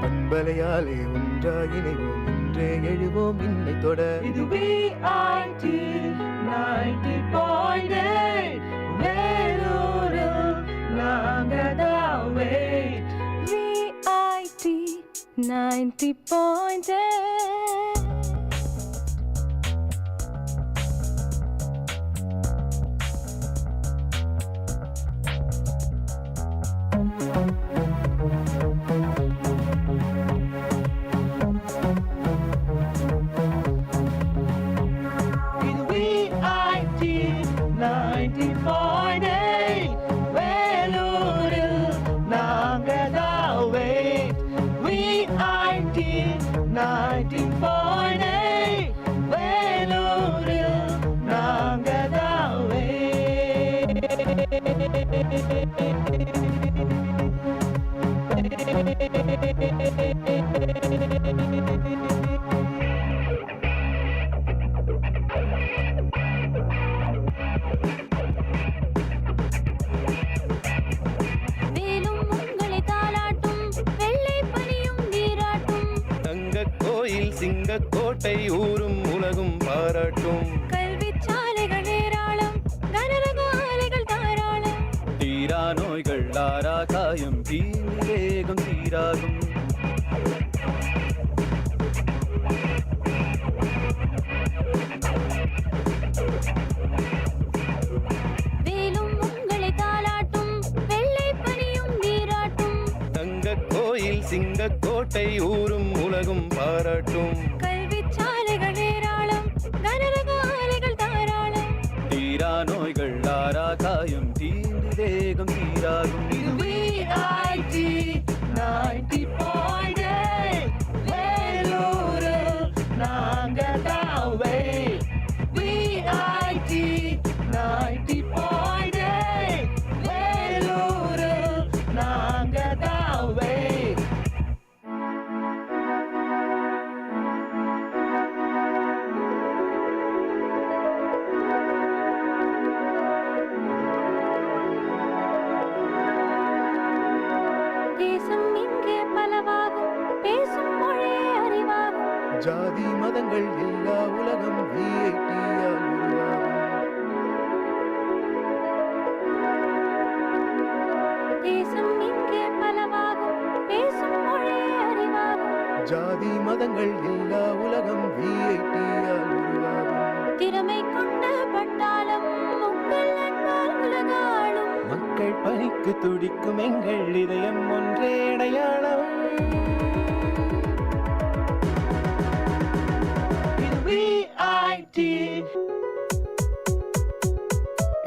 பண்பலையாலே ஒன்றாயினைவோம் இன்றே எழுவோம் இன்னை தொட. இது VIT 90.8 வேலூரில் நாங்கதாவே. VIT 90.8. சிங்கக்கோட்டை ஊரும் உலகும் பாராட்டும். கல்வி சாலைகள் ஏராளம், கனரகாலைகள் தாராளம். தீரா நோய்கள் ஆரா காயம், தீவேகம் தீராகும். வேலும் உங்களை தாளாட்டும், வெள்ளை பனியும் நீராட்டும். தங்க கோயில் சிங்கக்கோட்டை ஊரும் உலகும் பாராட்டும். கல்வி சாலைகள் ஏராளம், கனரகாலைகள் தாராளம். தீரா நோய்கள் ஆரா காயம், தீவேகம் தீராகும். VIT 90.8 வேலூரில் நாங்கதாவே. VIT 90.8 வேலூரில் நாங்கதாவே. தேசம் இங்கே பலவாகும், பேசும் மொழியே அறிவாகும். ஜாதி மதங்கள் எல்லா உலகம் VIT-யால் உருவாகும். தேசம் இங்கே பலவாகும், பேசும் மொழியே அறிவாகும். ஜாதி மதங்கள் எல்லா உலகம் VIT-யால் உருவாகும். திறமை கொண்ட பட்டாளம் உங்கள் அன்பால் உலகாளும். மக்கள் பணிக்கு துடிக்கும் எங்கள் இதயம் ஒன்றே அடையாளம். இது VIT,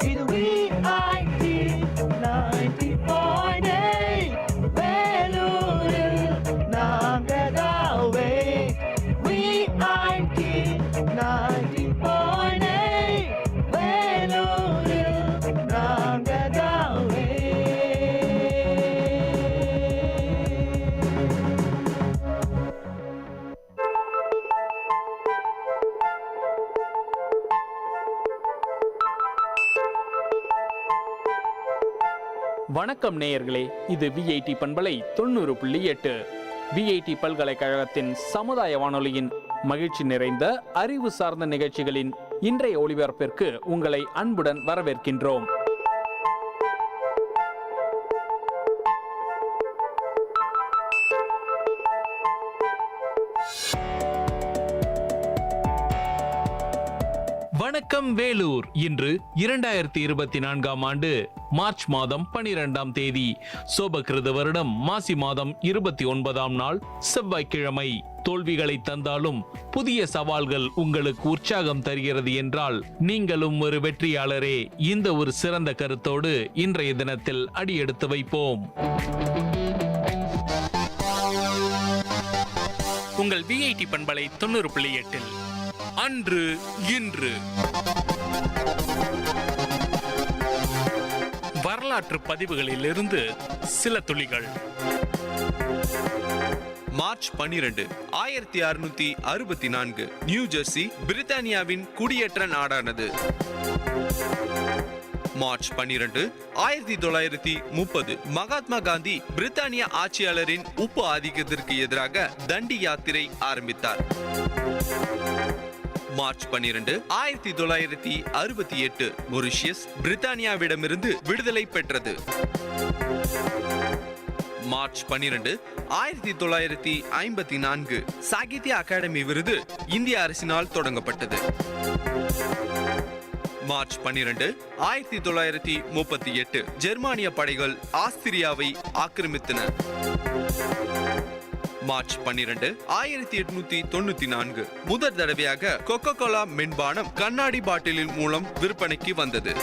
இது VIT 90.8 வேலூரில் நாங்கதாவே. VIT 90.8 வேலூரில் நாங்கதாவே. வணக்கம் நேயர்களே, இது VIT பண்பலை 90.8 VIT பல்கலைக்கழகத்தின் சமுதாய வானொலியின் மகிழ்ச்சி நிறைந்த அறிவு சார்ந்த நிகழ்ச்சிகளின் இன்றைய ஒளிபரப்பிற்கு உங்களை அன்புடன் வரவேற்கின்றோம். வணக்கம் வேலூர். இன்று 2024 ஆண்டு மார்ச் மாதம் 12ஆம் தேதி, சோபகிருத வருடம் மாசி மாதம் 29ஆம் நாள், செவ்வாய்க்கிழமை. தோல்விகளை தந்தாலும் புதிய சவால்கள் உங்களுக்கு உற்சாகம் தருகிறது என்றால் நீங்களும் ஒரு வெற்றியாளரே. இந்த ஒரு சிறந்த கருத்தோடு இன்றைய தினத்தில் அடியெடுத்து வைப்போம். உங்கள் விஐடி பண்பலை 90.8 அன்று இன்று வரலாற்று பதிவுகளிலிருந்து சில துளிகள். மார்ச் 12, 1664 நியூ ஜெர்சி பிரித்தானியாவின் குடியேற்ற நாடானது. மார்ச் 12, 1930 மகாத்மா காந்தி பிரித்தானிய ஆட்சியாளரின் உப்பு ஆதிக்கத்திற்கு எதிராக தண்டி யாத்திரை ஆரம்பித்தார். மார்ச் 12, 1968 மொரிஷியஸ் பிரித்தானியாவிடமிருந்து விடுதலை பெற்றது. மார்ச் 12, 1954 சாகித்ய அகாடமி விருது இந்திய அரசினால் தொடங்கப்பட்டது. மார்ச் 12, 1938 ஜெர்மானிய படைகள் ஆஸ்திரியாவை ஆக்கிரமித்தன. மார்ச் 12, 1894 முதல் தடவையாக கொக்கோ கோலா மென்பானம் கண்ணாடி பாட்டிலின் மூலம் விற்பனைக்கு வந்தது.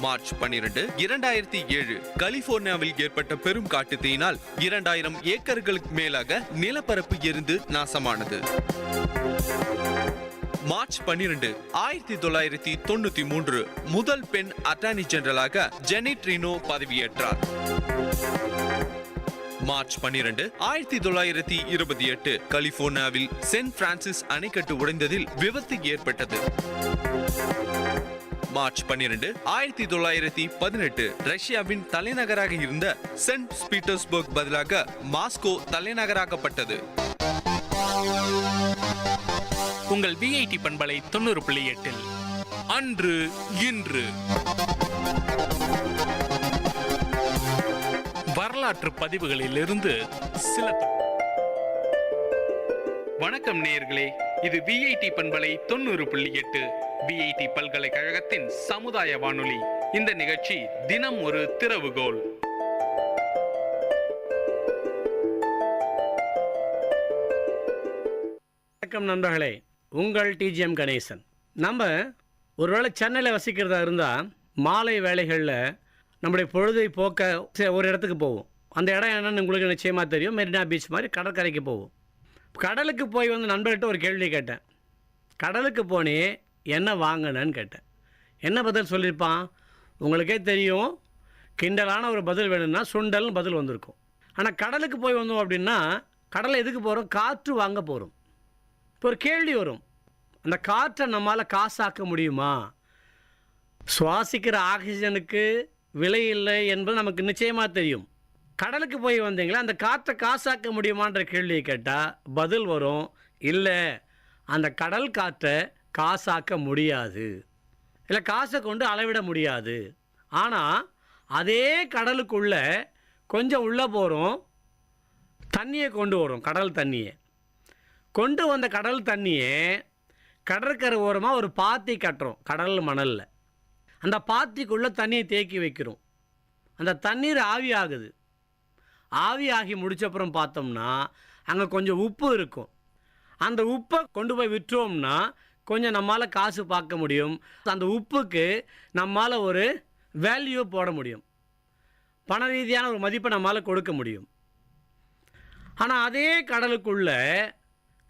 மார்ச் 12, 2007 கலிபோர்னியாவில் ஏற்பட்ட பெரும் காட்டுத்தீயினால் 2000 ஏக்கர்களுக்கு மேலாக நிலப்பரப்பு எரிந்து நாசமானது. மார்ச் 12, 1993 முதல் பெண் அட்டார்னி ஜெனரலாக ஜெனிட் ரீனோ பதவியேற்றார். மார்ச் 12, 1928 கலிபோர்னியாவில் சென்ட் பிரான்சிஸ் அணைக்கட்டு உடைந்ததில் விபத்து ஏற்பட்டது. மார்ச் 12, 1918 ரஷ்யாவின் தலைநகராக இருந்த சென்ட் பீட்டர்ஸ்பர்க் பதிலாக மாஸ்கோ தலைநகராக்கப்பட்டது. உங்கள் விஐடி பண்பலை 90.8 அன்று இன்று வரலாற்று பதிவுகளிலிருந்து சில. வணக்கம் நேயர்களே, இது விஐடி பண்பலை 90.8 விஐடி பல்கலைக்கழகத்தின் சமுதாய வானொலி. இந்த நிகழ்ச்சி தினம் ஒரு திறவுகோல். வணக்கம் நண்பர்களே, உங்கள் டிஜிஎம் கணேசன். நம்ம ஒருவேளை சென்னையில் வசிக்கிறதா இருந்தால் மாலை வேளைகளில் நம்முடைய பொழுதை போக்க ஒரு இடத்துக்கு போவோம். அந்த இடம் என்னன்னு உங்களுக்கு நிச்சயமாக தெரியும். மெரினா பீச் மாதிரி கடற்கரைக்கு போவோம். கடலுக்கு போய் வந்து நண்பர்கிட்ட ஒரு கேள்வி கேட்டேன். கடலுக்கு போனே என்ன வாங்கினேன்னு கேட்டேன். என்ன பதில் சொல்லியிருப்பான்? உங்களுக்கே தெரியும், கிண்டலான ஒரு பதில் வேணும்னா சுண்டல்னு பதில் வந்திருக்கும். ஆனால் கடலுக்கு போய் வந்தோம் அப்படின்னா கடலை எதுக்கு போகிறோம்? காற்று வாங்க போகிறோம். இப்போ ஒரு கேள்வி வரும், அந்த காற்றை நம்மளால் காசாக்க முடியுமா? சுவாசிக்கிற ஆக்சிஜனுக்கு விலை இல்லை என்பது நமக்கு நிச்சயமாக தெரியும். கடலுக்கு போய் வந்தீங்களா, அந்த காற்றை காசாக்க முடியுமான்ற கேள்வியை கேட்டால் பதில் வரும், இல்லை, அந்த கடல் காற்றை காசாக்க முடியாது, இல்லை காசை கொண்டு அளவிட முடியாது. ஆனால் அதே கடலுக்குள்ளே கொஞ்சம் உள்ளே போகிறோம், தண்ணியை கொண்டு வரும். கடல் தண்ணியை கொண்டு வந்த கடல் தண்ணியை கடற்கரை ஓரமாக ஒரு பாத்தி கட்டுறோம் கடல் மணலில். அந்த பாத்திக்குள்ளே தண்ணியை தேக்கி வைக்கிறோம். அந்த தண்ணீர் ஆவி ஆகுது. ஆவி ஆகி முடிச்சப்புறம் பார்த்தோம்னா அங்கே கொஞ்சம் உப்பு இருக்கும். அந்த உப்பை கொண்டு போய் விற்றோம்னா கொஞ்சம் நம்மளால் காசு பார்க்க முடியும். அந்த உப்புக்கு நம்மளால் ஒரு வேல்யூ போட முடியும், பண ரீதியான ஒரு மதிப்பை நம்மளால் கொடுக்க முடியும். ஆனால் அதே கடலுக்குள்ளே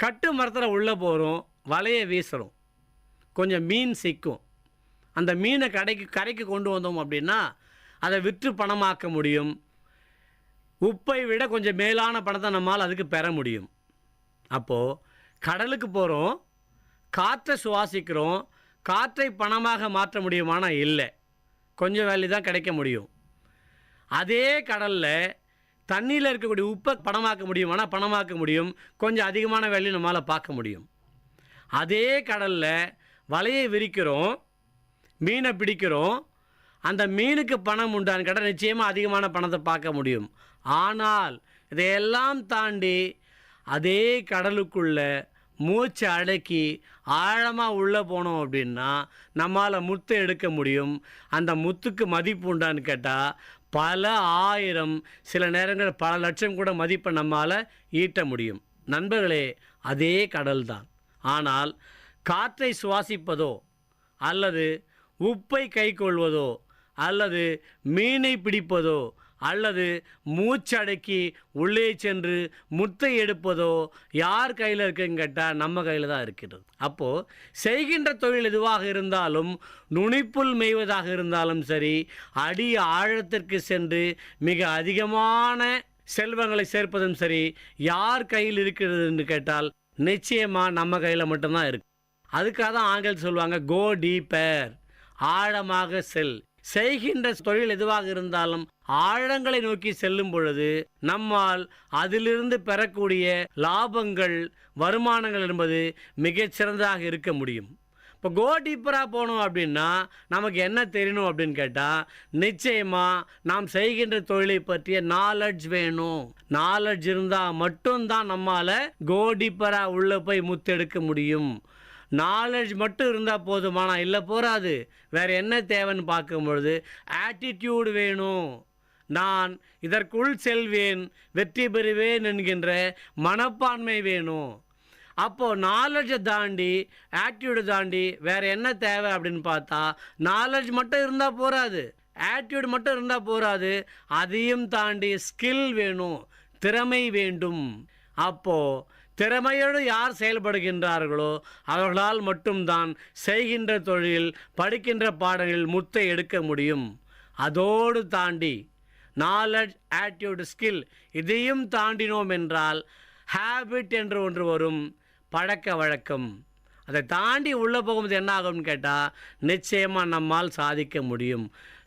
கட்டு மரத்தில் உள்ளே போகிறோம், வலையை வீசுகிறோம், கொஞ்சம் மீன் சிக்கும். அந்த மீனை கரைக்கு கொண்டு வந்தோம் அப்படின்னா அதை விற்று பணமாக்க முடியும். உப்பை விட கொஞ்சம் மேலான பணத்தை நம்மால் அதுக்கு பெற முடியும். அப்போது கடலுக்கு போகிறோம், காற்றை சுவாசிக்கிறோம், காற்றை பணமாக மாற்ற முடியுமானா இல்லை, கொஞ்சம் வேல்யூ தான் கிடைக்க முடியும். அதே கடலில் தண்ணியில் இருக்கக்கூடிய உப்பை பணமாக்க முடியுமானா பணமாக்க முடியும், கொஞ்சம் அதிகமான வேல்யூ நம்மளால் பார்க்க முடியும். அதே கடலில் வலையை விரிக்கிறோம், மீனை பிடிக்கிறோம், அந்த மீனுக்கு பணம் உண்டான்னு கேட்டால் நிச்சயமாக அதிகமான பணத்தை பார்க்க முடியும். ஆனால் இதையெல்லாம் தாண்டி அதே கடலுக்குள்ள மூச்சை அடக்கி ஆழமாக உள்ளே போனோம் அப்படின்னா நம்மளால் முத்தை எடுக்க முடியும். அந்த முத்துக்கு மதிப்பு உண்டான்னு கேட்டால் பல ஆயிரம், சில நேரங்கள் பல லட்சம் கூட மதிப்பை நம்மால் ஈட்ட முடியும். நண்பர்களே, அதே கடல் தான். ஆனால் காற்றை சுவாசிப்பதோ அல்லது உப்பை கைக்கொள்வதோ அல்லது மீனை பிடிப்பதோ அல்லது மூச்சடக்கி உள்ளே சென்று முத்தை எடுப்பதோ யார் கையில் இருக்குன்னு கேட்டால் நம்ம கையில் தான் இருக்கிறது. அப்போது செய்கின்ற தொழில் எதுவாக இருந்தாலும், நுனிப்புல் மேய்வதாக இருந்தாலும் சரி, அடி ஆழத்திற்கு சென்று மிக அதிகமான செல்வங்களை சேர்ப்பதும் சரி, யார் கையில் இருக்கிறது என்று கேட்டால் நிச்சயமாக நம்ம கையில் மட்டும்தான் இருக்கு. அதுக்காக தான் ஆங்கிலம் சொல்லுவாங்க, கோ டீப்பர், ஆழமாக செல். செய்கின்ற தொழில் எதுவாக இருந்தாலும் ஆழங்களை நோக்கி செல்லும் பொழுது நம்மால் அதிலிருந்து பெறக்கூடிய லாபங்கள், வருமானங்கள் என்பது மிகச்சிறந்ததாக இருக்க முடியும். இப்போ கோ டீப்பராக போனோம் அப்படின்னா நமக்கு என்ன தெரியணும் அப்படின்னு கேட்டால், நிச்சயமாக நாம் செய்கின்ற தொழிலை பற்றிய நாலெட்ஜ் வேணும். நாலெட்ஜ் இருந்தால் மட்டும்தான் நம்மால் கோ டீப்பராக உள்ளே போய் முத்தெடுக்க முடியும். நாலெட்ஜ் மட்டும் இருந்தால் போதுமானா இல்லை, போகாது. வேறு என்ன தேவைன்னு பார்க்கும்பொழுது ஆட்டிடியூடு வேணும். நான் இதற்குள் செல்வேன், வெற்றி பெறுவேன் என்கின்ற மனப்பான்மை வேணும். அப்போது நாலெட்ஜை தாண்டி, ஆட்டிடியூடு தாண்டி வேறு என்ன தேவை அப்படின்னு பார்த்தா, நாலெட்ஜ் மட்டும் இருந்தால் போகாது, ஆட்டிடியூடு மட்டும் இருந்தால் போகாது, அதையும் தாண்டி ஸ்கில் வேணும், திறமை வேண்டும். அப்போது திறமையோடு யார் செயல்படுகின்றார்களோ அவர்களால் மட்டும்தான் செய்கின்ற தொழில், படிக்கின்ற பாடங்களில் முத்தை எடுக்க முடியும். அதோடு தாண்டி நாலெட்ஜ், ஆட்டிடியூட், ஸ்கில் இதையும் தாண்டினோம் என்றால் ஹேபிட் என்று ஒன்று வரும், பழக்க வழக்கம். அதை தாண்டி உள்ளே போகும்போது என்ன ஆகும்னு கேட்டால் நிச்சயமாக நம்மால் சாதிக்க முடியும்.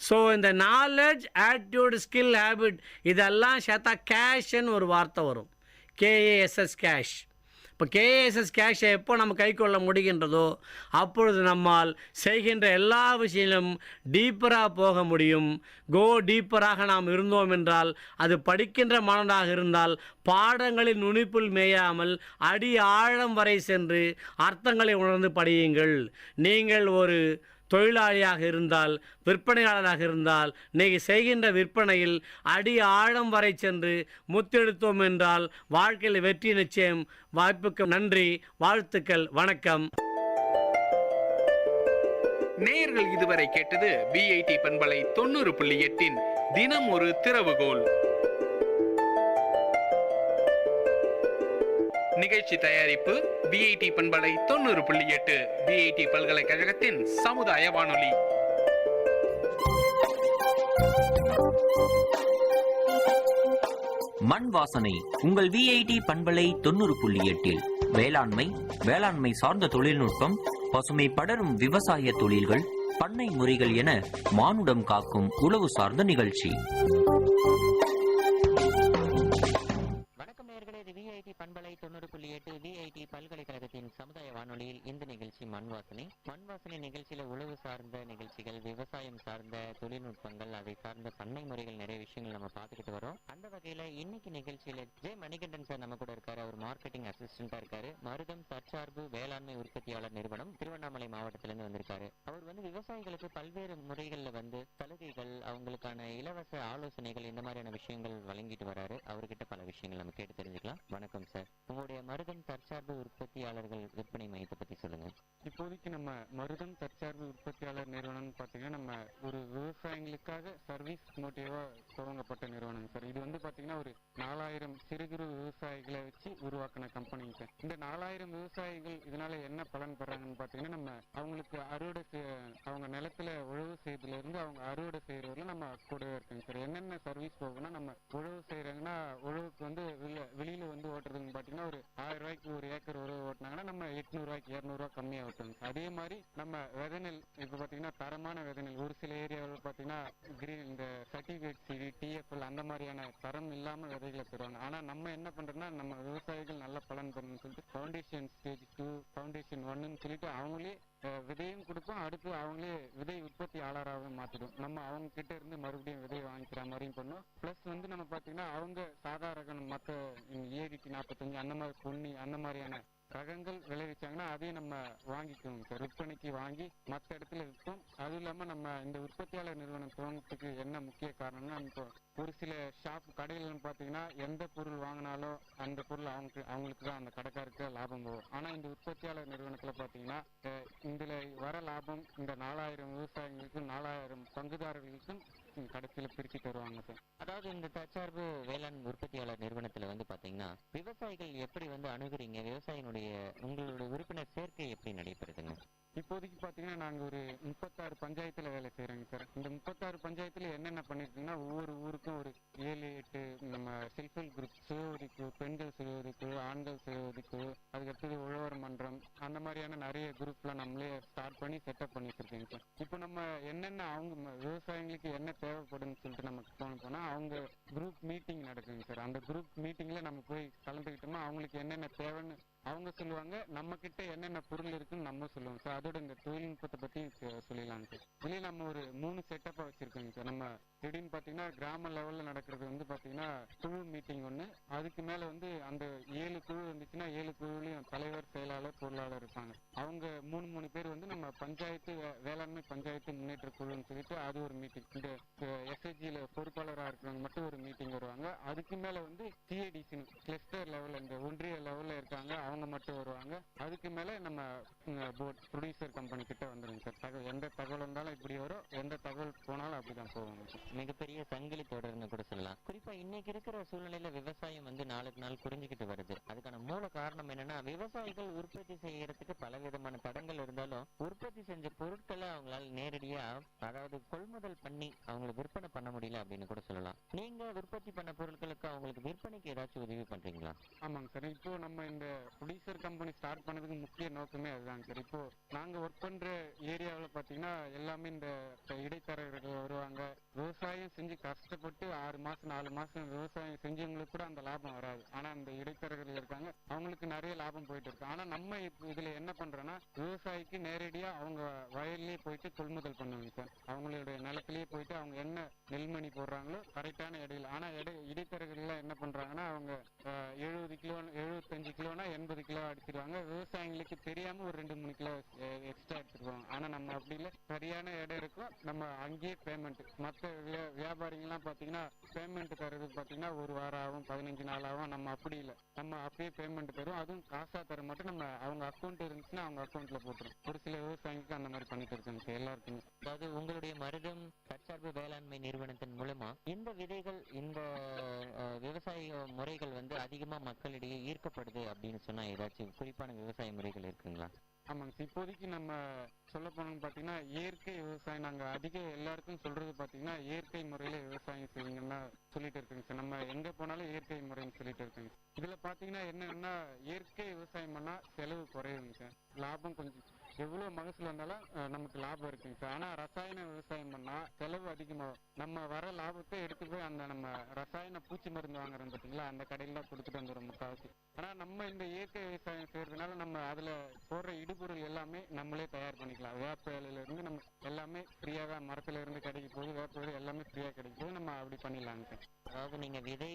ஸோ இந்த நாலெட்ஜ், ஆட்டிடியூட், ஸ்கில், ஹேபிட் இதெல்லாம் சேர்த்தா கேஷ்ன்னு ஒரு வார்த்தை வரும். கேஏஎஸ்எஸ், கேஷ். இப்போ கேஏஎஸ்எஸ் கேஷை எப்போ நம்ம கை கொள்ள முடிகின்றதோ அப்பொழுது நம்மால் செய்கின்ற எல்லா விஷயங்களும் டீப்பராக போக முடியும். கோ டீப்பராக நாம் இருந்தோம் என்றால், அது படிக்கின்ற மாணவனாக இருந்தால் பாடங்களில் நுனிப்புல் மேயாமல் அடி ஆழம் வரை சென்று அர்த்தங்களை உணர்ந்து படியுங்கள். நீங்கள் ஒரு தொழிலாளியாக இருந்தால், விற்பனையாளராக இருந்தால், நீங்கள் செய்கின்ற விற்பனையில் அடி ஆழம் வரை சென்று முத்தெடுத்தோம் என்றால் வாழ்க்கையில் வெற்றி நிச்சயம். வாய்ப்புக்கு நன்றி, வாழ்த்துக்கள், வணக்கம். நேயர்கள் இதுவரை கேட்டது பிஐடி பண்பலை 90.8 தினம் ஒரு திறவுகோல் நிகழ்ச்சி. தயாரிப்பு பிஐடி பண்பலை 90.8, பிஐடி பல்கலைக்கழகத்தின் சமுதாய வானொலி. மண் வாசனை உங்கள் விஐடி பண்பலை 90.8. வேளாண்மை சார்ந்த தொழில்நுட்பம், பசுமை படரும் விவசாய தொழில்கள், பண்ணை முறைகள் என மானுடம் காக்கும் உழவு சார்ந்த நிகழ்ச்சி. விஐடி பண்பலை 90.8 விஐடி பல்கலைக்கழகத்தின் சமுதாய வானொலியில் இந்த நிகழ்ச்சி மண்வாசனை நிகழ்ச்சியில உழவு சார்ந்த நிகழ்ச்சிகள், விவசாயம் சார்ந்த தொழில்நுட்பங்கள், அதை சார்ந்த பண்ணை முறைகள், நிறைய விஷயங்கள் நம்ம பார்த்துக்கிட்டு வரோம். அந்த வகையில இன்னைக்கு நிகழ்ச்சியில ஜே மணிகண்டன் சார் நம்ம கூட இருக்காரு. அவர் மார்க்கெட்டிங் அசிஸ்டண்டா இருக்காரு. மருதம் தற்சார்பு வேளாண்மை உற்பத்தியாளர் நிறுவனம், திருவண்ணாமலை மாவட்டத்திலிருந்து வந்திருக்காரு. அவர் விவசாயிகளுக்கு பல்வேறு முறைகள்ல சலுகைகள், அவங்களுக்கான இலவச ஆலோசனைகள், இந்த மாதிரியான விஷயங்கள் வழங்கிட்டு வராரு. அவர்கிட்ட பல விஷயங்கள் நம்ம கேட்டு தெரிஞ்சுக்கலாம். வணக்கம் சார். உங்களுடைய மருதம் தற்சார்பு உற்பத்தியாளர்கள் விற்பனை மையத்தை பத்தி சொல்லுங்க. இப்போதைக்கு நம்ம மருதம் தற்சார்பு உற்பத்தியாளர் நிறுவனம் பார்த்தீங்கன்னா, நம்ம ஒரு விவசாயிகளுக்காக சர்வீஸ் மோட்டிவா துவங்கப்பட்ட நிறுவனம் சார். இது பார்த்தீங்கன்னா ஒரு 4000 சிறு குறு விவசாயிகளை வச்சு உருவாக்கின கம்பெனிங்க சார். இந்த 4000 விவசாயிகள் இதனால என்ன பலன் பெறாங்கன்னு பார்த்தீங்கன்னா, நம்ம அவங்களுக்கு அவங்க நிலத்துல உழவு செய்யறதுல இருந்து அவங்க அறுவடை செய்யறதுல நம்ம கூடவே இருக்குங்க சார். என்னென்ன சர்வீஸ் போகும்னா, நம்ம உழவு செய்யறாங்கன்னா உழவுக்கு வெளியில ஓட்டுறதுன்னு பார்த்தீங்கன்னா ஒரு 1000 ரூபாய்க்கு ஒரு ஏக்கர் உழவு ஓட்டினாங்கன்னா நம்ம 800 ரூபாய்க்கு 200 ரூபாய் கம்மியாக ஓட்டுங்க. அதே மாதிரி நம்ம விதைநெல் இப்போ பார்த்தீங்கன்னா தரமான விதைநெல் ஒரு சில ஏரியாவில் பார்த்தீங்கன்னா இந்த சர்டிஃபிகேட் சிடி, டிஎஃப்எல் அந்த மாதிரியான தரம் இல்லாமல் விதைகளை பெறுவாங்க. ஆனால் நம்ம என்ன பண்ணுறோம்னா, நம்ம விவசாயிகள் நல்ல பலன் பெறணும்னு சொல்லிட்டு ஃபவுண்டேஷன் ஸ்டேஜ் 2, ஃபவுண்டேஷன் 1ன்னு சொல்லிட்டு அவங்களே விதையும் கொடுப்போம். அடுத்து அவங்களே விதை உற்பத்தியாளராக மாற்றிடும். நம்ம அவங்க கிட்ட இருந்து மறுபடியும் விதையை வாங்கிக்கிற மாதிரியும் பண்ணோம். ப்ளஸ் நம்ம பார்த்தீங்கன்னா அவங்க சாதாரண மற்ற 745 அந்த மாதிரி பொன்னி அந்த மாதிரியான ரகங்கள் விளைவிச்சாங்கன்னா அதையும் நம்ம வாங்கிக்குவோங்க சார். விற்பனைக்கு வாங்கி மற்ற இடத்துல விற்போம். அதுவும் இல்லாமல் நம்ம இந்த உற்பத்தியாளர் நிறுவனம் துவங்கத்துக்கு என்ன முக்கிய காரணம்னா, இப்போ ஒரு சில ஷாப் கடையிலன்னு பார்த்தீங்கன்னா எந்த பொருள் வாங்கினாலும் அந்த பொருள் அவங்களுக்கு தான், அந்த கடைக்காருக்கு லாபம் போகும். ஆனால் இந்த உற்பத்தியாளர் நிறுவனத்தில் பார்த்தீங்கன்னா இதில் வர லாபம் இந்த 4000 விவசாயிகளுக்கும் 4000 பங்குதாரர்களுக்கும் கடைசியில் பிரிச்சு தருவாங்க சார். அதாவது இந்த தற்சார்பு வேளாண் உற்பத்தியாளர் நிறுவனத்துல வந்து பாத்தீங்கன்னா விவசாயிகள் எப்படி வந்து அணுகுறீங்க? விவசாயினுடைய உங்களுடைய உறுப்பினர் சேர்க்கை எப்படி நடைபெறுதுங்க? இப்போதைக்கு பார்த்தீங்கன்னா நாங்கள் ஒரு 36 பஞ்சாயத்தில் வேலை செய்கிறோங்க சார். இந்த 36 பஞ்சாயத்தில் என்னென்ன பண்ணியிருக்கோங்கன்னா, ஒவ்வொரு ஊருக்கும் ஒரு 7-8 நம்ம செல்ஃப் ஹெல்ப் குரூப், சுய உதவிக்குழு, பெண்கள் சுய உதவிக்குழு, ஆண்கள் சுய உதவிக்குழு, அதுக்கடுத்தது உழவர் மன்றம், அந்த மாதிரியான நிறைய குரூப்லாம் நம்மளே ஸ்டார்ட் பண்ணி செட்டப் பண்ணி வச்சுருக்கேங்க சார். இப்போ நம்ம என்னென்ன அவங்க விவசாயிகளுக்கு என்ன தேவைப்படுன்னு சொல்லிட்டு நம்ம போனால் அவங்க குரூப் மீட்டிங் நடக்குங்க சார். அந்த குரூப் மீட்டிங்கில் நம்ம போய் கலந்துக்கிட்டோம்னா அவங்களுக்கு என்னென்ன தேவைன்னு அவங்க சொல்லுவாங்க, நம்ம கிட்ட என்னென்ன பொருள் இருக்குன்னு நம்ம சொல்லுவோம் சார். அதோட இந்த தொழில்நுட்பத்தை பற்றி சொல்லிடலாங்க சார். இதுலேயே நம்ம ஒரு 3 செட்டப்பாக வச்சுருக்கோங்க சார். நம்ம திடீர்னு பார்த்தீங்கன்னா கிராம லெவலில் நடக்கிறது வந்து பார்த்தீங்கன்னா குழு மீட்டிங் ஒன்று, அதுக்கு மேலே வந்து அந்த 7 குழு வந்துச்சுன்னா 7 குழுலையும் தலைவர், செயலாளர், பொருளாளர் இருப்பாங்க. அவங்க 3 பேர் வந்து நம்ம பஞ்சாயத்து வேளாண்மை பஞ்சாயத்து முன்னேற்ற குழுன்னு சொல்லிட்டு அது ஒரு மீட்டிங். இந்த எஸ்ஹெச்ஜியில் பொறுப்பாளராக இருக்கிறவங்க மட்டும் ஒரு மீட்டிங் வருவாங்க. அதுக்கு மேலே வந்து சிஏடிசின்னு கிளஸ்டர் லெவலில் இந்த ஒன்றிய லெவலில் இருக்காங்க, அவங்க மட்டும் வருவாங்க. அதுக்கு மேலே நம்ம போர்ட் ப்ரொடியூசர் கம்பெனி கிட்ட வந்துடுங்க சார். எந்த தகவல் இருந்தாலும் இப்படி வரும், எந்த தகவல் போனாலும் அப்படிதான் போவாங்க சார். மிகப்பெரிய சங்கிலி தொடர்னு கூட சொல்லலாம். குறிப்பா இன்னைக்கு இருக்கிற சூழ்நிலையில விவசாயம் வந்து நாளுக்கு நாள் குறைஞ்சிக்கிட்டு வருது. அதுக்கான மூல காரணம் என்னன்னா, விவசாயிகள் உற்பத்தி செய்யறதுக்கு பல விதமான தடங்கள் இருந்தாலும் உற்பத்தி செஞ்ச பொருட்களை அவங்களால நேரடியா, அதாவது கொள்முதல் பண்ணி அவங்களுக்கு விற்பனை பண்ண முடியல அப்படின்னு கூட சொல்லலாம். நீங்க உற்பத்தி பண்ண பொருட்களுக்கு அவங்களுக்கு விற்பனைக்கு ஏதாச்சும் உதவி பண்றீங்களா? ஆமாங்க சார். இப்போ நம்ம இந்த ப்ரொடியூசர் கம்பெனி ஸ்டார்ட் பண்ணதுக்கு முக்கிய நோக்கமே அதுதாங்க சார். இப்போ நாங்க ஒர்க் பண்ற ஏரியாவில் பார்த்தீங்கன்னா எல்லாமே இந்த இடைத்தரகர்கள் வருவாங்க. விவசாயம் செஞ்சு கஷ்டப்பட்டு 6 மாசம் 4 மாசம் விவசாயம் செஞ்சவங்களுக்கு கூட அந்த லாபம் வராது. ஆனா அந்த இடைத்தரகர்கள் இருக்காங்க, அவங்களுக்கு நிறைய லாபம் போயிட்டு இருக்கு. ஆனா நம்ம இதுல என்ன பண்றோம்னா, விவசாயிக்கு நேரடியா அவங்க வயல்லே போயிட்டு கொள்முதல் பண்ணுவாங்க சார். அவங்களுடைய நிலத்திலேயே போயிட்டு அவங்க என்ன நெல்மணி போடுறாங்களோ கரெக்டான இடையில. ஆனா இடைத்தரகர்கள் என்ன பண்றாங்கன்னா, அவங்க 70 கிலோ 75 கிலோனா 80 கிலோ அடிச்சிருவாங்க. விவசாயிகளுக்கு தெரியாம ஒரு 2-3 கிலோ எக்ஸ்ட்ரா எடுத்துருவாங்க. ஆனா நம்ம அப்படி இல்லை, சரியான இடம் இருக்கும், நம்ம அங்கேயே பேமெண்ட். மற்ற வியாபாரிகள்லாம் பார்த்தீங்கன்னா பேமெண்ட் தரது பார்த்தீங்கன்னா 1 வாரம் ஆகும், 15 நாள் ஆகும். நம்ம அப்படி இல்லை, நம்ம அப்படியே பேமெண்ட் தரும். அதுவும் காசா தர மட்டும் நம்ம அவங்க அக்கௌண்ட் இருந்துச்சுன்னா அவங்க அக்கௌண்ட்ல போட்டுரும். ஒரு சில விவசாயிகளுக்கு அந்த மாதிரி பண்ணிட்டு இருக்காங்க எல்லாருக்குமே. அதாவது உங்களுடைய மருதம் தற்சார்பு வேளாண்மை நிறுவனத்தின் மூலமா இந்த விதைகள், இந்த விவசாய முறைகள் வந்து அதிகமா மக்களிடையே ஈர்க்கப்படுது அப்படின்னு சொன்னா ஏதாச்சும் குறிப்பான விவசாய முறைகள் இருக்குங்களா? ஆமாங்க சார். இப்போதைக்கு நம்ம சொல்ல போனோம்னு பார்த்தீங்கன்னா இயற்கை விவசாயம் நாங்கள் அதிக எல்லாருக்கும் சொல்றது பார்த்தீங்கன்னா இயற்கை முறையில் விவசாயம் செய்யுங்கன்னா சொல்லிட்டு இருக்குங்க சார். நம்ம எங்கே போனாலும் இயற்கை முறைன்னு சொல்லிட்டு இருக்குங்க. இதில் பார்த்தீங்கன்னா என்னன்னா, இயற்கை விவசாயம் பண்ணால் செலவு குறையுங்க சார், லாபம் கொஞ்சம் எவ்வளோ மகசூல் வந்தாலும் நமக்கு லாபம் இருக்குங்க சார். ஆனால் ரசாயன விவசாயம் பண்ணால் செலவு அதிகமாகும். நம்ம வர லாபத்தை எடுத்து போய் அந்த நம்ம ரசாயன பூச்சி மருந்து வாங்குறோம் பார்த்தீங்களா, அந்த கடையில் தான் கொடுத்துட்டு வந்துடும் முக்கால்வாசி. ஆனால் நம்ம இந்த இயற்கை விவசாயம் செய்யறதுனால நம்ம அதில் போடுற இடுபொருள் எல்லாமே நம்மளே தயார் பண்ணிக்கலாம். வேப்ப இலையிலேருந்து நம்ம எல்லாமே ஃப்ரீயாக மரத்துல இருந்து கிடைக்க போது, வேப்ப இலை எல்லாமே ஃப்ரீயாக கிடைக்கும் போது நம்ம அப்படி பண்ணிடலாங்க சார். அதாவது நீங்க விதை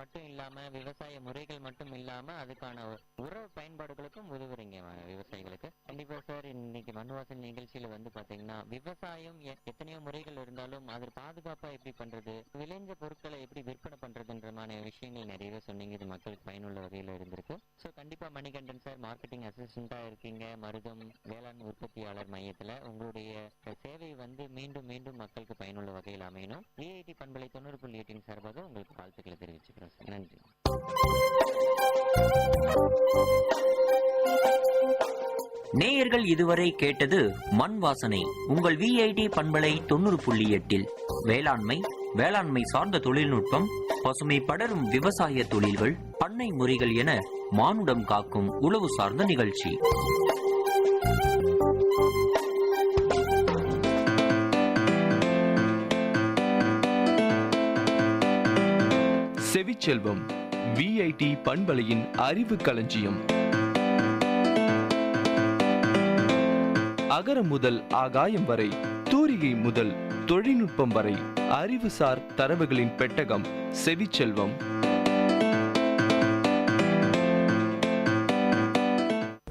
மட்டும் இல்லாம விவசாய முறைகள் மட்டும் இல்லாம அதுக்கான உர பயன்பாடுகளுக்கும் உதவுறீங்க விவசாயிகளுக்கு. கண்டிப்பா சார். இன்னைக்கு மண்வாசல் நிகழ்ச்சியில வந்து பாத்தீங்கன்னா விவசாயம் எத்தனையோ முறைகள் இருந்தாலும் அது பாதுகாப்பா எப்படி பண்றது, விளைஞ்ச பொருட்களை எப்படி விற்பனை பண்றதுன்றமான விஷயங்கள் நிறையவே சொன்னீங்க. இது மக்களுக்கு பயனுள்ள வகையில இருந்திருக்கு. ஸோ கண்டிப்பா மணிகண்டன் சார் மார்க்கெட்டிங் அசிஸ்டண்டா இருக்கீங்க மருதம் வேளாண் உற்பத்தியாளர் மையத்துல. உங்களுடைய சேவை வந்து மீண்டும் மீண்டும் மக்களுக்கு பயனுள்ள வகையில் அமையணும். விஐடி பண்பலை 90.8 சார்பாக உங்களுக்கு வாழ்த்துக்களை தெரிவிச்சுக்கிறோம் சார். நன்றி. நேயர்கள் இதுவரை கேட்டது மண் வாசனை. உங்கள் விஐடி பண்பலை 90.8 வேளாண்மை, வேளாண்மை சார்ந்த தொழில்நுட்பம், பசுமை படரும் விவசாய தொழில்கள், பண்ணை முறைகள் என மானுடம் காக்கும் உழவு சார்ந்த நிகழ்ச்சி. செவிச்செல்வம், விஐடி பண்பலையின் அறிவு களஞ்சியம். அகரம் முதல் ஆகாயம் வரை, தூரிகை முதல் தொழில்நுட்பம் வரை, அறிவுசார் தரவுகளின் பெட்டகம் செவிச்செல்வம்.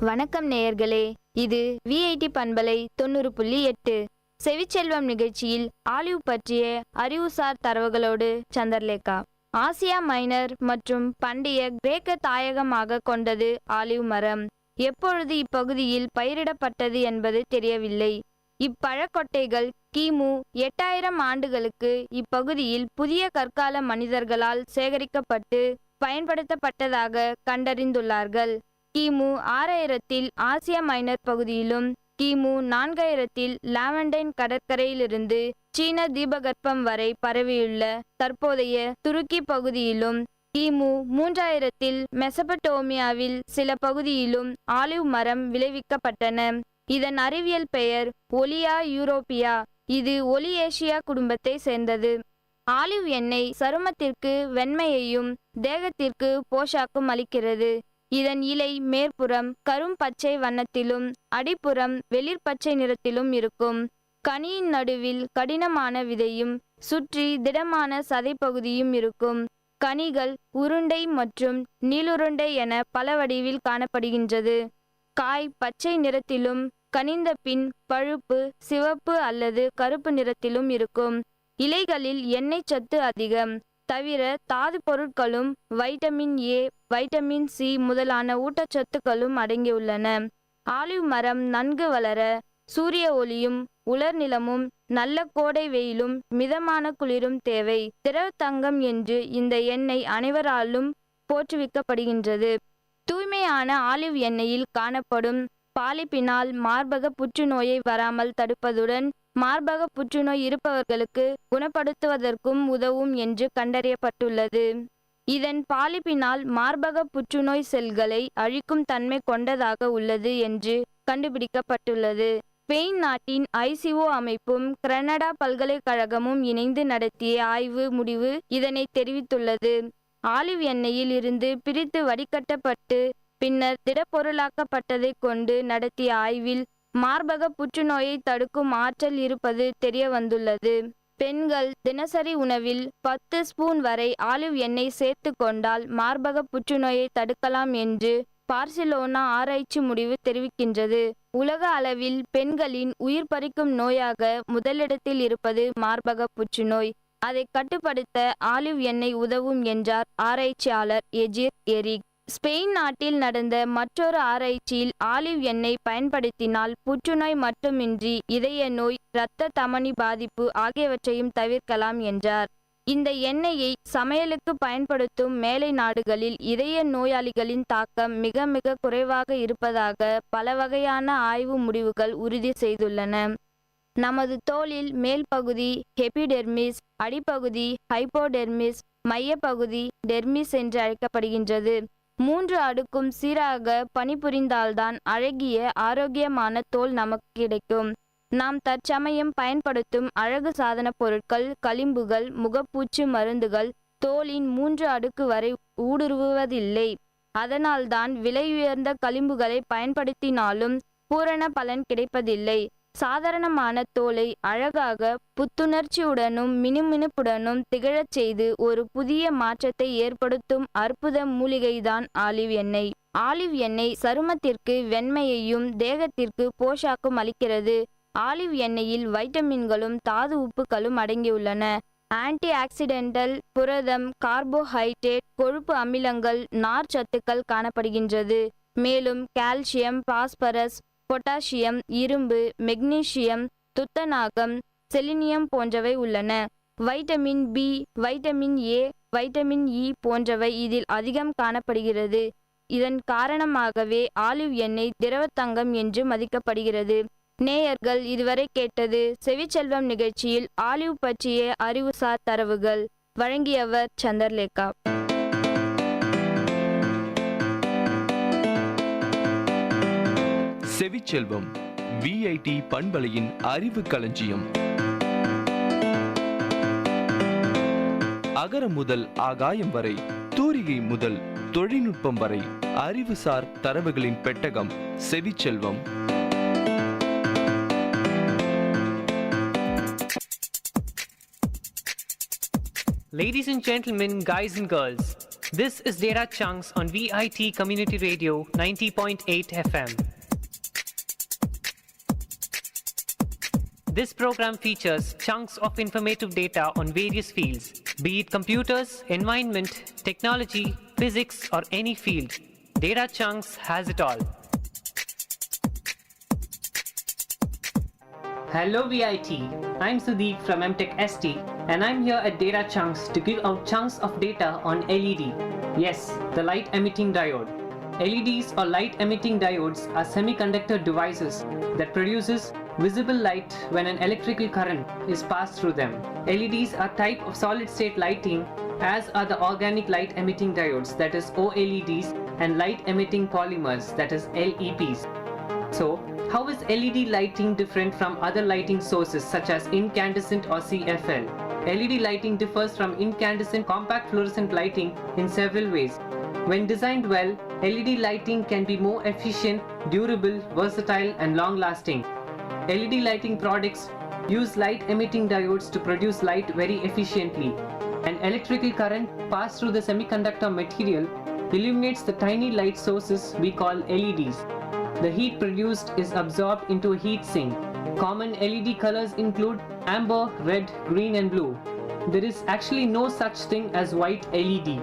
வணக்கம் நேயர்களே, இது விஐடி பண்பலை 90.8 செவிச்செல்வம் நிகழ்ச்சியில் ஆலிவ் பற்றிய அறிவுசார் தரவுகளோடு சந்திரலேகா. ஆசியா மைனர் மற்றும் பண்டைய கிரேக்க தாயகமாக கொண்டது ஆலிவ் மரம். எப்பொழுது இப்பகுதியில் பயிரிடப்பட்டது என்பது தெரியவில்லை. இப்பழக்கொட்டைகள் கிமு 8000 ஆண்டுகளுக்கு இப்பகுதியில் புதிய கற்கால மனிதர்களால் சேகரிக்கப்பட்டு பயன்படுத்தப்பட்டதாக கண்டறிந்துள்ளார்கள். கிமு 6000 ஆசியா மைனர் பகுதியிலும், கிமு 4000 லாவண்டைன் கடற்கரையிலிருந்து சீன தீபகற்பம் வரை பரவியுள்ள தற்போதைய துருக்கி பகுதியிலும், கிமு 3000 மெசபடோமியாவில் சில பகுதியிலும் ஆலிவ் மரம் விளைவிக்கப்பட்டன. இதன் அறிவியல் பெயர் ஒலியா யூரோப்பியா. இது ஒலியேசியா குடும்பத்தை சேர்ந்தது. ஆலிவ் எண்ணெய் சருமத்திற்கு வெண்மையையும் தேகத்திற்கு போஷாக்கும் அளிக்கிறது. இதன் இலை மேற்புறம் கரும் பச்சை வண்ணத்திலும் அடிப்புறம் வெளிர் பச்சை நிறத்திலும் இருக்கும். கனியின் நடுவில் கடினமான விதையும் சுற்றி திடமான சதைப்பகுதியும் இருக்கும். கனிகள் உருண்டை மற்றும் நீளுருண்டை என பல வடிவில் காணப்படுகின்றது. காய் பச்சை நிறத்திலும் கனிந்த பின் பழுப்பு சிவப்பு அல்லது கருப்பு நிறத்திலும் இருக்கும். இலைகளில் எண்ணெய் சத்து அதிகம். தவிர தாது பொருட்களும் வைட்டமின் ஏ, வைட்டமின் சி முதலான ஊட்டச்சத்துக்களும் அடங்கியுள்ளன. ஆலிவ் மரம் நன்கு வளர சூரிய ஒளியும் உலர் நிலமும் நல்ல கோடை வெயிலும் மிதமான குளிரும் தேவை. திரவ தங்கம் என்று இந்த எண்ணெய் அனைவராலும் போற்றுவிக்கப்படுகின்றது. தூய்மையான ஆலிவ் எண்ணெயில் காணப்படும் பாலிபினால் மார்பக புற்றுநோயை வராமல் தடுப்பதுடன் மார்பக புற்றுநோய் இருப்பவர்களுக்கு குணப்படுத்துவதற்கும் உதவும் என்று கண்டறியப்பட்டுள்ளது. இதன் பாலிபினால் மார்பக புற்றுநோய் செல்களை அழிக்கும் தன்மை கொண்டதாக உள்ளது என்று கண்டுபிடிக்கப்பட்டுள்ளது. ஸ்பெயின் நாட்டின் ஐசிஓ அமைப்பும் கனடா பல்கலைக்கழகமும் இணைந்து நடத்திய ஆய்வு முடிவு இதனை தெரிவித்துள்ளது. ஆலிவ் எண்ணெயில் இருந்து பிரித்து வடிகட்டப்பட்டு பின்னர் திடப்பொருளாக்கப்பட்டதை கொண்டு நடத்திய ஆய்வில் மார்பக புற்றுநோயை தடுக்கும் ஆற்றல் இருப்பது தெரிய வந்துள்ளது. பெண்கள் தினசரி உணவில் 10 ஸ்பூன் வரை ஆலிவ் எண்ணெய் சேர்த்து கொண்டால் மார்பக புற்றுநோயை தடுக்கலாம் என்று பார்சிலோனா ஆராய்ச்சி முடிவு தெரிவிக்கின்றது. உலக அளவில் பெண்களின் உயிர் பறிக்கும் நோயாக முதலிடத்தில் இருப்பது மார்பக புற்றுநோய். அதை கட்டுப்படுத்த ஆலிவ் எண்ணெய் உதவும் என்றார் ஆராய்ச்சியாளர் எஜிர் எரிக். ஸ்பெயின் நாட்டில் நடந்த மற்றொரு ஆராய்ச்சியில் ஆலிவ் எண்ணெய் பயன்படுத்தினால் புற்றுநோய் மட்டுமின்றி இதய நோய், இரத்த தமனி பாதிப்பு ஆகியவற்றையும் தவிர்க்கலாம் என்றார். இந்த எண்ணெயை சமையலுக்கு பயன்படுத்தும் மேலை நாடுகளில் இதய நோயாளிகளின் தாக்கம் மிக மிக குறைவாக இருப்பதாக பல வகையான ஆய்வு முடிவுகள் உறுதி செய்துள்ளன. நமது தோலில் மேல் பகுதி ஹெபிடெர்மிஸ், அடிப்பகுதி ஹைப்போடெர்மிஸ், மையப்பகுதி டெர்மிஸ் என்று அழைக்கப்படுகின்றது. 3 அடுக்கும் சீராக பணிபுரிந்தால்தான் அழகிய ஆரோக்கியமான தோல் நமக்கு கிடைக்கும். நாம் தற்சமயம் பயன்படுத்தும் அழகு சாதன பொருட்கள், களிம்புகள், முகப்பூச்சு மருந்துகள் தோலின் 3 அடுக்கு வரை ஊடுருவுவதில்லை. அதனால்தான் விலையுயர்ந்த களிம்புகளை பயன்படுத்தினாலும் பூரண பலன் கிடைப்பதில்லை. சாதாரணமான தோலை அழகாக புத்துணர்ச்சியுடனும் மினுமினுப்புடனும் திகழச் செய்து ஒரு புதிய மாற்றத்தை ஏற்படுத்தும் அற்புத மூலிகைதான் ஆலிவ் எண்ணெய். ஆலிவ் எண்ணெய் சருமத்திற்கு வெண்மையையும் தேகத்திற்கு போஷாக்கும் அளிக்கிறது. ஆலிவ் எண்ணெயில் வைட்டமின்களும் தாது உப்புகளும் அடங்கியுள்ளன. ஆன்டி ஆக்சிடென்டல், புரதம், கார்போஹைட்ரேட், கொழுப்பு அமிலங்கள், நார் சத்துக்கள் காணப்படுகின்றது. மேலும் கால்சியம், பாஸ்பரஸ், பொட்டாசியம், இரும்பு, மெக்னீசியம், துத்தநாகம், செலினியம் போன்றவை உள்ளன. Vitamin B, vitamin A, vitamin E போன்றவை இதில் அதிகம் காணப்படுகிறது. இதன் காரணமாகவே ஆலிவ் எண்ணெய் திரவத்தங்கம் என்று மதிக்கப்படுகிறது. நேயர்கள் இதுவரை கேட்டது செவிச்செல்வம் நிகழ்ச்சியில் ஆலிவ் பற்றிய அறிவுசார் தரவுகள். வழங்கியவர் சந்திரலேகா. செவிச்செல்வம் விஐடி பண்பலையின் அறிவு களஞ்சியம். அகரம் முதல் ஆகாயம் வரை, தூரிகை முதல் தொழில்நுட்பம் வரை, அறிவுசார் தரவுகளின் பெட்டகம் செவிச்செல்வம். Ladies and gentlemen, guys and girls, This is Data Chunks on Vit Community Radio 90.8 FM. This program features chunks of informative data on various fields, be it computers, environment, technology, physics, or any field. Data Chunks has it all. Hello VIT, I'm Sudeep from MTech ST, and I'm here at Data Chunks to give out chunks of data on LED. Yes, the light emitting diode. LEDs or light emitting diodes are semiconductor devices that produces visible light when an electrical current is passed through them. LEDs are type of solid state lighting, as are the organic light emitting diodes, that is OLEDs, and light emitting polymers, that is LEPs. So, how is LED lighting different from other lighting sources such as incandescent or CFL? LED lighting differs from incandescent compact fluorescent lighting in several ways. When designed well, LED lighting can be more efficient, durable, versatile, and long-lasting. LED lighting products use light-emitting diodes to produce light very efficiently. An electrical current passed through the semiconductor material illuminates the tiny light sources we call LEDs. The heat produced is absorbed into a heat sink. Common LED colors include amber, red, green, and blue. There is actually no such thing as white LED.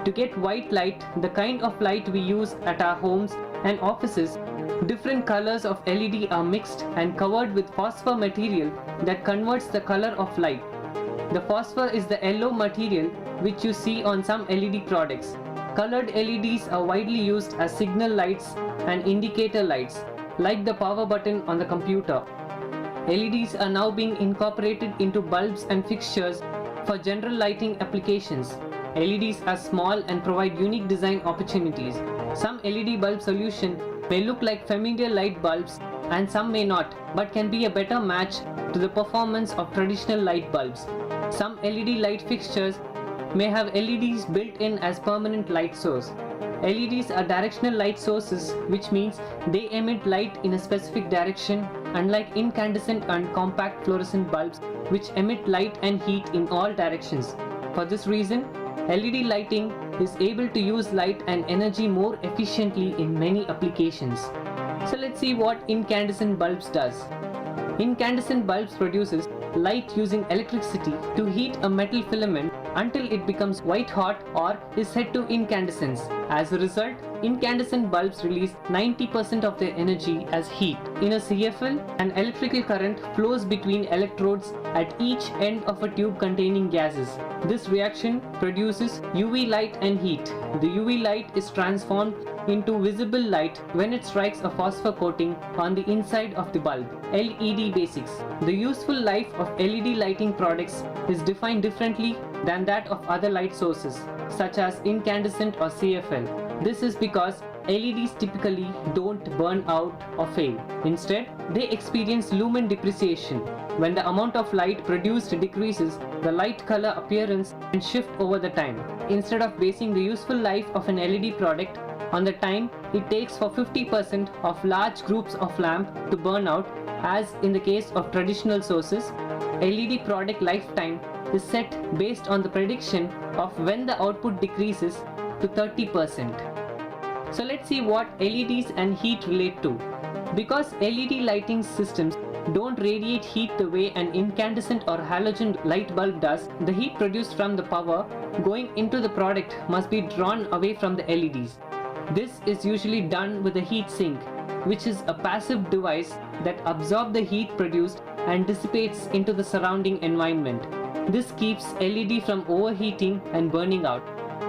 To get white light, the kind of light we use at our homes and offices, different colors of LED are mixed and covered with phosphor material that converts the color of light. The phosphor is the yellow material which you see on some LED products. Colored LEDs are widely used as signal lights and indicator lights, like the power button on the computer. LEDs are now being incorporated into bulbs and fixtures for general lighting applications. LEDs are small and provide unique design opportunities. Some LED bulb solution may look like familiar light bulbs and some may not, but can be a better match to the performance of traditional light bulbs. Some LED light fixtures may have LEDs built in as permanent light source. LEDs are directional light sources, which means they emit light in a specific direction, unlike incandescent and compact fluorescent bulbs, which emit light and heat in all directions. For this reason, LED lighting is able to use light and energy more efficiently in many applications. So let's see what incandescent bulbs does. Incandescent bulbs produces light using electricity to heat a metal filament until it becomes white hot or is set to incandescence. As a result, incandescent bulbs release 90% of their energy as heat. In a CFL, an electrical current flows between electrodes at each end of a tube containing gases. This reaction produces UV light and heat. The UV light is transformed into visible light when it strikes a phosphor coating on the inside of the bulb. LED basics. The useful life of LED lighting products is defined differently than that of other light sources, such as incandescent or CFL. This is because LEDs typically don't burn out or fail. Instead, they experience lumen depreciation. When the amount of light produced decreases, the light color appearance can shift over the time. Instead of basing the useful life of an LED product on the time it takes for 50% of large groups of lamp to burn out, as in the case of traditional sources, LED product lifetime is set based on the prediction of when the output decreases to 30%. So let's see what LEDs and heat relate to. Because LED lighting systems don't radiate heat the way an incandescent or halogen light bulb does, the heat produced from the power going into the product must be drawn away from the LEDs. This is usually done with a heat sink, which is a passive device that absorbs the heat produced and dissipates into the surrounding environment. This keeps LED from overheating and burning out.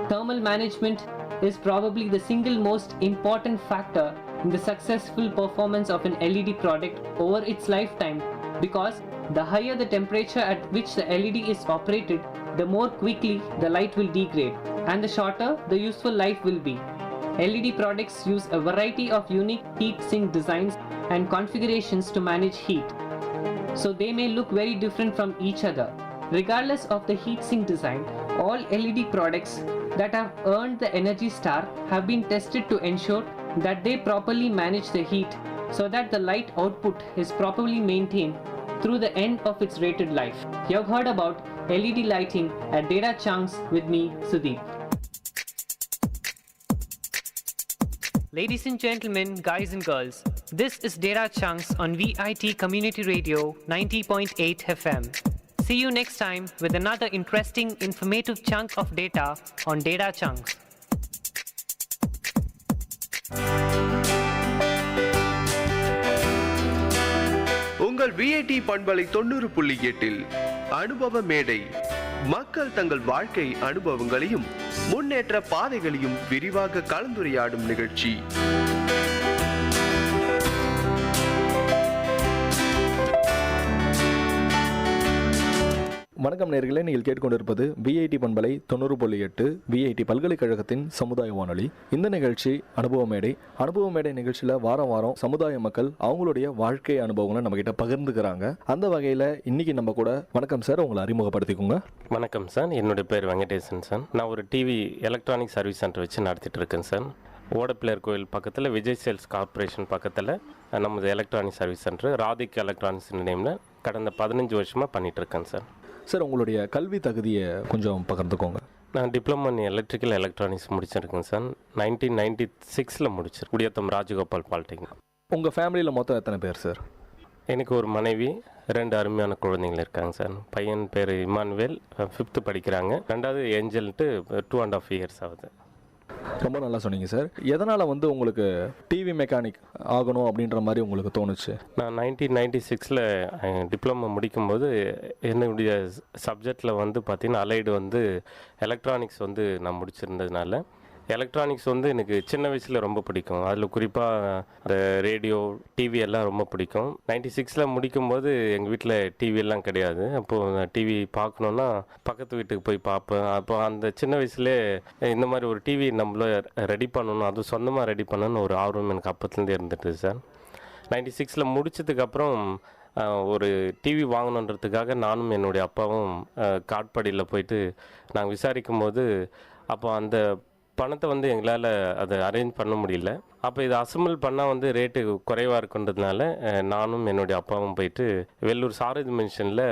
Thermal management is probably the single most important factor in the successful performance of an LED product over its lifetime, because the higher the temperature at which the LED is operated, the more quickly the light will degrade, and the shorter the useful life will be. LED products use a variety of unique heat sink designs and configurations to manage heat, so they may look very different from each other. Regardless of the heat sink design, all LED products that have earned the Energy Star have been tested to ensure that they properly manage the heat so that the light output is properly maintained through the end of its rated life. You have heard about LED lighting at Data Chunks with me, Sudeep. Ladies and gentlemen, guys and girls, this is Data Chunks on VIT Community Radio 90.8 FM. See you next time with another interesting, informative chunk of data on Data Chunks. உங்கள் VIT பண்பலை 90.8 அனுபவ மேடை. மக்கள் தங்கள் வாழ்க்கை அனுபவங்களையும் முன்னேற்ற பாதைகளையும் விரிவாக கலந்துரையாடும் நிகழ்ச்சி. வணக்கம் நேயர்களே, நீங்கள் கேட்டுக்கொண்டிருப்பது விஐடி பண்பலை 90.8 விஐடி பல்கலைக்கழகத்தின் சமுதாய வானொலி. இந்த நிகழ்ச்சி அனுபவ மேடை. அனுபவ மேடை நிகழ்ச்சியில் வாரம் வாரம் சமுதாய மக்கள் அவங்களுடைய வாழ்க்கை அனுபவங்களை நம்ம கிட்ட பகிர்ந்துக்கிறாங்க. அந்த வகையில் இன்னைக்கு நம்ம கூட, வணக்கம் சார், உங்களை அறிமுகப்படுத்திக்கோங்க. வணக்கம் சார், என்னுடைய பேர் வெங்கடேசன் சார். நான் ஒரு டிவி எலக்ட்ரானிக் சர்வீஸ் சென்டர் வச்சு நடத்திட்டு இருக்கேன் சார். ஓடப்பிள்ளையர் கோயில் பக்கத்தில் விஜய் சேல்ஸ் கார்பரேஷன் பக்கத்தில் நமது எலக்ட்ரானிக் சர்வீஸ் சென்டர் ராதிக் எலக்ட்ரானிக்ஸ் நேமில் கடந்த 15 வருஷமாக பண்ணிகிட்ருக்கேன் சார். சார், உங்களுடைய கல்வி தகுதியை கொஞ்சம் பகிர்ந்துக்கோங்க. நான் டிப்ளமோ இன் எலக்ட்ரிக்கல் எலக்ட்ரானிக்ஸ் முடிச்சிருக்கேன் சார். 1996 முடிச்சிருக்கேன், குடியாத்தம் ராஜகோபால் பாலிடெக்னிக். உங்கள் ஃபேமிலியில் மொத்தம் எத்தனை பேர் சார்? எனக்கு ஒரு மனைவி, 2 அருமையான குழந்தைகள் இருக்காங்க சார். பையன் பேர் இமானுவேல், 5th படிக்கிறாங்க. 2வது ஏஞ்சல்ட்டு 2.5 இயர்ஸ் ஆகுது. ரொம்ப நல்லா சொன்னீங்க சார். எதனால் உங்களுக்கு டிவி மெக்கானிக் ஆகணும் அப்படின்ற மாதிரி உங்களுக்கு தோணுச்சு? நான் 1996 டிப்ளமோ முடிக்கும்போது என்னுடைய சப்ஜெக்டில் பார்த்திங்கன்னா அலைடு எலக்ட்ரானிக்ஸ் நான் முடிச்சிருந்ததுனால எலக்ட்ரானிக்ஸ் எனக்கு சின்ன வயசில் ரொம்ப பிடிக்கும். அதில் குறிப்பாக அந்த ரேடியோ, டிவி எல்லாம் ரொம்ப பிடிக்கும். 96 முடிக்கும்போது எங்கள் வீட்டில் டிவியெல்லாம் கிடையாது. அப்போது டிவி பார்க்கணுன்னா பக்கத்து வீட்டுக்கு போய் பார்ப்பேன். அப்போ அந்த சின்ன வயசுலேயே இந்த மாதிரி ஒரு டிவி நம்மள ரெடி பண்ணணும், அதுவும் சொந்தமாக ரெடி பண்ணணும்னு ஒரு ஆர்வம் எனக்கு அப்போத்துலேருந்தே இருந்துட்டு சார். 96 முடிச்சதுக்கப்புறம் ஒரு டிவி வாங்கணுன்றதுக்காக நானும் என்னுடைய அப்பாவும் காட்பாடியில் போயிட்டு நாங்கள் விசாரிக்கும் போது அப்போ அந்த பணத்தை எங்களால் அதை அரேஞ்ச் பண்ண முடியல. அப்போ இதை அசம்பிள் பண்ணால் ரேட்டு குறைவாக இருக்குன்றதுனால நானும் என்னுடைய அப்பாவும் போயிட்டு வெள்ளூர் சாரதி மென்ஷனில்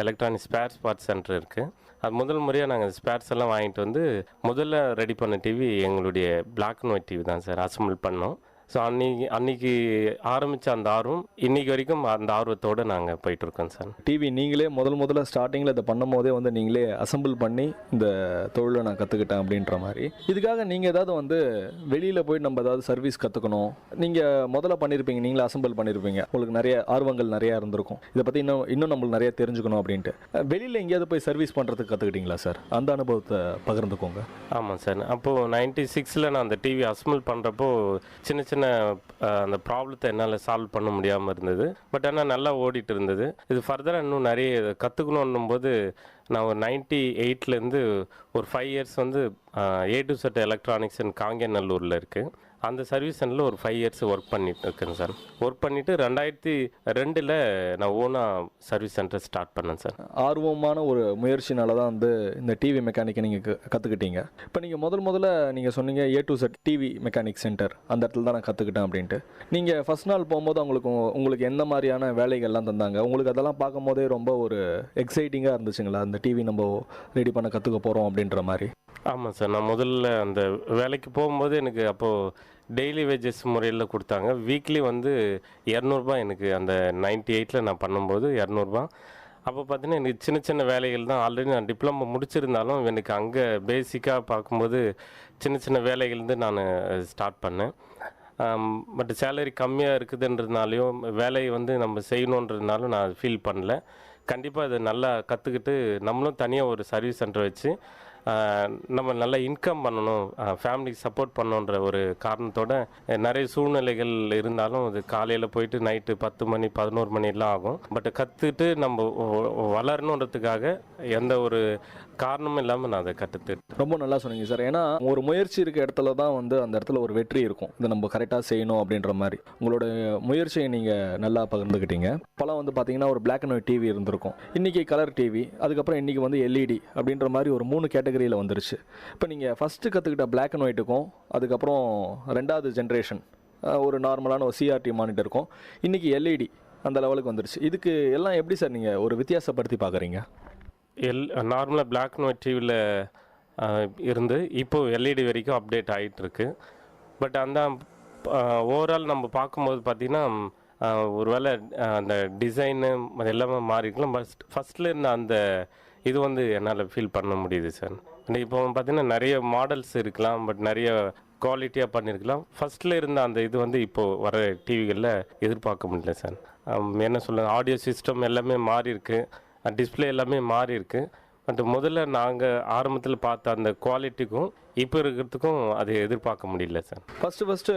எலக்ட்ரானிக் ஸ்பேர்ஸ் பார்ட்ஸ் சென்டர் இருக்குது. அது முதல் முறையாக நாங்கள் ஸ்பேர்ஸ் எல்லாம் வாங்கிட்டு முதல்ல ரெடி பண்ண டிவி எங்களுடைய பிளாக் அண்ட் ஒயிட் டிவி தான் சார் அசம்பிள் பண்ணோம். ஸோ அன்னைக்கு ஆரம்பித்த அந்த ஆர்வம் இன்னைக்கு வரைக்கும் அந்த ஆர்வத்தோடு நாங்கள் போயிட்டுருக்கோம் சார். டிவி நீங்களே முதல்ல ஸ்டார்டிங்கில் இதை பண்ணும் போதே நீங்களே அசம்பிள் பண்ணி இந்த தொழிலை நான் கற்றுக்கிட்டேன் அப்படின்ற மாதிரி. இதுக்காக நீங்கள் ஏதாவது வெளியில் போய் நம்ம ஏதாவது சர்வீஸ் கற்றுக்கணும், நீங்கள் முதல்ல பண்ணியிருப்பீங்க, நீங்களே அசம்பிள் பண்ணியிருப்பீங்க, உங்களுக்கு நிறைய ஆர்வங்கள் நிறையா இருந்திருக்கும், இதை பற்றி இன்னும் நம்மளுக்கு நிறைய தெரிஞ்சுக்கணும் அப்படின்ட்டு. வெளியில் எங்கேயாவது போய் சர்வீஸ் பண்ணுறதுக்கு கற்றுக்கிட்டீங்களா சார்? அந்த அனுபவத்தை பகிர்ந்துக்கோங்க. ஆமாம் சார். அப்போது 96 நான் அந்த டிவி அசம்பிள் பண்ணுறப்போ சின்ன அந்த ப்ராப்ளத்தை என்னால் சால்வ் பண்ண முடியாமல் இருந்தது. பட் ஆனால் நல்லா ஓடிட்டு இருந்தது. இது ஃபர்தராக இன்னும் நிறைய கற்றுக்கணும் போது நான் ஒரு 98 ஒரு 5 years A to Z electronics காங்கேநல்லூரில் இருக்குது. அந்த சர்வீஸ் சென்டரில் ஒரு 5 இயர்ஸ் ஒர்க் பண்ணிட்டு இருக்கேன் சார். ஒர்க் பண்ணிவிட்டு 2002 நான் ஓனாக சர்வீஸ் சென்டர் ஸ்டார்ட் பண்ணேன் சார். ஆர்வமான ஒரு முயற்சினால தான் இந்த டிவி மெக்கானிக்கை நீங்கள் கற்றுக்கிட்டீங்க. இப்போ நீங்கள் முதல்ல நீங்கள் சொன்னீங்க A to Z TV mechanic centre, அந்த இடத்துல தான் நான் கற்றுக்கிட்டேன் அப்படின்ட்டு. நீங்கள் ஃபஸ்ட் நாள் போகும்போது உங்களுக்கு எந்த மாதிரியான வேலைகள்லாம் தந்தாங்க? உங்களுக்கு அதெல்லாம் பார்க்கும் போதே ரொம்ப ஒரு எக்ஸைட்டிங்காக இருந்துச்சுங்களா, அந்த டிவி நம்ம ரெடி பண்ண கற்றுக்க போகிறோம் அப்படின்ற மாதிரி? ஆமாம் சார். நான் முதல்ல அந்த வேலைக்கு போகும்போது எனக்கு அப்போது டெய்லி வேஜஸ் முறையில் கொடுத்தாங்க. வீக்லி 200 எனக்கு அந்த 98 நான் பண்ணும்போது 200. அப்போ பார்த்தீங்கன்னா எனக்கு சின்ன சின்ன வேலைகள் தான். ஆல்ரெடி நான் டிப்ளமோ முடிச்சிருந்தாலும் எனக்கு அங்கே பேசிக்காக பார்க்கும்போது சின்ன சின்ன வேலைகள் நான் ஸ்டார்ட் பண்ணேன். பட் சேலரி கம்மியாக இருக்குதுன்றதுனாலையும் வேலையை நம்ம செய்யணுன்றதுனாலும் நான் ஃபீல் பண்ணல. கண்டிப்பாக இதை நல்லா கற்றுக்கிட்டு நம்மளும் தனியாக ஒரு சர்வீஸ் சென்டர் வச்சு நம்ம நல்லா இன்கம் பண்ணணும், ஃபேமிலிக்கு சப்போர்ட் பண்ணணுன்ற ஒரு காரணத்தோடு நிறைய சூழ்நிலைகள் இருந்தாலும் அது காலையில் போயிட்டு நைட்டு 10 மணி 11 மணிலாம் ஆகும். பட் கற்றுட்டு நம்ம வளரணுன்றதுக்காக எந்த ஒரு காரணமும் இல்லாமல் நான் அதை கற்றுட்டு. ரொம்ப நல்லா சொன்னீங்க சார். ஏன்னா ஒரு முயற்சி இருக்க இடத்துல தான் அந்த இடத்துல ஒரு வெற்றி இருக்கும். இதை நம்ம கரெக்டாக செய்யணும் அப்படின்ற மாதிரி உங்களோட முயற்சியை நீங்கள் நல்லா பகிர்ந்துக்கிட்டீங்க. இப்போலாம் பார்த்தீங்கன்னா ஒரு பிளாக் அண்ட் ஒயிட் டிவி இருந்திருக்கும், இன்றைக்கி கலர் டிவி, அதுக்கப்புறம் இன்றைக்கி LED அப்படின்ற மாதிரி ஒரு 3 கேட்டகரியில் வந்துருச்சு. இப்போ நீங்கள் ஃபஸ்ட்டு கற்றுக்கிட்ட பிளாக் அண்ட் ஒயிட்டுக்கும் அதுக்கப்புறம் 2வது ஜென்ரேஷன் ஒரு நார்மலான ஒரு CRT மானிட்டருக்கும் இன்றைக்கி LED அந்த லெவலுக்கு வந்துருச்சு. இதுக்கு எல்லாம் எப்படி சார் நீங்கள் ஒரு வித்தியாசப்படுத்தி பார்க்குறீங்க? நார்மலாக பிளாக் அண்ட் ஒயிட் டிவியில் இருந்து இப்போது LED வரைக்கும் அப்டேட் ஆகிட்டுருக்கு. பட் அந்த ஓவரால் நம்ம பார்க்கும்போது பார்த்திங்கன்னா ஒருவேளை அந்த டிசைனு அது எல்லாமே மாறி இருக்கலாம். ஃபஸ்ட்டில் இருந்த அந்த இது வந்து என்னால் ஃபீல் பண்ண முடியுது சார். இப்போ பார்த்திங்கன்னா நிறைய மாடல்ஸ் இருக்கலாம், பட் நிறைய குவாலிட்டியாக பண்ணியிருக்கலாம். ஃபஸ்ட்டில் இருந்த அந்த இது வந்து இப்போது வர டிவிகளில் எதிர்பார்க்க முடியல சார். என்ன சொல்ல, ஆடியோ சிஸ்டம் எல்லாமே மாறி இருக்கு, டிஸ்பிளே எல்லாமே மாறி இருக்கு. பட் முதல்ல நாங்கள் ஆரம்பத்தில் பார்த்த அந்த குவாலிட்டிக்கும் இப்போ இருக்கிறதுக்கும் அதை எதிர்பார்க்க முடியல சார். ஃபஸ்ட்டு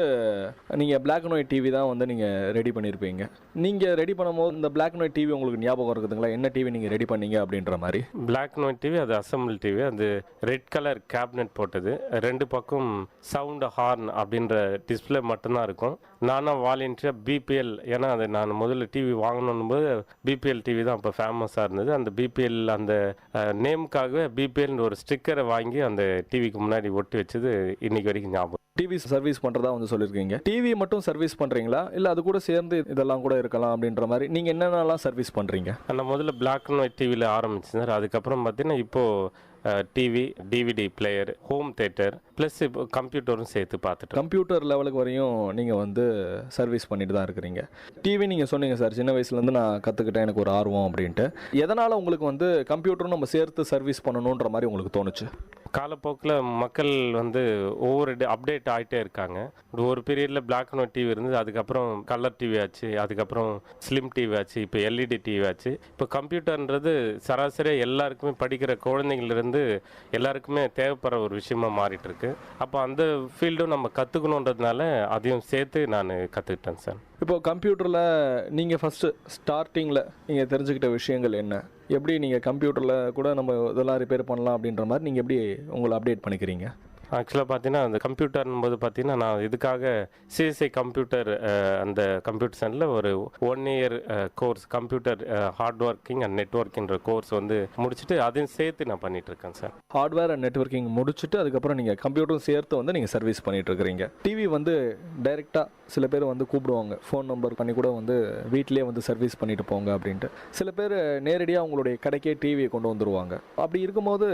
நீங்கள் பிளாக் அண்ட் ஒயிட் டிவி தான் வந்து நீங்கள் ரெடி பண்ணியிருப்பீங்க. நீங்கள் ரெடி பண்ணும்போது இந்த பிளாக் அண்ட் ஒயிட் டிவி உங்களுக்கு ஞாபகம் இருக்குதுங்களா? என்ன டிவி நீங்கள் ரெடி பண்ணீங்க அப்படின்ற மாதிரி? பிளாக் அண்ட் ஒயிட் டிவி, அது அசம்பிள் டிவி. அது ரெட் கலர் கேபினெட் போட்டது, 2 பக்கம் சவுண்டு ஹார்ன் அப்படின்ற டிஸ்பிளே மட்டும்தான் இருக்கும். நானும் வாலண்டியராக பிபிஎல், ஏன்னா அது நான் முதல்ல டிவி வாங்கணும் போது பிபிஎல் டிவி தான் அப்போ ஃபேமஸாக இருந்தது. அந்த பிபிஎல் அந்த நேமுக்காகவே பிபிஎல்னு ஒரு ஸ்டிக்கரை வாங்கி அந்த டிவிக்கு முன்னாடி ஒட்டி வச்சது இன்னைக்கு வரைக்கும் ஞாபகம். டிவி சர்வீஸ் பண்ணுறதா வந்து சொல்லியிருக்கீங்க. டிவி மட்டும் சர்வீஸ் பண்ணுறீங்களா, இல்லை அது கூட சேர்ந்து இதெல்லாம் கூட இருக்கலாம் அப்படின்ற மாதிரி நீங்கள் என்னென்னலாம் சர்வீஸ் பண்ணுறீங்க? நான் முதல்ல பிளாக் அண்ட் ஒயிட் டிவியில் ஆரம்பிச்சேன் சார். அதுக்கப்புறம் பார்த்தீங்கன்னா இப்போது TV, DVD player, home theatre, plus இப்போ கம்ப்யூட்டரும் சேர்த்து பார்த்துட்டு கம்ப்யூட்டர் லெவலுக்கு வரையும் நீங்கள் வந்து சர்வீஸ் பண்ணிட்டு தான் இருக்கிறீங்க. டிவி நீங்கள் சொன்னீங்க சார், சின்ன வயசுலேருந்து நான் கற்றுக்கிட்டேன், எனக்கு ஒரு ஆர்வம் அப்படின்ட்டு. எதனால் உங்களுக்கு வந்து கம்ப்யூட்டரும் நம்ம சேர்த்து சர்வீஸ் பண்ணணுன்ற மாதிரி உங்களுக்கு தோணுச்சு? காலப்போக்கில் மக்கள் வந்து ஒவ்வொரு அப்டேட் ஆகிட்டே இருக்காங்க. ஒரு பீரியடில் பிளாக் அண்ட் ஒயிட் டிவி இருந்தது, அதுக்கப்புறம் கலர் டிவி ஆச்சு, அதுக்கப்புறம் ஸ்லிம் டிவி ஆச்சு, இப்போ எல்இடி டிவி ஆச்சு. இப்போ கம்ப்யூட்டர்ன்றது சராசரியாக எல்லாருக்குமே, படிக்கிற குழந்தைங்கள்லேருந்து எல்லாருக்குமே தேவைப்படுற ஒரு விஷயமா மாறிட்டு இருக்கு. அப்போ அந்த ஃபீல்டும் நம்ம கற்றுக்கணுன்றதுனால அதையும் சேர்த்து நான் கற்றுக்கிட்டேன் சார். இப்போ கம்ப்யூட்டரில் நீங்கள் ஃபஸ்ட்டு ஸ்டார்டிங்கில் நீங்கள் தெரிஞ்சுக்கிட்ட விஷயங்கள் என்ன? எப்படி நீங்கள் கம்ப்யூட்டரில் கூட நம்ம இதெல்லாம் ரிப்பேர் பண்ணலாம் அப்படின்ற மாதிரி நீங்கள் எப்படி உங்களை அப்டேட் பண்ணிக்கிறீங்க? ஆக்சுவலாக பார்த்தீங்கன்னா அந்த கம்ப்யூட்டர்னும்போது பார்த்தீங்கன்னா நான் இதுக்காக சிஎஸ்ஐ கம்ப்யூட்டர் அந்த கம்ப்யூட்டர் சென்டரில் ஒரு 1 year course computer hard working and நெட்ஒர்க்கின்ற கோர்ஸ் வந்து முடிச்சுட்டு அதையும் சேர்த்து நான் பண்ணிகிட்ருக்கேன் சார். ஹார்ட்வேர் அண்ட் நெட்ஒர்க்கிங் முடிச்சுட்டு அதுக்கப்புறம் நீங்கள் கம்ப்யூட்டரும் சேர்த்து வந்து நீங்கள் சர்வீஸ் பண்ணிகிட்ருக்கிறீங்க. டிவி வந்து டைரெக்டாக சில பேர் வந்து கூப்பிடுவாங்க, ஃபோன் நம்பர் பண்ணி கூட வந்து வீட்டிலே வந்து சர்வீஸ் பண்ணிட்டு போங்க அப்படின்ட்டு. சில பேர் நேரடியாக உங்களுடைய கடைக்கே டிவியை கொண்டு வந்துடுவாங்க. அப்படி இருக்கும்போது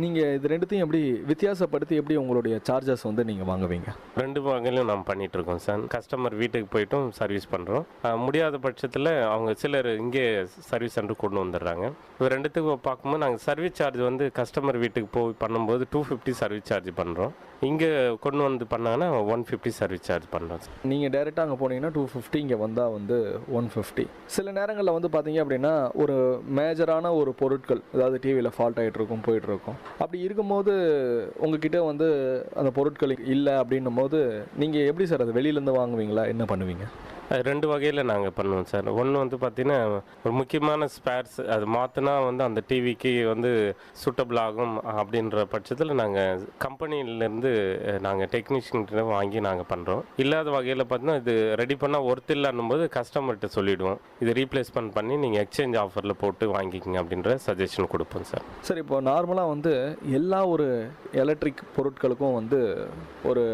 நீங்கள் இது ரெண்டுத்தையும் எப்படி வித்தியாசப்படுத்தி எப்படி உங்களுடைய சார்ஜஸ் வந்து நீங்கள் வாங்குவீங்க? 2 வகையிலும் நம்ம பண்ணிகிட்ருக்கோம் சார். கஸ்டமர் வீட்டுக்கு போய்ட்டும் சர்வீஸ் பண்ணுறோம். முடியாத பட்சத்தில் அவங்க சிலர் இங்கே சர்வீஸ் சென்டர் கொண்டு வந்துடுறாங்க. இப்போ 2த்துக்கு பார்க்கும்போது நாங்கள் சர்வீஸ் சார்ஜ் வந்து கஸ்டமர் வீட்டுக்கு போய் பண்ணும்போது 250 சர்வீஸ் சார்ஜ் பண்ணுறோம். இங்கே கொண்டு வந்து பண்ணாங்கன்னா 150 சர்வீஸ் சார்ஜ் பண்ணுறோம் சார். நீங்கள் டைரெக்டாக அங்கே போனீங்கன்னா 250, இங்கே வந்தால் வந்து 150. சில நேரங்களில் வந்து பார்த்தீங்க அப்படின்னா ஒரு மேஜரான ஒரு பொருட்கள், அதாவது டிவியில் ஃபால்ட் ஆகிட்டு இருக்கும், போயிட்டுருக்கும். அப்படி இருக்கும்போது உங்ககிட்ட வந்து அந்த பொருட்கள் இல்லை அப்படின்னும் போது நீங்கள் எப்படி சார் அது வெளியிலேருந்து வாங்குவீங்களா, என்ன பண்ணுவீங்க? 2 வகையில் நாங்கள் பண்ணுவோம் சார். ஒன்று வந்து பார்த்திங்கன்னா ஒரு முக்கியமான ஸ்பேர்ஸ் அது மாற்றினா வந்து அந்த டிவிக்கு வந்து சூட்டபிள் ஆகும் அப்படின்ற பட்சத்தில் நாங்கள் கம்பெனிலேருந்து நாங்கள் டெக்னீஷியன்கிட்ட வாங்கி நாங்கள் பண்ணுறோம். இல்லாத வகையில் பார்த்தீங்கன்னா இது ரெடி பண்ணால் ஒர்த் இல்லைன்னும் போது கஸ்டமர்கிட்ட சொல்லிவிடுவோம், இது ரீப்ளேஸ்மெண்ட் பண்ணி நீங்கள் எக்ஸ்சேஞ்ச் ஆஃபரில் போட்டு வாங்கிக்கிங்க அப்படின்ற சஜஷன் கொடுப்போம் சார். சார், இப்போ நார்மலாக வந்து எல்லா ஒரு எலக்ட்ரிக் பொருட்களுக்கும் வந்து ஒரு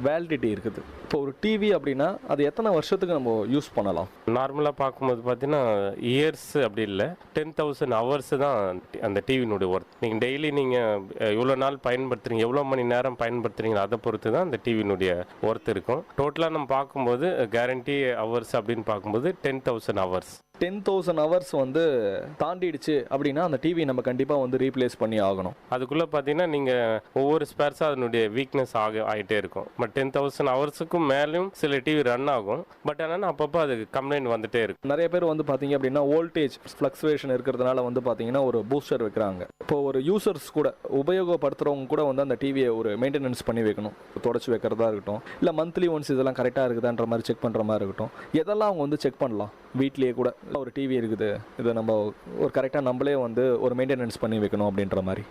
வேலிடிட்டி இருக்குது. இப்போ ஒரு டிவி அப்படின்னா அது எத்தனை வருஷத்துக்கு நம்ம யூஸ் பண்ணலாம்? நார்மலாக பார்க்கும்போது பார்த்தீங்கன்னா இயர்ஸ் அப்படி இல்லை, 10,000 ஹவர்ஸ் தான் அந்த டிவியினுடைய ஒர்த். நீங்கள் டெய்லி நீங்கள் எவ்வளோ நாள் பயன்படுத்துறீங்க, எவ்வளோ மணி நேரம் பயன்படுத்துறீங்க, அதை பொறுத்து தான் அந்த டிவியினுடைய ஒர்த் இருக்கும். டோட்டலாக நம்ம பார்க்கும்போது கேரண்டி ஹவர்ஸ் அப்படின்னு பார்க்கும்போது 10,000 ஹவர்ஸ். 10,000 ஹவர்ஸ் வந்து தாண்டிடுச்சு அப்படின்னா அந்த டிவி நம்ம கண்டிப்பாக வந்து ரீப்ளேஸ் பண்ணி ஆகணும். அதுக்குள்ளே பார்த்தீங்கன்னா நீங்கள் ஒவ்வொரு ஸ்பேர்ஸாக அதனுடைய வீக்னஸ் ஆகிட்டே இருக்கும். பட் 10,000 ஹவர்ஸுக்கும் மேலேயும் சில டிவி ரன் ஆகும். பட் ஆனால் அப்பப்போ அது கம்ப்ளைண்ட் வந்துட்டே இருக்கும். நிறைய பேர் வந்து பார்த்தீங்க அப்படின்னா வோல்டேஜ் ஃப்ளக்சுவேஷன் இருக்கிறதுனால வந்து பார்த்தீங்கன்னா ஒரு பூஸ்டர் வைக்கிறாங்க. இப்போ ஒரு யூசர்ஸ் கூட உபயோகப்படுத்துகிறவங்க கூட வந்து அந்த டிவியை ஒரு மெயின்டெனன்ஸ் பண்ணி வைக்கணும். தொடச்சி வைக்கிறதா இருக்கட்டும், இல்லை மந்த்லி ஒன்ஸ் இதெல்லாம் கரெக்டாக இருக்குதான்ற மாதிரி செக் பண்ணுற மாதிரி இருக்கட்டும். எதெல்லாம் அவங்க வந்து செக் பண்ணலாம்? வீட்லேயே கூட ஒரு டிவி இருக்குது, இதை நம்ம ஒரு கரெக்டாக நம்மளே வந்து ஒரு மெயின்டெனன்ஸ் பண்ணி வைக்கணும் அப்படின்ற மாதிரி.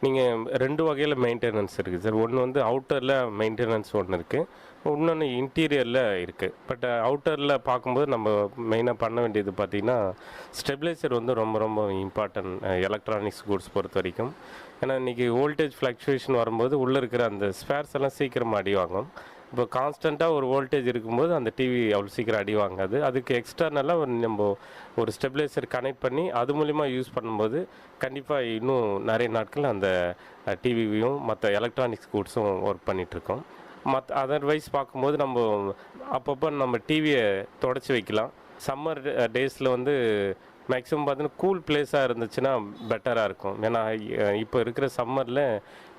நீங்கள் 2 வகையில் மெயின்டெனன்ஸ் இருக்குது சார். ஒன்று வந்து அவுட்டரில் மெயின்டெனன்ஸ் ஒன்று இருக்குது, இன்னொன்று இன்டீரியரில் இருக்குது. பட் அவுட்டரில் பார்க்கும்போது நம்ம மெயினாக பண்ண வேண்டியது பார்த்திங்கன்னா ஸ்டெபிலைசர் வந்து ரொம்ப ரொம்ப இம்பார்ட்டன்ட் எலக்ட்ரானிக்ஸ் குட்ஸ் பொறுத்த வரைக்கும். ஏன்னா இன்றைக்கி வோல்டேஜ் ஃப்ளக்சுவேஷன் வரும்போது உள்ளே இருக்கிற அந்த ஸ்பேர்ஸ் எல்லாம் சீக்கிரமாக அடி வாங்கும். இப்போ கான்ஸ்டண்ட்டாக ஒரு வோல்டேஜ் இருக்கும்போது அந்த டிவி அவ்வளோ சீக்கிரம் அடி வாங்காது. அதுக்கு எக்ஸ்டர்னலாக நம்ம ஒரு ஸ்டெபிலைசர் கனெக்ட் பண்ணி அது மூலிமா யூஸ் பண்ணும்போது கண்டிப்பாக இன்னும் நிறைய நாட்கள் அந்த டிவியும் மற்ற எலக்ட்ரானிக்ஸ் கூட்ஸும் ஒர்க் பண்ணிகிட்ருக்கோம். அதர்வைஸ் பார்க்கும்போது நம்ம அப்பப்போ நம்ம டிவியை தொடச்சி வைக்கலாம். சம்மர் டேஸில் வந்து மேக்ஸிமம் பார்த்தீங்கன்னா கூல் பிளேஸாக இருந்துச்சுன்னா பெட்டராக இருக்கும். ஏன்னா இப்போ இருக்கிற சம்மரில்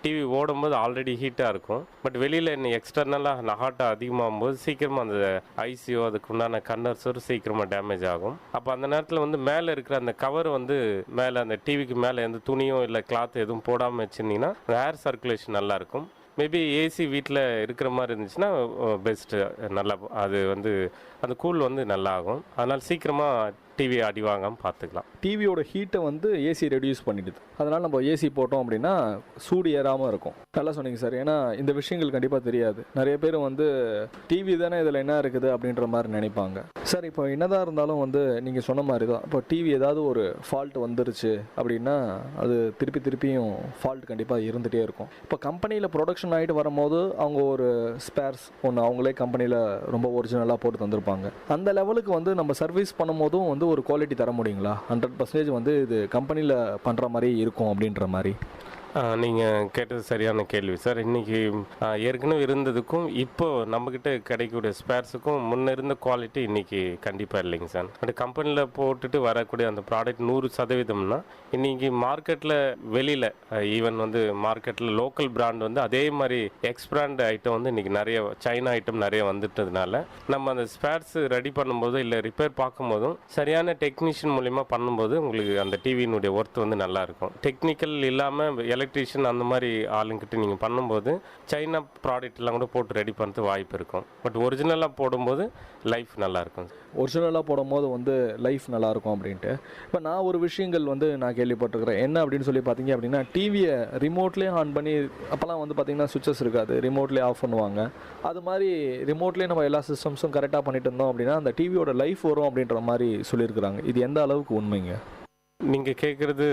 டிவி ஓடும்போது ஆல்ரெடி ஹீட்டாக இருக்கும். பட் வெளியில் இன்னும் எக்ஸ்டர்னலாக ஹாட்டாக அதிகமாகும்போது சீக்கிரமாக அந்த ஐசியோ அதுக்கு உண்டான கன்னர்ஸரும் சீக்கிரமாக டேமேஜ் ஆகும். அப்போ அந்த நேரத்தில் வந்து மேலே இருக்கிற அந்த கவர் வந்து மேலே அந்த டிவிக்கு மேலே எந்த துணியோ இல்லை கிளாத் எதுவும் போடாமல் வச்சுருந்தீங்கன்னா ஏர் சர்க்குலேஷன் நல்லாயிருக்கும். மேபி ஏசி வீட்டில் இருக்கிற மாதிரி இருந்துச்சுன்னா பெஸ்ட்டு, நல்லா அது வந்து அந்த கூல் வந்து நல்லா ஆகும். அதனால் சீக்கிரமாக டிவி அடி வாங்காமல் பார்த்துக்கலாம். டிவியோட ஹீட்டை வந்து ஏசி ரெடியூஸ் பண்ணிடுது. அதனால் நம்ம ஏசி போட்டோம் அப்படின்னா சூடு ஏறாமல் இருக்கும். நல்லா சொன்னீங்க சார். ஏன்னா இந்த விஷயங்கள் கண்டிப்பாக தெரியாது. நிறைய பேர் வந்து டிவி தானே இதில் என்ன இருக்குது அப்படின்ற மாதிரி நினைப்பாங்க. சார் இப்போ என்னதான் இருந்தாலும் வந்து நீங்கள் சொன்ன மாதிரி தான், இப்போ டிவி ஏதாவது ஒரு ஃபால்ட் வந்துருச்சு அப்படின்னா அது திருப்பியும் ஃபால்ட் கண்டிப்பாக இருந்துகிட்டே இருக்கும். இப்போ கம்பெனியில் ப்ரொடக்ஷன் ஆகிட்டு வரும்போது அவங்க ஒரு ஸ்பேர்ஸ் ஒன்று அவங்களே கம்பெனியில் ரொம்ப ஒரிஜினலாக போட்டு தந்திருப்பாங்க. அந்த லெவலுக்கு வந்து நம்ம சர்வீஸ் பண்ணும்போதும் வந்து ஒரு குவாலிட்டி தர முடியுங்களா? 100% வந்து இது கம்பெனியில் பண்ணுற மாதிரி இருக்கும் அப்படின்ற மாதிரி. நீங்கள் கேட்டது சரியான கேள்வி சார். இன்றைக்கி ஏற்கனவே இருந்ததுக்கும் இப்போ நம்மக்கிட்ட கிடைக்கக்கூடிய ஸ்பேர்ஸுக்கும் முன்ன இருந்த குவாலிட்டி இன்றைக்கி கண்டிப்பாக இல்லைங்க சார். பட் கம்பெனியில் போட்டுட்டு வரக்கூடிய அந்த ப்ராடக்ட் 100%னா இன்றைக்கி மார்க்கெட்டில் வெளியில் ஈவன் வந்து மார்க்கெட்டில் லோக்கல் பிராண்ட் வந்து அதே மாதிரி எக்ஸ்பிராண்ட் ஐட்டம் வந்து இன்றைக்கி நிறைய சைனா ஐட்டம் நிறைய வந்துட்டதுனால நம்ம அந்த ஸ்பேர்ஸ் ரெடி பண்ணும்போது இல்லை ரிப்பேர் பார்க்கும்போதும் சரியான டெக்னீஷியன் மூலிமா பண்ணும்போது உங்களுக்கு அந்த டிவியினுடைய ஒர்த் வந்து நல்லாயிருக்கும். டெக்னிக்கல் இல்லாமல் எலக்ட்ரீஷியன் அந்த மாதிரி ஆளுங்கிட்ட நீங்கள் பண்ணும்போது சைனா ப்ராடக்ட்லாம் கூட போட்டு ரெடி பண்ணுறது வாய்ப்பு இருக்கும். பட் ஒரிஜினலாக போடும்போது லைஃப் நல்லாயிருக்கும். ஒரிஜினலாக போடும்போது வந்து லைஃப் நல்லாயிருக்கும் அப்படின்ட்டு இப்போ நான் ஒரு விஷயங்கள் வந்து நான் கேள்விப்பட்டிருக்கிறேன். என்ன அப்படின்னு சொல்லி பார்த்தீங்க அப்படின்னா, டிவியை ரிமோட்லேயே ஆன் பண்ணி, அப்போல்லாம் வந்து பார்த்திங்கன்னா சுவிச்சஸ் இருக்காது, ரிமோட்லேயே ஆஃப் பண்ணுவாங்க. அது மாதிரி ரிமோட்லேயே நம்ம எல்லா சிஸ்டம்ஸும் கரெக்டாக பண்ணிட்டு இருந்தோம் அப்படின்னா அந்த டிவியோட லைஃப் வரும் அப்படின்ற மாதிரி சொல்லியிருக்கிறாங்க. இது எந்த அளவுக்கு உண்மைங்க? நீங்கள் கேட்குறது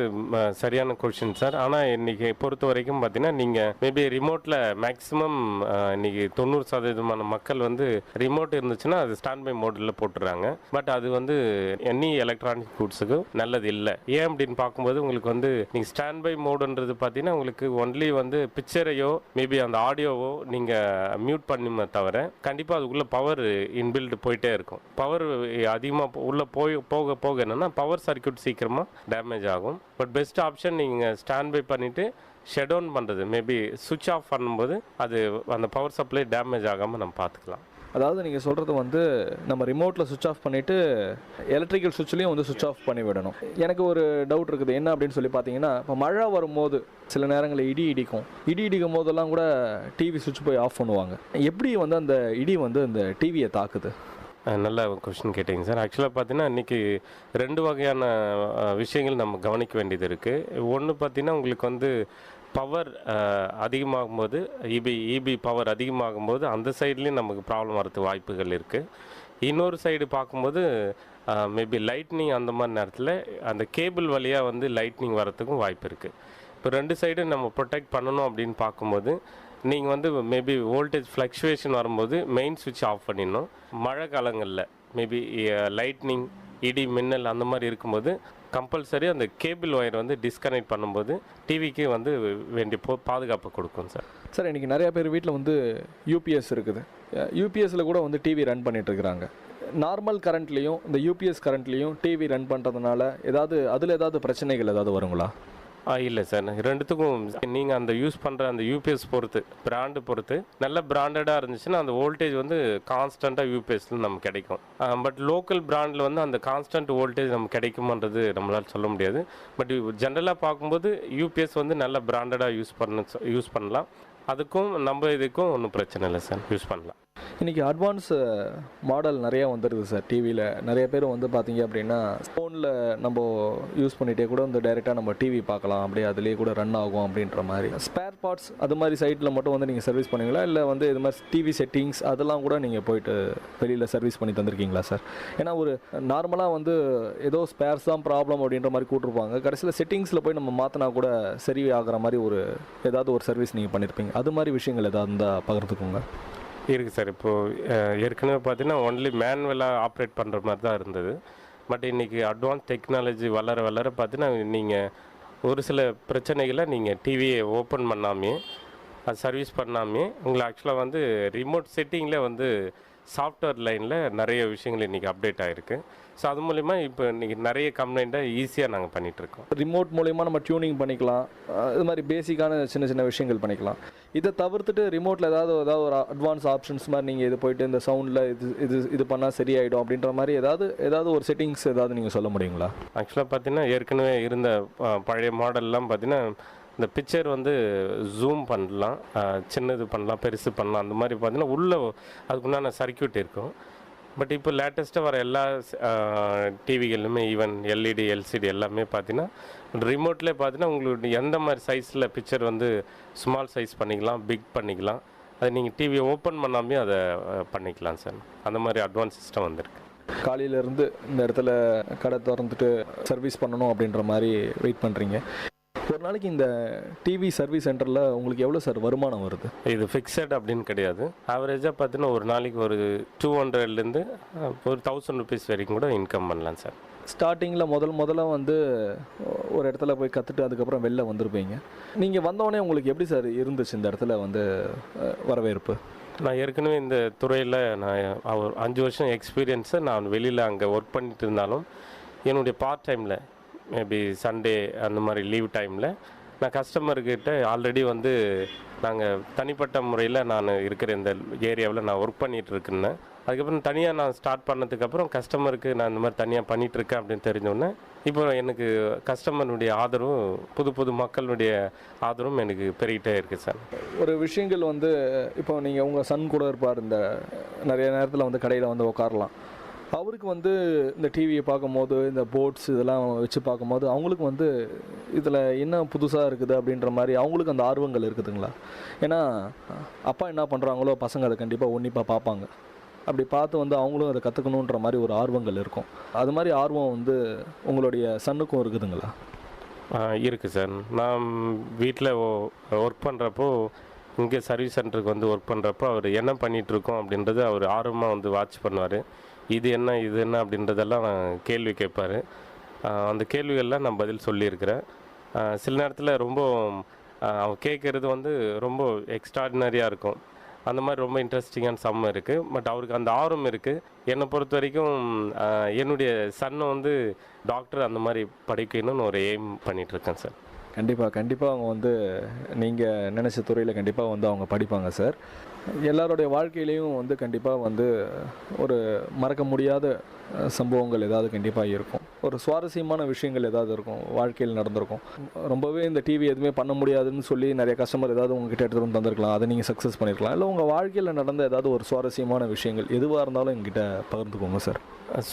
சரியான கொஷின் சார். ஆனால் இன்றைக்கி பொறுத்த வரைக்கும் பார்த்தீங்கன்னா நீங்கள் மேபி ரிமோட்டில் மேக்ஸிமம் இன்றைக்கி 90% மக்கள் வந்து ரிமோட் இருந்துச்சுன்னா அது ஸ்டாண்ட் பை மோடில் போட்டுடுறாங்க. பட் அது வந்து எனி எலக்ட்ரானிக் கூட்ஸுக்கு நல்லது இல்லை. ஏன் அப்படின்னு பார்க்கும்போது உங்களுக்கு வந்து நீங்கள் ஸ்டாண்ட் பை மோடுன்றது பார்த்தீங்கன்னா உங்களுக்கு ஒன்லி வந்து பிக்சரையோ மேபி அந்த ஆடியோவோ நீங்கள் மியூட் பண்ணுமே தவிர கண்டிப்பாக அதுக்குள்ளே பவர் இன்பில்டு போயிட்டே இருக்கும். பவர் அதிகமாக உள்ளே போக போக என்னென்னா பவர் சர்க்யூட் சீக்கிரமாக டேமேஜ் ஆகும். பட் பெஸ்ட் ஆப்ஷன் நீங்கள் ஸ்டாண்ட் பை பண்ணிவிட்டு ஷட் டவுன் பண்ணுறது, மேபி சுவிட்ச் ஆஃப் பண்ணும்போது அது அந்த பவர் சப்ளை டேமேஜ் ஆகாமல் நம்ம பார்த்துக்கலாம். அதாவது நீங்கள் சொல்கிறது வந்து நம்ம ரிமோட்டில் சுவிட்ச் ஆஃப் பண்ணிவிட்டு எலக்ட்ரிக்கல் சுவிட்ச்லேயும் வந்து சுவிட்ச் ஆஃப் பண்ணி விடணும். எனக்கு ஒரு டவுட் இருக்குது. என்ன அப்படின்னு சொல்லி பார்த்தீங்கன்னா, இப்போ மழை வரும்போது சில நேரங்களில் இடி இடிக்கும் போதெல்லாம் கூட டிவி சுவிட்ச் போய் ஆஃப் பண்ணுவாங்க. எப்படி வந்து அந்த இடி வந்து அந்த டிவியை தாக்குது? நல்ல கொஷின் கேட்டிங்க சார். ஆக்சுவலாக பார்த்தீங்கன்னா இன்றைக்கி 2 வகையான விஷயங்கள் நம்ம கவனிக்க வேண்டியது இருக்குது. ஒன்று பார்த்தீங்கன்னா உங்களுக்கு வந்து பவர் அதிகமாகும்போது இபி பவர் அதிகமாகும்போது அந்த சைட்லேயும் நமக்கு ப்ராப்ளம் வரதுக்கு வாய்ப்புகள் இருக்குது. இன்னொரு சைடு பார்க்கும்போது மேபி லைட்னிங் அந்த மாதிரி நேரத்தில் அந்த கேபிள் வழியாக வந்து லைட்னிங் வரத்துக்கும் வாய்ப்பு இருக்குது. இப்போ 2 சைடும் நம்ம ப்ரொடெக்ட் பண்ணணும் அப்படின்னு பார்க்கும்போது நீங்கள் வந்து மேபி வோல்டேஜ் ஃப்ளக்சுவேஷன் வரும்போது மெயின் சுவிட்ச் ஆஃப் பண்ணிடணும். மழை காலங்களில் மேபி லைட்னிங் இடி மின்னல் அந்த மாதிரி இருக்கும்போது கம்பல்சரி அந்த கேபிள் ஒயர் வந்து டிஸ்கனெக்ட் பண்ணும்போது டிவிக்கு வந்து வேண்டிய பாதுகாப்பு கொடுக்கும் சார். சார் இன்றைக்கி நிறையா பேர் வீட்டில் வந்து யூபிஎஸ் இருக்குது. யூபிஎஸ்சில் கூட வந்து டிவி ரன் பண்ணிகிட்ருக்குறாங்க. நார்மல் கரண்ட்லேயும் இந்த யூபிஎஸ் கரண்ட்லேயும் டிவி ரன் பண்ணுறதுனால அதில் ஏதாவது பிரச்சனைகள் ஏதாவது வருங்களா? இல்லை சார், ரெண்டுத்துக்கும் நீங்கள் அந்த யூஸ் பண்ணுற அந்த யூபிஎஸ் பொறுத்து பிராண்டு பொறுத்து நல்ல பிராண்டடாக இருந்துச்சுன்னா அந்த வோல்டேஜ் வந்து கான்ஸ்டண்ட்டாக யூபிஎஸ்ல நமக்கு கிடைக்கும். பட் லோக்கல் பிராண்டில் வந்து அந்த கான்ஸ்டன்ட் வோல்டேஜ் நமக்கு கிடைக்குமான்றது நம்மளால் சொல்ல முடியாது. பட் ஜென்ரலாக பார்க்கும்போது யூபிஎஸ் வந்து நல்ல பிராண்டடாக யூஸ் பண்ணலாம். அதுக்கும் நம்ம இதுக்கும் ஒன்றும் பிரச்சனை இல்லை சார், யூஸ் பண்ணலாம். இன்றைக்கி அட்வான்ஸ் மாடல் நிறையா வந்துடுது சார். டிவியில் நிறைய பேர் வந்து பார்த்தீங்க அப்படின்னா ஃபோனில் நம்ம யூஸ் பண்ணிகிட்டே கூட வந்து டைரெக்டாக நம்ம டிவி பார்க்கலாம், அப்படியே அதுலேயே கூட ரன் ஆகும் அப்படின்ற மாதிரி. ஸ்பேர் பார்ட்ஸ் அது மாதிரி சைட்டில் மட்டும் வந்து நீங்கள் சர்வீஸ் பண்ணுவீங்களா, இல்லை வந்து இது மாதிரி டிவி செட்டிங்ஸ் அதெல்லாம் கூட நீங்கள் போயிட்டு வெளியில் சர்வீஸ் பண்ணி தந்திருக்கீங்களா சார்? ஏன்னா ஒரு நார்மலாக வந்து ஏதோ ஸ்பேர்ஸ் தான் ப்ராப்ளம் அப்படின்ற மாதிரி கூட்டிருப்பாங்க. கடைசியில் செட்டிங்ஸில் போய் நம்ம மாற்றினா கூட சரி ஆகிற மாதிரி ஏதாவது ஒரு சர்வீஸ் நீங்கள் பண்ணியிருப்பீங்க. அது மாதிரி விஷயங்கள் ஏதாவது இருந்தால் பகிர்ந்துக்கோங்க. இருக்குது சார். இப்போது ஏற்கனவே பார்த்தீங்கன்னா ஒன்லி மேனுவலாக ஆப்ரேட் பண்ணுற மாதிரி தான் இருந்தது. பட் இன்றைக்கி அட்வான்ஸ் டெக்னாலஜி வளர பார்த்தீங்கன்னா நீங்கள் ஒரு சில பிரச்சனைகளை நீங்கள் டிவியை ஓப்பன் பண்ணாமே அது சர்வீஸ் பண்ணாமே உங்களை ஆக்சுவலாக வந்து ரிமோட் செட்டிங்கில் வந்து சாஃப்ட்வேர் லைனில் நிறைய விஷயங்கள் இன்றைக்கி அப்டேட் ஆகிருக்கு. ஸோ அது மூலிமா இப்போ இன்றைக்கி நிறைய கம்ப்ளைண்ட்டை ஈஸியாக நாங்கள் பண்ணிகிட்ருக்கோம். ரிமோட் மூலிமா நம்ம டியூனிங் பண்ணிக்கலாம், இது மாதிரி பேசிக்கான சின்ன சின்ன விஷயங்கள் பண்ணிக்கலாம். இதை தவிர்த்துட்டு ரிமோட்டில் ஏதாவது ஒரு அட்வான்ஸ் ஆப்ஷன்ஸ் மாதிரி நீங்கள் இது போயிட்டு இந்த சவுண்டில் இது பண்ணால் சரியாயிடும் அப்படின்ற மாதிரி ஏதாவது ஒரு செட்டிங்ஸ் ஏதாவது நீங்கள் சொல்ல முடியுங்களா? ஆக்சுவலாக பார்த்தீங்கன்னா ஏற்கனவே இருந்த பழைய மாடல்லாம் பார்த்தீங்கன்னா இந்த பிக்சர் வந்து ஜூம் பண்ணலாம், சின்னது பண்ணலாம், பெருசு பண்ணலாம். அந்த மாதிரி பார்த்தீங்கன்னா உள்ளே அதுக்குண்டான சர்க்யூட் இருக்கும். பட் இப்போ லேட்டஸ்ட்டாக வர எல்லா டிவிகளுமே ஈவன் எல்இடி எல்சிடி எல்லாமே பார்த்தீங்கன்னா ரிமோட்லேயே பார்த்தீங்கன்னா உங்களுக்கு எந்த மாதிரி சைஸில் பிக்சர் வந்து ஸ்மால் சைஸ் பண்ணிக்கலாம், பிக் பண்ணிக்கலாம். அது நீங்கள் டிவியை ஓப்பன் பண்ணாமே அதை பண்ணிக்கலாம் சார். அந்த மாதிரி அட்வான்ஸ் சிஸ்டம் வந்திருக்கு. காலையிலேருந்து இந்த இடத்துல கடை திறந்துட்டு சர்வீஸ் பண்ணணும் அப்படின்ற மாதிரி வெயிட் பண்ணுறீங்க. ஒரு நாளைக்கு இந்த டிவி சர்வீஸ் சென்டரில் உங்களுக்கு எவ்வளோ சார் வருமானம் வருது? இது ஃபிக்ஸட் அப்படின்னு கிடையாது. ஆவரேஜாக பார்த்தீங்கன்னா ஒரு நாளைக்கு ஒரு 200லேருந்து ஒரு 1000 ருபீஸ் வரைக்கும் கூட இன்கம் பண்ணலாம் சார். ஸ்டார்டிங்கில் முதல்ல வந்து ஒரு இடத்துல போய் கற்றுட்டு அதுக்கப்புறம் வெளில வந்திருப்பீங்க. நீங்கள் வந்தோடனே உங்களுக்கு எப்படி சார் இருந்துச்சு இந்த இடத்துல வந்து வரவேற்பு? நான் ஏற்கனவே இந்த துறையில் நான் 5 வருஷம் எக்ஸ்பீரியன்ஸை நான் வெளியில் அங்கே ஒர்க் பண்ணிட்டு இருந்தாலும் என்னுடைய பார்ட் டைமில் மேபி சண்டே அந்த மாதிரி லீவ் டைமில் நான் கஸ்டமர்கிட்ட ஆல்ரெடி வந்து நாங்கள் தனிப்பட்ட முறையில் நான் இருக்கிற இந்த ஏரியாவில் நான் ஒர்க் பண்ணிகிட்ருக்கேன்னு. அதுக்கப்புறம் தனியாக நான் ஸ்டார்ட் பண்ணதுக்கப்புறம் கஸ்டமருக்கு நான் இந்த மாதிரி தனியாக பண்ணிகிட்ருக்கேன் அப்படின்னு தெரிஞ்சோடனே இப்போ எனக்கு கஸ்டமருடைய ஆதரவும் புது மக்களுடைய ஆதரவும் எனக்கு பெருகிட்டே இருக்குது சார். ஒரு விஷயங்கள் வந்து இப்போ நீங்கள் உங்கள் சன் கூட இருப்பார், இந்த நிறைய நேரத்தில் வந்து கடையில் வந்து உட்காரலாம். அவருக்கு வந்து இந்த டிவியை பார்க்கும்போது இந்த போர்ட்ஸ் இதெல்லாம் வச்சு பார்க்கும்போது அவங்களுக்கு வந்து இதில் என்ன புதுசாக இருக்குது அப்படின்ற மாதிரி அவங்களுக்கு அந்த ஆர்வங்கள் இருக்குதுங்களா? ஏன்னா அப்பா என்ன பண்ணுறாங்களோ பசங்க அதை கண்டிப்பாக உன்னிப்பாக பார்ப்பாங்க. அப்படி பார்த்து வந்து அவங்களும் அதை கற்றுக்கணுன்ற மாதிரி ஒரு ஆர்வங்கள் இருக்கும். அது மாதிரி ஆர்வம் வந்து உங்களுடைய சன்னுக்கும் இருக்குதுங்களா? இருக்குது சார். நான் வீட்டில் ஒர்க் பண்ணுறப்போ இங்கே சர்வீஸ் சென்டருக்கு வந்து ஒர்க் பண்ணுறப்போ அவர் என்ன பண்ணிகிட்ருக்கோம் அப்படின்றது அவர் ஆர்வமாக வந்து வாட்ச் பண்ணுவார். இது என்ன அப்படின்றதெல்லாம் கேள்வி கேட்பார். அந்த கேள்விகள்லாம் நான் பதில் சொல்லியிருக்கிறேன். சில நேரத்தில் ரொம்ப அவன் கேட்குறது வந்து ரொம்ப எக்ஸ்ட்ராடினரியாக இருக்கும். அந்த மாதிரி ரொம்ப இன்ட்ரெஸ்டிங்கான சம்ம இருக்குது. பட் அவருக்கு அந்த ஆர்வம் இருக்குது. என்னை பொறுத்த வரைக்கும் என்னுடைய சன்னை வந்து டாக்டர் அந்த மாதிரி படிக்கணும்னு ஒரு எய்ம் பண்ணிகிட்ருக்கேன் சார். கண்டிப்பாக அவங்க வந்து நீங்கள் நினச்ச துறையில் கண்டிப்பாக வந்து அவங்க படிப்பாங்க சார். எல்லாருடைய வாழ்க்கையிலையும் வந்து கண்டிப்பாக வந்து ஒரு மறக்க முடியாத சம்பவங்கள் ஏதாவது கண்டிப்பாக இருக்கும். ஒரு சுவாரஸ்யமான விஷயங்கள் ஏதாவது இருக்கும், வாழ்க்கையில் நடந்திருக்கும். ரொம்பவே இந்த டிவி எதுவுமே பண்ண முடியாதுன்னு சொல்லி நிறைய கஸ்டமர் ஏதாவது உங்ககிட்ட எடுத்துகிட்டு வந்து தந்திருக்கலாம், அதை நீங்கள் சக்ஸஸ் பண்ணியிருக்கலாம். இல்லை உங்கள் வாழ்க்கையில் நடந்த ஏதாவது ஒரு சுவாரஸ்யமான விஷயங்கள் எதுவாக இருந்தாலும் எங்கிட்ட பகிர்ந்துக்கோங்க சார்.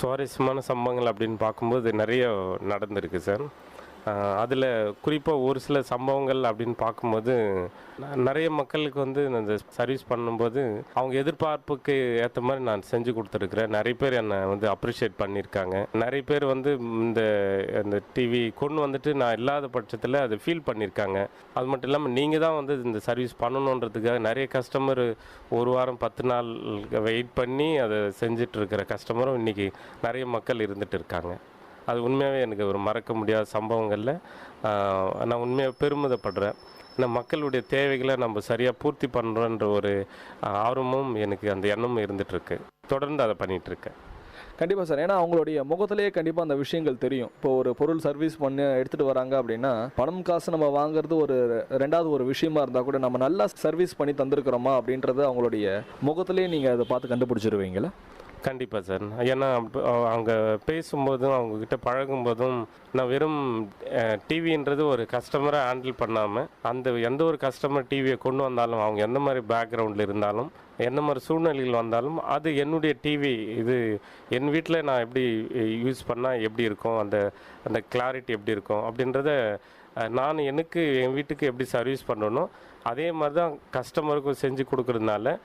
சுவாரஸ்யமான சம்பவங்கள் அப்படின்னு பார்க்கும்போது நிறைய நடந்திருக்கு சார். அதில் குறிப்பாக ஒரு சில சம்பவங்கள் அப்படின்னு பார்க்கும்போது நிறைய மக்களுக்கு வந்து இந்த சர்வீஸ் பண்ணும்போது அவங்க எதிர்பார்ப்புக்கு ஏற்ற மாதிரி நான் செஞ்சு கொடுத்துருக்குறேன். நிறைய பேர் என்னை வந்து அப்ரிஷியேட் பண்ணியிருக்காங்க. நிறைய பேர் வந்து இந்த டிவி கொண்டு வந்துட்டு நான் இல்லாத பட்சத்தில் அதை ஃபீல் பண்ணியிருக்காங்க. அது மட்டும் இல்லாமல் நீங்கள் தான் வந்து இந்த சர்வீஸ் பண்ணணுன்றதுக்காக நிறைய கஸ்டமர் 1 வாரம் 10 நாள் வெயிட் பண்ணி அதை செஞ்சிட்ருக்கிற கஸ்டமரும் இன்றைக்கி நிறைய மக்கள் இருந்துகிட்டு இருக்காங்க. அது உண்மையாகவே எனக்கு ஒரு மறக்க முடியாத சம்பவங்களில் நான் உண்மையாக பெருமிதப்படுறேன். ஏன்னா மக்களுடைய தேவைகளை நம்ம சரியாக பூர்த்தி பண்ணுறோன்ற ஒரு ஆர்வமும் எனக்கு அந்த எண்ணமும் இருந்துகிட்ருக்கு. தொடர்ந்து அதை பண்ணிகிட்ருக்கேன். கண்டிப்பாக சார். ஏன்னா அவங்களுடைய முகத்திலேயே கண்டிப்பாக அந்த விஷயங்கள் தெரியும். இப்போ ஒரு பொருள் சர்வீஸ் பண்ணி எடுத்துகிட்டு வராங்க அப்படின்னா பணம் காசு நம்ம வாங்குறது ஒரு 2வது ஒரு விஷயமா இருந்தால் கூட நம்ம நல்லா சர்வீஸ் பண்ணி தந்திருக்கிறோமா அப்படின்றத அவங்களுடைய முகத்திலேயே நீங்கள் அதை பார்த்து கண்டுபிடிச்சிருவீங்களா? கண்டிப்பாக சார். ஏன்னா அவங்க பேசும்போதும் அவங்கக்கிட்ட பழகும்போதும் நான் வெறும் டிவின்றது ஒரு கஸ்டமரை ஹேண்டில் பண்ணாமல் அந்த எந்த ஒரு கஸ்டமர் டிவியை கொண்டு வந்தாலும் அவங்க எந்த மாதிரி பேக்ரவுண்டில் இருந்தாலும் எந்த மாதிரி சூழ்நிலைகள் வந்தாலும் அது என்னுடைய டிவி, இது என் வீட்டில் நான் எப்படி யூஸ் பண்ணால் எப்படி இருக்கும், அந்த கிளாரிட்டி எப்படி இருக்கும் அப்படின்றத நான் எனக்கு என் வீட்டுக்கு எப்படி சர்வீஸ் பண்ணணும் அதே மாதிரி தான் கஸ்டமருக்கும் செஞ்சு கொடுக்குறதுனால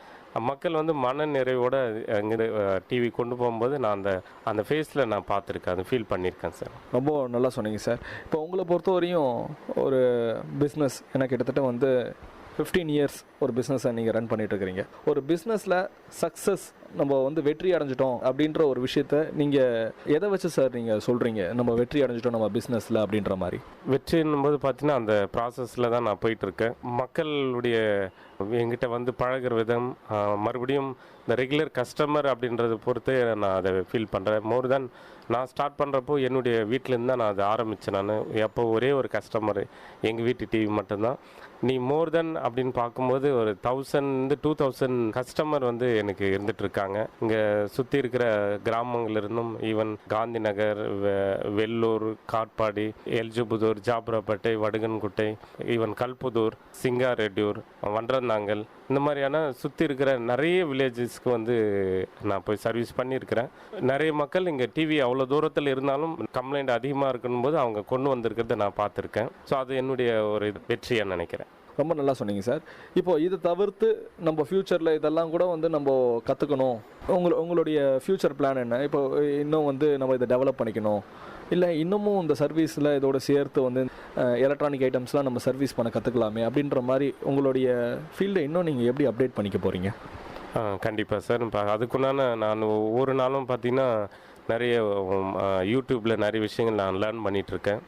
மக்கள் வந்து மன நிறைவோட அங்கே டிவி கொண்டு போகும்போது நான் அந்த ஃபேஸில் நான் பார்த்துருக்கேன், அதை ஃபீல் பண்ணியிருக்கேன் சார். ரொம்ப நல்லா சொன்னீங்க சார். இப்போ உங்களை பொறுத்த வரையும் ஒரு பிஸ்னஸ் ஏன்னா கிட்டத்தட்ட வந்து 15 இயர்ஸ் ஒரு பிஸ்னஸை நீங்கள் ரன் பண்ணிட்டு இருக்கிறீங்க. ஒரு பிஸ்னஸில் சக்ஸஸ் நம்ம வந்து வெற்றி அடைஞ்சிட்டோம் அப்படின்ற ஒரு விஷயத்த நீங்கள் எதை வச்சு சார் நீங்கள் சொல்கிறீங்க நம்ம வெற்றி அடைஞ்சிட்டோம் நம்ம பிஸ்னஸில் அப்படின்ற மாதிரி? வெற்றின்னும் போது பார்த்தீங்கன்னா அந்த ப்ராசஸில் தான் நான் போயிட்டுருக்கேன். மக்களுடைய எங்கிட்ட வந்து பழகிற விதம், மறுபடியும் இந்த ரெகுலர் கஸ்டமர் அப்படின்றத பொறுத்து நான் அதை ஃபீல் பண்ணுறேன். மோர் தென் நான் ஸ்டார்ட் பண்ணுறப்போ என்னுடைய வீட்டிலேருந்து தான் நான் அதை ஆரம்பித்தேன். நான் எப்போ ஒரே ஒரு கஸ்டமர் எங்கள் வீட்டு டிவி மட்டும்தான். நீ மோர் தென் அப்படின்னு பார்க்கும்போது ஒரு 1000-2000 கஸ்டமர் வந்து எனக்கு இருந்துகிட்ருக்காங்க. இங்கே சுற்றி இருக்கிற கிராமங்களிலிருந்தும் ஈவன் காந்தி நகர், வெள்ளூர், காட்பாடி, எல்ஜுபுதூர், ஜாபராப்பேட்டை, வடுகன்குட்டை, ஈவன் கல்புதூர், சிங்காரெட்டியூர், வண்டரந்தாங்கல், இந்த மாதிரியான சுற்றி இருக்கிற நிறைய வில்லேஜஸ்க்கு வந்து நான் போய் சர்வீஸ் பண்ணியிருக்கிறேன். நிறைய மக்கள் இங்கே டிவி அவ்வளோ தூரத்தில் இருந்தாலும் கம்ப்ளைண்ட் அதிகமாக இருக்கணும் போது அவங்க கொண்டு வந்திருக்கிறத நான் பார்த்துருக்கேன். ஸோ அது என்னுடைய ஒரு வெற்றியாக நினைக்கிறேன். ரொம்ப நல்லா சொன்னீங்க சார். இப்போது இதை தவிர்த்து நம்ம ஃப்யூச்சரில் இதெல்லாம் கூட வந்து நம்ம கற்றுக்கணும். உங்களுடைய ஃப்யூச்சர் பிளான் என்ன? இப்போ இன்னும் வந்து நம்ம இதை டெவலப் பண்ணிக்கணும், இல்லை இன்னமும் இந்த சர்வீஸில் இதோட சேர்த்து வந்து எலக்ட்ரானிக் ஐட்டம்ஸ்லாம் நம்ம சர்வீஸ் பண்ண கற்றுக்கலாமே அப்படின்ற மாதிரி உங்களுடைய ஃபீல்டை இன்னும் நீங்கள் எப்படி அப்டேட் பண்ணிக்க போகிறீங்க? கண்டிப்பாக சார். இப்போ அதுக்குண்டான நான் ஒவ்வொரு நாளும் பார்த்திங்கன்னா நிறைய யூடியூப்பில் நிறைய விஷயங்கள் நான் லேர்ன் பண்ணிகிட்ருக்கேன்.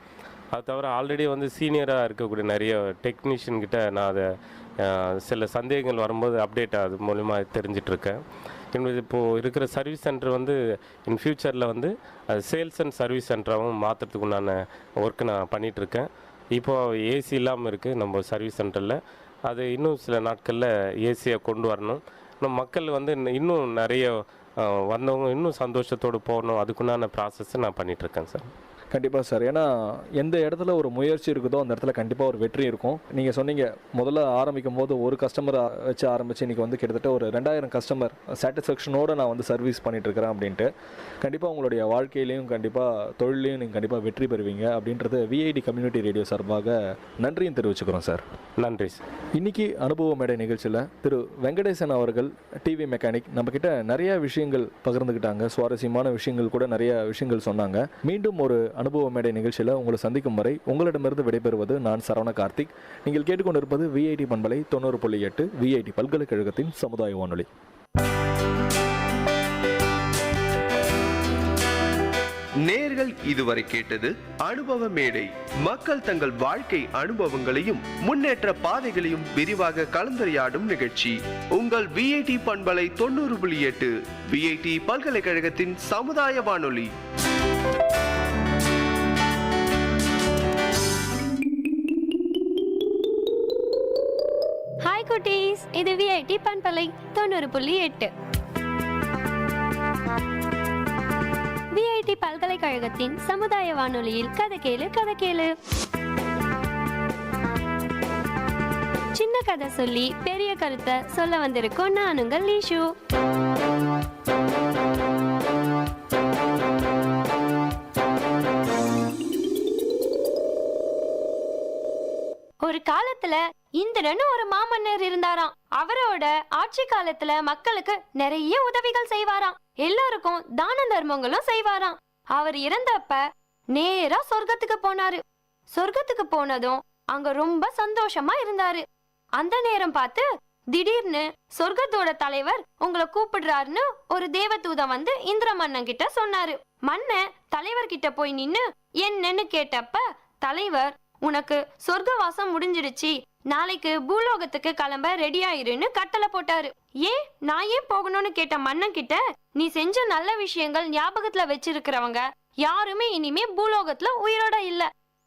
அது தவிர ஆல்ரெடி வந்து சீனியராக இருக்கக்கூடிய நிறைய டெக்னீஷியன்கிட்ட நான் அதை சில சந்தேகங்கள் வரும்போது அப்டேட் அது மூலிமா தெரிஞ்சிட்ருக்கேன். என்னுடைய இப்போது இருக்கிற சர்வீஸ் சென்டர் வந்து இன் ஃப்யூச்சரில் வந்து அது சேல்ஸ் அண்ட் சர்வீஸ் சென்டராகவும் மாற்றுறதுக்கு உண்டான ஒர்க்கு நான் பண்ணிகிட்ருக்கேன். இப்போது ஏசி இல்லாமல் இருக்குது நம்ம சர்வீஸ் சென்டரில். அது இன்னும் சில நாட்களில் ஏசியை கொண்டு வரணும். இன்னும் மக்கள் வந்து இன்னும் நிறைய வந்தவங்க இன்னும் சந்தோஷத்தோடு போகணும். அதுக்குண்டான ப்ராசஸை நான் பண்ணிகிட்ருக்கேன் சார். கண்டிப்பாக சார். ஏன்னா எந்த இடத்துல ஒரு முயற்சி இருக்குதோ அந்த இடத்துல கண்டிப்பாக ஒரு வெற்றி இருக்கும். நீங்கள் சொன்னீங்க முதல்ல ஆரம்பிக்கும் போது ஒரு கஸ்டமர் வச்சு ஆரம்பித்து இன்றைக்கி வந்து கிட்டத்தட்ட ஒரு 2000 கஸ்டமர் சாட்டிஸ்ஃபேக்ஷனோடு நான் வந்து சர்வீஸ் பண்ணிகிட்ருக்கிறேன் அப்படின்ட்டு. கண்டிப்பாக உங்களுடைய வாழ்க்கையிலையும் கண்டிப்பாக தொழிலையும் நீங்கள் கண்டிப்பாக வெற்றி பெறுவீங்க அப்படின்றது விஐடி கம்யூனிட்டி ரேடியோ சார்பாக நன்றியும் தெரிவிச்சுக்கிறோம் சார். நன்றி சார். இன்றைக்கி அனுபவ மேடை நிகழ்ச்சியில் திரு வெங்கடேசன் அவர்கள் டிவி மெக்கானிக் நம்மக்கிட்ட நிறையா விஷயங்கள் பகிர்ந்துக்கிட்டாங்க. சுவாரஸ்யமான விஷயங்கள் கூட நிறைய விஷயங்கள் சொன்னாங்க. மீண்டும் ஒரு அனுபவ மேடை நிகழ்ச்சியில் உங்களை சந்திக்கும் வரை உங்களிடமிருந்து விடைபெறுவது நான் சரவண கார்த்திக். நீங்கள் கேட்டுக்கொண்டிருப்பது விஐடி பண்பலை 90.8 விஐடி பல்கலைக்கழகத்தின் சமுதாய வானொலி. நேர்கள் இதுவரை கேட்டது அனுபவ மேடை. மக்கள் தங்கள் வாழ்க்கை அனுபவங்களையும் முன்னேற்ற பாதைகளையும் விரிவாக கலந்துரையாடும் நிகழ்ச்சி. உங்கள் விஐடி பண்பலை 90.8 விஐடி பல்கலைக்கழகத்தின் சமுதாய வானொலி. ஹாய் குட்டீஸ், இது விஐடி பண்பலை 90.8 விஐடி பல்கலைக்கழகத்தின் சமுதாய வானொலியில் கதை கேளு கதை கேளு. சின்ன கதை சொல்லி பெரிய கருத்தை சொல்ல வந்திருக்கோம். நான் உங்கள் லீஷு. ஒரு காலத்துல இந்திரன் ஒரு மாமன்னர் இருந்தாராம். அவரோட ஆட்சி காலத்துல மக்களுக்கு நிறைய உதவிகள் செய்வாராம். எல்லாருக்கும் தான தர்மங்களும் செய்வாராம். அவர் இறந்தப்ப நேரா சொர்க்கத்துக்கு போனாரு. சொர்க்கத்துக்கு போனதும் அங்க ரொம்ப சந்தோஷமா இருந்தாரு. அந்த நேரம் பார்த்து திடீர்னு சொர்க்கத்தோட தலைவர் உங்களை கூப்பிடுறாருன்னு ஒரு தேவதூதன் வந்து இந்திர மன்னன் கிட்ட சொன்னாரு. மன்னன் தலைவர் கிட்ட போய் நின்னு என்னன்னு கேட்டப்ப தலைவர், உனக்கு சொர்க்கவாசம் முடிஞ்சிடுச்சு, நாளைக்கு பூலோகத்துக்கு கிளம்ப ரெடி ஆயிருன்னு கட்டளை போட்டாரு. ஏன் நான் ஏன் போகணும்னு கேட்ட மன்னன் கிட்ட, நீ செஞ்ச நல்ல விஷயங்கள் ஞாபகத்துல வச்சிருக்கிறவங்க யாருமே இனிமே பூலோகத்துல உயிரோட இல்ல,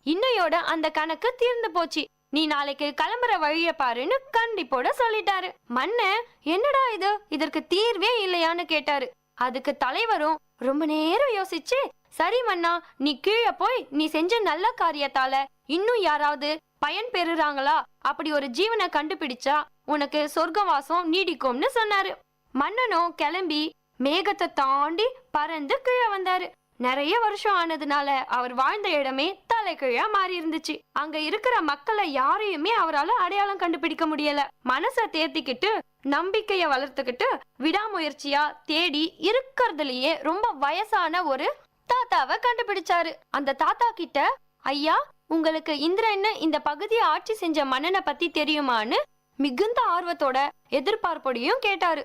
இன்னையோட அந்த கணக்கு தீர்ந்து போச்சு, நீ நாளைக்கு கிளம்புற வழிய பாருன்னு கண்டிப்போட சொல்லிட்டாரு. மன்னன் என்னடா இது, இதற்கு தீர்வே இல்லையான்னு கேட்டாரு. அதுக்கு தலைவரும் ரொம்ப நேரம் யோசிச்சு, சரி மன்னா, நீ கீழே போய் நீ செஞ்ச நல்ல காரியத்தால இன்னும் யாராவது பயன் பெறுறாங்களா, அப்படி ஒரு ஜீவனை கண்டுபிடிச்சா உனக்கு சொர்க்கவாசம் நீடிக்கும்னு சொன்னாரு. மன்னனும் கிளம்பி மேகத்தை தாண்டி பறந்து கீழே வந்தாரு. நிறைய வருஷம் ஆனதுனால அவர் வாழ்ந்த இடமே தலைகீழா மாறி இருந்துச்சு. அங்க இருக்கிற மக்களை யாரையுமே அவரால் அடையாளம் கண்டுபிடிக்க முடியல. மனசை தேர்த்திக்கிட்டு நம்பிக்கைய வளர்த்துக்கிட்டு விடாமுயற்சியா தேடி இருக்கிறதுலயே ரொம்ப வயசான ஒரு தாத்தாவை கண்டுபிடிச்சாரு. அந்த தாத்தா கிட்ட, ஐயா, உங்களுக்கு இந்திரன்னு இந்த பகுதியை ஆட்சி செஞ்ச மன்னனை பத்தி தெரியுமான்னு மிகுந்த ஆர்வத்தோட எதிர்பார்ப்போடையும் கேட்டாரு.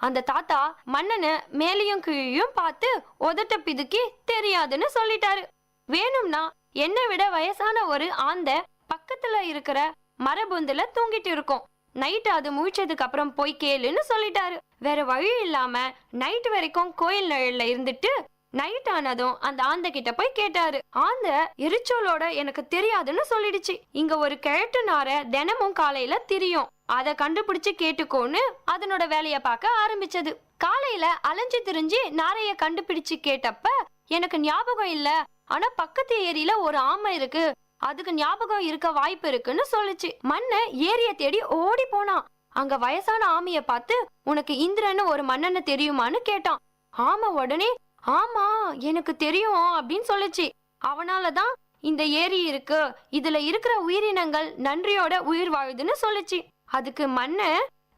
அந்த தாத்தா மன்னனை மேலையும் கீழையும் பார்த்து உதட்ட பிதுக்கி தெரியாதுன்னு சொல்லிட்டாரு. வேணும்னா என்னை விட வயசான ஒரு ஆந்த பக்கத்துல இருக்கிற மரபொந்துல தூங்கிட்டு இருக்கும், நைட்டு அது முழிச்சதுக்கு அப்புறம் போய் கேளுன்னு சொல்லிட்டாரு. வேற வழி இல்லாம நைட் வரைக்கும் கோயில் நிழல்ல இருந்துட்டு நைட் ஆனதும் அந்த ஆந்த கிட்ட போய் கேட்டாரு. ஆந்த எரிச்சலோட எனக்கு தெரியாதுன்னு சொல்லிடுச்சு. இங்க ஒரு கிழட்டு நார தினமும் காலையில திரியும், அத கண்டுபிடிச்சு கேட்டுக்கோன்னு அதனோட வேலைய பார்க்க ஆரம்பிச்சது. காலையில அலைஞ்சு திரிஞ்சு நாரைய கண்டுபிடிச்சு கேட்டப்ப எனக்கு ஞாபகம் இல்ல, ஆனா பக்கத்து ஏரியில ஒரு ஆமை இருக்கு, அதுக்கு ஞாபகம் இருக்க வாய்ப்பு இருக்குன்னு சொல்லுச்சு. மன்ன ஏரிய தேடி ஓடி போனான். அங்க வயசான ஆமைய பார்த்து உனக்கு இந்திரன்னு ஒரு மன்னனை தெரியுமான்னு கேட்டான். ஆமா உடனே ஆமா எனக்கு தெரியும் அப்படின்னு சொல்லுச்சு. அவனாலதான் இந்த ஏரி இருக்கு, இதுல இருக்கிற உயிரினங்கள் நன்றியோட உயிர் வாழுதுன்னு சொல்லுச்சு. அதுக்கு மன்ன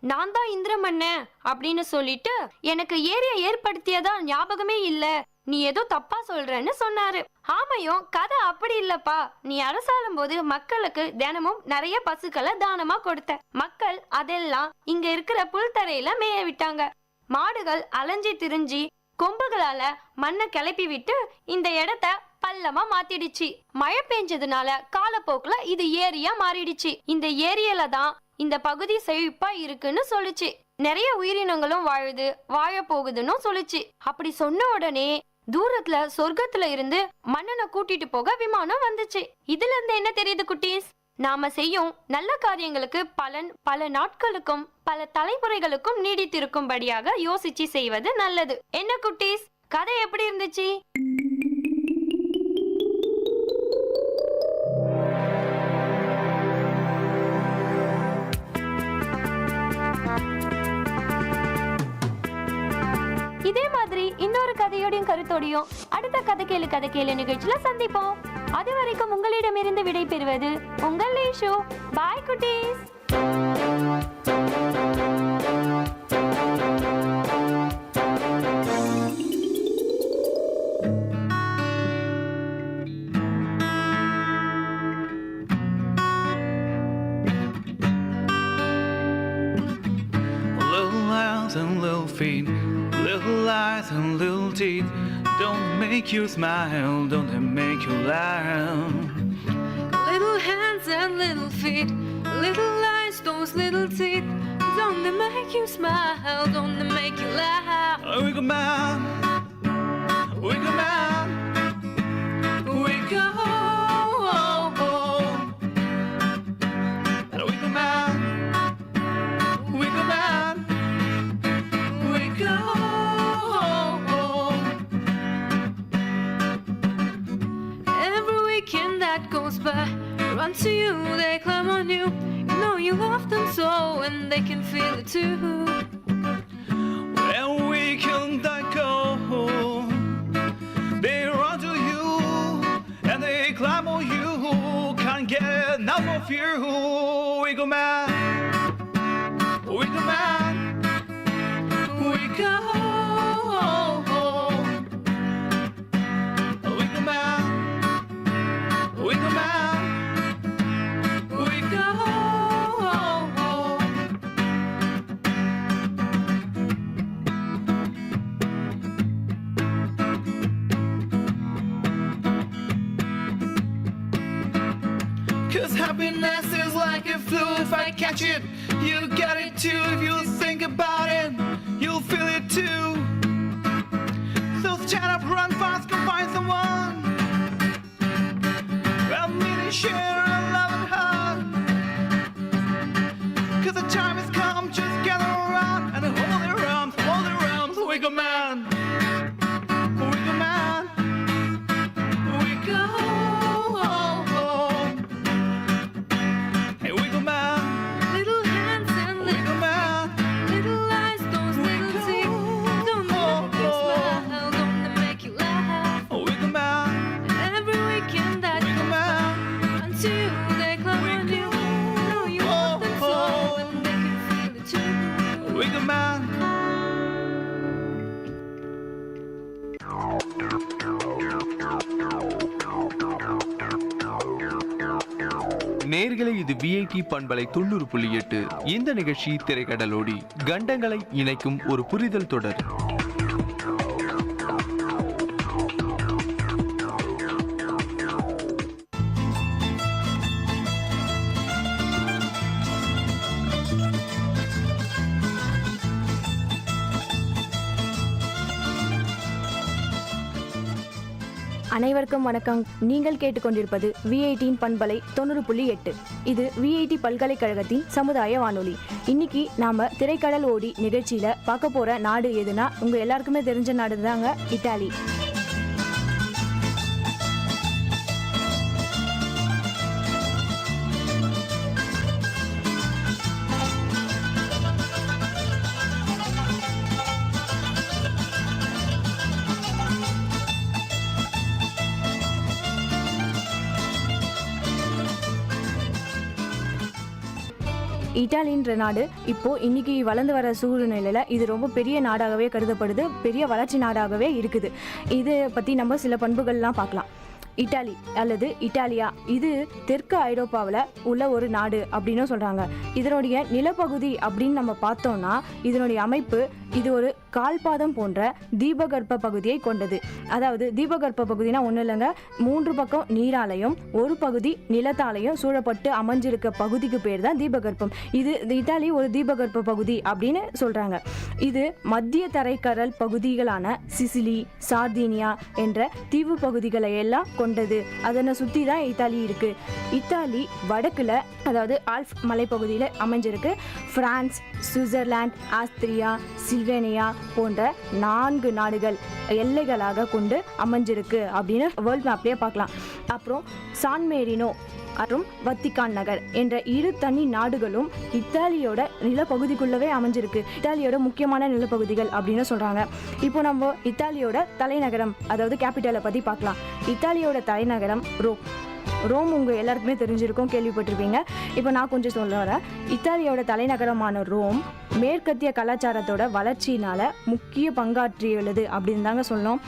நான் தான் இந்திர மன்னன் அப்படின்னு சொல்லிட்டு எனக்கு ஏரிய ஏற்படுத்தியதா ஞாபகமே இல்ல, நீ ஏதோ தப்பா சொல்றன்னு சொன்னாரு. ஆமையும் கதை அப்படி இல்லப்பா, நீ அரசாளும் போது மக்களுக்கு தினமும் நிறைய பசுக்களை தானமா கொடுத்த, மக்கள் அதெல்லாம் இங்க இருக்கிற புல்தரையில மேய விட்டாங்க. மாடுகள் அலைஞ்சி திரிஞ்சி கொம்புகளால மண்ணை கிளப்பி விட்டு இந்த இடத்த பள்ளமா மாத்திடுச்சு. மழை பெஞ்சதுனால காலப்போக்குல இது ஏரியா மாறிடுச்சு. இந்த ஏரியில தான் இந்த பகுதி செழிப்பா இருக்குன்னு சொல்லுச்சு. நிறைய உயிரினங்களும் வாழுது, வாழ போகுதுன்னு சொல்லுச்சு. அப்படி சொன்ன உடனே தூரத்துல சொர்க்கத்துல இருந்து மன்னனை கூட்டிட்டு போக விமானம் வந்துச்சு. இதுல இருந்து என்ன தெரியுது குட்டீஸ்? நாம செய்யும் நல்ல காரியங்களுக்கு பலன் பல நாட்களுக்கும் பல தலைமுறைகளுக்கும் நீடித்திருக்கும்படியாக யோசிச்சு செய்வது நல்லது. என்ன குட்டீஸ், கதை எப்படி இருந்துச்சு? இதே மாதிரி இன்னொரு கதையோடையும் கருத்தோடையும் அடுத்த கதை கேளு நிகழ்ச்சியில சந்திப்போம். அது வரைக்கும் உங்களிடமிருந்து விடை பெறுவது உங்கள் லேஷு. பாய் குட்டீஸ். Little eyes and little feet, little eyes and little teeth, don't make you smile, don't they make you laugh? Little hands and little feet, little eyes, those little teeth, don't they make you smile, don't they make you laugh? Wiggle man, wiggle man, wiggle, wiggle man, wiggle man, wiggle. Every weekend that goes by, run to you, they climb on you. You know you love them so, and they can feel it too. Every weekend that goes, they run to you, and they climb on you. Can't get enough of you. Wiggle man, wiggle man, wiggle. Wiggle man, wiggle man, wiggle. Cause happiness is like a flu, if I catch it, you get it too. If you think about it, you'll feel it too. So stand up, run fast, go find someone. Well, meaning share a love and hug. Cause the time has come, just gather around and hold their arms, wiggle man. Wiggle man, wiggle. Hey, wiggle man, Little hands and wiggle man, little eyes, those little teeth, don't they make you smile, don't they make you laugh? wiggle man. நேயர்களே, இது VIT பண்பலை 90.8. இந்த நிகழ்ச்சி திரைக்கடலோடி கண்டங்களை இணைக்கும் ஒரு புரிதல் தொடர். அனைவருக்கும் வணக்கம். நீங்கள் கேட்டுக்கொண்டிருப்பது விஐடியின் பண்பலை 90.8. இது விஐடி பல்கலைக்கழகத்தின் சமுதாய வானொலி. இன்னைக்கு நாம திரைக்கடல் ஓடி நிகழ்ச்சியில பார்க்க போற நாடு எதுனா, உங்க எல்லாருக்குமே தெரிஞ்ச நாடு தாங்க, இத்தாலி. இத்தாலின்ற நாடு இப்போ இன்னைக்கு வளர்ந்து வர சூழ்நிலையில இது ரொம்ப பெரிய நாடாகவே கருதப்படுது, பெரிய வளர்ச்சி நாடாகவே இருக்குது. இது பத்தி நம்ம சில பண்புகள்லாம் பார்க்கலாம். இத்தாலி அல்லது இத்தாலியா இது தெற்கு ஐரோப்பாவில் உள்ள ஒரு நாடு அப்படின்னு சொல்கிறாங்க. இதனுடைய நிலப்பகுதி அப்படின்னு நம்ம பார்த்தோம்னா இதனுடைய அமைப்பு இது ஒரு கால்பாதம் போன்ற தீபகற்ப பகுதியை கொண்டது. அதாவது தீபகற்ப பகுதினா ஒன்றும் இல்லைங்க, 3 பக்கம் நீராலையும் ஒரு பகுதி நிலத்தாலையும் சூழப்பட்டு அமைஞ்சிருக்க பகுதிக்கு பேர் தான் தீபகற்பம். இது இத்தாலி ஒரு தீபகற்ப பகுதி அப்படின்னு சொல்கிறாங்க. இது மத்திய தரைக்கடல் பகுதிகளான சிசிலி, சார்தீனியா என்ற தீவு பகுதிகளை எல்லாம் கொண்டது. அதனை சுற்றி தான் இத்தாலி இருக்கு. இத்தாலி வடக்குல, அதாவது ஆல்ப்ஸ் மலைப்பகுதியில் அமைஞ்சிருக்கு. பிரான்ஸ், சுவிட்சர்லாந்து, ஆஸ்திரியா, சில்வேனியா போன்ற 4 நாடுகள் எல்லைகளாக கொண்டு அமைஞ்சிருக்கு அப்படின்னு வேர்ல்ட் மேப்லேயே பார்க்கலாம். அப்புறம் சான் மேரினோ மற்றும் வத்திக்கான் நகர் என்ற 2 தனி நாடுகளும் இத்தாலியோட நிலப்பகுதிக்குள்ளவே அமைஞ்சிருக்கு. இத்தாலியோட முக்கியமான நிலப்பகுதிகள் அப்படின்னு சொல்றாங்க. இப்போ நம்ம இத்தாலியோட தலைநகரம், அதாவது கேபிட்டலை பத்தி பார்க்கலாம். இத்தாலியோட தலைநகரம் ரோம் உங்கள் எல்லாருக்குமே தெரிஞ்சிருக்கும், கேள்விப்பட்டிருப்பீங்க. இப்போ நான் கொஞ்சம் சொல்ல வரேன். இத்தாலியோட தலைநகரமான ரோம் மேற்கத்திய கலாச்சாரத்தோட வளர்ச்சியினால முக்கிய பங்காற்றியுள்ளது அப்படின்னு தாங்க சொல்லணும்.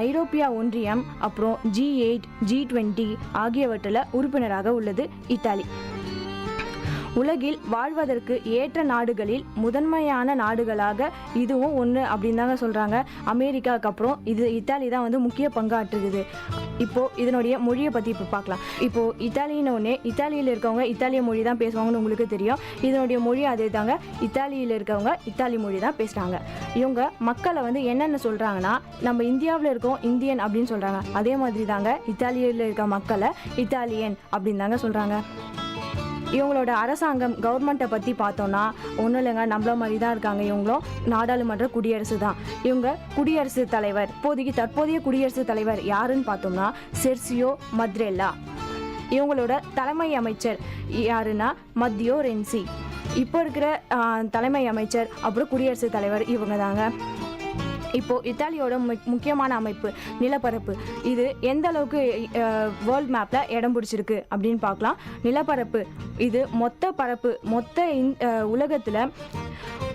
ஐரோப்பிய ஒன்றியம் அப்புறம் G8, G20 ஆகியவற்றில் உறுப்பினராக உள்ளது இத்தாலி. உலகில் வாழ்வதற்கு ஏற்ற நாடுகளில் முதன்மையான நாடுகளாக இதுவும் ஒன்று அப்படின்னு தாங்க சொல்கிறாங்க. அமெரிக்காவுக்கு அப்புறம் இத்தாலி தான் வந்து முக்கிய பங்காற்றுது. இப்போது இதனுடைய மொழியை பற்றி இப்போ பார்க்கலாம். இப்போது இத்தாலின்னு இத்தாலியில் இருக்கவங்க இத்தாலிய மொழி தான் பேசுவாங்கன்னு உங்களுக்கு தெரியும். இதனுடைய மொழி அதே தாங்க. இத்தாலியில் இருக்கவங்க இத்தாலி மொழி தான் பேசுகிறாங்க. இவங்க மக்களை வந்து என்னென்ன சொல்கிறாங்கன்னா, நம்ம இந்தியாவில் இருக்கோம் இந்தியன் அப்படின்னு சொல்கிறாங்க. அதே மாதிரி தாங்க இத்தாலியில் இருக்க மக்களை இத்தாலியன் அப்படின்னு தாங்க சொல்கிறாங்க. இவங்களோட அரசாங்கம் கவர்மெண்ட்டை பற்றி பார்த்தோன்னா ஒன்றும் இல்லைங்க, நம்மள மாதிரி தான் இருக்காங்க. இவங்களும் நாடாளுமன்ற குடியரசு தான். இவங்க குடியரசுத் தலைவர், தற்போதைய குடியரசுத் தலைவர் யாருன்னு பார்த்தோம்னா செர்சியோ மத்ரெல்லா. இவங்களோட தலைமை அமைச்சர் யாருன்னா மத்தியோ ரென்சி. இப்போ இருக்கிற தலைமை அமைச்சர் அப்புறம் குடியரசுத் தலைவர் இவங்க தாங்க. இப்போது இத்தாலியோட முக்கியமான அமைப்பு நிலப்பரப்பு. இது எந்த அளவுக்கு வேர்ல்ட் மேப்பில் இடம் பிடிச்சிருக்கு அப்படின்னு பார்க்கலாம். நிலப்பரப்பு இது மொத்த உலகத்தில்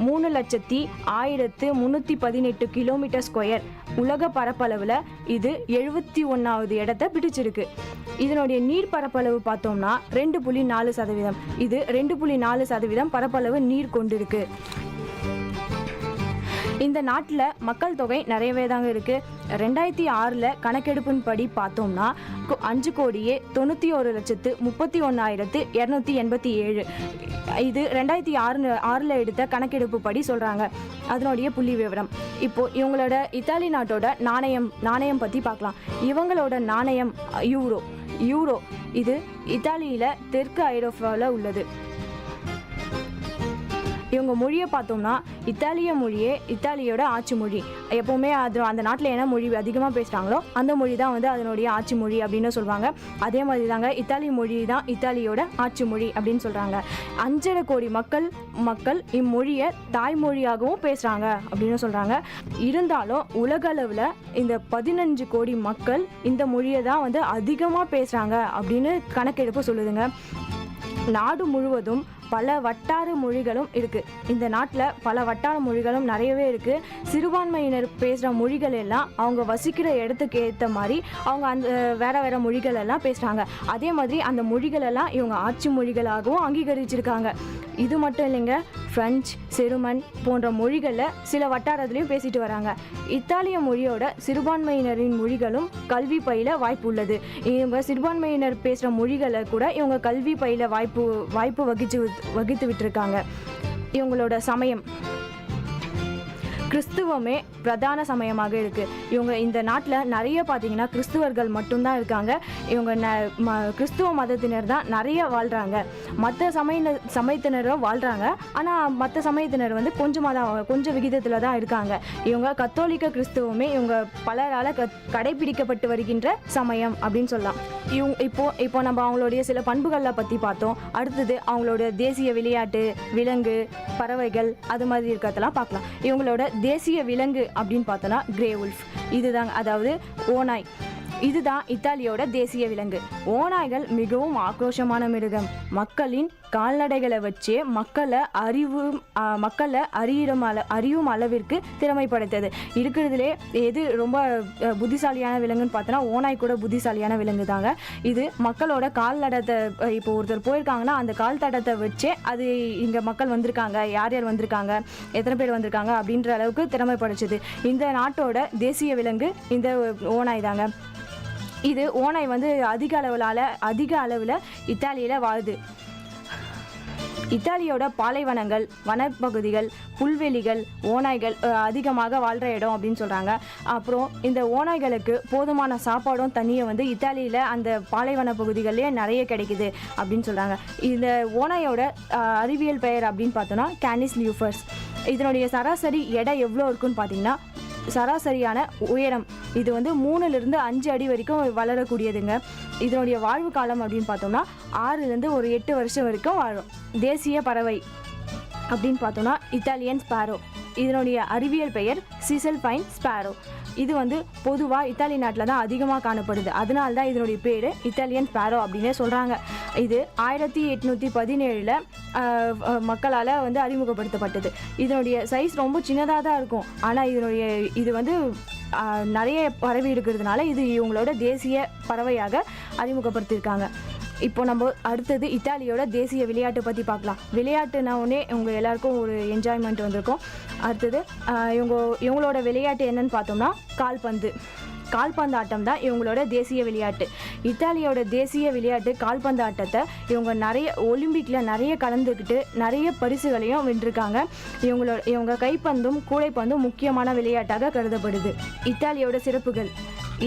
3,01,318 கிலோமீட்டர் ஸ்கொயர். உலக பரப்பளவில் இது 71வது இடத்தை பிடிச்சிருக்கு. இதனுடைய நீர் பரப்பளவு பார்த்தோம்னா 2.4%. இது 2.4% பரப்பளவு நீர் கொண்டிருக்கு. இந்த நாட்டில் மக்கள் தொகை நிறையவே தாங்க இருக்குது. 2006 கணக்கெடுப்பின் படி பார்த்தோம்னா 5,31,31,287. இது 2006 எடுத்த கணக்கெடுப்பு படி சொல்கிறாங்க. அதனுடைய புள்ளி விவரம். இப்போது இவங்களோட இத்தாலி நாட்டோட நாணயம் பற்றி பார்க்கலாம். இவங்களோட நாணயம் யூரோ. இது இத்தாலியில் தெற்கு ஐரோப்பாவில் உள்ளது. இவங்க மொழியை பார்த்தோம்னா இத்தாலிய மொழியே இத்தாலியோட ஆட்சி மொழி. எப்போவுமே அந்த நாட்டில் என்ன மொழி அதிகமாக பேசுகிறாங்களோ அந்த மொழி தான் வந்து அதனுடைய ஆட்சி மொழி அப்படின்னு சொல்லுவாங்க. அதே மாதிரி தாங்க இத்தாலி மொழி தான் இத்தாலியோட ஆட்சி மொழி அப்படின்னு சொல்கிறாங்க. 5.5 கோடி மக்கள் இம்மொழியை தாய்மொழியாகவும் பேசுகிறாங்க அப்படின்னு சொல்கிறாங்க. இருந்தாலும் உலக அளவில் இந்த 15 கோடி மக்கள் இந்த மொழியை தான் வந்து அதிகமாக பேசுகிறாங்க அப்படின்னு கணக்கெடுப்பு சொல்லுதுங்க. நாடு முழுவதும் பல வட்டார மொழிகளும் இருக்குது. இந்த நாட்டில் பல வட்டார மொழிகளும் நிறையவே இருக்குது. சிறுபான்மையினர் பேசுகிற மொழிகள் எல்லாம் அவங்க வசிக்கிற இடத்துக்கு ஏற்ற மாதிரி அவங்க அந்த வேறு மொழிகள் எல்லாம் பேசுகிறாங்க. அதே மாதிரி அந்த மொழிகள் எல்லாம் இவங்க ஆட்சி மொழிகளாகவும் அங்கீகரிச்சிருக்காங்க. இது மட்டும் இல்லைங்க, ஃப்ரெஞ்ச், செருமன் போன்ற மொழிகளில் சில வட்டாரத்துலேயும் பேசிட்டு வராங்க. இத்தாலிய மொழியோட சிறுபான்மையினரின் மொழிகளும் கல்வி பயில வாய்ப்பு உள்ளது. இவங்க சிறுபான்மையினர் பேசுகிற மொழிகளை கூட இவங்க கல்வி பயில வாய்ப்பு வகித்து விட்டுருக்காங்க. இவங்களோட சமயம் கிறிஸ்துவமே பிரதான சமயமாக இருக்குது. இவங்க இந்த நாட்டில் நிறைய பார்த்தீங்கன்னா கிறிஸ்துவர்கள் மட்டும்தான் இருக்காங்க. இவங்க கிறிஸ்துவ மதத்தினர் தான் நிறைய வாழ்கிறாங்க. மற்ற சமயத்தினரும் வாழ்கிறாங்க. ஆனால் மற்ற சமயத்தினர் வந்து கொஞ்சம் விகிதத்தில் தான் இருக்காங்க. இவங்க கத்தோலிக்க கிறிஸ்துவமே இவங்க பலரால் கடைபிடிக்கப்பட்டு வருகின்ற சமயம் அப்படின்னு சொல்லலாம். இப்போ நம்ம அவங்களுடைய சில பண்புகளை பற்றி பார்த்தோம். அடுத்தது அவங்களோட தேசிய விளையாட்டு, விலங்கு, பறவைகள் அது மாதிரி இருக்கிறதெல்லாம் பார்க்கலாம். இவங்களோட தேசிய விலங்கு அப்படின்னு பார்த்தோன்னா கிரே உல்ஃப். இதுதாங்க, அதாவது ஓநாய். இதுதான் இத்தாலியோட தேசிய விலங்கு. ஓநாய்கள் மிகவும் ஆக்ரோஷமான மிருகம். மக்களின் கால்நடைகளை வச்சே மக்களை அறியும் அளவிற்கு திறமை படைத்தது. இருக்கிறதுலே எது ரொம்ப புத்திசாலியான விலங்குன்னு பார்த்தோன்னா ஓநாய் கூட புத்திசாலியான விலங்கு தாங்க. இது மக்களோட கால் தடத்தை, இப்போ ஒருத்தர் போயிருக்காங்கன்னா அந்த கால் தடத்தை வச்சே அது இங்கே மக்கள் வந்திருக்காங்க, யார் யார் வந்திருக்காங்க, எத்தனை பேர் வந்திருக்காங்க அப்படின்ற அளவுக்கு திறமை படைச்சது. இந்த நாட்டோட தேசிய விலங்கு இந்த ஓநாய் தாங்க. இது ஓநாய் வந்து அதிக அளவில் இத்தாலியில் வாழுது. இத்தாலியோட பாலைவனங்கள், வனப்பகுதிகள், புல்வெளிகள் ஓநாய்கள் அதிகமாக வாழ்கிற இடம் அப்படின்னு சொல்கிறாங்க. அப்புறம் இந்த ஓநாய்களுக்கு போதுமான சாப்பாடும் தண்ணியும் வந்து இத்தாலியில் அந்த பாலைவன பகுதிகளிலே நிறைய கிடைக்குது அப்படின்னு சொல்கிறாங்க. இந்த ஓநாயோட அறிவியல் பெயர் அப்படின்னு பார்த்தோன்னா கேனிஸ் லியூஃபர்ஸ். இதனுடைய சராசரி எடை எவ்வளோ இருக்குன்னு பார்த்தீங்கன்னா, சராசரியான உயரம் இது வந்து 3லிருந்து 5 அடி வரைக்கும் வளரக்கூடியதுங்க. இதனுடைய வாழ்வு காலம் அப்படின்னு பார்த்தோம்னா 6லேருந்து ஒரு 8 வருஷம் வரைக்கும் வாழும். தேசிய பறவை அப்படின்னு பார்த்தோம்னா இத்தாலியன் ஸ்பாரோ. இதனுடைய அறிவியல் பெயர் சிசல் பைன் ஸ்பாரோ. இது வந்து பொதுவாக இத்தாலி நாட்டில் தான் அதிகமாக காணப்படுது. அதனால தான் இதனுடைய பேர் இத்தாலியன் ஸ்பாரோ அப்படின்னே சொல்கிறாங்க. இது 1817 மக்களால் வந்து அறிமுகப்படுத்தப்பட்டது. இதனுடைய சைஸ் ரொம்ப சின்னதாக தான் இருக்கும். ஆனால் இது வந்து நிறைய பறவை இருக்கிறதுனால இது இவங்களோட தேசிய பறவையாக அறிமுகப்படுத்தியிருக்காங்க. இப்போ நம்ம அடுத்தது இத்தாலியோட தேசிய விளையாட்டு பற்றி பார்க்கலாம். விளையாட்டுனா உடனே உங்கள் எல்லாருக்கும் ஒரு என்ஜாய்மெண்ட் வந்திருக்கும். அடுத்தது இவங்களோட விளையாட்டு என்னன்னு பார்த்தோம்னா கால்பந்து ஆட்டம் தான் இவங்களோட தேசிய விளையாட்டு. இத்தாலியோட தேசிய விளையாட்டு கால்பந்து ஆட்டத்தை இவங்க நிறைய ஒலிம்பிக்கில் நிறைய கலந்துக்கிட்டு நிறைய பரிசுகளையும் வென்றிருக்காங்க. இவங்க கைப்பந்தும் கூடைப்பந்தும் முக்கியமான விளையாட்டாக கருதப்படுது. இத்தாலியோட சிறப்புகள்: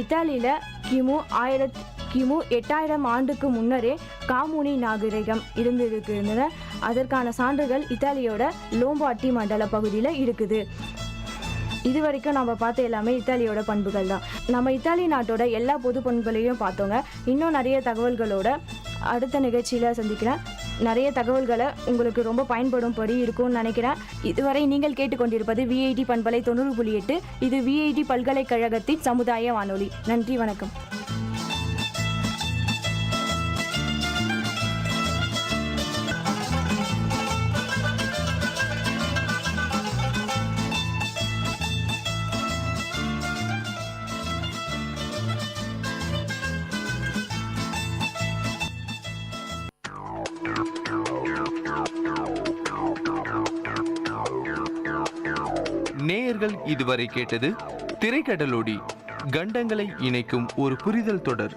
இத்தாலியில் கிமு 8000 ஆண்டுக்கு முன்னரே காமுனி நாகரிகம் இருந்தன. அதற்கான சான்றுகள் இத்தாலியோட லோம்பார்டி மண்டல பகுதியில் இருக்குது. இது வரைக்கும் நம்ம பார்த்த எல்லாமே இத்தாலியோட பண்புகள் தான். நம்ம இத்தாலி நாட்டோட எல்லா பொது பண்புகளையும் பார்த்தோங்க. இன்னும் நிறைய தகவல்களோட அடுத்த நிகழ்ச்சியில் சந்திக்கிறேன். நிறைய தகவல்களை உங்களுக்கு ரொம்ப பயன்படும்படி இருக்கும்னு நினைக்கிறேன். இதுவரை நீங்கள் கேட்டுக்கொண்டிருப்பது VIT பண்பலை 90.8. இது VIT பல்கலைக்கழகத்தின் சமுதாய வானொலி. நன்றி, வணக்கம். நேயர்கள் இதுவரை கேட்டது திரைக்கடலோடி, கண்டங்களை இணைக்கும் ஒரு புரிதல் தொடர்.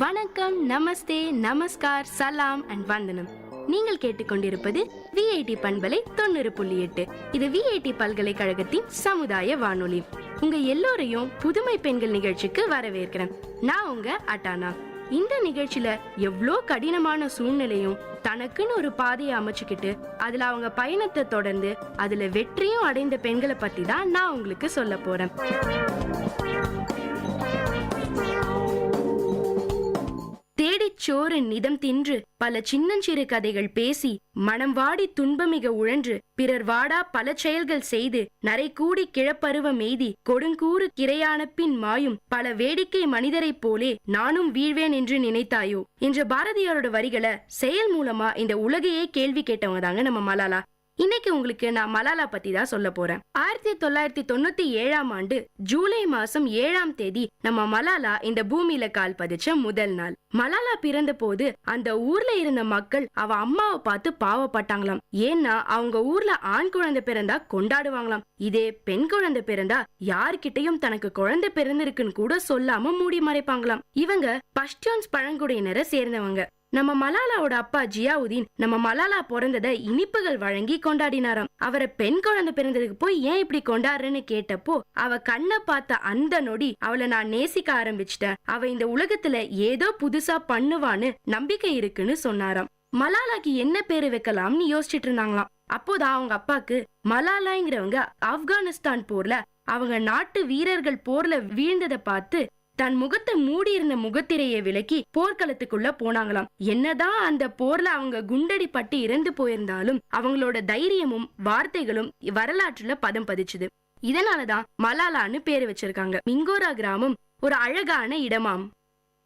வணக்கம், நமஸ்தே, நமஸ்கார், சலாம் அண்ட் வந்தனம். நீங்கள் கேட்டுக்கொண்டிருப்பது VIT பண்பலை 90.8. இது VIT பல்கலைக்கழகத்தின் சமுதாய வானொலி. உங்க எல்லோரையும் புதுமை பெண்கள் நிகழ்ச்சிக்கு வரவேற்கிறேன். நான் உங்க அட்டானா. இந்த நிகழ்ச்சியில எவ்வளோ கடினமான சூழ்நிலையும் தனக்குன்னு ஒரு பாதையை அமைச்சுக்கிட்டு அதுல அவங்க பயணத்தை தொடர்ந்து அதுல வெற்றியும் அடைந்த பெண்களை பத்தி தான் நான் உங்களுக்கு சொல்ல போறேன். தேடி சோறு நிதம் தின்று பல சின்னஞ்சிறு கதைகள் பேசி மனம் வாடி துன்பமிக உழன்று பிறர் வாடா பல செயல்கள் செய்து நரை கூடி கிழப்பருவ மெய்தி கொடுங்கூறு கிரையான பின் மாயும் பல வேடிக்கை மனிதரைப் போலே நானும் வீழ்வேன் என்று நினைத்தாயோ என்ற பாரதியாரோட வரிகளை செயல் மூலமா இந்த உலகையே கேள்வி கேட்டவங்க தாங்க நம்ம மலாலா. இன்னைக்கு உங்களுக்கு நான் மலாலா பத்தி தான் சொல்ல போறேன். 1997 ஜூலை மாசம் 7ஆம் தேதி நம்ம மலாலா இந்த பூமியில கால் பதிச்ச முதல் நாள். மலாலா பிறந்த போது அந்த ஊர்ல இருந்த மக்கள் அவ அம்மாவை பார்த்து பாவப்பட்டாங்களாம். ஏன்னா அவங்க ஊர்ல ஆண் குழந்தை பிறந்தா கொண்டாடுவாங்களாம். இதே பெண் குழந்தை பிறந்தா யார்கிட்டையும் தனக்கு குழந்தை பிறந்திருக்குன்னு கூட சொல்லாம மூடி மறைப்பாங்களாம். இவங்க பஷ்டூன்ஸ் பழங்குடியினரை சேர்ந்தவங்க. நம்ம மலாலாவோட அப்பா ஜியாவுதீன் நம்ம மலாலா பிறந்ததை இனிப்புகள் வழங்கி கொண்டாடினாராம். அவரை பெண் குழந்தை பிறந்ததுக்கு போய் ஏன் இப்படி கொண்டாடுறேன்னு கேட்டப்போ அவ கண்ணை பார்த்த அந்த நொடி அவளை நான் நேசிக்க ஆரம்பிச்சிட்டேன், அவ இந்த உலகத்துல ஏதோ புதுசா பண்ணுவான்னு நம்பிக்கை இருக்குன்னு சொன்னாராம். மலாலாக்கு என்ன பேரு வைக்கலாம்னு யோசிச்சுட்டு இருந்தாங்களாம். அப்போதான் அவங்க அப்பாக்கு மலாலாங்கிறவங்க ஆப்கானிஸ்தான் போர்ல அவங்க நாட்டு வீரர்கள் போர்ல வீழ்ந்ததை பார்த்து தன் முகத்தை மூடி இருந்த முகத்திரையை விலக்கி போர்க்களத்துக்குள்ள போனாங்களாம். என்னதான் அந்த போர்ல அவங்க குண்டடி பட்டு இறந்து போயிருந்தாலும் அவங்களோட தைரியமும் வார்த்தைகளும் வரலாற்றுல பதம் பதிச்சுது. இதனாலதான் மலாலான்னு பேரு வச்சிருக்காங்க. மிங்கோரா கிராமம் ஒரு அழகான இடமாம்.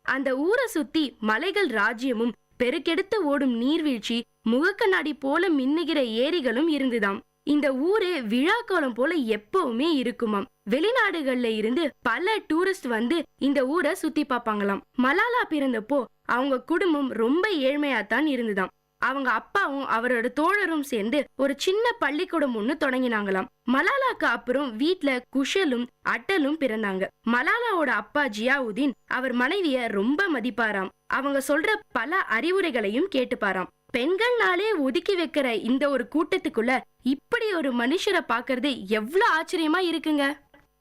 அந்த ஊரை சுத்தி மலைகள் ராஜ்யமும் பெருக்கெடுத்து ஓடும் நீர்வீழ்ச்சி முகக்கண்ணாடி போல மின்னுகிற ஏரிகளும் இருந்துதாம். இந்த ஊரே விழாக்கோலம் போல எப்பவுமே இருக்குமாம். வெளிநாடுகள்ல இருந்து பல டூரிஸ்ட் வந்து இந்த ஊரை சுத்தி பார்ப்பாங்களாம். மலாலா பிறந்தப்போ அவங்க குடும்பம் ரொம்ப ஏழ்மையாத்தான் இருந்துதாம். அவங்க அப்பாவும் அவரோட தோழரும் சேர்ந்து ஒரு சின்ன பள்ளிக்கூடம் ஒண்ணு தொடங்கினாங்களாம். மலாலாக்கு அப்புறம் வீட்ல குஷலும் அட்டலும் பிறந்தாங்க. மலாலாவோட அப்பா ஜியாவுதீன் அவர் மனைவிய ரொம்ப மதிப்பாராம். அவங்க சொல்ற பல அறிவுரைகளையும் கேட்டுப்பாராம். பெண்கள்னாலே ஒதுக்கி வைக்கிற இந்த ஒரு கூட்டத்துக்குள்ள இப்படி ஒரு மனுஷரை பாக்குறது எவ்வளவு ஆச்சரியமா இருக்குங்க.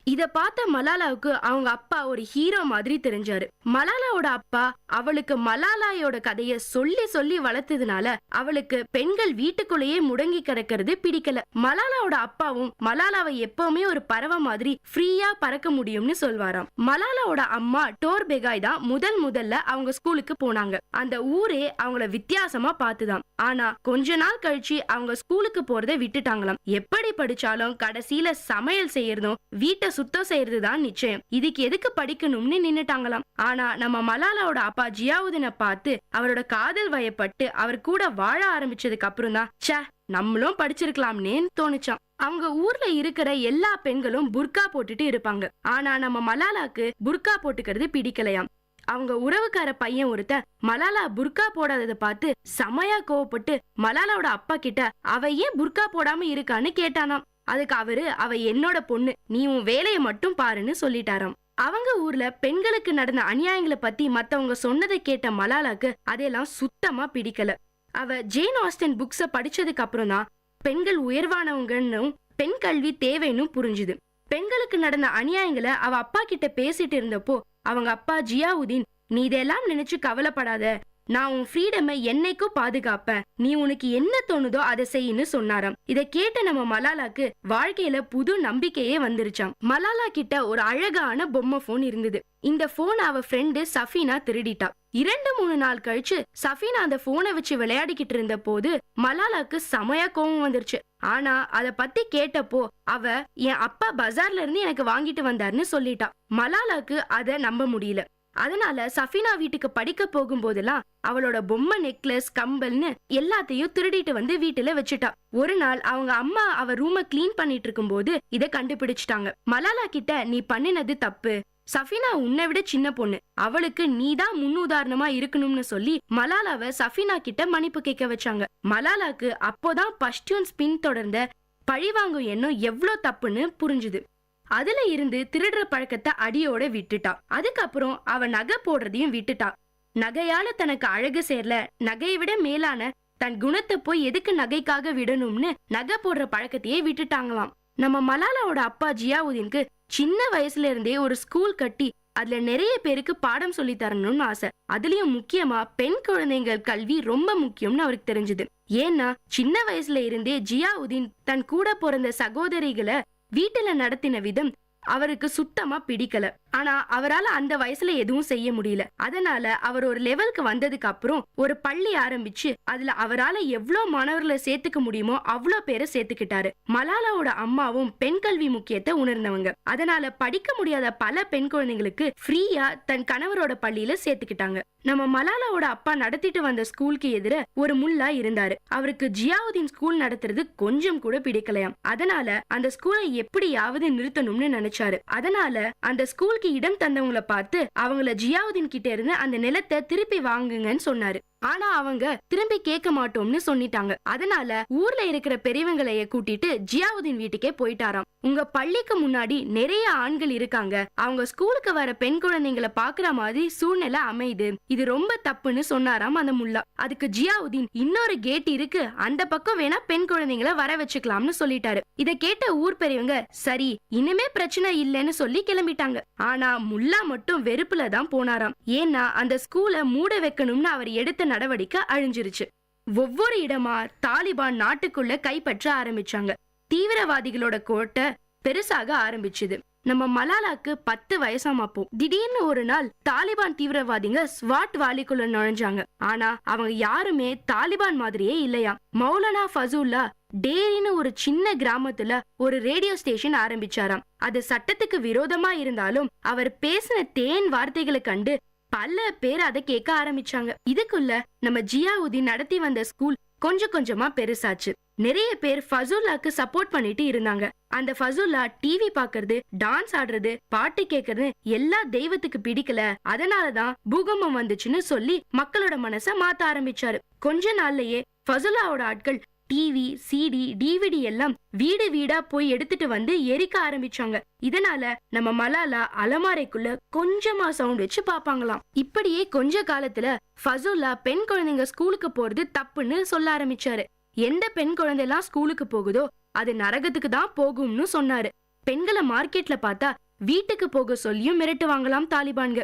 இத பார்த்த மலாலாவுக்கு அவங்க அப்பா ஒரு ஹீரோ மாதிரி தெரிஞ்சாரு. மலாலாவோட அப்பா அவளுக்கு மலாலாயோட கதைய சொல்லி சொல்லி வளர்த்ததுனால அவளுக்கு பெண்கள் வீட்டுக்குள்ளேயே முடங்கி கிடக்கிறது பிடிக்கல. மலாலாவோட அப்பாவும் மலாலாவை எப்பவுமே ஒரு பறவை மாதிரி ஃப்ரீயா பறக்க முடியும்னு சொல்வாராம். மலாலாவோட அம்மா டோர் பெகாய் தான் முதல்ல அவங்க ஸ்கூலுக்கு போனாங்க. அந்த ஊரே அவங்கள வித்தியாசமா பார்த்துதான். ஆனா கொஞ்ச நாள் கழிச்சு அவங்க ஸ்கூலுக்கு போறதை விட்டுட்டாங்களாம். எப்படி படிச்சாலும் கடைசியில சமையல் செய்யறதும் வீட்டை சுத்தம் செய்யறதுதான் நிச்சயம், இதுக்கு எதுக்கு படிக்கணும்னு நின்னுட்டாங்களாம். ஆனா நம்ம மலாலாவோட அப்பா ஜியாவுதீனை பார்த்து அவரோட காதல் வயப்பட்டு அவர் கூட வாழ ஆரம்பிச்சதுக்கு அப்புறம் தான் ச்சே நம்மளும் படிச்சிருக்கலாம்னு தோணுச்சாம். அவங்க ஊர்ல இருக்கிற எல்லா பெண்களும் புர்கா போட்டுட்டு இருப்பாங்க. ஆனா நம்ம மலாலாக்கு புர்கா போட்டுக்கிறது பிடிக்கலையாம். அவங்க உறவுக்கார பையன் ஒருத்த மலாலா புர்கா போடாததை பார்த்து செமையா கோவப்பட்டு மலாலாவோட அப்பா கிட்ட அவ ஏன் புர்கா போடாம இருக்கான்னு கேட்டானாம். அதுக்கு அவரு அவ என்னோட பொண்ணு, நீ உன் வேலையை மட்டும் பாருன்னு சொல்லிட்டாராம். அவங்க ஊர்ல பெண்களுக்கு நடந்த அநியாயங்களை பத்தி மத்தவங்க சொன்னதை கேட்ட மலாலாக்கு அதெல்லாம் சுத்தமா பிடிக்கல. அவ ஜேன் ஆஸ்டன் புக்ஸ படிச்சதுக்கு அப்புறம் தான் பெண்கள் உயர்வானவங்கன்னு பெண் கல்வி தேவைன்னு புரிஞ்சுது. பெண்களுக்கு நடந்த அநியாயங்களை அவ அப்பா கிட்ட பேசிட்டு இருந்தப்போ அவங்க அப்பா ஜியாவுதீன் நீ இதெல்லாம் நினைச்சு கவலைப்படாத, நான் உன் ஃப்ரீடமை என்னைக்கும் பாதுகாப்பேன், நீ உனக்கு என்ன தோணுதோ அதை செய்யின்னு சொன்னாராம். இதை கேட்ட நம்ம மலாலாக்கு வாழ்க்கையில புது நம்பிக்கையே வந்துருச்சாம். மலாலா கிட்ட ஒரு அழகான பொம்மை போன் இருந்தது. இந்த போன் அவ ஃப்ரெண்டு சஃபீனா திருடிட்டா. 2-3 நாள் கழிச்சு சஃபீனா அந்த போனை வச்சு விளையாடிக்கிட்டு இருந்த போது மலாலாக்கு செமையா கோவம் வந்துருச்சு. ஆனா அத பத்தி கேட்டப்போ அவ என் அப்பா பஜார்ல இருந்து எனக்கு வாங்கிட்டு வந்தாருன்னு சொல்லிட்டா. மலாலாக்கு அத நம்ப முடியல. அதனால சஃபீனா வீட்டுக்கு படிக்க போகும்போதெல்லாம் அவளோட பொம்மை நெக்லஸ் கம்பல்னு எல்லாத்தையும் திருடிட்டு வந்து வீட்டுல வச்சுட்டா. ஒரு நாள் அவங்க அம்மா அவ ரூம கிளீன் பண்ணிட்டு இருக்கும் போது இத கண்டுபிடிச்சிட்டாங்க. மலாலா கிட்ட நீ பண்ணினது தப்பு, சஃபீனா உன்னை விட சின்ன பொண்ணு, அவளுக்கு நீதான் முன்னுதாரணமா இருக்கணும்னு சொல்லி மலாலாவை சஃபீனா கிட்ட மன்னிப்பு கேட்க வச்சாங்க. மலாலாக்கு அப்போதான் பஷ்டூன்ஸ் பின் தொடர்ந்த பழிவாங்கும் எண்ணம் எவ்வளோ தப்புன்னு புரிஞ்சுது. அதுல இருந்து திருடுற பழக்கத்தை அடியோட விட்டுட்டா. அதுக்கப்புறம் அவ நகை போடுறதையும் விட்டுட்டா. நகையால தனக்கு அழகு சேரல, நகையை விட மேலான தன் குணத்தை போய் எதுக்கு நகைக்காக விடணும்னு நகை போடுற பழக்கத்தையே விட்டுட்டாங்களாம். நம்ம மலாலாவோட அப்பா ஜியாவுதீனுக்கு சின்ன வயசுல இருந்தே ஒரு ஸ்கூல் கட்டி அதுல நிறைய பேருக்கு பாடம் சொல்லி தரணும்னு ஆசை. அதுலயும் முக்கியமா பெண் குழந்தைகள் கல்வி ரொம்ப முக்கியம்னு அவருக்கு தெரிஞ்சது. ஏன்னா சின்ன வயசுல இருந்தே ஜியாவுதீன் தன் கூட பிறந்த சகோதரிகளை வீட்டுல நடத்தின விதம் அவருக்கு சுத்தமா பிடிக்கல. ஆனா அவரால் அந்த வயசுல எதுவும் செய்ய முடியல. அதனால அவர் ஒரு லெவலுக்கு வந்ததுக்கு அப்புறம் ஒரு பள்ளி ஆரம்பிச்சு அதுல அவரால் எவ்வளவு மாணவர்களை சேர்த்துக்க முடியுமோ அவ்வளோ பேரை சேர்த்துக்கிட்டாரு. மலாலாவோட அம்மாவும் பெண் கல்வி முக்கியத்தை உணர்ந்தவங்க. அதனால படிக்க முடியாத பல பெண் குழந்தைங்களுக்கு ஃப்ரீயா தன் கணவரோட பள்ளியில சேர்த்துக்கிட்டாங்க. நம்ம மலாலாவோட அப்பா நடத்திட்டு வந்த ஸ்கூலுக்கு எதிர ஒரு முல்லா இருந்தாரு. அவருக்கு ஜியாவுதீன் ஸ்கூல் நடத்துறது கொஞ்சம் கூட பிடிக்கலையாம். அதனால அந்த ஸ்கூலை எப்படியாவது நிறுத்தணும்னு நினைச்சாரு. அதனால அந்த ஸ்கூலுக்கு இடம் தந்தவங்களை பார்த்து அவங்கள ஜியாவுதீன் கிட்ட இருந்து அந்த நிலத்தை திருப்பி வாங்குங்கன்னு சொன்னாரு. ஆனா அவங்க திரும்பி கேட்க மாட்டோம்னு சொல்லிட்டாங்க. அதனால ஊர்ல இருக்கிற பெரியவங்களைய கூட்டிட்டு ஜியாவுதீன் வீட்டுக்கே போயிட்டாராம். உங்க பள்ளிக்கு முன்னாடி நிறைய ஆண்கள் இருக்காங்க, அவங்க ஸ்கூலுக்கு வர பெண் குழந்தைங்களை பாக்குற மாதிரி சூழ்நிலை அமையுது, இது ரொம்ப தப்புன்னு சொன்னாராம் அந்த முல்லா. அதுக்கு ஜியாவுதீன் இன்னொரு கேட் இருக்கு, அந்த பக்கம் வேணா பெண் குழந்தைங்களை வர வச்சுக்கலாம்னு சொல்லிட்டாரு. இத கேட்ட ஊர் பெரியவங்க சரி இனிமே பிரச்சனை இல்லைன்னு சொல்லி கிளம்பிட்டாங்க. ஆனா முல்லா மட்டும் வெறுப்புல தான் போனாராம். ஏன்னா அந்த ஸ்கூலை மூட வைக்கணும்னு அவர் எடுத்த நடவடிக்கை அழிஞ்சிருச்சு. ஒவ்வொரு இடமா தாலிபான் நாட்டுக்குள்ள கைப்பற்ற ஆரம்பிச்சாங்க. தீவிரவாதிகளோட கோட்டை பெருசாக ஆரம்பிச்சுது. நம்ம மலாலாக்கு 10 வயசாம். அப்போ திடீர்னு ஒரு நாள் தாலிபான் தீவிரவாதிங்க ஸ்வாட் வாலிக்குள்ள நுழைஞ்சாங்க. ஆனா அவங்க யாருமே தாலிபான் மாதிரியே இல்லையா. மௌலானா ஃபசூல்லா டேரின்னு ஒரு சின்ன கிராமத்துல ஒரு ரேடியோ ஸ்டேஷன் ஆரம்பிச்சாராம். அது சட்டத்துக்கு விரோதமா இருந்தாலும் அவர் பேசின தேன் வார்த்தைகளை கண்டு பல பேர் அதை கேட்க ஆரம்பிச்சாங்க. இதுக்குள்ள நம்ம ஜியாவுதீன் நடத்தி வந்த ஸ்கூல் கொஞ்சம் கொஞ்சமா பெருசாச்சு. நிறைய பேர் ஃபசூல்லாக்கு சப்போர்ட் பண்ணிட்டு இருந்தாங்க. அந்த ஃபசூல்லா டிவி பாக்குறது, டான்ஸ் ஆடுறது, பாட்டு கேக்குறது எல்லா தெய்வத்துக்கு பிடிக்கல, அதனாலதான் பூகம்பம் வந்துச்சுன்னு சொல்லி மக்களோட மனச மாத்த ஆரம்பிச்சாரு. கொஞ்ச நாள்லயே ஃபசூல்லாவோட ஆட்கள் டிவி, சிடி, டிவிடி எல்லாம் வீடு வீடா போய் எடுத்துட்டு வந்து எரிக்க ஆரம்பிச்சாங்க. இதனால நம்ம மலாலா அலமாரைக்குள்ள கொஞ்சமா சவுண்ட் வச்சு பாப்பாங்களாம். இப்படியே கொஞ்ச காலத்துல ஃபசூல்லா பெண் குழந்தைங்க ஸ்கூலுக்கு போறது தப்புன்னு சொல்ல ஆரம்பிச்சாரு. எந்த பெண் குழந்தை எல்லாம் ஸ்கூலுக்கு போகுதோ அது நரகத்துக்கு தான் போகும்னு சொன்னாரு. பெண்களை மார்க்கெட்ல பார்த்தா வீட்டுக்கு போக சொல்லியும் மிரட்டுவாங்களாம் தாலிபான்க.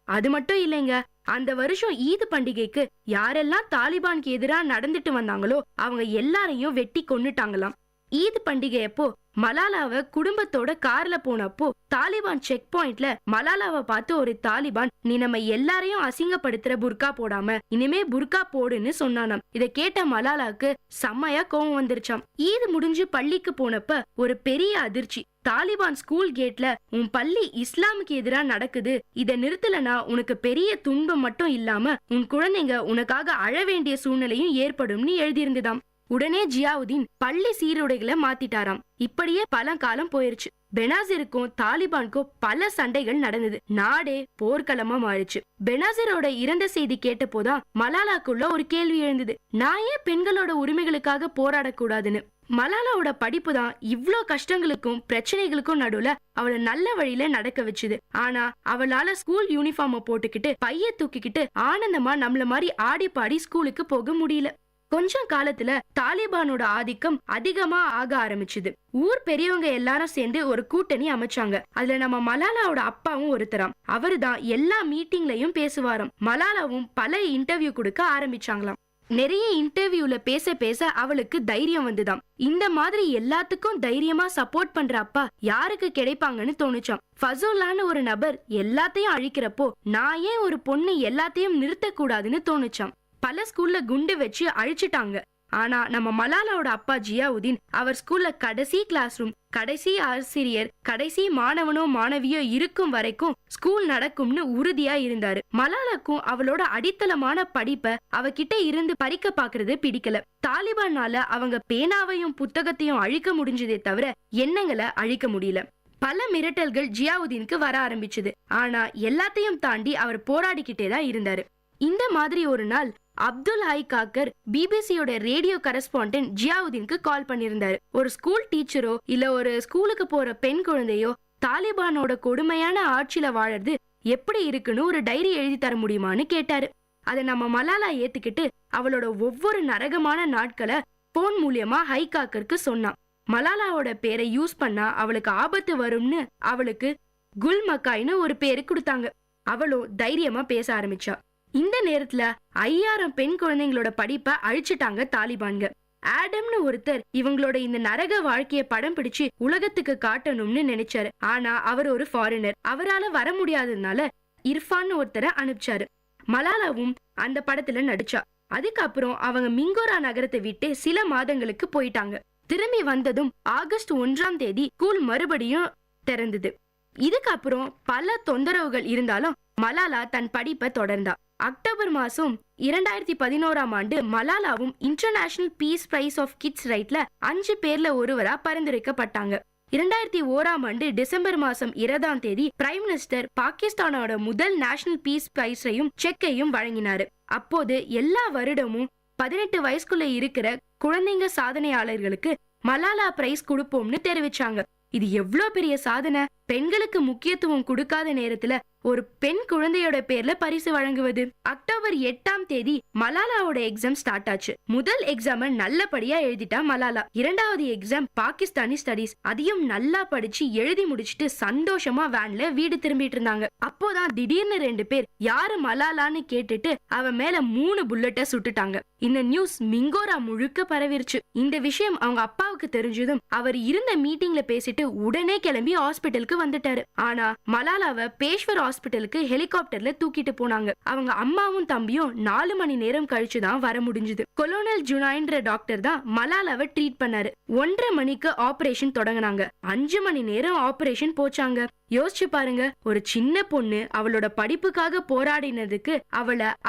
அது மட்டும் இல்லைங்க, அந்த வருஷம் ஈத் பண்டிகைக்கு யாரெல்லாம் தாலிபானுக்கு எதிரா நடந்துட்டு வந்தாங்களோ அவங்க எல்லாரையும் வெட்டி கொன்னுட்டாங்களாம். ஈத் பண்டிகை அப்போ மலாலாவை குடும்பத்தோட கார்ல போனப்போ தாலிபான் செக் பாயிண்ட்ல மலாலாவை பார்த்து ஒரு தாலிபான், நீ நம்ம எல்லாரையும் அசிங்கப்படுத்துற புர்கா போடாம இனிமே புர்கா போடுன்னு சொன்னானாம். இத கேட்ட மலாலாக்கு செம்மையா கோவம் வந்துருச்சாம். ஈத் முடிஞ்சு பள்ளிக்கு போனப்ப ஒரு பெரிய அதிர்ச்சி. தாலிபான் ஸ்கூல் கேட்ல உன் பள்ளி இஸ்லாமுக்கு எதிரா நடக்குது, இத நிறுத்தலனா உனக்கு பெரிய துன்பம் மட்டும் இல்லாம உன் குழந்தைங்க உனக்காக அழ வேண்டிய சூழ்நிலையும் ஏற்படும்னு எழுதியிருந்துதாம். உடனே ஜியாவுதீன் பள்ளி சீருடைகளை மாத்திட்டாராம். இப்படியே பல காலம் போயிருச்சு. பெனாசிருக்கும் தாலிபானுக்கும் பல சண்டைகள் நடந்தது. நாடே போர்க்களமா மாறிச்சு. பெனாசிரோட இறந்த செய்தி கேட்டப்போதான் மலாலாக்குள்ள ஒரு கேள்வி எழுந்தது. நான் ஏன் பெண்களோட உரிமைகளுக்காக போராடக்கூடாதுன்னு. மலாலாவோட படிப்பு தான் இவ்ளோ கஷ்டங்களுக்கும் பிரச்சனைகளுக்கும் நடுவுல அவளை நல்ல வழியில நடக்க வச்சுது. ஆனா அவளால ஸ்கூல் யூனிஃபார்ம போட்டுக்கிட்டு பைய தூக்கிக்கிட்டு ஆனந்தமா நம்மள மாதிரி ஆடி பாடி ஸ்கூலுக்கு போக முடியல. கொஞ்சம் காலத்துல தாலிபானோட ஆதிக்கம் அதிகமா ஆக ஆரம்பிச்சுது. ஊர் பெரியவங்க எல்லாரும் சேர்ந்து ஒரு கூட்டணி அமைச்சாங்க. அதுல நம்ம மலாலாவோட அப்பாவும் ஒருத்தராம். அவருதான் எல்லா மீட்டிங்லயும் பேசுவாராம். மலாலாவும் பல இன்டர்வியூ கொடுக்க ஆரம்பிச்சாங்களாம். நிறைய இன்டர்வியூல பேச பேச அவளுக்கு தைரியம் வந்துதாம். இந்த மாதிரி எல்லாத்துக்கும் தைரியமா சப்போர்ட் பண்ற அப்பா யாருக்கு கிடைப்பாங்கன்னு தோணுச்சாம். ஃபசூல்லான்னு ஒரு நபர் எல்லாத்தையும் அழிக்கிறப்போ நான் ஏன் ஒரு பொண்ணு எல்லாத்தையும் நிறுத்த கூடாதுன்னு தோணுச்சாம். பல ஸ்கூல்ல குண்டு வச்சு அழிச்சிட்டாங்க. ஆனா நம்ம மலாலாவோட அப்பா ஜியாவுதீன் அவர் ஸ்கூல்ல கடைசி கிளாஸ் ரூம், கடைசி ஆசிரியர், கடைசி மாணவனோ மாணவியோ இருக்கும் வரைக்கும் ஸ்கூல் நடக்கும்னு உறுதியா இருந்தாரு. மலாலாக்கும் அவளோட அடித்தளமான படிப்பை அவகிட்ட இருந்து பறிக்க பாக்குறது பிடிக்கல. தாலிபானால அவங்க பேனாவையும் புத்தகத்தையும் அழிக்க முடிஞ்சதே தவிர எண்ணங்களை அழிக்க முடியல. பல மிரட்டல்கள் ஜியாவுதீனுக்கு வர ஆரம்பிச்சது. ஆனா எல்லாத்தையும் தாண்டி அவர் போராடிக்கிட்டே தான் இருந்தாரு. இந்த மாதிரி ஒரு நாள் அப்துல் ஹை காக்கர் பிபிசியோட ரேடியோ கரஸ்பாண்டன்ட் ஜியாவுதீனுக்கு கால் பண்ணியிருந்தாரு. ஒரு ஸ்கூல் டீச்சரோ இல்ல ஒரு ஸ்கூலுக்கு போற பெண் குழந்தையோ தாலிபானோட கொடுமையான ஆட்சியில வாழறது எப்படி இருக்குன்னு ஒரு டைரி எழுதி தர முடியுமான்னு கேட்டாரு. அதை நம்ம மலாலா ஏத்துக்கிட்டு அவளோட ஒவ்வொரு நரகமான நாட்களை போன் மூலியமா ஹை காக்கருக்கு சொன்னான். மலாலாவோட பேரை யூஸ் பண்ணா அவளுக்கு ஆபத்து வரும்னு அவளுக்கு குல் மக்காய்னு ஒரு பேரு கொடுத்தாங்க. அவளும் தைரியமா பேச ஆரம்பிச்சா. இந்த நேரத்துல 5000 பெண் குழந்தைங்களோட படிப்பை அழிச்சிட்டாங்க தாலிபான்க. ஆடம்னு ஒருத்தர் இவங்களோட இந்த நரக வாழ்க்கைய படம் பிடிச்சு உலகத்துக்கு காட்டணும்னு நினைச்சாரு. ஆனா அவர் ஒரு ஃபாரினர், அவரால வர முடியாததுனால இர்ஃபான் ஒருத்தரை அனுப்பிச்சாரு. மலாலாவும் அந்த படத்துல நடிச்சா. அதுக்கப்புறம் அவங்க மிங்கோரா நகரத்தை விட்டு சில மாதங்களுக்கு போயிட்டாங்க. திரும்பி வந்ததும் ஆகஸ்ட் 1ஆம் தேதி ஸ்கூல் மறுபடியும் திறந்தது. இதுக்கப்புறம் பல தொந்தரவுகள் இருந்தாலும் மலாலா தன் படிப்பை தொடர்ந்தா. அக்டோபர் மாசம் 2011ஆம் ஆண்டு மலாலாவும் international peace prize of kids ரைட்ல 5 பேர்ல ஒருவரா பரிந்துரைக்கப்பட்டாங்க. 2001ஆம் ஆண்டு டிசம்பர் மாசம் 20ஆம் தேதி பிரைம் மினிஸ்டர் பாகிஸ்தானோட முதல் நேஷனல் பீஸ் பிரைஸையும் செக்கையும் வழங்கினாரு. அப்போது எல்லா வருடமும் 18 வயசுக்குள்ள இருக்கிற குழந்தைங்க சாதனையாளர்களுக்கு மலாலா பிரைஸ் கொடுப்போம்னு தெரிவிச்சாங்க. இது எவ்வளவு பெரிய சாதனை! பெண்களுக்கு முக்கியத்துவம் கொடுக்காத நேரத்துல ஒரு பெண் குழந்தையோட பேர்ல பரிசு வழங்குவது. அக்டோபர் 8ஆம் தேதி மலாலாவோட எக்ஸாம் ஸ்டார்ட் ஆச்சு. முதல் எக்ஸாம நல்லபடியா எழுதிட்டா மலாலா. 2வது எக்ஸாம் பாகிஸ்தானி ஸ்டடீஸ். அதையும் நல்லா படிச்சு எழுதி முடிச்சுட்டு சந்தோஷமா வேன்ல வீடு திரும்பிட்டு இருந்தாங்க. அப்போதான் திடீர்னு 2 பேர் யாரு மலாலான்னு கேட்டுட்டு அவ மேல 3 புல்லட்ட சுட்டுட்டாங்க. இந்த நியூஸ் மிங்கோரா முழுக்க பரவிருச்சு. இந்த விஷயம் அவங்க அப்பாவுக்கு தெரிஞ்சதும் அவர் இருந்த மீட்டிங்ல பேசிட்டு உடனே கிளம்பி ஹாஸ்பிட்டலுக்கு வந்துட்டாரு. ஆனா மலாலாவை பேஷ்வர் ஹாஸ்பிட்டலுக்கு ஹெலிகாப்டர்ல தூக்கிட்டு போனாங்க. அவங்க அம்மாவும் தம்பியும் 4 மணி நேரம் கழிச்சுதான் வர முடிஞ்சது. கொலோனல் ஜுனைன்ற டாக்டர் தான் மலாலாவை ட்ரீட் பண்ணாரு. 1:30 மணிக்கு ஆபரேஷன் தொடங்கினாங்க. 5 மணி நேரம் ஆபரேஷன் போச்சாங்க. யோசிச்சு பாருங்க, ஒரு சின்ன பொண்ணு அவளோட படிப்புக்காக போராடினதுக்கு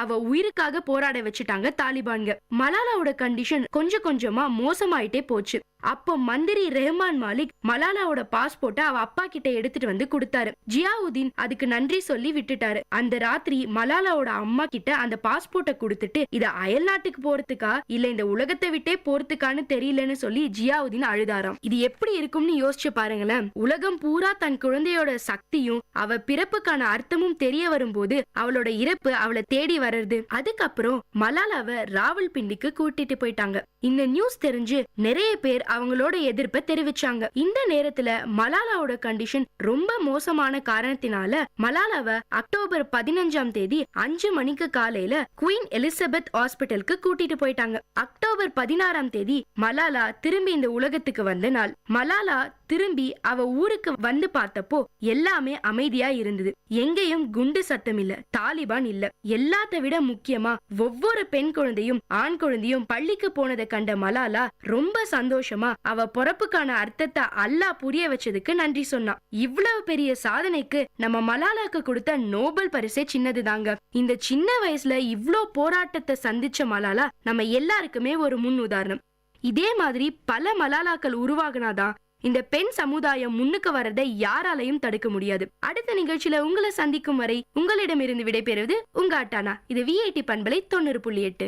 அவ உயிருக்காக போராட வச்சுட்டாங்க தாலிபான்க. மலாலாவோட கண்டிஷன் கொஞ்சம் கொஞ்சமா மோசமாயிட்டே போச்சு. அப்போ மந்திரி ரெஹ்மான் மாலிக் மலாலாவோட பாஸ்போர்ட்டை அவ அப்பா கிட்ட எடுத்துட்டு வந்து கொடுத்தாரு. ஜியாவுதீன் அதுக்கு நன்றி சொல்லி விட்டுட்டாரு. அந்த ராத்திரி மலாலாவோட அம்மா கிட்ட அந்த பாஸ்போர்ட்டை கொடுத்துட்டு இத அயல் நாட்டுக்கு போறதுக்கா இல்ல இந்த உலகத்தை விட்டே போறதுக்கான்னு தெரியலன்னு சொல்லி ஜியாவுதீன் அழுதாராம். இது எப்படி இருக்கும்னு யோசிச்சு பாருங்களேன். உலகம் பூரா தன் குழந்தையோட சக்தியும் அவ பிறப்புக்கான அர்த்தமும் தெரிய வரும்போது அவளோட இறப்பு அவளை தேடி வர்றது. அதுக்கப்புறம் மலாலாவை ராவல்பிண்டிக்கு கூட்டிட்டு போயிட்டாங்க. இந்த நியூஸ் தெரிஞ்சு நிறைய பேர் அவங்களோட எதிர்ப்பை தெரிவிச்சாங்க. இந்த நேரத்துல மலாலாவோட கண்டிஷன் ரொம்ப மோசமான காரணத்தினால மலாலாவை அக்டோபர் 15ஆம் தேதி 5 மணிக்கு காலையில குவீன் எலிசபெத் ஹாஸ்பிட்டலுக்கு கூட்டிட்டு போயிட்டாங்க. அக்டோபர் 16ஆம் தேதி மலாலா திரும்பி இந்த உலகத்துக்கு வந்த நாள். மலாலா திரும்பி அவ ஊருக்கு வந்து பார்த்தப்போ எல்லாமே அமைதியா இருந்தது. எங்கேயும் குண்டு சத்தம் இல்ல, தாலிபான் இல்ல. எல்லாத்த விட முக்கியமா ஒவ்வொரு பெண் குழந்தையும் ஆண் குழந்தையும் பள்ளிக்கு போனதை கண்ட மலாலா ரொம்ப சந்தோஷமா அவ பொறப்புக்கான அர்த்தத்தை அல்லாஹ் புரிய வச்சதுக்கு நன்றி சொன்னா. இவ்வளவு பெரிய சாதனைக்கு நம்ம மலாலாக்கு கொடுத்த நோபல் பரிசே சின்னதுதாங்க. இந்த சின்ன வயசுல இவ்ளோ போராட்டத்தை சந்திச்ச மலாலா நம்ம எல்லாருக்குமே ஒரு முன் உதாரணம். இதே மாதிரி பல மலாலாக்கள் உருவாகினாதான் இந்த பெண் சமுதாயம் முன்னுக்கு வரதை யாராலையும் தடுக்க முடியாது. அடுத்த நிகழ்ச்சியில உங்களை சந்திக்கும் வரை உங்களிடமிருந்து விடைபெறுவது உங்க அட்டானா. இது விஐடி பண்பலை 90.8.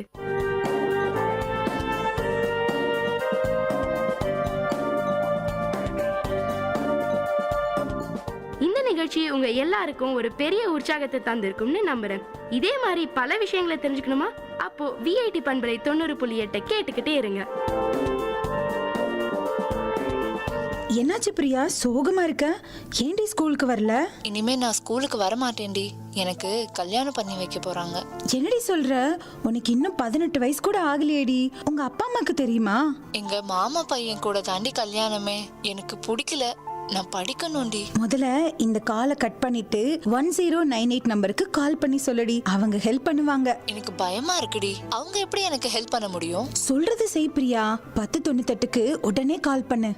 இந்த நிகழ்ச்சி உங்க எல்லாருக்கும் ஒரு பெரிய உற்சாகத்தை தந்திருக்கும்னு நம்புறேன். இதே மாதிரி பல விஷயங்களை தெரிஞ்சுக்கணுமா? அப்போ விஐடி பண்பலை 90.8 கேட்டுக்கிட்டே இருங்க. என்னாச்சு பிரியா, சோகமா இருக்க? ஏன்டி ஸ்கூலுக்கு வரல? இனிமே நான் ஸ்கூலுக்கு வர மாட்டேன்டி. எனக்கு கல்யாணம் பண்ணி வைக்க போறாங்க. என்னடி சொல்ற? உனக்கு இன்னும் 18 வயசு கூட ஆகலையேடி. உங்க அப்பா அம்மாக்கு தெரியுமா? எங்க மாமா பையன் கூட தாண்டி கல்யாணமே. எனக்கு பிடிக்கல, நான் படிக்கணும்டி. முதல்ல இந்த காலை கட் பண்ணிட்டு 1098 நம்பருக்கு கால் பண்ணி சொல்லுடி, அவங்க ஹெல்ப் பண்ணுவாங்க. எனக்கு பயமா இருக்குடி, அவங்க எப்படி எனக்கு ஹெல்ப் பண்ண முடியும்? சொல்றது செய் பிரியா. 1098க்கு உடனே கால் பண்ணு.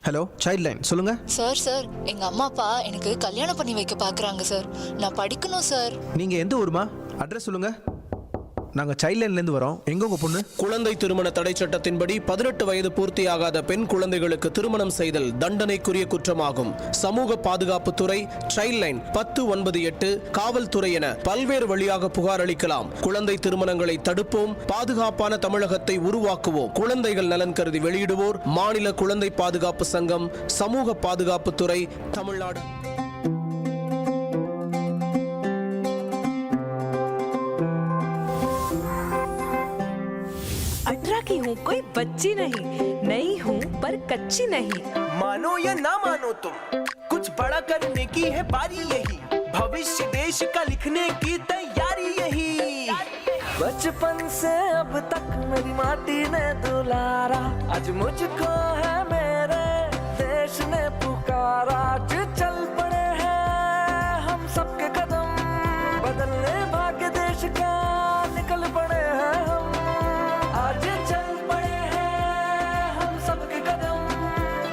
ஹலோ, சைல்ட் லைன், சொல்லுங்க. சார் எங்க அம்மா அப்பா எனக்கு கல்யாணம் பண்ணி வைக்க பாக்குறாங்க சார். நான் படிக்கணும் சார். நீங்க எந்த ஊருமா? அட்ரஸ் சொல்லுங்க. நாங்க சைல்ட் லைன்ல இருந்து வரோம். எங்க உங்க பொண்ணு? குழந்தை திருமண தடை சட்டத்தின்படி 18 வயது பூர்த்தியாகாத பெண் குழந்தைகளுக்கு திருமணம் செய்தல் தண்டனைக்குரிய குற்றமாகும். சமூக பாதுகாப்பு துறை, சைல்ட் லைன் 1098, காவல்துறை என பல்வேறு வழியாக புகார் அளிக்கலாம். குழந்தை திருமணங்களை தடுப்போம், பாதுகாப்பான தமிழகத்தை உருவாக்குவோம். குழந்தைகள் நலன் கருதி வெளியிடுவோர் மாநில குழந்தை பாதுகாப்பு சங்கம், சமூக பாதுகாப்பு துறை, தமிழ்நாடு. की हूँ, कोई बच्ची नहीं, नई हूँ पर कच्ची नहीं। मानो या ना मानो तुम, कुछ बड़ा करने की है बारी यही। भविष्य देश का लिखने की तैयारी यही। बचपन से अब तक मेरी माटी ने दुलारा, आज मुझको है मेरे देश ने पुकारा। आज चल पड़े हैं हम सबके कदम, बदलने भाग्य देश का निकल पड़े हैं हम। आज चल पड़े हैं हम सबके कदम,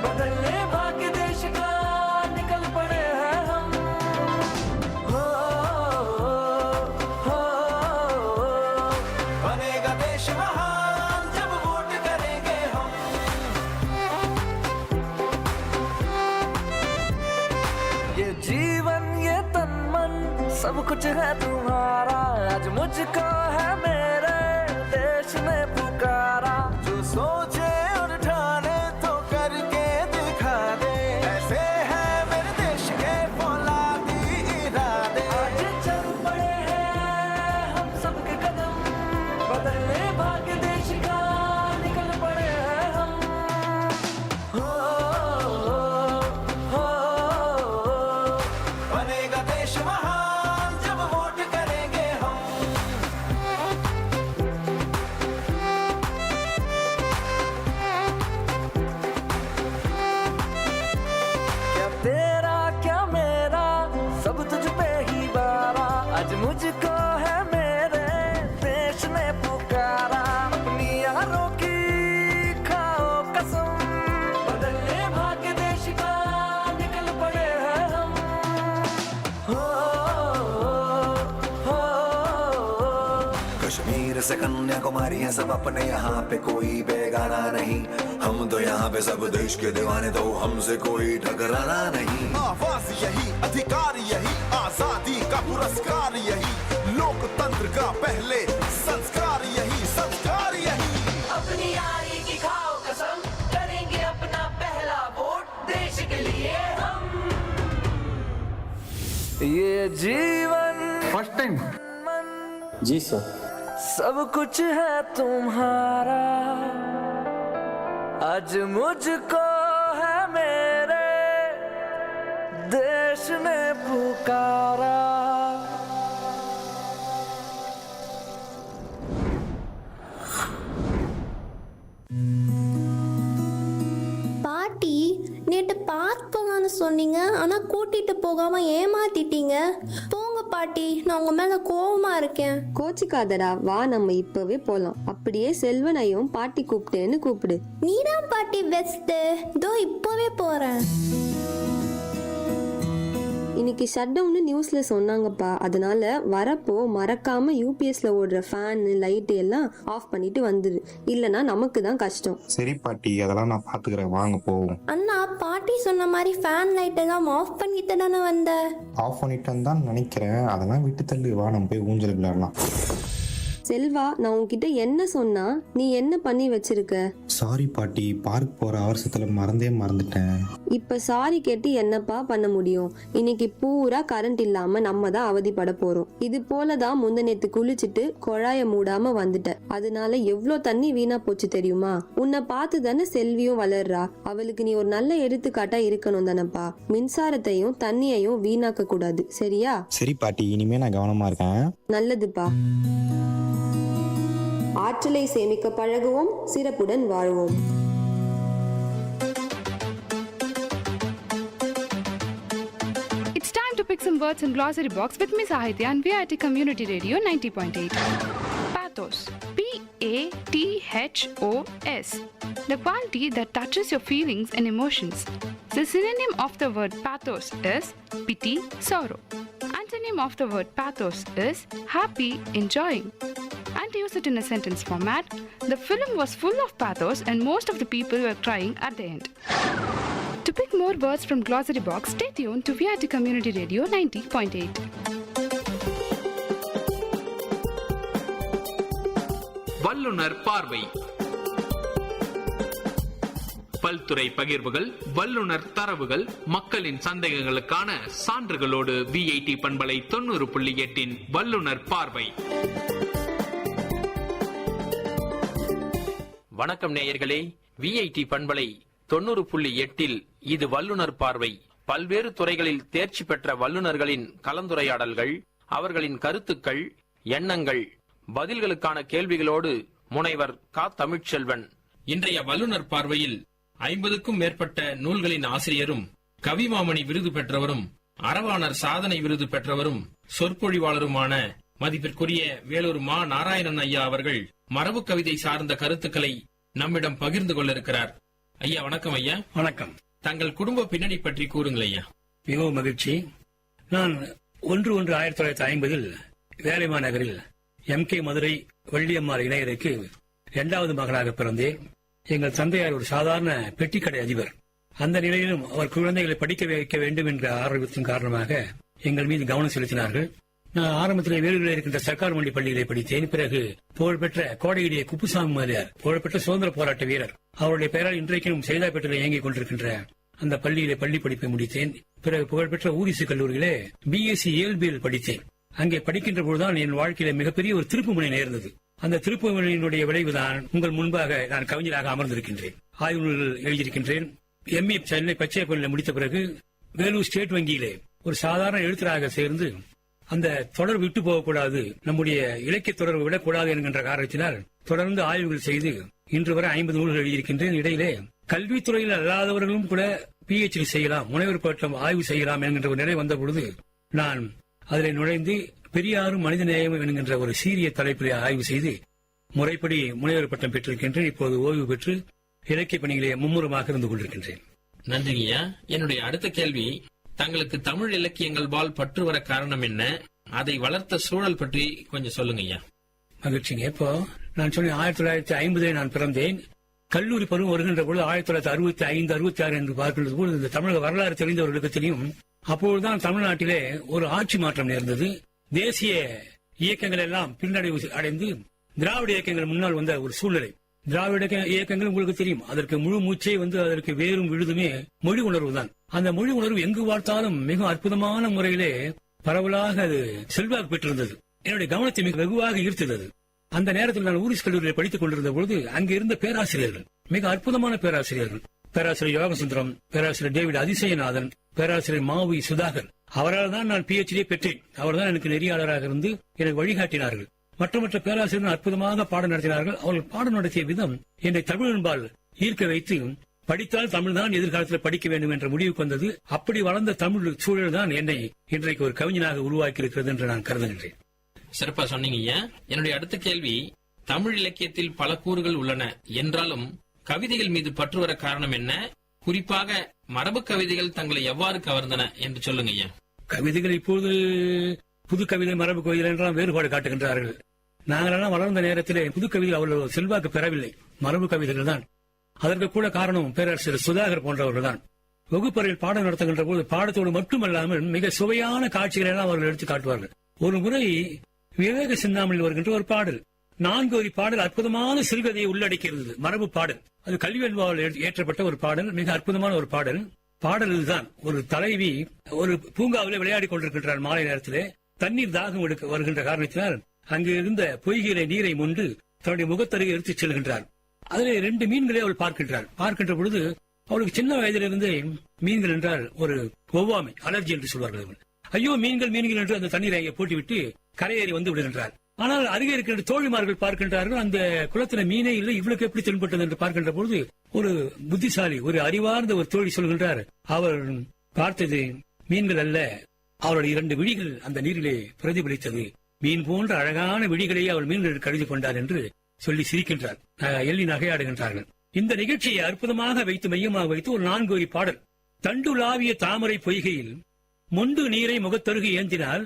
बदलने भाग्य देश का निकल पड़े हैं हम। बनेगा देश महान जब वोट करेंगे हम। ये जीवन ये तन मन सब कुछ है तुम्हारा, आज मुझको है मेरे देश ने पुकारा। जो सोचे और ठाने तो करके दिखा दे, ऐसे है मेरे देश के फौलादी इरादे। आज चल पड़े हैं हम सबके कदम, बदलने भाग्य देश का निकल पड़े हैं हम। बनेगा देश महान जब वोट करेंगे हम। क्या तेरा क्या मेरा सब तुझ पे ही बारा, आज मुझको है मेरे देश ने पुकारा। अपनी यारों की खाओ कसम, बदलने भाग्य देश का निकल पड़े हैं हम। कश्मीर से कन्याकुमारी है सब अपने, यहाँ पे कोई बेगाना नहीं। हम तो यहाँ पे सब देश के दीवाने, तो हमसे कोई टकराना नहीं। आवाज यही, अधिकार यही, आजादी का पुरस्कार यही, लोकतंत्र का पहले संस्कार यही, संस्कार यही। अपनी यारी की खाओ कसम, करेंगे अपना पहला वोट देश के लिए हम। ये जीवन फर्स्ट टाइम जी सर, सब कुछ है तुम्हारा, आज मुझको है मेरे देश ने पुकारा। பாட்டி நேற்று பார்க் போகலான்னு சொன்னீங்க, ஆனா கூட்டிட்டு போகாம ஏமாத்திட்டீங்க. போங்க பாட்டி, நான் உங்க மேல கோவமா இருக்கேன். கோச்சிக்காதடா, வா நம்ம இப்பவே போலாம். அப்படியே செல்வனையும் பாட்டி கூப்பிட்டேன்னு கூப்பிடு. நீதான் பாட்டி பெஸ்ட், இதோ இப்பவே போறேன். இன்னைக்கு ஷட் டவுன்னு நியூஸ்ல சொன்னாங்கப்பா, அதனால வரப்போ மறக்காம யூபிஎஸ்ல ஓடுற ஃபேன் லைட் எல்லாம் ஆஃப் பண்ணிட்டு வந்துரு, இல்லனா நமக்கு தான் கஷ்டம். சரி பாட்டி, அதெல்லாம் நான் பாத்துக்கிறேன், வாங்க போவோம். அண்ணா, பாட்டி சொன்ன மாதிரி ஃபேன் லைட் எல்லாம் ஆஃப் பண்ணிட்டு தானே வந்த. ஆஃப் பண்ணிட்டேன்னு தான் நினைக்கிறேன், அதெல்லாம் விட்டு தள்ளி, வா நம்ம போய் ஊஞ்சல் விளையாடலாம். செல்வா, நான் உன்கிட்ட என்ன சொன்னா நீ என்ன பண்ணி வச்சிருக்க? சாரி பாட்டி, பார்க் போற அவசரத்துல மறந்துட்டேன். இப்ப சாரி கேட்டு என்னப்பா பண்ண முடியும்? இன்னைக்கு பூரா கரண்ட் இல்லாம நம்ம தான் அவதிப்பட போறோம். இது போலதான் முந்தநேத்து குளிச்சுட்டு குழாய மூடாம வந்துட்ட, அதனால எவ்வளோ தண்ணி வீணா போச்சு தெரியுமா? உன்னை பார்த்து தானே செல்வியும் வளர்றா, அவளுக்கு நீ ஒரு நல்ல எடுத்துக்காட்டா இருக்கணும் தானப்பா. மின்சாரத்தையும் தண்ணியையும் வீணாக்க கூடாது, சரியா? சரி பாட்டி, இனிமே நான் கவனமா இருக்கேன். நல்லதுப்பா. ஆற்றலை சேமிக்க பழகுவோம், சிறப்புடன் வாழ்வோம். It's time to pick some words in glossary box with Miss Sahitya and Vit Community Radio 90.8. Pathos. P-A-T-H-O-S. The quality that touches your feelings and emotions. The synonym of the word pathos is pity, sorrow. Antonym of the word pathos is happy, enjoying. And to use it in a sentence format, the film was full of pathos and most of the people were crying at the end. To pick more words from glossary box, stay tuned to Vit Community Radio 90.8. வல்லுனர் பார்வை. பல்துறை பகிர்வுகள், வல்லுனர் தரவுகள், மக்களின் சந்தேகங்களுக்கான சான்றுகளோடு VIT பண்பலை 90.8 வல்லுனர் பார்வை. வணக்கம் நேயர்களே, VIT பண்பலை 90.8 இது வல்லுனர் பார்வை. பல்வேறு துறைகளில் தேர்ச்சி பெற்ற வல்லுநர்களின் கலந்துரையாடல்கள், அவர்களின் கருத்துக்கள், எண்ணங்கள் பதில்களுக்கான கேள்விகளோடு முனைவர் கா. தமிழ்ச்செல்வன். இன்றைய வல்லுநர் பார்வையில் 50க்கும் மேற்பட்ட நூல்களின் ஆசிரியரும், கவிமாமணி விருது பெற்றவரும், அரவாணர் சாதனை விருது பெற்றவரும், சொற்பொழிவாளருமான மதிப்பிற்குரிய வேலூர் மா. நாராயணன் ஐயா அவர்கள் மரபு கவிதை சார்ந்த கருத்துக்களை நம்மிடம் பகிர்ந்து கொள்ள இருக்கிறார். ஐயா வணக்கம். ஐயா வணக்கம். தங்கள் குடும்ப பின்னணி பற்றி கூறுங்கள் ஐயா. மிகவும் மகிழ்ச்சி. நான் 1/1/1950 வேலைமா நகரில் MK மதுரை வள்ளியம்மாள் இணையருக்கு 2வது மகனாக பிறந்தேன். எங்கள் தந்தையார் ஒரு சாதாரண பெட்டிக்கடை அதிபர். அந்த நிலையிலும் அவர் குழந்தைகளை படிக்க வைக்க வேண்டும் என்ற ஆர்வத்தின் காரணமாக எங்கள் மீது கவனம் செலுத்தினார்கள். நான் ஆரம்பத்தில் வேலூரில் இருக்கின்ற சர்க்கார் மண்டி பள்ளிகளை படித்தேன். பிறகு புகழ்பெற்ற கோடையிலேயே குப்புசாமி முதலியார், புகழ்பெற்ற சுதந்திர போராட்ட வீரர், அவருடைய பெயரால் இன்றைக்கும் செய்தாப்பேட்டையில் இயங்கிக் கொண்டிருக்கின்ற அந்த பள்ளியிலே பள்ளி படிப்பை முடித்தேன். பிறகு புகழ்பெற்ற ஊரிசு கல்லூரியிலே BSc இயல்பியல் படித்தேன். அங்கே படிக்கின்ற போதுதான் என் வாழ்க்கையில மிகப்பெரிய ஒரு திருப்புமுனை நேர்ந்தது. அந்த திருப்புமுனையினுடைய விளைவுதான் உங்கள் முன்பாக நான் கவிஞராக அமர்ந்திருக்கின்றேன். ஆய்வு நூல்கள் எழுதியிருக்கின்றேன். MA சென்னை பச்சையப்பள்ளியில் முடித்த பிறகு வேலூர் ஸ்டேட் வங்கியிலே ஒரு சாதாரண எழுத்தராக சேர்ந்து அந்த தொடர்பு விட்டு போகக்கூடாது, நம்முடைய இலக்கிய தொடர்பு விடக்கூடாது என்கின்ற காரணத்தினால் தொடர்ந்து ஆய்வுகள் செய்து இன்று வரை 50 நூல்கள் எழுதியிருக்கின்றேன். இடையிலே கல்வித்துறையில் அல்லாதவர்களும் கூட PhD செய்யலாம், முனைவர் பட்டம் ஆய்வு செய்யலாம் என்கின்ற ஒரு நிலை வந்த பொழுது நான் அதில் நுழைந்து பெரியாரும் மனிதநேயம் என்கின்ற ஒரு சீரிய தலைப்பிலே ஆய்வு செய்து முறைப்படி முனைவர் பட்டம் பெற்றிருக்கின்றேன். இப்போது ஓய்வு பெற்று இலக்கிய பணிகளை மும்முரமாக இருந்து கொண்டிருக்கின்றேன். நன்றிங்கய்யா. என்னுடைய அடுத்த கேள்வி, தங்களுக்கு தமிழ் இலக்கியங்கள் பால் பற்று வர காரணம் என்ன? அதை வளர்த்த சூழல் பற்றி கொஞ்சம் சொல்லுங்க ஐயா. மகிழ்ச்சிங்க. இப்போ நான் சொன்னேன் 1950 நான் பிறந்தேன். கல்லூரி பருவம் வருகின்ற பொழுது 1965, 66 என்று பார்க்கின்ற போது இந்த தமிழக வரலாறு தெரிந்தவர்களுக்கு தெரியும். அப்பொழுதுதான் தமிழ்நாட்டிலே ஒரு ஆட்சி மாற்றம் நேர்ந்தது. தேசிய இயக்கங்கள் எல்லாம் பின்னடைவு அடைந்து திராவிட இயக்கங்கள் முன்னால் வந்த ஒரு சூழ்நிலை. திராவிட இயக்கங்கள் உங்களுக்கு தெரியும், அதற்கு முழு மூச்சே அதற்கு வேறும் விழுதுமே மொழி உணர்வு தான். அந்த மொழி உணர்வு எங்கு பார்த்தாலும் மிக அற்புதமான முறையிலே பரவலாக அது செல்வாக்கு பெற்றிருந்தது. என்னுடைய கவனத்தை மிக வெகுவாக ஈர்த்தது. அந்த நேரத்தில் நான் ஊரிஸ் கல்லூரியில் படித்துக் கொண்டிருந்த பொழுது அங்கே இருந்த பேராசிரியர்கள் மிக அற்புதமான பேராசிரியர்கள். பேராசிரியர் யோகசுந்தரம், பேராசிரியர் டேவிட் அதிசயநாதன், பேராசிரியர் மாவி சுதாகர், அவரால் தான் நான் PhD பெற்றேன். அவர்தான் எனக்கு நெறியாளராக இருந்து எனக்கு வழிகாட்டினார்கள். மற்ற பேராசிரியர்கள் அற்புதமாக பாடம் நடத்தினார்கள். அவர்கள் பாடம் நடத்திய விதம் என்னை தமிழன்பால் ஈர்க்க வைத்து படித்தால் தமிழ் தான் எதிர்காலத்தில் படிக்க வேண்டும் என்ற முடிவுக்கு வந்தது. அப்படி வளர்ந்த தமிழ் சூழல் தான் என்னை இன்றைக்கு ஒரு கவிஞனாக உருவாக்கி இருக்கிறது என்று நான் கருதுகின்றேன். சிறப்பா சொன்னீங்க. என்னுடைய அடுத்த கேள்வி, தமிழ் இலக்கியத்தில் பல கூறுகள் உள்ளன என்றாலும் கவிதைகள் மீது பற்று வர காரணம் என்ன? குறிப்பாக மரபு கவிதைகள் தங்களை எவ்வாறு கவர்ந்தன என்று சொல்லுங்க ஐயா. கவிதைகள் இப்போது புது கவிதை, மரபு கவிதை என்றால் வேறுபாடு காட்டுகின்றார்கள். நாங்களெல்லாம் வளர்ந்த நேரத்திலே புது கவிதை அவ்வளவு செல்வாக்கு பெறவில்லை, மரபு கவிதைகள் தான். அதற்கு கூட காரணம் பேரரசர் சுதாகர் போன்றவர்கள் தான். வகுப்பறையில் பாடம் நடத்துகின்ற போது பாடத்தோடு மட்டுமல்லாமல் மிக சுவையான காட்சிகளை எல்லாம் அவர்கள் எடுத்து காட்டுவார்கள். ஒரு முறை விவேக சிந்தாமணியில் வருகின்ற ஒரு பாடல், 4 வரி பாடல், அற்புதமான சிறுகதையை உள்ளடக்கியிருந்தது. மரபு பாடல், அது கல்வியல்வாவில் ஏற்றப்பட்ட ஒரு பாடல், மிக அற்புதமான ஒரு பாடல். பாடல் இதுதான்: ஒரு தலைவி ஒரு பூங்காவிலே விளையாடி கொண்டிருக்கின்றார். மாலை நேரத்திலே தண்ணீர் தாகம் எடுக்க வருகின்ற காரணத்தினால் அங்கு இருந்த பொய்கிற நீரை முண்டு தன்னுடைய முகத்தருகே எடுத்துச் செல்கின்றார். அதிலே 2 மீன்களை அவள் பார்க்கின்றார். பார்க்கின்ற பொழுது அவளுக்கு சின்ன வயதிலிருந்து மீன்கள் என்றால் ஒரு ஒவ்வாமை, அலர்ஜி என்று சொல்வார்கள். ஐயோ மீன்கள் என்று அந்த தண்ணீரை போட்டுவிட்டு கரையேறி வந்து விடுகின்றார். ஆனால் அருகே இருக்கின்ற தோழிமார்கள் பார்க்கின்றார்கள், அந்த குளத்தில மீனே இல்லை, இவளுக்கு எப்படி தென்பட்டது என்று பார்க்கின்ற பொழுது ஒரு புத்திசாலி, ஒரு அறிவார்ந்த ஒரு தோழி சொல்கின்றார், அவர் பார்த்தது மீன்கள் அல்ல, அவருடைய 2 விழிகள் அந்த நீரிலே பிரதிபலித்தது, மீன் போன்ற அழகான விழிகளையே அவள் மீன்கள் கருதி கொண்டார் என்று சொல்லி சிரிக்கின்றார். எள்ளி நகையாடுகின்றார்கள். இந்த நிகழ்ச்சியை அற்புதமாக வைத்து மையமாக வைத்து ஒரு 4 வரி பாடல்: தண்டுலாவிய தாமரை பொய்கையில் மொண்டு நீரை முகத்தருகு ஏந்தினால்,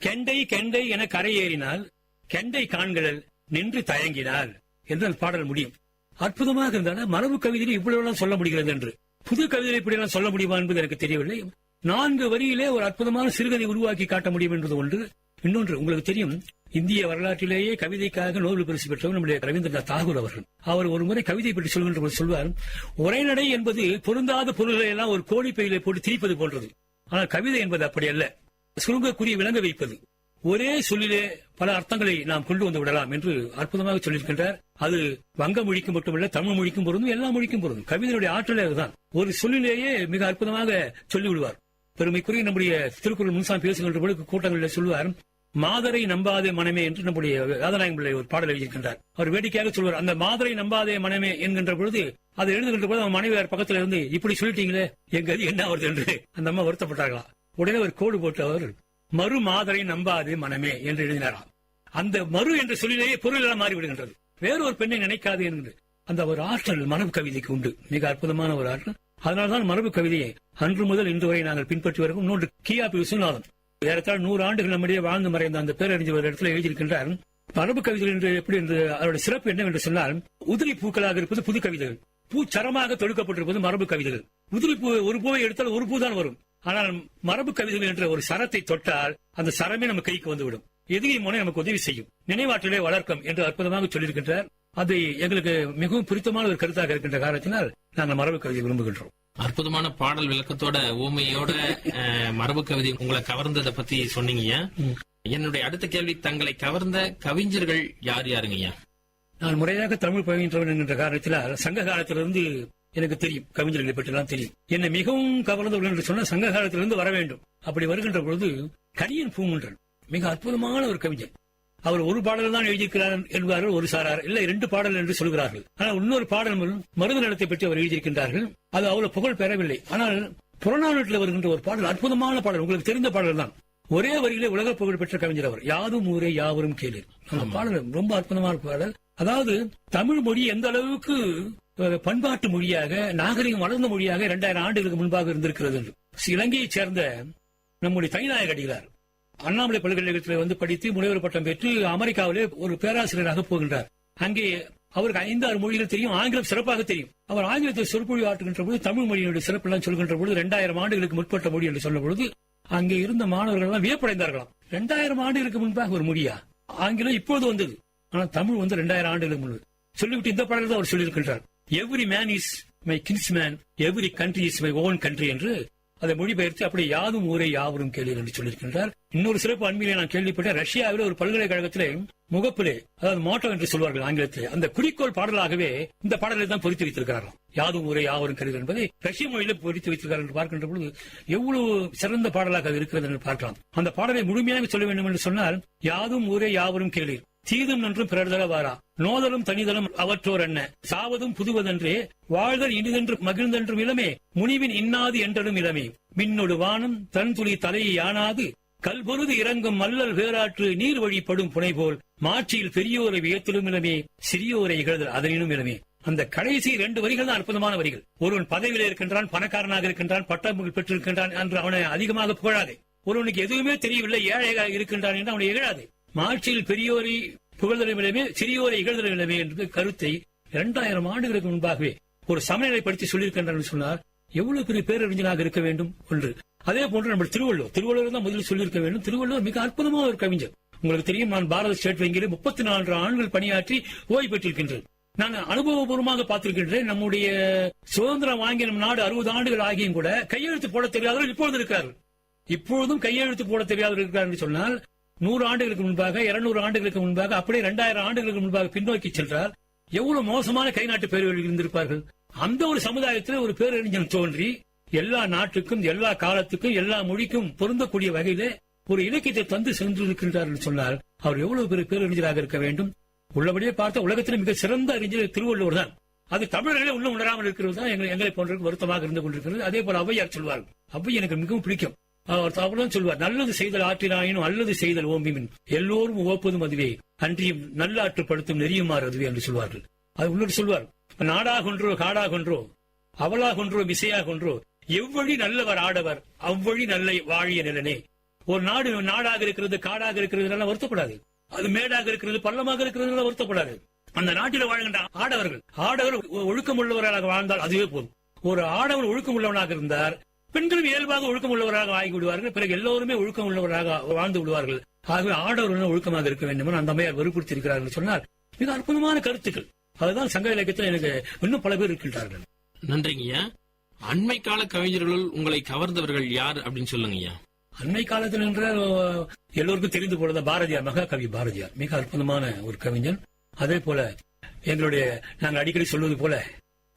கெண்டை கெண்டை என கரையேறினால், கெண்டை காண்களல் நின்று தயங்கினாள் என்று அந்த பாடல் முடியும். அற்புதமாக இருந்தால் மரபு கவிதையில் இவ்வளவு சொல்ல முடிகிறது என்று, புது கவிதையை இப்படியெல்லாம் சொல்ல முடியுமா என்பது எனக்கு தெரியவில்லை. 4 வரியிலே ஒரு அற்புதமான சிறுகதை உருவாக்கி காட்ட முடியும் என்பது ஒன்று. இன்னொன்று, உங்களுக்கு தெரியும், இந்திய வரலாற்றிலேயே கவிதைக்காக நோபல் பரிசு பெற்றவர் நம்முடைய ரவீந்திரநாத் தாகூர் அவர்கள். அவர் ஒரு முறை கவிதை பற்றி சொல்கின்ற போது சொல்வார், உரைநடை என்பது பொருந்தாத பொருள்களை எல்லாம் ஒரு கோழி பையிலே போட்டு திரிப்பது போன்றது. ஆனால் கவிதை என்பது அப்படி அல்ல, சுருங்கக்கூடிய விளங்க வைப்பது. ஒரே சொல்லிலே பல அர்த்தங்களை நாம் கொண்டு வந்து விடலாம் என்று அற்புதமாக சொல்லியிருக்கின்றார். அது வங்க மொழிக்கும் மட்டுமல்ல, தமிழ் மொழிக்கும் பொருந்தும், எல்லா மொழிக்கும் பொருந்தும். கவிதையுடைய ஆற்றலே அதுதான். ஒரு சொல்லிலேயே மிக அற்புதமாக சொல்லிவிடுவார். பெருமைக்குரிய நம்முடைய திருக்குறள் முன்சாமி பேசுகின்ற பொழுது கூட்டங்களில் சொல்லுவார், மாதரை நம்பாதே மனமே என்று நம்முடைய ராதாநாயகம் பிள்ளை ஒரு பாடல் எழுதியிருக்கின்றார். அவர் வேடிக்கையாக சொல்வார், அந்த மாதரை நம்பாதே மனமே என்கின்ற பொழுது அதை எழுதுகின்ற பொழுது அவன் மனைவியார் பக்கத்துல இருந்து இப்படி சொல்லிட்டீங்களே எங்க அது என்ன வருது என்று அந்த அம்மா வருத்தப்பட்டார்களாம். உடனே ஒரு கோடு போட்டு அவர் மறு மாதரை நம்பாதே மனமே என்று எழுதினாராம். அந்த மறு என்ற சொல்லிலேயே பொருள் எல்லாம் மாறிவிடுகின்றது. வேறொரு பெண்ணை நினைக்காது என்று அந்த ஒரு ஆற்றல் மரபு கவிதைக்கு உண்டு, மிக அற்புதமான ஒரு ஆற்றல். அதனால்தான் மரபு கவிதையை அன்று முதல் இன்று வரை நாங்கள் பின்பற்றி வருகிறோம். இன்னொன்று கியாபி விஸ்வநாதன் ஏறத்தாழ் 100 ஆண்டுகள் நம்மிடையே வாழ்ந்து மறைந்த அந்த பேரறிஞர் ஒரு இடத்துல எழுதியிருக்கின்றார். மரபு கவிதைகள் என்று எப்படி என்று அதோட சிறப்பு என்னவென்று சொன்னால், உதிரி பூக்களாக இருப்பது புது கவிதைகள், பூச்சரமாக தொடுக்கப்பட்டிருப்பது மரபு கவிதைகள். உதிரி பூ ஒரு பூவை எடுத்தால் ஒரு பூ தான் வரும். ஆனால் மரபு கவிதைகள் என்ற ஒரு சரத்தை தொட்டால் அந்த சரமே நம்ம கைக்கு வந்துவிடும். எதிரி முனை நமக்கு உதவி செய்யும், நினைவாற்றலே வளர்க்கும் என்று அற்புதமாக சொல்லியிருக்கின்றார். அது எங்களுக்கு மிகவும் பிடித்தமான ஒரு கருத்தாக இருக்கின்ற காரணத்தினால் நாங்கள் மரபு கவிதை விரும்புகின்றோம். அற்புதமான பாடல் விளக்கத்தோட ஊமையோட மரபு கவிதை உங்களை கவர்ந்ததை பத்தி சொன்னீங்க. என்னுடைய அடுத்த கேள்வி, தங்களை கவர்ந்த கவிஞர்கள் யார் யாருங்கய்யா? நான் முறையாக தமிழ் பயின்றவன் என்கின்ற காரணத்தினால் சங்க காலத்திலிருந்து எனக்கு தெரியும், கவிஞர்களை பற்றி எல்லாம் தெரியும். என்னை மிகவும் கவர்ந்தவர்கள் என்று சொன்னால் சங்க காலத்திலிருந்து வர வேண்டும். அப்படி வருகின்ற பொழுது கணியன் பூங்குன்றன் மிக அற்புதமான ஒரு கவிஞர். அவர் ஒரு பாடல் தான் எழுதியிருக்கிறார் என்பார்கள் ஒரு சாரார், இல்லை 2 பாடல் என்று சொல்கிறார்கள். ஆனால் இன்னொரு பாடல் மருது நலத்தை பற்றி அவர் எழுதியிருக்கின்றார்கள். அது அவ்வளவு புகழ் பெறவில்லை. ஆனால் புறநானூற்றில் வருகின்ற ஒரு பாடல் அற்புதமான பாடல், உங்களுக்கு தெரிந்த பாடல் தான். ஒரே வரியிலே உலக புகழ் பெற்ற கவிஞர் அவர். யாதும் ஊரே யாவரும் கேளீர். அந்த பாடல் ரொம்ப அற்புதமான பாடல். அதாவது தமிழ் மொழி எந்த அளவுக்கு பண்பாட்டு மொழியாக, நாகரிகம் வளர்ந்த மொழியாக 2000 ஆண்டுகளுக்கு முன்பாக இருந்திருக்கிறது என்று இலங்கையைச் சேர்ந்த நம்முடைய தனிநாயக அடிகளார் அண்ணாமலை பல்கலைக்கழகத்தில் படித்து முனைவர் பட்டம் பெற்று அமெரிக்காவிலே ஒரு பேராசிரியராக போகின்றார். அங்கே அவருக்கு 5-6 மொழிகள் தெரியும், ஆங்கிலம் சிறப்பாக தெரியும். அவர் ஆங்கிலத்தை சொற்பொழி ஆற்றுகின்ற பொழுது தமிழ் மொழியினுடைய சிறப்பெல்லாம் சொல்கின்ற பொழுது 2000 ஆண்டுகளுக்கு முற்பட்ட மொழி என்று சொல்லும் பொழுது அங்கே இருந்த மாணவர்கள் எல்லாம் வியப்படைந்தார்களாம். 2000 ஆண்டுகளுக்கு முன்பாக ஒரு மொழியா? ஆங்கிலம் இப்போது வந்தது, ஆனால் தமிழ் 2000 ஆண்டுகளுக்கு முன்பு. சொல்லிவிட்டு இந்த பாடல் தான் அவர் சொல்லியிருக்கின்றார், every man is my kinsman, every country is my own country என்று அதை மொழிபெயர்த்து அப்படி யாதும் ஊரே யாவரும் கேளீர் என்று சொல்லியிருக்கின்றார். இன்னொரு சிறப்பு அண்மையிலே நான் கேள்விப்பட்டேன், ரஷ்யாவில் ஒரு பல்கலைக்கழகத்திலே முகப்பிலே, அதாவது மோட்டோ என்று சொல்வார்கள் ஆங்கிலத்திலே, அந்த குறிக்கோள் பாடலாகவே இந்த பாடலை தான் பொறித்து வைத்திருக்கிறார்கள். யாதும் ஊரே யாவரும் கேளீர் என்பதை ரஷ்ய மொழியில பொறித்து வைத்திருக்கிறார் என்று பார்க்கின்ற பொழுது எவ்வளவு சிறந்த பாடலாக இருக்கிறது என்று பார்க்கலாம். அந்த பாடலை முழுமையாக சொல்ல வேண்டும் என்று சொன்னால், யாதும் ஊரே யாவரும் கேளீர், தீதும் நன்றும் பிறர்தல வாரா, நோதலும் தனிதலும் அவற்றோர் என்ன, சாவதும் புதுவதென்றே, வாழ்தல் இனிதென்று மகிழ்ந்தென்றும் இளமே, முனிவின் இன்னாது என்றலும் இளமே, மின்னொடு வானம் தன் துளி தலையை யானாது, கல்பொருது இறங்கும் மல்லல் வேறாற்று நீர் வழிப்படும் புனை போல், மாட்சியில் பெரியோரை வியத்திலும் இளமே, சிறியோரை இகழ்தல் அதனினும் இளமே. அந்த கடைசி 2 வரிகள் தான் அற்புதமான வரிகள். ஒருவன் பதவியில் இருக்கின்றான், பணக்காரனாக இருக்கின்றான், பட்டம் பெற்றிருக்கின்றான் என்று அவனை அதிகமாக புகழாதே. ஒருவனுக்கு எதுவுமே தெரியவில்லை, ஏழையாக இருக்கின்றான் என்று அவனை இகழாதே. மாட்சியில் பெரியோரை புகழ்தலிடமே, சிறியோரை இகழ்தலிடமே என்ற கருத்தை 2000 ஆண்டுகளுக்கு முன்பாகவே ஒரு சமநிலைப்படுத்தி சொல்லியிருக்கின்றார் சொன்னார். எவ்வளவு பெரிய பேரறிஞனாக இருக்க வேண்டும் ஒன்று. அதே போன்று நம்ம திருவள்ளுவர் தான் முதலில் சொல்லியிருக்க வேண்டும். திருவள்ளுவர் மிக அற்புதமான ஒரு கவிஞர். உங்களுக்கு தெரியும், நான் பாரத ஸ்டேட் வங்கியில் 34 ஆண்டுகள் பணியாற்றி ஓய்வு பெற்றிருக்கின்றேன். நான் அனுபவபூர்வமாக பார்த்திருக்கின்றேன். நம்முடைய சுதந்திரம் வாங்கிய நம் நாடு 60 ஆண்டுகள் ஆகியும் கூட கையெழுத்து போட தெரியாதவர்கள் இப்பொழுது இருக்கிறார்கள். இப்பொழுதும் கையெழுத்து போட தெரியாதவர்கள் இருக்கிறார் என்று சொன்னால் 100 ஆண்டுகளுக்கு முன்பாக, 200 ஆண்டுகளுக்கு முன்பாக, அப்படியே 2000 ஆண்டுகளுக்கு முன்பாக பின்னோக்கி சென்றால் எவ்வளவு மோசமான கைநாட்டு பேரவர்கள் இருந்திருப்பார்கள். அந்த ஒரு சமுதாயத்தில் ஒரு பேரறிஞர் தோன்றி எல்லா நாட்டுக்கும், எல்லா காலத்துக்கும், எல்லா மொழிக்கும் பொருந்தக்கூடிய வகையிலே ஒரு இலக்கியத்தை தந்து சென்றிருக்கின்றார் என்று சொன்னால் அவர் எவ்வளவு பெரிய பேரறிஞராக இருக்க வேண்டும். உள்ளபடியே பார்த்த உலகத்தில் மிக சிறந்த அறிஞர் திருவள்ளுவர் தான். அது தமிழர்களே உள்ள உணராமல் இருக்கிறது தான் எங்களை போன்றவர்கள் வருத்தமாக இருந்து கொண்டிருக்கிறது. அதே போல ஔவையார் சொல்வார்கள். ஔவை எனக்கு மிகவும் பிடிக்கும். அவர் அவர்தான் சொல்வார், நல்லது செய்தல் ஆற்றினாயினும் அல்லது செய்தல் ஓம்பிமின் எல்லோரும் உவப்பதும் அதுவே, அன்றியும் நல்லாற்றுப்படுத்தும் நெறியுமாறு அதுவே என்று சொல்வார்கள். அது உள்ளூர் சொல்வார், நாடாகொன்றோ காடாகொன்றோ அவளாகொன்றோ விசையாகொன்றோ எவ்வழி நல்லவர் ஆடவர் அவ்வழி நல்ல வாழிய நிலனே. ஒரு நாடு நாடாக இருக்கிறது, காடாக இருக்கிறது வருத்தப்படாது. அது மேடாக இருக்கிறது, பள்ளமாக இருக்கிறது வருத்தப்படாது. அந்த நாட்டில் வாழ்கின்ற ஆடவர் ஒழுக்கம் உள்ளவராக வாழ்ந்தால் அதுவே போதும். ஒரு ஆடவர் ஒழுக்கம் உள்ளவனாக இருந்தார், பெண்களும் இயல்பாக ஒழுக்கம் உள்ளவராக ஆகி விடுவார்கள். பிறகு எல்லோருமே ஒழுக்கம் உள்ளவராக வாழ்ந்து விடுவார்கள். ஆகவே ஆடவர்கள் ஒழுக்கமாக இருக்க வேண்டும் அந்த அம்மையார் வற்புறுத்தி இருக்கிறார்கள் சொன்னால் மிக அற்புதமான கருத்துக்கள். அதுதான் சங்க இலக்கியத்தில் எனக்கு இன்னும் பல பேர் இருக்கின்றார்கள். நன்றிங்கய்யா. அண்மை கால கவிஞர்களுள் உங்களை கவர்ந்தவர்கள் யார் அப்படின்னு சொல்லுங்கய்யா. அண்மை காலத்தில் என்ற எல்லோருக்கும் தெரிந்து போல பாரதியார், மகாகவி பாரதியார் மிக அற்புதமான ஒரு கவிஞர். அதே போல நாங்கள் அடிக்கடி சொல்வது போல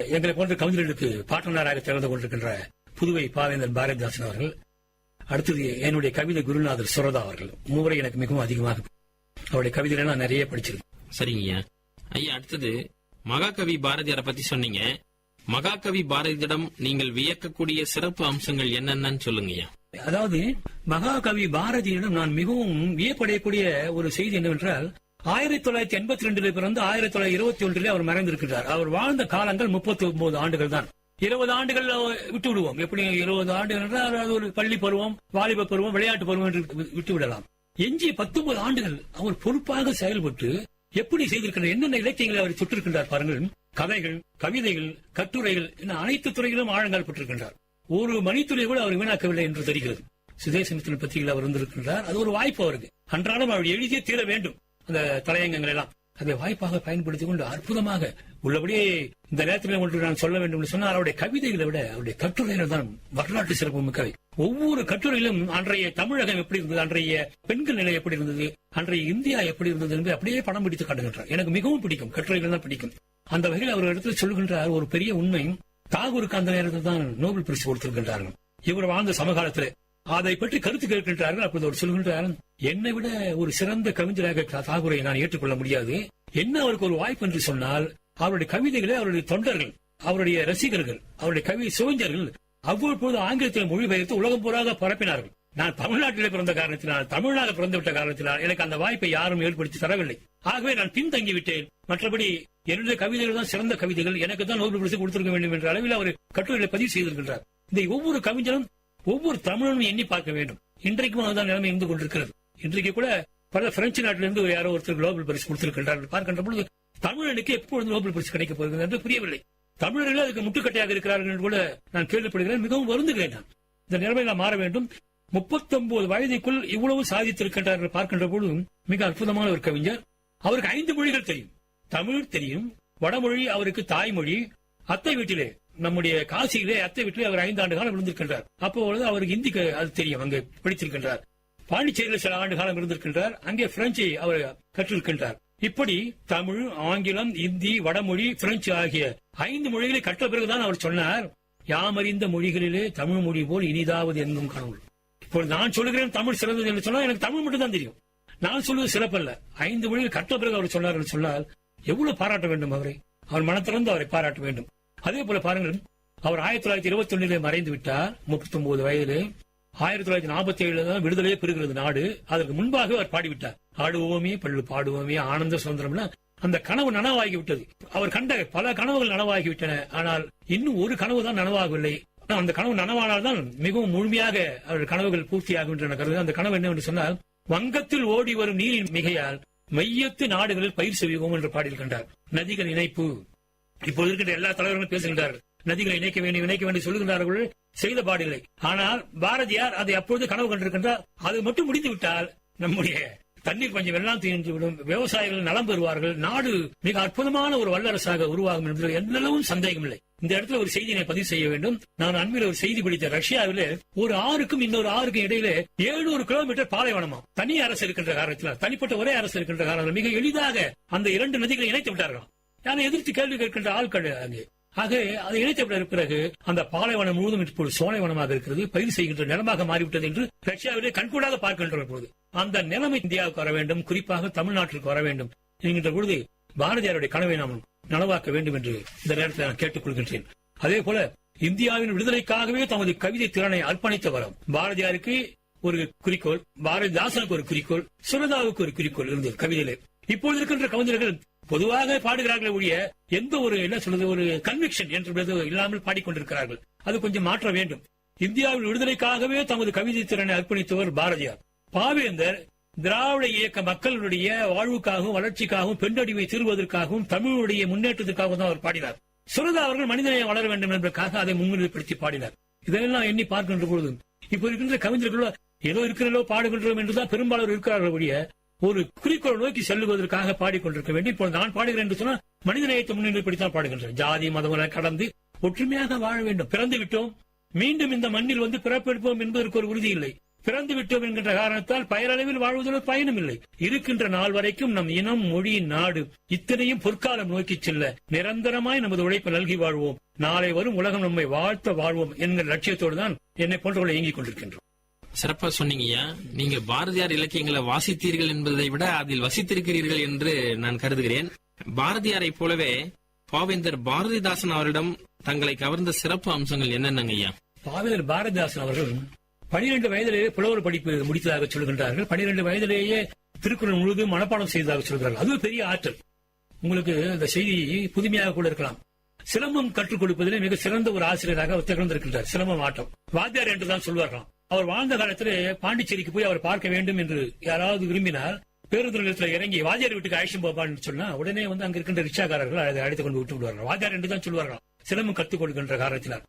எங்களை போன்ற கவிஞர்களுக்கு பாட்டனாராக திறந்து கொண்டிருக்கின்ற புதுவை பாவேந்தர் பாரதிதாசன் அவர்கள். அடுத்தது என்னுடைய கவிதை குருநாதர் சுரதா அவர்கள். மூவரை எனக்கு மிகவும் அதிகமாக அவருடைய கவிதைகளை நான் நிறைய படிச்சிருக்கேன். சரிங்க ஐயா. அடுத்தது மகாகவி பாரதியாரை பத்தி சொன்னீங்க. மகாகவி பாரதியிடம் நீங்கள் வியக்கக்கூடிய சிறப்பு அம்சங்கள் என்னென்னு சொல்லுங்க ஐயா. அதாவது மகாகவி பாரதியிடம் நான் மிகவும் வியப்படையக்கூடிய ஒரு செய்தி என்னவென்றால், 1982 பிறந்து 1921 அவர் மறைந்திருக்கிறார். அவர் வாழ்ந்த காலங்கள் 39 ஆண்டுகள் தான். 20 ஆண்டுகள் விட்டு விடுவோம். எப்படி 20 ஆண்டுகள் என்றால் அது ஒரு பள்ளி பருவம், வாலிப பருவம், விளையாட்டு பருவம் என்று விட்டு விடலாம். எஞ்சிய 19 ஆண்டுகள் அவர் பொறுப்பாக செயல்பட்டு எப்படி செய்திருக்கிறார், என்னென்ன இலக்கியங்களை அவர் சுட்டிருக்கின்றார் பாருங்கள். கதைகள், கவிதைகள், கட்டுரைகள் என அனைத்து துறைகளிலும் ஆழங்கால் பெற்றிருக்கின்றார். ஒரு மணித்துறை கூட அவர் வீணாக்கவில்லை என்று தெரிகிறது. சுதேசமித்திர பத்திரிகையில் அவர் இருந்திருக்கின்றார். அது ஒரு வாய்ப்பு அவருக்கு. அன்றாடம் அவர் எழுதியே தீர வேண்டும் அந்த தலையங்கங்கள் எல்லாம். அதை வாய்ப்பாக பயன்படுத்திக் கொண்டு அற்புதமாக உள்ளபடியே இந்த நேரத்தில் ஒன்று நான் சொல்ல வேண்டும் என்று சொன்னால், அவருடைய கவிதைகளை விட அவருடைய கட்டுரைகள் தான் வரலாற்று சிறப்பு மிக்கவை. ஒவ்வொரு கட்டுரையிலும் அன்றைய தமிழகம் எப்படி இருந்தது, அன்றைய பெண்கள் நிலை எப்படி இருந்தது, அன்றைய இந்தியா எப்படி இருந்தது என்று அப்படியே படம் பிடித்து காட்டுகின்றார். எனக்கு மிகவும் பிடிக்கும், கட்டுரைகள் தான் பிடிக்கும். அந்த வகையில் அவர் இடத்துல சொல்லுகின்றார் ஒரு பெரிய உண்மை. தாகூருக்கு அந்த நேரத்தில் தான் நோபல் பரிசு கொடுத்திருக்கின்றார்கள். இவர் வாழ்ந்த சமகாலத்தில் அதை பற்றி கருத்து கேட்கின்றார்கள். அப்போது அவர் சொல்கின்றார், என்னை விட ஒரு சிறந்த கவிஞராக தாகூரை நான் ஏற்றுக்கொள்ள முடியாது. என்ன அவருக்கு ஒரு வாய்ப்பு என்று சொன்னால், அவருடைய கவிதைகளை அவருடைய தொண்டர்கள், அவருடைய ரசிகர்கள், அவருடைய கவி சுவைஞர்கள் அவ்வப்போது ஆங்கிலத்தில் மொழிபெயர்த்து உலகம் பூராக பரப்பினார்கள். நான் தமிழ்நாட்டிலே பிறந்த காரணத்தினால், தமிழ்நாடு பிறந்துவிட்ட காரணத்தினால் எனக்கு அந்த வாய்ப்பை யாரும் ஏற்படுத்தி தரவில்லை. ஆகவே நான் பின்தங்கி விட்டேன். மற்றபடி என்னுடைய கவிதைகள் தான் சிறந்த கவிதைகள், எனக்கு தான் நோபல் பரிசு கொடுத்திருக்க வேண்டும் என்ற அளவில் அவர் கட்டுரைகளை பதிவு செய்திருக்கின்றார். இதை ஒவ்வொரு கவிஞரும் ஒவ்வொரு தமிழனும் எண்ணி பார்க்க வேண்டும். இன்றைக்கும் அதுதான் நிலைமை இருந்து கொண்டிருக்கிறது. இன்றைக்கு கூட பல பிரெஞ்சு நாட்டிலிருந்து யாரோ ஒருத்தர் நோபல் பரிசு கொடுத்திருக்கின்றார்கள். பார்க்கின்ற பொழுது தமிழனுக்கு எப்பொழுது நோபல் பரிசு கிடைக்கப் போகிறது என்று புரியவில்லை. தமிழர்கள் அதுக்கு முட்டுக்கட்டையாக இருக்கிறார்கள் என்று கூட நான் கேள்விப்படுகிறேன். மிகவும் வருந்துகிறேன். நான் இந்த நிலைமையில மாற வேண்டும். 39 வயதுக்குள் இவ்வளவு சாதித்திருக்கின்றார்கள் பார்க்கின்ற பொழுது மிக அற்புதமான ஒரு கவிஞர். அவருக்கு 5 மொழிகள் தெரியும். தமிழ் தெரியும், வடமொழி அவருக்கு தாய்மொழி. அத்தை வீட்டிலே, நம்முடைய காசியிலே அத்தை வீட்டிலே அவர் 5 ஆண்டு காலம் இருந்திருக்கின்றார். அப்பொழுது அவருக்கு ஹிந்தி அது தெரியும், அங்கே படித்திருக்கின்றார். பாண்டிச்சேரியில் சில ஆண்டு காலம் இருந்திருக்கின்றார். அங்கே பிரெஞ்சை அவர் கற்றிருக்கின்றார். இப்படி தமிழ், ஆங்கிலம், இந்தி, வடமொழி, பிரெஞ்சு ஆகிய 5 மொழிகளை கற்ற பிறகுதான் அவர் சொன்னார், யாமறிந்த மொழிகளிலே தமிழ் மொழி போல் இனிதாவது எங்கும் காணொள். இப்போ நான் சொல்லுகிறேன் தமிழ் சிறந்தது என்று சொன்னால் எனக்கு தமிழ் மட்டும் தான் தெரியும். நான் சொல்வது சிறப்பல்ல. 5 மொழிகள் கற்ற பிறகு அவர் சொன்னார் என்று சொன்னால் எவ்வளவு பாராட்ட வேண்டும் அவரை. அவர் மனத்திறந்து அவரை பாராட்ட வேண்டும். அதே போல பாருங்கள், அவர் 1921 மறைந்து விட்டார் 39 வயதிலே. 1947 தான் விடுதலையே பெறுகிறது நாடு. அதற்கு முன்பாக அவர் பாடிவிட்டார், ஆடுவோமே பள்ளு பாடுவோமே ஆனந்த சுதந்திரம். அந்த கனவு நனவாகிவிட்டது. அவர் கண்ட பல கனவுகள் நனவாகிவிட்டன. ஆனால் இன்னும் ஒரு கனவு தான் நனவாகவில்லை. அந்த கனவு நனவானால்தான் மிகவும் முழுமையாக அவர் கனவுகள் பூர்த்தியாகின்றன. அந்த கனவு என்னவென்று சொன்னால், வங்கத்தில் ஓடி வரும் நீரின் மிகையால் மையத்து நாடுகளில் பயிர் செய்வோம் என்று பாடியிருக்கின்றார். நதிகள் இணைப்பு. இப்போது இருக்கின்ற எல்லா தலைவர்களும் பேசுகின்றார்கள், நதிகளை இணைக்க வேண்டும் சொல்லுகின்றார்கள், செய்த பாடில்லை. ஆனால் பாரதியார் அதை அப்பொழுது கனவு கண்டிருக்கின்றார். அது மட்டும் முடிந்து விட்டால் நம்முடைய தண்ணீர் கொஞ்சம் வெள்ளம் தீர்ந்துவிடும், விவசாயிகள் நலம் பெறுவார்கள், நாடு மிக அற்புதமான ஒரு வல்லரசாக உருவாகும் என்பதில் எந்தளவும் சந்தேகம் இல்லை. இந்த இடத்துல ஒரு செய்தியை பதிவு செய்ய வேண்டும். நான் அண்மையில் ஒரு செய்தி படித்த, ரஷ்யாவிலே ஒரு ஆறுக்கும் இன்னொரு ஆறுக்கும் இடையிலே 700 கிலோமீட்டர் பாலைவனமா. தனி அரசு இருக்கின்ற காரணத்தில், தனிப்பட்ட ஒரே அரசு இருக்கின்ற காரணத்தில் மிக எளிதாக அந்த 2 நதிகளை இணைத்து விட்டார்கள். யாரை எதிர்த்து கேள்வி கேட்கின்ற ஆட்கள் அங்கே. ஆக அதை இணைத்து விட்ட பிறகு அந்த பாலைவனம் முழுவதும் இப்போது சோலைவனமாக இருக்கிறது, பயிர் செய்கின்ற நிலமாக மாறிவிட்டது என்று ரஷ்யாவிலே கண்கூடாக பார்க்கின்ற பொழுது அந்த நிலைமை இந்தியாவுக்கு வர வேண்டும், குறிப்பாக தமிழ்நாட்டிற்கு வர வேண்டும் என்கின்ற பொழுது பாரதியாருடைய கனவை நாம் நனவாக்க வேண்டும் என்று இந்த நேரத்தில் நான் கேட்டுக் கொள்கின்றேன். அதே போல இந்தியாவின் விடுதலைக்காகவே தமது கவிதை திறனை அர்ப்பணித்தவர் பாரதியாருக்கு ஒரு குறிக்கோள், பாரதிதாசனுக்கு ஒரு குறிக்கோள், சுரதாவுக்கு ஒரு குறிக்கோள் இருந்தது கவிதையிலே. இப்போது இருக்கின்ற கவிஞர்கள் பொதுவாக பாடுகிறார்கள் ஒழிய எந்த ஒரு என்ன சொல்றது ஒரு கன்விக்ஷன் என்று இல்லாமல் பாடிக்கொண்டிருக்கிறார்கள். அது கொஞ்சம் மாற்ற வேண்டும். இந்தியாவின் விடுதலைக்காகவே தமது கவிதை திறனை அர்ப்பணித்தவர் பாரதியார். பாவேந்தர் திராவிட இயக்க மக்களுடைய வாழ்வுக்காகவும் வளர்ச்சிக்காகவும் பெண்ணடிமை தீர்வதற்காகவும் தமிழுடைய முன்னேற்றத்திற்காகவும் தான் அவர் பாடினார். சுரதா அவர்கள் மனிதநேயம் வளர வேண்டும் என்பதற்காக அதை முன்னிலைப்படுத்தி பாடினார். இதெல்லாம் எண்ணி பார்க்கின்ற பொழுது இப்ப இருக்கின்ற கவிஞர்களோ ஏதோ இருக்கிறதோ பாடுகின்றோம் என்றுதான் பெரும்பாலும் இருக்கிறார்கள் ஒழிய ஒரு குறிக்கோள் நோக்கி செல்லுவதற்காக பாடிக்கொண்டிருக்க வேண்டும். இப்போ நான் பாடுகிறேன் என்று சொன்னால் மனிதநேயத்தை முன்னிலைப்படுத்திதான் பாடுகின்றேன். ஜாதி மதங்களை கடந்து ஒற்றுமையாக வாழ வேண்டும். பிறந்து விட்டோம், மீண்டும் இந்த மண்ணில் வந்து பிறப்பெடுப்போம் என்பதற்கு ஒரு உறுதி இல்லை. பிறந்து விட்டோம் என்கின்ற காரணத்தால் பெயரளவில் வாழ்வதில் பயனும் இல்லை. இருக்கின்ற நாள் வரைக்கும் நம் இனம், மொழி, நாடு இத்தனையும் பொற்காலம் நோக்கி செல்ல நிரந்தரமாய் நமது உழைப்பை நல்கி வாழ்வோம். நாளை வரும் உலகம் நம்மை வாழ்த்த வாழ்வோம் என்கிற லட்சியத்தோடு தான் என்னை போன்றவர்கள் இயங்கிக் கொண்டிருக்கின்றோம். சிறப்பா சொன்னீங்கய்யா. நீங்க பாரதியார் இலக்கியங்களை வாசித்தீர்கள் என்பதை விட அதில் வசித்திருக்கிறீர்கள் என்று நான் கருதுகிறேன். பாரதியாரை போலவே பாவேந்தர் பாரதிதாசன் அவரிடம் தங்களை கவர்ந்த சிறப்பு அம்சங்கள் என்னென்னங்கய்யா? பாவேந்தர் பாரதிதாசன் அவர்கள் 12 வயதிலேயே புலவர் படிப்பு முடித்ததாக சொல்கின்றார்கள். 12 வயதிலேயே திருக்குறள் முழுவதும் மனப்பாடம் செய்ததாக சொல்கிறார்கள். அது பெரிய ஆற்றல். உங்களுக்கு இந்த செய்தி புதுமையாக கூட இருக்கலாம். சிலம்பம் கற்றுக் கொடுப்பதிலே மிக சிறந்த ஒரு ஆசிரியராக அவர் திகழ்ந்திருக்கின்றார். சிலம்பம் ஆட்டம் வாத்தியார் என்றுதான் சொல்வார்களாம். அவர் வாழ்ந்த காலத்திலே பாண்டிச்சேரிக்கு போய் அவர் பார்க்க வேண்டும் என்று யாராவது விரும்பினால் பேருந்து நிலையத்தில் இறங்கி வாத்தியார் வீட்டுக்கு அழைச்சும் போப்பான்னு சொன்னா உடனே அங்க இருக்கின்ற ரிக்ஷாக்காரர்கள் அதை அழைத்துக் கொண்டு விட்டு விடுவார்கள். வாத்தியார் என்று தான் சொல்வார்களாம். சிலம்பம் கற்றுக் கொடுக்கின்ற காரணத்தினால்.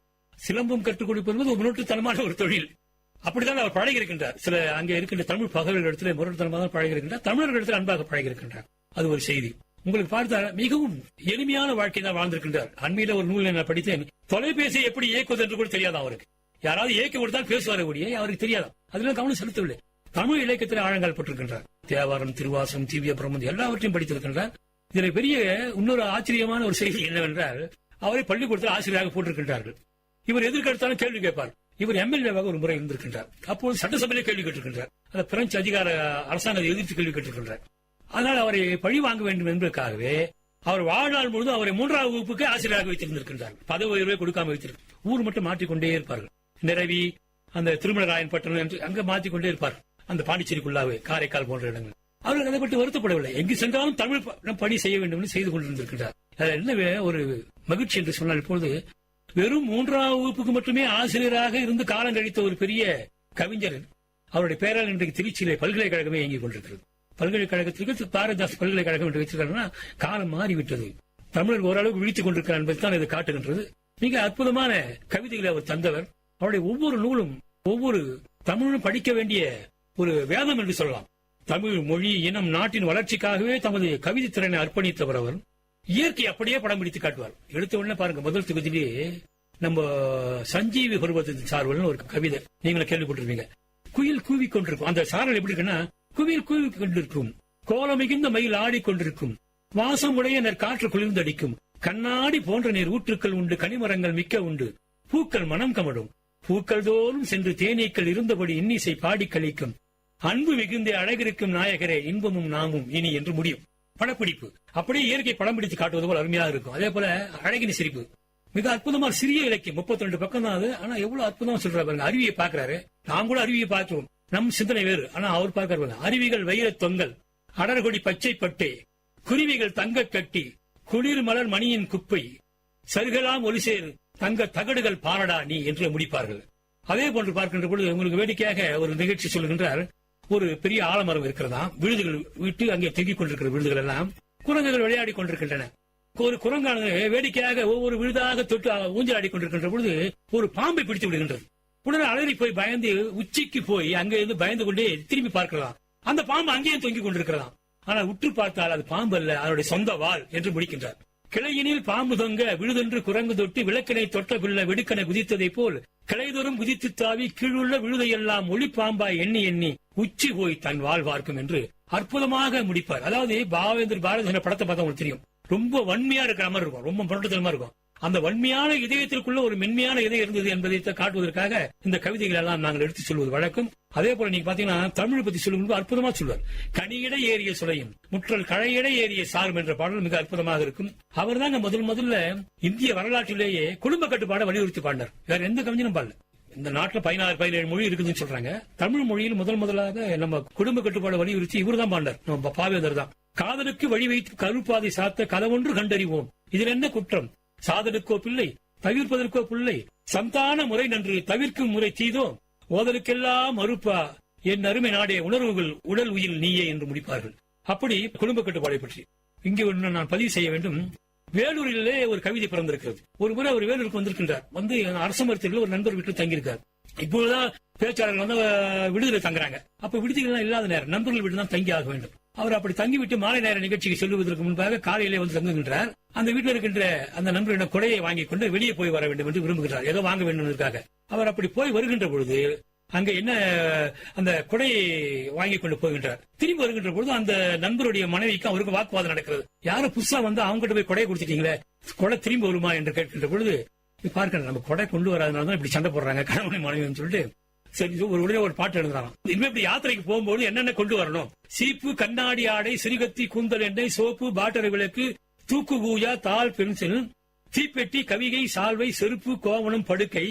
சிலம்பம் கற்றுக் கொடுப்பது ஒரு முரட்டுத்தனமான ஒரு தொழில். அப்படித்தான் அவர் பழகி இருக்கின்றார். சில அங்கே இருக்கின்ற தமிழ் பகவர்களிடத்தில் முரட்டுத்தனமாக தான் பழகி இருக்கின்றார். தமிழர்களிடத்தில் அன்பாக பழகி இருக்கின்றார். அது ஒரு செய்தி. உங்களுக்கு பார்த்தா மிகவும் எளிமையான வாழ்க்கை தான் வாழ்ந்திருக்கின்றார். அண்மையில ஒரு நூல் நான் படித்தேன். தொலைபேசியை எப்படி இயக்குவது என்று கூட தெரியாதா அவருக்கு. யாராவது இயக்கி கொடுத்தால் பேசுவார கூடிய அவருக்கு தெரியாதா. அதெல்லாம் கவனம் செலுத்தவில்லை. தமிழ் இலக்கியத்தில் ஆழங்கால் பட்டிருக்கின்றார். தேவாரம், திருவாசம், திவ்ய பிரபந்தம் எல்லாவற்றையும் படித்திருக்கின்றார். இதில் பெரிய இன்னொரு ஆச்சரியமான ஒரு செய்தி என்னவென்றால் அவரை பள்ளிக்கூடத்தில் ஆசிரியராக போட்டிருக்கின்றார்கள். இவர் எதிர்கெடுத்தாலும் கேள்வி கேட்பார். இவர் எம்எல்ஏவாக ஒரு முறை இருந்திருக்கின்றார். அப்போது சட்டசபையிலே கேள்வி கேட்டிருக்கின்றார். அந்த பிரெஞ்சு அதிகார அரசாங்கத்தை எதிர்த்து கேள்வி கேட்டிருக்கின்றார். அதனால் அவரை பழி வாங்க வேண்டும் என்பதற்காகவே அவர் வாழ்நாள் முழுவதும் அவரை 3ஆம் வகுப்புக்கு ஆசிரியராக வைத்திருந்திருக்கின்றார். பதவி உயர்வை கொடுக்காம வைத்திருக்க ஊர் மட்டும் மாற்றிக்கொண்டே இருப்பார்கள். நிரவி, அந்த திருமலராயன் பட்டணம் என்று அங்க மாற்றிக்கொண்டே இருப்பார். அந்த பாண்டிச்சேரிக்குள்ளாவே காரைக்கால் போன்ற இடங்கள். அவர்கள் அதை பற்றி வருத்தப்படவில்லை. எங்கு சென்றாலும் தமிழ் பணி செய்ய வேண்டும் என்று செய்து கொண்டிருந்திருக்கின்றார். என்ன ஒரு மகிழ்ச்சி என்று சொன்னால் இப்பொழுது வெறும் 3ஆம் வகுப்புக்கு மட்டுமே ஆசிரியராக இருந்து காலம் கழித்த ஒரு பெரிய கவிஞர் அவருடைய பெயரால் இன்றைக்கு திருச்சியிலே பல்கலைக்கழகமே இயங்கிக் கொண்டிருக்கிறது. பல்கலைக்கழகத்திற்கு பாரதிதாஸ் பல்கலைக்கழகம் என்று வைத்திருக்காருன்னா காலம் மாறிவிட்டது. தமிழர் ஓரளவுக்கு விழித்துக் கொண்டிருக்கிறார் என்பதுதான் இது காட்டுகின்றது. மிக அற்புதமான கவிதைகளை அவர் தந்தவர். அவருடைய ஒவ்வொரு நூலும் ஒவ்வொரு தமிழும் படிக்க வேண்டிய ஒரு வேதம் என்று சொல்லலாம். தமிழ் மொழி, இனம், நாட்டின் வளர்ச்சிக்காகவே தமது கவிதை திறனை அர்ப்பணித்தவர் அவர். இயற்கை அப்படியே படம் பிடித்து காட்டுவார். எடுத்த உடனே பாருங்க, முதல் தொகுதியிலேயே நம்ம சஞ்சீவி பருவத்தின் சார்வல் ஒரு கவிதை நீங்களும் கேள்விப்பட்டிருப்பீங்க. குயில் கூவி கொண்டிருக்கும். அந்த சாரல் எப்படி இருக்குன்னா, குயில் கூவி கொண்டிருக்கும், கோலம் மிகுந்த மயில் ஆடிக்கொண்டிருக்கும், வாசம் உடைய நெற்காற்று குளிர்ந்தடிக்கும், கண்ணாடி போன்ற நீர் ஊற்றுக்கள் உண்டு, கனிமரங்கள் மிக்க உண்டு, பூக்கள் மனம் கமடும், பூக்கள் தோறும் சென்று தேனீக்கள் இருந்தபடி இன்னிசை பாடி கழிக்கும், அன்பு மிகுந்த அழகிருக்கும் நாயகரே இன்பமும் நாமும் இனி என்று முடியும். படப்பிடிப்பு அப்படியே இயற்கை படம் பிடித்து காட்டுவது போல அருமையாக இருக்கும். அதே போல அழகினி சிரிப்பு மிக அற்புதமான சிறிய இலக்கியம். 32 பக்கம் தான் அது. ஆனா எவ்வளவு அற்புதமா சொல்றாரு. அருவியை பாக்குறாரு. நாம் கூட அருவியை பார்க்கிறோம். நம் சிந்தனை வேறு. ஆனா அவர் பார்க்கிறார். அருவிகள் வைர தொங்கல், அடர்கொடி பச்சை பட்டை, குருவிகள் தங்க கட்டி, குளிர் மலர் மணியின் குப்பை, சருகலாம் ஒலிசேர் தங்க தகடுகள் பாரடா நீ என்று முடிப்பார்கள். அதே போன்று பார்க்கின்ற பொழுது உங்களுக்கு வேடிக்கையாக ஒரு நிகழ்ச்சி சொல்கின்றார். ஒரு பெரிய ஆலமரம் இருக்கிறதா, விழுதுகள் விட்டு அங்கே தொங்கிக் கொண்டிருக்கிற விழுதுகள் எல்லாம் குரங்குகள் விளையாடி கொண்டிருக்கின்றன. ஒரு குரங்கானது வேடிக்கையாக ஒவ்வொரு விழுதாக தொட்டு ஊஞ்சலாடி கொண்டிருக்கின்ற பொழுது ஒரு பாம்பை பிடித்து விடுகின்றது. உடனே அலறி போய் பயந்து உச்சிக்கு போய் அங்கே இருந்து பயந்து கொண்டே திரும்பி பார்க்கலாம். அந்த பாம்பு அங்கேயும் தொங்கிக் கொண்டிருக்கிறதாம். ஆனால் உற்று பார்த்தால் அது பாம்பு அல்ல, அதனுடைய சொந்த வாள் என்று முடிக்கின்றார். கிளையினில் பாம்பு தொங்க விழுதென்று குரங்கு தொட்டு விளக்கினை தொட்ட பிள்ளை வெடுக்கனை குதித்ததை போல் கிளைதோறும் குதித்து தாவி கீழுள்ள விழுதையெல்லாம் ஒளி பாம்பாய் எண்ணி எண்ணி உச்சி போய் தன் வாழ் பார்க்கும் என்று அற்புதமாக முடிப்பார். அதாவது பாவேந்தர் பாரதிதாசன் படத்தை பார்த்தா உங்களுக்கு தெரியும். ரொம்ப வன்மையா இருக்கிற மாதிரி இருக்கும், ரொம்ப புரட்டுத்தனமா இருக்கும். அந்த வன்மையான இதயத்திற்குள்ள ஒரு மென்மையான இதயம் இருந்தது என்பதை காட்டுவதற்காக இந்த கவிதைகள் எல்லாம் நாங்கள் எடுத்து சொல்வது வழக்கம். அதே போல நீங்க பாத்தீங்கன்னா தமிழ் பத்தி சொல்லும்போது அற்புதமா சொல்வார். கனியிட ஏறிய சுளையும் முற்றல் கழையிட ஏறிய சாரும் என்ற பாடல் மிக அற்புதமாக இருக்கும். அவர் தான் முதல்ல இந்திய வரலாற்றிலேயே குடும்ப கட்டுப்பாடை வலியுறுத்தி பாடினார். வேற எந்த கவிஞனும் பாடல. இந்த நாட்டில் 16-17 மொழி இருக்குதுன்னு சொல்றாங்க. தமிழ் மொழியில் முதலாக நம்ம குடும்ப கட்டுப்பாடை வலியுறுத்தி இவர் தான் பாடினார். நம்ம பாவேந்தர் தான். காதலுக்கு வழி வைத்து கருப்பாதை சாத்த கதவொன்று கண்டறிவோம், இதில் என்ன குற்றம், சாதலுக்கோ பிள்ளை தவிர்ப்பதற்கோ பிள்ளை, சந்தான முறை நன்று தவிர்க்கும் முறை தீதோ, ஓதலுக்கெல்லாம் மறுப்பா என் அருமை நாடே உணர்வுகள் உடல் உயிர் நீயே என்று முடிப்பார்கள். அப்படி குடும்ப கட்டுப்பாடை பற்றி இங்கே ஒன்று நான் பதிவு செய்ய வேண்டும். வேலூரிலே ஒரு கவிதை பிறந்திருக்கிறது. ஒரு முறை அவர் வேலூருக்கு வந்திருக்கின்றார். வந்து அரச மருத்துவர்கள் ஒரு நண்பர் வீட்டில் தங்கியிருக்கார். இப்போதுதான் பேச்சாளர்கள் வந்து விடுதலை தங்குறாங்க. அப்ப விடுதிகள் இல்லாத நேரம் நண்பர்கள் வீட்டு தான் தங்கி ஆக வேண்டும். அவர் அப்படி தங்கிவிட்டு மாலை நேர நிகழ்ச்சிக்கு செல்வதற்கு முன்பாக காலையிலே வந்து தங்குகின்றார். அந்த வீட்டில் இருக்கின்ற அந்த நண்பரிடம் கொடையை வாங்கிக் கொண்டு வெளியே போய் வர வேண்டும் என்று விரும்புகிறார். ஏதோ வாங்க வேண்டும் என்பதற்காக அவர் அப்படி போய் வருகின்ற பொழுது அங்க என்ன அந்த கொடையை வாங்கிக் கொண்டு போகின்றார். திரும்பி வருகின்ற பொழுது அந்த நண்பருடைய மனைவிக்கு அவருக்கு வாக்குவாதம் நடக்கிறது. யாரும் புதுசா வந்து அவங்க கிட்ட போய் கொடையை கொடுத்துட்டீங்களே, கொடை திரும்பி வருமா என்று கேட்கின்ற பொழுது பார்க்கணும், நம்ம கொடை கொண்டு வராதனால தான் இப்படி சண்டை போடுறாங்க கணவனை மனைவின்னு சொல்லிட்டு சரி, ஒரு உடனே ஒரு பாட்டு எழுதுறாங்க. இனிமே இப்படி யாத்திரைக்கு போகும்போது என்னென்ன கொண்டு வரணும்? சீப்பு, கண்ணாடி ஆடை, சிறுகத்தி, கூந்தல் எண்ணெய், சோப்பு, பாட்டரை விளக்கு, தூக்கு பூஜா, தாள், பென்சில், தீப்பெட்டி, கவிகை, சால்வை, செருப்பு, கோவணம், படுக்கை,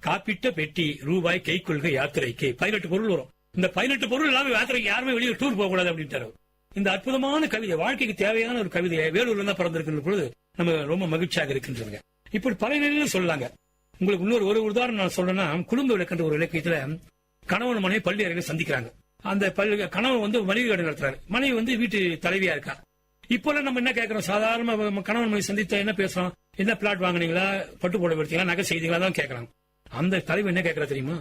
காப்பிட்ட பெட்டி, ரூபாய், கைக்கொள்கை, யாத்திரைக்கு 18 பொருள் வரும். இந்த 18 பொருள் இல்லாம யாத்திரைக்கு யாருமே வெளியே டூர் போக கூடாது அப்படின்ட்டாரு. இந்த அற்புதமான கவிதை, வாழ்க்கைக்கு தேவையான ஒரு கவிதையை வேலூர்ல தான் பிறந்திருக்கின்ற பொழுது நம்ம ரொம்ப மகிழ்ச்சியாக இருக்கின்றதுங்க. இப்படி பல நிலையில சொல்லலாங்க. உங்களுக்கு இன்னொரு உதாரணம் நான் சொல்றேன்னா, குடும்ப விளக்குன்ற ஒரு இலக்கியத்துல கணவன் மனைவி பள்ளி அறையில சந்திக்கிறாங்க. அந்த கணவன் மளிகை கடை நடத்துறாரு, மனைவி வீட்டு தலைவியா இருக்கா. இப்போ நம்ம என்ன கேட்கிறோம்? சாதாரண கணவன் மனைவி சந்தித்த என்ன பேசுறோம்? என்ன பிளாட் வாங்கினீங்களா, பட்டு போட எடுத்தீங்களா, நகை செய்தீங்களா தான் கேட்கறாங்க. அந்த தலைவர் என்ன கேட்கறா தெரியுமா?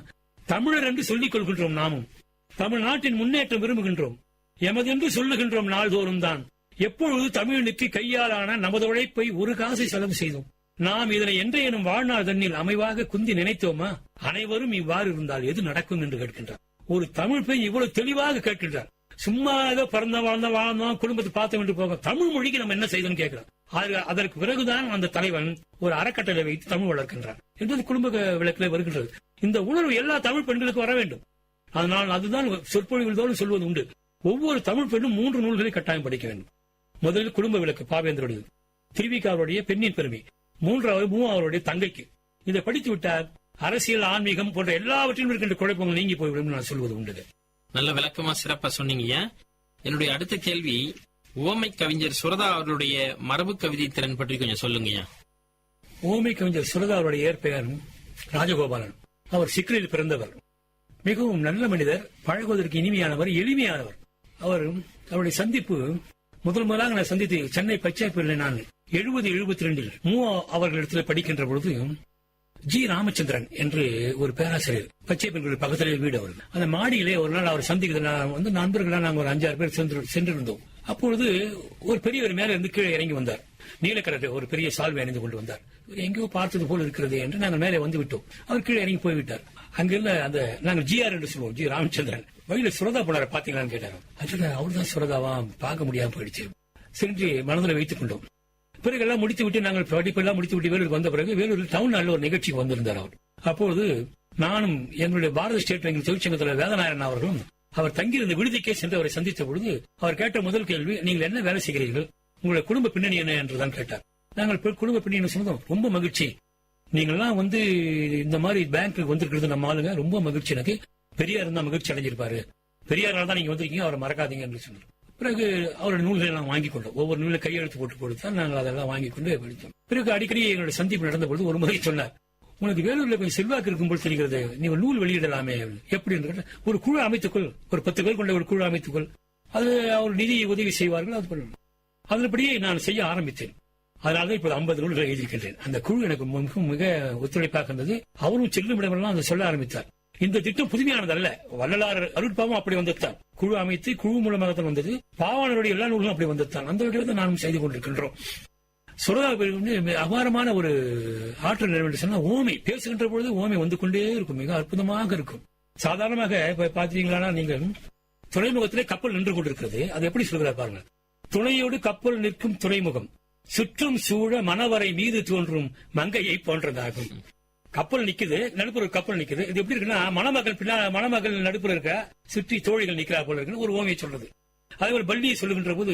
தமிழர் என்று சொல்லிக் கொள்கின்றோம், நாமும் தமிழ்நாட்டின் முன்னேற்றம் விரும்புகின்றோம், எமது என்று சொல்லுகின்றோம் நாள்தோறும் தான். எப்பொழுது தமிழனுக்கு கையாலான நமது உழைப்பை ஒரு காசை செலவு செய்தோம்? நாம் இதனை என்றே எனும் வாழ்நாள் தண்ணில் அமைவாக குந்தி நினைத்தோமா? அனைவரும் இவ்வாறு இருந்தால் எது நடக்கும் என்று கேட்கின்றார். ஒரு தமிழ் பெண் இவ்வளவு தெளிவாக கேட்கின்றார். சும்மா ஏதோ பிறந்த வாழ்ந்தோம் குடும்பத்தை பார்த்தோம் என்று போக, தமிழ் மொழிக்கு நம்ம என்ன செய்தோம் கேட்கிறோம். அதற்கு பிறகுதான் அந்த தலைவன் ஒரு அறக்கட்டளை வைத்து தமிழ் வளர்க்கின்றார் என்பது குடும்ப விளக்கில் வருகின்றது. இந்த உணர்வு எல்லா தமிழ் பெண்களுக்கு வர வேண்டும். அதனால் அதுதான் சொற்பொழிவில் தோறும் சொல்வது உண்டு. ஒவ்வொரு தமிழ் பெண்ணும் 3 நூல்களை கட்டாயம் படிக்க வேண்டும். முதலில் குடும்ப விளக்கு பாவேந்தருடைய, திருவிக்காவுடைய பெண்ணின் பெருமை, மூவாவருடைய தங்கைக்கு. இதை படித்து விட்டால் அரசியல், ஆன்மீகம் போன்ற எல்லாவற்றிலும் இருக்கின்ற குழப்பங்கள் நீங்கி போய்விடும் நான் சொல்வது உண்டு. நல்ல விளக்கமா சிறப்பா சொன்னீங்க. என்னுடைய அடுத்த கேள்வி, உவமை கவிஞர் சுரதா அவர்களுடைய மரபு கவிதை திறன் பற்றி கொஞ்சம் சொல்லுங்க. உவமை கவிஞர் சுரதா அவருடைய இயற்பெயர் ராஜகோபாலன். அவர் சிக்கலில் பிறந்தவர். மிகவும் நல்ல மனிதர், பழகுவதற்கு இனிமையானவர், எளிமையானவர். அவருடைய சந்திப்பு முதலாக நான் சந்தித்து சென்னை பச்சாப்பில் நான் 70-72 மூவா அவர்களிடத்தில் படிக்கின்ற பொழுது ஜி ராமச்சந்திரன் என்று ஒரு பேராசிரியர், பச்சை பெண்கள் பக்கத்திலே வீடு அவர். அந்த மாடியிலே ஒரு நாள் அவர் சந்திக்கிறது நண்பர்களா நாங்கள் ஒரு 5-6 பேர் சென்றிருந்தோம். அப்பொழுது ஒரு பெரியவர் மேல இருந்து கீழே இறங்கி வந்தார். நீலக்கரை ஒரு பெரிய சால்வை அணிந்து கொண்டு வந்தார். எங்கேயோ பார்த்தது போல் இருக்கிறது என்று நாங்கள் மேலே வந்து விட்டோம். அவர் கீழே இறங்கி போய்விட்டார். அங்கிருந்த அந்த நாங்கள் ஜிஆர் என்று சொல்லுவோம், ஜி ராமச்சந்திரன். வழியில சுரதா போனார பாத்தீங்களான்னு கேட்டாங்க. அதுல அவர்தான் சுரதாவா, பார்க்க முடியாம போயிடுச்சு. சென்று மனதில் வைத்துக் கொண்டோம். பிறகு எல்லாம் முடித்து விட்டு நாங்கள் படிப்பெல்லாம் முடித்து விட்டு வேலூருக்கு வந்த பிறகு வேலூரில் டவுன் ஹாலில் ஒரு நிகழ்ச்சிக்கு வந்திருந்தார் அவர். அப்போது நானும் என்னுடைய பாரத ஸ்டேட் வங்கி தொழிற்சங்கத்தில் வேதநாயகன் அவர்களும் அவர் தங்கியிருந்த விடுதிக்கே சென்று அவரை சந்தித்த பொழுது அவர் கேட்ட முதல் கேள்வி, நீங்கள் என்ன வேலை செய்கிறீர்கள், உங்களுடைய குடும்ப பின்னணி என்ன என்றுதான் கேட்டார். நாங்கள் குடும்ப பின்னணி சொன்னோம். ரொம்ப மகிழ்ச்சி, நீங்கள்லாம் இந்த மாதிரி பேங்க்கு வந்திருக்கிறது நம்ம ஆளுங்க, ரொம்ப மகிழ்ச்சி. எனக்கு பெரியார் இருந்தா மகிழ்ச்சி அடைஞ்சிருப்பாரு, பெரியாரால் தான் நீங்க வந்திருக்கீங்க, அவரை மறக்காதீங்க என்று சொன்னார். பிறகு அவருடைய நூல்களை எல்லாம் வாங்கிக் கொண்டோம். ஒவ்வொரு நூலை கையெழுத்து போட்டு கொடுத்தால் நாங்கள் அதெல்லாம் வாங்கிக் கொண்டு படித்தோம். பிறகு அடிக்கடி எங்களுடைய சந்திப்பு நடந்த பொழுது ஒரு முறை சொன்னார், உனக்கு வேலூர்ல கொஞ்சம் செல்வாக்கு இருக்கும்போது தெரிகிறது, நீ ஒரு நூல் வெளியிடலாமே. எப்படி என்று ஒரு குழு அமைத்துக்கொள், ஒரு 10 பேர் கொண்ட ஒரு குழு அமைத்துக்கொள், அது அவர் நிதி உதவி செய்வார்கள், அது பண்ணணும். அதன்படியே நான் செய்ய ஆரம்பித்தேன். அதனால்தான் இப்போது 50 நூல்களை எழுதியிருக்கின்றேன். அந்த குழு எனக்கு மிக ஒத்துழைப்பாக இருந்தது. அவரும் செல்லும் இடமெல்லாம் அதை சொல்ல ஆரம்பித்தார். இந்த திட்டம் புதுமையானது அல்ல, வள்ளலார் அருட்பாவும் அப்படி வந்துத்தான் குழு அமைத்து குழு மூலமாகத்தான் வந்தது. பாவாணருடைய எல்லா நூல்களும் அப்படி வந்துத்தான். அந்த வகையில் நானும் செய்து கொண்டிருக்கின்றோம். சுரதா அபாரமான ஒரு ஆற்றல் என்று சொன்னா, ஓமை பேசுகின்ற பொழுது ஓமை வந்து கொண்டே இருக்கும், மிக அற்புதமாக இருக்கும். சாதாரணமாக இப்ப பாத்தீங்களா, நீங்கள் துறைமுகத்திலே கப்பல் நின்று கொண்டிருக்கிறது, அது எப்படி சொல்கிறார் பாருங்க. துணையோடு கப்பல் நிற்கும் துறைமுகம், சுற்றும் சூழ மணவரை மீது தோன்றும் மங்கையை போன்றதாகும். கப்பல் நிக்குது, நடுப்புற கப்பல் நிக்குது. இது எப்படி இருக்குன்னா, மணமகள் நடுப்புற இருக்க, சுற்றி தோழிகள் நிக்கிறா போல இருக்குன்னு ஒரு ஓமையை சொல்றது. அதே போல பள்ளியை சொல்லுகின்ற போது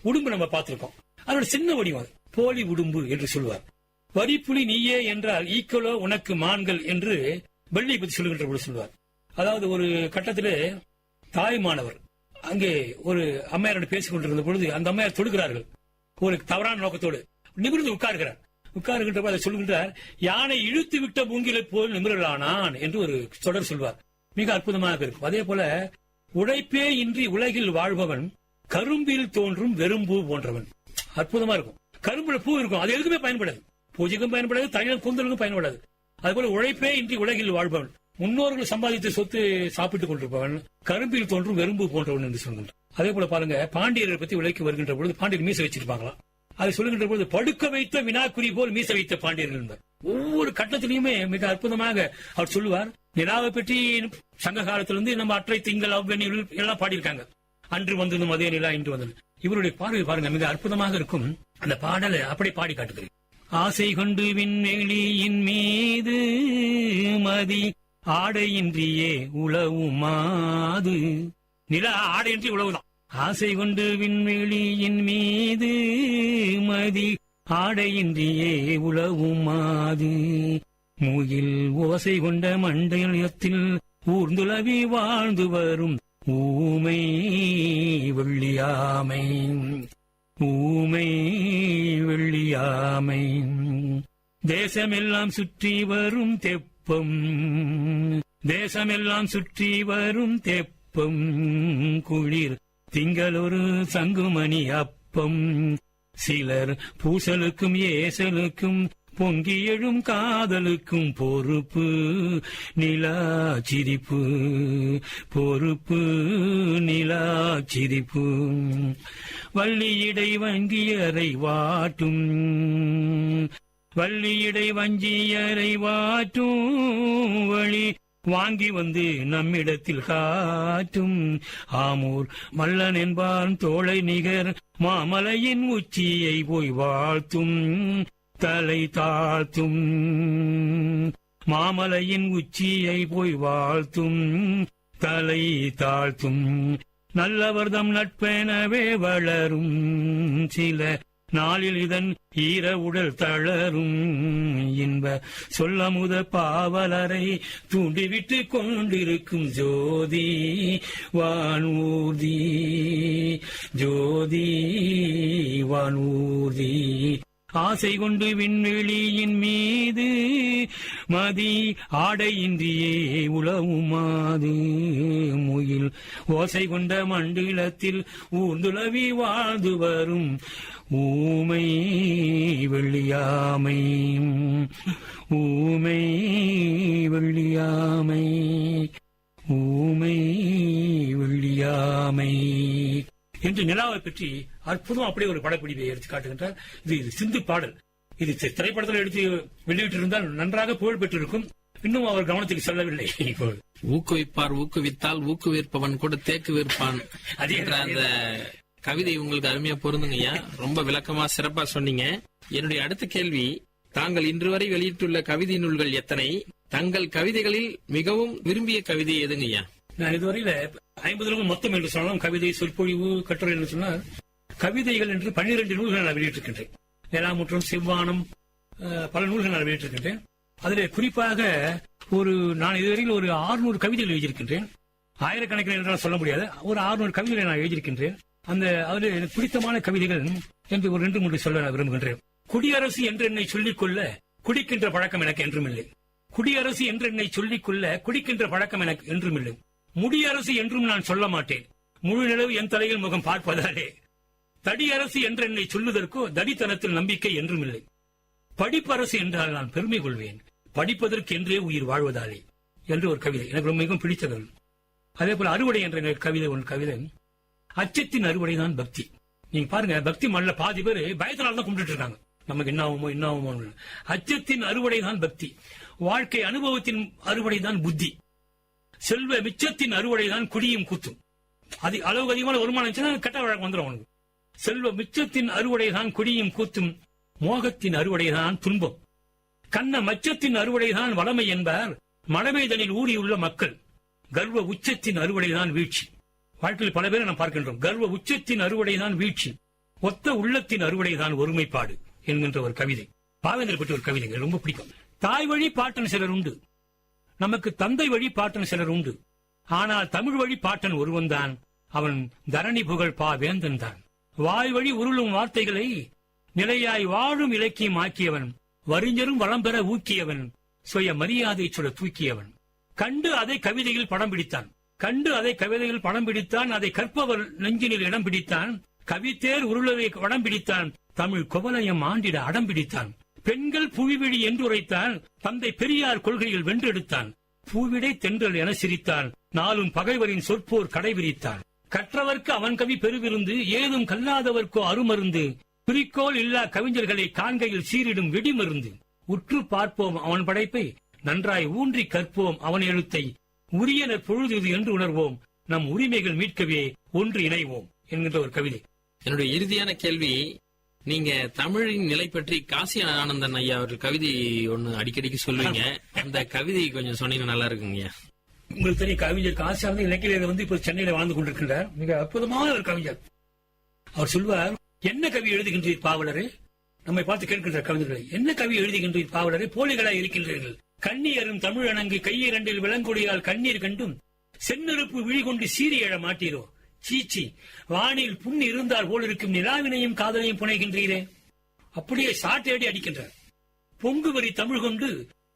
உடும்பு நம்ம பார்த்திருக்கோம், அதோட சின்ன வடிவம் போலி உடும்பு என்று சொல்வார். வரிப்புலி நீயே என்றால் ஈக்குவலோ உனக்கு மான்கள் என்று பள்ளியை பற்றி சொல்லுகின்ற போது சொல்வார். அதாவது ஒரு கட்டத்திலே தாய்மானவர் அங்கே ஒரு அம்மையாரோட பேசிக் கொண்டிருந்த பொழுது அந்த அம்மையார் தொடுகிறார்கள் ஒரு தவறான நோக்கத்தோடு. நிமிர்ந்து உட்காருகின்ற அதை சொல்லுகின்றார், யானை இழுத்து விட்ட மூங்கிலை போல் நிமிரலானான் என்று ஒரு தொடர் சொல்வார். மிக அற்புதமாக இருக்கும். அதே போல உழைப்பே இன்றி உலகில் வாழ்பவன் கரும்பில் தோன்றும் வெறும்பூ போன்றவன். அற்புதமா இருக்கும். கரும்புல பூ இருக்கும், அது எதுக்குமே பயன்படாது, பூஜைக்கும் பயன்படாது, தனியார் கூந்தலுக்கும் பயன்படாது. அதுபோல உழைப்பே இன்றி உலகில் வாழ்பவன், முன்னோர்கள் சம்பாதித்து சொத்து சாப்பிட்டுக் கொண்டிருப்பவன் கரும்பில் தோன்றும் வெறும்பு போன்றவன் என்று சொல்கின்றான். அதே போல பாருங்க, பாண்டியரை பத்தி உழைக்க வருகின்ற பொழுது பாண்டியர் மீசை வச்சிருப்பாங்களாம். அதை சொல்லுகின்ற பொழுது படுக்க வைத்த வினாக்குறி போல் மீசை வைத்த பாண்டியர்கள் என்பார். ஒவ்வொரு கட்டத்திலையுமே மிக அற்புதமாக அவர் சொல்லுவார். நிலாவை பற்றி சங்க காலத்திலிருந்து நம்ம அற்றை திங்கள் அவ்வெண்ணில் எல்லாம் பாடியிருக்காங்க. அன்று வந்ததும் அதே நிலா இன்று வந்தது. இவருடைய பார்வை பாருங்க, மிக அற்புதமாக இருக்கும். அந்த பாடலை அப்படி பாடி காட்டுகிறேன். ஆசை கொண்டு விண்வெளியின் மீது மதி ஆடையின்றியே உலவுமாது. நிலா ஆடையின்றி உழவுதான். ஆசை கொண்டு விண்வெளியின் மீது மதி ஆடையின்றியே உலவுமாது. முகில் ஓசை கொண்ட மண்டலத்தில் ஊர்ந்துலவி வாழ்ந்து வரும் ஊமை வெள்ளியாமை, ஊமை வெள்ளியாமை. தேசமெல்லாம் சுற்றி வரும் தெப்பம், தேசமெல்லாம் சுற்றி வரும் தெப்பம். குளிர் திங்களொரு சங்குமணி அப்பம். சிலர் பூசலுக்கும் ஏசலுக்கும் பொங்கி எழும் காதலுக்கும் பொறுப்பு நிலா சிரிப்பு, பொறுப்பு நிலா சிரிப்பு. வள்ளியிடை வங்கியரை வாட்டும், வள்ளியிடை வஞ்சியரை வாட்டும். வழி வாங்கி வந்து நம்மிடத்தில் காட்டும். ஆமூர் மல்லன் என்பான் தோளை நிகர் மாமலையின் உச்சியை போய் வாழ்த்தும். தலை தாழ்த்தும் மாமலையின் உச்சியை போய் வாழ்த்தும். தலை தாழ்த்தும். நல்லவர்தம் நட்பெனவே வளரும். சில நாளில் இதன் ஈர உடல் தளரும். இன்ப சொல்லமுத பாவலரை தூண்டிவிட்டு கொண்டிருக்கும் ஜோதி வானூர்தி, ஜோதி வானூர்தி. ஆசை கொண்டு விண்வெளியின் மீது மதி ஆடையின்றியே உலவுமாது. முகில் ஓசை கொண்ட மண்டலத்தில் ஊர்ந்துலவி வாழ்ந்து வரும் ஊமை வெள்ளியாமை, ஊமை வெள்ளியாமை, ஊமை வெள்ளியாமை என்று நிலாவை பற்றி அற்புதம் அப்படியே ஒரு படப்பிடிப்பை எடுத்து காட்டுகின்றார். இது சிந்து பாடல். இது திரைப்படத்தில் எடுத்து வெளியிட்டிருந்தால் நன்றாக புகழ் பெற்றிருக்கும். இன்னும் அவர் கவனத்துக்கு செல்லவில்லை. ஊக்குவிப்பார் ஊக்குவித்தால் ஊக்குவிற்பவன் கூட தேக்கு விற்பான் என்ற அந்த கவிதை உங்களுக்கு அருமையா பொருந்துங்கய்யா. ரொம்ப விளக்கமா சிறப்பா சொன்னீங்க. என்னுடைய அடுத்த கேள்வி, தாங்கள் இன்று வரை வெளியிட்டுள்ள கவிதை நூல்கள் எத்தனை? தங்கள் கவிதைகளில் மிகவும் விரும்பிய கவிதை எதுங்கய்யா? நான் இதுவரையில 50 மொத்தம் என்று சொன்னாலும் கவிதை, சொற்பொழிவு, கட்டுரை என்று சொன்னால் கவிதைகள் என்று 12 நூல்கள் நான் வெளியிட்டிருக்கின்றேன். நிலாமுற்றம், செவ்வானம், பல நூல்கள் நான் வெளியிட்டிருக்கின்றேன். அதில் குறிப்பாக நான் இதுவரையில் ஒரு 600 கவிதைகள் எழுதியிருக்கின்றேன். ஆயிரக்கணக்கில் என்றால் சொல்ல முடியாது, ஒரு 600 கவிதைகளை நான் எழுதியிருக்கின்றேன். அதில் எனக்கு பிடித்தமான கவிதைகள் என்று ஒரு 2-3 சொல்ல நான் விரும்புகின்றேன். குடியரசு என்று என்னை சொல்லிக்கொள்ள குடிக்கின்ற பழக்கம் எனக்கு என்றுமில்லை. குடியரசு என்று என்னை சொல்லிக்கொள்ள குடிக்கின்ற பழக்கம் எனக்கு என்றுமில்லை. முடியரசு என்றும் நான் சொல்ல மாட்டேன், முழு நிலவு என் தலையில் முகம் பார்ப்பதாலே. தடியரசு என்று என்னை சொல்லுவதற்கோ தடித்தனத்தில் நம்பிக்கை என்றும் இல்லை. படிப்பரசு என்றால் நான் பெருமை கொள்வேன், படிப்பதற்கு என்றே உயிர் வாழ்வதாலே என்று ஒரு கவிதை எனக்கு மிகவும் பிடித்தது. அதே போல அறுவடை என்ற கவிதை, அச்சத்தின் அறுவடை தான் பக்தி. நீங்க பாருங்க, பக்தி மல்ல பாதி பேர் பயத்தினால தான் கும்பிட்டு இருக்காங்க, நமக்கு என்ன ஆகுமோ என்ன ஆகுமோ. அச்சத்தின் அறுவடை தான் பக்தி. வாழ்க்கை அனுபவத்தின் அறுவடை தான் புத்தி. செல்வ மிச்சத்தின் அறுவடை தான் குடியும் கூத்தும். அது அளவுக்கு அதிகமான வருமானம் இருந்துச்சுன்னா கெட்ட வழக்கம் வந்துடும் அவனுக்கு. செல்வ மிச்சத்தின் அறுவடை தான் குடியும் கூத்தும். மோகத்தின் அறுவடை தான் துன்பம். கண்ண மச்சத்தின் அறுவடை தான் வளமை என்பார் மடமைதனில் ஊறியுள்ள மக்கள். கர்வ உச்சத்தின் அறுவடை தான் வீழ்ச்சி. வாழ்க்கையில் பல பேரை நாம் பார்க்கின்றோம். கர்வ உச்சத்தின் அறுவடை தான் வீழ்ச்சி, ஒத்த உள்ளத்தின் அறுவடை தான் ஒருமைப்பாடு என்கின்ற ஒரு கவிதை. பாவேந்தர் பற்றி ஒரு கவிதை ரொம்ப பிடிக்கும். தாய் வழி பாட்டன் சிலர் உண்டு, நமக்கு தந்தை வழி பாட்டன் சிலர் உண்டு. ஆனால் தமிழ் வழி பாட்டன் ஒருவன் தான், அவன் தரணி புகழ் பாவேந்தன் தான். வாய் வழி உருளும் வார்த்தைகளை நிலையாய் வாழும் இலக்கியம் ஆக்கியவன், வறிஞரும் வளம் பெற ஊக்கியவன், சுய மரியாதை சொல்ல தூக்கியவன். கண்டு அதை கவிதையில் படம் பிடித்தான், கண்டு அதை கவிதையில் படம் பிடித்தான். அதை கற்பவர் நெஞ்சினில் இடம் பிடித்தான். கவித்தேர் உருளவை வடம் பிடித்தான். தமிழ் குவலயம் ஆண்டிட அடம் பிடித்தான். பெண்கள் புவிவிழி என்று உரைத்தான். தந்தை பெரியார் கொள்கையில் வென்றெடுத்தான். பூவிடை தென்றல் என சிரித்தான். நாளும் பகைவரின் சொற்போர் கடைபிடித்தான். கற்றவர்க்கு அவன் கவி பெருவிருந்து, ஏதும் கல்லாதவர்க்கோ அருமருந்து. குறிக்கோள் இல்லா கவிஞர்களை காண்கையில் சீரிடும் வெடிமருந்து. உற்று பார்ப்போம் அவன் படைப்பை, நன்றாய் ஊன்றி கற்போம் அவன் எழுத்தை. உரியன பொழுது என்று உணர்வோம், நம் உரிமைகள் மீட்கவே ஒன்று இணைவோம் என்கின்ற ஒரு கவிதை. என்னுடைய இறுதியான கேள்வி, நீங்க தமிழின் நிலை பற்றி காசி ஆனந்தன் ஐயா அவர்கள் கவிதை ஒண்ணு அடிக்கடிக்கு சொல்லுவீங்க. அந்த கவிதை கொஞ்சம் சொன்னீங்கன்னா நல்லா இருக்குங்க. உங்களுக்கு தெரியும், கவிஞர் காசி ஆனந்தன் இலக்கிய இப்ப சென்னையில வாழ்ந்து கொண்டிருக்கின்றார். மிக அற்புதமான ஒரு கவிஞர். அவர் சொல்வார், என்ன கவி எழுதுகின்றீர் பாவலரே? நம்மை பார்த்து கேட்கின்ற கவிஞர்களை, என்ன கவி எழுதுகின்றீர் பாவலரே? போலிகளாய் இருக்கின்றீர்கள். கண்ணீரும் தமிழ் அணங்கு கையிரண்டில் விளங்கொடியால் கண்ணீர் கண்டும் செந்நெருப்பு விழிகொண்டு சீறி எழ மாட்டீரோ? சீச்சி, வானில் புண் இருந்தால் போல் இருக்கும் நிலாவினையும் காதலையும் புனைகின்றீரே. அப்படியே சாட்டையடி அடிக்கின்றார். பொங்கு வரி தமிழ் கொண்டு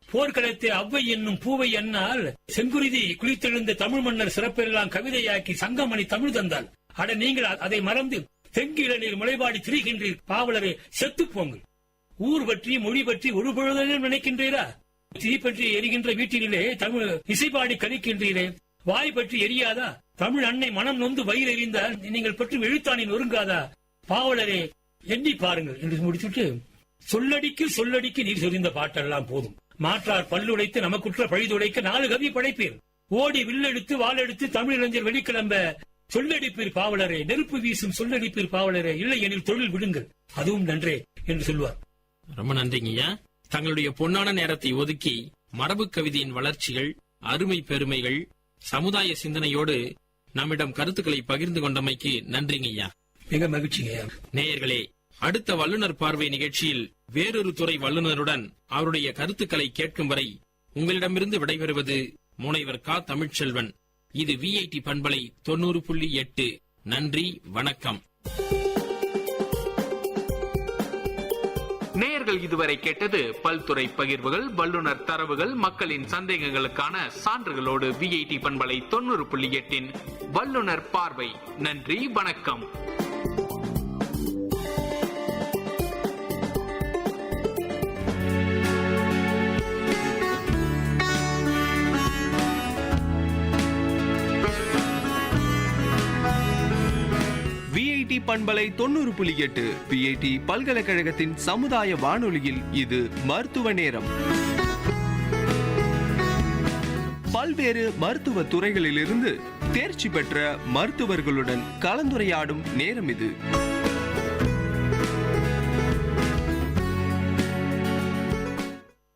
போர்க்களத்தை அவ்வை என்னும் பூவை அன்னால் செங்குருதி குளித்தெழுந்த தமிழ் மன்னர் சிறப்பெல்லாம் கவிதையாக்கி சங்கமணி தமிழ் தந்தால், அட நீங்கள் அதை மறந்து தெங்கிழனில் முளைபாடி திரிகின்றீர் பாவலரே, செத்து போங்கள். ஊர் பற்றி மொழி பற்றி ஒரு பொழுதும் நினைக்கின்றீரா? தீ பற்றி எரிகின்ற வீட்டிலே தமிழ் இசைபாடி கழிக்கின்றீரே. வாய் பற்றி எரியாதா? தமிழ் அன்னை மனம் நொந்து வயிறு எறிந்தால் நீங்கள் பற்றி எழுத்தானின் ஒருங்காதா? பாவலரே, எண்ணி பாருங்கள் என்று முடிச்சுட்டு, சொல்லடிக்கு சொல்லடிக்கு நீர் சொரிந்த பாட்டெல்லாம் போதும். மாற்றார் பல்லுடைத்து நமக்குற்ற பழிதுடைக்க 4 கவி படைப்பீர். ஓடி வில்லெடுத்து வாளெடுத்து தமிழ் இளைஞர் வெளிக்கிளம்ப சொல்லடிப்பீர் பாவலரே. நெருப்பு வீசும் சொல்லடிப்பீர் பாவலரே. இல்லை எனில் தொழில் விடுங்கள், அதுவும் நன்றே என்று சொல்வார். ரொம்ப நன்றிங்கய்யா. தங்களுடைய பொன்னான நேரத்தை ஒதுக்கி மரபு கவிதையின் வளர்ச்சிகள், அருமை பெருமைகள், சமுதாய சிந்தனையோடு நம்மிடம் கருத்துக்களை பகிர்ந்து கொண்டமைக்கு நன்றிங்கய்யா. மிக மகிழ்ச்சிங்க. நேயர்களே, அடுத்த வல்லுநர் பார்வை நிகழ்ச்சியில் வேறொரு துறை வல்லுநருடன் அவருடைய கருத்துக்களை கேட்கும் வரை உங்களிடமிருந்து விடைபெறுவது முனைவர் கா. தமிழ்ச்செல்வன். இது VIT பண்பலை 90.8. நன்றி, வணக்கம். நேயர்கள் இதுவரை கேட்டது பல்துறை பகிர்வுகள், வல்லுநர் தரவுகள், மக்களின் சந்தேகங்களுக்கான சான்றுகளோடு VIT பண்பலை 90.8 வல்லுநர் பார்வை. நன்றி, வணக்கம். VIT பண்பலை 90.8 VIT பல்கலைக்கழகத்தின் சமுதாய வானொலியில் இது மருத்துவ நேரம். பல்வேறு மருத்துவ துறைகளிலிருந்து தேர்ச்சி பெற்ற மருத்துவர்களுடன் கலந்துரையாடும் நேரம் இது.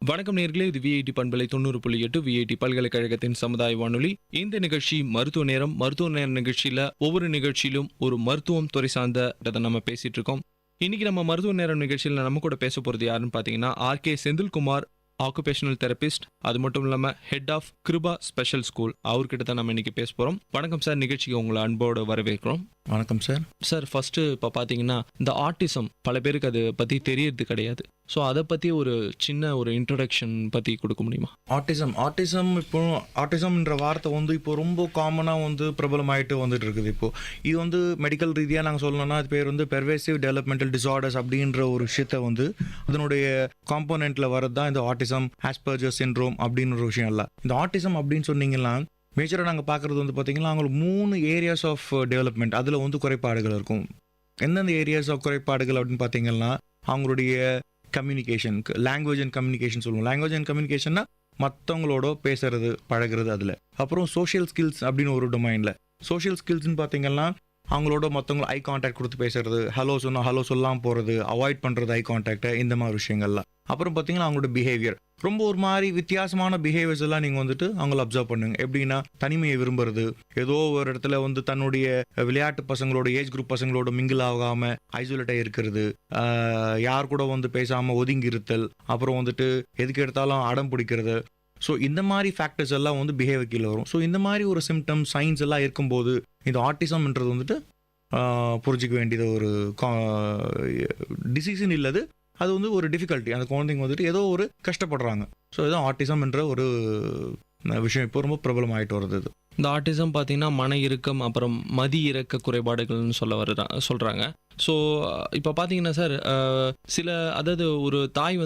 வணக்கம் நேர்களே, இது VIT பண்பலை 90.8 VIT பல்கலைக்கழகத்தின் சமுதாய வானொலி. இந்த நிகழ்ச்சி மருத்துவ நேரம். மருத்துவ நேர நிகழ்ச்சியில ஒவ்வொரு நிகழ்ச்சியிலும் ஒரு மருத்துவம் துறை சார்ந்த நம்ம பேசிட்டு இருக்கோம். இன்னைக்கு நம்ம மருத்துவ நேரம் நிகழ்ச்சியில நம்ம கூட பேச போறது யாருன்னு பாத்தீங்கன்னா RK செந்தில்குமார், ஆக்குபேஷனல் தெரபிஸ்ட், அது மட்டும் இல்லாம head of Kirupa special school. அவர்கிட்ட தான் நம்ம இன்னைக்கு பேச போறோம். வணக்கம் சார், நிகழ்ச்சிக்கு உங்களை அன்போடு வரவேற்கிறோம். வணக்கம் சார். சார், ஃபர்ஸ்ட் இப்போ பார்த்தீங்கன்னா இந்த ஆட்டிசம் பல பேருக்கு அதை பற்றி தெரியறது கிடையாது. ஸோ அதை பற்றி ஒரு சின்ன ஒரு இன்ட்ரடக்ஷன் பற்றி கொடுக்க முடியுமா? ஆட்டிசம் இப்போ ஆட்டிசம்ன்ற வார்த்தை இப்போ ரொம்ப காமனாக பிரபலமாயிட்டு வந்துட்டு இருக்குது. இப்போ இது மெடிக்கல் ரீதியாக நாங்கள் சொல்லணும்னா அது பேர் பெர்வேசிவ் டெவலப்மெண்டல் டிசார்டர்ஸ் அப்படின்ற ஒரு விஷயத்த அதனுடைய காம்போனென்ட்ல வரது தான் இந்த ஆட்டிசம், ஆஸ்பர்ஜர் சிண்ட்ரோம் அப்படின்னு ஒரு விஷயம். இல்லை, இந்த ஆட்டிசம் அப்படின்னு சொன்னீங்கன்னா மேஜராக நாங்கள் பார்க்குறது பார்த்தீங்கன்னா அவங்களுக்கு 3 ஏரியாஸ் ஆஃப் டெவலப்மெண்ட், அதில் குறைபாடுகள் இருக்கும். எந்தெந்த ஏரியாஸ் ஆஃப் குறைபாடுகள் அப்படின்னு பார்த்தீங்கன்னா அவங்களுடைய கம்யூனிகேஷன், லாங்குவேஜ் அண்ட் கம்யூனிகேஷன் சொல்லுவோம். லாங்குவேஜ் அண்ட் கம்யூனிகேஷன்னா மற்றவங்களோட பேசுறது பழகிறது. அதில் அப்புறம் சோஷியல் ஸ்கில்ஸ் அப்படின்னு ஒரு டொமைனில், சோஷியல் ஸ்கில்ஸ்ன்னு பார்த்தீங்கன்னா அவங்களோட மற்றவங்களை ஐ கான்டாக்ட் கொடுத்து பேசுறது, ஹலோ சொன்னால் ஹலோ சொல்லாமல் போகிறது, அவாய்ட் பண்ணுறது ஐ கான்டாக்டை, இந்த மாதிரி விஷயங்கள்லாம். அப்புறம் பார்த்தீங்கன்னா அவங்களோட பிஹேவியர் ரொம்ப ஒரு மாதிரி வித்தியாசமான பிஹேவியர்ஸ் எல்லாம் நீங்கள் அவங்கள அப்சர்வ் பண்ணுங்க. எப்படின்னா தனிமையை விரும்புறது, ஏதோ ஒரு இடத்துல தன்னுடைய விளையாட்டு பசங்களோட, ஏஜ் குரூப் பசங்களோட மிங்கிள் ஆகாம ஐசோலேட்டாக இருக்கிறது, யார் கூட பேசாமல் ஒதுங்கி இருத்தல், அப்புறம் எதுக்கு எடுத்தாலும் அடம் பிடிக்கிறது. ஸோ இந்த மாதிரி ஃபேக்டர்ஸ் எல்லாம் பிஹேவியர் கீழே வரும். ஸோ இந்த மாதிரி ஒரு சிம்டம்ஸ், சைன்ஸ் எல்லாம் இருக்கும்போது இந்த ஆட்டிசம்ன்றது புரிஞ்சிக்க வேண்டியது ஒரு டிசீஸ்ன்னு இல்லது, அது ஒரு டிஃபிகல்ட்டி. அந்த குழந்தைங்க ஏதோ ஒரு கஷ்டப்படுறாங்க. ஸோ இதுதான் ஆட்டிசம் என்ற ஒரு விஷயம் இப்போ ரொம்ப பிரபலம் ஆகிட்டு வருது. இந்த ஆட்டிசம் பார்த்தீங்கன்னா மன இறுக்கம், அப்புறம் மதி இறக்க குறைபாடுகள்னு சொல்கிறாங்க. ஸோ இப்போ பார்த்தீங்கன்னா சார், அதாவது ஒரு தாய்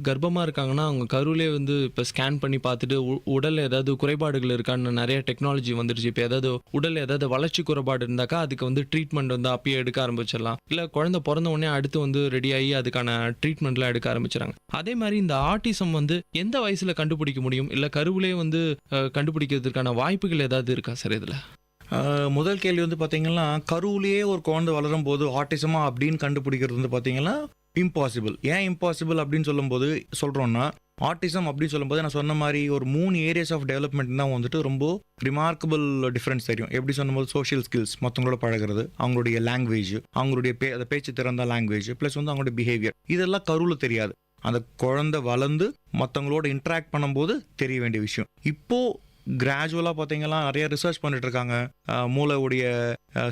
கர்ப்பமாக இருக்காங்கன்னா அவங்க கருவிலே இப்போ ஸ்கேன் பண்ணி பார்த்துட்டு உடலில் ஏதாவது குறைபாடுகள் இருக்கான்னு நிறைய டெக்னாலஜி வந்துருச்சு. இப்போ ஏதாவது உடலில் ஏதாவது வளர்ச்சி குறைபாடு இருந்தாக்கா அதுக்கு ட்ரீட்மெண்ட் அப்பயே எடுக்க ஆரம்பிச்சிடலாம். இல்லை குழந்தை பிறந்த உடனே அடுத்து ரெடியாகி அதுக்கான ட்ரீட்மெண்ட்லாம் எடுக்க ஆரம்பிச்சிடறாங்க. அதே மாதிரி இந்த ஆட்டிசம் எந்த வயசில் கண்டுபிடிக்க முடியும்? இல்லை கருவிலே கண்டுபிடிக்கிறதுக்கான வாய்ப்புகள் ஏதாவது இருக்கா சார் இதில்? முதல் கேள்வி வந்து பார்த்தீங்கன்னா, கருவிலேயே ஒரு குழந்தை வளரும் போது ஆட்டிசமா அப்படின்னு கண்டுபிடிக்கிறது வந்து பார்த்தீங்கன்னா இம்பாசிபிள். ஏன் இம்பாசிபிள் அப்படின்னு சொல்லும்போது சொல்கிறோன்னா, ஆட்டிசம் அப்படின்னு சொல்லும்போது நான் சொன்ன மாதிரி ஒரு 3 ஏரியாஸ் ஆஃப் டெவலப்மெண்ட் தான் வந்துட்டு ரொம்ப ரிமார்க்கபிள் டிஃப்ரென்ஸ் தெரியும். எப்படி சொன்னும்போது சோஷியல் ஸ்கில்ஸ், மற்றவங்களோட பழகிறது, அவங்களுடைய லாங்குவேஜ், அவங்களுடைய பேச்சு திறந்த லாங்குவேஜ், ப்ளஸ் வந்து அவங்களுடைய பிஹேவியர், இதெல்லாம் கருவில் தெரியாது. அந்த குழந்தை வளர்ந்து மற்றவங்களோட இன்ட்ராக்ட் பண்ணும்போது தெரிய வேண்டிய விஷயம். இப்போ கிராஜுவலாக பார்த்தீங்கன்னா நிறைய ரிசர்ச் பண்ணிட்டு இருக்காங்க. மூளையுடைய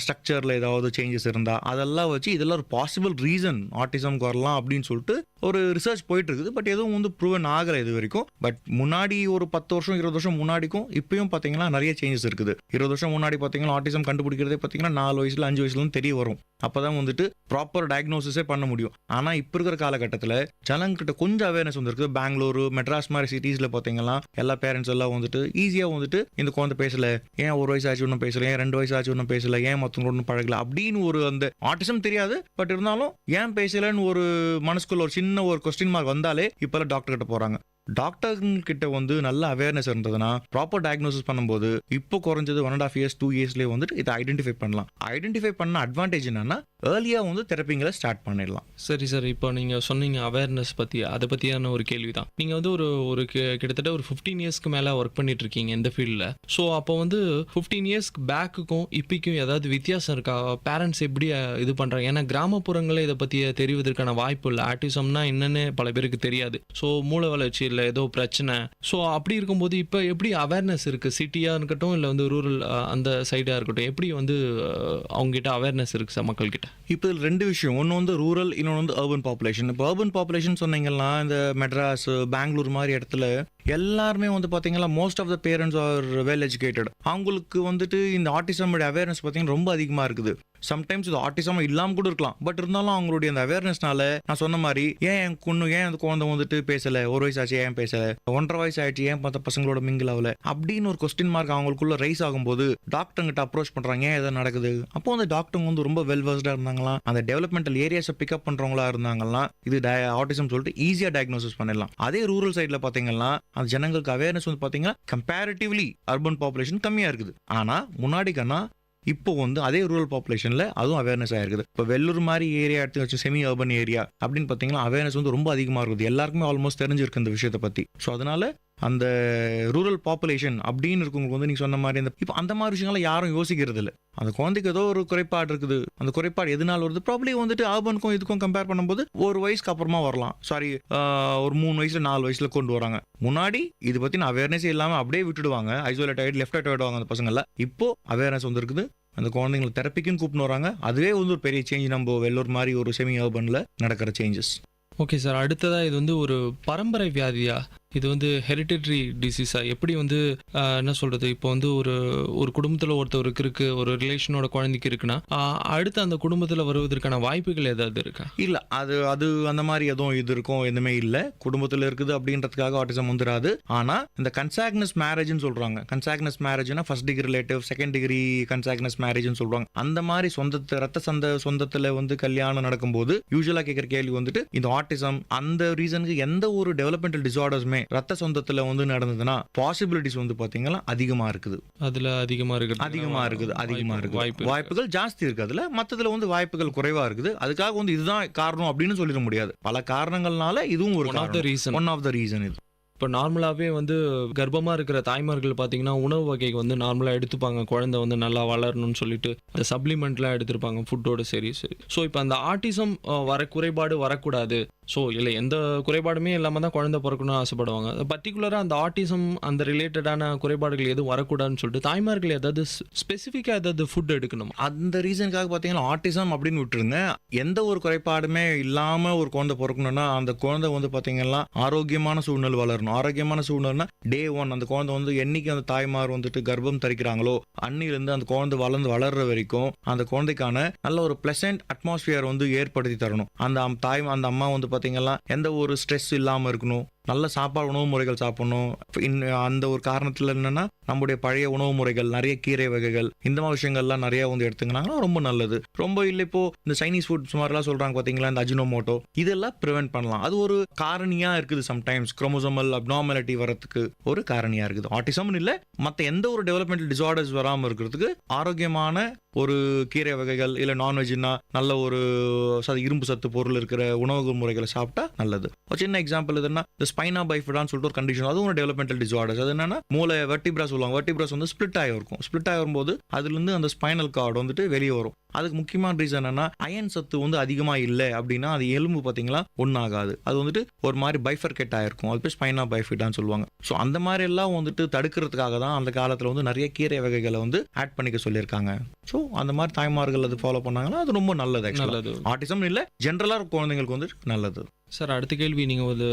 ஸ்ட்ரக்சரில் ஏதாவது சேஞ்சஸ் இருந்தால் அதெல்லாம் வச்சு இதெல்லாம் ஒரு பாசிபிள் ரீசன் ஆட்டிசம்க்கு வரலாம் அப்படின்னு சொல்லிட்டு ஒரு ரிசர்ச் போயிட்டு இருக்குது. பட் எதுவும் வந்து ப்ரூவன் ஆகலை இது வரைக்கும். பட் முன்னாடி ஒரு 10 வருஷம் 20 வருஷம் முன்னாடிக்கும் இப்பயும் பார்த்தீங்கன்னா நிறைய சேஞ்சஸ் இருக்குது. 20 வருஷம் முன்னாடி பார்த்தீங்கன்னா ஆட்டிசம் கண்டுபிடிக்கிறதே பார்த்தீங்கன்னா 4 வயசுல 5 வயசுல தெரிய வரும். அப்போதான் வந்துட்டு ப்ராப்பர் டயக்னோசிஸே பண்ண முடியும். ஆனால் இப்போ இருக்கிற காலகட்டத்தில் ஜனங்கிட்ட கொஞ்சம் அவேர்னஸ் வந்துருக்கு. பெங்களூரு, மெட்ராஸ் மாதிரி சிட்டிஸில் பார்த்தீங்கன்னா எல்லா பேரண்ட்ஸ் எல்லாம் வந்துட்டு ஈஸியாக வந்துட்டு இந்த குழந்தை பேசல, ஏன் 1 வயசு ஆச்சு ஒன்றும் பேசல, ஏன் 2 வயசு ஆச்சு ஒன்றும் பேசல, ஏன் மற்றவங்களோட பழகல அப்படின்னு ஒரு அந்த ஆட்டிசம் தெரியாது. பட் இருந்தாலும் ஏன் பேசலன்னு ஒரு மனசுக்குள்ள ஒரு சின்ன ஒரு கொஸ்டின் மார்க் வந்தாலே இப்போல்லாம் டாக்டர் கிட்ட போகிறாங்க. டாக்டர்கிட்ட வந்து நல்ல அவேர்னஸ் இருந்ததுன்னா ப்ராப்பர் டயக்னோசிஸ் பண்ணும்போது இப்போ குறைஞ்சது 1.5 years 2 yearsலேயே வந்துட்டு இதை ஐடென்டிஃபை பண்ணலாம். ஐடென்டிஃபை பண்ண அட்வான்டேஜ் என்னன்னா ஏர்லியாக வந்து தெரப்பிங்களை ஸ்டார்ட் பண்ணிடலாம். சரி சார், இப்போ நீங்கள் சொன்னீங்க அவேர்னஸ் பற்றி, அதை பற்றியான ஒரு கேள்வி தான். நீங்கள் வந்து ஒரு கிட்டத்தட்ட ஒரு 15 yearsக்கு மேலே ஒர்க் பண்ணிட்டு இருக்கீங்க இந்த ஃபீல்டில். ஸோ அப்போ வந்து 15 yearsக்கு பேக்குக்கும் இப்போக்கும் ஏதாவது வித்தியாசம் இருக்கா? பேரண்ட்ஸ் எப்படி இது பண்ணுறாங்க? ஏன்னா கிராமப்புறங்களில் இதை பற்றி தெரிவதற்கான வாய்ப்பு இல்லை. ஆட்டிசம்னா என்னன்னு பல பேருக்கு தெரியாது. ஸோ மூளை வளர்ச்சி இல்லை, ஏதோ பிரச்சனை. ஸோ அப்படி இருக்கும்போது இப்போ எப்படி அவேர்னஸ் இருக்குது? சிட்டியாக இருக்கட்டும் இல்லை வந்து ரூரல் அந்த சைடாக இருக்கட்டும், எப்படி வந்து அவங்ககிட்ட அவேர்னஸ் இருக்குது சார் மக்கள்கிட்ட? இப்போ இதில் 2 விஷயம். ஒன்று வந்து ரூரல், இன்னொன்று வந்து அர்பன் பாப்புலேஷன். இப்போ அர்பன் பாப்புலேஷன் சொன்னீங்கன்னா இந்த மெட்ராஸ், பெங்களூர் மாதிரி இடத்துல எல்லாருமே வந்து பார்த்தீங்கன்னா most of the parents are well educated. அவங்களுக்கு வந்துட்டு இந்த ஆட்டிசம் அவேர்னஸ் பார்த்தீங்கன்னா ரொம்ப அதிகமாக இருக்குது. சம்டைம்ஸ் இது ஆட்டிசம் இல்லாமல் கூட இருக்கலாம். பட் இருந்தாலும் அவங்களுடைய அந்த அவேர்னஸ்னால நான் சொன்ன மாதிரி ஏன் அந்த குழந்தை வந்துட்டு பேசலை, 1 வயசு ஆச்சு ஏன் பேசலை, 1.5 வயசு ஆயிடுச்சு ஏன் மற்ற பசங்களோட மிங்கிள் ஆகல அப்படின்னு ஒரு கொஸ்டின் மார்க் அவங்களுக்குள்ள ரைஸ் ஆகும்போது டாக்டர்கிட்ட அப்ரோச் பண்ணுறாங்க, ஏன் எதாவது நடக்குது. அப்போ அந்த டாக்டர் வந்து ரொம்ப வெல் வர்ஸ்டாக இருந்தாங்களாம், அந்த டெவலப்மெண்டல் ஏரியாஸை பிக்கப் பண்ணுறவங்களா இருந்தாங்கலாம், இது ஆட்டிசம் சொல்லிட்டு ஈஸியாக டயக்னோசிஸ் பண்ணிடலாம். அதே ரூரல் சைடில் பார்த்தீங்கன்னா அந்த ஜனங்களுக்கு அவேர்னஸ் வந்து பார்த்தீங்கன்னா கம்பேரிட்டிவ்லி அர்பன் பாப்புலேஷன் கம்மியாக இருக்குது. ஆனால் முன்னாடிக்கன்னா இப்போ வந்து அதே ரூரல் பாப்புலேஷனில் அதுவும் அவேர்னஸ் ஆயிருக்குது. இப்போ வெள்ளூர் மாதிரி ஏரியா எடுத்து வச்சு செமி அர்பன் ஏரியா அப்படின்னு பார்த்தீங்கன்னா அவேர்னஸ் வந்து ரொம்ப அதிகமாக இருக்குது. எல்லாருக்குமே ஆல்மோஸ்ட் தெரிஞ்சிருக்கு இந்த விஷயத்தை பற்றி. ஸோ அதனால அந்த ரூரல் பாப்புலேஷன் அப்படின்னு இருக்கவங்களுக்கு வந்து நீங்கள் சொன்ன மாதிரி இப்போ அந்த மாதிரி விஷயங்கள்லாம் யாரும் யோசிக்கிறது இல்லை. அந்த குழந்தைக்கு ஏதோ ஒரு குறைபாடு இருக்குது, அந்த குறைபாடு எதனால வருது, ப்ராப்ளி வந்துட்டு ஆர்பனுக்கும் இதுக்கும் கம்பேர் பண்ணும்போது 1 வயசுக்கு அப்புறமா வரலாம். சாரி, ஒரு 3 வயசுல 4 வயசுல கொண்டு வராங்க. முன்னாடி இது பற்றி நான் அவேர்னஸ் இல்லாமல் அப்படியே விட்டுடுவாங்க, ஐசோலேட் ஆகிட்டு லெஃப்ட் ஆகிடுவாங்க அந்த பசங்கள்ல. இப்போ அவேர்னஸ் வந்துருக்குது, அந்த குழந்தைங்களை தெரப்பிக்கும் கூப்பிட்டு வராங்க. அதுவே வந்து ஒரு பெரிய சேஞ்ச் நம்ம வெள்ளூர் மாதிரி ஒரு செமி அர்பன்ல நடக்கிற சேஞ்சஸ். ஓகே சார், அடுத்ததாக இது வந்து ஒரு பரம்பரை வியாதியா, இது வந்து ஹெரிடிட்ரி டிசீஸா, எப்படி வந்து என்ன சொல்றது, இப்போ வந்து ஒரு குடும்பத்தில் ஒருத்தருக்கு இருக்கு, ஒரு ரிலேஷனோட குழந்தைக்கு இருக்குன்னா அடுத்து அந்த குடும்பத்தில் வருவதற்கான வாய்ப்புகள் ஏதாவது இருக்கா? இல்லை, அது அந்த மாதிரி எதுவும் இது இருக்கும் எதுவுமே இல்லை. குடும்பத்தில் இருக்குது அப்படின்றதுக்காக ஆட்டிசம் வந்துடாது. ஆனால் இந்த கன்சாக்னஸ் மேரேஜ்னு சொல்றாங்க. கன்சாக்னஸ் மேரேஜ்னா first degree relative, second degree consanguineous மேரேஜ்னு சொல்றாங்க. அந்த மாதிரி ரத்த சொந்தத்தில் வந்து கல்யாணம் நடக்கும்போது யூஸ்வலாக கேட்குற கேள்வி வந்துட்டு இந்த ஆட்டிசம் அந்த ரீசனுக்கு எந்த ஒரு டெவலப்மெண்டல் டிசார்டர்ஸுமே ரத்த சொந்தத்துல வந்து நடந்ததுன்னா பாசிபிலிட்டிஸ் வந்து பாத்தீங்கன்னா அதிகமா இருக்குது. அதுல அதிகமா இருக்குது வாய்ப்புகள் ஜாஸ்தி இருக்கு. அதுல மத்ததுல வந்து வாய்ப்புகள் குறைவா இருக்குது. அதுக்காக வந்து இதுதான் காரணம் அப்படின்னு சொல்லிட முடியாது. பல காரணங்கள்னால இதுவும் ஒரு ஒன் ஆஃப் த ரீசன். இது இப்போ நார்மலாகவே வந்து கர்ப்பமாக இருக்கிற தாய்மார்கள் பார்த்தீங்கன்னா உணவு வகைக்கு வந்து நார்மலாக எடுத்துப்பாங்க, குழந்தை வந்து நல்லா வளரணும்னு சொல்லிட்டு அந்த சப்ளிமெண்ட்லாம் எடுத்துருப்பாங்க ஃபுட்டோட. சரி. ஸோ இப்போ அந்த ஆட்டிசம் குறைபாடு வரக்கூடாது, ஸோ இல்லை எந்த குறைபாடுமே இல்லாமல் தான் குழந்தை பிறக்கணும்னு ஆசைப்படுவாங்க. பர்டிகுலராக அந்த ஆட்டிசம் அந்த ரிலேட்டடான குறைபாடுகள் எதுவும் வரக்கூடாதுன்னு சொல்லிட்டு தாய்மார்கள் ஏதாவது ஸ்பெசிஃபிக்காக ஏதாவது ஃபுட் எடுக்கணும். அந்த ரீசனுக்காக பார்த்தீங்கன்னா ஆட்டிசம் அப்படின்னு விட்டுருங்க, எந்த ஒரு குறைபாடுமே இல்லாமல் ஒரு குழந்தை பிறக்கணும்னா அந்த குழந்தை வந்து பார்த்தீங்கன்னா ஆரோக்கியமான சூழ்நிலை வளரணும். ஆரோக்கியமான சூழ்நிலைனா டே 1 அந்த குழந்தை வந்து என்னைக்கு அந்த தாய்மார் வந்துட்டு கர்ப்பம் தரிக்கிறாங்களோ அன்னிலிருந்து அந்த குழந்தை வளர்ற வரைக்கும் அந்த குழந்தைக்கான நல்ல ஒரு பிளசன்ட் அட்மாஸ்பியர் வந்து ஏற்படுத்தி தரணும். அந்த அம்மா வந்து பாத்தீங்கன்னா எந்த ஒரு ஸ்ட்ரெஸ் இல்லாம இருக்கணும், நல்ல சாப்பாடு உணவு முறைகள் சாப்பிடணும். அந்த ஒரு காரணத்தில் என்னன்னா நம்முடைய பழைய உணவு முறைகள், நிறைய கீரை வகைகள், இந்த மாதிரி விஷயங்கள்லாம் நிறைய வந்து எடுத்துக்கினாங்கன்னா ரொம்ப நல்லது. ரொம்ப இல்லை இப்போ இந்த சைனீஸ் ஃபுட்ஸ் மாதிரிலாம் சொல்றாங்க பார்த்தீங்களா, இந்த அஜினோமோட்டோ, இதெல்லாம் ப்ரிவென்ட் பண்ணலாம். அது ஒரு காரணியா இருக்குது. சம்டைம்ஸ் குரோமோசோமல் அப்நார்மாலிட்டி வரதுக்கு ஒரு காரணியா இருக்குது. ஆட்டிசம்னு இல்லை, மற்ற எந்த ஒரு டெவலப்மெண்டல் டிசார்டர்ஸ் வராமல் இருக்கிறதுக்கு ஆரோக்கியமான ஒரு கீரை வகைகள் இல்லை நான்வெஜ்னா நல்ல ஒரு இரும்பு சத்து பொருள் இருக்கிற உணவு முறைகளை சாப்பிட்டா நல்லது. ஒரு சின்ன எக்ஸாம்பிள் எதுனா இந்த ஸ்பைனா பைஃபிடான்னு சொல்லிட்டு ஒரு கண்டிஷன், அதுவும் ஒரு டெவலப்மெண்டல் டிசார்டர்ஸ். அது என்னன்னா மூளை வெர்டிப்ரா சொல்லுவாங்க. வெர்டிப்ராஸ் வந்து ஸ்பிளிட் ஆகிருக்கும். ஸ்பிளிட் ஆகும்போது அதுலேருந்து அந்த ஸ்பைனல் கார்டு வந்துட்டு வெளியே வரும். அதுக்கு முக்கியமான ரீசன் என்னன்னா அயன் சத்து வந்து அதிகமாக இல்லை அப்படின்னா அது எலும்பு பார்த்தீங்களா ஒன்றாகாது. அது வந்துட்டு ஒரு மாதிரி பைஃபர்கேட் ஆயிருக்கும். அது போய் ஸ்பைனா பைஃபிடான்னு சொல்லுவாங்க. ஸோ அந்த மாதிரி எல்லாம் வந்துட்டு தடுக்கிறதுக்காக தான் அந்த காலத்தில் வந்து நிறைய கீரை வகைகளை வந்து ஆட் பண்ணிக்க சொல்லியிருக்காங்க. ஸோ அந்த மாதிரி தாய்மார்கள் அது ஃபாலோ பண்ணாங்கன்னா அது ரொம்ப நல்லது. நல்லது. ஆட்டிசம் இல்லை, ஜென்ரலாக குழந்தைங்களுக்கு வந்து நல்லது. சார், அடுத்த கேள்வி, நீங்கள் ஒரு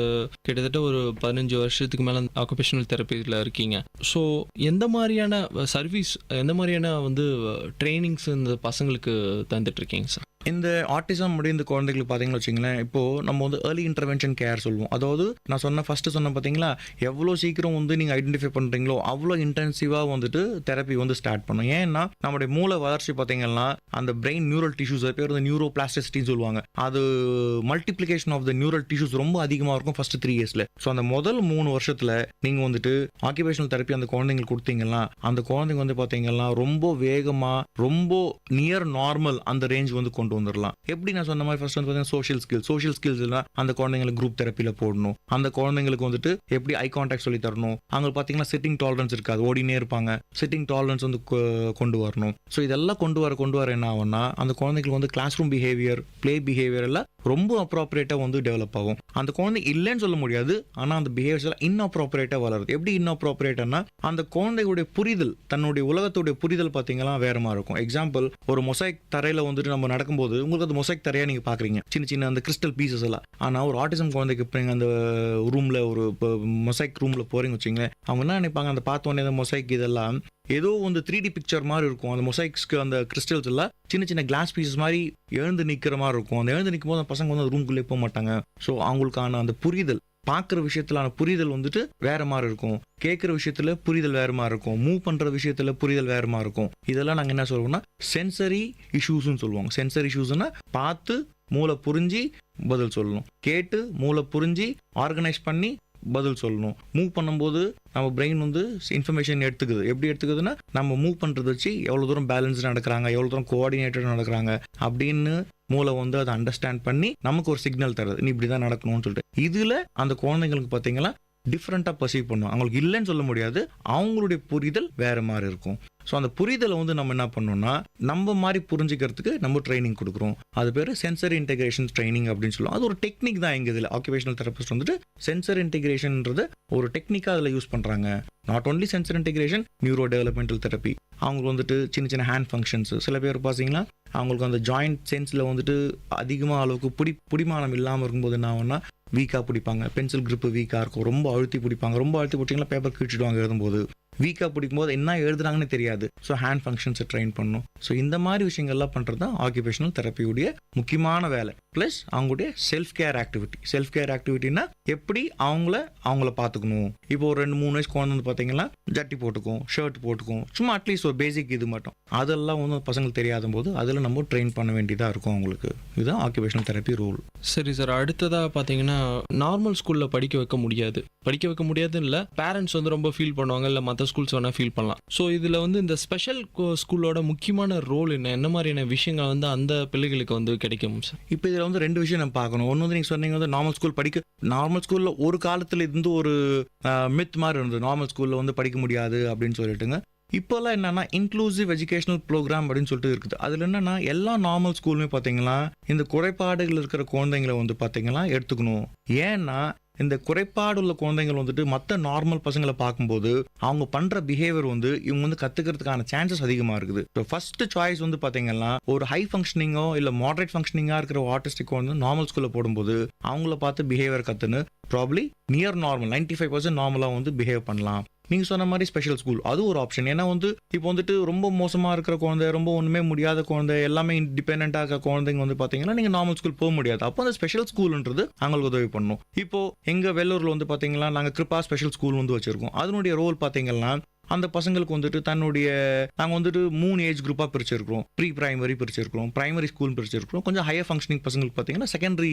கிட்டத்தட்ட ஒரு 15 வருஷத்துக்கு மேலே ஆக்குபேஷனல் தெரப்பியில் இருக்கீங்க. ஸோ எந்த மாதிரியான சர்வீஸ், எந்த மாதிரியான வந்து ட்ரைனிங்ஸ் இந்த பசங்களுக்கு தந்துட்டு இருக்கீங்க சார்? இந்த ஆட்டிசம் முடிந்த குழந்தைகளுக்கு பார்த்தீங்கன்னு வச்சுங்களேன், இப்போது நம்ம வந்து ஏர்லி இன்டர்வென்ஷன் கேர் சொல்லுவோம். அதாவது நான் ஃபஸ்ட்டு சொன்ன பார்த்தீங்களா, எவ்வளோ சீக்கிரம் வந்து நீங்கள் ஐடென்டிஃபை பண்ணுறீங்களோ அவ்வளோ இன்டென்சிவாக வந்துட்டு தெரப்பி வந்து ஸ்டார்ட் பண்ணும். ஏன்னா நம்மளுடைய மூளை வளர்ச்சி பார்த்தீங்கன்னா அந்த பிரெயின் நியூரல் டிஷ்யூஸ், அது பேர் வந்து நியூரோ பிளாஸ்டிசிட்டின்னு சொல்லுவாங்க. அது multiplication of the neural tissues ரொம்ப அதிகமாக இருக்கும் ஃபர்ஸ்ட் 3 இயர்ஸில். ஸோ அந்த முதல் 3 வருஷத்தில் நீங்கள் வந்துட்டு ஆக்குபேஷனல் தெரப்பி அந்த குழந்தைங்களுக்கு கொடுத்தீங்கன்னா அந்த குழந்தைங்க வந்து பார்த்தீங்கன்னா ரொம்ப வேகமாக, ரொம்ப நியர் நார்மல் அந்த ரேஞ்ச் வந்து கொண்டு வந்துடலாம். எப்படி நான் சொன்ன மாதிரி ஃபர்ஸ்ட் வந்து சோஷியல் ஸ்கில்ஸ் எல்லாம் அந்த குழந்தைங்களுக்கு குரூப் தெரப்பியில் போடணும். அந்த குழந்தைங்களுக்கு வந்துட்டு எப்படி ஐ கான்டாக்ட் சொல்லி தரணும். அவங்க பார்த்தீங்கன்னா சிட்டிங் டாலரன்ஸ் இருக்காது, ஓடினே இருப்பாங்க. சிட்டிங் டாலரன்ஸ் வந்து கொண்டு வரணும். ஸோ இதெல்லாம் கொண்டு வர என்ன ஆகும்னா அந்த குழந்தைங்களுக்கு வந்து class room behaviour, play behaviour எல்லாம் ரொம்ப அப்ராப்ரியேட்டாக வந்து டெவலப் ஆகும். அந்த குழந்தை இல்லைன்னு சொல்ல முடியாது, ஆனால் அந்த பிஹேவியர்ஸ் எல்லாம் இன்அப்ராப்ரியேட்டாக வளருது. எப்படி இன்அப்ராப்ரியேட்னா அந்த குழந்தைகளுடைய புரிதல், தன்னுடைய உலகத்துடைய புரிதல் பார்த்தீங்கன்னா வேற மாதிரி இருக்கும். எக்ஸாம்பிள், ஒரு மொசைக் தரையில் வந்துட்டு நம்ம நடக்கும்போது உங்களுக்கு அது மொசைக் தரையா நீங்க பாக்குறீங்க, சின்ன அந்த கிறிஸ்டல் பீசஸ் எல்லாம். ஆனா ஒரு ஆட்டிசம் குழந்தைக்கு இப்போ அந்த ரூம்ல ஒரு மொசைக் ரூம்ல போறீங்க வச்சுங்க, அவங்க என்ன நினைப்பாங்க, அந்த பார்த்தோன்னே அந்த மொசைக் இதெல்லாம் ஏதோ வந்து 3D பிக்சர் மாதிரி இருக்கும். அந்த மொசைக்ஸ்க்கு அந்த கிறிஸ்டல்ஸ் எல்லாம் சின்ன கிளாஸ் பீசஸ் மாதிரி எழுந்து நிற்கிற மாதிரி இருக்கும். அந்த எழுந்து நிற்கும் போது அந்த பசங்க வந்து ரூம்குள்ளே போக மாட்டாங்க. ஸோ அவங்களுக்கான அந்த புரிதல், பார்க்குற விஷயத்திலான புரிதல் வந்துட்டு வேற மாதிரி இருக்கும். கேட்குற விஷயத்துல புரிதல் வேற மாதிரி இருக்கும். மூவ் பண்ற விஷயத்துல புரிதல் வேற மாதிரி இருக்கும். இதெல்லாம் நாங்கள் என்ன சொல்லுவோம்னா சென்சரி இஷ்யூஸ்ன்னு சொல்லுவாங்க. சென்சரி இஷ்யூஸ்னா பார்த்து மூளை புரிஞ்சு பதில் சொல்லணும், கேட்டு மூளை புரிஞ்சு ஆர்கனைஸ் பண்ணி பதில் சொல்லணும். மூவ் பண்ணும்போது நம்ம பிரெயின் வந்து இன்ஃபர்மேஷன் எடுத்துக்குது. எப்படி எடுத்துக்குதுன்னா நம்ம மூவ் பண்ணுறத வச்சு எவ்வளோ தூரம் பேலன்ஸ் நடக்கிறாங்க, எவ்வளோ தூரம் கோஆர்டினேட்டட் நடக்கிறாங்க அப்படின்னு மூளை வந்து அதை அண்டர்ஸ்டாண்ட் பண்ணி நமக்கு ஒரு சிக்னல் தருது, நீ இப்படி தான் நடக்கணும்னு சொல்லிட்டு. இதில் அந்த குழந்தைங்களுக்கு பார்த்தீங்கன்னா டிஃப்ரெண்ட்டாக பர்சீவ் பண்ணுவோம். அவங்களுக்கு இல்லைன்னு சொல்ல முடியாது, அவங்களுடைய புரிதல் வேற மாதிரி இருக்கும். ஸோ அந்த புரிதலை வந்து நம்ம என்ன பண்ணோம்னா நம்ம மாதிரி புரிஞ்சுக்கிறதுக்கு நம்ம ட்ரைனிங் கொடுக்குறோம். அது பேர் சென்சரி இன்டெகிரேஷன் ட்ரைனிங் அப்படின்னு சொல்லுவோம். அது ஒரு டெக்னிக் தான். எங்கள் இதில் ஆக்குபேஷனல் தெரபிஸ்ட் வந்துட்டு சென்சரி இன்டெகிரேஷன்ன்றது ஒரு டெக்னிக்காக அதில் யூஸ் பண்ணுறாங்க. Not only sensory integration, neuro developmental therapy. அவங்களுக்கு வந்துட்டு சின்ன ஹேண்ட் ஃபங்க்ஷன்ஸ், சில பேர் பார்த்தீங்கன்னா அவங்களுக்கு அந்த ஜாயிண்ட் சென்ஸில் வந்துட்டு அதிகமாக அளவுக்கு பிடிமானம் இல்லாமல் இருக்கும்போது என்ன ஆகும்னா வீக்காக பிடிப்பாங்க. பென்சில் கிரிப்பு வீக்காக இருக்கும், ரொம்ப அழுத்தி பிடிப்பாங்க. ரொம்ப அழுத்தி பிடிச்சிங்கன்னா பேப்பர் கிழிச்சிடுவாங்க எழுதும்போது. வீக்காக பிடிக்கும்போது என்ன எழுதுறாங்கன்னு தெரியாது. ஸோ ஹேண்ட் ஃபங்க்ஷன்ஸை ட்ரெயின் பண்ணணும். ஸோ இந்த மாதிரி விஷயங்கள்லாம் பண்ணுறது தான் ஆக்குபேஷனல் தெரப்பியுடைய முக்கியமான வேலை. ப்ளஸ் அவங்களுடைய self care activity. Self care ஆக்டிவிட்டினா எப்படி அவங்கள பார்த்துக்கணும். இப்போ ஒரு 2-3 வயசு குழந்தை வந்து பார்த்தீங்கன்னா ஜட்டி போட்டுக்கும், ஷர்ட் போட்டுக்கும், சும்மா அட்லீஸ்ட் ஒரு பேசிக் இது மட்டும். அதெல்லாம் வந்து பசங்களுக்கு தெரியாத போது அதில் நம்ம ட்ரெயின் பண்ண வேண்டியதாக இருக்கும் அவங்களுக்கு. இதுதான் ஆக்குபேஷனல் தெரப்பி ரூல். சரி சார், அடுத்ததாக பார்த்தீங்கன்னா நார்மல் ஸ்கூலில் படிக்க வைக்க முடியாதுன்னு இல்லை, பேரண்ட்ஸ் வந்து ரொம்ப ஃபீல் பண்ணுவாங்க, இல்லை மற்ற ஸ்கூல்ஸ் வேணால் ஃபீல் பண்ணலாம். ஸோ இதில் வந்து இந்த ஸ்பெஷல் ஸ்கூலோட முக்கியமான ரோல் என்ன மாதிரியான விஷயங்கள் வந்து அந்த பிள்ளைகளுக்கு வந்து கிடைக்கும் சார்? இப்போ இதில் வந்து 2 விஷயம் நம்ம பார்க்கணும். ஒன்று வந்து நீங்கள் சொன்னீங்க வந்து நார்மல் ஸ்கூலில் ஒரு காலத்தில் இருந்து ஒரு மித் மாதிரி இருந்தது, நார்மல் ஸ்கூலில் வந்து படிக்க முடியாது அப்படின்னு சொல்லிட்டுங்க. இப்போல்லாம் என்னன்னா இன்க்ளூசிவ் எஜுகேஷனல் ப்ரோக்ராம் அப்படின்னு சொல்லிட்டு இருக்குது. அதில் என்னன்னா எல்லா நார்மல் ஸ்கூலுமே பார்த்தீங்கன்னா இந்த குறைபாடுகள் இருக்கிற குழந்தைங்களை வந்து பார்த்தீங்கன்னா எடுத்துக்கணும். ஏன்னா இந்த குறைபாடு உள்ள குழந்தைகள் வந்துட்டு மற்ற நார்மல் பசங்களை பார்க்கும்போது அவங்க பண்ற பிஹேவியர் வந்து இவங்க வந்து கத்துக்கிறதுக்கான சான்சஸ் அதிகமாக இருக்குது. ஸோ ஃபர்ஸ்ட் சாய்ஸ் வந்து பார்த்தீங்கன்னா ஒரு ஹை ஃபங்க்ஷனிங்கோ இல்லை மாடரேட் ஃபங்க்ஷனிங்காக இருக்கிற ஆட்டிஸ்டிக் வந்து நார்மல் ஸ்கூலில் போடும்போது அவங்கள பார்த்து பிஹேவியர் கற்றுன்னு ப்ராப்ளி நியர் நார்மல் 95% நார்மலாக வந்து பிஹேவ் பண்ணலாம். நீங்கள் சொன்ன மாதிரி ஸ்பெஷல் ஸ்கூல் அது ஒரு ஆப்ஷன். ஏன்னா வந்து இப்போ வந்துட்டு ரொம்ப மோசமாக இருக்கிற குழந்தை, ரொம்ப ஒன்றுமே முடியாத குழந்தை, எல்லாமே இண்டிபெண்டாக இருக்க குழந்தைங்க வந்து பார்த்தீங்கன்னா நீங்கள் நார்மல் ஸ்கூல் போக முடியாது. அப்போ அந்த ஸ்பெஷல் ஸ்கூல்ன்றது அவங்களுக்கு உதவி பண்ணும். இப்போ எங்கள் வெள்ளூரில் வந்து பார்த்தீங்கன்னா நாங்கள் கிருப்பா ஸ்பெஷல் ஸ்கூல் வந்து வச்சிருக்கோம். அதனுடைய ரோல் பார்த்தீங்கன்னா அந்த பசங்களுக்கு வந்துட்டு நாங்கள் வந்துட்டு 3 ஏஜ் குரூப்பாக பிரிச்சிருக்கிறோம். ப்ரீ பிரைமரி பிரிச்சிருக்கிறோம், பிரைமரி ஸ்கூல் பிரிச்சிருக்கிறோம், கொஞ்சம் ஹையர் ஃபங்க்ஷனிங் பசங்களுக்கு பார்த்தீங்கன்னா செகண்டரி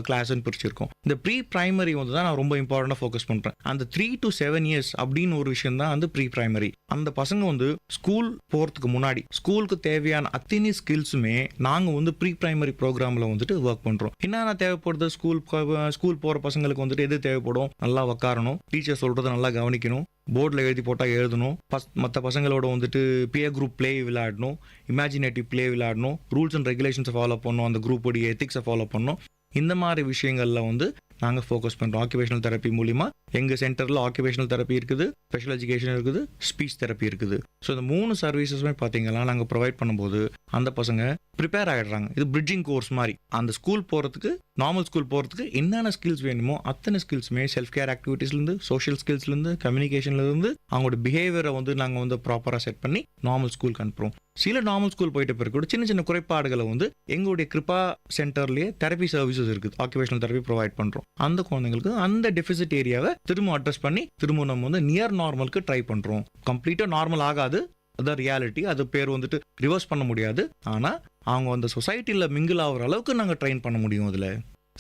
கிளாஸ்ன்னு பிரிச்சிருக்கோம். இந்த ப்ரீ பிரைமரி வந்து தான் நான் ரொம்ப இம்பார்ட்டண்டாக ஃபோக்கஸ் பண்ணுறேன். அந்த 3 to 7 years அப்படின்னு ஒரு விஷயம் தான் வந்து ப்ரீ பிரைமரி. அந்த பசங்க வந்து ஸ்கூல் போகிறதுக்கு முன்னாடி ஸ்கூலுக்கு தேவையான அத்தனை ஸ்கில்ஸுமே நாங்கள் வந்து ப்ரீ பிரைமரி ப்ரோக்ராமில் வந்துட்டு ஒர்க் பண்ணுறோம். என்னென்ன தேவைப்படுது ஸ்கூல் போகிற பசங்களுக்கு வந்துட்டு எது தேவைப்படும், நல்லா உட்காரணும், டீச்சர் சொல்கிறத நல்லா கவனிக்கணும், போர்டில் எழுதி போட்டால் எழுதணும், மற்ற பசங்களோட வந்துட்டு பியர் குரூப் பிளே விளையாடணும், இமேஜினேட்டிவ் பிளே விளையாடணும், ரூல்ஸ் அண்ட் ரெகுலேஷன்ஸை ஃபாலோ பண்ணணும், அந்த குரூப்போடைய எத்திக்ஸை ஃபாலோ பண்ணணும். இந்த மாதிரி விஷயங்களில் வந்து நாங்கள் ஃபோக்கஸ் பண்ணுறோம். ஆக்குபேஷனல் தெரப்பி மூலிமா எங்கள் சென்டரில் ஆக்குபேஷனல் தெரப்பி இருக்குது, ஸ்பெஷல் எஜுகேஷன் இருக்குது, ஸ்பீச் தெரப்பி இருக்குது. ஸோ இந்த 3 சர்வீசஸுமே பார்த்தீங்கன்னா நாங்கள் ப்ரொவைட் பண்ணும்போது அந்த பசங்க ப்ரிப்பேர் ஆகிடுறாங்க. இது பிரிட்ஜிங் கோர்ஸ் மாதிரி. அந்த ஸ்கூல் போகிறதுக்கு, நார்மல் ஸ்கூல் போகிறதுக்கு என்னென்ன ஸ்கில்ஸ் வேணுமோ அத்தனை ஸ்கில்ஸுமே செல்ஃப் கேர் ஆக்டிவிட்டீஸ்லேருந்து, சோஷியல் ஸ்கில்ஸ்லேருந்து, கம்யூனிகேஷன்லேருந்து அவங்களோட பிஹேவியரை வந்து நாங்கள் வந்து ப்ராப்பராக செட் பண்ணி நார்மல் ஸ்கூலுக்கு அனுப்புகிறோம். சில நார்மல் ஸ்கூல் போயிட்ட பிறகு கூட சின்ன சின்ன குறைபாடுகளை வந்து எங்களுடைய கிருப்பா சென்டர்லேயே தெரப்பி சர்வீசஸ் இருக்குது, ஆக்குபேஷனல் தெரப்பி ப்ரொவைட் பண்ணுறோம். அந்த குழந்தைங்களுக்கு அந்த டெஃபிசிட் ஏரியாவை திரும்ப அட்ரஸ் பண்ணி திரும்ப நம்ம வந்து நியர் நார்மலுக்கு ட்ரை பண்ணுறோம். கம்ப்ளீட்டாக நார்மல் ஆகாது, அதான் ரியாலிட்டி. அது பேர் வந்துட்டு ரிவர்ஸ் பண்ண முடியாது. ஆனால் அவங்க அந்த சொசைட்டியில் மிங்கிள் ஆகிற அளவுக்கு நாங்கள் ட்ரெயின் பண்ண முடியும். அதில்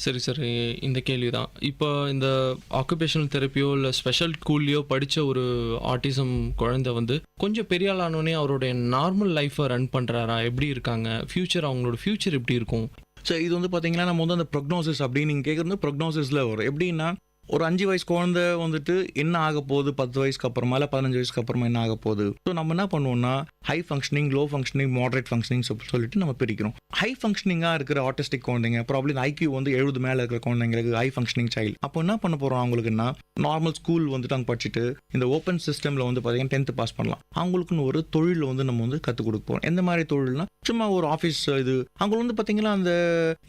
சரி சரி, இந்த கேள்வி தான். இப்போ இந்த ஆக்குபேஷனல் தெரப்பியோ இல்லை ஸ்பெஷல் ஸ்கூல்லையோ படித்த ஒரு ஆட்டிசம் குழந்தை வந்து கொஞ்சம் பெரிய ஆளானோடனே அவருடைய நார்மல் லைஃப்பை ரன் பண்ணுறாரா, எப்படி இருக்காங்க, ஃபியூச்சர் அவங்களோட ஃபியூச்சர் எப்படி இருக்கும்? ஸோ இது வந்து பார்த்தீங்கன்னா நம்ம வந்து அந்த ப்ரொக்னோசிஸ் அப்படின்னு நீங்கள் கேட்குறது ப்ரொக்னோசிஸில் வரும். எப்படின்னா ஒரு 5 வயசு குழந்தை வந்துட்டு என்ன ஆக போகுது, 10 வயசுக்கு அப்புறமா இல்லை 15 வயசுக்கு அப்புறமா என்ன ஆக போகுது. ஸோ நம்ம என்ன பண்ணுவோம்னா high functioning, low functioning, moderate functioning சொல்லிட்டு நம்ம பிரிக்கிறோம். ஹை ஃபங்க்ஷனிங்காக இருக்கிற ஆட்டிஸ்டிக் குழந்தைங்க, ப்ராப்ளி ஐக்யூ வந்து 70 மேலே இருக்கிற குழந்தைங்களுக்கு ஹை ஃபங்க்ஷனிங் சைல்டு. அப்போ என்ன பண்ண போகிறோம் அவங்களுக்குன்னா நார்மல் ஸ்கூல் வந்துட்டு அங்கே படிச்சுட்டு இந்த ஓப்பன் சிஸ்டமில் வந்து பார்த்தீங்கன்னா 10th பாஸ் பண்ணலாம். அவங்களுக்குன்னு ஒரு தொழில் வந்து நம்ம வந்து கற்றுக் கொடுக்க போகிறோம். எந்த மாதிரி தொழில்னா சும்மா ஒரு ஆஃபீஸ் இது. அவங்க வந்து பார்த்தீங்கன்னா அந்த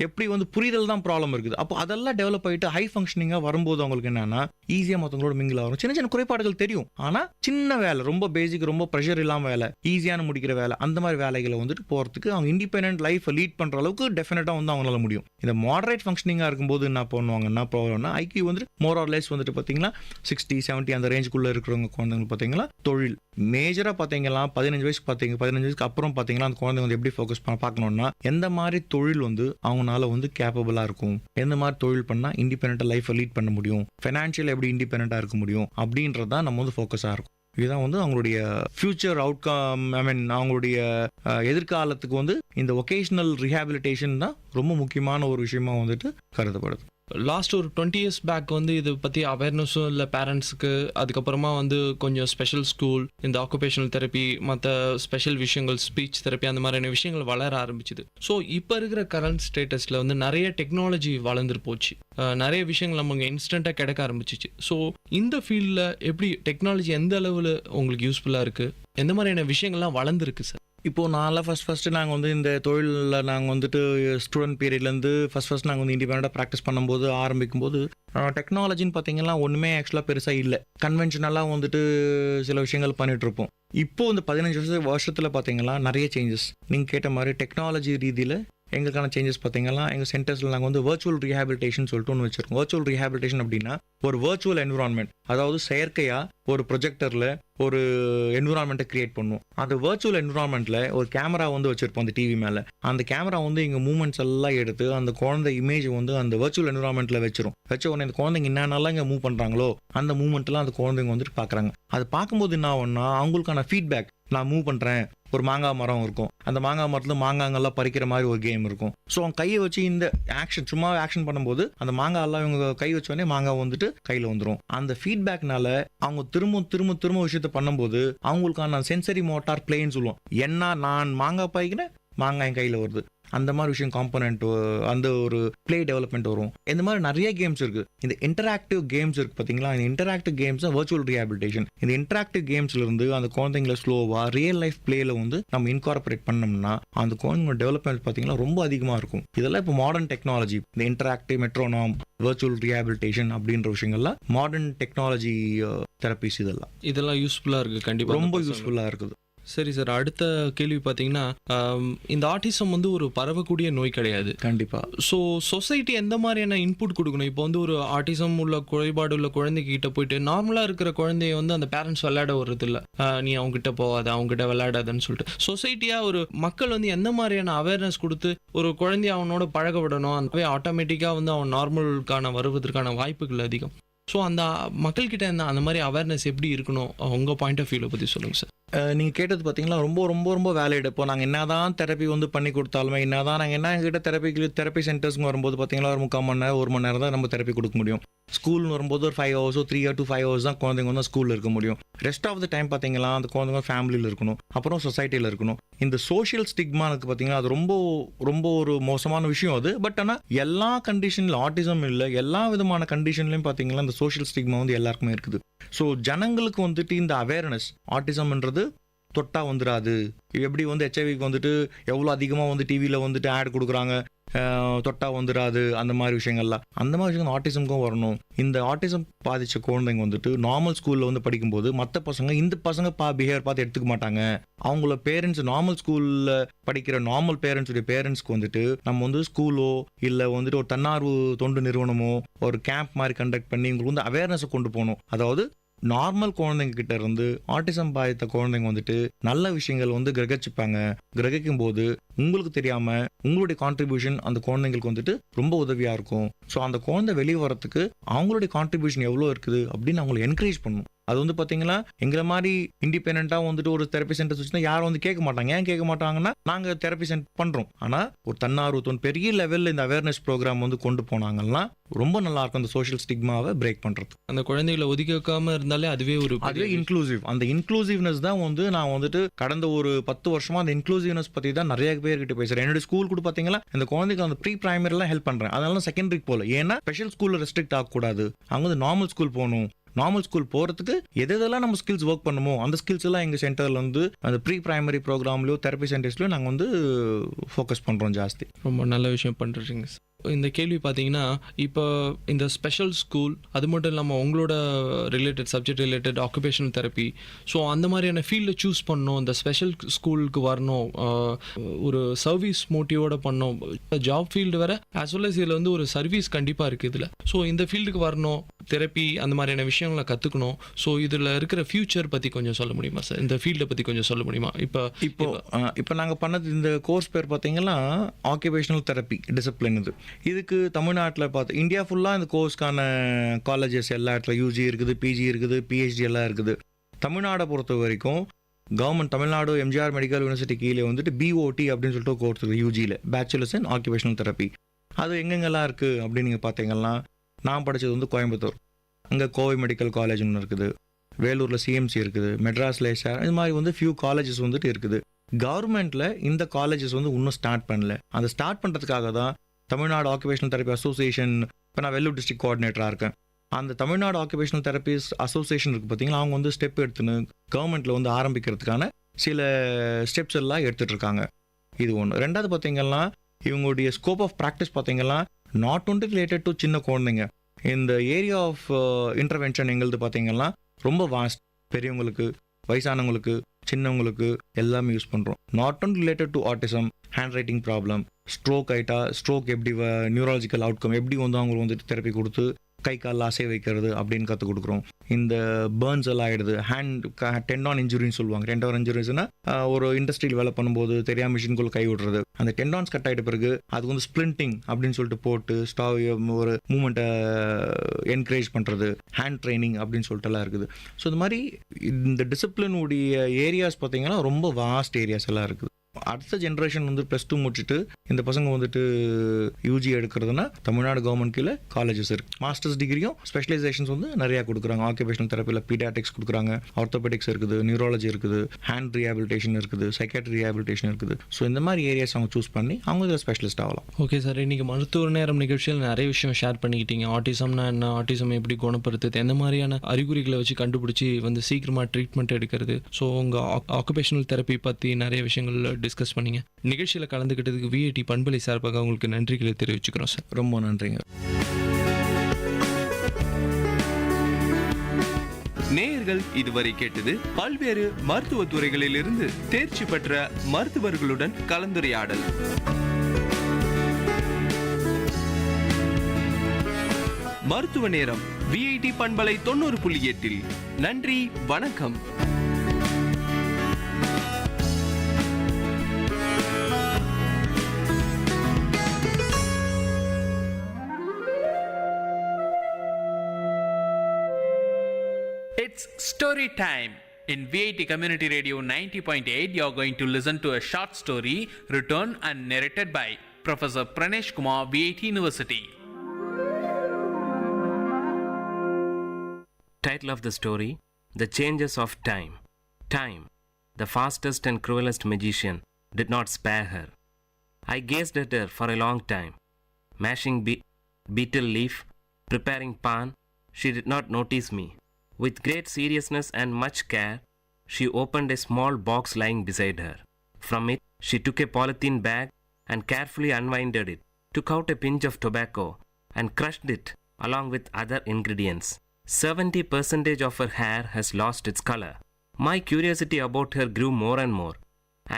எப்படி வந்து புரிதல் தான் ப்ராப்ளம் இருக்குது. அப்போ அதெல்லாம் டெவலப் ஆகிட்டு ஹை ஃபங்க்ஷனிங்காக வரும்போது அவங்களுக்கு என்னன்னா ஈஸியாக மற்றவங்களோட மிங்கில் ஆகும். சின்ன சின்ன குறைபாடுகள் தெரியும், ஆனால் சின்ன வேலை, ரொம்ப பேசிக், ரொம்ப ப்ரெஷர் இல்லாமல் வேலை, ஈஸியான முடிக்கிற வேலை, அந்த மாதிரி வேலைகளை வந்துட்டு போகிறதுக்கு அவங்க இண்டிபெண்டன்ட் லைஃப்பை லீட் பண்ணுற அளவுக்கு டெஃபினட்டாக வந்து அவங்களால முடியும். இந்த மாடரேட் ஃபங்க்ஷனிங்காக இருக்கும்போது என்ன பண்ணுவாங்க, என்ன ப்ராப்ளம்னா ஐக்யூ வந்துட்டு மோர் ஆர் லெஸ் வந்துட்டு பார்த்தீங்கன்னா 60, 70 அந்த ரேஞ்சுக்குள்ளே இருக்கிறவங்க குழந்தைங்க பார்த்தீங்கன்னா தொழில் மேஜராக பார்த்தீங்கன்னா 15 வயசுக்கு அப்புறம் பார்த்தீங்கன்னா அந்த குழந்தை வந்து எப்படி ஃபோக்கஸ் பார்க்கணும்னா எந்த மாதிரி தொழில் வந்து அவங்களால வந்து கேப்பபிளாக இருக்கும், எந்த மாதிரி தொழில் பண்ணால் இண்டிபெண்டன்ட்டாக லைஃப்பை லீட் பண்ண முடியும், ஃபைனான்ஷியல் எப்படி இண்டிபெண்டண்டாக இருக்க முடியும் அப்படின்றது தான் நம்ம வந்து ஃபோக்கஸாக இருக்கும். இதுதான் வந்து அவங்களுடைய ஃபியூச்சர் அவுட்கம், அவங்களுடைய எதிர்காலத்துக்கு வந்து இந்த ஒகேஷனல் ரீஹாபிலிட்டேஷன் தான் ரொம்ப முக்கியமான ஒரு விஷயமா வந்துட்டு கருதப்படுது. லாஸ்ட் ஒரு 20 years பேக் வந்து இதை பற்றி அவேர்னஸும் இல்லை பேரண்ட்ஸுக்கு. அதுக்கப்புறமா வந்து கொஞ்சம் ஸ்பெஷல் ஸ்கூல், இந்த ஆக்குபேஷனல் தெரப்பி, மற்ற ஸ்பெஷல் விஷயங்கள், ஸ்பீச் தெரப்பி, அந்த மாதிரியான விஷயங்கள் வளர ஆரம்பிச்சுது. ஸோ இப்போ இருக்கிற கரண்ட் ஸ்டேட்டஸில் வந்து நிறைய டெக்னாலஜி வளர்ந்துட்டு போச்சு, நிறைய விஷயங்கள் நமக்கு இன்ஸ்டண்ட்டாக கிடைக்க ஆரம்பிச்சிச்சு. ஸோ இந்த ஃபீல்டில் எப்படி டெக்னாலஜி எந்த அளவில் உங்களுக்கு யூஸ்ஃபுல்லாக இருக்குது, எந்த மாதிரியான விஷயங்கள்லாம் வளர்ந்துருக்கு சார்? இப்போது நான்லாம் ஃபஸ்ட்டு நாங்கள் வந்து இந்த தொழிலில் நாங்கள் வந்துட்டு ஸ்டூடெண்ட் பீரியட்லேருந்து ஃபஸ்ட் நாங்கள் வந்து இண்டிபெண்டாக ப்ராக்டிஸ் பண்ணும்போது ஆரம்பிக்கும்போது டெக்னாலஜின்னு பார்த்தீங்கன்னா ஒன்றுமே ஆக்சுவலாக பெருசாக இல்லை. கன்வென்ஷனலாக வந்துட்டு சில விஷயங்கள் பண்ணிகிட்ருப்போம். இப்போது இந்த 15 வருஷத்தில் பார்த்தீங்கன்னா நிறைய சேஞ்சஸ். நீங்கள் கேட்ட மாதிரி டெக்னாலஜி ரீதியில் எங்களுக்கான சேஞ்சஸ் பார்த்தீங்கன்னா எங்கள் சென்டர்ஸில் நாங்கள் வந்து வர்ச்சுவல் ரீஹாபிலிட்டேஷன் சொல்லிட்டு ஒன்று வச்சுருக்கோம். வர்ச்சுவல் ரீஹாபிலிட்டேஷன் அப்படின்னா ஒரு வர்ச்சுவல் என்விரான்மெண்ட், அதாவது செயற்கையாக ஒரு ப்ரொஜெக்டரில் ஒரு என்விரான்மெண்ட்டை கிரியேட் பண்ணுவோம். அந்த வர்ச்சுவல் என்விரான்மெண்ட்டில் ஒரு கேமரா வந்து வச்சுருப்போம் அந்த டிவி மேலே. அந்த கேமரா வந்து எங்கள் மூமெண்ட்ஸ் எல்லாம் எடுத்து அந்த குழந்தை இமேஜ் வந்து அந்த வர்ச்சுவல் என்விரான்மெண்ட்டில் வச்சிரும். வச்ச உடனே அந்த குழந்தைங்க என்னென்னலாம் இங்கே மூவ் பண்ணுறாங்களோ அந்த மூமெண்ட்லாம் அந்த குழந்தைங்க வந்துட்டு பார்க்குறாங்க. அது பார்க்கும்போது என்ன ஆகும்னா அவங்களுக்கான ஃபீட்பேக், நான் மூவ் பண்ணுறேன், ஒரு மாங்காய் மரம் இருக்கும், அந்த மாங்காய் மரத்தில் மாங்காங்கெல்லாம் பறிக்கிற மாதிரி ஒரு கேம் இருக்கும். ஸோ அவங்க கையை வச்சு இந்த ஆக்ஷன் சும்மா ஆக்ஷன் பண்ணும்போது அந்த மாங்காய் எல்லாம் இவங்க கை வச்சோடனே மாங்காய் வந்துட்டு கையில் வந்துடும். அந்த ஃபீட்பேக்னால அவங்க திரும்ப விஷயத்த பண்ணும்போது அவங்களுக்கான சென்சரி மோட்டார் பிளேன்னு சொல்லுவோம். என்ன நான் மாங்காய் பாய்க்கிறேன், மாங்காய் கையில் வருது, அந்த மாதிரி விஷயம் காம்பனண்ட், அந்த ஒரு பிளே டெவலப்மெண்ட் வரும். இந்த மாதிரி நிறைய கேம்ஸ் இருக்கு. இந்த இன்டராக்டிவ் கேம்ஸ் இருக்கு பார்த்தீங்களா, இந்த இன்டராக்டிவ் கேம்ஸ் தான் வர்ச்சுவல் ரீஹாபிலிட்டேஷன். இந்த இன்டராக்டிவ் கேம்ஸ்ல இருந்து அந்த குழந்தைங்களை ஸ்லோவா ரியல் லைஃப் பிளேல வந்து நம்ம இன்கார்பரேட் பண்ணோம்னா அந்த குழந்தைங்களோட டெவலப்மெண்ட் பார்த்தீங்கன்னா ரொம்ப அதிகமாக இருக்கும். இதெல்லாம் இப்போ மாடர்ன் டெக்னாலஜி, இந்த இன்டராக்டிவ் மெட்ரோனாம், வர்ச்சுவல் ரீஹாபிலிட்டேஷன் அப்படின்ற விஷயங்கள்லாம் மாடர்ன் டெக்னாலஜி தெரபிஸ். இதெல்லாம் யூஸ்ஃபுல்லாக இருக்குது, கண்டிப்பாக ரொம்ப யூஸ்ஃபுல்லாக இருக்குது. சரி சார், அடுத்த கேள்வி பார்த்தீங்கன்னா, இந்த ஆட்டிசம் வந்து ஒரு பரவக்கூடிய நோய் கிடையாது கண்டிப்பாக. ஸோ சொசைட்டி எந்த மாதிரியான இன்புட் கொடுக்கணும்? இப்போ வந்து ஒரு ஆட்டிசம் உள்ள குறைபாடு உள்ள குழந்தைகிட்ட போயிட்டு நார்மலாக இருக்கிற குழந்தைய வந்து அந்த பேரண்ட்ஸ் விளையாட வர்றதில்ல, நீ அவங்ககிட்ட போகாத, அவங்ககிட்ட விளையாடாதன்னு சொல்லிட்டு சொசைட்டியாக ஒரு மக்கள் வந்து எந்த மாதிரியான அவேர்னஸ் கொடுத்து ஒரு குழந்தைய அவனோட பழக விடணும், அந்த ஆட்டோமேட்டிக்காக வந்து அவன் நார்மலுக்கான வருவதற்கான வாய்ப்புகள் அதிகம். ஸோ அந்த மக்கள்கிட்ட அந்த மாதிரி அவேர்னஸ் எப்படி இருக்கணும்? உங்கள் பாயிண்ட் ஆஃப் வியூவில் பற்றி சொல்லுங்கள் சார். நீங்கள் கேட்டது பார்த்தீங்கன்னா ரொம்ப ரொம்ப ரொம்ப வேலிட். இப்போ நாங்கள் என்னதான் தெரப்பி வந்து பண்ணி கொடுத்தாலுமே, என்னதான் நாங்கள் எங்ககிட்ட தெரப்பி சென்டர்ஸ்ங்க வரும்போது பார்த்தீங்கன்னா ஒரு 3/4 மணி நேரம் 1 மணி நேரம் தான் நம்ம தெரப்பி கொடுக்க முடியும். ஸ்கூல்னு வரும்போது ஒரு 5 hours 3 to 5 hours தான் குழந்தைங்க வந்து ஸ்கூலில் இருக்க முடியும். ரெஸ்ட் ஆஃப் த டைம் பார்த்தீங்கன்னா அந்த குழந்தைங்க ஃபேமிலியில் இருக்கணும், அப்புறம் சொசைட்டியில் இருக்கணும். இந்த சோஷியல் ஸ்டிக்மானுக்கு பார்த்தீங்கன்னா அது ரொம்ப ரொம்ப ஒரு மோசமான விஷயம் அது. பட் ஆனால் எல்லா கண்டிஷனில் ஆட்டிசம் இல்லை, எல்லா விதமான கண்டிஷன்லையும் பார்த்தீங்கன்னா இந்த சோஷியல் ஸ்டிக்மா வந்து எல்லாருக்குமே இருக்குது. ஸோ ஜனங்களுக்கு வந்துட்டு இந்த அவேர்னஸ், ஆட்டிசம்ன்றது தொட்டா வந்துடாது. எப்படி வந்து ஹெச்ஐவிக்கு வந்துட்டு எவ்வளோ அதிகமாக வந்து டிவியில் வந்துட்டு ஆட் கொடுக்குறாங்க, தொட்டா வந்துடாது, அந்த மாதிரி விஷயங்கள்லாம், அந்த மாதிரி விஷயங்கள் ஆட்டிசம்க்கும் வரணும். இந்த ஆட்டிசம் பாதித்த குழந்தைங்க வந்துட்டு நார்மல் ஸ்கூலில் வந்து படிக்கும்போது மற்ற பசங்க இந்த பசங்க பிஹேவியர் பார்த்து எடுத்துக்க மாட்டாங்க. அவங்கள பேரண்ட்ஸ் நார்மல் ஸ்கூலில் படிக்கிற நார்மல் பேரண்ட்ஸுடைய பேரண்ட்ஸ்க்கு வந்துட்டு நம்ம வந்து ஸ்கூலோ இல்லை வந்துட்டு ஒரு தன்னார்வ தொண்டு நிறுவனமோ ஒரு கேம்ப் மாதிரி கண்டக்ட் பண்ணி உங்களுக்கு வந்து அவேர்னஸை கொண்டு போகணும். அதாவது நார்மல் குழந்தைங்க கிட்ட இருந்து ஆட்டிசம் பாதித்த குழந்தைங்க வந்துட்டு நல்ல விஷயங்கள் வந்து கிரகிச்சுப்பாங்க. கிரகிக்கும் போது உங்களுக்கு தெரியாம உங்களுடைய கான்ட்ரிபியூஷன் அந்த குழந்தைங்களுக்கு வந்துட்டு ரொம்ப உதவியா இருக்கும். ஸோ அந்த குழந்தை வெளியே வரத்துக்கு அவங்களுடைய கான்ட்ரிபியூஷன் எவ்வளோ இருக்குது அப்படின்னு அவங்களை என்கரேஜ் பண்ணணும். அது வந்து பார்த்தீங்கன்னா எங்களை மாதிரி இண்டிபெண்டாக வந்துட்டு ஒரு தெரப்பி சென்டர் வச்சுன்னா யாரும் வந்து கேட்க மாட்டாங்க. ஏன் கேட்க மாட்டாங்கன்னா நாங்கள் தெரப்பி சென்டர் பண்ணுறோம். ஆனால் ஒரு தன்னார்வ பெரிய லெவலில் இந்த அவேர்னஸ் ப்ரோக்ராம் வந்து கொண்டு போனாங்கன்னா ரொம்ப நல்லா இருக்கும். அந்த சோஷியல் ஸ்டிக்மாவை பிரேக் பண்ணுறது, அந்த குழந்தைகளை ஒதுக்கி வைக்காம இருந்தாலே அதுவே இன்க்ளூசிவ். அந்த இன்க்ளூசிவ்னஸ் தான் வந்து நான் வந்துட்டு கடந்த ஒரு 10 வருஷமா அந்த இன்க்ளூசிவ்னஸ் பற்றி தான் நிறைய பேர்கிட்ட பேசுகிறேன். என்னுடைய ஸ்கூல் கூட பார்த்தீங்கன்னா இந்த குழந்தைக்கு அந்த ப்ரீ பிரைமரிலாம் ஹெல்ப் பண்ணுறேன். அதனால செகண்டரிக்கு போகல. ஏன்னா ஸ்பெஷல் ஸ்கூலில் ரெஸ்ட்ரிக்ட் ஆகக்கூடாது, அவங்க வந்து நார்மல் ஸ்கூல் போகணும். நார்மல் ஸ்கூல் போகிறதுக்கு எதெல்லாம் நம்ம ஸ்கில்ஸ் ஒர்க் பண்ணுமோ அந்த ஸ்கில்ஸ் எல்லாம் எங்கள் சென்டரில் வந்து அந்த ப்ரீ பிரைமரி ப்ரோக்ராம்லையோ தெரப்பி சென்டர்ஸ்லையோ நாங்கள் வந்து ஃபோக்கஸ் பண்ணுறோம் ஜாஸ்தி. ரொம்ப நல்ல விஷயம் பண்ணுறீங்க. இந்த கேள்வி பார்த்தீங்கன்னா, இப்போ இந்த ஸ்பெஷல் ஸ்கூல் அது மட்டும் இல்லாமல் உங்களோட related subject related occupational therapy, so அந்த மாதிரியான ஃபீல்டை சூஸ் பண்ணணும், இந்த ஸ்பெஷல் ஸ்கூலுக்கு வரணும், ஒரு சர்வீஸ் மோட்டிவோட பண்ணணும். ஜாப் ஃபீல்டு வேற ஆஸ் வெல் அஸ் இதில் வந்து ஒரு சர்வீஸ் கண்டிப்பாக இருக்குது இதில். ஸோ இந்த ஃபீல்டுக்கு வரணும், தெரப்பி அந்த மாதிரியான விஷயங்களை கற்றுக்கணும். ஸோ இதில் இருக்கிற ஃபியூச்சர் பற்றி கொஞ்சம் சொல்ல முடியுமா சார்? இந்த ஃபீல்டை பற்றி கொஞ்சம் சொல்ல முடியுமா? இப்போ நாங்கள் பண்ணது இந்த கோர்ஸ் பேர் பார்த்தீங்கன்னா ஆக்குபேஷனல் தெரப்பி டிசிப்ளின். இதுக்கு தமிழ்நாட்டில் பார்த்து இந்தியா ஃபுல்லாக இந்த கோர்ஸ்க்கான காலேஜஸ் எல்லா இடத்துல யூஜி இருக்குது, பிஜி இருக்குது, பிஹெச்டி எல்லாம் இருக்குது. தமிழ்நாடை பொறுத்த வரைக்கும் government Tamil Nadu MGR medical university கீழே வந்துட்டு பிஓடி அப்படின்னு சொல்லிட்டு ஒரு கோர்ஸ் இருக்குது யூஜியில், பேச்சுலர்ஸ் இன் ஆக்குபேஷனல் தெரப்பி. அது எங்கெங்கெல்லாம் இருக்குது அப்படின்னு நீங்கள் பார்த்தீங்கன்னா, நான் படித்தது வந்து கோயம்புத்தூர், அங்கே கோவை மெடிக்கல் காலேஜ் ஒன்று இருக்குது, வேலூரில் சிஎம்சி இருக்குது, மெட்ராஸில் இது மாதிரி வந்து ஃபியூ காலேஜஸ் வந்துட்டு இருக்குது. கவர்மெண்ட்டில் இந்த காலேஜஸ் வந்து இன்னும் ஸ்டார்ட் பண்ணல. அந்த ஸ்டார்ட் பண்ணுறதுக்காக தான் தமிழ்நாடு ஆக்குபேஷனல் தெரப்பி அசோசியேஷன், இப்போ நான் வெல்லூர் டிஸ்ட்ரிக்ட் கோஆர்டினேட்டராக இருக்கேன். அந்த தமிழ்நாடு ஆக்குபேஷனல் தெரப்பிஸ் அசோசியேஷன் இருக்குது பார்த்தீங்களா, அவங்க வந்து ஸ்டெப் எடுத்துன்னு கவர்மெண்ட்டில் வந்து ஆரம்பிக்கிறதுக்கான சில ஸ்டெப்ஸ் எல்லாம் எடுத்துகிட்டு இருக்காங்க. இது ஒன்று. ரெண்டாவது பார்த்தீங்கன்னா இவங்களுடைய ஸ்கோப் ஆஃப் ப்ராக்டிஸ் பார்த்தீங்கன்னா நாட் ஒன்லி ரிலேட்டட் டு சின்ன குழந்தைங்க. இந்த ஏரியா ஆஃப் இன்டர்வென்ஷன் எங்களுது பார்த்தீங்கன்னா ரொம்ப வாஸ்ட். பெரியவங்களுக்கு, வயசானவங்களுக்கு, சின்னவங்களுக்கு எல்லாமே யூஸ் பண்ணுறோம். Not only related to autism, hand writing problem, stroke ஆகிட்டா ஸ்ட்ரோக் எப்படி நியூராலஜிக்கல் அவுட்கம் எப்படி வந்து அவங்களுக்கு வந்துட்டு தெரப்பி கொடுத்து கை காலில் அசை வைக்கிறது அப்படின்னு கற்றுக் கொடுக்குறோம். இந்த பேர்ன்ஸ் எல்லாம் ஆகிடுது, ஹேண்ட் டெண்டான் இன்ஜுரின்னு சொல்லுவாங்க. டெண்டான் இன்ஜுரிஸ்னா ஒரு இண்டஸ்ட்ரியில் வேலை பண்ணும்போது தெரியாம மிஷின்குள்ளே கை விடுறது, அந்த டெண்டான்ஸ் கட் ஆகிட்ட பிறகு அதுக்கு வந்து ஸ்ப்ளிண்டிங் அப்படின்னு சொல்லிட்டு போட்டு ஒரு மூமெண்ட்டை என்கரேஜ் பண்ணுறது, ஹேண்ட் ட்ரைனிங் அப்படின்னு சொல்லிட்டு எல்லாம் இருக்குது. ஸோ இந்த மாதிரி இந்த டிசிப்ளினுடைய ஏரியாஸ் பார்த்தீங்கன்னா ரொம்ப வாஸ்ட் ஏரியாஸ் எல்லாம் இருக்குது. அடுத்த ஜென்ரேஷன் வந்து +2 முடிச்சுட்டு இந்த பசங்க வந்துட்டு யூஜி எடுக்கிறதுனா தமிழ்நாடு கவர்மெண்ட் கீழே காலேஜஸ் இருக்கு. மாஸ்டர்ஸ் டிகிரியும் ஸ்பெஷலைசேஷன்ஸ் வந்து நிறைய கொடுக்குறாங்க. ஆக்குபேஷனல் தெரப்பியில் பீடியாட்ரிக்ஸ் கொடுக்குறாங்க, ஆர்த்தோபெடிக்ஸ் இருக்குது, நியூரோலஜி இருக்குது, ஹேண்ட் ரீஹாபிலிட்டேஷன் இருக்குது, சைக்காட்ரி ரீஹாபிலிட்டேஷன் இருக்குது. ஸோ இந்த மாதிரி ஏரியாஸ் அவங்க சூஸ் பண்ணி அவங்க இதில் ஸ்பெஷலிஸ்ட் ஆகலாம். ஓகே சார், இன்னைக்கு மருத்துவ நேரம் நிகழ்ச்சியில் நிறைய விஷயம் ஷேர் பண்ணிக்கிட்டீங்க. ஆட்டிசம்னா என்ன, ஆட்டிசம் எப்படி குணப்படுத்துது, எந்த மாதிரியான அறிகுறிகளை வச்சு கண்டுபிடிச்சி வந்து சீக்கிரமாக ட்ரீட்மெண்ட் எடுக்கிறது. ஸோ உங்கள் ஆக்குபேஷனல் தெரப்பி பற்றி நிறைய விஷயங்கள் டிஸ்கஸ் பண்ணீங்க. நிகழ்ச்சியில் கலந்துக்கிட்டதுக்கு விஐடி பண்பலை சார்பாக உங்களுக்கு நன்றிகளை தெரிவிச்சுக்கிறோம் சார். ரொம்ப நன்றிங்க. நேயர்கள் இதுவரை கேட்டது பல்வேறு மருத்துவ துறைகளில் இருந்து தேர்ச்சி பெற்ற மருத்துவர்களுடன் கலந்துரையாடல். மருத்துவ நேரம் விஐடி பண்பலை 90.8. நன்றி, வணக்கம். It's story time. In Vit Community Radio 90.8, you're going to listen to a short story written and narrated by Professor Pranesh Kumar, Vit University. Title of the story: The Changes of Time. Time, the fastest and cruelest magician, did not spare her. I gazed at her for a long time. Mashing beetle leaf, preparing pan, she did not notice me. With great seriousness and much care, she opened a small box lying beside her. From it, she took a polythene bag and carefully unwinded it, took out a pinch of tobacco and crushed it along with other ingredients. 70% of her hair has lost its color. My curiosity about her grew more and more.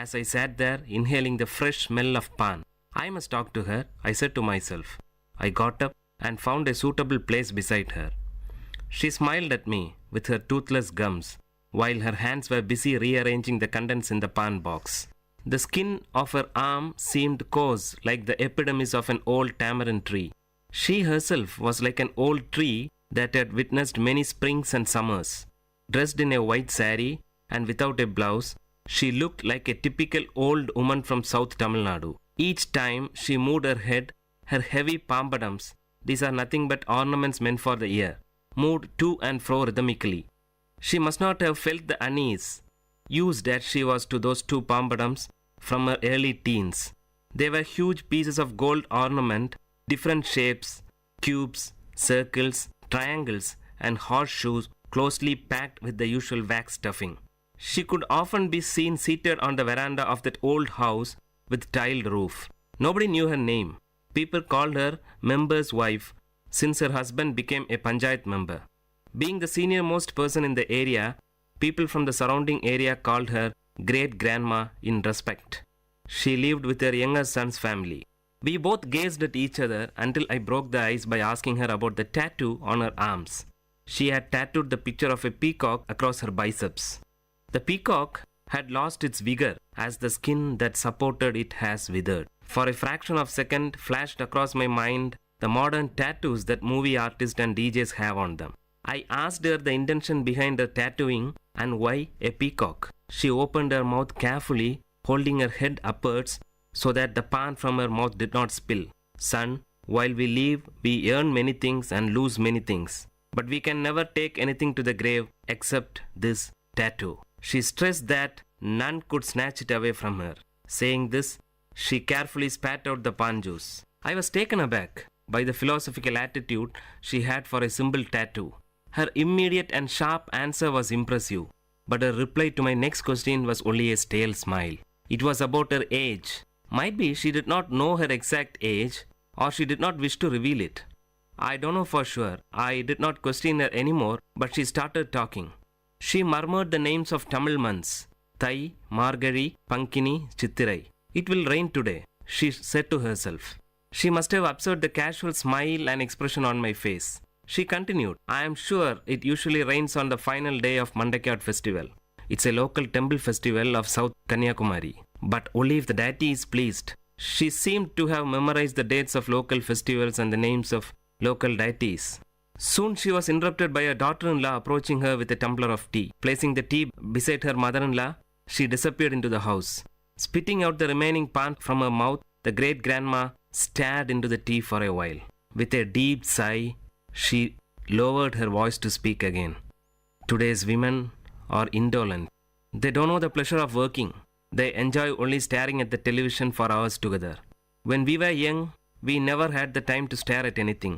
As I sat there, inhaling the fresh smell of pan, I must talk to her, I said to myself. I got up and found a suitable place beside her. She smiled at me with her toothless gums, while her hands were busy rearranging the contents in the pan box. The skin of her arm seemed coarse like the epidermis of an old tamarind tree. She herself was like an old tree that had witnessed many springs and summers. Dressed in a white saree and without a blouse, she looked like a typical old woman from South Tamil Nadu. Each time she moved her head, her heavy pompadums, these are nothing but ornaments meant for the ear, moved to and fro rhythmically. She must not have felt the unease, used as she was to those two pompadums from her early teens. They were huge pieces of gold ornament, different shapes, cubes, circles, triangles, and horseshoes closely packed with the usual wax stuffing. She could often be seen seated on the veranda of that old house with tiled roof. Nobody knew her name. People called her member's wife, since her husband became a panchayat member. Being the senior most person in the area, people from the surrounding area called her great grandma in respect. She lived with her younger son's family. We both gazed at each other until I broke the ice by asking her about the tattoo on her arms. She had tattooed the picture of a peacock across her biceps. The peacock had lost its vigor as the skin that supported it has withered. For a fraction of a second flashed across my mind the modern tattoos that movie artists and DJs have on them. I asked her the intention behind her tattooing and why a peacock. She opened her mouth carefully, holding her head upwards so that the pan from her mouth did not spill. Son, while we live, we earn many things and lose many things. But we can never take anything to the grave except this tattoo. She stressed that none could snatch it away from her. Saying this, she carefully spat out the pan juice. I was taken aback by the philosophical attitude she had for a simple tattoo. Her immediate and sharp answer was impressive, but her reply to my next question was only a stale smile. It was about her age. Might be she did not know her exact age, or she did not wish to reveal it. I don't know for sure. I did not question her anymore, but she started talking. She murmured the names of Tamil months: Thai, Margari, Pankini, Chittirai. It will rain today, she said to herself. She must have observed the casual smile and expression on my face. She continued, I am sure it usually rains on the final day of Mandakiyat festival. It's a local temple festival of South Kanyakumari. But only if the deity is pleased. She seemed to have memorized the dates of local festivals and the names of local deities. Soon she was interrupted by her daughter-in-law approaching her with a tumbler of tea. Placing the tea beside her mother-in-law, she disappeared into the house. Spitting out the remaining pan from her mouth, the great-grandma stared into the tea for a while. With a deep sigh, she lowered her voice to speak again. Today's women are indolent. They don't know the pleasure of working. They enjoy only staring at the television for hours together. When we were young, we never had the time to stare at anything.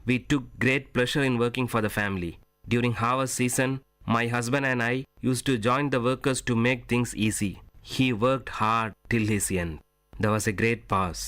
We took great pleasure in working for the family. During harvest season, my husband and I used to join the workers to make things easy. He worked hard till his end. There was a great pause.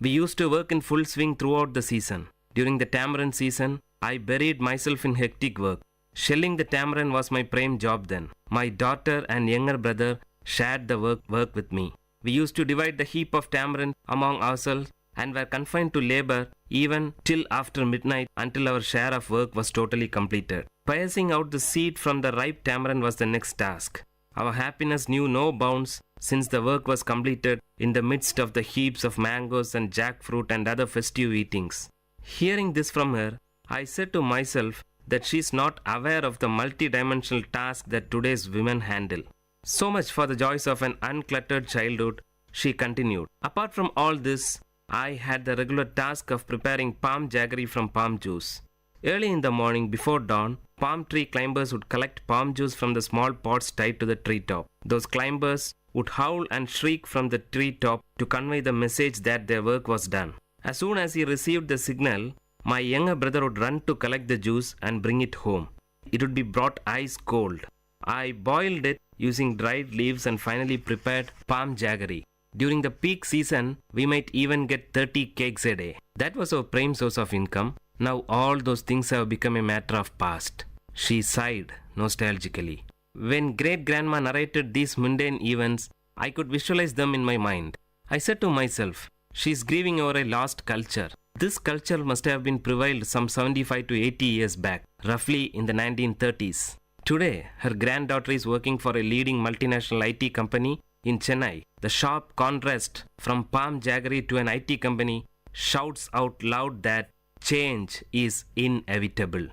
We used to work in full swing throughout the season. During the tamarind season, I buried myself in hectic work. Shelling the tamarind was my prime job then. My daughter and younger brother shared the work with me. We used to divide the heap of tamarind among ourselves and were confined to labor even till after midnight until our share of work was totally completed. Pressing out the seed from the ripe tamarind was the next task. Our happiness knew no bounds since the work was completed in the midst of the heaps of mangoes and jackfruit and other festive eatings. Hearing this from her, I said to myself that she is not aware of the multi-dimensional task that today's women handle. So much for the joys of an uncluttered childhood, she continued. Apart from all this, I had the regular task of preparing palm jaggery from palm juice. Early in the morning before dawn, palm tree climbers would collect palm juice from the small pots tied to the treetop. Those climbers would howl and shriek from the treetop to convey the message that their work was done. As soon as he received the signal, my younger brother would run to collect the juice and bring it home. It would be brought ice cold. I boiled it using dried leaves and finally prepared palm jaggery. During the peak season, we might even get 30 cakes a day. That was our prime source of income. Now all those things have become a matter of past. She sighed nostalgically. When great-grandma narrated these mundane events, I could visualize them in my mind. I said to myself, she's grieving over a lost culture. This culture must have been prevailed some 75 to 80 years back, roughly in the 1930s. Today, her granddaughter is working for a leading multinational IT company in Chennai. The sharp contrast from palm jaggery to an IT company shouts out loud that change is inevitable.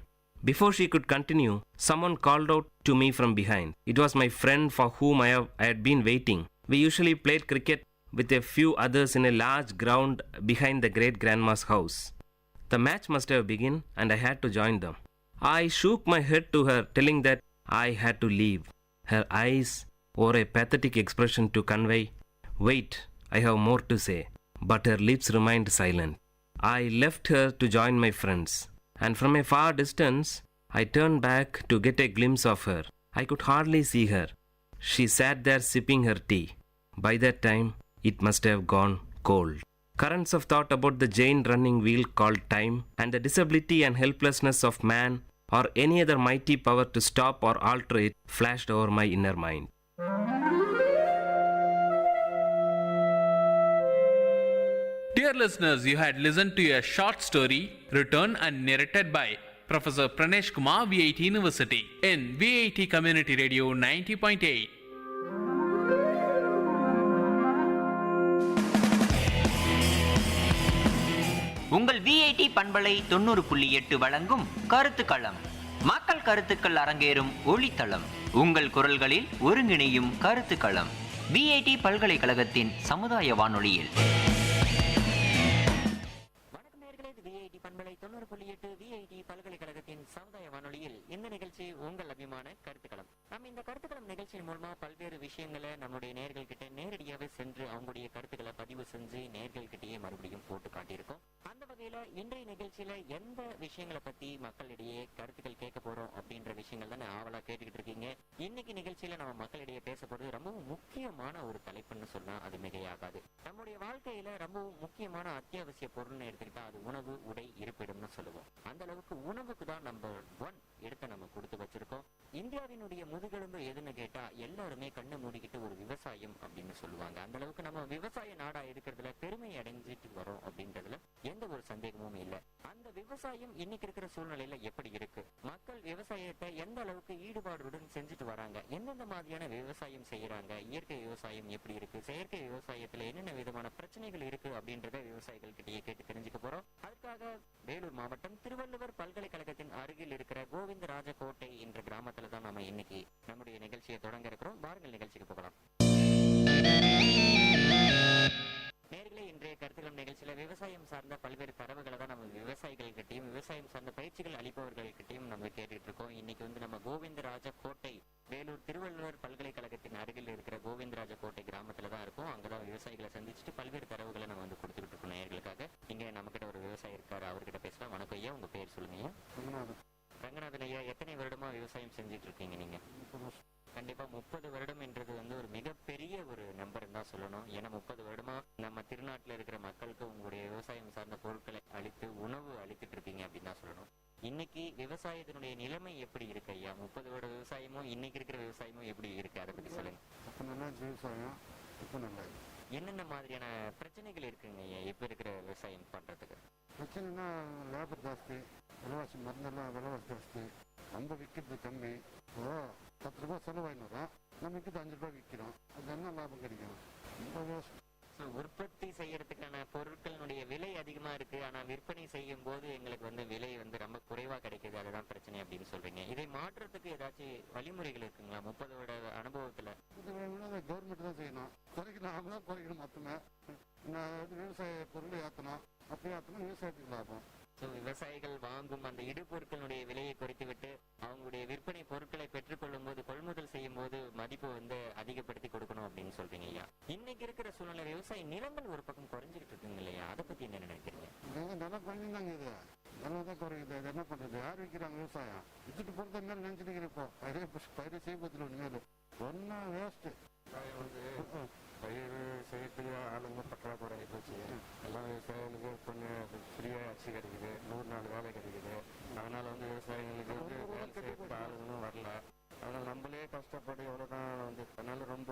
Before she could continue, someone called out to me from behind. It was my friend for whom I had been waiting. We usually played cricket with a few others in a large ground behind the great-grandma's house. The match must have begun and I had to join them. I shook my head to her, telling that I had to leave. Her eyes wore a pathetic expression to convey, "Wait, I have more to say." But her lips remained silent. I left her to join my friends, and from a far distance, I turned back to get a glimpse of her. I could hardly see her. She sat there sipping her tea. By that time, it must have gone cold. Currents of thought about the giant running wheel called time and the disability and helplessness of man or any other mighty power to stop or alter it flashed over my inner mind. Dear listeners, you had listened to a short story written and narrated by Professor Pranesh Kumar, VIT University, in VIT Community Radio 90.8. உங்கள் VIT பண்பலை 90.8 வழங்கும் கருத்துக்களம். மக்கள் கருத்துக்கள் அரங்கேறும் ஒளித்தளம். உங்கள் குரல்களில் ஒருங்கிணையும் கருத்துக்களம். VIT பல்கலைக்கழகத்தின் சமுதாய வானொலியில். வணக்கம் நேயர்களே, இது விஐடி பண்பலை 90.8 விஐடி பல்கலைக்கழகத்தின் சமுதாய வானொலியில் இந்த நிகழ்ச்சி உங்கள் அபிமான கருத்துக்களம். நம்ம இந்த கருத்துக்களம் நிகழ்ச்சியின் மூலமா பல்வேறு விஷயங்களை நம்முடைய நேயர்கள் கிட்ட நேரடியாகவே சென்று அவங்களுடைய கருத்துக்களை பதிவு செஞ்சு நேயர்கள் கிட்டேயே மறுபடியும் போட்டு காட்டியிருக்கோம். அந்த வகையில இன்றைய நிகழ்ச்சியில எந்த விஷயங்களை பத்தி மக்களிடையே கருத்துக்கள் கேட்க போறோம் அப்படின்ற விஷயங்கள் தான் ஆவலா கேட்டுக்கிட்டு இருக்கீங்க. இன்னைக்கு நிகழ்ச்சியில நம்ம மக்களிடையே பேச போறது ரொம்பவும் முக்கியமான ஒரு தலைப்புன்னு சொன்னா அது மிகையாகாது. நம்முடைய வாழ்க்கையில ரொம்பவும் முக்கியமான அத்தியாவசிய பொருள்னு எடுத்துக்கிட்டா அது உணவு, உடை, இருப்பிடம்னு சொல்லுவோம். அந்த அளவுக்கு உணவுக்கு தான் நம்பர் 1 எடுத்து நம்ம கொடுத்து வச்சிருக்கோம். இந்தியாவினுடைய முதுகெலும்பு எதுன்னு கேட்டா எல்லாருமே கண்ணை மூடிக்கிட்டு ஒரு விவசாயம் அப்படின்னு சொல்லுவாங்க. அந்த அளவுக்கு நம்ம விவசாய நாடா இருக்கிறதுல பெருமை அடைஞ்சிட்டு வரோம் அப்படின்றதுல எந்த ஒரு சந்தேகமும் இல்லை. அந்த விவசாயம் இன்னைக்கு இருக்கிற சூழ்நிலையில எப்படி இருக்கு, மக்கள் விவசாயத்தை எந்த அளவுக்கு ஈடுபாடுடன் செஞ்சுட்டு வராங்க, எந்தெந்த மாதிரியான விவசாயம் செய்யறாங்க, இயற்கை விவசாயம் எப்படி இருக்கு, செயற்கை விவசாயத்துல என்னென்ன விதமான பிரச்சனைகள் இருக்கு அப்படின்றத விவசாயிகள் கிட்டே கேட்டு தெரிஞ்சுக்க போறோம். அதுக்காக வேலூர் மாவட்டம் திருவள்ளுவர் பல்கலைக்கழகத்தின் அருகில் இருக்கிற கோவிந்தராஜகோட்டை என்ற கிராமத்துல தான் நாம இன்னைக்கு நம்முடைய நிகழ்ச்சியை தொடங்க இருக்கிறோம். வாருங்கள் நிகழ்ச்சிக்கு போகலாம். நேர்களே, இன்றைய கருத்துக்கள் நிகழ்ச்சியில விவசாயம் சார்ந்த பல்வேறு தரவுகளை தான் நம்ம விவசாயிகள்கிட்டையும் விவசாயம் சார்ந்த பயிற்சிகள் அளிப்பவர்கள்கிட்டையும் நம்ம கேட்டுட்டு இருக்கோம். இன்னைக்கு வந்து நம்ம கோவிந்தராஜ கோட்டை, வேலூர் திருவள்ளுவர் பல்கலைக்கழகத்தின் அருகில் இருக்கிற கோவிந்தராஜ கோட்டை கிராமத்துல தான் இருக்கும். அங்கதான் விவசாயிகளை சந்திச்சுட்டு பல்வேறு தரவுகளை நம்ம வந்து கொடுத்துட்டு இருக்கோம் நேயர்களுக்காக. இங்க நம்ம கிட்ட ஒரு விவசாயி இருக்காரு, அவர்கிட்ட பேசலாம். வணக்கம் ஐயா, உங்க பேர் சொல்லுங்க. ரங்கநாதன் ஐயா, எத்தனை வருடமா விவசாயம் செஞ்சுட்டு இருக்கீங்க நீங்க? கண்டிப்பா 30 வருடம் என்றது வந்து ஒரு மிகப்பெரிய ஒரு நம்பர் தான் சொல்லணும். ஏன்னா 30 வருடமா நம்ம திருநாட்டுல இருக்கிற மக்களுக்கு உங்களுடைய விவசாயம் சார்ந்த பொருட்களை அளித்து உணவு அளித்துட்டு இருக்கீங்க அப்படின்னு தான் சொல்லணும். இன்னைக்கு விவசாயத்தினுடைய நிலைமை எப்படி இருக்கு ஐயா? 30 வருட விவசாயமும் இன்னைக்கு இருக்கிற விவசாயமும் எப்படி இருக்கு, அதை பத்தி சொல்லுங்க. விவசாயம் இப்ப நல்லா என்னென்ன மாதிரியான பிரச்சனைகள் இருக்குங்க ஐயா இப்ப இருக்கிற விவசாயம் பண்றதுக்கு? பிரச்சனைனா லேபர் ஜாஸ்தி, விலைவாசி மருந்தெல்லாம் விலைவாசி ஜாஸ்தி, நம்ம விற்கிறது கம்மி. 10 ரூபாய் செலவாயினோம், நம்ம விற்கிறது 5 ரூபாய் விற்கிறோம். அது என்ன லாபம் கிடைக்கும்? உற்பத்தி செய்யறதுக்கான பொருட்களுடைய விலை அதிகமா இருக்கு, ஆனா விற்பனை செய்யும் போது எங்களுக்கு வந்து விலை வந்து ரொம்ப குறைவா கிடைக்குது, அதுதான் பிரச்சனை அப்படின்னு சொல்றீங்க. இதை மாற்றத்துக்கு ஏதாச்சும் வழிமுறைகள் இருக்குங்களா 30 வருட அனுபவத்துல? கவர்மெண்ட் தான் செய்யணும், குறைக்கணும், நாம தான் குறைக்கணும். மொத்தமே விவசாய பொருள் ஏற்றணும், அப்படி ஏற்றணும் விவசாயத்துக்கு லாபம். விவசாயிகள் வாங்கும் அந்த இடுபொருட்களுடைய விலையை குறைத்து விட்டு அவங்களுடைய விற்பனை பொருட்களை பெற்றுக்கொள்ளும் போது கொள்முதல் செய்யும் போது மதிப்பு வந்து அதிகப்படுத்தி கொடுக்கணும் அப்படின்னு சொல்றீங்க ஐயா. இன்னைக்கு இருக்கிற சூழ்நிலை விவசாய நிலங்கள் ஒரு பக்கம் குறைஞ்சிட்டு இருக்குங்க இல்லையா, அதை பத்தி என்ன நினைக்கிறீங்க? நிலம் குறைஞ்சுதாங்க, இது நிலம் தான் குறையுது. இது என்ன பண்றது? யார் விற்கிறாங்க விவசாயம்? வித்துட்டு போறது என்ன நினைச்சிட்டு இருப்போம். பயிரை செய்வதில் ஒண்ணு ஒன்னும் வேஸ்ட். பயிர் செய்யறதுக்கு ஆளுங்க பற்றாக்குறை போச்சு. எல்லாம் விவசாயிகளுக்கு கொஞ்சம் ஃப்ரீயாக அரிசி கிடைக்குது, 100 நாள் வேலை கிடைக்குது. அதனால வந்து விவசாயிகளுக்கு வந்து வேலை செய்யறதுக்கு ஆளுங்களும் வரல. அதனால் நம்மளே கஷ்டப்பட்டு எவ்வளோதான் வந்து அதனால ரொம்ப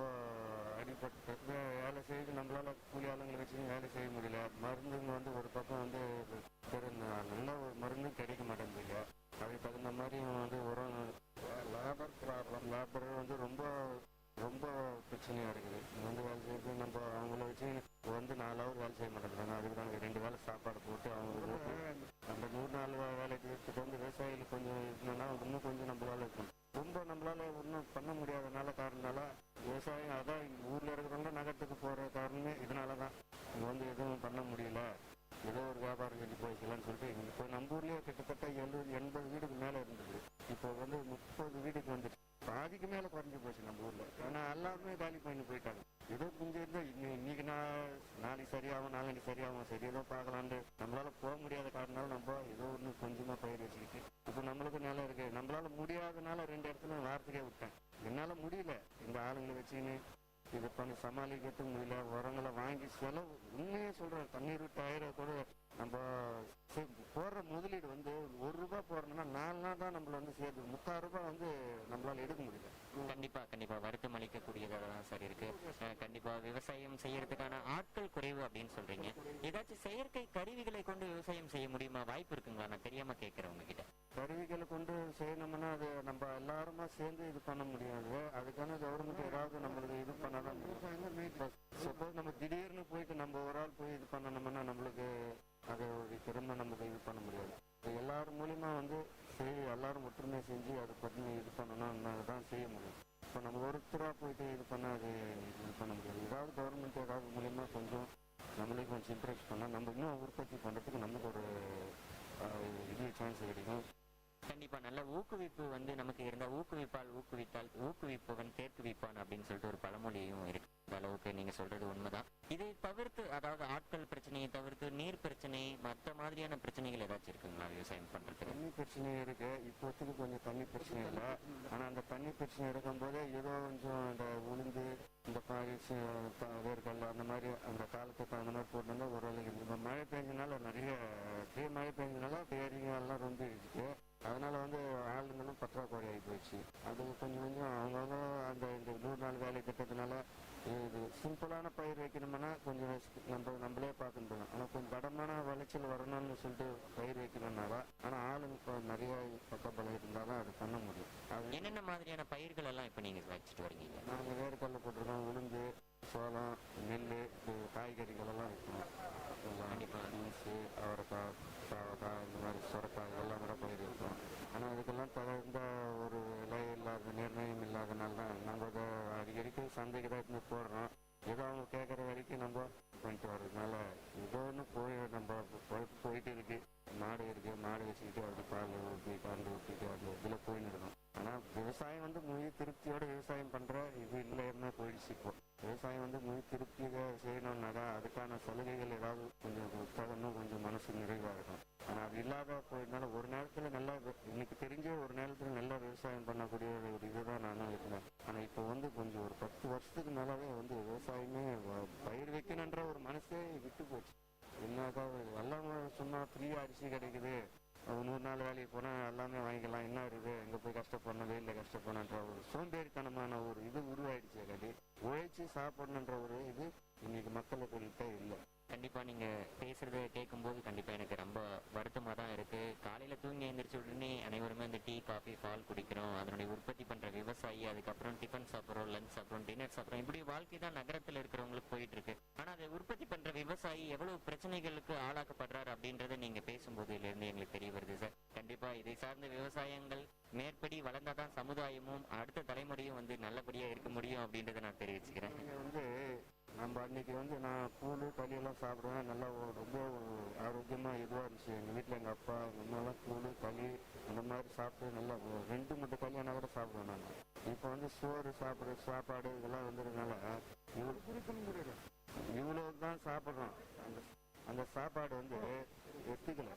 அடிப்பட்டு வேலை செய்து நம்மளால கூலி ஆளுங்களை வச்சு வேலை செய்ய முடியல. மருந்துங்க வந்து ஒரு பக்கம் வந்து நல்ல ஒரு மருந்தும் கிடைக்க மாட்டேங்குது. அதுக்கு தகுந்த மாதிரி வந்து உரம் லேபர் ப்ராப்ளம், லேபர் வந்து ரொம்ப ரொம்ப பிரச்சனையா இருக்குது. வந்து வேலை செய்யறது நம்ம அவங்கள வச்சு வந்து 4 ஹவர் வேலை செய்ய மாட்டேங்கிறாங்க. அதுக்கு நாங்கள் 2 வேலை சாப்பாடு போட்டு அவங்களுக்கு அந்த 100 நாள் வேலைக்கு எடுத்துட்டு வந்து விவசாயிகளுக்கு கொஞ்சம் இருந்தோம்னா இன்னும் கொஞ்சம் நம்மளால இருக்கும். ரொம்ப நம்மளால ஒன்றும் பண்ண முடியாதனால காரணனால விவசாயம் அதான் ஊர்ல இருக்கிறவங்க நகரத்துக்கு போற காரணமே இதனாலதான். இங்க வந்து எதுவும் பண்ண முடியல, ஏதோ ஒரு வியாபாரம் செஞ்சு போய்க்கலாம்னு சொல்லிட்டு இப்போ நம்ம ஊர்லயே கிட்டத்தட்ட 70-80 வீடுக்கு மேல இருந்தது. இப்போ வந்து 30 வீடுக்கு வந்துச்சு. பாதிக்கு மேல குறைஞ்சி போச்சு நம்ம ஊர்ல. ஆனா எல்லாருமே காலி பண்ணி போயிட்டாங்க. ஏதோ கொஞ்சம் இருந்தா இன்னைக்கு நாளைக்கு சரியாகும், நாளைக்கு சரியாகும், சரி ஏதோ பார்க்கலான்னு நம்மளால போக முடியாத காரணனால நம்ம ஏதோ ஒன்று கொஞ்சமா பயிர் வச்சுக்கிட்டு இப்போ நம்மளுக்கு நிலம் இருக்கு. நம்மளால முடியாதனால 2 இடத்துல வாரத்துக்கே விட்டேன். என்னால முடியல, இந்த ஆளுங்களை வச்சுன்னு இது பண்ணி சமாளிக்கிறதுக்கு முடியல. உரங்களை வாங்கி செலவு உண்மையே சொல்றேன், தண்ணீர் விட்டு ஆயிரம் கூட நம்ம போடுற முதலீடு வந்து 1 ரூபாய் போடுறோம்னா 4 நாள் தான் நம்மள வந்து சேர்த்து 30 ரூபாய் வந்து நம்மளால எடுக்க முடியல. கண்டிப்பா வருத்தம் அளிக்கக்கூடியதான் சரி இருக்கு. கண்டிப்பா விவசாயம் செய்யறதுக்கான ஆட்கள் குறைவு அப்படின்னு சொல்றீங்க. ஏதாச்சும் செயற்கை கருவிகளை கொண்டு விவசாயம் செய்ய முடியுமா? வாய்ப்பு இருக்குங்களா? நான் தெரியாம கேட்கிறவங்க கிட்ட. கருவிகளை கொண்டு செய்யணும்னா அது நம்ம எல்லாருமா சேர்ந்து இது பண்ண முடியாது. அதுக்கான கவர்மெண்ட் ஏதாவது நம்மளுக்கு இது பண்ணலாம். சப்போஸ் நம்ம திடீர்னு போயிட்டு நம்ம ஒரு ஆள் போய் இது பண்ணணும்னா நம்மளுக்கு அது ஒரு திறமை நமக்கு இது பண்ண முடியாது. எல்லாரும் மூலியமா வந்து எல்லாரும் ஒற்றுமை செஞ்சு அதை பற்றி இது பண்ணணும்னா தான் செய்ய முடியும். இப்போ நம்ம ஒருத்தரா போயிட்டு இது பண்ண அது இது பண்ண முடியாது. ஏதாவது கவர்மெண்ட் ஏதாவது மூலியமா கொஞ்சம் நம்மளே கொஞ்சம் இன்ட்ரெஸ்ட் பண்ணால் நம்ம இன்னும் உற்பத்தி பண்ணுறதுக்கு நமக்கு ஒரு இது சான்ஸ் கிடைக்கும். கண்டிப்பா நல்ல ஊக்குவிப்பு வந்து நமக்கு இருந்தா ஊக்குவித்தால் ஊக்குவிப்பவன் தேர்க்குவிப்பான் அப்படின்னு சொல்லிட்டு ஒரு பழமொழியும் இருக்கு. அந்த அளவுக்கு நீங்க சொல்றது உண்மைதான். இதை தவிர்த்து, அதாவது ஆட்கள் பிரச்சனையை தவிர்த்து நீர் பிரச்சனை மற்ற மாதிரியான பிரச்சனைகள் ஏதாச்சும் இருக்குங்களா விவசாயம் பண்றதுக்கு? தண்ணி பிரச்சனை இருக்கு. இப்போத்துக்கு கொஞ்சம் தண்ணி பிரச்சனை இல்லை. ஆனா அந்த தண்ணி பிரச்சனை இருக்கும்போது ஏதோ கொஞ்சம் இந்த உளுந்து இந்த பாரிசு வேர்க்கடலை அந்த மாதிரி அந்த காலத்துக்கு அந்த மாதிரி போட்டோம்னா ஓரளவுக்கு இந்த மழை பெஞ்சனால நிறைய மழை பெஞ்சனால ஏரிங்க எல்லாம் ரொம்ப இருக்கு. அதனால வந்து ஆளுங்களும் பற்றாக்குறை ஆகி போச்சு. அது கொஞ்சம் அவங்க அந்த இந்த 100 நாள் வேலை திட்டத்தினால இது சிம்பிளான பயிர் வைக்கணும்னா கொஞ்சம் நம்மளே பார்க்கணும். ஆனால் கொஞ்சம் கடமான விளைச்சல் வரணும்னு சொல்லிட்டு பயிர் வைக்கணும்னாவா. ஆனால் ஆளுங்க இப்போ நிறைய பக்கபலம் இருந்தாலும் அது பண்ண முடியும். அது என்னென்ன மாதிரியான பயிர்கள் எல்லாம் இப்போ நீங்கள் வச்சுட்டு வரீங்க? நாங்கள் வேர்க்கடலை போட்டிருக்கோம், உளுந்து, சோளம், நெல், காய்கறிகள் எல்லாம் வைக்கணும். பீன்ஸு, அவரைக்காய், பாவக்காய், இந்த மாதிரி சுரக்காய் இதெல்லாம் கூட பயிர் வைக்கிறோம். ஆனால் அதுக்கெல்லாம் தகுந்த ஒரு விலை இல்லாத நிர்ணயம் இல்லாதனால தான் நம்ம அதை அடிக்கடிக்கு சந்தைக்கு தான் போடுறோம். ஏதோ அவங்க கேட்குற வரைக்கும் நம்ம பண்ணிட்டு வர்றதுனால ஏதோ ஒன்று நம்ம பொழப்பு போயிட்டு இருக்கு. மாடு இருக்கு, மாடு வச்சுக்கிட்டு அது பால் ஊற்றி கறந்து ஊற்றிட்டு அது இதில் போயின்னு இருக்கணும். ஆனால் விவசாயம் வந்து முழு திருப்தியோட விவசாயம் பண்ணுற இது இல்லாம போயிடுச்சு. இப்போ விவசாயம் வந்து முழு திருப்தியாக செய்யணும்னாக்கா அதுக்கான சலுகைகள் ஏதாவது கொஞ்சம் உற்சாகமும் கொஞ்சம் மனசு நிறைவாக இருக்கும். ஆனால் அது இல்லாத போயிருந்தால ஒரு நேரத்தில் நல்லா எனக்கு தெரிஞ்ச ஒரு நேரத்தில் நல்லா விவசாயம் பண்ணக்கூடிய ஒரு இதுதான் நானும் இருந்தேன். ஆனால் இப்போ வந்து கொஞ்சம் ஒரு 10 வருஷத்துக்கு மேலாவே வந்து விவசாயமே பயிர் வைக்கணுன்ற ஒரு மனசே விட்டு போச்சு. என்னக்கா எல்லாம் சொன்னா ஃப்ரீயா அரிசி கிடைக்குது, 100 நாள் வேலைக்கு போனால் எல்லாமே வாங்கிக்கலாம், என்ன இருக்குது எங்கே போய் கஷ்டப்படணும், வெயிலில் கஷ்டப்படணுன்ற ஒரு சோம்பேறித்தனமான ஒரு இது உருவாயிடுச்சு. கடி உழைச்சி சாப்பிடணுன்ற ஒரு இது இன்னைக்கு மக்களுக்கு இல்லை. கண்டிப்பா நீங்க பேசுறத கேட்கும்போது கண்டிப்பா எனக்கு ரொம்ப வருத்தமா தான் இருக்கு. காலையில தூங்கி எழுந்திரிச்ச உடனே அனைவருமே இந்த டீ, காஃபி, பால் குடிக்கிறோம், அதனுடைய உற்பத்தி பண்ற விவசாயி, அதுக்கப்புறம் டிஃபன் சாப்பிட்றோம், லஞ்ச் சாப்பிட்றோம், டின்னர் சாப்பிட்றோம், இப்படி வாழ்க்கை தான் நகரத்தில் இருக்கிறவங்களுக்கு போயிட்டு இருக்கு. ஆனா அதை உற்பத்தி பண்ற விவசாயி எவ்வளவு பிரச்சனைகளுக்கு ஆளாக்கப்படுறாரு அப்படின்றத நீங்க பேசும்போது இருந்து எங்களுக்கு தெரிய வருது சார். கண்டிப்பா இதை சார்ந்த விவசாயங்கள் மேற்படி வளர்ந்தாதான் சமுதாயமும் அடுத்த தலைமுறையும் வந்து நல்லபடியா இருக்க முடியும் அப்படின்றத நான் தெரிவிச்சுக்கிறேன். வந்து நம்ம அன்னைக்கு வந்து நான் கூழ் களியெல்லாம் சாப்பிடுவேன், நல்லா ரொம்ப ஆரோக்கியமாக இதுவாக இருந்துச்சு. எங்கள் வீட்டில் எங்கள் அப்பா எங்கள் அம்மாலாம் கூழ் களி அந்த மாதிரி சாப்பிட்டு நல்லா 2 மூட்டை களியானா கூட சாப்பிடுவேன் நாங்கள். இப்போ வந்து சோறு சாப்பாடு இதெல்லாம் வந்துடுறதுனால இவ்வளோ தான் சாப்பிட்றோம். அந்த சாப்பாடு வந்து எடுத்துக்கல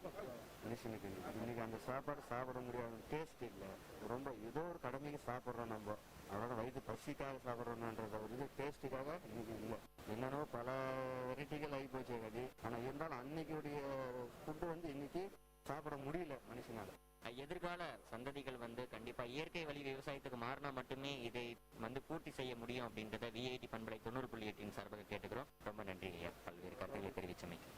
மனுஷனுக்கு. இன்னைக்கு அந்த சாப்பாடு சாப்பிட முடியாத டேஸ்ட் இல்லை. ரொம்ப ஏதோ ஒரு கடமைக்கு சாப்பிட்றோம் நம்ம, அதோட வயிற்று பசிக்காக சாப்பிட்றோம்ன்றத ஒரு இது டேஸ்ட்டுக்காக இன்னைக்கு இல்லை. என்னென்னோ பல வெரைட்டிகள் ஆகி போச்சு கதி. ஆனால் இருந்தாலும் அன்னைக்குடைய ஃபுட்டு வந்து இன்னைக்கு சாப்பிட முடியல மனுஷனால. எதிர்கால சந்ததிகள் வந்து கண்டிப்பா இயற்கை வழி விவசாயத்துக்கு மாறினா மட்டுமே இதை வந்து பூர்த்தி செய்ய முடியும் அப்படின்றத விஐடி பண்பலை 90.8 சார்பாக கேட்டுக்கிறோம். ரொம்ப நன்றி ஐயா, பல்வேறு கருத்துக்களை தெரிவிச்சமைக்கு.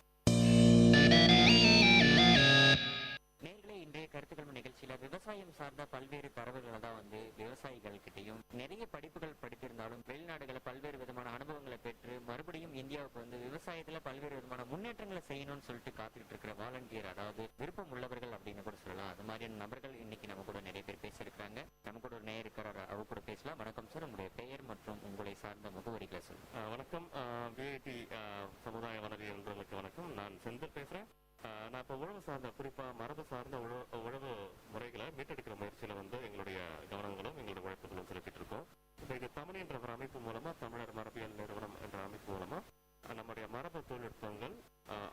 நேர்களே, இன்றைய கருத்துக்கள் நிகழ்ச்சியில விவசாயம் சார்ந்த பல்வேறு தரவுகளை தான் வந்து விவசாயிகள் கிட்டையும் நிறைய படிப்புகள் படித்திருந்தாலும் வெளிநாடுகளை பல்வேறு விதமான அனுபவங்களை பெற்று மறுபடியும் இந்தியாவுக்கு வந்து விவசாயத்துல பல்வேறு விதமான முன்னேற்றங்களை செய்யணும்னு சொல்லிட்டு காத்துக்கிட்டு இருக்கிற வாலண்டியர், அதாவது விருப்பம் உள்ளவர்கள் அப்படின்னு கூட சொல்லலாம். அது மாதிரியான நபர்கள் இன்னைக்கு நம்ம கூட நிறைய பேர் பேசியிருக்காங்க. நம்ம கூட ஒரு நேயர் இருக்கிறார், அவ கூட பேசலாம். வணக்கம் சார், உங்களுடைய பெயர் மற்றும் உங்களை சார்ந்த முகவரிகளை சொல்லுங்க. வணக்கம், விஐடி சமுதாய வளர்ச்சிகளுக்கு வணக்கம். நான் செந்தில் பேசுறேன். நான் இப்போ உழவு சார்ந்த, குறிப்பாக மரபு சார்ந்த உழவு முறைகளை மீட்டெடுக்கிற முயற்சியில் வந்து எங்களுடைய கவனங்களும் எங்களுடைய உழைப்புகளும் செலுத்திட்டு இருக்கோம். இப்போ இது தமிழ் என்ற ஒரு அமைப்பு மூலமாக, தமிழர் மரபியல் நிறுவனம் என்ற அமைப்பு மூலமாக நம்முடைய மரபு தொழில்நுட்பங்கள்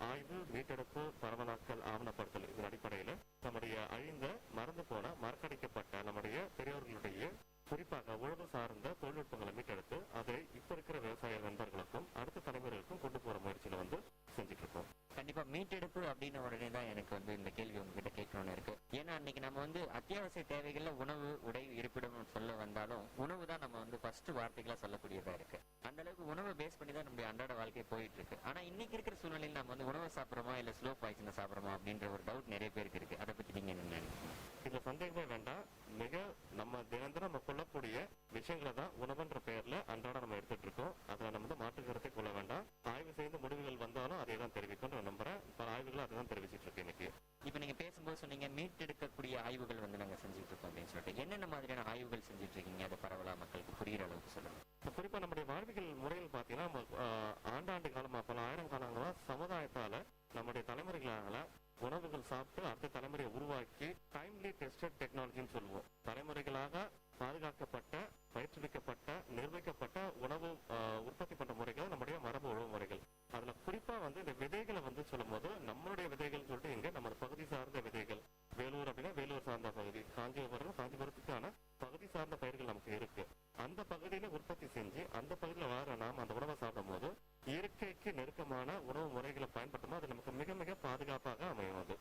ஆய்வு, மீட்டெடுப்பு, பரவலாக்கல், ஆவணப்படுத்தல் இதன் அடிப்படையில் நம்முடைய அழிந்த, மறந்து போன, மறக்கடிக்கப்பட்ட நம்முடைய பெரியோர்களுடைய குறிப்பாக உழவு சார்ந்த தொழில்நுட்பங்களை மீட்டெடுத்து அதை இப்ப இருக்கிற விவசாய நண்பர்களுக்கும் அடுத்த தலைமுறைகளுக்கும் கொண்டு போற முயற்சியில வந்து செஞ்சுட்டு இருக்கோம். கண்டிப்பா மீட்டெடுப்பு அப்படின்னு உடனே தான் எனக்கு வந்து இந்த கேள்வி உங்ககிட்ட கேட்கணும்னு இருக்கு. ஏன்னா இன்னைக்கு நம்ம வந்து அத்தியாவசிய தேவைகள்ல உணவு, உடை, இருப்பிடம் சொல்ல வந்தாலும் உணவு தான் நம்ம வந்து ஃபர்ஸ்ட் வார்த்தைகளா சொல்லக்கூடியதா இருக்கு. அந்த அளவுக்கு உணவை பேஸ் பண்ணி தான் நம்முடைய அன்றாட வாழ்க்கை போயிட்டு இருக்கு. ஆனா இன்னைக்கு இருக்கிற சூழ்நிலையில் நம்ம வந்து உணவை சாப்பிட்றோமா இல்ல ஸ்லோ பாய்சனை சாப்பிட்றோமா அப்படின்ற ஒரு டவுட் நிறைய பேருக்கு இருக்கு. அதை பத்தி நீங்க என்ன நினைக்கிறீங்க? இதுல சந்தேகமே வேண்டாம். மிக நம்ம தினந்தரம் நம்ம கொள்ளக்கூடிய விஷயங்களை தான் உணவுன்ற பெயர்ல அன்றாட நம்ம எடுத்துட்டு இருக்கோம். அதுல நம்ம வந்து மாற்று கருத்தை கொள்ள வேண்டாம். ஆய்வு செய்த முடிவுகள் வந்தாலும் அதை தான் தெரிவிக்கும் நம்புறேன். பல ஆய்வுகள் அதை தான் தெரிவிச்சிட்டு இருக்கு. இன்னைக்கு இப்ப நீங்க பேசும்போது சொன்னீங்க மீட்டெடுக்கக்கூடிய ஆய்வுகள் வந்து நாங்க செஞ்சுட்டு இருக்கோம் அப்படின்னு சொல்லிட்டு, என்னென்ன மாதிரியான ஆய்வுகள் செஞ்சுட்டு இருக்கீங்க? அதை பரவலா மக்களுக்கு புரியுற அளவுக்கு சொல்லுங்க. குறிப்பா நம்முடைய வாழ்வியல் முறைகள் பாத்தீங்கன்னா ஆண்டாண்டு காலமா, பல ஆயிரம் காலங்களா சமுதாயத்தால நம்முடைய தலைமுறைகளால உணவுகள் சாப்பிட்டு அடுத்த தலைமுறையை உருவாக்கி டைம்லி டெஸ்டட் டெக்னாலஜின்னு சொல்லுவோம். தலைமுறைகளாக பாதுகாக்கப்பட்ட, பயிற்றுவிக்கப்பட்ட, நிர்வகிக்கப்பட்ட உணவு உற்பத்தி பண்ற முறைகள் நம்முடைய மரபு உணவு முறைகள். அதுல குறிப்பா வந்து இந்த விதைகளை வந்து சொல்லும் போது நம்மளுடைய விதைகள் சொல்லிட்டு இங்க நம்ம பகுதி சார்ந்த விதைகள், வேலூர் அப்படின்னா வேலூர் சார்ந்த பகுதி, காஞ்சிபுரத்துக்கான பகுதி சார்ந்த பயிர்கள் நமக்கு இருக்கு. அந்த பகுதியில உற்பத்தி செஞ்சு அந்த பகுதியில் வர நாம் அந்த உணவை சாப்பிடும் போது இயற்கைக்கு நெருக்கமான உணவு முறைகளை பயன்படுத்தும். அது நமக்கு மிக மிக பாதுகாப்பாக அமையும். அது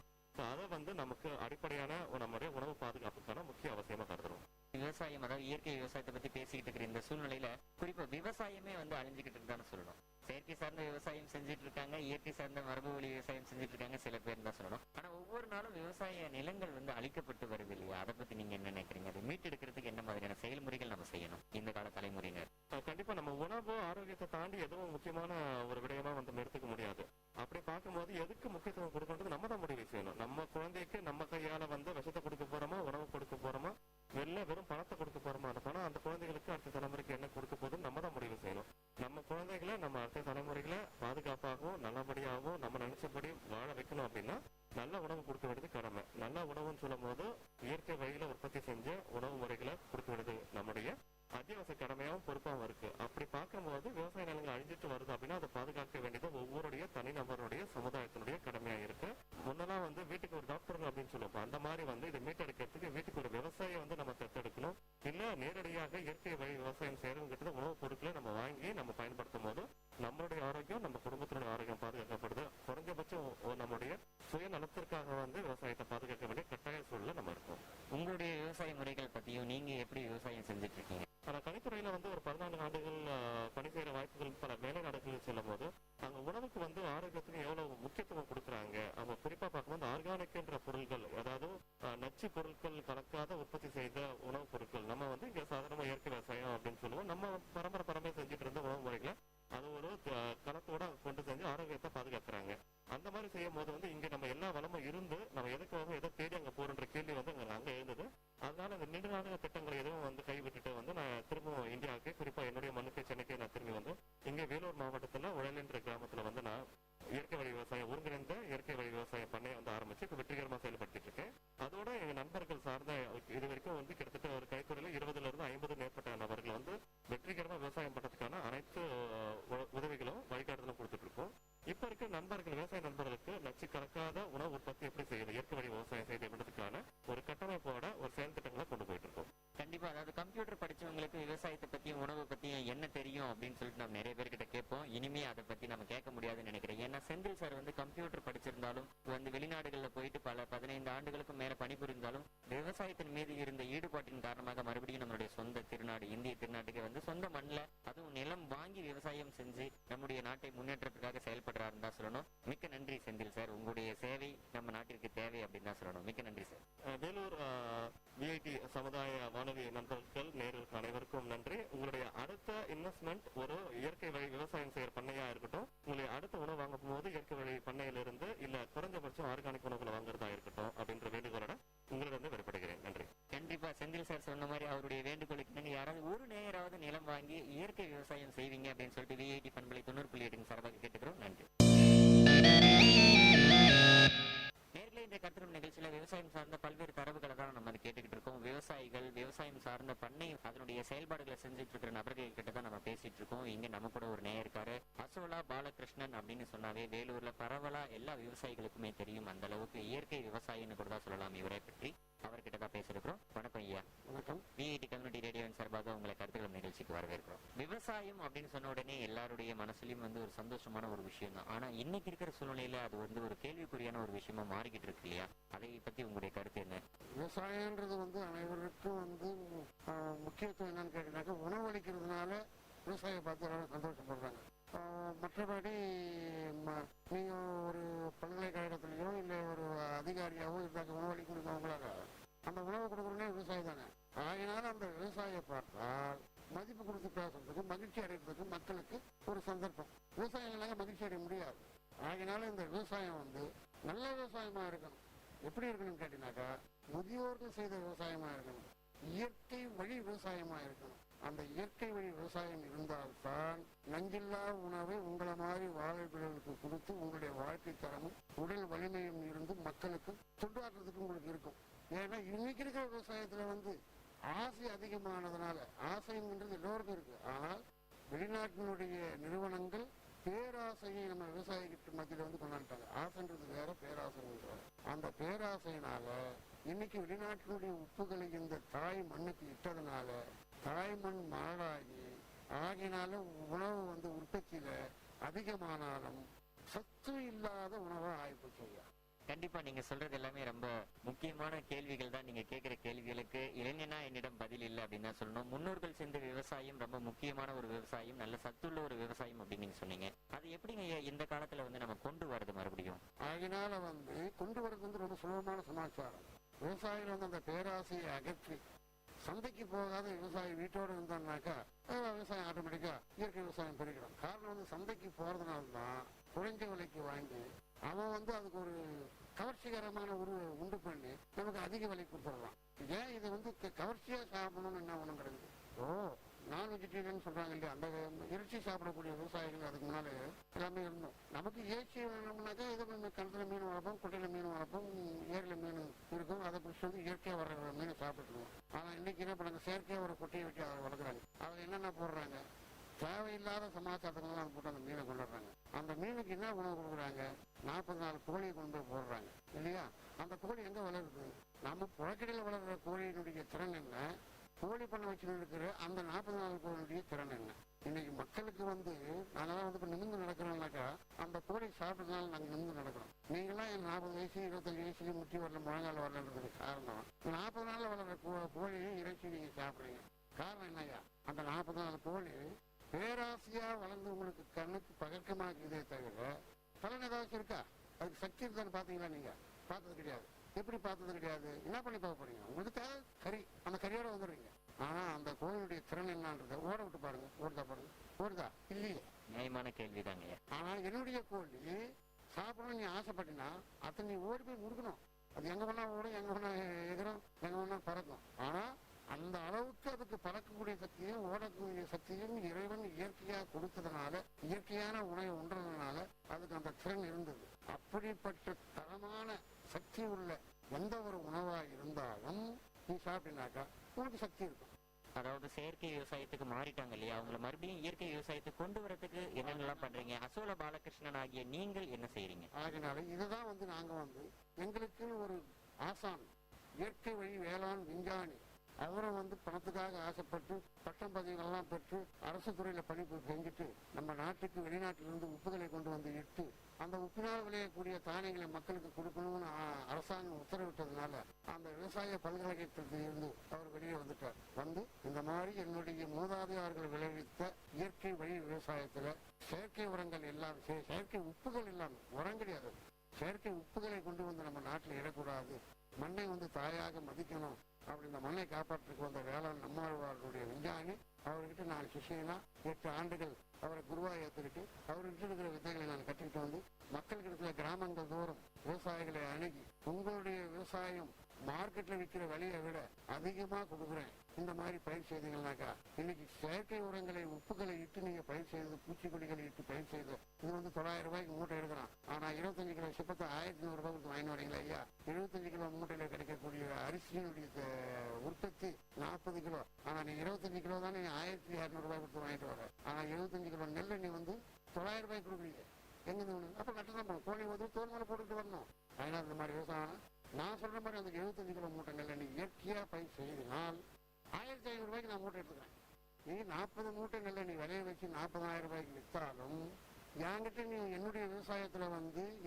அதை வந்து நமக்கு அடிப்படையான நம்முடைய உணவு பாதுகாப்புக்கான முக்கிய அவசியமா கருதுறோம். விவசாயம், அதாவது இயற்கை விவசாயத்தை பத்தி பேசிக்கிட்டு இருக்கிற இந்த சூழ்நிலையில குறிப்பா விவசாயமே வந்து அழிஞ்சுக்கிட்டு இருந்தான்னு சொல்லணும். செயற்கை சார்ந்த விவசாயம் செஞ்சுட்டு இருக்காங்க, இயற்கை சார்ந்த மரபு வழி விவசாயம் செஞ்சுட்டு இருக்காங்க சில பேர் தான் சொல்லணும். ஆனா ஒவ்வொரு நாளும் விவசாய நிலங்கள் வந்து அழிக்கப்பட்டு வருது இல்லையா? அதை பத்தி நீங்க என்ன நினைக்கிறீங்க? அதை மீட்டெடுக்கிறதுக்கு என்ன மாதிரியான செயல்முறைகள் நம்ம செய்யணும் இந்த கால தலைமுறையினர்? கண்டிப்பா நம்ம உணவு ஆரோக்கியத்தை தாண்டி எதுவும் முக்கியமான ஒரு விடயமா வந்து எடுத்துக்க முடியாது. அப்படி பார்க்கும்போது எதுக்கு முக்கியத்துவம் கொடுக்கறது நம்ம தான் முடிவு செய்யணும். நம்ம குழந்தைக்கு நம்ம கையால வந்து விஷத்தை கொடுக்க போறோமா, உணவு கொடுக்க போறோமா, வெறும் பணத்தை கொடுக்க போறோமா, அந்த பணம் அந்த குழந்தைகளுக்கு அடுத்த தலைமுறைக்கு என்ன கொடுக்க போதுன்னு நம்ம தான் முடிவு செய்யணும். நம்ம குழந்தைகளை இதை மீட்டெடுக்கிறதுக்கு வீட்டுக்கு ஒரு விவசாயம் வந்து நம்ம தத்தெடுக்கணும். இல்லை நேரடியாக இயற்கை வழி விவசாயம் செய்யறவங்கிட்ட உணவுப் பொருட்களை நம்ம வாங்கி நம்ம பயன்படுத்தும் போது நம்மளுடைய ஆரோக்கியம், நம்ம குடும்பத்தினுடைய ஆரோக்கியம் பாதுகாக்கப்படுது. குறைஞ்சபட்சம் நம்முடைய சுயநலத்திற்காக வந்து விவசாயத்தை பாதுகாக்க வேண்டிய கட்டாய சூழல நம்ம இருக்கோம். உங்களுடைய விவசாய முறைகள் பத்தியும் நீங்க எப்படி விவசாயம் செஞ்சுட்டு இருக்கீங்க? கணித்துறையில வந்து ஒரு 14 ஆண்டுகள் பணி செய்யற வாய்ப்புகள் பல மேலை நாடுகளில் செல்லும் போது அங்க உணவுக்கு வந்து ஆரோக்கியத்துக்கு எவ்வளவு முக்கியத்துவம் கொடுக்குறாங்க. அவங்க குறிப்பா பார்க்கும்போது ஆர்கானிக்ன்ற பொருட்கள், அதாவது நச்சு பொருட்கள் கலக்காத உற்பத்தி செய்த உணவுப் பொருட்கள். நம்ம வந்து இங்க சாதாரணமா இயற்கை விவசாயம் அப்படின்னு சொல்லுவோம். நம்ம பரம்பரை செஞ்சுட்டு இருந்த உணவு முறைகளை அது ஒரு கலத்தோட கொண்டு செஞ்சு ஆரோக்கியத்தை பாதுகாக்கிறாங்க. அந்த மாதிரி செய்யும் போது வந்து இங்க நம்ம எல்லா வளமும் இருந்து நம்ம எதுக்காக எதை தேடி அங்க போறன்ற கேள்வி வந்து அங்க எழுந்தது. அதனால இந்த நீண்ட நாள் திட்டங்களை எதுவும் வந்து கைவிட்டுட்டு வந்து நான் திரும்பவும் இந்தியாவுக்கு, குறிப்பா என்னுடைய மண்ணுக்கு சென்னைக்கு நான் திரும்பி வந்து இங்க வேலூர் மாவட்டத்துல உழலென்ற கிராமத்துல வந்து நான் இயற்கை வழி விவசாயம், ஒருங்கிணைந்த இயற்கை வழி விவசாய பண்ணையை வந்து ஆரம்பிச்சு இப்ப வெற்றிகரமா செயல்படுத்திட்டு இருக்கேன். அதோட எங்க நண்பர்கள் சார்ந்த இது வரைக்கும் வந்து கிட்டத்தட்ட ஒரு கைத்துறையில 20ல இருந்து 50 மேற்பட்ட நபர்கள் வந்து வெற்றிகரமா விவசாயம் பண்றதுக்கான அனைத்து உதவிகளும் வழிகாட்டுதலும் கொடுத்துட்டு இருக்கோம். இப்ப இருக்க நண்பர்கள், விவசாய நண்பர்களுக்கு நச்சு கலக்காத உணவு உற்பத்தி எப்படி செய்யணும், இயற்கை வழி விவசாயம் செய்து என்பதற்கான ஒரு கட்டமைப்போட ஒரு செயல் திட்டங்களை கொண்டு போயிட்டு இருக்கோம். கண்டிப்பா, அதாவது கம்ப்யூட்டர் படிச்சவங்களுக்கு விவசாயத்தை பத்தியும் உணவு பத்தியும் என்ன தெரியும் அப்படின்னு சொல்லிட்டு நம்ம நிறைய பேர்கிட்ட கேட்போம். இனிமே அதை பத்தி நம்ம கேட்க முடியாதுன்னு நினைக்கிறேன். ஏன்னா செந்தில் சார் வந்து கம்ப்யூட்டர் படிச்சிருந்தாலும் வந்து வெளிநாடுகளில் போயிட்டு பல 15 ஆண்டுகளுக்கும் மேல பணிபுரிந்தாலும் விவசாயத்தின் மீது இருந்த ஈடுபாட்டின் காரணமாக மறுபடியும் நம்மளுடைய சொந்த திருநாடு, இந்திய திருநாட்டுக்கு வந்து சொந்த மண்ணில் அதுவும் நிலம் வாங்கி விவசாயம் செஞ்சு நம்முடைய நாட்டை முன்னேற்றத்துக்காக செயல்படுறாருன்னு தான் சொல்லணும். மிக்க நன்றி செந்தில் சார், உங்களுடைய சேவை நம்ம நாட்டிற்கு தேவை அப்படின்னு தான் சொல்லணும். மிக்க நன்றி சார். வேலூர் விஐடி சமுதாய வானொலி நண்பர்கள் நேயர்களுக்கு அனைவருக்கும் நன்றி. உங்களுடைய அடுத்த இன்வெஸ்ட்மெண்ட் ஒரு இயற்கை வழி விவசாயம் செய்யற பண்ணையா இருக்கட்டும், உங்களுடைய அடுத்த உணவு வாங்கும் போது இயற்கை வழி பண்ணையிலிருந்து இல்ல குறைஞ்சபட்சம் ஆர்கானிக் உணவுகளை வாங்குறதா இருக்கட்டும் அப்படின்ற வேண்டுகோளோட உங்களிடம் விடைபெறுகிறேன். நன்றி. கண்டிப்பா செந்தில் சார் சொன்ன மாதிரி அவருடைய வேண்டுகோளுக்கு நீங்க யாராவது ஒரு நேராவது நிலம் வாங்கி இயற்கை விவசாயம் செய்வீங்க அப்படின்னு சொல்லிட்டு விஐடி பண்பலை 90.8 சார்பாக கேட்டுக்கிறோம். நன்றி. இந்த கட்டுரை நிகழ்ச்சியில விவசாயம் சார்ந்த பல்வேறு தரவுகளை தான் நம்ம கேட்டுக்கிட்டு இருக்கோம். விவசாயிகள், விவசாயம் சார்ந்த பண்ணை அதனுடைய செயல்பாடுகளை செஞ்சுட்டு இருக்கிற நபர்கள் கிட்ட தான் நம்ம பேசிட்டு இருக்கோம். இங்க நம்ம கூட ஒரு நேயர் இருக்காரு. அசோலா பாலகிருஷ்ணன் அப்படின்னு சொன்னாவே வேலூர்ல பரவலா எல்லா விவசாயிகளுக்குமே தெரியும். அந்த அளவுக்கு இயற்கை விவசாயின்னு கூட தான் சொல்லலாம் இவரை பற்றி. அவர்கிட்ட தான் பேசிருக்கிறோம். வணக்கம் ஐயா. வணக்கம். விஐடி கம்யூனிட்டி ரேடியோவின் சார்பாக உங்களை கருத்துக்கள் நிகழ்ச்சிக்கு வரவேற்கிறோம். விவசாயம் அப்படின்னு சொன்ன உடனே எல்லாருடைய மனசுலயும் வந்து ஒரு சந்தோஷமான ஒரு விஷயம் தான். ஆனா இன்னைக்கு இருக்கிற சூழ்நிலையில அது வந்து ஒரு கேள்விக்குறியான ஒரு விஷயமா மாறிக்கிட்டு இருக்கு இல்லையா? அதை பத்தி உங்களுடைய கருத்து என்ன? விவசாயன்றது வந்து அனைவருக்கும் வந்து முக்கியத்துவம் என்னன்னு கேட்டீங்கன்னாக்கா உணவளிக்கிறதுனால விவசாயியை பார்த்து எல்லாரும் சந்தோஷப்படுறாங்க. மற்றபடி நீங்க ஒரு பல்கலைக்கழகத்திலையோ இல்லை ஒரு அதிகாரியாவோ இருந்தாக்க உணவளிக்க முடியுமாங்களாக அந்த உணவு கொடுக்குறோன்னே விவசாயம் தானே. அதனால அந்த விவசாயியை பார்த்தால் மதிப்பு கொடுத்து பேசுறதுக்கு, மகிழ்ச்சி அடைகிறதுக்கு மக்களுக்கு ஒரு சந்தர்ப்பம். விவசாயம் இல்லைனாக்க மகிழ்ச்சி அடைய முடியாது. அதனால இந்த விவசாயம் வந்து நல்ல விவசாயமா இருக்கணும். எப்படி இருக்கணும்னு கேட்டீங்கன்னாக்கா முதியோர்கள் செய்த விவசாயமா இருக்கணும், இயற்கை வழி விவசாயமா இருக்கணும். அந்த இயற்கை வழி விவசாயம் இருந்தால்தான் நஞ்சில்லா உணவை உங்களை மாதிரி வாழைப்பிள்ளைகளுக்கு கொடுத்து உங்களுடைய வாழ்க்கை தரமும் உடல் வலிமையும் இருந்து மக்களுக்கு தொண்டாடுறதுக்கு உங்களுக்கு இருக்கும். ஏன்னா இன்னைக்கு இருக்கிற விவசாயத்துல வந்து ஆசை அதிகமானதுனால, ஆசைன்றது எல்லோருக்கும் இருக்கு. ஆனால் வெளிநாட்டினுடைய நிறுவனங்கள் பேராசையை நம்ம விவசாயிகிட்ட மத்தியில வந்து கொண்டாண்டாங்க. ஆசைன்றது வேற, பேராசைன்றது வேற. அந்த பேராசையினால இன்னைக்கு வெளிநாட்டினுடைய உப்புகளை இந்த தாய் மண்ணுக்கு இட்டதுனால தாய் மண் மாடாகி ஆகினால உணவு வந்து உற்பத்தியில அதிகமானாலும் சத்து இல்லாத உணவா ஆயிப்போச்சு. கண்டிப்பா நீங்க சொல்றது எல்லாமே ரொம்ப முக்கியமான கேள்விகள் தான். நீங்க கேட்கிற கேள்விகளுக்கு இளைஞனா என்னிடம் பதில் இல்லை அப்படின்னு தான் சொல்லணும். முன்னோர்கள் செஞ்ச விவசாயம் ரொம்ப முக்கியமான ஒரு விவசாயம், நல்ல சத்துள்ள ஒரு விவசாயம் அப்படின்னு நீங்க சொன்னீங்க. அது எப்படிங்க இந்த காலத்துல வந்து நம்ம கொண்டு வரது மறுபடியும்? அதனால வந்து கொண்டு வரது வந்து ரொம்ப சுலபமான சமாச்சாரம். விவசாயிகள் வந்து அந்த பேராசையை அகற்றி சந்தைக்கு போகாத விவசாயி வீட்டோடு இருந்தான்னாக்கா விவசாயம் ஆட்டோமேட்டிக்கா இயற்கை விவசாயம் பெருகிடும். காரணம் வந்து சந்தைக்கு போறதுனால்தான் குறைஞ்ச விலைக்கு வாங்கி அவன் வந்து அதுக்கு ஒரு கவர்ச்சிகரமான ஒரு உண்டு பண்ணி நமக்கு அதிக விலை கொடுத்துடலாம். ஏன் இதை வந்து கவர்ச்சியா சாப்பிடணும்னு என்ன ஒண்ணும் கிடையாது. நான் வெஜிடேரியன் சொல்றாங்க இல்லையா, அந்த இறைச்சி சாப்பிடக்கூடிய விவசாயிகள் அதுக்கு முன்னாலே எல்லாமே இருந்தோம். நமக்கு இறைச்சி வேணும்னாக்கா இது கிணத்துல மீன் வளர்ப்போம், குட்டையில மீன் வளர்ப்போம், ஏரியில மீன் இருக்கும், அதை பிடிச்சி வந்து இயற்கையா வர்ற மீனை சாப்பிட்டுருவோம். ஆனா இன்னைக்கு என்ன பண்ணாங்க, செயற்கையா ஒரு குட்டையை வச்சு அதை வளர்க்குறாங்க. அவங்க என்னென்ன போடுறாங்க, தேவையில்லாத சமாச்சாரத்துக்கெல்லாம் போட்டு அந்த மீனை கொண்டாடுறாங்க. அந்த மீனுக்கு என்ன உணவு கொடுக்குறாங்க, 44 கோழியை கொண்டு போய் போடுறாங்க இல்லையா. அந்த கோழி எங்க வளருது, நம்ம புழக்கடையில் வளர்கிற கோழியினுடைய திறன் என்ன, கோழி பண்ண வச்சுட்டு இருக்கிற அந்த 40 நாள் கோழியுடைய திறன் என்ன. இன்னைக்கு மக்களுக்கு நாங்களாம் இப்போ நிமிந்து நடக்கிறோம்னாக்கா அந்த கோழி சாப்பிட்டதுனால நாங்கள் நிமிந்து நடக்கிறோம். நீங்களாம் என் 40 வயசு 25 வயசுலேயும் முட்டி வரல, முழங்கால் வரலன்றதுக்கு காரணம் 40 நாளில் வளர்கிற கோழி இறைச்சி நீங்கள் சாப்பிட்றீங்க. காரணம் என்னையா, அந்த 40 நாள் கோழி பேராசையாக வளர்ந்து உங்களுக்கு கண்ணுக்கு பழக்கமாக்குதே தவிர பலன் ஏதாச்சும் இருக்கா? அதுக்கு சக்தி இருக்கான்னு பார்த்தீங்களா? நீங்கள் பார்த்தது கிடையாது. எப்படி பார்த்தது கிடையாது? என்ன பண்ணி பார்க்க போறீங்க? உங்களுக்கு தேவை கறி, அந்த கறியோட வந்துடுறீங்க. ஆனா அந்த கோழியுடைய திறன் என்னன்றத ஓட விட்டு பாருங்க. ஓடுதா பாருங்க, ஓடுதா இல்லையே? நியாயமான கேள்விதாங்க. ஆனா என்னுடைய கோழி சாப்பிடணும் நீ ஆசைப்பட்டினா அதை நீ ஓடி போய் முடுக்கணும். அது எங்க வேணா ஓடும், எங்க வேணா எதிரும், எங்க வேணா பறக்கும். ஆனா அந்த அளவுக்கு அதுக்கு பறக்கக்கூடிய சக்தியும் ஓடக்கூடிய சக்தியும் இறைவன் இயற்கையாக கொடுத்ததுனால, இயற்கையான உணவை உண்றதுனால அதுக்கு அந்த திறன் இருந்தது. அப்படிப்பட்ட தரமான சக்தி உள்ள எந்த ஒரு உணவா இருந்தாலும் நீ சாப்பிட்டீங்கன்னாக்கா உனக்கு சக்தி இருக்கும். அதாவது செயற்கை விவசாயத்துக்கு மாறிட்டாங்க இல்லையா, அவங்களை மறுபடியும் இயற்கை விவசாயத்துக்கு கொண்டு வரதுக்கு என்னென்னலாம் பண்றீங்க? அசோல பாலகிருஷ்ணன் ஆகிய நீங்கள் என்ன செய்றீங்க? ஆகினால இதுதான் நாங்க எங்களுக்குன்னு ஒரு ஆசான், இயற்கை வழி வேளாண் விஞ்ஞானி, அவரும் பணத்துக்காக ஆசைப்பட்டு பட்டம் பதவிகள்லாம் பெற்று அரசு துறையில பணி செஞ்சுட்டு நம்ம நாட்டுக்கு வெளிநாட்டிலிருந்து உப்புகளை கொண்டு இட்டு அந்த உப்பினால் விளையக்கூடிய தானியங்களை மக்களுக்கு கொடுக்கணும்னு அரசாங்கம் உத்தரவிட்டதுனால அந்த விவசாய பல்கலைக்கழகத்தில் இருந்து அவர் வெளியே வந்துட்டார். இந்த மாதிரி என்னுடைய மூதாதையார்கள் விளைவித்த இயற்கை வழி விவசாயத்துல செயற்கை உரங்கள் எல்லாம், செயற்கை உப்புகள் எல்லாம், உரம் கிடையாது, செயற்கை உப்புகளை கொண்டு நம்ம நாட்டில் இடக்கூடாது, மண்ணை தாயாக மதிக்கணும். அப்படி இந்த மண்ணை காப்பாற்றுக்கு வந்த வேளாண் நம்மாழ்வார்களுடைய விஞ்ஞானி, அவர்கிட்ட நான் சிஷியனா 8 ஆண்டுகள் அவரை குருவாக ஏற்றுக்கிட்டு அவர்கிட்ட இருக்கிற வித்தைகளை நான் கற்றுக்கிட்டு மக்களுக்கு இருக்கிற கிராமங்கள் தோறும் விவசாயிகளை அணுகி உங்களுடைய விவசாயம் மார்க்கெட்ல விற்கிற விலையை விட அதிகமா கொடுக்குறேன், இந்த மாதிரி பயிர் செய்தீங்கன்னாக்கா இன்னைக்கு செயற்கை உரங்களை உப்புகளை இட்டு நீங்க பயிர் செய்து, பூச்சிக்கொல்லிகளை இட்டு பயிர் செய்து இது 900 ரூபாய்க்கு மூட்டை எடுக்கிறான். ஆனா 25 கிலோ சிப்பத்தை 1100 ரூபாய்க்கு வாங்கி வரீங்களா ஐயா? 75 கிலோ மூட்டையில கிடைக்கக்கூடிய அரிசியினுடைய உற்பத்தி 40 கிலோ. ஆனா நீ 25 கிலோ தானே 1200 ரூபாய் கொடுத்து வாங்கிட்டு வர. ஆனா 75 கிலோ நெல்லை நீ 900 ரூபாய்க்கு கொடுக்குறீங்க. எங்க அப்ப கட்டணம் பண்ணணும், கோழி தோல் மேல போட்டுட்டு வரணும். அதனால இந்த மாதிரி விவசாயம் நான் சொல்ற மாதிரி அந்த 75 கிலோ மூட்டை நெல்லை நீ இயற்கையா பயிர் செய்தினால் 1500 ரூபாய்க்கு நான் மூட்டை எடுத்துக்கிறேன். நீ 40 மூட்டை நெல்லை நீ விளைய வச்சு 40,000 ரூபாய்க்கு விற்றாலும் என்கிட்ட நீ என்னுடைய விவசாயத்துல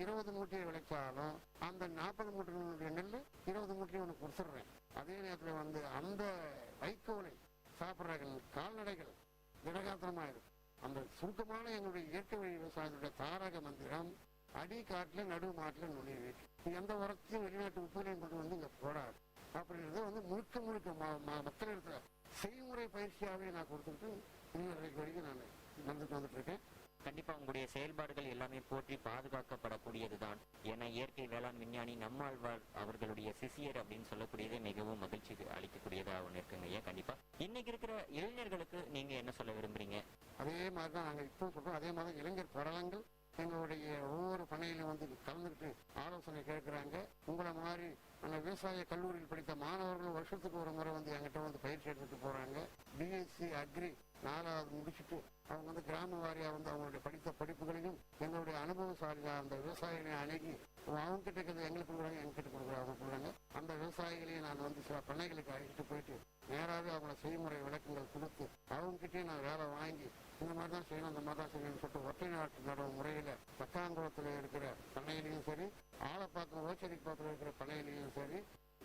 20 மூட்டையை விளைச்சாலும் அந்த 40 மூட்டையினுடைய நெல் 20 மூட்டையை உனக்கு கொடுத்துடுறேன். அதே நேரத்துல அந்த வைக்கோலை சாப்பிட்ற கால்நடைகள் திடகாத்திரமா இருக்கும். அந்த சுருக்கமான எங்களுடைய இயற்கை வழி விவசாயத்துடைய தாரக மந்திரம் அடி காட்டுல நடு மாட்டுல நுழைவு. எந்த உரத்தையும் வெளிநாட்டு உப்புகளையும் கொண்டு இங்க போடாது அப்படின்றது முழுக்க முழுக்க மக்களிடத்துல செய்முறை பயிற்சியாவே நான் கொடுத்துட்டு இன்னும் வரைக்கும் நான் வந்துட்டு இருக்கேன். கண்டிப்பா உங்களுடைய செயல்பாடுகள் எல்லாமே போற்றி பாதுகாக்கப்படக்கூடியதுதான். ஏன்னா இயற்கை வேளாண் விஞ்ஞானி நம்மாழ்வார் அவர்களுடைய சிசியர் அப்படின்னு சொல்லக்கூடியதே மிகவும் மகிழ்ச்சி அளிக்கக்கூடியதாக ஒன்று இருக்குங்க ஐயா. கண்டிப்பா இன்னைக்கு இருக்கிற இளைஞர்களுக்கு நீங்க என்ன சொல்ல விரும்புறீங்க? அதே மாதிரிதான் நாங்க இப்போ சொல்றோம். அதே மாதிரி இளைஞர் படலங்கள் எங்களுடைய ஒவ்வொரு பணியிலும் கலந்துக்கிட்டு ஆலோசனை கேட்கிறாங்க. உங்களை மாதிரி அந்த விவசாய கல்லூரியில் படித்த மாணவர்கள் வருஷத்துக்கு ஒரு முறை என்கிட்ட பயிற்சி எடுத்துட்டு போறாங்க. பிஎஸ்சி அக்ரி 4வது முடிச்சுட்டு அவங்க கிராம வாரியா அவங்களுடைய படித்த படிப்புகளையும் எங்களுடைய அனுபவசாலியா அந்த விவசாயிகளை அணுகி அவங்க கிட்ட இருக்கிறது எங்களுக்கு கொடுக்குறாங்க, எங்ககிட்ட கொடுக்குறாங்க, அவங்க கொடுக்குறாங்க. அந்த விவசாயிகளையும் நான் சில பண்ணைகளுக்கு அழைச்சிட்டு போயிட்டு நேராகவே அவங்கள செய்முறை விளக்கங்கள் கொடுத்து அவங்ககிட்டயே நான் வேலை வாங்கி இந்த மாதிரி தான் செய்யணும், அந்த மாதிரி தான் செய்யணும்னு சொல்லிட்டு ஒற்றை நாட்டு நடவு முறையில பத்தாங்குளத்துல இருக்கிற பண்ணையிலையும் சரி, ஆலப்பாக்கம் ஓச்சரிப்பாக்கத்தில் இருக்கிற பண்ணையிலையும் சரி,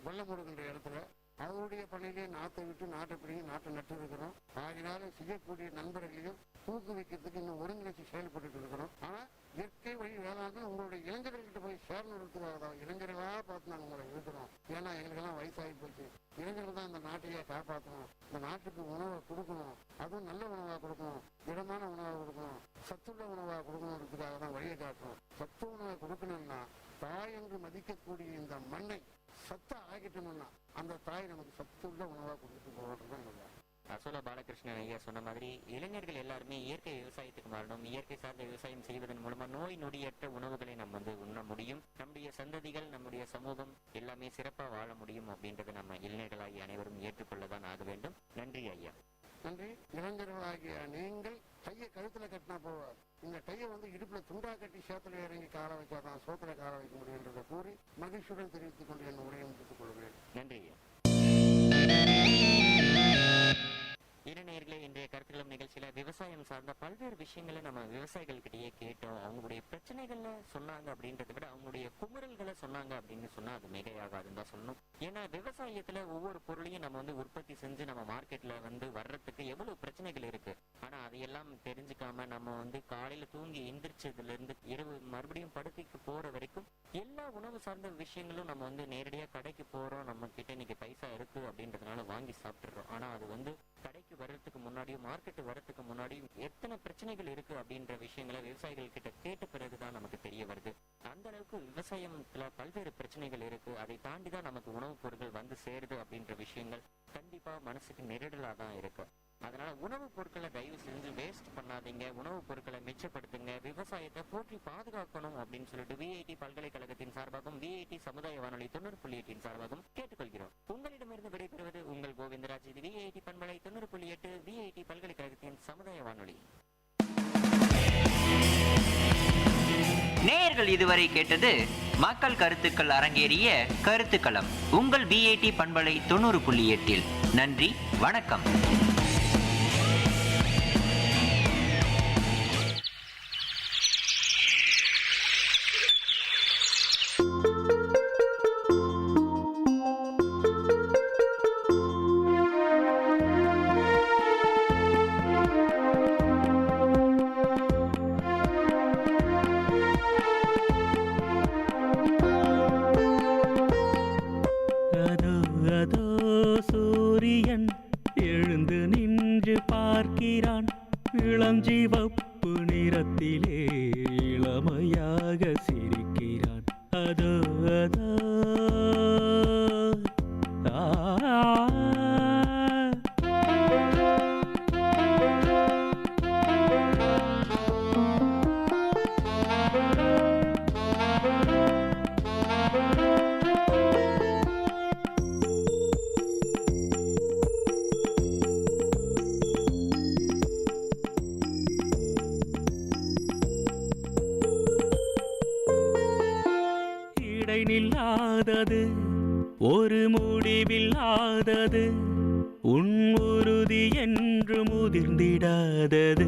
வெள்ளமுடுகின்ற இடத்துல அவருடைய பண்ணையிலேயே நாட்டை விட்டு நாட்டை பிடிங்கி நாட்டை நட்டு இருக்கிறோம். ஆகினால செய்யக்கூடிய நண்பர்களையும் ஊக்குவிக்கிறதுக்கு இன்னும் ஒருங்கிணைச்சு செயல்பட்டு இருக்கிறோம். ஆனா இயற்கை வழி வேளாண்மை உங்களுடைய இளைஞர்கள்கிட்ட போய் சேர்ந்துருக்கிறதா இளைஞர்களா பார்த்து நாங்கள் உங்களை இருக்கிறோம். ஏன்னா எங்களுக்கெல்லாம் வயசாகி போச்சு. இளைஞர்கள் தான் இந்த நாட்டையே காப்பாற்றணும், இந்த நாட்டுக்கு உணவை கொடுக்கணும், அதுவும் நல்ல உணவாக கொடுக்கணும், திடமான உணவாக கொடுக்கணும், சத்துள்ள உணவாக கொடுக்கணுன்றதுக்காக தான் வழியை காட்டணும். சத்து உணவை கொடுக்கணும்னா தாய் என்று மதிக்கக்கூடிய இந்த மண்ணை சத்தா ஆகிட்டோம்னா அந்த தாய் நமக்கு சத்துள்ள உணவாக கொடுத்துட்டு போகிறோம். அசோலா பாலகிருஷ்ணன் ஐயா சொன்ன மாதிரி இளைஞர்கள் எல்லாருமே இயற்கை விவசாயத்துக்கு மாறணும். இயற்கை சார்ந்த விவசாயம் செய்வதன் மூலமா நோய் நொடியற்ற உணவுகளை நம்ம உண்ண முடியும். நம்முடைய சந்ததிகள், நம்முடைய சமூகம் எல்லாமே சிறப்பா வாழ முடியும் அப்படின்றத நம்ம இளைஞர்களாகி அனைவரும் ஏற்றுக்கொள்ளதான் ஆக வேண்டும். நன்றி ஐயா. நன்றி. இளைஞர்களாகிய நீங்கள் கையை டையை கழுத்தில் கட்டினா போவார், இந்த டையை வந்து இடுப்பில் துண்டா கட்டி சேத்துல இறங்கி கால வைக்காதான் சோத்துல கால வைக்க முடியுன்றதை கூறி மகிழ்ச்சியுடன் தெரிவித்துக் கொண்டு என் உரையை முடித்துக் கொள்வேன். நன்றி. நேயர்களே, இன்றைய கருத்துக்களம் நிகழ்ச்சியில விவசாயம் சார்ந்த பல்வேறு விஷயங்களை நம்ம விவசாயிகள் கிட்டயே கேட்டோம். அவங்களுடைய பிரச்சனைகள்ல சொன்னாங்க அப்படின்றத விட அவங்களுடைய குமுறல்களை சொன்னாங்க அப்படின்னு சொன்னா அது மிகையாகாதுன்னு தான் சொல்லணும். ஏன்னா விவசாயத்துல ஒவ்வொரு பொருளையும் நம்ம வந்து உற்பத்தி செஞ்சு நம்ம மார்க்கெட்ல வந்து வர்றதுக்கு எவ்வளவு பிரச்சனைகள் இருக்கு. ஆனா அதையெல்லாம் தெரிஞ்சுக்காம நம்ம வந்து காலையில தூங்கி எந்திரிச்சதுல இருந்து இரவு மறுபடியும் படுக்கைக்கு போற வரைக்கும் எல்லா உணவு சார்ந்த விஷயங்களும் நம்ம வந்து நேரடியா கடைக்கு போறோம், நம்ம கிட்ட இன்னைக்கு பைசா இருக்கு அப்படின்றதுனால வாங்கி சாப்பிட்டுறோம். ஆனா அது வந்து கடைக்கு வர்றதுக்கு முன்னாடியும் மார்க்கெட்டு வர்றதுக்கு முன்னாடியும் எத்தனை பிரச்சனைகள் இருக்கு அப்படின்ற விஷயங்களை விவசாயிகள் கிட்ட கேட்ட பிறகுதான் நமக்கு தெரிய வருது. அந்த அளவுக்கு விவசாயத்துல பல்வேறு பிரச்சனைகள் இருக்கு. அதை தாண்டிதான் நமக்கு உணவுப் பொருட்கள் வந்து சேருது அப்படின்ற விஷயங்கள் கண்டிப்பா மனசுக்கு நெருடலா தான் இருக்கு. அதனால உணவுப் பொருட்களை தயவு செஞ்சு வேஸ்ட் பண்ணாதீங்க, உணவுப் பொருட்களை மிச்சப்படுத்துங்க, விவசாயத்தை போற்றி பாதுகாக்கணும் அப்படின்னு சொல்லிட்டு விஐடி பல்கலைக்கழகத்தின் சார்பாகவும் விஐடி சமுதாய வானொலி 90.8 சார்பாகவும் கேட்டுக்கொள்கிறோம். உங்களிடமிருந்து விடைபெறுவது உங்கள் கோவிந்தராஜ். இது விஐடி பண்பலை 90.8 விஐடி பல்கலைக்கழகத்தின் சமுதாய வானொலி. நேயர்கள் இதுவரை கேட்டது மக்கள் கருத்துக்கள் அரங்கேறிய கருத்துக்களம் உங்கள் விஐடி பண்பலை 90.8. நன்றி, வணக்கம். இளஞ்சிவப்பு நிறத்திலே இளமையாக சிரிக்கிறான். அதோ அதோ நில்லாதது ஒரு முடிவில்லாதது உன் உறுதி என்று முதிர்ந்திடாதது.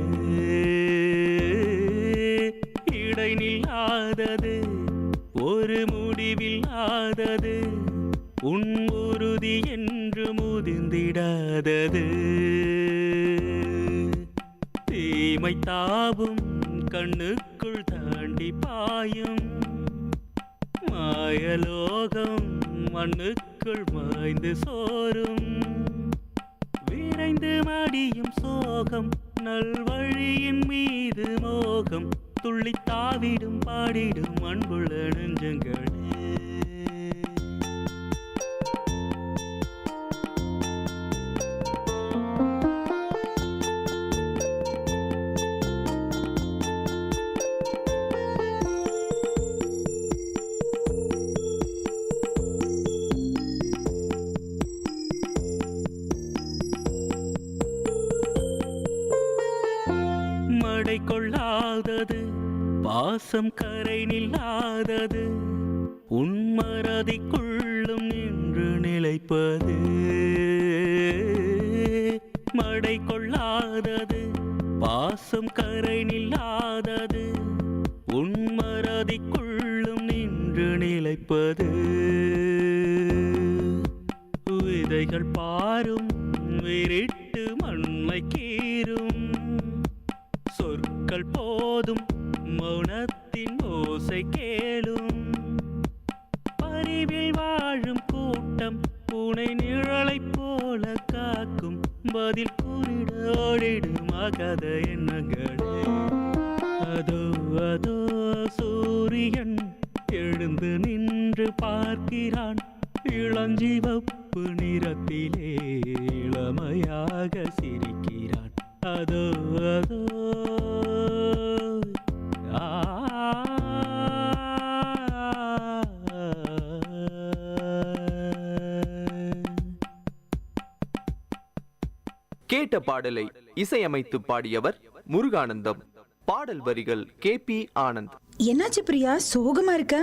இடை நில்லாதது ஒரு முடிவில்லாதது உன் உறுதி என்று முதிர்ந்திடாதது. தீமை தாவும் கண்ணுக்குள் தாண்டி பாயும் மாயலோகம் மண்ணுக்குள் மாய்ந்து சோறும். விரைந்து மடியும் சோகம் நல்வழியின் மீது மோகம் துள்ளித்தாவிடும் பாடிடும் அன்புள்ள நெஞ்சங்களே. கொள்ளாதது பாசம் கரை நில்லாதது உன் மறதிக்குள்ளும் நின்று நிலைப்பது. மடை கொள்ளாதது பாசம் கரை நில்லாதது உன் மறதிக்குள்ளும் நின்று நிலைப்பது. விதைகள் பாரும் விரிட்டு மண்ணை கீரும் சொற்கள் போதும் மௌனத்தின் ஓசை கேளும். பரிவில் வாழும் கூட்டம் பூனை நிழலை போல காக்கும் பதில் கூறிட ஓடிடும் அகத எண்ணங்களே. அதோ அதோ சூரியன் எழுந்து நின்று பார்க்கிறான் இளஞ்சிவப்பு நிறத்திலே இளமையாக சிரிக்கிறான். அதோ அதோ கேட்ட பாடலை இசையமைத்து பாடியவர் முருகானந்தம். பாடல் வரிகள் KP ஆனந்த். என்னாச்சு பிரியா, சோகமா இருக்க?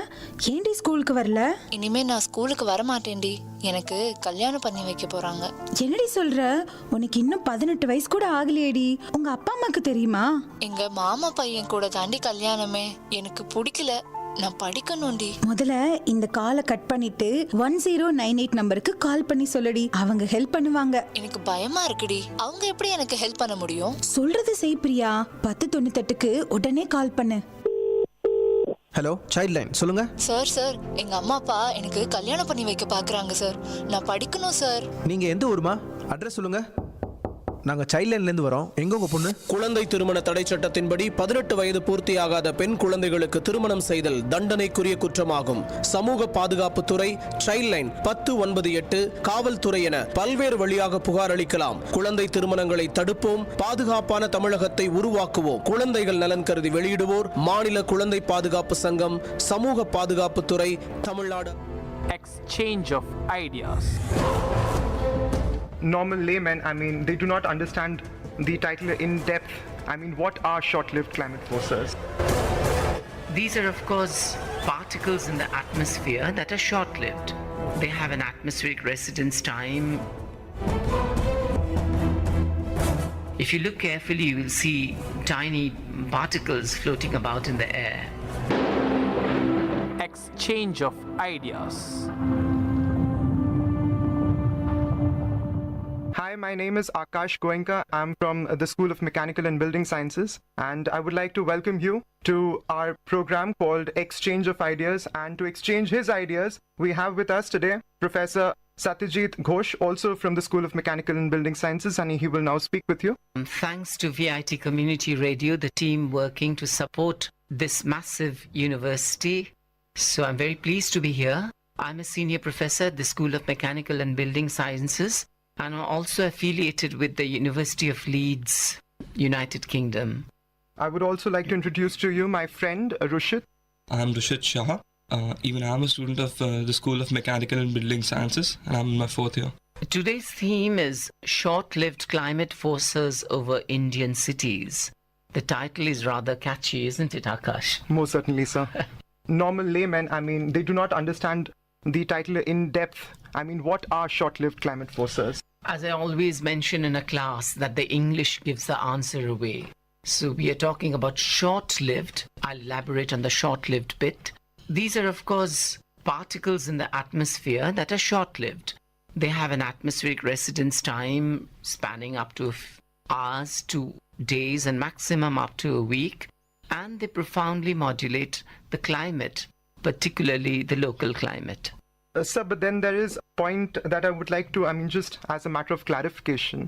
ஏன்டி ஸ்கூலுக்கு வரல? இனிமே நான் ஸ்கூலுக்கு வர மாட்டேன்டி. எனக்கு கல்யாணம் பண்ணி வைக்க போறாங்க. என்னடி சொல்ற? உனக்கு இன்னும் 18 வயசு கூட ஆகலையேடி. உங்க அப்பா அம்மாக்கு தெரியுமா? எங்க மாமா பையன் கூட தாண்டி கல்யாணமே. எனக்கு பிடிக்கல. நான் படிக்கணும்டி. முதல்ல இந்த காலை கட் பண்ணிட்டு 1098 நம்பருக்கு கால் பண்ணி சொல்லடி. அவங்க ஹெல்ப் பண்ணுவாங்க. எனக்கு பயமா இருக்குடி. அவங்க எப்படி எனக்கு ஹெல்ப் பண்ண முடியும்? சொல்றது செய் பிரியா. 1098க்கு உடனே கால் பண்ணு. ஹலோ, சைல்ட் லைன் சொல்லுங்க. சார் எங்க அம்மா அப்பா எனக்கு கல்யாணம் பண்ணி வைக்க பாக்குறாங்க சார். நான் படிக்கணும் சார். நீங்க எந்த ஊருமா? அட்ரஸ் சொல்லுங்க. நாங்க சைல்ட் லைன்ல இருந்து வரோம். எங்க உங்க பொண்ணு? குழந்தை திருமண தடை சட்டத்தின்படி 18 வயது பூர்த்தியாகாத பெண் குழந்தைகளுக்கு திருமணம் செய்தல் தண்டனைக்குரிய குற்றமாகும். சமூக பாதுகாப்புத்துறை, சைல்ட் லைன் 1098, காவல்துறை என பல்வேறு வழியாக புகார் அளிக்கலாம். குழந்தை திருமணங்களை தடுப்போம், பாதுகாப்பான தமிழகத்தை உருவாக்குவோம். குழந்தைகள் நலன் கருதி வெளியிடுவோர் மாநில குழந்தை பாதுகாப்பு சங்கம், சமூக பாதுகாப்புத்துறை, Tamil Nadu. Exchange of ideas. Normal laymen, they do not understand the title in depth. What are short-lived climate forces? These are, of course, particles in the atmosphere that are short-lived. They have an atmospheric residence time. If you look carefully, you will see tiny particles floating about in the air. Exchange of ideas. Hi, my name is Akash Goenka. I'm from the School of Mechanical and Building Sciences, and I would like to welcome you to our program called Exchange of Ideas. And to exchange his ideas, we have with us today Professor Satyajit Ghosh, also from the School of Mechanical and Building Sciences, and he will now speak with you. Thanks to Vit Community Radio, the team working to support this massive university. So I'm very pleased to be here. I'm a senior professor at the School of Mechanical and Building Sciences, and I'm also affiliated with the University of Leeds, United Kingdom. I would also like to introduce to you my friend Rushit. I'm Rushit Shah. Even I'm a student of the School of Mechanical and Building Sciences, and I'm in my 4th year. Today's theme is Short-Lived Climate Forces Over Indian Cities. The title is rather catchy, isn't it, Akash? Most certainly, sir. Normal laymen, they do not understand the title in depth. What are short-lived climate forces? As I always mention in a class, that the English gives the answer away. So we are talking about short-lived. I'll elaborate on the short-lived bit. These are, of course, particles in the atmosphere that are short-lived. They have an atmospheric residence time spanning up to hours to days and maximum up to a week. And they profoundly modulate the climate, particularly the local climate. Sir, but then there is a point that I would like to, just as a matter of clarification.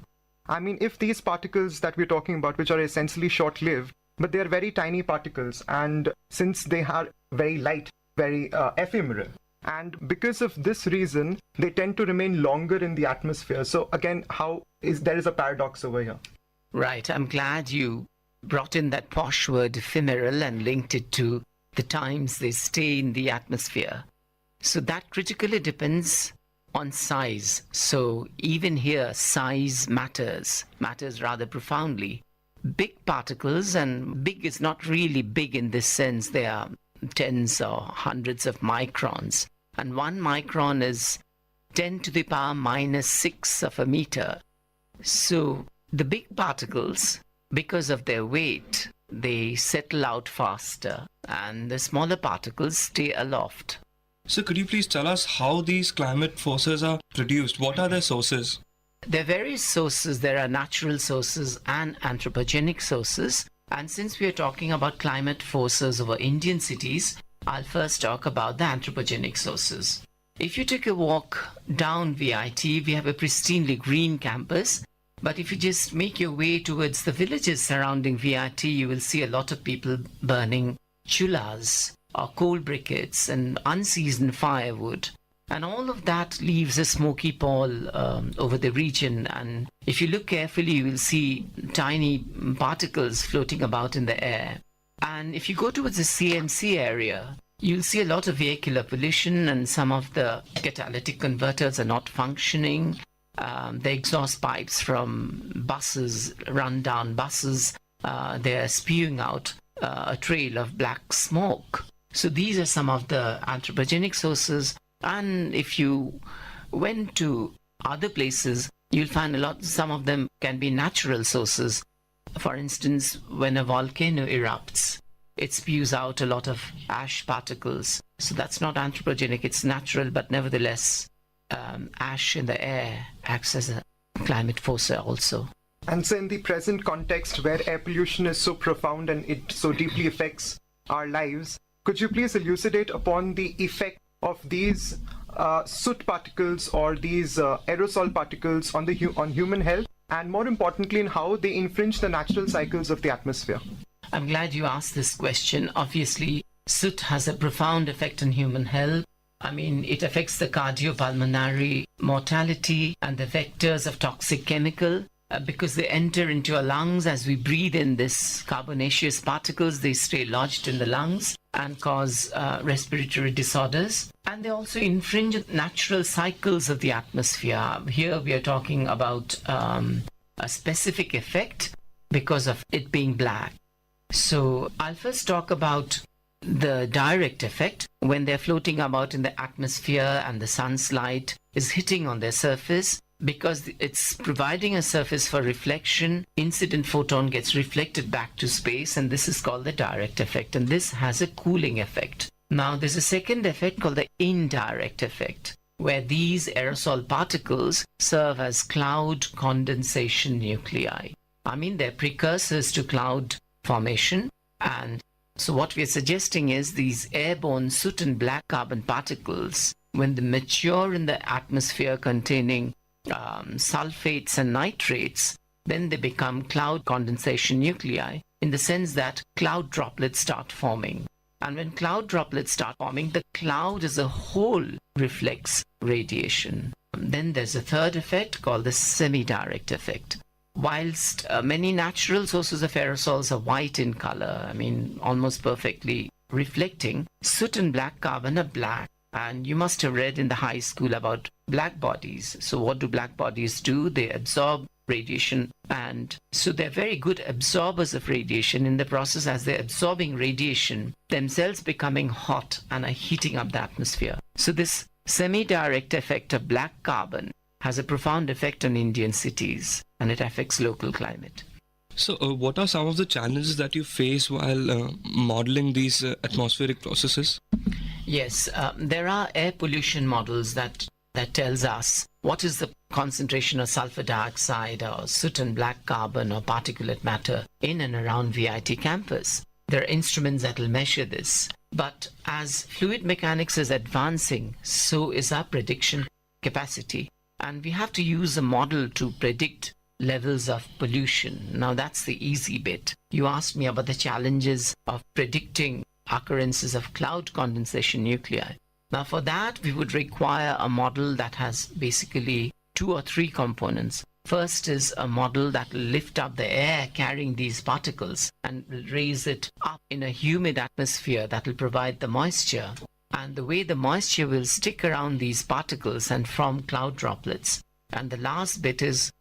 If these particles that we're talking about, which are essentially short-lived, but they are very tiny particles, and since they are very light, very ephemeral, and because of this reason, they tend to remain longer in the atmosphere. So again, there is a paradox over here. Right, I'm glad you brought in that posh word ephemeral and linked it to the times they stay in the atmosphere. So that critically depends on size. So even here, size matters rather profoundly. Big particles, and big is not really big in this sense, they are tens or hundreds of microns. And 1 micron is 10 to the power minus 6 of a meter. So the big particles, because of their weight, they settle out faster, and the smaller particles stay aloft. So could you please tell us how these climate forces are produced? What are their sources? There are various sources. There are natural sources and anthropogenic sources. And since we are talking about climate forces over Indian cities, I'll first talk about the anthropogenic sources. If you take a walk down VIT, we have a pristinely green campus. But if you just make your way towards the villages surrounding VIT, you will see a lot of people burning chullas or coal briquettes and unseasoned firewood. And all of that leaves a smoky pall over the region. And if you look carefully, you will see tiny particles floating about in the air. And if you go towards the CMC area, you'll see a lot of vehicular pollution, and some of the catalytic converters are not functioning. The exhaust pipes from buses, run-down buses, they are spewing out a trail of black smoke. So these are some of the anthropogenic sources. And if you went to other places, you'll find some of them can be natural sources. For instance, when a volcano erupts, it spews out a lot of ash particles. So that's not anthropogenic, it's natural, but nevertheless, ash in the air acts as a climate forcer also. And so in the present context where air pollution is so profound and it so deeply affects our lives, could you please elucidate upon the effect of these soot particles or these aerosol particles on human health, and more importantly in how they infringe the natural cycles of the atmosphere? I'm glad you asked this question. Obviously, soot has a profound effect on human health. I mean, it affects the cardiopulmonary mortality and the vectors of toxic chemical because they enter into our lungs. As we breathe in this carbonaceous particles, they stay lodged in the lungs and cause respiratory disorders. And they also infringe natural cycles of the atmosphere. Here we are talking about a specific effect because of it being black. So I'll first talk about the direct effect when they're floating about in the atmosphere and the sun's light is hitting on their surface. Because it's providing a surface for reflection, incident photon gets reflected back to space, and this is called the direct effect, and this has a cooling effect. Now there's a second effect called the indirect effect, where these aerosol particles serve as cloud condensation nuclei. I mean, they're precursors to cloud formation. And so what we're suggesting is these airborne soot and black carbon particles, when they mature in the atmosphere containing sulfates and nitrates, then they become cloud condensation nuclei in the sense that cloud droplets start forming. And when cloud droplets start forming, the cloud as a whole reflects radiation. Then there's a third effect called the semi-direct effect. Whilst many natural sources of aerosols are white in color, I mean almost perfectly reflecting, soot and black carbon are black. And you must have read in the high school about black bodies. So what do black bodies do? They absorb radiation, and so they're very good absorbers of radiation. In the process, as they're absorbing radiation, themselves becoming hot and are heating up the atmosphere. So this semi-direct effect of black carbon has a profound effect on Indian cities, and it affects local climate. So what are some of the challenges that you face while modeling these atmospheric processes? Yes, there are air pollution models that tells us what is the concentration of sulfur dioxide or soot and black carbon or particulate matter in and around VIT campus. There are instruments that will measure this. But as fluid mechanics is advancing, so is our prediction capacity. And we have to use a model to predict levels of pollution. Now that's the easy bit. You asked me about the challenges of predicting occurrences of cloud condensation nuclei. Now for that, we would require a model that has basically 2 or 3 components. First is a model that will lift up the air carrying these particles and will raise it up in a humid atmosphere that will provide the moisture. And the way the moisture will stick around these particles and form cloud droplets. And the last bit is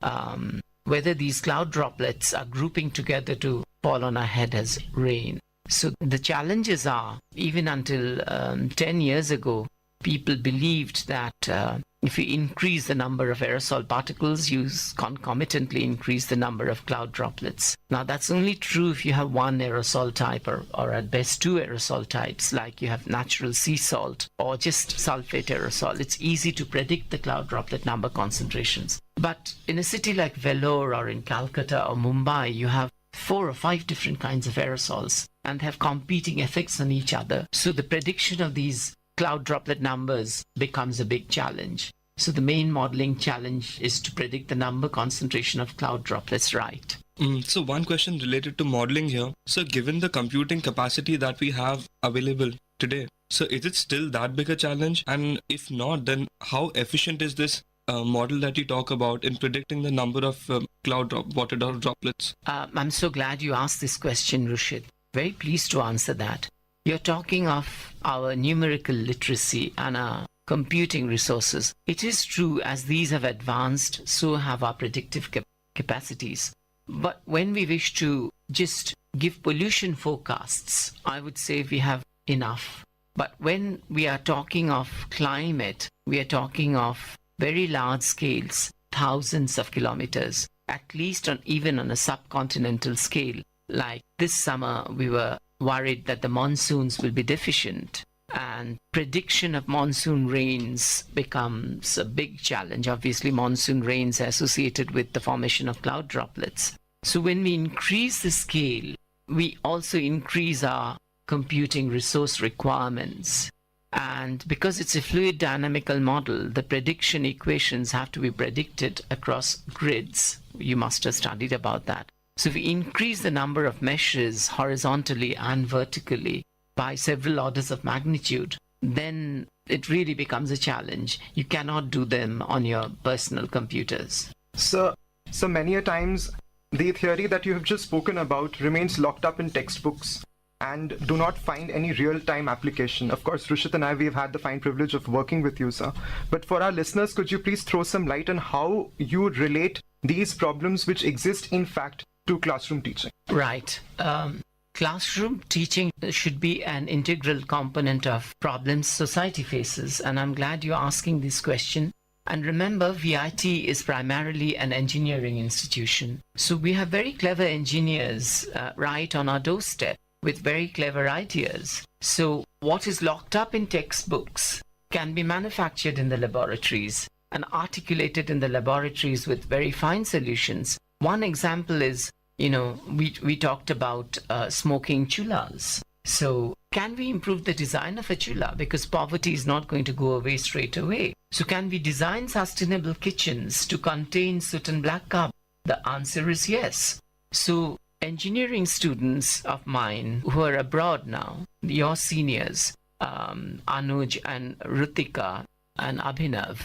whether these cloud droplets are grouping together to fall on our head as rain. So the challenges are, even until 10 years ago, people believed that if you increase the number of aerosol particles, you concomitantly increase the number of cloud droplets. Now that's only true if you have one aerosol type or at best 2 aerosol types, like you have natural sea salt or just sulfate aerosol. It's easy to predict the cloud droplet number concentrations. But in a city like Vellore or in Calcutta or Mumbai, you have 4 or 5 different kinds of aerosols and have competing effects on each other. So the prediction of these cloud droplet numbers becomes a big challenge. So the main modeling challenge is to predict the number concentration of cloud droplets right. So one question related to modeling here. So given the computing capacity that we have available today, so is it still that big a challenge? And if not, then how efficient is this model that you talk about in predicting the number of water droplets? I'm so glad you asked this question, Rushid. Very pleased to answer that. You're talking of our numerical literacy and our computing resources. It is true, as these have advanced, so have our predictive capacities. But when we wish to just give pollution forecasts, I would say we have enough. But when we are talking of climate, we are talking of very large scales, thousands of kilometers, at least even on a subcontinental scale. Like this summer, we were worried that the monsoons will be deficient, and prediction of monsoon rains becomes a big challenge. Obviously, monsoon rains are associated with the formation of cloud droplets. So when we increase the scale, we also increase our computing resource requirements. And because it's a fluid dynamical model, the prediction equations have to be predicted across grids. You must have studied about that. So if we increase the number of meshes horizontally and vertically by several orders of magnitude, then it really becomes a challenge. You cannot do them on your personal computers. So many a times, the theory that you have just spoken about remains locked up in textbooks and do not find any real-time application. Of course, Rushit and I, we've had the fine privilege of working with you, sir. But for our listeners, could you please throw some light on how you relate these problems which exist, in fact, to classroom teaching? Right. Classroom teaching should be an integral component of problems society faces. And I'm glad you're asking this question. And remember, VIT is primarily an engineering institution. So we have very clever engineers right on our doorstep with very clever ideas. So what is locked up in textbooks can be manufactured in the laboratories and articulated in the laboratories with very fine solutions. One example is, we talked about smoking chullas. So can we improve the design of a chulla? Because poverty is not going to go away straight away. So can we design sustainable kitchens to contain soot and black carbon? The answer is yes. So engineering students of mine who are abroad now, your seniors, Anuj and Rutika and Abhinav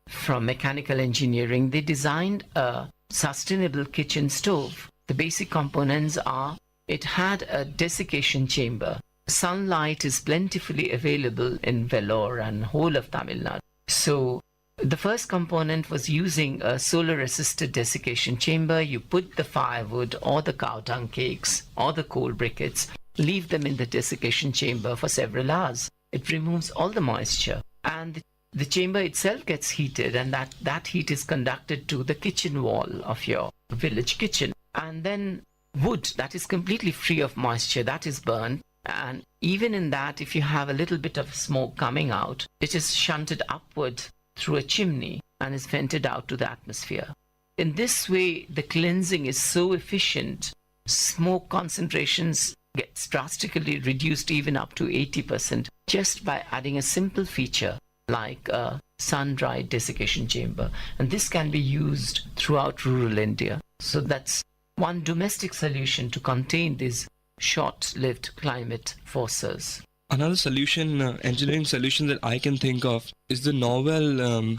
from mechanical engineering, they designed a sustainable kitchen stove. The basic components are, it had a desiccation chamber. Sunlight is plentifully available in Vellore and whole of Tamil Nadu. So the first component was using a solar-assisted desiccation chamber. You put the firewood or the cow dung cakes or the coal briquettes, leave them in the desiccation chamber for several hours. It removes all the moisture, and the chamber itself gets heated, and that heat is conducted to the kitchen wall of your village kitchen. And then wood that is completely free of moisture, that is burned. And even in that, if you have a little bit of smoke coming out, it is shunted upward through a chimney and is vented out to the atmosphere. In this way, the cleansing is so efficient, smoke concentrations gets drastically reduced even up to 80% just by adding a simple feature like a sun-dried desiccation chamber. And this can be used throughout rural India. So that's one domestic solution to contain these short-lived climate forces. Another solution, engineering solution that I can think of is the novel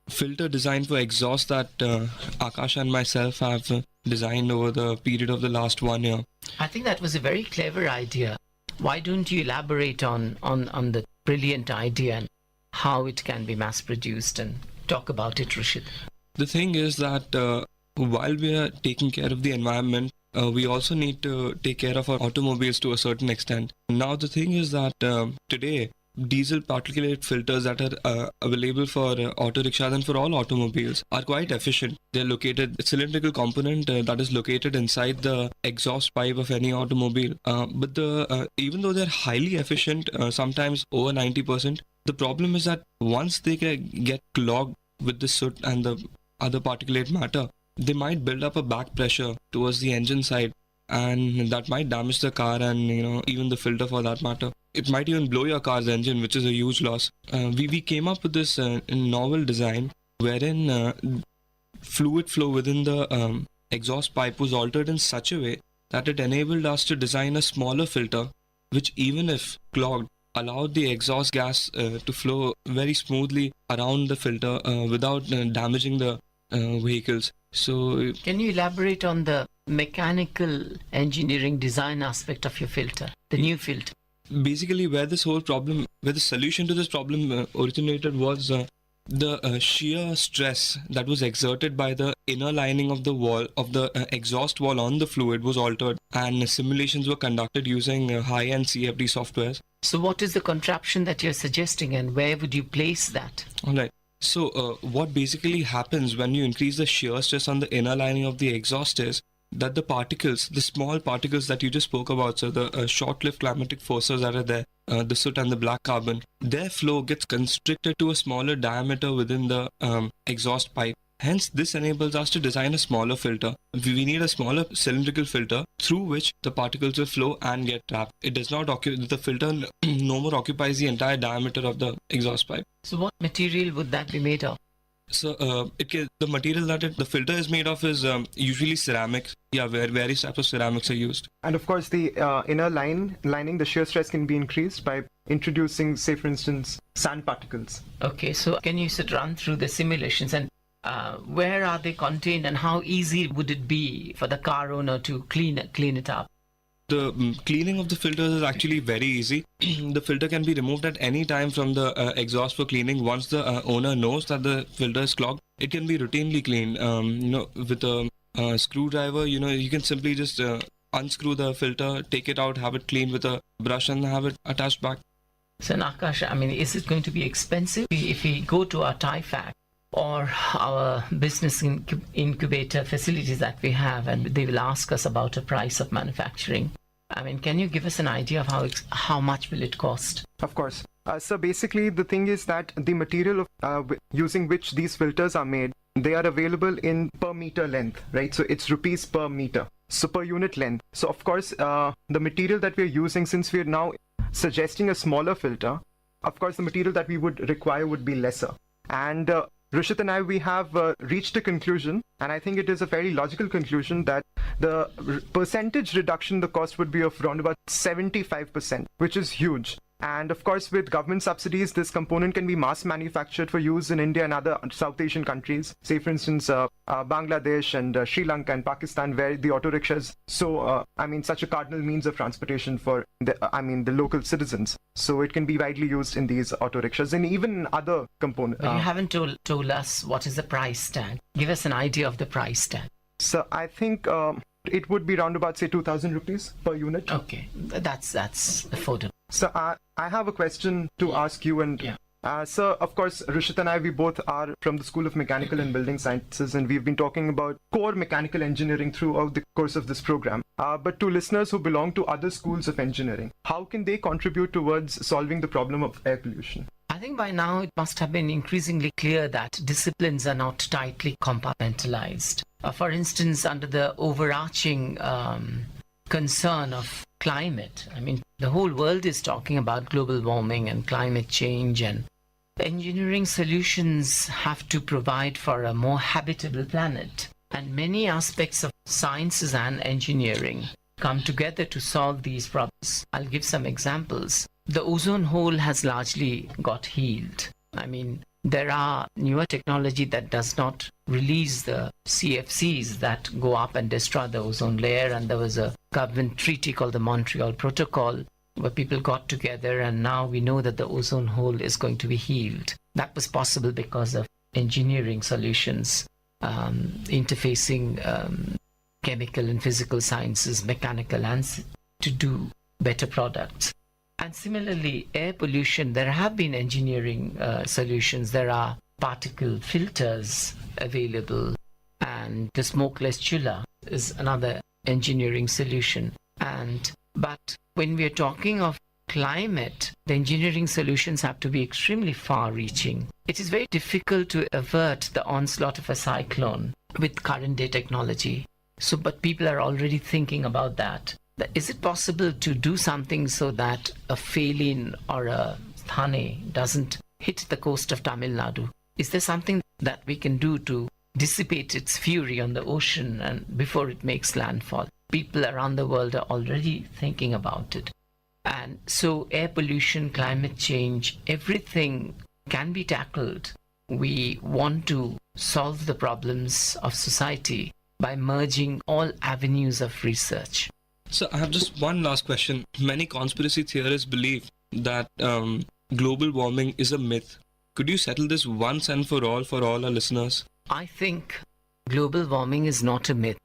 filter design for exhaust that Akash and myself have designed over the period of the last 1 year. I think that was a very clever idea. Why don't you elaborate on the brilliant idea and how it can be mass-produced and talk about it, Rushit? The thing is that while we are taking care of the environment, we also need to take care of our automobiles to a certain extent. Now the thing is that today diesel particulate filters that are available for auto rickshaws and for all automobiles are quite efficient. They're located, a cylindrical component that is located inside the exhaust pipe of any automobile. But even though they're highly efficient, sometimes over 90%, the problem is that once they get clogged with the soot and the other particulate matter, they might build up a back pressure towards the engine side, and that might damage the car and even the filter for that matter. It might even blow your car's engine, which is a huge loss. We came up with this novel design wherein fluid flow within the exhaust pipe was altered in such a way that it enabled us to design a smaller filter, which even if clogged, allowed the exhaust gas to flow very smoothly around the filter without damaging the vehicles. So can you elaborate on the mechanical engineering design aspect of your filter, the new filter? Basically, where the solution to this problem originated was the sheer stress that was exerted by the inner lining of the wall, of the exhaust wall on the fluid, was altered, and simulations were conducted using high-end CFD softwares. So what is the contraption that you're suggesting, and where would you place that? All right. So what basically happens when you increase the shear stress on the inner lining of the exhaust is that the particles, the small particles that you just spoke about, so the short-lived climatic forces that are there, the soot and the black carbon, their flow gets constricted to a smaller diameter within the exhaust pipe. Hence, this enables us to design a smaller filter. We need a smaller cylindrical filter through which the particles will flow and get trapped. It does not the filter no more occupies the entire diameter of the exhaust pipe. So what material would that be made of? So the material that the filter is made of is usually ceramics. Yeah, where various types of ceramics are used. And of course, the inner lining, the shear stress can be increased by introducing, say, for instance, sand particles. Okay, so can you run through the simulations, and where are they contained, and how easy would it be for the car owner to clean it up? The cleaning of the filters is actually very easy. The filter can be removed at any time from the exhaust for cleaning. Once the owner knows that the filter is clogged, it can be routinely cleaned. With a screwdriver, you can simply just unscrew the filter, take it out, have it cleaned with a brush, and have it attached back. So Nakash, is it going to be expensive if we go to our TIFAC or our business incubator facilities that we have, and they will ask us about a price of manufacturing? Can you give us an idea of how much will it cost? Of course. So basically, the thing is that the material using which these filters are made, they are available in per meter length, right? So it's rupees per meter, so per unit length. So of course, the material that we're using, since we're now suggesting a smaller filter, of course, the material that we would require would be lesser. And Rishit and I, we have reached a conclusion, and I think it is a very logical conclusion, that the percentage reduction in the cost would be of around about 75%, which is huge. And of course, with government subsidies, this component can be mass manufactured for use in India and other South Asian countries. Say, for instance, Bangladesh and Sri Lanka and Pakistan, where the auto rickshaws, such a cardinal means of transportation for the local citizens. So it can be widely used in these auto rickshaws and even other components. But you haven't told us what is the price tag. Give us an idea of the price tag. So I think it would be around about, say, 2,000 rupees per unit. Okay, that's affordable. So I have a question to ask you, and sir, of course, Rishit and I, we both are from the School of Mechanical and Building Sciences, and we've been talking about core mechanical engineering throughout the course of this program. But to listeners who belong to other schools of engineering, how can they contribute towards solving the problem of air pollution? I think by now it must have been increasingly clear that disciplines are not tightly compartmentalized. For instance, under the overarching concern of climate, the whole world is talking about global warming and climate change, and engineering solutions have to provide for a more habitable planet. And many aspects of sciences and engineering come together to solve these problems. I'll give some examples. The ozone hole has largely got healed. There are newer technology that does not release the CFCs that go up and destroy the ozone layer, and there was a government treaty called the Montreal Protocol where people got together, and now we know that the ozone hole is going to be healed. That was possible because of engineering solutions, interfacing chemical and physical sciences, mechanical, and to do better products. And similarly, air pollution, there have been engineering solutions. There are particle filters available, and the smokeless chiller is another engineering solution. But when we are talking of climate, the engineering solutions have to be extremely far-reaching. It is very difficult to avert the onslaught of a cyclone with current-day technology. But people are already thinking about that. Is it possible to do something so that a Phelan or a Thane doesn't hit the coast of Tamil Nadu? Is there something that we can do to dissipate its fury on the ocean and before it makes landfall? People around the world are already thinking about it. And so air pollution, climate change, everything can be tackled. We want to solve the problems of society by merging all avenues of research. So I have just one last question. Many conspiracy theorists believe that global warming is a myth. Could you settle this once and for all our listeners? I think global warming is not a myth.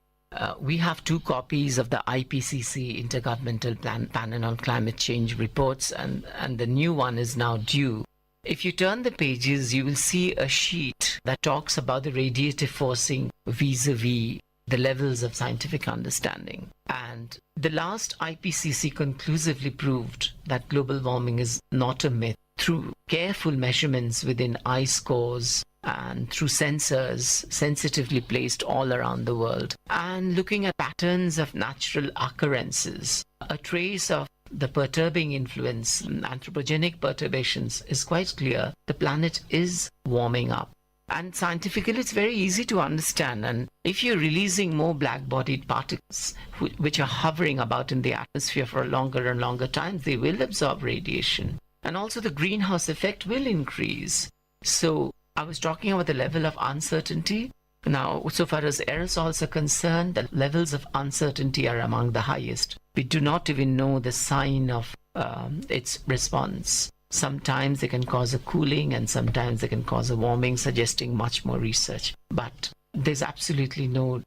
We have 2 copies of the IPCC Intergovernmental Panel on Climate Change reports, and the new one is now due. If you turn the pages, you will see a sheet that talks about the radiative forcing vis-a-vis the levels of scientific understanding. And the last IPCC conclusively proved that global warming is not a myth through careful measurements within ice cores and through sensors sensitively placed all around the world, and looking at patterns of natural occurrences. A trace of the perturbing influence, anthropogenic perturbations, is quite clear. The planet is warming up. And scientifically, it's very easy to understand. And if you're releasing more black-bodied particles, which are hovering about in the atmosphere for longer and longer times, they will absorb radiation. And also the greenhouse effect will increase. So I was talking about the level of uncertainty. Now, so far as aerosols are concerned, the levels of uncertainty are among the highest. We do not even know the sign of its response. Sometimes they can cause a cooling and sometimes they can cause a warming, suggesting much more research. But there's absolutely no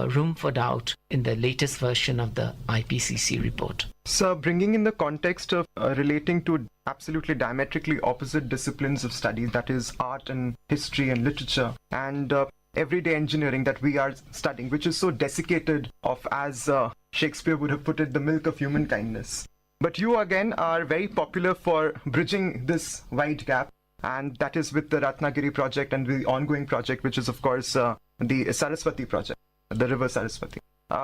room for doubt in the latest version of the IPCC report. So, bringing in the context of relating to absolutely diametrically opposite disciplines of study, that is art and history and literature, and everyday engineering that we are studying, which is so desiccated of, as Shakespeare would have put it, the milk of human kindness. But you again are very popular for bridging this wide gap, and that is with the Ratnagiri project and the ongoing project, which is of course the Saraswati project, the river Saraswati.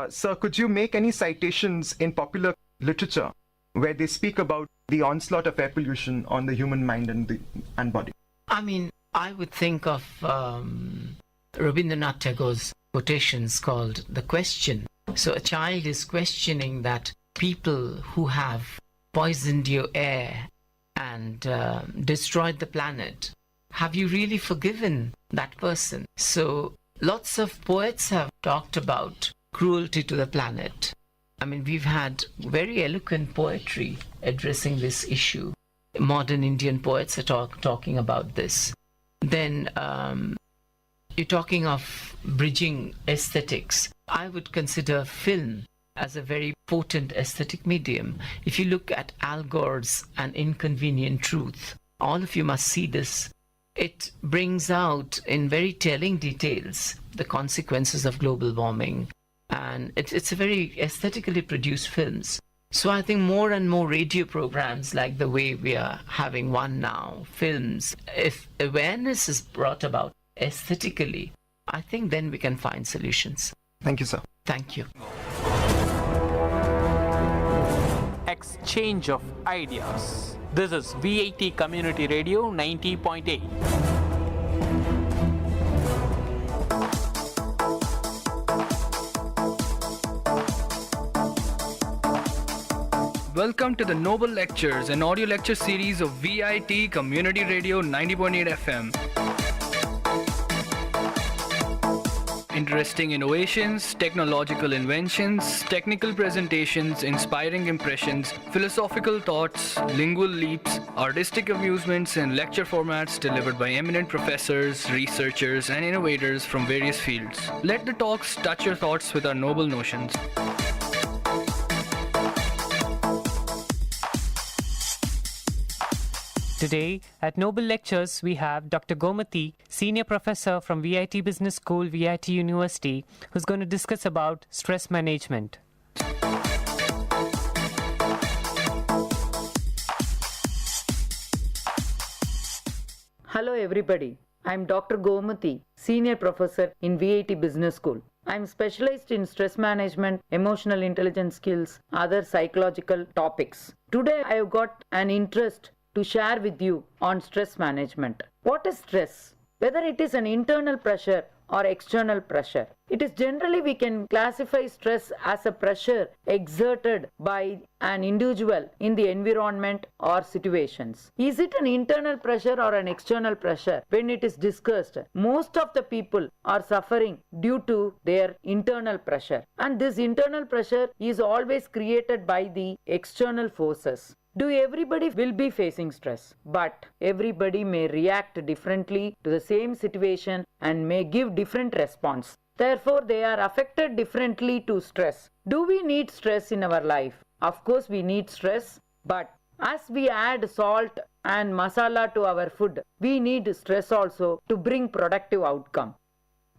Sir, could you make any citations in popular literature where they speak about the onslaught of air pollution on the human mind and body? I mean, I would think of Rabindranath Tagore's quotations called The Question. So a child is questioning that people who have poisoned your air and destroyed the planet, have you really forgiven that person? So lots of poets have talked about cruelty to the planet. I mean, we've had very eloquent poetry addressing this issue. Modern Indian poets are talking about this. Then you're talking of bridging aesthetics. I would consider film as a very potent aesthetic medium. If you look at Al Gore's An Inconvenient Truth, all of you must see this. It brings out in very telling details the consequences of global warming. And it's a very aesthetically produced films. So I think more and more radio programs like the way we are having one now, films, if awareness is brought about aesthetically, I think then we can find solutions. Thank you, sir. Thank you. Exchange of ideas. This is VIT Community Radio 90.8. Welcome to the Noble Lectures, an audio lecture series of VIT Community Radio 90.8 FM. Interesting innovations, technological inventions, technical presentations, inspiring impressions, philosophical thoughts, lingual leaps, artistic amusements, and lecture formats delivered by eminent professors, researchers, and innovators from various fields. Let the talks touch your thoughts with our noble notions. Today, at Noble Lectures, we have Dr. Gomati, Senior Professor from VIT Business School, VIT University, who's going to discuss about stress management. Hello everybody, I'm Dr. Gomati, Senior Professor in VIT Business School. I'm specialized in stress management, emotional intelligence skills, other psychological topics. Today I have got an interest to share with you on stress management. What is stress? Whether it is an internal pressure or external pressure. It is generally we can classify stress as a pressure exerted by an individual in the environment or situations. Is it an internal pressure or an external pressure? When it is discussed, most of the people are suffering due to their internal pressure. And this internal pressure is always created by the external forces. Do everybody will be facing stress, but everybody may react differently to the same situation and may give different response. Therefore, they are affected differently to stress. Do we need stress in our life? Of course, we need stress, but as we add salt and masala to our food, we need stress also to bring productive outcome.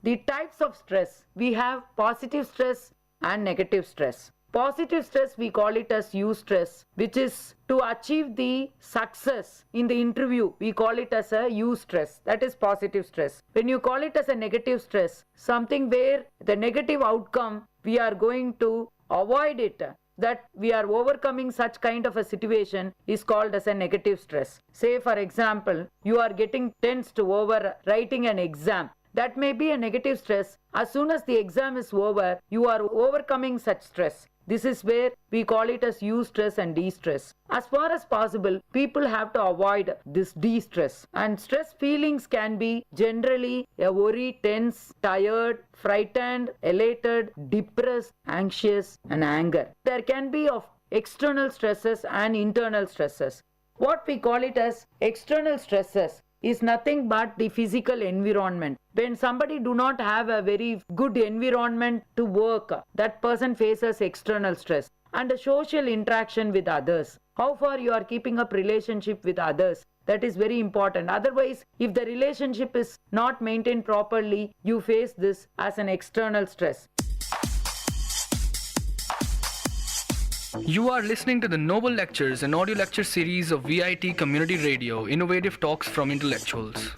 The types of stress, we have positive stress and negative stress. Positive stress, we call it as eustress, which is to achieve the success in the interview. We call it as a eustress. That is positive stress. When you call it as a negative stress, something where the negative outcome, we are going to avoid it, that we are overcoming such kind of a situation is called as a negative stress. Say for example, you are getting tensed over writing an exam. That may be a negative stress. As soon as the exam is over, you are overcoming such stress. This is where we call it as eustress and de-stress. As far as possible, people have to avoid this de-stress. And stress feelings can be generally a worry, tense, tired, frightened, elated, depressed, anxious, and anger. There can be of external stresses and internal stresses. What we call it as external stresses is nothing but the physical environment. When somebody do not have a very good environment to work, that person faces external stress. And a social interaction with others. How far you are keeping up relationship with others, that is very important. Otherwise, if the relationship is not maintained properly, you face this as an external stress. You are listening to the Noble Lectures, an audio lecture series of VIT Community Radio, innovative talks from intellectuals.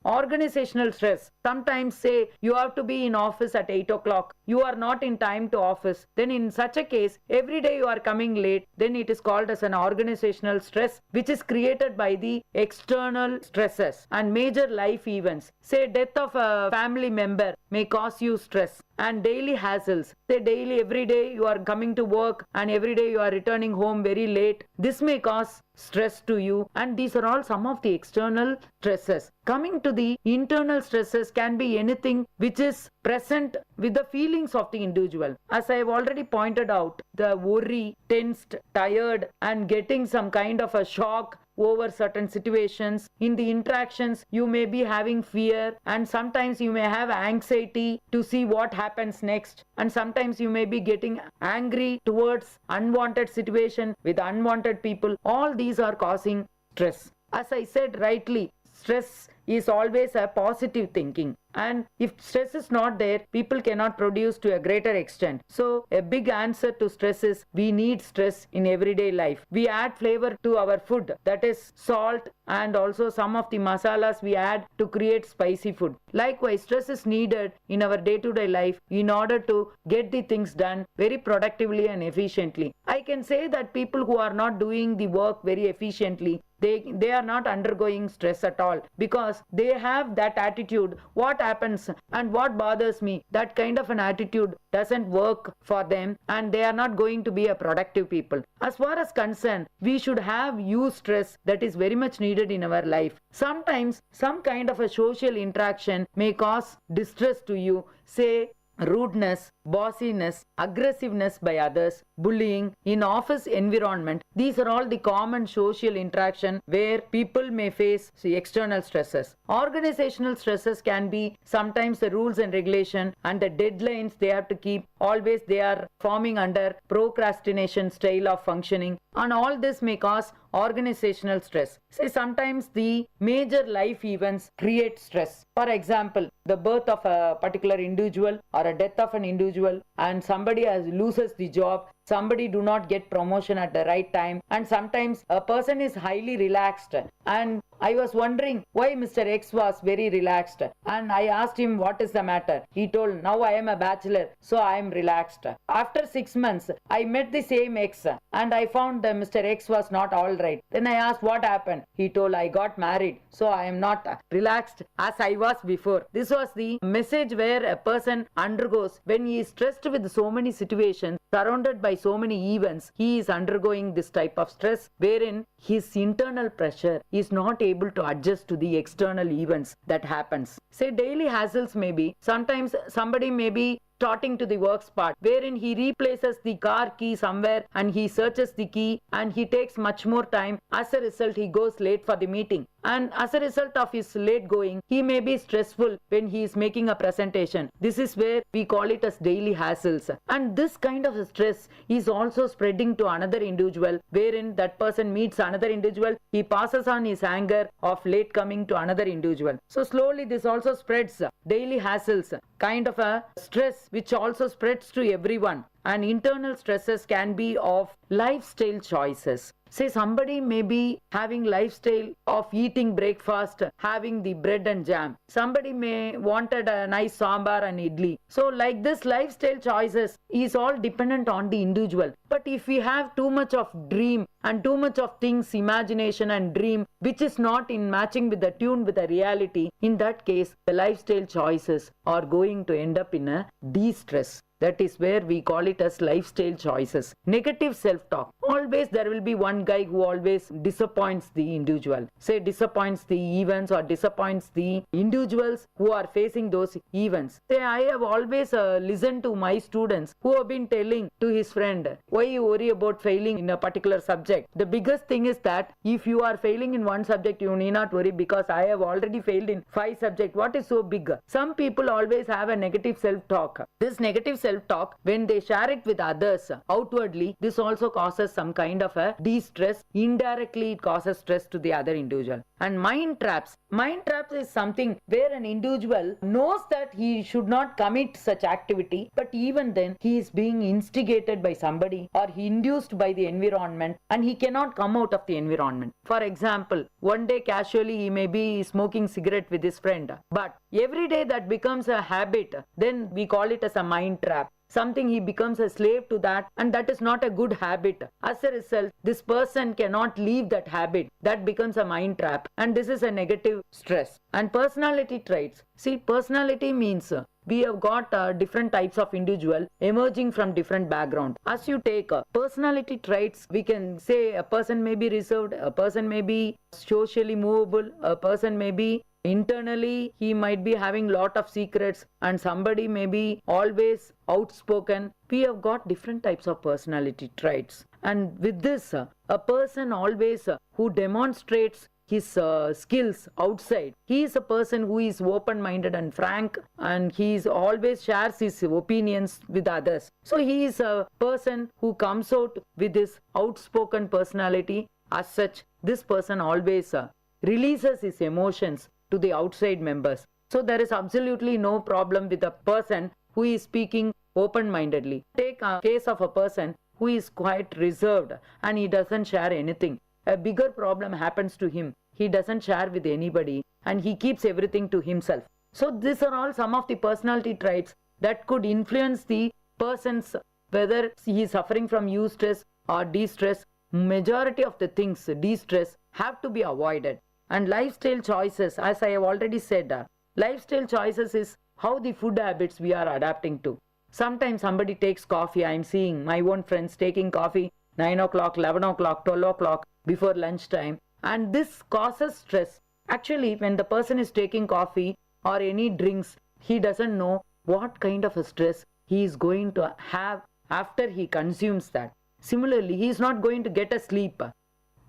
Organizational stress. Sometimes say you have to be in office at 8 o'clock. You are not in time to office. Then in such a case, every day you are coming late. Then it is called as an organizational stress, which is created by the external stresses and major life events. Say death of a family member may cause you stress. And daily hassles. Say daily, every day you are coming to work and every day you are returning home very late. This may cause stress to you, and these are all some of the external stresses. Coming to the internal stresses can be anything which is present with the feelings of the individual. As I have already pointed out, the worry, tensed, tired, and getting some kind of a shock over certain situations. In the interactions, you may be having fear, and sometimes you may have anxiety to see what happens next, and sometimes you may be getting angry towards unwanted situation with unwanted people. All these are causing stress. As I said rightly, stress is always a positive thinking. And if stress is not there, people cannot produce to a greater extent. So a big answer to stress is we need stress in everyday life. We add flavor to our food, that is salt, and also some of the masalas we add to create spicy food. Likewise, stress is needed in our day-to-day life in order to get the things done very productively and efficiently. I can say that people who are not doing the work very efficiently, they are not undergoing stress at all, because they have that attitude, what happens and what bothers me, that kind of an attitude doesn't work for them, and they are not going to be a productive people. As far as concerned, we should have eustress that is very much needed in our life. Sometimes some kind of a social interaction may cause distress to you. Say rudeness, bossiness, aggressiveness by others, bullying in office environment. These are all the common social interaction where people may face external stresses. Organizational stresses can be sometimes the rules and regulation and the deadlines they have to keep. Always they are forming under procrastination style of functioning, and all this may cause organizational stress. Say sometimes the major life events create stress. For example, the birth of a particular individual or a death of an individual, and somebody loses the job, somebody do not get promotion at the right time, and sometimes a person is highly relaxed. And I was wondering why Mr. X was very relaxed, and I asked him what is the matter. He told, now I am a bachelor, so I am relaxed. After 6 months, I met the same X and I found that Mr. X was not all right. Then I asked what happened. He told, I got married, so I am not relaxed as I was before. This was the message where a person undergoes when he is stressed with so many situations, surrounded by so many events, he is undergoing this type of stress wherein his internal pressure is not able to adjust to the external events that happens. Say daily hassles may be, sometimes somebody may be starting to the work spot wherein he replaces the car key somewhere and he searches the key and he takes much more time. As a result, he goes late for the meeting, and as a result of his late going, he may be stressful when he is making a presentation. This is where we call it as daily hassles, and this kind of stress is also spreading to another individual wherein that person meets another individual, he passes on his anger of late coming to another individual. So slowly this also spreads. Daily hassles, kind of a stress which also spreads to everyone. And internal stresses can be of lifestyle choices. Say somebody may be having lifestyle of eating breakfast, having the bread and jam. Somebody may wanted a nice sambar and idli. So like this lifestyle choices is all dependent on the individual. But if we have too much of dream and too much of things, imagination and dream, which is not in matching with the tune with the reality, in that case, the lifestyle choices are going to end up in a de-stress. That is where we call it as lifestyle choices. Negative self-talk. Always there will be one guy who always disappoints the individual. Say disappoints the events or disappoints the individuals who are facing those events. Say I have always listened to my students who have been telling to his friend, why you worry about failing in a particular subject? The biggest thing is that if you are failing in one subject, you need not worry because I have already failed in 5 subjects. What is so big? Some people always have a negative self-talk. This negative self-talk, when they share it with others outwardly, this also causes some kind of a de-stress. Indirectly, it causes stress to the other individual. And mind traps. Mind traps is something where an individual knows that he should not commit such activity, but even then he is being instigated by somebody or he induced by the environment and he cannot come out of the environment. For example, one day casually he may be smoking cigarette with his friend, but every day that becomes a habit, then we call it as a mind trap. Something he becomes a slave to that, and that is not a good habit. As a result, this person cannot leave that habit. That becomes a mind trap, and this is a negative stress. And personality traits. See, personality means we have got different types of individual emerging from different background. As you take personality traits, we can say a person may be reserved, a person may be socially movable, a person may be internally he might be having lot of secrets, and somebody may be always outspoken. We have got different types of personality traits, and with this a person always who demonstrates his skills outside, he is a person who is open-minded and frank, and he is always shares his opinions with others. So he is a person who comes out with his outspoken personality. As such, this person always releases his emotions to the outside members. So there is absolutely no problem with a person who is speaking open-mindedly. Take a case of a person who is quite reserved and he doesn't share anything. A bigger problem happens to him. He doesn't share with anybody and he keeps everything to himself. So these are all some of the personality traits that could influence the person's, whether he is suffering from eustress or de-stress. Majority of the things, de-stress, have to be avoided. And lifestyle choices, as I have already said, lifestyle choices is how the food habits we are adapting to. Sometimes somebody takes coffee. I am seeing my own friends taking coffee 9 o'clock, 11 o'clock, 12 o'clock before lunchtime. And this causes stress. Actually, when the person is taking coffee or any drinks, he doesn't know what kind of a stress he is going to have after he consumes that. Similarly, he is not going to get a sleep.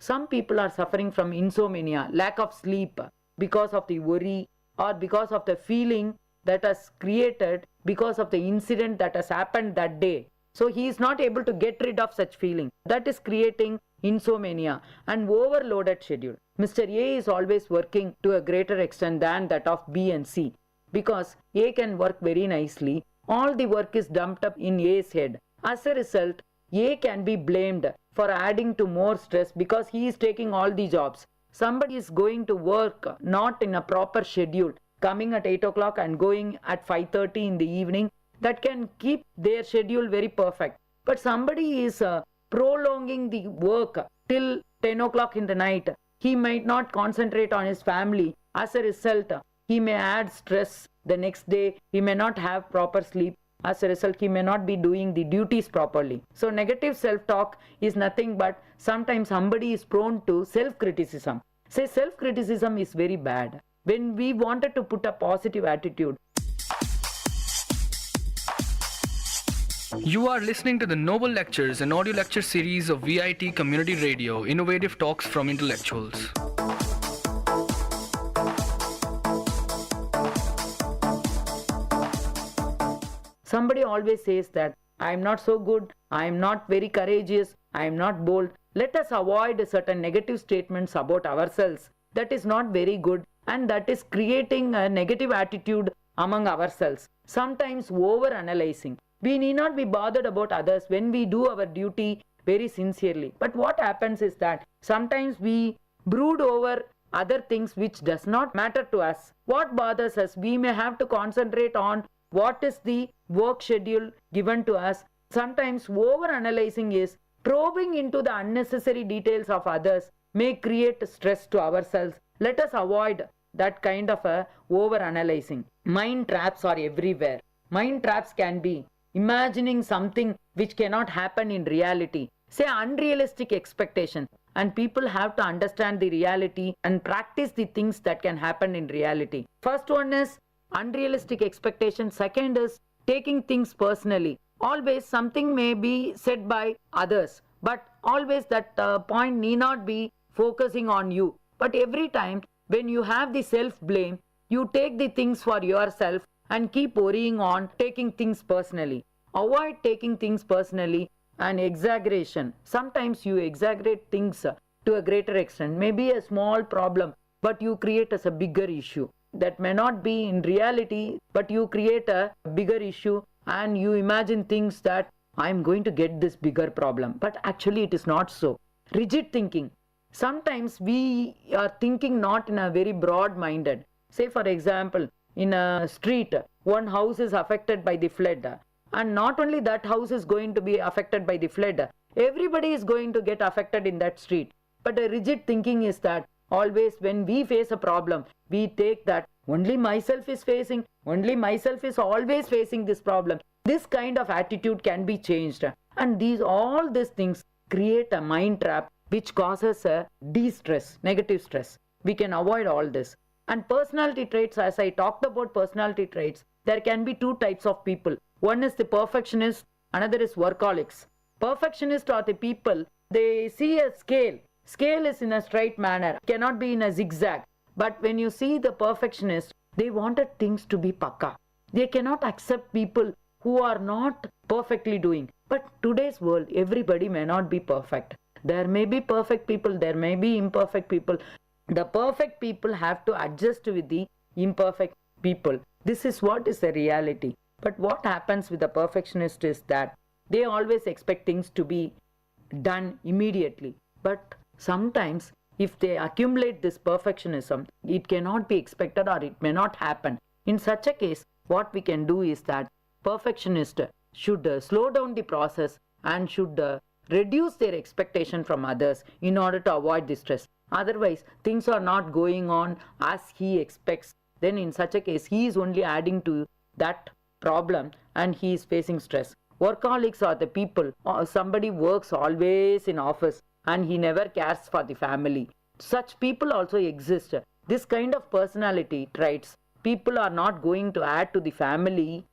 Some people are suffering from insomnia, lack of sleep, because of the worry or because of the feeling that has created because of the incident that has happened that day. So he is not able to get rid of such feeling. That is creating insomnia and overloaded schedule. Mr. A is always working to a greater extent than that of B and C, because A can work very nicely. All the work is dumped up in A's head. As a result, A can be blamed for adding to more stress because he is taking all the jobs. Somebody is going to work not in a proper schedule, coming at 8 o'clock and going at 5:30 in the evening. That can keep their schedule very perfect. But somebody is prolonging the work till 10 o'clock in the night. He might not concentrate on his family. As a result, he may add stress the next day. He may not have proper sleep. As a result, he may not be doing the duties properly. So negative self-talk is nothing but sometimes somebody is prone to self-criticism. Say self-criticism is very bad. When we wanted to put a positive attitude. You are listening to the Noble Lectures, an audio lecture series of VIT Community Radio, innovative talks from intellectuals. Somebody always says that I am not so good, I am not very courageous, I am not bold. Let us avoid certain negative statements about ourselves. That is not very good, and that is creating a negative attitude among ourselves. Sometimes over-analyzing. We need not be bothered about others when we do our duty very sincerely. But what happens is that sometimes we brood over other things which does not matter to us. What bothers us? We may have to concentrate on what is the work schedule given to us. Sometimes over-analyzing is probing into the unnecessary details of others may create stress to ourselves. Let us avoid that kind of a over-analyzing. Mind traps are everywhere. Mind traps can be imagining something which cannot happen in reality. Say unrealistic expectations. And people have to understand the reality and practice the things that can happen in reality. First one is unrealistic expectations. Second is taking things personally. Always something may be said by others, but always that point need not be focusing on you. But every time when you have the self-blame, you take the things for yourself and keep worrying on taking things personally. Avoid taking things personally and exaggeration. Sometimes you exaggerate things to a greater extent. Maybe a small problem, but you create as a bigger issue. That may not be in reality, but you create a bigger issue and you imagine things that I'm going to get this bigger problem. But actually it is not so. Rigid thinking. Sometimes we are thinking not in a very broad-minded. Say for example, in a street, one house is affected by the flood. And not only that house is going to be affected by the flood, everybody is going to get affected in that street. But a rigid thinking is that always when we face a problem, we take that only myself is facing, only myself is always facing this problem. This kind of attitude can be changed. And all these things create a mind trap which causes a de-stress, negative stress. We can avoid all this. And personality traits, as I talked about personality traits, there can be two types of people. One is the perfectionist, another is workaholics. Perfectionists are the people, they see a scale. Scale is in a straight manner, cannot be in a zigzag. But when you see the perfectionist, they wanted things to be pakka. They cannot accept people who are not perfectly doing. But today's world, everybody may not be perfect. There may be perfect people, there may be imperfect people. The perfect people have to adjust with the imperfect people. This is what is the reality. But what happens with the perfectionist is that they always expect things to be done immediately. But sometimes if they accumulate this perfectionism, it cannot be expected or it may not happen. In such a case, what we can do is that perfectionists should slow down the process and should reduce their expectation from others in order to avoid the stress. Otherwise, things are not going on as he expects. Then in such a case, he is only adding to that problem and he is facing stress. Workaholics are the people, somebody works always in office and he never cares for the family. Such people also exist. This kind of personality traits, people are not going to add to the family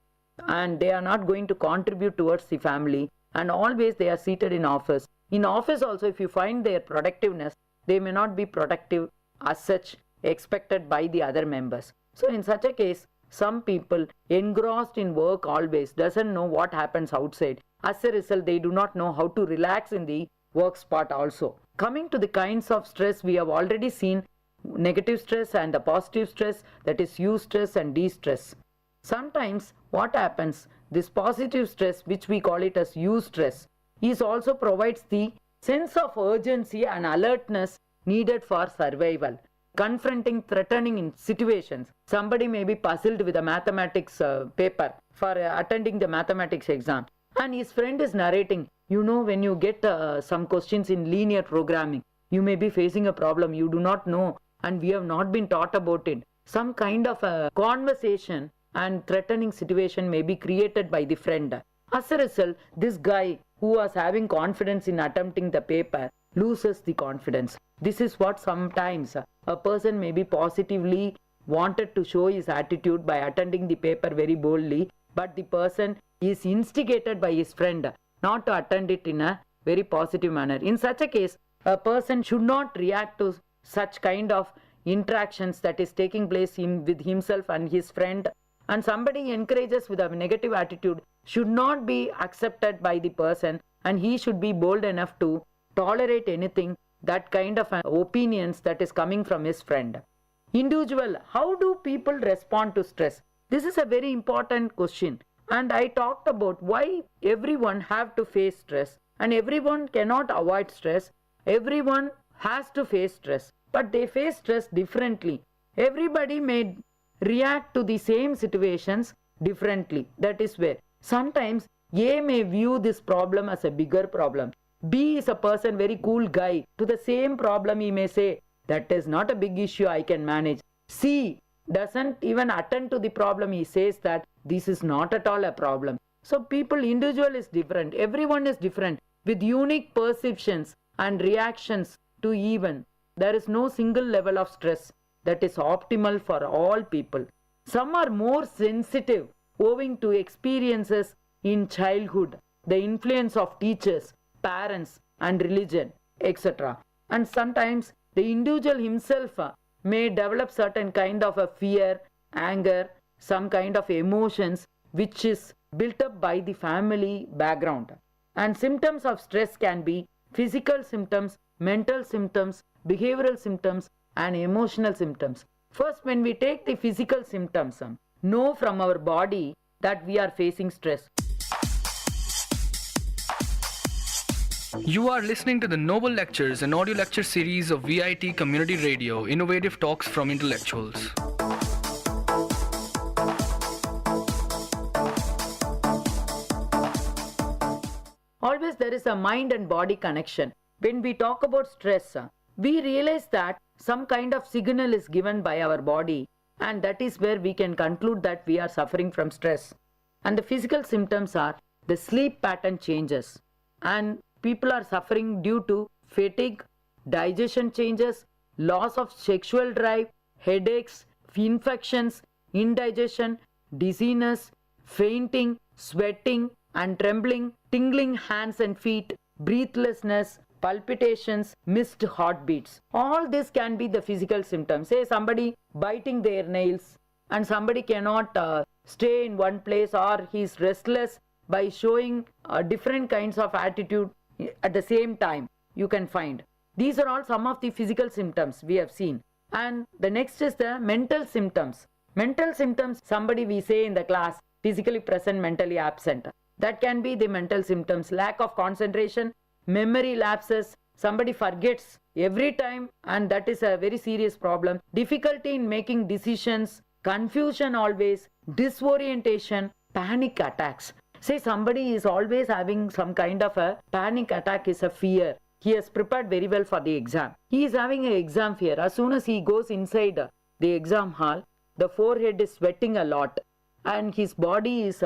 and they are not going to contribute towards the family, and always they are seated in office. In office also, if you find their productiveness, they may not be productive as such expected by the other members. So in such a case, some people engrossed in work always doesn't know what happens outside. As a result, they do not know how to relax in the work spot also. Coming to the kinds of stress, we have already seen negative stress and the positive stress, that is eustress and de-stress. Sometimes what happens, this positive stress, which we call it as eustress, is also provides the sense of urgency and alertness needed for survival. Confronting threatening situations. Somebody may be puzzled with a mathematics paper for attending the mathematics exam, and his friend is narrating, you know, when you get some questions in linear programming, you may be facing a problem you do not know and we have not been taught about it. Some kind of a conversation and threatening situation may be created by the friend. As a result, this guy who was having confidence in attempting the paper loses the confidence. This is what sometimes a person may be positively wanted to show his attitude by attending the paper very boldly, but the person is instigated by his friend not to attend it in a very positive manner. In such a case, a person should not react to such kind of interactions that is taking place with himself and his friend, and somebody encourages with a negative attitude should not be accepted by the person, and he should be bold enough to tolerate anything, that kind of opinions that is coming from his friend. Individual, how do people respond to stress? This is a very important question, and I talked about why everyone have to face stress, and everyone cannot avoid stress. Everyone has to face stress, but they face stress differently. Everybody may react to the same situations differently. That is where sometimes A may view this problem as a bigger problem. B is a person, very cool guy. To the same problem he may say, that is not a big issue, I can manage. C doesn't even attend to the problem. He says that this is not at all a problem. So people, individual is different. Everyone is different with unique perceptions and reactions to even. There is no single level of stress that is optimal for all people. Some are more sensitive owing to experiences in childhood, the influence of teachers, parents and religion, etc. And sometimes the individual himself may develop certain kind of a fear, anger, some kind of emotions which is built up by the family background. And symptoms of stress can be physical symptoms, mental symptoms, behavioral symptoms and emotional symptoms. First, when we take the physical symptoms, know from our body that we are facing stress. You are listening to the Noble Lectures, an audio lecture series of VIT Community Radio, innovative talks from intellectuals. Always there is a mind and body connection. When we talk about stress, we realize that some kind of signal is given by our body, and that is where we can conclude that we are suffering from stress. And the physical symptoms are the sleep pattern changes, and people are suffering due to fatigue, digestion changes, loss of sexual drive, headaches, infections, indigestion, dizziness, fainting, sweating and trembling, tingling hands and feet, breathlessness, palpitations, missed heartbeats. All this can be the physical symptoms. Say somebody biting their nails and somebody cannot stay in one place, or he is restless by showing different kinds of attitude at the same time. You can find. These are all some of the physical symptoms we have seen. And the next is the mental symptoms. Mental symptoms, somebody we say in the class, physically present, mentally absent. That can be the mental symptoms. Lack of concentration, memory lapses, somebody forgets every time, and that is a very serious problem. Difficulty in making decisions, confusion always, disorientation, panic attacks. Say somebody is always having some kind of a panic attack, is a fear. He has prepared very well for the exam. He is having an exam fear. As soon as he goes inside the exam hall, the forehead is sweating a lot and his body is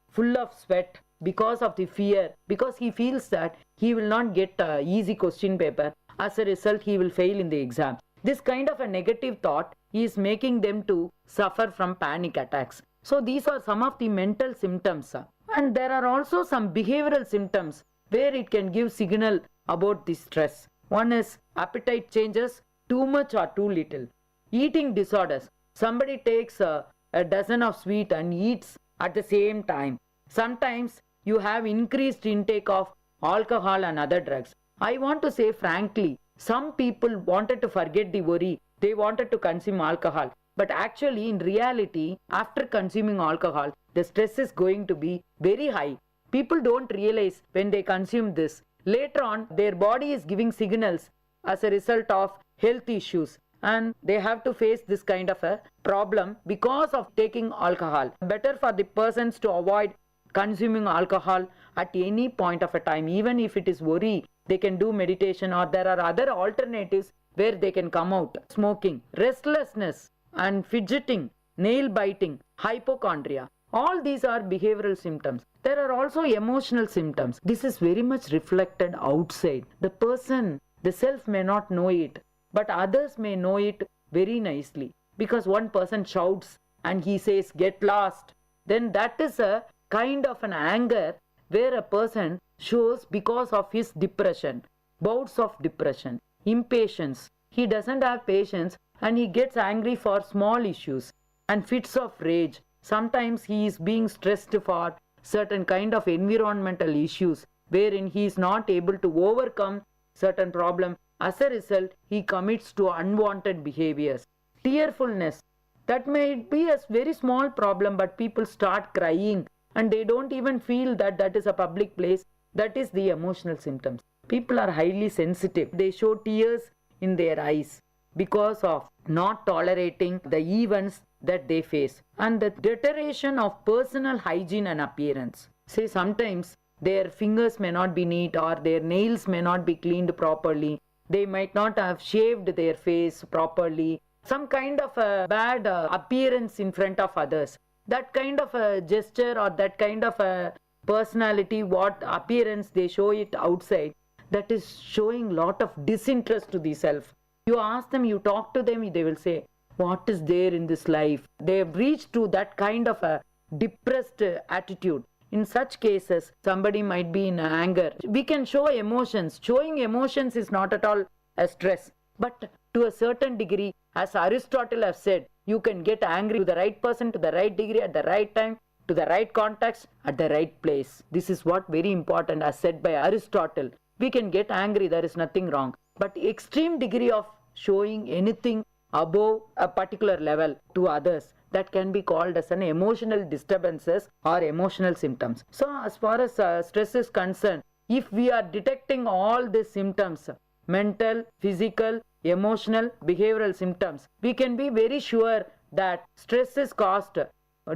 full of sweat because of the fear, because he feels that he will not get an easy question paper. As a result, he will fail in the exam. This kind of a negative thought is making them to suffer from panic attacks. So these are some of the mental symptoms. And there are also some behavioral symptoms where it can give signal about the stress. One is appetite changes, too much or too little. Eating disorders. Somebody takes a dozen of sweet and eats at the same time. Sometimes you have increased intake of alcohol and other drugs. I want to say frankly, some people wanted to forget the worry. They wanted to consume alcohol. But actually, in reality, after consuming alcohol, the stress is going to be very high. People don't realize when they consume this. Later on, their body is giving signals as a result of health issues. And they have to face this kind of a problem because of taking alcohol. Better for the persons to avoid consuming alcohol at any point of a time. Even if it is worry, they can do meditation, or there are other alternatives where they can come out. Smoking, restlessness and fidgeting nail biting, hypochondria. All these are behavioral symptoms. There are also emotional symptoms. This is very much reflected outside. The person, the self may not know it, but others may know it very nicely. Because one person shouts and he says, "Get lost," then that is a kind of an anger where a person shows because of his depression, bouts of depression, impatience. He doesn't have patience and he gets angry for small issues and fits of rage. Sometimes he is being stressed for certain kind of environmental issues wherein he is not able to overcome certain problem. As a result, he commits to unwanted behaviors. Tearfulness, that may be a very small problem, but people start crying and they don't even feel that that is a public place. That is the emotional symptoms. People are highly sensitive. They show tears in their eyes because of not tolerating the events that they face. And the deterioration of personal hygiene and appearance. Say sometimes their fingers may not be neat or their nails may not be cleaned properly. They might not have shaved their face properly. Some kind of a bad appearance in front of others. That kind of a gesture or that kind of a personality, what appearance they show it outside, that is showing lot of disinterest to the self. You ask them, you talk to them, they will say, what is there in this life? They have reached to that kind of a depressed attitude. In such cases, somebody might be in anger. We can show emotions. Showing emotions is not at all a stress. But to a certain degree, as Aristotle has said, you can get angry to the right person, to the right degree, at the right time, to the right context, at the right place. This is what very important, as said by Aristotle. We can get angry, there is nothing wrong. But extreme degree of showing anything above a particular level to others, that can be called as an emotional disturbances or emotional symptoms. So as far as stress is concerned, if we are detecting all these symptoms, mental, physical, emotional, behavioral symptoms, we can be very sure that stress is caused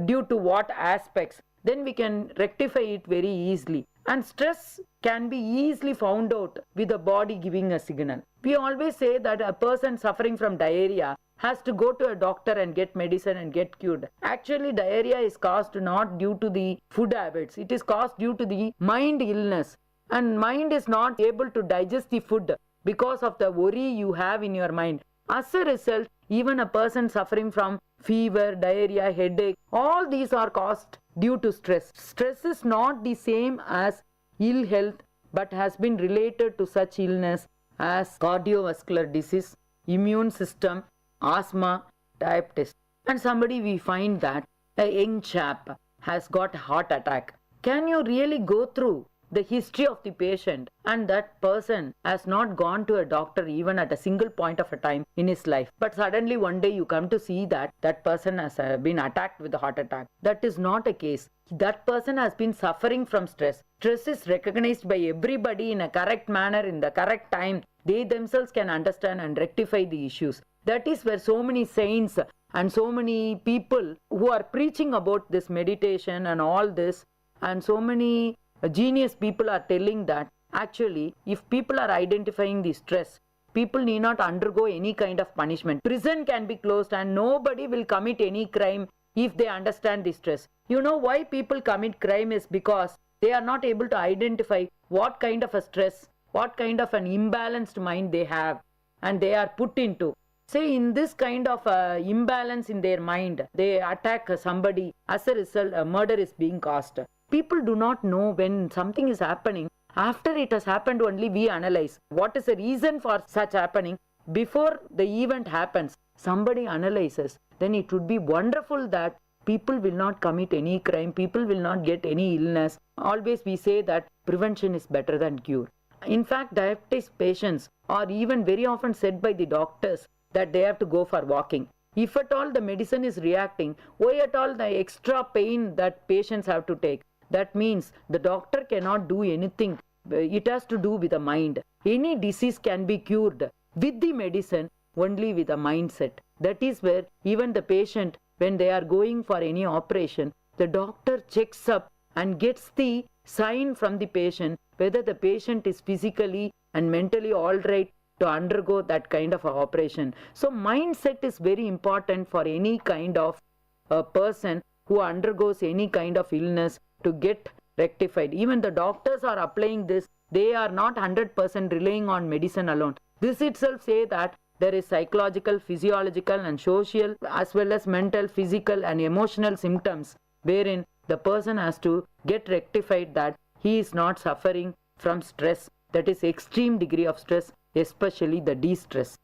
due to what aspects. Then we can rectify it very easily. And stress can be easily found out with the body giving a signal. We always say that a person suffering from diarrhea has to go to a doctor and get medicine and get cured. Actually, diarrhea is caused not due to the food habits. It is caused due to the mind illness. And mind is not able to digest the food because of the worry you have in your mind. As a result, even a person suffering from fever, diarrhea, headache, all these are caused due to stress. Stress is not the same as ill health, but has been related to such illness as cardiovascular disease, immune system, asthma, diabetes. And somebody we find that a young chap has got heart attack. Can you really go through the history of the patient, and that person has not gone to a doctor even at a single point of a time in his life, but suddenly one day you come to see that that person has been attacked with a heart attack? That is not a case. That person has been suffering from stress. Stress is recognized by everybody in a correct manner, in the correct time. They themselves can understand and rectify the issues. That is where so many saints and so many people who are preaching about this meditation and all this, and so many genius people are telling that actually if people are identifying the stress, people need not undergo any kind of punishment. Prison can be closed and nobody will commit any crime if they understand the stress. You know why people commit crime is because they are not able to identify what kind of a stress, what kind of an imbalanced mind they have and they are put into. Say in this kind of imbalance in their mind, they attack somebody. As a result, a murder is being caused. People do not know when something is happening. After it has happened only we analyze. What is the reason for such happening? Before the event happens, somebody analyzes. Then it would be wonderful that people will not commit any crime. People will not get any illness. Always we say that prevention is better than cure. In fact, diabetes patients are even very often said by the doctors that they have to go for walking. If at all the medicine is reacting, why at all the extra pain that patients have to take? That means the doctor cannot do anything. It has to do with the mind. Any disease can be cured with the medicine only with a mindset. That is where even the patient, when they are going for any operation, the doctor checks up and gets the sign from the patient whether the patient is physically and mentally all right to undergo that kind of operation. So mindset is very important for any kind of a person who undergoes any kind of illness to get rectified. Even the doctors are applying this. They are not 100% relying on medicine alone. This itself say that there is psychological, physiological and social as well as mental, physical and emotional symptoms wherein the person has to get rectified that he is not suffering from stress, that is extreme degree of stress, especially the de-stress.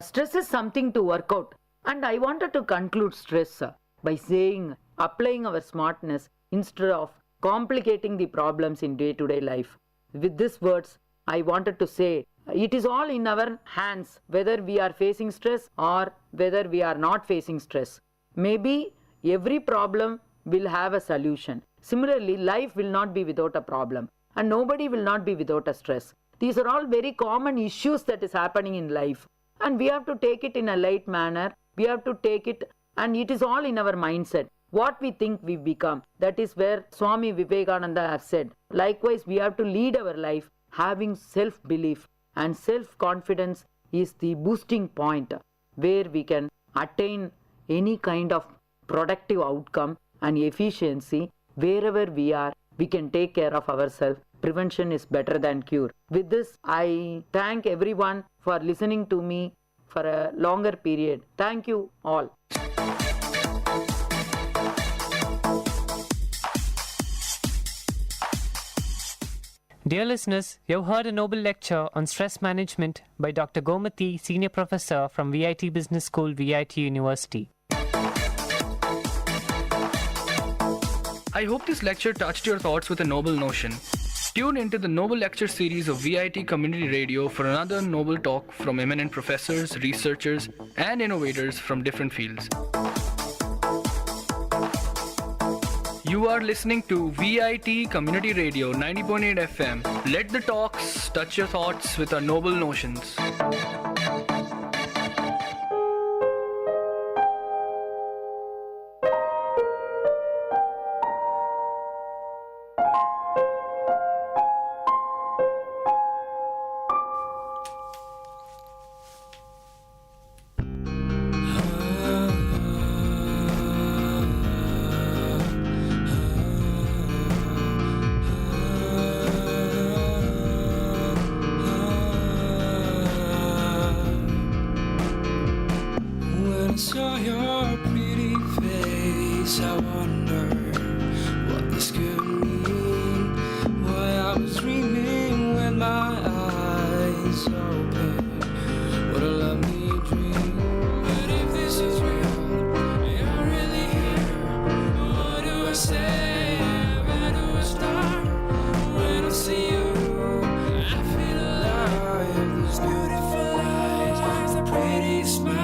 Stress is something to work out, and I wanted to conclude stress by saying applying our smartness instead of complicating the problems in day-to-day life. With these words, I wanted to say it is all in our hands whether we are facing stress or whether we are not facing stress. Maybe every problem will have a solution. Similarly, life will not be without a problem and nobody will not be without a stress. These are all very common issues that is happening in life, and we have to take it in a light manner. We have to take it, and it is all in our mindset. What we think we become. That is where Swami Vivekananda has said. Likewise, we have to lead our life having self-belief, and self-confidence is the boosting point where we can attain any kind of productive outcome and efficiency. Wherever we are, we can take care of ourselves. Prevention is better than cure. With this, I thank everyone for listening to me for a longer period. Thank you all. Dear listeners, you've heard a noble lecture on stress management by Dr. Gomati, Senior Professor from VIT Business School, VIT University. I hope this lecture touched your thoughts with a noble notion. Tune into the Noble Lecture series of VIT Community Radio for another noble talk from eminent professors, researchers, and innovators from different fields. You are listening to VIT Community Radio 90.8 FM. Let the talks touch your thoughts with our noble notions. Saw your pretty face, I wonder what this could mean. Why I was dreaming when my eyes open. What a lovely dream. But if this is real, you're really here. What do I say? Where do I start? When I see you, I feel alive. Those beautiful eyes, the pretty smile.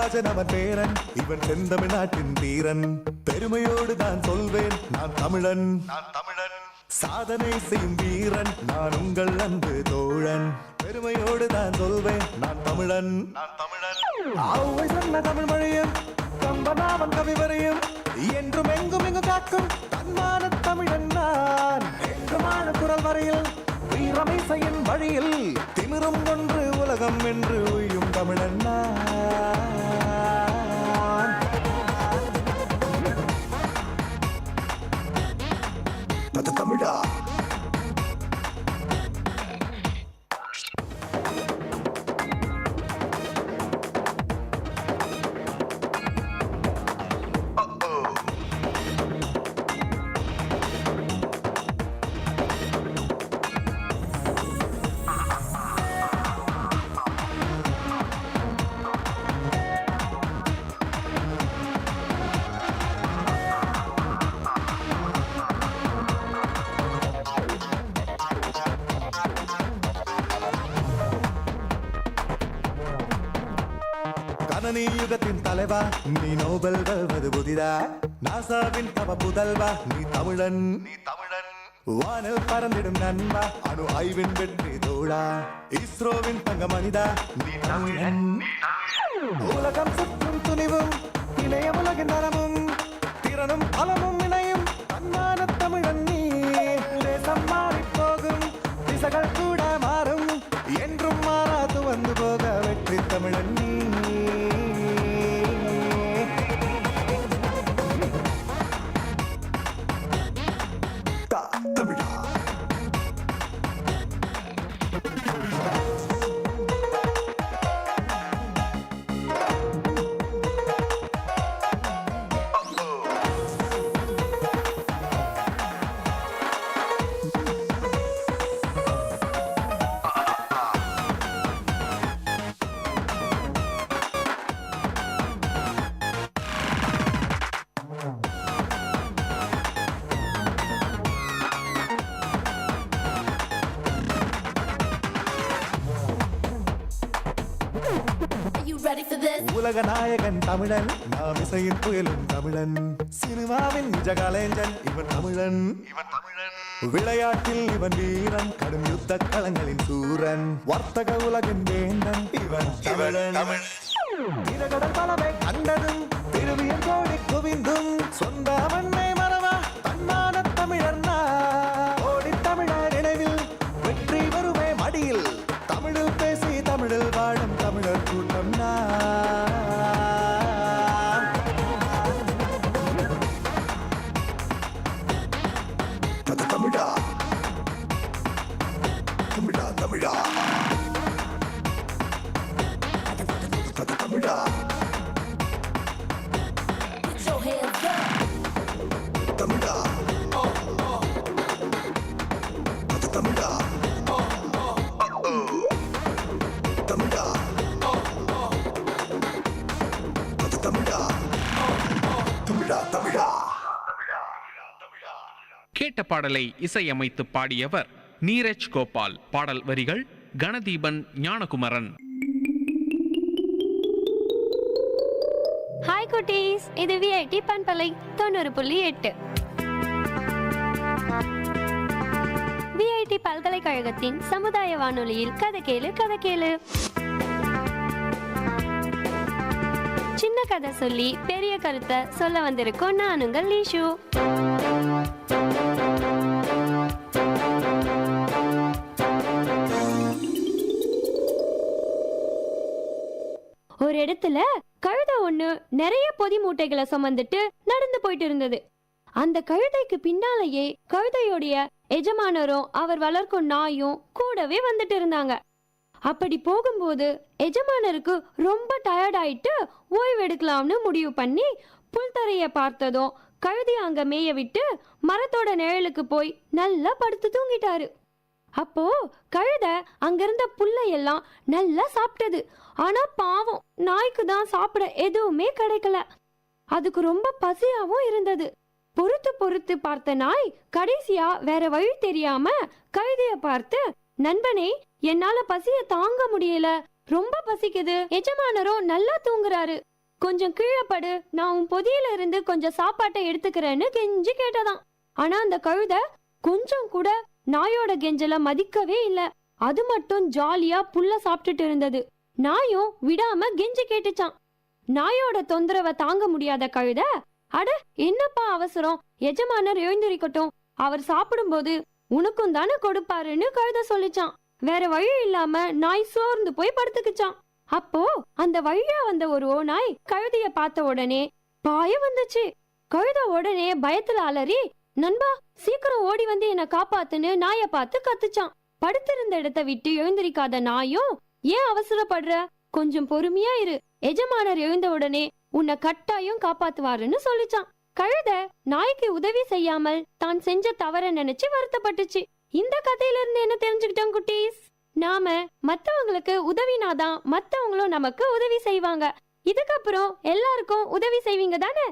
Rajan அவன் பேரன், இவன் செந்தமிழ்நாட்டின் வீரன். பெருமையோடு தான் சொல்வேன் நான் தமிழன், நான் தமிழன். சாதனை செய்யும் வீரன் நான் உங்கள் அன்பு தோழன். பெருமையோடு தான் சொல்வேன் நான் தமிழன், நான் தமிழன். அவ்வை சொன்ன தமிழ் மொழியும் கம்பனாவன் கவிவரையும் என்றும் எங்கும் எங்கும் காக்கும் தன்மான தமிழன் நான். என்றுமான குரல் வரையில் வீரமிசையின் வழியில் திமிரும் கொன்று உலகம் என்று உயும் தமிழன் நான். தமிழா யுகத்தின் தலைவா நீ நோபல் வெல்வது புதிதா. நாசாவின் தவ புதல்வா நீ தமிழன், நீ தமிழன். வானில் பறந்திடும் நண்பா அணு ஆய்வின் வெற்றி தோழா. இஸ்ரோவின் தங்க மனிதா நீ தமிழன். உலகம் சுற்றும் துணிவும் இணைய உலகின் நலமும் திறனும் பலமும் இணையும் தன்மான தமிழன் நீ. தேசம் மாறி போகும் திசைகள் கூட மாறும் என்றும் மாறாது வந்து போக வெற்றி தமிழன் நீ. உலக நாயகன் தமிழன், நாம் இசையின் புயலும் தமிழன். சினிமாவின் நிஜ கலைஞன் இவன் தமிழன், இவன் தமிழன். விளையாட்டில் இவன் வீரன், கடும் யுத்த களங்களின் சூரன். வர்த்தக உலகின் வேந்தன் இவன் தமிழன். திரகடல் பலவை கண்டதும் திருவியன் கோடி குவிந்தும் சொந்த மண்ணை மறவா தன்மான தமிழர். ஓடி தமிழர் நினைவில் வெற்றி வருவே மடியில் தமிழில் பேசி தமிழில் வாழும் தமிழர் கூட்டம் தமிழா தமிழா தமிழா தமிழா தமிழா தமிழா கேட்ட பாடலை இசையமைத்து பாடியவர் நீரஜ் கோபால். பாடல் வரிகள் கணதீபன் ஞானகுமரன். ஹாய் குட்டீஸ், இது விஐடி பண்பலை 90.8. விஐடி பல்கலைக்கழகத்தின் சமுதாய வானொலியில் கதை கேளு கதை கேளு. சின்ன கதை சொல்லி பெரிய கருத்தை சொல்ல வந்திருக்கோம் நான் உங்கள் லீஷு. ஒரு இடத்துல கழுதை ஒண்ணு நிறைய பொதி மூட்டைகளை சுமந்துட்டு நடந்து போயிட்டு இருந்தது. அந்த கழுதைக்கு பின்னாலேயே கழுதையோடைய எஜமானரும் அவர் வளர்க்கும் நாயும் கூடவே வந்துட்டு இருந்தாங்க. அப்படி போகும்போது எஜமானருக்கு ரொம்ப டயர்ட் ஆயிட்டு ஓய்வு எடுக்கலாம்னு முடிவு பண்ணி புல்தரைய பார்த்ததும் கழுதைய அங்க மேய விட்டு மரத்தோட நிழலுக்கு போய் நல்லா படுத்து தூங்கிட்டாரு. அப்போ கழுதை அங்கிருந்த புல்லையெல்லாம் நல்லா சாப்பிட்டது. ஆனா பாவம், நாய்க்கு தான் சாப்பிட எதுவுமே கிடைக்கல. அதுக்கு ரொம்ப பசியாவும் இருந்தது. பொறுத்து பொறுத்து பார்த்த நாய் கடைசியா வேற வழி தெரியாம கழுதைய பார்த்து, நண்பனே, என்னால பசிய தாங்க முடியல, ரொம்ப பசிக்குது, எஜமானரும் நல்லா தூங்குறாரு, கொஞ்சம் கீழே படு, நான் உன் பொதியில இருந்து கொஞ்சம் சாப்பாட்டை எடுத்துக்கிறேன்னு கெஞ்சி கேட்டதாம். ஆனா அந்த கழுதை கொஞ்சம் கூட நாயோட கெஞ்சல மதிக்கவே இல்ல. அது மட்டும் ஜாலியா புல்ல சாப்பிட்டுட்டு இருந்தது. நாயும் விடாம கெஞ்சி கேட்டுச்சான். நாயோட தொந்தரவை தாங்க முடியாத கழுதை, அட என்னப்பா அவசரம், எஜமானர் எழுந்திருக்கட்டும், அவர் சாப்பிடும்போது உனக்கும் தானே கொடுப்பாருன்னு கழுதை சொல்லிச்சான். வேற வழி இல்லாம நாய் சோர்ந்து போய் படுத்துக்குச்சான். அப்போ அந்த வழியா வந்த ஒரு ஓநாய் கழுதைய பார்த்த உடனே பாய வந்துச்சு. கழுதை உடனே பயத்துல அலறி, நண்பா சீக்கிரம் ஓடி வந்து என்ன காப்பாத்துன்னு நாய பார்த்து கத்துச்சான். படுத்திருந்த இடத்தை விட்டு எழுந்திருக்காத நாயும், ஏன் அவசரப்படுற, கொஞ்சம் பொறுமையா இரு, எஜமானர் எழுந்த உடனே உன்னை கட்டாயம் காப்பாத்துவாருன்னு சொல்லிச்சான். கழுதை நாய்க்கு உதவி செய்யாமல் தான் செஞ்ச தவற நினைச்சு வருத்தப்பட்டுச்சு. இந்த கதையில இருந்து என்ன தெரிஞ்சுக்கிட்டோம் குட்டீஸ்? நாம மத்தவங்களுக்கு உதவினாதான் மத்தவங்களும் நமக்கு உதவி செய்வாங்க. இதுக்கப்புறம் எல்லாருக்கும் உதவி செய்வீங்க தானே?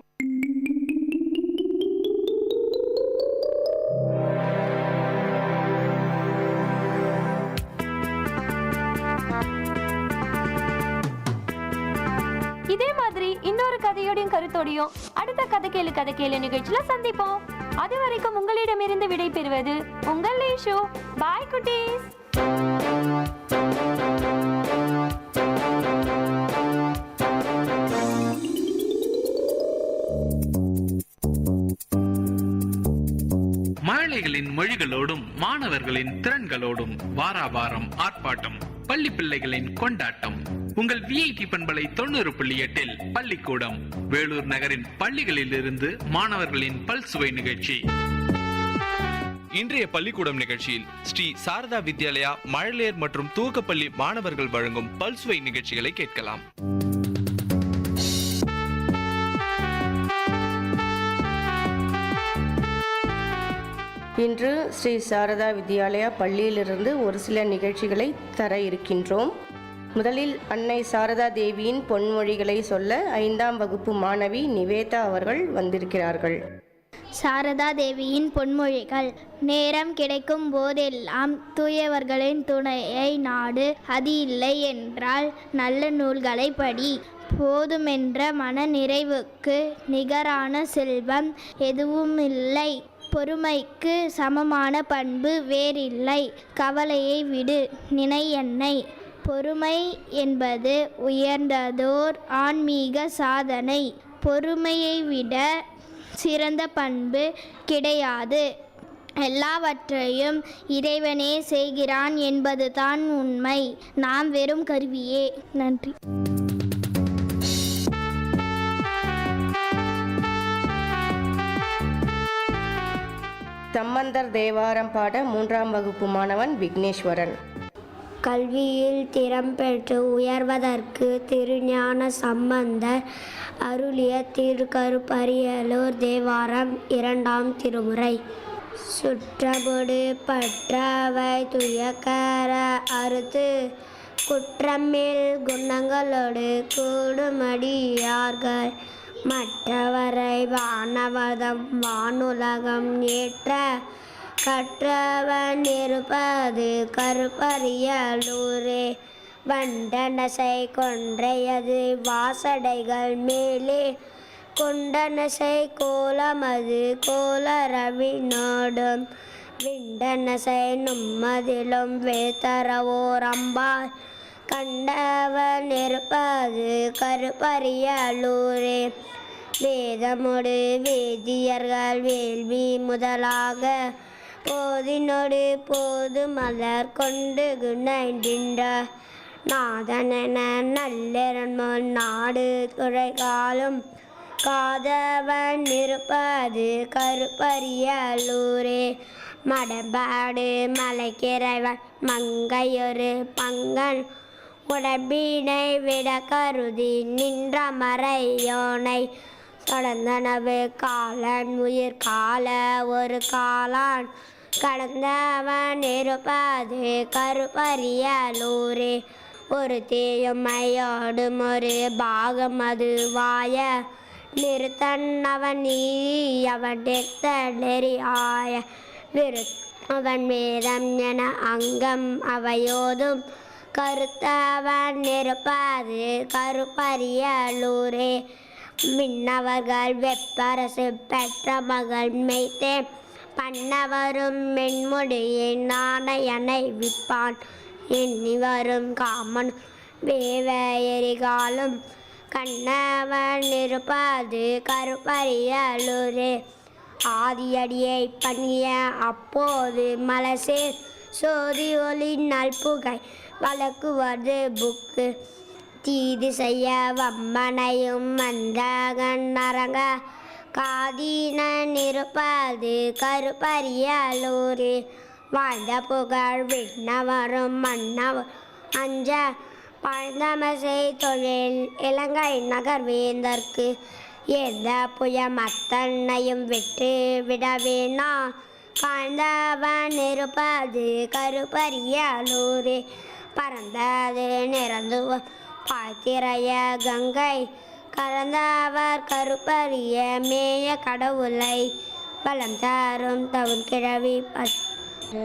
இதே மாதிரி இன்னொரு கதையோடையும் கருத்தோடையும் அடுத்த கதை கேளு நிகழ்ச்சியில சந்திப்போம். அது வரைக்கும் உங்களிடமிருந்து விடை பெறுவது உங்கள் லேஷோ. பாய் குட்டீஸ். மழலைகளின் மொழிகளோடும் மாணவர்களின் திறன்களோடும் வாராவாரம் ஆர்ப்பாட்டம், பள்ளி பிள்ளைகளின் கொண்டாட்டம். உங்கள் விஐடி பண்பலை 90.8 பள்ளிக்கூடம், வேலூர் நகரின் பள்ளிகளில் இருந்து மாணவர்களின் பல்சுவை நிகழ்ச்சி. இன்றைய பள்ளிக்கூடம் நிகழ்ச்சியில் ஸ்ரீ சாரதா வித்யாலயா மழலையர் மற்றும் துவக்கப்பள்ளி மாணவர்கள் வழங்கும் பல்சுவை நிகழ்ச்சிகளை கேட்கலாம். இன்று ஸ்ரீ சாரதா வித்யாலயா பள்ளியிலிருந்து ஒரு சில நிகழ்ச்சிகளை தர இருக்கின்றோம். முதலில் அன்னை சாரதா தேவியின் பொன்மொழிகளை சொல்ல 5ஆம் வகுப்பு மாணவி நிவேதா அவர்கள் வந்திருக்கிறார்கள். சாரதா தேவியின் பொன்மொழிகள். நேரம் கிடைக்கும் போதெல்லாம் தூயவர்களின் துணையை நாடு, அது இல்லை என்றால் நல்ல நூல்களை படி. போதுமென்ற மன நிறைவுக்கு நிகரான செல்வம் எதுவுமில்லை. பொறுமைக்கு சமமான பண்பு வேறில்லை. கவலையை விடு, நினை என்னை. பொறுமை என்பது உயர்ந்ததோர் ஆன்மீக சாதனை. பொறுமையை விட சிறந்த பண்பு கிடையாது. எல்லாவற்றையும் இறைவனே செய்கிறான் என்பதுதான் உண்மை. நாம் வெறும் கருவியே. நன்றி. சம்பந்தர் தேவாரம் பாட 3ஆம் வகுப்பு மாணவன் விக்னேஸ்வரன். கல்வியில் திறம் பெற்று உயர்வதற்கு திருஞான சம்பந்தர் அருளிய திருக்கருப்பரியலூர் தேவாரம் 2ஆம் திருமுறை. சுற்றமுடு பற்றவை துயக்கர அறுத்து குற்றமில் குணங்களோடு கூடுமடியார்கள் மற்றவரை வானவதம் வானுலகம் ஏற்ற கற்றவன் இருப்பது கருப்பரியலூரே. வண்டனசை கொன்றையது வாசடைகள் மேலே கொண்டனசை கோலமது கோலரவினோடும் விண்டனசை நும்மதிலும் வேத்தரவோர் அம்பாள் கண்டவன் இருப்பது கருப்பரியலூரே. வேதமுடு வேதியர்கள் வேள்வி முதலாக போதினோடு போது மலர் கொண்டு குணைகின்ற நாதனென நல்லெருண்முன் நாடு துறைகாலும் காதவன் இருப்பது கருப்பரியலூரே. மடம்பாடு மலைக்கிறைவன் மங்கையொரு பங்கன் உடம்பினை விட கருதி நின்ற மறையோனை கடந்தனவு காலன் உயிர் கால ஒரு காலான் கடந்தவன் இருப்பது கருப்பரியலூரே. ஒரு தீயுமையோடும் ஒரு பாகம் அதுவாய நிறுத்தன் அவன் நீதி அவன் நிறுத்த நெறியாய விரு அவன் மேதம் என அங்கம் அவையோதும் கருத்தவன் இருப்பது கருப்பரியலூரே. மின்னவர்கள் வெப்பரசு பெற்ற மகள் மெய்த்தே பண்ணவரும் மென்முடியின் நாணயனை விற்பான். எண்ணி வரும் காமன் வேவ எரிகாலும் கண்ணவன் இருப்பது கருப்பரியலூரே. ஆதியடியை பண்ணிய அப்போது மலசே சோதி ஒளி நல்புகை வழக்குவது புக்கு. தீது செய்ய வம்மனையும் மந்தகன் அரங்க காதீனன் இருப்பது கருப்பரியலூரே. வாழ்ந்த புகழ் விண்ணவரும் மன்னவர் அஞ்ச பாய்ந்தமசை தொழில் இலங்கை நகர்வேந்தற்கு எந்த புயமத்தன்னையும் விட்டு விடவேனா. காய்ந்தவன் இருப்பது கருப்பரியலூரே. பறந்தது நிறந்துவ பாய்த்திரைய கங்கை கறந்தவர் கருப்பரிய மேய கடவுளை. பலம் தாரும் தவுள் கிழவி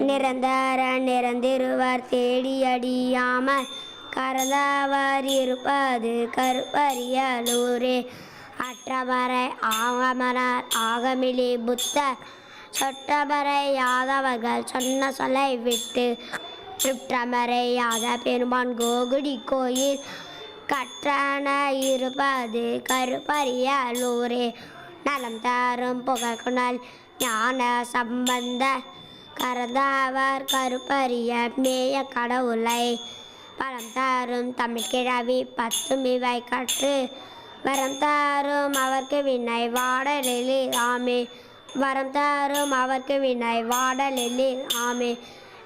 நிரந்தர நிறந்திருவர் தேடியடியாமல் கறந்தவர் இருப்பது கருப்பரியலூரே. அற்றவரை ஆகமனர் ஆகமிலி புத்தர் சொற்றவரை யாதவர்கள் சொன்ன சொல்லை விட்டு சுற்றமரை யாத பெருமான் கோகுடி கோயில் கற்றன இருப்பது கருப்பரியலூரே. நலம் தாரும் புகழ்குணல் ஞான சம்பந்த கறந்தவர் கருப்பரிய மேய கடவுளை. பலம் தாரும் தமிழ் கிழவி பத்தும் இவை கற்று வரம் தாரும் அவர்க்கு வினை வாடலில் ஆமே. வரம் தாரும் அவர்க்கு வினை வாடலில் ஆமே.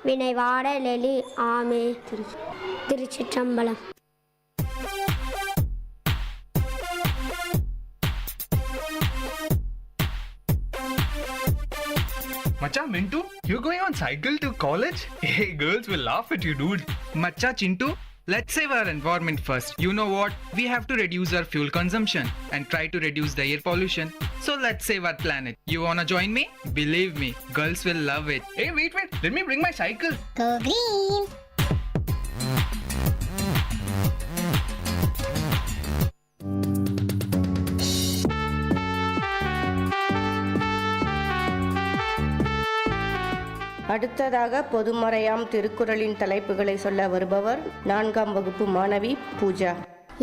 வினை வாடலில் ஆமே. திருச்சிற்றம்பலம். Macha Mintu, you're going on cycle to college? Hey, girls will laugh at you, dude. Macha Chintu, let's save our environment first. You know what? We have to reduce our fuel consumption and try to reduce the air pollution. So let's save our planet. You wanna join me? Believe me, girls will love it. Hey, wait. Let me bring my cycle. Go green. அடுத்ததாக பொதுமறையாம் திருக்குறளின் தலைப்புகளை சொல்ல வருபவர் 4ஆம் வகுப்பு மாணவி பூஜா.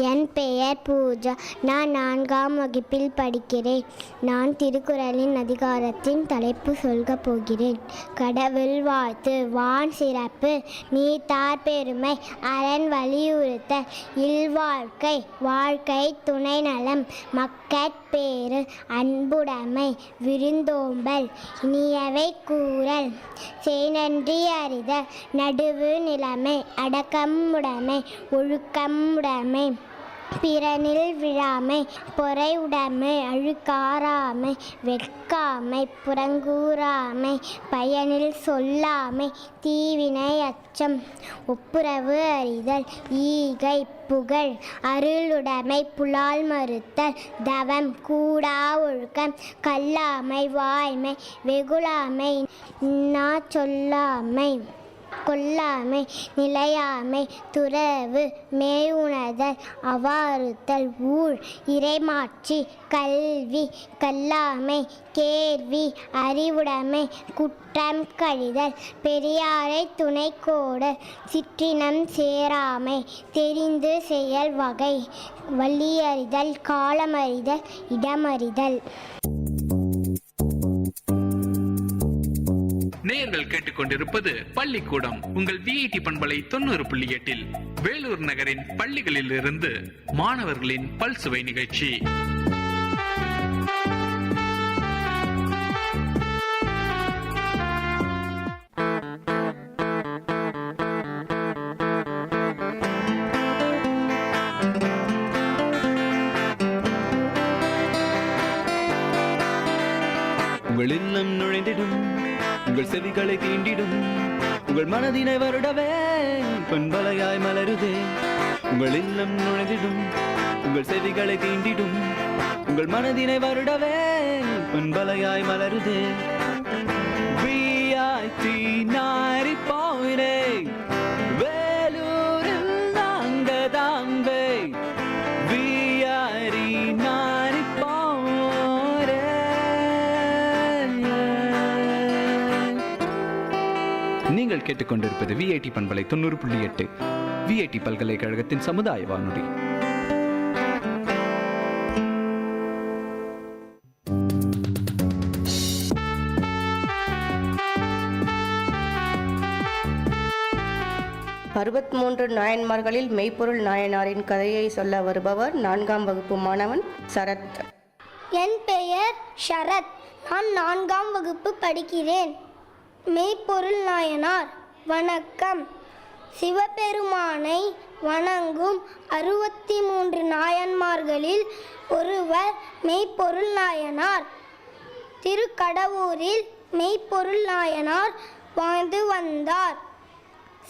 என் பெயர் பூஜா. நான் 4ஆம் வகுப்பில் படிக்கிறேன். நான் திருக்குறளின் அதிகாரத்தின் தலைப்பு சொல்ல போகிறேன். கடவுள் வாழ்த்து, வான் சிறப்பு, நீத்தார் பெருமை, அரண் வலியுறுத்தல், இல்வாழ்க்கை, வாழ்க்கை துணை நலம், மக்கட்பேறு, அன்புடைமை, விருந்தோம்பல், இனியவை கூறல், செய்நன்றி அறிதல், நடுவு நிலைமை, அடக்கம் உடைமை, ஒழுக்கம் உடைமை, பிறனில் விழாமை, பொறை உடைமை, அழுக்காராமை, வெட்காமை, புறங்கூறாமை, பயனில் சொல்லாமை, தீவினை அச்சம், ஒப்புரவு அறிதல், ஈகை, புகழ், அருளுடைமை, புலால் மறுத்தல், தவம், கூடா ஒழுக்கம், கல்லாமை, வாய்மை, வெகுளாமை, இன்னா சொல்லாமை, கொல்லாமை, நிலையாமை, துறவு, மேயுணர்தல், அவாறுத்தல், ஊழ், இறைமாட்சி, கல்வி, கல்லாமை, கேள்வி, அறிவுடைமை, குற்றம் கழிதல், பெரியாரை துணைக்கோடு, சிற்றினம் சேராமை, தெரிந்து செயல் வகை, வழியறிதல், காலமறிதல், இடமறிதல். நேயர்கள் கேட்டுக்கொண்டிருப்பது பள்ளிக்கூடம் உங்கள் VIT பண்பலை 90.8 வேலூர் நகரின் பள்ளிகளில் இருந்து மாணவர்களின் பல்சுவை நிகழ்ச்சி. உங்கள் இல்லம் நுழைந்திடும், உங்கள் செவிகளை தீண்டிடும், உங்கள் மனதினை வருடவே பண்பலையாய் மலருதே. உங்கள் இல்லம் நுழைந்திடும், உங்கள் செவிகளை தீண்டிடும், உங்கள் மனதினை வருடவே பண்பலையாய் மலருதே. VIT 90.8 வேலூர் நீங்கள் கேட்டுக்கொண்டிருப்பது விஐடி பண்பலை 90.8 விஐடி பல்கலைக்கழகத்தின் சமுதாய வானொலி. அறுபத்தி நாயன்மார்களில் மெய்ப்பொருள் நாயனாரின் கதையை சொல்ல வருபவர் 4ஆம் வகுப்பு மாணவன் சரத். என் பெயர் ஷரத். நான் 4ஆம் வகுப்பு படிக்கிறேன். மெய்ப்பொருள் நாயனார். வணக்கம். சிவபெருமானை வணங்கும் 63 நாயன்மார்களில் ஒருவர் மெய்ப்பொருள் நாயனார். திருக்கடவூரில் மெய்ப்பொருள் நாயனார் வாழ்ந்து வந்தார்.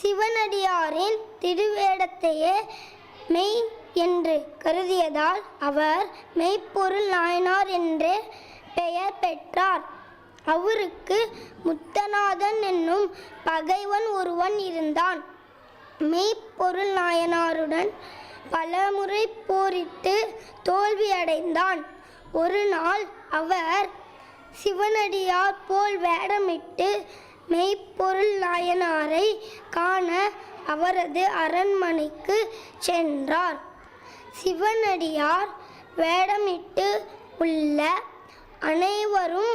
சிவனடியாரின் திருவேடத்தையே மெய் என்று கருதியதால் அவர் மெய்ப்பொருள் நாயனார் என்றே பெயர் பெற்றார். அவருக்கு முத்தநாதன் என்னும் பகைவன் ஒருவன் இருந்தான். மெய்ப்பொருள் நாயனாருடன் பலமுறை போரிட்டு தோல்வியடைந்தான். ஒரு நாள் அவர் சிவனடியார் போல் வேடமிட்டு மெய்ப்பொருள் நாயனாரை காண அவரது அரண்மனைக்கு சென்றார். சிவனடியார் வேடமிட்டு உள்ள அனைவரும்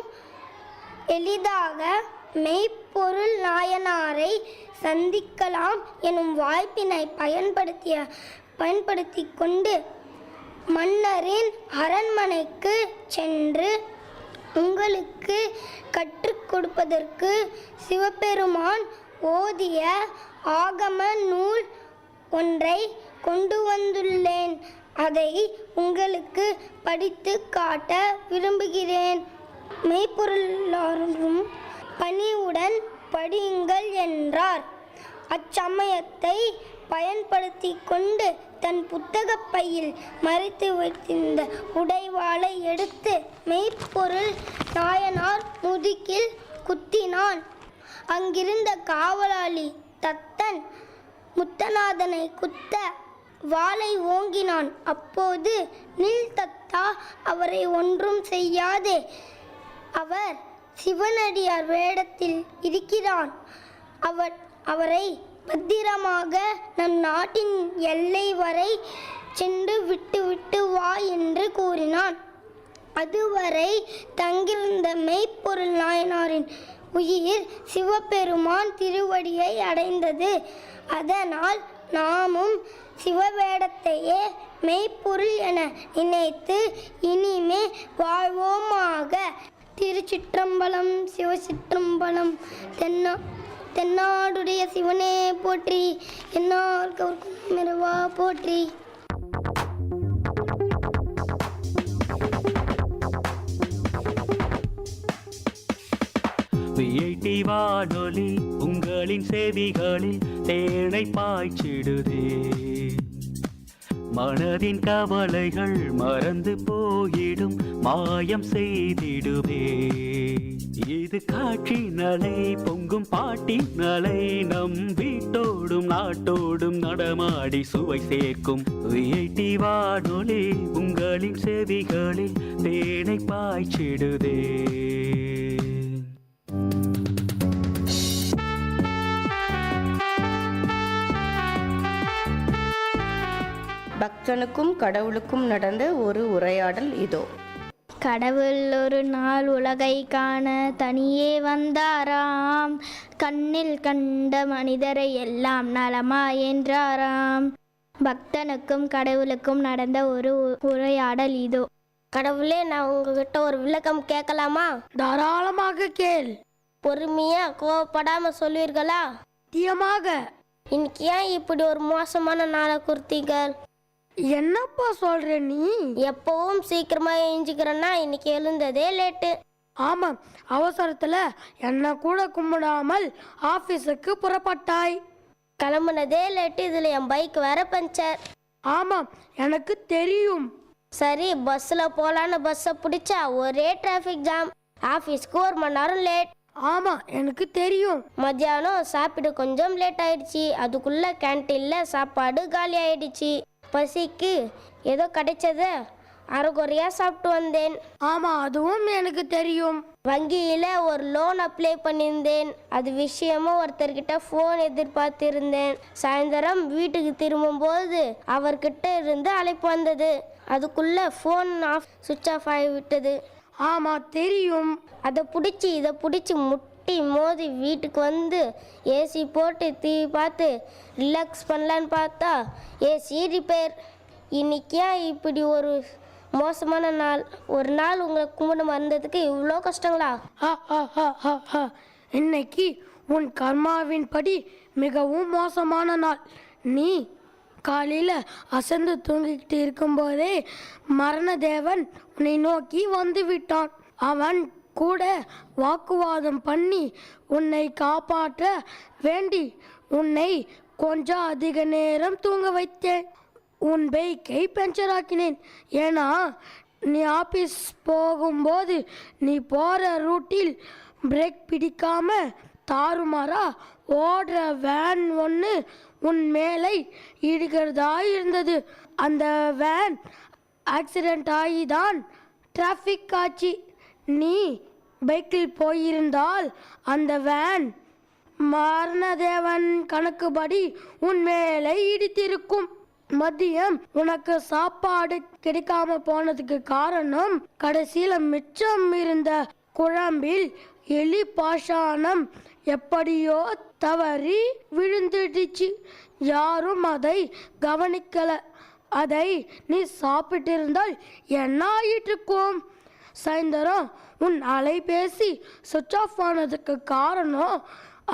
எளிதாக மெய்ப்பொருள் நாயனாரை சந்திக்கலாம் எனும் வாய்ப்பினை பயன்படுத்தி கொண்டு மன்னரின் அரண்மனைக்கு சென்று உங்களுக்கு கற்றுக் கொடுப்பதற்கு சிவபெருமான் ஓதிய ஆகம நூல் ஒன்றை கொண்டு வந்துள்ளேன். அதை உங்களுக்கு படித்து காட்ட விரும்புகிறேன். மெய்ப்பொருளாரும் பணிவுடன் படியுங்கள் என்றார். அச்சமயத்தை பயன்படுத்தி கொண்டு தன் புத்தகப் பையில் மறைத்து வைத்திருந்த உடைவாளை எடுத்து மெய்ப்பொருள் நாயனார் முதுகில் குத்தினான். அங்கிருந்த காவலாளி தத்தன் முத்தநாதனை குத்த வாளை ஓங்கினான். அப்போது நில் தத்தா, அவரை ஒன்றும் செய்யாதே, அவர் சிவனடியார் வேடத்தில் இருக்கிறான். அவரை பத்திரமாக நம் நாட்டின் எல்லை வரை சென்று விட்டு வா என்று கூறினான். அதுவரை தங்கியிருந்த மெய்ப்பொருள் நாயனாரின் உயிர் சிவபெருமான் திருவடியை அடைந்தது. அதனால் நாமும் சிவவேடத்தையே மெய்ப்பொருள் என நினைத்து இனிமே வாழ்வோமாக. திருச்சிற்றம்பலம். சிவசிற்றம்பலம். தென்னாடுடைய சிவனே போற்றி, என்னார்க்கும் இறைவா போற்றி. விஐடி வானொலி உங்களின் செவிகளில் தேனை பாய்ச்சிடுதே. மனதின் கவலைகள் மறந்து போயிடும், மாயம் செய்திடுவே. இது காட்சி நலை பொங்கும் பாட்டி நலை, நம் வீட்டோடும் நாட்டோடும் நடமாடி சுவை சேர்க்கும். விஐடி வானொலி உங்களின் செவிகளில் தேனை பாய்ச்சிடுதே. பக்தனுக்கும் கடவுளுக்கும் நடந்த ஒரு உரையாடல் இதோ. கடவுள் ஒரு நாள் உலகை காண தனியே வந்தாராம். கண்ணில் கண்ட மனிதரை எல்லாம் நலமா என்றாராம். பக்தனுக்கும் கடவுளுக்கும் நடந்த ஒரு உரையாடல் இதோ. கடவுளே, நான் உங்ககிட்ட ஒரு விளக்கம் கேட்கலாமா? தாராளமாக கேள். பொறுமையா கோவப்படாம சொல்வீர்களா? நிச்சயமாக. இன்னைக்கு ஏன் இப்படி ஒரு மோசமான நாளை குறித்தீர்கள்? என்னப்பா சொல்ற நீ? எப்பவும் சீக்கிரமா எழுஞ்சிக்கிறேன்னா இன்னைக்கு எழுந்ததே லேட்டு. ஆமாம், அவசரத்துல என்ன கூட கும்பிடாமல் ஆபீஸுக்கு புறப்பட்டாய். கிளம்புனதே லேட்டு. இதுல என் பைக் வேற பஞ்சர். ஆமாம், எனக்கு தெரியும். சரி, பஸ்ல போலான்னு பஸ்ஸை பிடிச்சா ஒரே டிராஃபிக் ஜாம். ஆபீஸ்க்கு 1 மணி நேரம் லேட். ஆமா, எனக்கு தெரியும். மத்தியானம் சாப்பிட கொஞ்சம் லேட் ஆயிடுச்சு. அதுக்குள்ள கேன்டீன்ல சாப்பாடு காலி ஆயிடுச்சு. பசிக்கு ஏதோ கிடைச்சத அரைகுறையா சாப்பிட்டு வந்தேன். ஆமா, அதுவும் எனக்கு தெரியும். வங்கியில ஒரு லோன் அப்ளை பண்ணியிருந்தேன். அது விஷயமா ஒருத்தர்கிட்ட ஃபோன் எதிர்பார்த்திருந்தேன். சாயந்தரம் வீட்டுக்கு திரும்பும்போது அவர்கிட்ட இருந்து அழைப்பு வந்தது. அதுக்குள்ள ஃபோன் சுவிட்ச் ஆஃப் ஆகிவிட்டது. ஆமா தெரியும். அதை பிடிச்சி இதை பிடிச்சி முட்டி மோதி வீட்டுக்கு வந்து ஏசி போட்டு டிவி பார்த்து ரிலாக்ஸ் பண்ணலான்னு பார்த்தா ஏசி ரிப்பேர். இன்னைக்கு இப்படி ஒரு மோசமான நாள். ஒரு நாள் உங்களை கும்பிட மறந்ததுக்கு இவ்வளோ கஷ்டங்களா? இன்னைக்கு உன் கர்மாவின் படி மிகவும் மோசமான நாள். நீ காலையில் அசந்து தூங்கிக்கிட்டு இருக்கும்போதே மரணதேவன் உன்னை நோக்கி வந்து விட்டான். அவன் கூட வாக்குவாதம் பண்ணி உன்னை காப்பாற்ற வேண்டி உன்னை கொஞ்சம் அதிக நேரம் தூங்க வைத்தேன். உன் பைக்கை பஞ்சர் ஆக்கினேன். ஏன்னா நீ ஆஃபீஸ் போகும்போது நீ போகிற ரூட்டில் பிரேக் பிடிக்காம தாறுமாறா ஓடுற வேன் ஒன்று உன் மேலே இடிக்கிறதா இருந்தது. அந்த வேன் ஆக்சிடெண்ட் ஆகிதான் டிராஃபிக் ஆச்சு. நீ பைக்கில் போயிருந்தால் அந்த வேன் மரணதேவன் கணக்குப்படி உன் மேலே இடித்திருக்கும். மதியம் உனக்கு சாப்பாடு கிடைக்காம போனதுக்கு காரணம் கடைசியில் மிச்சம் இருந்த குழம்பில் எலி பாஷாணம் எப்படியோ தவறி விழுந்துடுச்சு. யாரும் அதை கவனிக்கல. அதை நீ சாப்பிட்டு இருந்தால் என்ன ஆகிட்டு இருக்கும்? சாயந்தரம் உன் அலைபேசி சுவிட்ச் ஆஃப் ஆனதுக்கு காரணம்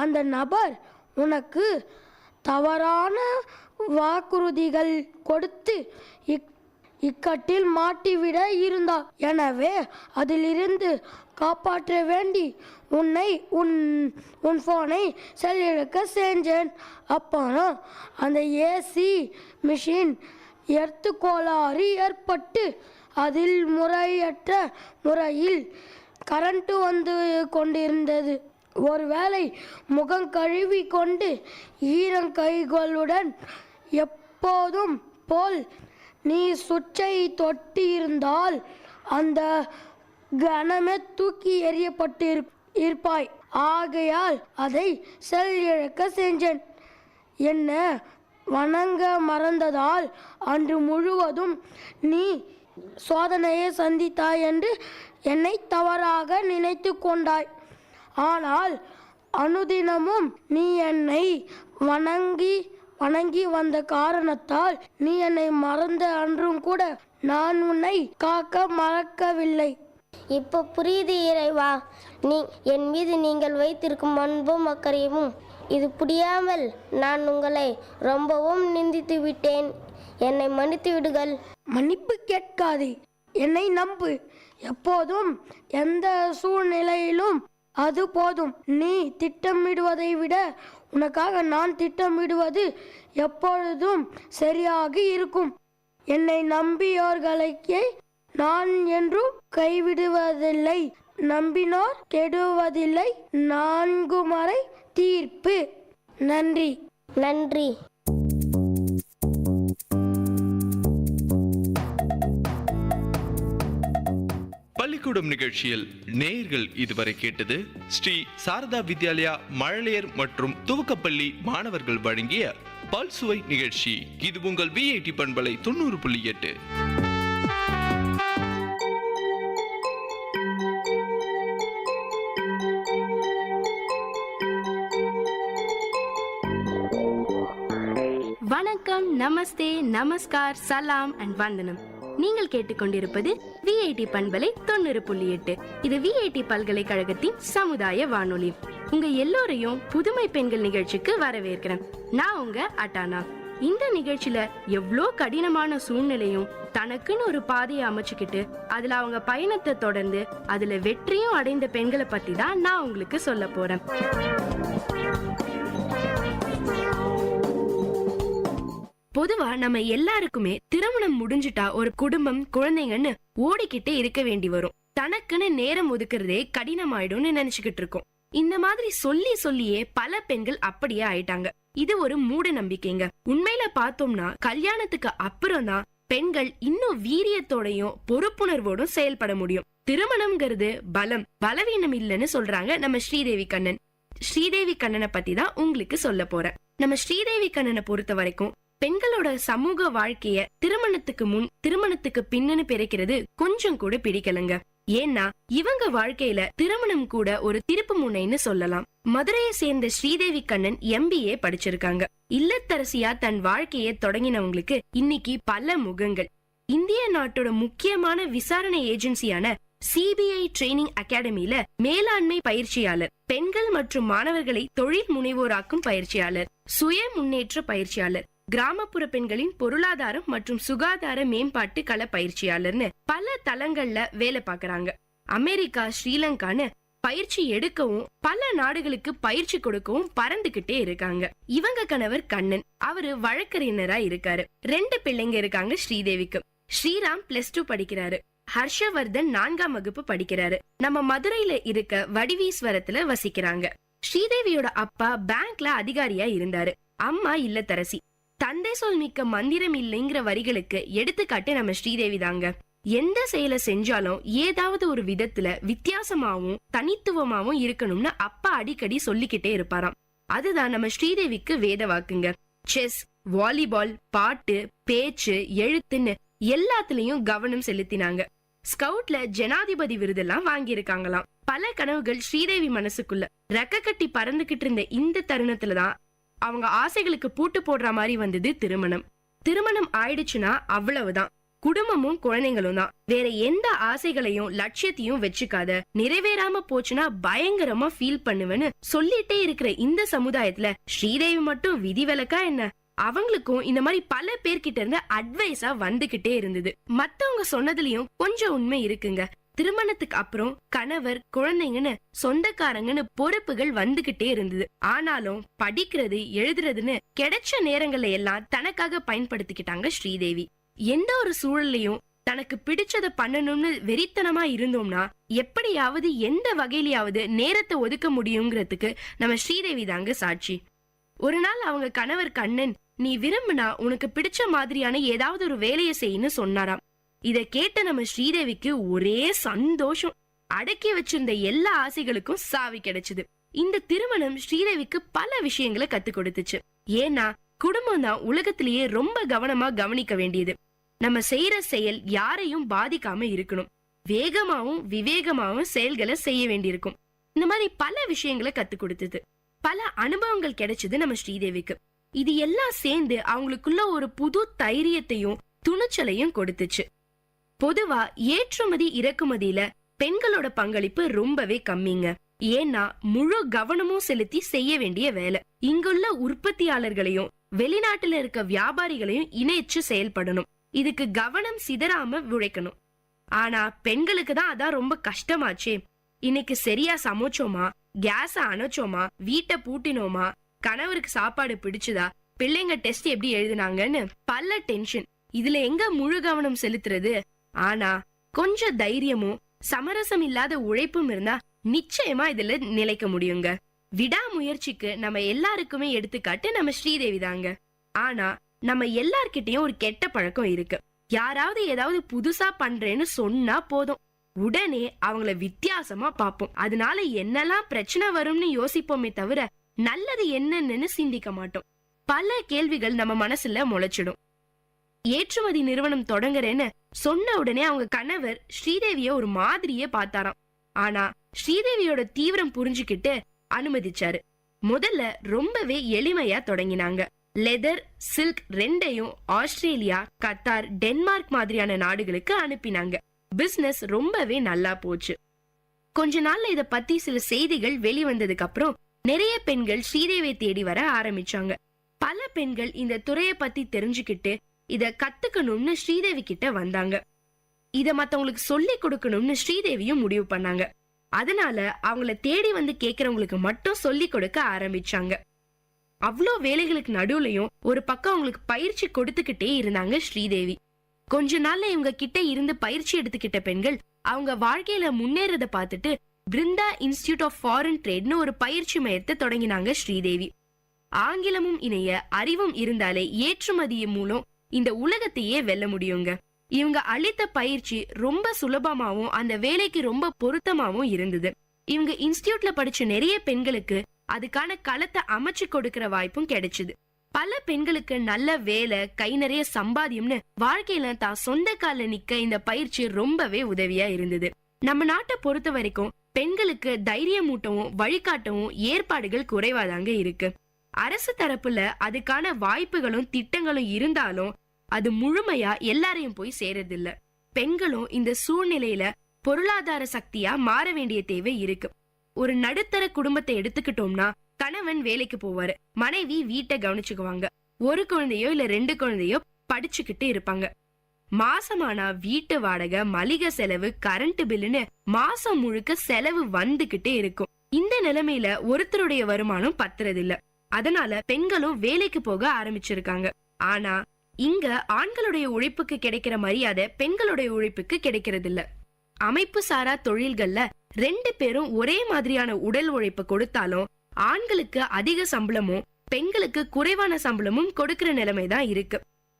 அந்த நபர் உனக்கு தவறான வாக்குறுதிகள் கொடுத்து இக்கட்டில் மாட்டிவிட இருந்தார். எனவே அதிலிருந்து காப்பாற்ற வேண்டி உன் ஃபோனை செல்லிழக்க செஞ்சேன். அப்புறம் அந்த ஏசி மிஷின் கோளாறு ஏற்பட்டு அதில் முறையற்ற முறையில் கரண்ட் வந்து கொண்டிருந்தது. ஒருவேளை முகம் கழுவி கொண்டு ஈரங்கைகளுடன் எப்போதும் போல் நீ சுவிட்சை தொட்டியிருந்தால் அந்த கணமே தூக்கி எறியப்பட்டு இருப்பாய். ஆகையால் அதை செல் இழக்க செஞ்சேன். என்ன வணங்க மறந்ததால் அன்று முழுவதும் நீ சோதனையை சந்தித்தாய் என்று என்னை தவறாக நினைத்து கொண்டாய். ஆனால் அனுதினமும் நீ என்னை வணங்கி வந்த காரணத்தால் நீ என்னை மறந்த அன்றும் கூட நான் உன்னை காக்க மறக்கவில்லை. இப்போ புரியுது இறைவா, என் மீது நீங்கள் வைத்திருக்கும் அன்பும் அக்கறையும். இது புரியாமல் நான் உங்களை ரொம்பவும் நிந்தித்து விட்டேன். என்னை மன்னித்து விடுங்கள். மன்னிப்பு கேட்காதே, என்னை நம்பு. எப்போதும் எந்த சூழ்நிலையிலும் அது போதும். நீ திட்டமிடுவதை விட உனக்காக நான் திட்டமிடுவது எப்பொழுதும் சரியாக இருக்கும். என்னை நம்பியோர்களுக்கே நான் என்றும் கைவிடுவதில்லை. நம்பினோர் கெடுவதில்லை. 4 முறை தீர்ப்பு. நன்றி. நன்றி. பள்ளிக்கூடம் நிகழ்ச்சியில் நேயர்கள் இதுவரை கேட்டது ஸ்ரீ சாரதா வித்யாலயா மழலையர் மற்றும் துவக்கப்பள்ளி மாணவர்கள் வழங்கிய பல்சுவை நிகழ்ச்சி. இது உங்கள் விஐடி பண்பலை 90.8. வணக்கம், நமஸ்தே, நமஸ்கார், சலாம் அண்ட் வந்தனம். நீங்கள் கேட்டுக்கொண்டிருப்பது விஐடி பண்பலை 90.8. இது விஐடி பல்கலைக்கழகத்தின் சமுதாய வானொலி. உங்க எல்லோரையும் புதுமை பெண்கள் நிகழ்ச்சிக்கு வரவேற்கிறேன். நான் உங்க அட்டானா. இந்த நிகழ்ச்சியில எவ்வளோ கடினமான சூழ்நிலையும் தனக்குன்னு ஒரு பாதையை அமைச்சுக்கிட்டு அதுல அவங்க பயணத்தை தொடர்ந்து அதுல வெற்றியும் அடைந்த பெண்களை பத்தி தான் நான் உங்களுக்கு சொல்ல போறேன். பொதுவா நம்ம எல்லாருக்குமே திருமணம் முடிஞ்சுட்டா ஒரு குடும்பம், குழந்தைங்கன்னு ஓடிக்கிட்டே இருக்க வேண்டி வரும். தனக்குன்னு நேரம் ஒதுக்குறதே கடினமாயிடும்னு நினைச்சுக்கிட்டு இருக்கோம். இந்த மாதிரி சொல்லியே பல பெண்கள் அப்படியே ஆயிட்டாங்க. இது ஒரு மூட நம்பிக்கைங்க. உண்மையில பார்த்தோம்னா கல்யாணத்துக்கு அப்புறம் தான் பெண்கள் இன்னும் வீரியத்தோடையும் பொறுப்புணர்வோடும் செயல்பட முடியும். திருமணம்ங்கிறது பலம், பலவீனம் இல்லைன்னு சொல்றாங்க நம்ம ஸ்ரீதேவி கண்ணன். ஸ்ரீதேவி கண்ணனை பத்தி தான் உங்களுக்கு சொல்ல போறேன். நம்ம ஸ்ரீதேவி கண்ணனை பொறுத்த வரைக்கும் பெண்களோட சமூக வாழ்க்கைய திருமணத்துக்கு முன் திருமணத்துக்கு பின்னன்னு பிரிக்கிறது கொஞ்சம் கூட பிடிக்கலங்க. ஏன்னா இவங்க வாழ்க்கையில திருமணம் கூட ஒரு திருப்பு முனைன்னு சொல்லலாம். மதுரையை சேர்ந்த ஸ்ரீதேவி கண்ணன் MBA படிச்சிருக்காங்க. இல்லத்தரசியா தன் வாழ்க்கையை தொடங்கினவங்களுக்கு இன்னைக்கு பல முகங்கள். இந்திய நாட்டோட முக்கியமான விசாரணை ஏஜென்சியான CBI ட்ரெய்னிங் அகாடமியில மேலாண்மை பயிற்சியாளர், பெண்கள் மற்றும் மாணவர்களை தொழில் முனைவோராக்கும் பயிற்சியாளர், சுய முன்னேற்ற பயிற்சியாளர், கிராமப்புற பெண்களின் பொருளாதாரம் மற்றும் சுகாதார மேம்பாட்டு கள பயிற்சியாளர்னு பல தளங்கள்ல வேலை பாக்குறாங்க. அமெரிக்கா, ஸ்ரீலங்கான்னு பயிற்சி எடுக்கவும் பல நாடுகளுக்கு பயிற்சி கொடுக்கவும் பறந்துகிட்டே இருக்காங்க. இவங்க கணவர் கண்ணன், அவரு வழக்கறிஞரா இருக்காரு. 2 பிள்ளைங்க இருக்காங்க ஸ்ரீதேவிக்கு. ஸ்ரீராம் +2 படிக்கிறாரு. ஹர்ஷவர்தன் 4ஆம் வகுப்பு படிக்கிறாரு. நம்ம மதுரையில இருக்க வடிவீஸ்வரத்துல வசிக்கிறாங்க. ஸ்ரீதேவியோட அப்பா பேங்க்ல அதிகாரியா இருந்தாரு. அம்மா இல்லத்தரசி. தந்தை சொல் மிக்க மந்திரம் இல்லைங்கிற வரிகளுக்கு எடுத்துக்காட்டு நம்ம ஸ்ரீதேவி தாங்க. எந்த செயலை செஞ்சாலும் ஏதாவது ஒரு விதத்துல வித்தியாசமாவும் தனித்துவமாவும் இருக்கணும்னு அப்பா அடிக்கடி சொல்லிக்கிட்டே இருப்பாராம். அதுதான் நம்ம ஸ்ரீதேவிக்கு வேத வாக்குங்க. செஸ், வாலிபால், பாட்டு, பேச்சு, எழுத்துன்னு எல்லாத்துலயும் கவனம் செலுத்தினாங்க. ஸ்கவுட்ல ஜனாதிபதி விருதெல்லாம் வாங்கியிருக்காங்களாம். பல கனவுகள் ஸ்ரீதேவி மனசுக்குள்ள ரெக்க கட்டி பறந்துகிட்டு இருந்த இந்த தருணத்துலதான் அவங்க ஆசைகளுக்கு பூட்டு போடுற மாதிரி வந்தது திருமணம். திருமணம் ஆயிடுச்சுன்னா அவ்வளவுதான், குடும்பமும் குழந்தைங்களும் தான். வேற எந்த ஆசைகளையும் லட்சியத்தையும் வச்சுக்காத, நிறைவேறாம போச்சுன்னா பயங்கரமா ஃபீல் பண்ணுவேன்னு சொல்லிட்டே இருக்கிற இந்த சமுதாயத்துல ஸ்ரீதேவி மட்டும் விதிவிலக்கா என்ன? அவங்களுக்கும் இந்த மாதிரி பல பேர்கிட்ட இருந்து அட்வைஸா வந்துகிட்டே இருந்தது. மத்தவங்க சொன்னதுலயும் கொஞ்சம் உண்மை இருக்குங்க. திருமணத்துக்கு அப்புறம் கணவர், குழந்தைங்கன்னு சொந்தக்காரங்கன்னு பொறுப்புகள் வந்துகிட்டே இருந்தது. ஆனாலும் படிக்கிறது, எழுதுறதுன்னு கிடைச்ச நேரங்கள்ல எல்லாம் தனக்காக பயன்படுத்திக்கிட்டாங்க ஸ்ரீதேவி. எந்த ஒரு சூழலையும் தனக்கு பிடிச்சத பண்ணணும்னு வெறித்தனமா இருந்தோம்னா எப்படியாவது எந்த வகையிலயாவது நேரத்தை ஒதுக்க முடியுங்கிறதுக்கு நம்ம ஸ்ரீதேவி தாங்க சாட்சி. ஒரு நாள் அவங்க கணவர் கண்ணன், நீ விரும்பினா உனக்கு பிடிச்ச மாதிரியான ஏதாவது ஒரு வேலையை செய்யன்னு சொன்னாராம். இத கேட்ட நம்ம ஸ்ரீதேவிக்கு ஒரே சந்தோஷம். அடக்கி வச்சிருந்த எல்லா ஆசைகளுக்கும் சாவி கிடைச்சது. இந்த திருமணம் ஸ்ரீதேவிக்கு பல விஷயங்களை கத்து கொடுத்துச்சு. ஏன்னா குடும்பம் தான் உலகத்திலேயே ரொம்ப கவனமா கவனிக்க வேண்டியது. நம்ம செய்யற செயல் யாரையும் பாதிக்காம இருக்கணும். வேகமாவும் விவேகமாவும் செயல்களை செய்ய வேண்டியிருக்கும். இந்த மாதிரி பல விஷயங்களை கத்து கொடுத்தது. பல அனுபவங்கள் கிடைச்சது நம்ம ஸ்ரீதேவிக்கு. இது எல்லாம் சேர்ந்து அவங்களுக்குள்ள ஒரு புது தைரியத்தையும் துணிச்சலையும் கொடுத்துச்சு. பொதுவா ஏற்றுமதி இறக்குமதியில பெண்களோட பங்களிப்பு ரொம்பவே கம்மிங்க. ஏன்னா முழு கவனமும் செலுத்தி செய்ய வேண்டிய வேலை. இங்குள்ள உற்பத்தியாளர்களையும் வெளிநாட்டுல இருக்க வியாபாரிகளையும் இணைச்சு செயல்படணும். இதுக்கு கவனம் சிதறாம உழைக்கணும். ஆனா பெண்களுக்கு தான் அதான் ரொம்ப கஷ்டமாச்சே. இன்னைக்கு சரியா சமைச்சோமா, கேஸ அணைச்சோமா, வீட்டை பூட்டினோமா, கணவருக்கு சாப்பாடு பிடிச்சதா, பிள்ளைங்க டெஸ்ட் எப்படி எழுதினாங்கன்னு பல டென்ஷன். இதுல எங்க முழு கவனம் செலுத்துறது? ஆனா கொஞ்சம் தைரியமும் சமரசம் இல்லாத உழைப்பும் இருந்தா நிச்சயமா இதுல நிலைக்க முடியுங்க. விடாமுயற்சிக்கு நம்ம எல்லாருக்குமே எடுத்துக்காட்டு நம்ம ஸ்ரீதேவி தாங்க. ஆனா நம்ம எல்லார்கிட்டயும் ஒரு கெட்ட பழக்கம் இருக்கு. யாராவது ஏதாவது புதுசா பண்றேன்னு சொன்னா போதும், உடனே அவங்கள வித்தியாசமா பாப்போம். அதனால என்னெல்லாம் பிரச்சனை வரும்னு யோசிப்போமே தவிர நல்லது என்னன்னு சிந்திக்க மாட்டோம். பல கேள்விகள் நம்ம மனசுல முளைச்சிடும். ஏற்றுமதி நிறுவனம் தொடங்குறேன்னு சொன்ன உடனே அவங்க கணவர் ஸ்ரீதேவிய ஒரு மாதிரியே பார்த்தாராம். ஆனா ஸ்ரீதேவியோட தீவிரம் புரிஞ்சுக்கிட்டு அனுமதிச்சாரு. முதல்ல ரொம்பவே எளிமையா தொடங்கினாங்க. லெதர், சில்க் ரெண்டையும் ஆஸ்திரேலியா, கத்தார், டென்மார்க் மாதிரியான நாடுகளுக்கு அனுப்பினாங்க. பிசினஸ் ரொம்பவே நல்லா போச்சு. கொஞ்ச நாள்ல இத பத்தி சில செய்திகள் வெளிவந்ததுக்கு அப்புறம் நிறைய பெண்கள் ஸ்ரீதேவியை தேடி வர ஆரம்பிச்சாங்க. பல பெண்கள் இந்த துறையை பத்தி தெரிஞ்சுக்கிட்டு இத கத்துக்கணும்னு ஸ்ரீதேவி கிட்ட வந்தாங்க. இத மத்தவங்களுக்கு சொல்லி கொடுக்கணும்னு ஸ்ரீதேவியும் முடிவு பண்ணாங்க. அதனால அவங்கள தேடி வந்து கேக்குறவங்களுக்கு மட்டும் சொல்லி கொடுக்க ஆரம்பிச்சாங்க. அவ்வளோ வேலைகளுக்கு நடுவுலயும் ஒரு பக்கம் அவங்களுக்கு பயிற்சி கொடுத்துக்கிட்டே இருந்தாங்க ஸ்ரீதேவி. கொஞ்ச நாள்ல இவங்க கிட்ட இருந்து பயிற்சி எடுத்துக்கிட்ட பெண்கள் அவங்க வாழ்க்கையில முன்னேறத பார்த்துட்டு பிருந்தா இன்ஸ்டிடியூட் ஆஃப் ஃபாரின் ட்ரேட்னு ஒரு பயிற்சி மையத்தை தொடங்கினாங்க ஸ்ரீதேவி. ஆங்கிலமும் இணைய அறிவும் இருந்தாலே ஏற்றுமதி மூலம் இந்த உலகத்தையே வெல்ல முடியுங்க. இவங்க அளித்த பயிற்சி ரொம்ப சுலபமாவும் அந்த வேலைக்கு ரொம்ப பொருத்தமாவும் இருந்தது. இவங்க இன்ஸ்டிடியூட்ல படிச்ச நிறைய பெண்களுக்கு அதுக்கான களத்தை அமைச்சு கொடுக்கிற வாய்ப்பும் கிடைச்சது. பல பெண்களுக்கு நல்ல வேலை, கை நிறைய சம்பாத்தியம்னு வாழ்க்கையில தான் சொந்த கால நிக்க இந்த பயிற்சி ரொம்பவே உதவியா இருந்தது. நம்ம நாட்டை பொறுத்த வரைக்கும் பெண்களுக்கு தைரியமூட்டவும் வழிகாட்டவும் ஏற்பாடுகள் குறைவாதாங்க இருக்கு. அரசு தரப்புல அதுக்கான வாய்ப்புகளும் திட்டங்களும் இருந்தாலும் அது முழுமையா எல்லாரையும் போய் சேரதில்ல. பெண்களும் இந்த சூழ்நிலையில பொருளாதார சக்தியா மாற வேண்டிய தேவை இருக்கு. ஒரு நடுத்தர குடும்பத்தை எடுத்துக்கிட்டோம்னா கணவன் வேலைக்கு போவாரு, மனைவி வீட்டை கவனிச்சுக்குவாங்க, ஒரு குழந்தையோ இல்ல 2 குழந்தையோ படிச்சுக்கிட்டு இருப்பாங்க. மாசமானா வீட்டு வாடகை, மளிகை செலவு, கரண்ட் பில்லுன்னு மாசம் முழுக்க செலவு வந்துகிட்டே இருக்கும். இந்த நிலைமையில ஒருத்தருடைய வருமானம் பத்துறதில்ல. அதனால பெண்களும் வேலைக்கு போக ஆரம்பிச்சிருக்காங்க. ஆனா இங்க ஆண்களுடைய உழைப்புக்கு கிடைக்கிற மரியாதை பெண்களுடைய உழைப்புக்கு கிடைக்கிறது இல்ல. அமைப்பு சாரா தொழில்கள்ல 2 பேரும் ஒரே மாதிரியான உடல் உழைப்பு கொடுத்தாலும் ஆண்களுக்கு அதிக சம்பளமும் பெண்களுக்கு குறைவான சம்பளமும் கொடுக்கிற நிலைமைதான் இருக்கு.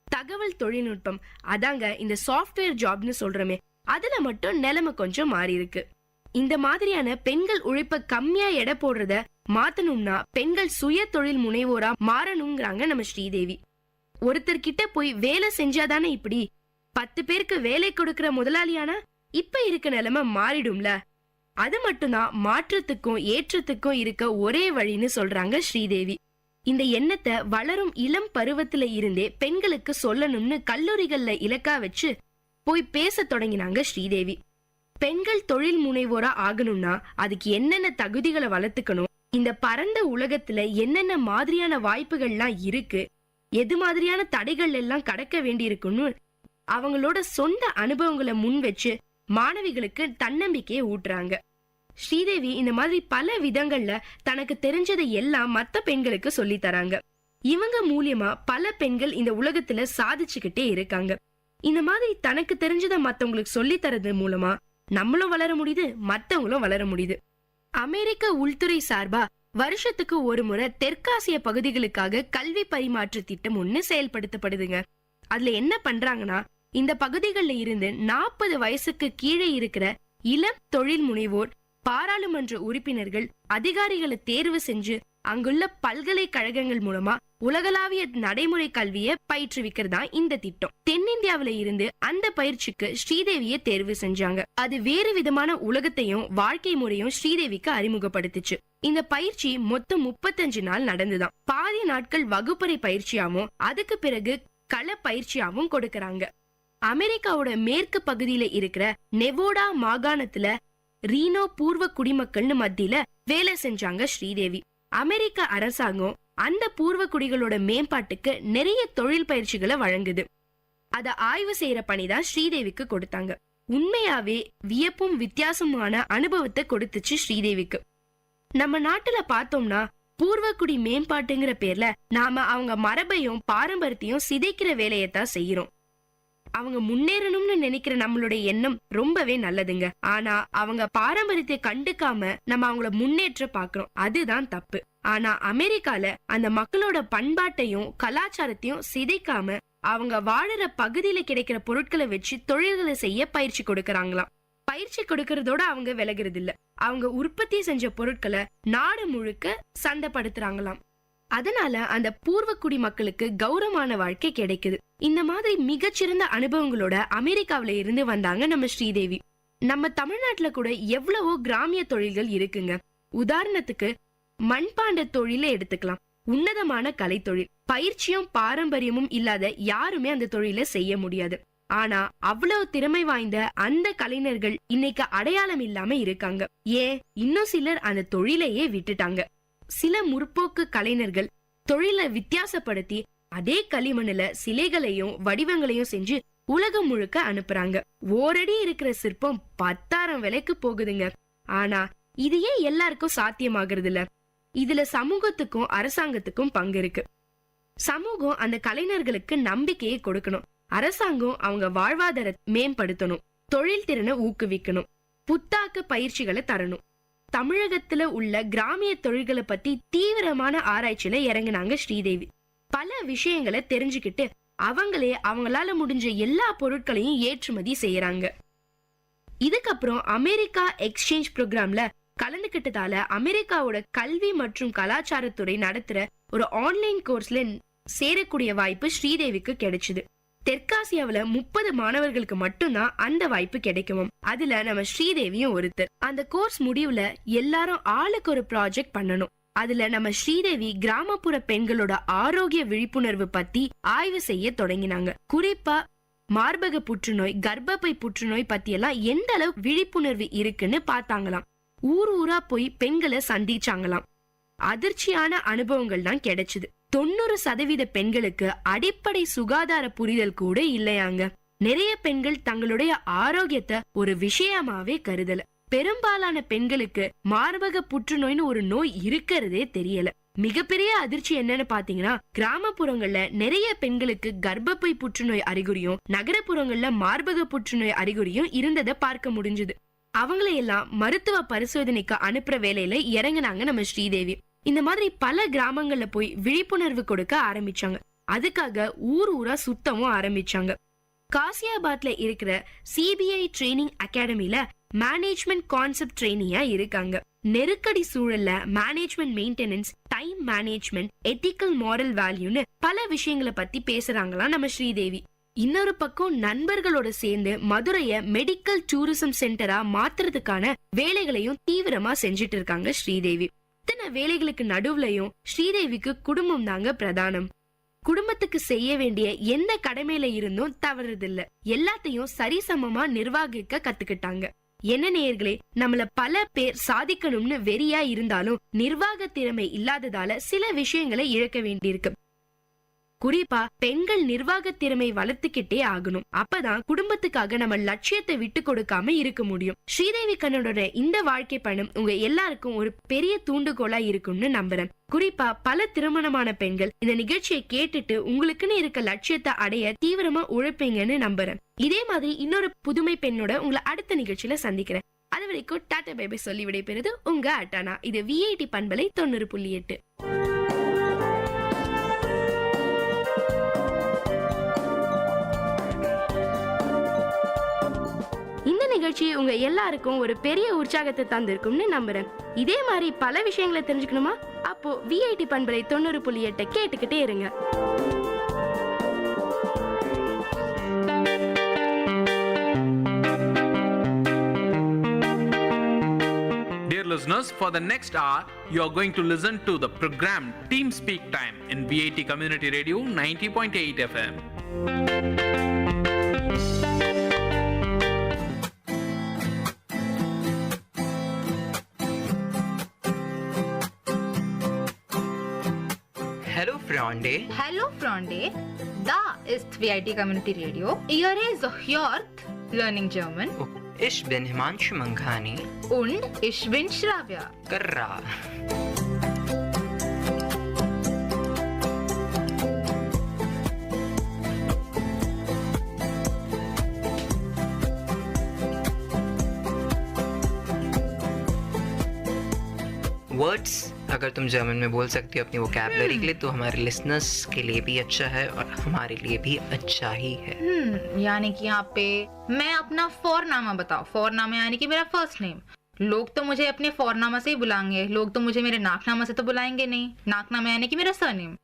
தகவல் தொழில்நுட்பம், அதாங்க இந்த சாஃப்ட்வேர் ஜாப்னு சொல்றமே, அதுல மட்டும் நிலைமை கொஞ்சம் மாறி இருக்கு. இந்த மாதிரியான பெண்கள் உழைப்ப கம்மியா எடை போடுறத மாத்தணும்னா பெண்கள் சுய தொழில் முனைவோரா மாறணுங்கிறாங்க நம்ம ஸ்ரீதேவி. ஒருத்தர் கிட்ட போய் வேலை செஞ்சாதானே இப்படி 10 பேருக்கு வேலை கொடுக்கிற முதலாளியானா இப்ப இருக்க நிலைமை மாறிடும்ல. அது மட்டும்தான் மாற்றத்துக்கும் ஏற்றத்துக்கும் இருக்க ஒரே வழின்னு சொல்றாங்க ஸ்ரீதேவி. இந்த எண்ணத்தை வளரும் இளம் பருவத்துல இருந்தே பெண்களுக்கு சொல்லணும்னு கல்லூரிகள்ல இலக்கா வச்சு போய் பேச தொடங்கினாங்க ஸ்ரீதேவி. பெண்கள் தொழில் முனைவோரா ஆகணும்னா அதுக்கு என்னென்ன தகுதிகளை வளர்த்துக்கணும், இந்த பரந்த உலகத்துல என்னென்ன மாதிரியான வாய்ப்புகள்லாம் இருக்கு, எது மாதிரியான தடைகள் எல்லாம் கடக்க வேண்டி இருக்குன்னு அவங்களோட சொந்த அனுபவங்களை முன் வச்சு மாணவிகளுக்கு தன்னம்பிக்கையை ஊட்டுறாங்க. ஸ்ரீதேவி இந்த மாதிரி பல விதங்கள்ல தனக்கு தெரிஞ்சதை எல்லாம் மத்த பெண்களுக்கு சொல்லி தராங்க. இவங்க மூலியமா பல பெண்கள் இந்த உலகத்துல சாதிச்சுக்கிட்டே இருக்காங்க. இந்த மாதிரி தனக்கு தெரிஞ்சதை மத்தவங்களுக்கு சொல்லி தரது மூலமா நம்மளும் வளர முடியுது, மத்தவங்களும் வளர முடியுது. அமெரிக்க உள்துறை சார்பா வருஷத்துக்கு ஒரு முறை தெற்காசிய பகுதிகளுக்காக கல்வி பரிமாற்ற திட்டம் ஒண்ணு செயல்படுத்தப்படுதுங்க. அதுல என்ன பண்றாங்கன்னா, இந்த பகுதிகளில் இருந்து 40 வயசுக்கு கீழே இருக்கிற இளம் தொழில் முனைவோர், பாராளுமன்ற உறுப்பினர்கள், அதிகாரிகளை தேர்வு செஞ்சு அங்குள்ள பல்கலைக்கழகங்கள் மூலமா உலகளாவிய நடைமுறை கல்வியை பயிற்றுவிக்கிறதா இந்த திட்டம். தென்னிந்தியாவில இருந்து அந்த பயிற்சிக்கு ஸ்ரீதேவியை தேர்வு செஞ்சாங்க. அது வேறு விதமான உலகத்தையும் வாழ்க்கை முறையும் ஸ்ரீதேவிக்கு அறிமுகப்படுத்துச்சு. இந்த பயிற்சி மொத்தம் 35 நாள் நடந்துதான். பாதி நாட்கள் வகுப்பறை பயிற்சியாவும் அதுக்கு பிறகு கள பயிற்சியாவும் கொடுக்கறாங்க. அமெரிக்காவோட மேற்கு பகுதியில இருக்கிற நெவோடா மாகாணத்துல ரீனோ பூர்வ குடிமக்கள்னு மத்தியில வேலை செஞ்சாங்க ஸ்ரீதேவி. அமெரிக்க அரசாங்கம் அந்த பூர்வ குடிகளோட மேம்பாட்டுக்கு நிறைய தொழில் பயிற்சிகளை வழங்குது. அத ஆய்வு செய்யற பணிதான் ஸ்ரீதேவிக்கு கொடுத்தாங்க. உண்மையாவே வியப்பும் வித்தியாசமான அனுபவத்தை கொடுத்துச்சு ஸ்ரீதேவிக்கு. நம்ம நாட்டுல பார்த்தோம்னா பூர்வக்குடி மேம்பாட்டுங்கிற பேர்ல நாம அவங்க மரபையும் பாரம்பரியத்தையும் சிதைக்கிற வேலையத்தான் செய்யறோம். அவங்க முன்னேறணும்னு நினைக்கிற நம்மளுடைய எண்ணம் ரொம்பவே நல்லதுங்க. ஆனா அவங்க பாரம்பரியத்தை கண்டுக்காம நம்ம அவங்கள முன்னேற்ற பாக்குறோம், அதுதான் தப்பு. ஆனா அமெரிக்கால அந்த மக்களோட பண்பாட்டையும் கலாச்சாரத்தையும் சிதைக்காம அவங்க வாழற பகுதியில கிடைக்கிற பொருட்களை வச்சு தொழில்களை செய்ய பயிற்சி கொடுக்கறாங்களாம். பயிற்சி கொடுக்கறதோட அவங்க விலகிறது இல்ல, அவங்க உற்பத்தி செஞ்ச பொருட்களை நாடு முழுக்க சந்தைப்படுத்துறாங்களாம். அதனால அந்த பூர்வக்குடி மக்களுக்கு கௌரவமான வாழ்க்கை கிடைக்குது. இந்த மாதிரி மிகச்சிறந்த அனுபவங்களோட அமெரிக்காவில இருந்து வந்தாங்க நம்ம ஸ்ரீதேவி. நம்ம தமிழ்நாட்டுல கூட எவ்வளவோ கிராமிய தொழில்கள் இருக்குங்க. உதாரணத்துக்கு மண்பாண்ட தொழில எடுத்துக்கலாம். உன்னதமான கலை தொழில், பயிற்சியும் பாரம்பரியமும் இல்லாத யாருமே அந்த தொழிலை செய்ய முடியாது. ஆனா அவ்வளவு திறமை வாய்ந்த அந்த கலைஞர்கள் இன்னைக்கு அடையாளம் இல்லாம இருக்காங்க. ஏன், இன்னும் சிலர் அந்த தொழிலையே விட்டுட்டாங்க. சில முற்போக்கு கலைஞர்கள் தொழிலை வித்தியாசப்படுத்தி அதே களிமண்ணுல சிலைகளையும் வடிவங்களையும் செஞ்சு உலகம் முழுக்க அனுப்புறாங்க. ஓரடி இருக்கிற சிற்பம் 10,000 விலைக்கு போகுதுங்க. ஆனா இது ஏன் எல்லாருக்கும் சாத்தியமாகிறது இல்ல? இதுல சமூகத்துக்கும் அரசாங்கத்துக்கும் பங்கு இருக்கு. சமூகம் அந்த கலைஞர்களுக்கு நம்பிக்கையை கொடுக்கணும். அரசாங்கம் அவங்க வாழ்வாதாரத்தை மேம்படுத்தணும், தொழில் திறனை ஊக்குவிக்கணும், புத்தாக்க பயிற்சிகளை தரணும். தமிழகத்துல உள்ள கிராமிய தொழில்களை பத்தி தீவிரமான ஆராய்ச்சியில இறங்கினாங்க ஸ்ரீதேவி. பல விஷயங்களை தெரிஞ்சுக்கிட்டு அவங்களே அவங்களால முடிஞ்ச எல்லா பொருட்களையும் ஏற்றுமதி செய்யறாங்க. இதுக்கப்புறம் அமெரிக்கா எக்ஸ்சேஞ்ச் ப்ரோக்ராம்ல கலந்துகிட்டதால அமெரிக்காவோட கல்வி மற்றும் கலாச்சாரத்துறை நடத்துற ஒரு ஆன்லைன் கோர்ஸ்ல சேரக்கூடிய வாய்ப்பு ஸ்ரீதேவிக்கு கிடைச்சது. தெற்காசியாவில 30 மாணவர்களுக்கு மட்டும்தான் அந்த வாய்ப்பு கிடைக்கும். அதுல நம்ம ஸ்ரீதேவியும் ஒருத்தர். அந்த கோர்ஸ் முடிவுல எல்லாரும் ஆளுக்கு ஒரு ப்ராஜெக்ட் பண்ணணும். அதுல நம்ம ஸ்ரீதேவி கிராமப்புற பெண்களோட ஆரோக்கிய விழிப்புணர்வு பத்தி ஆய்வு செய்ய தொடங்கினாங்க. குறிப்பா மார்பக புற்றுநோய், கர்ப்பப்பை புற்றுநோய் பத்தி எல்லாம் எந்த அளவு விழிப்புணர்வு இருக்குன்னு பார்த்தாங்களாம். ஊரா போய் பெண்களை சந்திச்சாங்களாம். அதிர்ச்சியான அனுபவங்கள் தான் கிடைச்சது. 90% பெண்களுக்கு அடிப்படை சுகாதார புரிதல் கூட இல்லையாங்க. நிறைய பெண்கள் தங்களுடைய ஆரோக்கியத்தை ஒரு விஷயமாவே கருதல. பெரும்பாலான பெண்களுக்கு மார்பக புற்றுநோய்னு ஒரு நோய் இருக்கிறதே தெரியல. மிகப்பெரிய அதிர்ச்சி என்னன்னு பாத்தீங்கன்னா, கிராமப்புறங்கள்ல நிறைய பெண்களுக்கு கர்ப்பப்பை புற்றுநோய் அறிகுறியும் நகரப்புறங்கள்ல மார்பக புற்றுநோய் அறிகுறியும் இருந்ததை பார்க்க முடிஞ்சது. அவங்களையெல்லாம் மருத்துவ பரிசோதனைக்கு அனுப்புற வேலையில இறங்குனாங்க நம்ம ஸ்ரீதேவி. இந்த மாதிரி பல கிராமங்கள்ல போய் விழிப்புணர்வு கொடுக்க ஆரம்பிச்சாங்க. அதுக்காக ஊரா சுத்தமும் ஆரம்பிச்சாங்க. காசியாபாத்ல இருக்கிற சிபிஐ ட்ரைனிங் அகாடமில மேனேஜ்மெண்ட் கான்செப்ட் ட்ரெயினியா இருக்காங்க. நெருக்கடி சூழல்ல management maintenance, time management, ethical moral வேல்யூன்னு பல விஷயங்களை பத்தி பேசுறாங்களாம் நம்ம ஸ்ரீதேவி. இன்னொரு பக்கம் நண்பர்களோட சேர்ந்து மதுரைய மெடிக்கல் டூரிசம் சென்டரா மாத்துறதுக்கான வேலைகளையும் தீவிரமா செஞ்சிட்டு இருக்காங்க ஸ்ரீதேவி. இத்தனை வேலைகளுக்கு நடுவுலயும் ஸ்ரீதேவிக்கு குடும்பம் தாங்க பிரதானம். குடும்பத்துக்கு செய்ய வேண்டிய எந்த கடமையில இருந்தும் தவறுதில்ல. எல்லாத்தையும் சரிசமமா நிர்வகிக்க கத்துக்கிட்டாங்க. என்ன நேயர்களே, நம்மள பல பேர் சாதிக்கணும்னு வெறியா இருந்தாலும் நிர்வாக திறமை இல்லாததால சில விஷயங்களை இழக்க வேண்டியிருக்கு. குறிப்பா பெண்கள் நிர்வாக திறமை வளர்த்துக்கிட்டே ஆகணும். அப்பதான் குடும்பத்துக்காக நம்ம லட்சியத்தை விட்டு கொடுக்காம இருக்க முடியும். ஸ்ரீதேவி கண்ணனோட இந்த வாழ்க்கை பயணம் உங்க எல்லாருக்கும் ஒரு பெரிய தூண்டுகோலா இருக்கும்னு நம்புறேன். குறிப்பா பல திருமணமான பெண்கள் இந்த நிகழ்ச்சியை கேட்டுட்டு உங்களுக்குன்னு இருக்க லட்சியத்தை அடைய தீவிரமா உழைப்பீங்கன்னு நம்புறேன். இதே மாதிரி இன்னொரு புதுமை பெண்ணோட உங்களை அடுத்த நிகழ்ச்சியில சந்திக்கிறேன். அது வரைக்கும் டாடா பை பை சொல்லி விடைபெறுது உங்க அட்டானா. இது விஐடி பண்பலை 90.8. இந்த நிகழ்ச்சி உங்க எல்லாருக்கும் ஒரு பெரிய உற்சாகத்தை தந்திருக்கும்னு நம்புறேன். இதே மாதிரி பல விஷயங்களை தெரிஞ்சுக்கணுமா? அப்போ விஐடி பண்பலை 90.8 கேட்டுக்கிட்டே இருங்க. Dear listeners, for the next hour, you are going to listen to the program Team Speak Time in VIT Community Radio 90.8 FM. Hello Freunde. Hallo Freunde. Da ist VIT Community Radio. Ihr ist hört Learning German. Ich bin Himanshu Manghani. Und ich bin Shravya. Karra. Words अगर तुम German में बोल सकती हो अपनी vocabulary के लिए तो हमारे लिसनर्स के लिए भी अच्छा है और हमारे लिए भी अच्छा ही है। यानी कि यहाँ पे मैं अपना फोरनामा बताओ। फोरनामा यानी कि मेरा फर्स्ट नेम। लोग तो मुझे अपने फोरनामा से ही बुलाएंगे, लोग तो मुझे मेरे नाकनामा से तो बुलाएंगे नहीं। नाकनामा यानी कि मेरा सरनेम।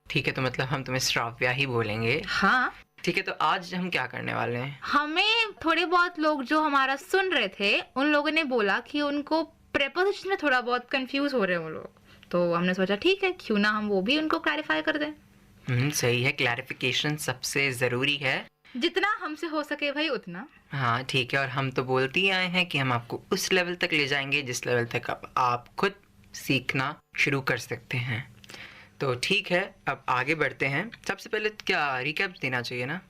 ठीक है, तो मतलब हम तुम्हें श्राव्या ही बोलेंगे। हाँ ठीक है, तो आज हम क्या करने वाले हैं? हमें थोड़े बहुत लोग जो हमारा सुन रहे थे उन लोगों ने बोला कि उनको प्रेपोजिशन में थोड़ा बहुत कंफ्यूज हो रहे हैं वो लोग, तो हमने सोचा ठीक है क्यों ना हम वो भी उनको क्लैरिफाई कर दें। सही है, क्लैरिफिकेशन सबसे जरूरी है। जितना हमसे हो सके भाई उतना। हाँ ठीक है, और हम तो बोलते ही आए हैं कि हम आपको उस लेवल तक ले जाएंगे जिस लेवल तक आप खुद सीखना शुरू कर सकते हैं। तो ठीक है, अब आगे बढ़ते हैं। सबसे पहले क्या रिकैप देना चाहिए ना?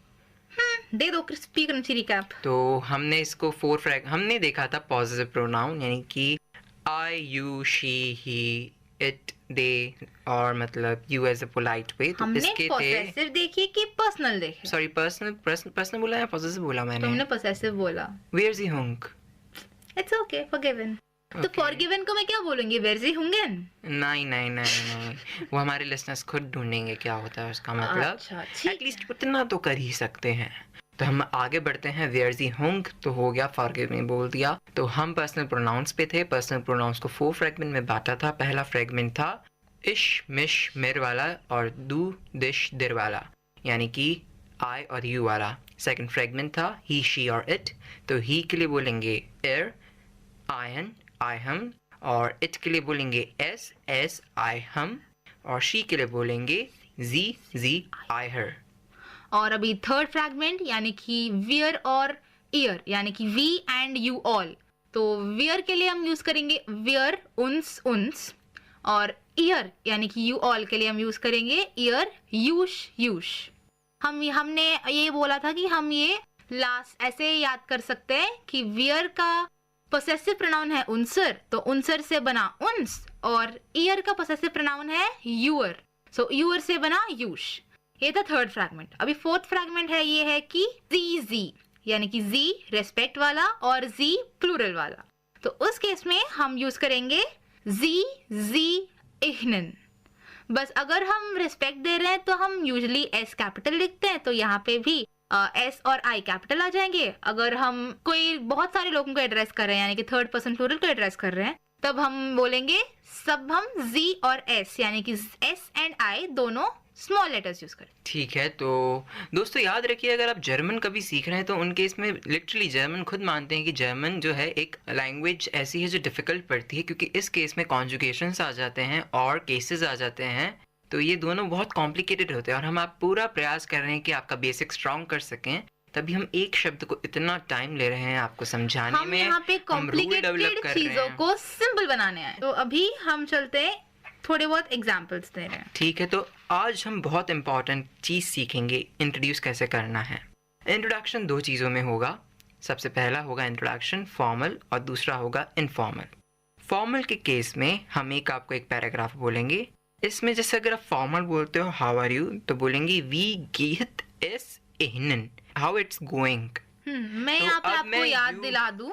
दे दो क्रिस्पी क्रंची रिकैप। तो हमने इसको हमने देखा था पॉजिटिव प्रोनाउन यानी कि I, you, she, he, it, they और मतलब you as a polite way। तो हमने इसके possessive देखी कि personal देखे? Sorry, personal बोला या possessive बोला मैंने? तुमने possessive बोला। Where's the hunk? It's okay, forgiven। तो फॉरगिवन को मैं क्या बोलूंगी, वेयर सी हुंगन? नहीं नहीं नहीं नहीं, वो हमारे लिसनर्स खुद ढूंढेंगे क्या होता है उसका मतलब। अच्छा, एटलीस्ट उतना तो कर ही सकते हैं। तो हम आगे बढ़ते हैं। वेयर सी हुंग तो हो गया, फॉरगिव मी बोल दिया। तो हम पर्सनल प्रोनाउंस पे थे। पर्सनल प्रोनाउंस को 4 फ्रेगमेंट में बांटा था। पहला फ्रेगमेंट था इश मिश मिर वाला और दू दिश दिर वाला, यानी कि आई और यू वाला। सेकंड फ्रेगमेंट था ही शी और इट। तो ही के लिए बोलेंगे एर आयन आई हम, और इट के लिए बोलेंगे एस एस आई हम, और शी के लिए बोलेंगे जी जी आई हर। और अभी थर्ड फ्रैगमेंट यानी कि वियर और ईयर, यानी कि वी एंड यू ऑल। तो वियर के लिए हम यूज करेंगे वियर उन्स उन्स, और ईयर यानी कि यू ऑल के लिए हम यूज करेंगे ईयर यूश यूश। हमने ये बोला था कि हम ये लास्ट ऐसे याद कर सकते हैं कि वियर का पोसेसिव प्रोनाउन है उनसर, तो उनसर से बना उन्स, और ईयर का पोसेसिव प्रोनाउन है यूअर, सो यूअर से बना यूश। ये था थर्ड फ्रैगमेंट। अभी फोर्थ फ्रैगमेंट है, ये है कि जी जी, यानी कि जी रेस्पेक्ट वाला और जी प्लूरल वाला। तो उस केस में हम यूज करेंगे जी जी इहनन। बस अगर हम रिस्पेक्ट दे रहे हैं तो हम यूजुअली एस कैपिटल लिखते हैं, तो यहाँ पे भी एस और आई कैपिटल आ जाएंगे। अगर हम कोई बहुत सारे लोगों को एड्रेस कर रहे हैं, यानी कि थर्ड पर्सन प्लूरल को एड्रेस कर रहे हैं, तब हम बोलेंगे सब हम जी और एस, यानी कि एस एंड आई दोनों स्मॉल लेटर्स यूज करें। ठीक है। तो दोस्तों याद रखिए, अगर आप जर्मन कभी सीख रहे हैं तो उनके इसमें लिटरली जर्मन खुद मानते हैं कि जर्मन जो है एक लैंग्वेज ऐसी है जो डिफिकल्ट पड़ती है, क्योंकि इस केस में कॉन्जुगेशंस आ जाते हैं और केसेस आ जाते हैं, तो ये दोनों बहुत कॉम्प्लिकेटेड होते हैं। और हम आप पूरा प्रयास कर रहे हैं कि आपका बेसिक स्ट्रॉन्ग कर सकें, तभी हम एक शब्द को इतना टाइम ले रहे हैं आपको समझाने में। यहाँ पे कॉम्प्लिकेटेड चीजों को सिंपल बनाने आए। तो अभी हम चलते हैं, थोड़े बहुत एग्जाम्पल्स दे रहे हैं। ठीक है। तो आज हम बहुत इंपॉर्टेंट चीज सीखेंगे, इंट्रोड्यूस कैसे करना है। इंट्रोडक्शन 2 चीजों में होगा। सबसे पहला होगा इंट्रोडक्शन फॉर्मल और दूसरा होगा इनफॉर्मल। फॉर्मल के केस में हम आपको एक पैराग्राफ बोलेंगे। इसमें जैसे अगर आप फॉर्मल बोलते हो हाउ आर यू, तो बोलेंगे वी गीत एस इहनन, हाउ इट्स गोइंग। मैं यहाँ पे आपको याद दिला दूं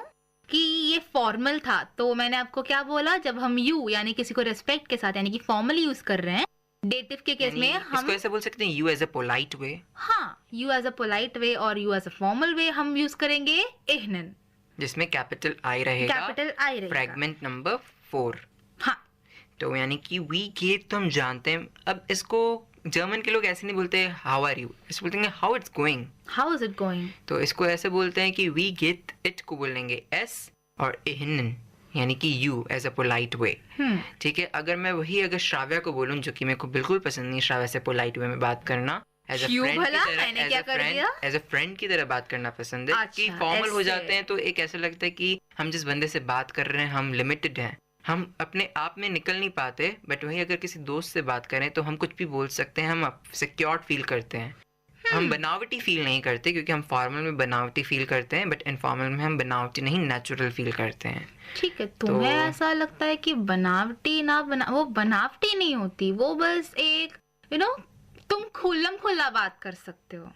कि ये फॉर्मल था, तो मैंने आपको क्या बोला, जब हम यू यानी किसी को रेस्पेक्ट के साथ यानी कि फॉर्मल यूज कर रहे हैं, डेटिव के केस में हम इसको ऐसे बोल सकते हैं you as a polite way. हाँ, you as a polite way और you as a formal way हम यूज करेंगे इहनन, जिसमें कैपिटल आई रहेगा। कैपिटल आई रहेगा। Fragment number 4। हाँ, तो यानी कि वी गेट तो हम जानते हैं। अब इसको जर्मन के लोग ऐसे नहीं बोलते हाउ आर यू, इसको बोलते हैं how it's going. How is it going. तो इसको ऐसे बोलते हैं कि वी गेट इट को बोलेंगे एस और इहनन, यानी कि you as a polite way. ठीक है। अगर मैं वही अगर श्राव्या को बोलूं, जो कि मेरे को बिल्कुल पसंद नहीं श्राव्या से पोलाइट वे में बात करना, एज अ फ्रेंड की तरह बात करना पसंद है। कि फॉर्मल हो जाते हैं तो एक ऐसा लगता है कि हम जिस बंदे से बात कर रहे हैं हम लिमिटेड हैं, हम अपने आप में निकल नहीं पाते। बट वही अगर किसी दोस्त से बात करें तो हम कुछ भी बोल सकते हैं, हम सिक्योर फील करते हैं, हम बनावटी फील नहीं करते, क्योंकि हम फॉर्मल में बनावटी फील करते हैं, बट इनफॉर्मल में हम बनावटी नहीं नेचुरल फील करते हैं। ठीक है। तुम्हें ऐसा लगता है कि बनावटी वो बनावटी नहीं होती, वो बस एक तुम खुल्लम खुल्ला बात कर सकते हो।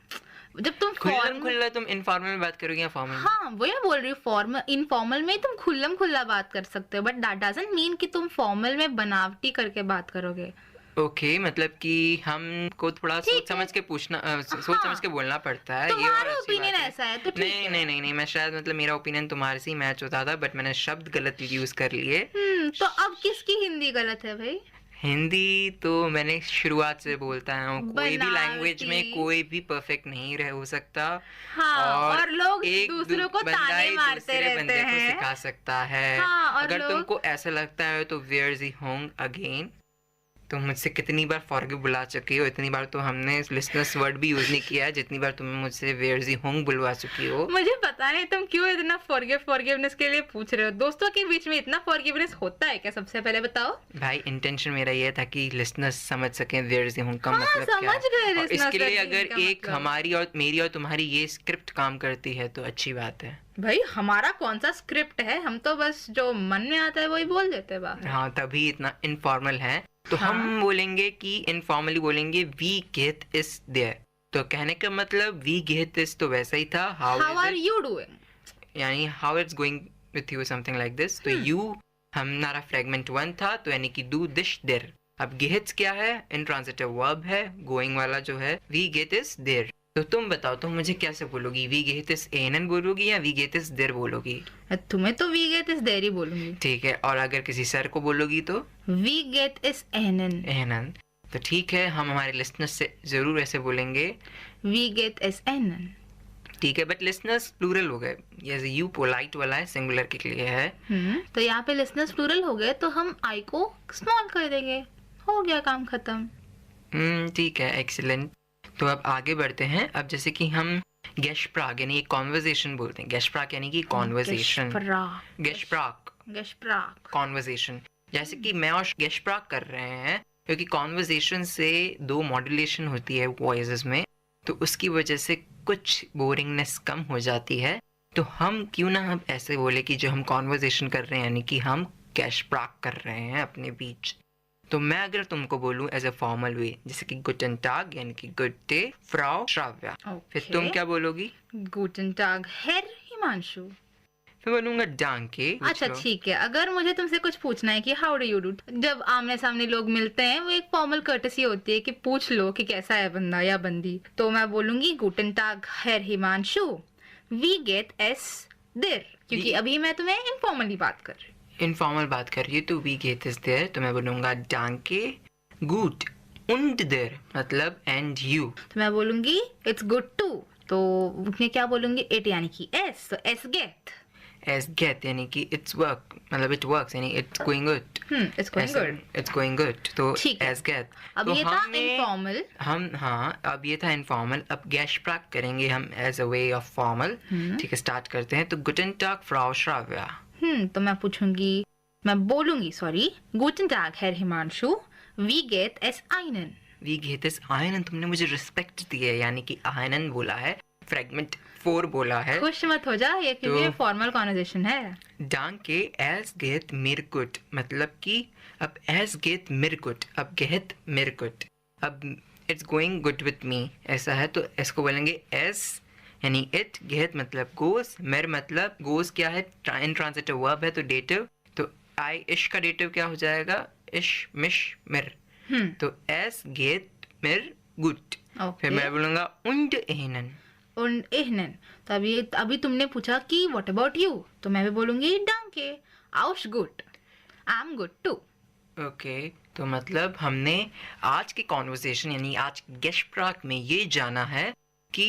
जब तुम खुल्ला तुम इनफॉर्मल में बात करोगे या फॉर्मल? हाँ, वही मैं बोल रही हूँ, फॉर्मल इनफॉर्मल में तुम खुल्लम खुल्ला बात कर सकते हो, बट दैट डजंट मीन कि तुम फॉर्मल में बनावटी करके बात करोगे। ओके, मतलब कि हमको थोड़ा सोच समझ के पूछना, सोच समझ के बोलना पड़ता है। तुम्हारा ओपिनियन ऐसा है तो ठीक है। नहीं, मैं शायद मतलब मेरा ओपिनियन तुम्हारे से ही मैच होता था, बट मैंने शब्द गलत यूज कर लिए। तो अब किसकी हिंदी गलत है भाई? हिंदी तो मैंने शुरुआत से बोलता हूँ, कोई भी लैंग्वेज में कोई भी परफेक्ट नहीं हो सकता। हाँ, और लोग दूसरों को ताने मारते रहते हैं। को सिखा सकता है। हाँ, अगर तुमको ऐसा लगता है तो वेयर इज होंग अगेन। तुम मुझसे कितनी बार फॉरगिव बुला चुकी हो, इतनी बार तो हमने लिसनर्स वर्ड भी यूज नहीं किया है जितनी बार तुम मुझसे वेयर इज होंग बुलवा चुकी हो। मुझे पता नहीं तुम क्यों इतना फॉरगिवनेस के लिए पूछ रहे हो। दोस्तों के बीच में इतना फॉरगिवनेस होता है क्या? सबसे पहले बताओ भाई। इंटेंशन मेरा ये था कि लिसनर्स समझ सकें वेयर इज होंग का मतलब क्या समझ गए है। इसके लिए अगर एक हमारी और मेरी और तुम्हारी ये स्क्रिप्ट काम करती है तो अच्छी बात है। भाई हमारा कौन सा स्क्रिप्ट है, हम तो बस जो मन में आता है वही बोल देते हैं बाहर। हाँ, तभी इतना इनफॉर्मल है। तो हम बोलेंगे कि इनफॉर्मली बोलेंगे वी गेट इज देयर। तो कहने का मतलब वी गेट इज तो वैसा ही था हाउ आर यू डूइंग, यानी how it's going with you, something like this. तो यू हमारा फ्रेगमेंट 1 था, तो यानी कि du dich der। अब गेहत क्या है? इंट्रांजिटिव वर्ब है, गोइंग वाला जो है। We get is there. तो तुम बताओ, तुम मुझे कैसे बोलोगी? वी गेट इज एनन बोलोगी या वी गेट इज देर बोलोगी? तुम्हें तो वी गेट इज देर ही बोलूंगी। ठीक है, और अगर किसी सर को बोलोगी तो वी गेट इज एनन। एनन। तो ठीक है, हम हमारे लिसनर्स से जरूर ऐसे बोलेंगे, वी गेट इज एनन। ठीक है, बट लिसनर्स प्लूरल हो गए, ये यू पोलाइट वाला है, सिंगुलर के लिए है। तो यहाँ पे लिसनर्स प्लूरल हो गए, तो हम आई को स्मॉल कर देंगे, हो गया काम खत्म। ठीक है, एक्सीलेंट। तो अब आगे बढ़ते हैं। अब जैसे कि हम गेशप्राग यानी एक कॉन्वर्जेशन बोलते हैं। गेशप्राग यानी कि कॉन्वर्जेशन। गेशप्राग कॉन्वर्जेशन। जैसे कि मैं और गेशप्राग कर रहे हैं, क्योंकि कॉन्वर्जेशन से 2 मॉड्यूलेशन होती है वॉइसेस में, तो उसकी वजह से कुछ बोरिंगनेस कम हो जाती है। तो हम क्यों ना हम ऐसे बोले कि जो हम कॉन्वर्जेशन कर रहे हैं यानी कि हम गेशप्राग कर रहे हैं अपने बीच। तो मैं अगर तुमको बोलूं एज अ फॉर्मल वे, जैसे कि गुटन टाग यानी कि गुड डे फ्राउ श्राव्या, फिर तुम क्या बोलोगी? गुटन टाग हेर हिमांशु। मैं बोलूंगा डांके। अच्छा ठीक है, अगर मुझे तुमसे कुछ पूछना है कि हाउ डू यू डू, जब आमने सामने लोग मिलते हैं वो एक फॉर्मल कर्टेसी होती है कि पूछ लो कि कैसा है बंदा या बंदी। तो मैं बोलूंगी गुटन टाग हेर हिमांशु, वी गेट एस देर, क्योंकि अभी मैं तुम्हें इनफॉर्मली बात कर रही हूँ। इनफॉर्मल बात कर रही है, तो वी गेट इज देयर। तो मैं बोलूंगा डांके गुड und देर, मतलब एंड यू। तो मैं बोलूंगी इट्स गुड टू, तो मैं क्या बोलूंगी? इट यानी कि एस, तो एस गेट। एस गेट यानी कि इट्स वर्क, मतलब इट वर्क्स यानी it's going good. It's going good, it's going good. तो एस गेट। अब ये था इनफॉर्मल। अब ये था इनफॉर्मल। अब गेशप्राग करेंगे हम as a way of formal. ठीक है, स्टार्ट करते हैं। तो गुटन टाग फ्राउ श्राव्या। तो मैं बोलूंगी गुटन टाग हेर हिमांशु, वी गेट एस आइनन। वी गेट एस आइनन। तुमने मुझे रिस्पेक्ट दी है, यानी कि आइनन बोला है, फ्रेगमेंट 4 बोला है। खुश मत हो जा, ये क्योंकि फॉर्मल कॉन्वर्सेशन है। डांके एस गेट मिर गुड, मतलब कि अब एस गेट मिर गुड, अब गेट मिर गुड, अब it's going good with me, ऐसा है। तो इसको बोलेंगे एस यानी इट, गेट मतलब गोस, मिर मतलब गोस क्या है? इंट्रांजिटिव वर्ब है, तो डेटिव। तो आई इश का डेटिव क्या हो जाएगा? इश मिश मिर। तो एस गेट मिर गुड। फिर मैं बोलूंगा und ihnen। und ihnen। तो अभी तुमने पूछा कि व्हाट अबाउट यू, तो मैं भी बोलूंगी danke auch gut, I'm good too। Okay, तो मतलब हमने आज की कॉन्वर्सेशन यानी आज गेशप्राग में ये जाना है कि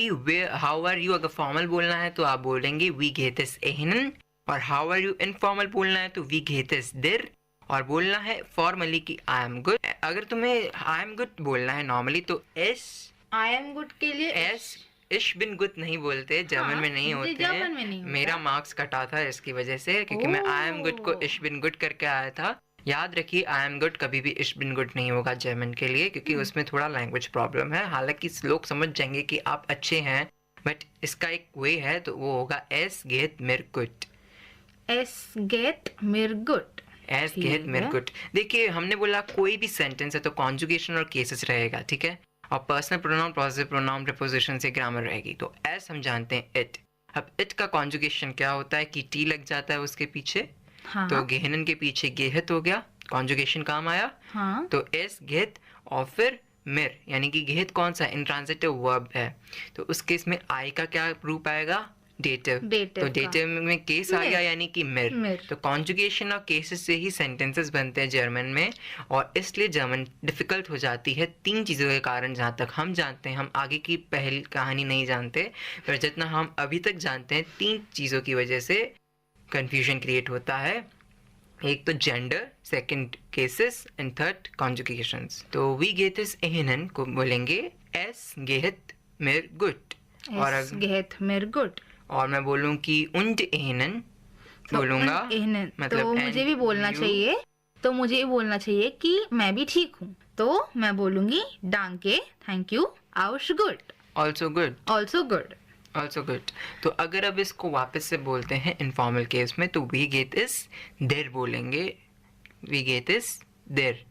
हाउ आर यू अगर फॉर्मल बोलना है तो आप बोलेंगे वी गेट इज एहनन, और हाउ आर यू इनफॉर्मल बोलना है तो वी गेट इज देर, और बोलना है फॉर्मली कि आई एम गुड। अगर तुम्हें आई एम गुड बोलना है नॉर्मली तो एस आई एम गुड के लिए एस इश बिन गुड नहीं बोलते, जर्मन में नहीं होते हैं। मेरा मार्क्स कटा था इसकी वजह से, क्योंकि मैं आई एम गुड को इश बिन गुड करके आया था। याद रखिए, आई एम गुड कभी भी इश बिन गुड नहीं होगा जर्मन के लिए, क्योंकि उसमें थोड़ा लैंग्वेज प्रॉब्लम है। हालांकि लोग समझ जाएंगे कि आप अच्छे हैं, बट इसका एक वे है, तो वो होगा एस गेट मिर गुड। एस गेट मिर गुड, एस गेट मिर गुड। देखिए, हमने बोला कोई भी सेंटेंस है तो कॉन्जुगेशन और केसेस रहेगा, ठीक है, और personal pronoun, positive pronoun, preposition से ग्रामर रहेगी। तो एस हम जानते हैं इट। अब इट का कॉन्जुगेशन क्या होता है कि टी लग जाता है उसके पीछे। तो गेहनन के पीछे गेहत हो गया, कॉन्जुगेशन काम आया। तो एस गेहत और फिर मिर, यानी कि गेहत कौन सा? इंट्रांजिटिव वर्ब है, तो उस केस में आई का क्या रूप आएगा? डेटिव। तो डेटिव में केस आ गया यानी कि मिर। तो कॉन्जुगेशन और केसेस से ही सेंटेंसेस बनते हैं जर्मन में, और इसलिए जर्मन डिफिकल्ट हो जाती है 3 चीज़ों के कारण। जहाँ तक हम जानते हैं, हम आगे की पहली कहानी नहीं जानते, पर जितना हम अभी तक जानते हैं 3 चीज़ों की वजह से कंफ्यूजन क्रिएट होता है। एक तो gender, second cases, and third conjugations. तो वी गेट इस एहनन को बोलेंगे एस गेहत मिर गुड, और गेहत मिर गुड। और मैं बोलूं कि und ehnen बोलूंगा, मतलब तो मुझे भी बोलना चाहिए, तो मुझे भी बोलना चाहिए कि मैं भी ठीक हूँ, तो मैं बोलूंगी danke, thank you, auch gut, also good, also good, also good। तो अगर अब इसको वापस से बोलते हैं इनफॉर्मल केस में, तो वी गेट इस देर बोलेंगे, वी गेट इस देर,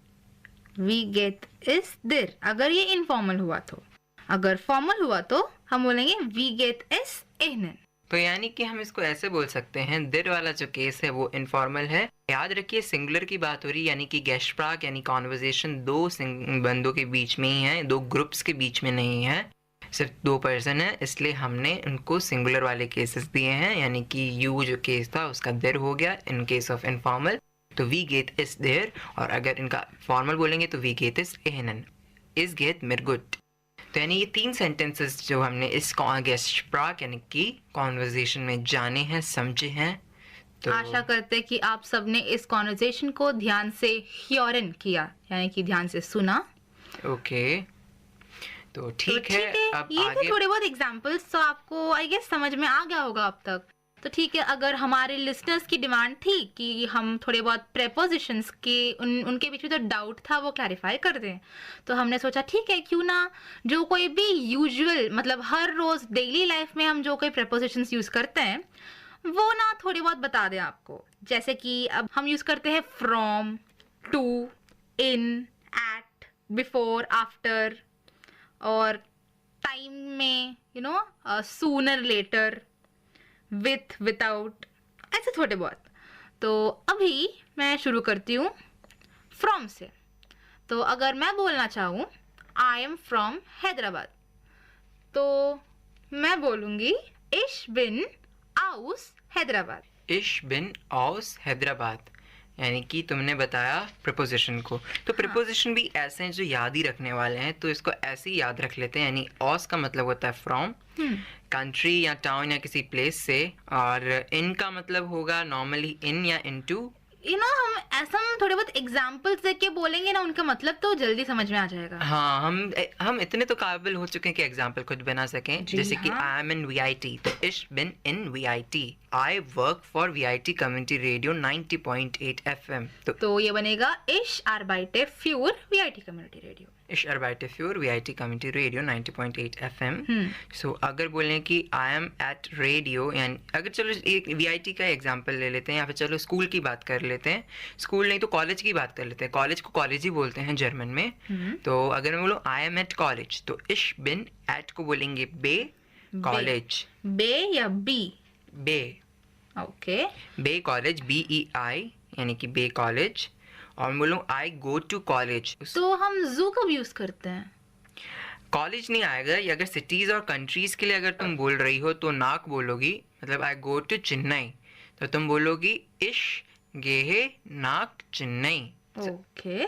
वी गेट इस देर। अगर ये इनफॉर्मल हुआ तो, अगर फॉर्मल हुआ तो हम बोलेंगे वी गेट इस एहनन। तो यानी कि हम इसको ऐसे बोल सकते हैं, देर वाला जो केस है वो इनफॉर्मल है। याद रखिए सिंगुलर की बात हो रही है, यानी कि गेस्टस्प्राक यानी कॉन्वर्जेशन दो बंदों के बीच में ही है, दो ग्रुप्स के बीच में नहीं है, सिर्फ दो पर्सन है, इसलिए हमने उनको सिंगुलर वाले केसेस दिए हैं। यानी कि यू जो केस था उसका देर हो गया इन केस ऑफ इनफॉर्मल, तो वी गेट इस देर, और अगर इनका फॉर्मल बोलेंगे तो वी गेट इस एहनन, इस गेट मिरगुट। तो यानी ये 3 सेंटेंसेस जो हमने इस गेस्टस्प्राक यानी कि कॉन्वर्जेशन में जाने हैं, समझे हैं। तो आशा करते हैं कि आप सबने इस कॉन्वर्जेशन को ध्यान से हियरन किया, यानी कि ध्यान से सुना। ओके, तो ठीक है। अब ये आगे थे थोड़े बहुत एग्जांपल्स, तो आपको आई गेस समझ में आ गया होगा अब तक। तो ठीक है, अगर हमारे लिसनर्स की डिमांड थी कि हम थोड़े बहुत प्रेपोजिशंस के उनके बीच में जो डाउट था वो क्लैरिफाई कर दें, तो हमने सोचा ठीक है क्यों ना जो कोई भी यूजुअल मतलब हर रोज डेली लाइफ में हम जो कोई प्रेपोजिशंस यूज करते हैं वो ना थोड़ी बहुत बता दें आपको। जैसे कि अब हम यूज करते हैं from, to, in, at, before, after, और टाइम में सूनर, लेटर, विथ, विदाउट, ऐसे थोड़े बहुत। तो अभी मैं शुरू करती हूँ फ्रॉम से। तो अगर मैं बोलना चाहूँ आई एम फ्रॉम हैदराबाद, तो मैं बोलूँगी इश बिन आउस हैदराबाद। इश बिन आउस हैदराबाद, यानी कि तुमने बताया प्रपोजिशन को। तो प्रपोजिशन भी ऐसे हैं जो याद ही रखने वाले हैं, तो इसको ऐसे ही याद रख लेते हैं। यानी ऑस का मतलब होता है फ्रॉम, कंट्री या टाउन या किसी प्लेस से, और इन का मतलब होगा नॉर्मली इन या इनटू। हम ऐसा थोड़े बहुत एग्जांपल्स देके बोलेंगे ना, उनका मतलब तो जल्दी समझ में आ जाएगा। हाँ, हम इतने तो काबिल हो चुके हैं कि एग्जांपल खुद बना सकें। जैसे कि आई एम इन VIT, तो इश बिन इन VIT। I work for VIT community radio 90.8 FM। तो ये बनेगा इश arbeite für VIT community radio. इश arbeite für VIT community radio 90.8 FM। सो अगर बोलें कि आई एम एट रेडियो, यानी अगर चलो एक VIT का एग्जांपल ले लेते हैं, या फिर चलो स्कूल की बात कर लेते हैं, स्कूल नहीं तो कॉलेज की बात कर लेते हैं। कॉलेज को कॉलेज ही बोलते हैं जर्मन में। तो अगर मैं बोलूँ आई एम एट कॉलेज, तो इश बिन एट को बोलेंगे बे कॉलेज। बे या बी? बे। ओके, बे कॉलेज, BEI, यानी कि बे कॉलेज। और बोलूँ आई गो टू कॉलेज, तो हम जू कब यूज करते हैं? कॉलेज नहीं आएगा। ये अगर सिटीज और कंट्रीज के लिए अगर तुम बोल रही हो तो नाक बोलोगी। मतलब आई गो टू चेन्नई, तो तुम बोलोगी इश गेहे नाक चेन्नई। ओके,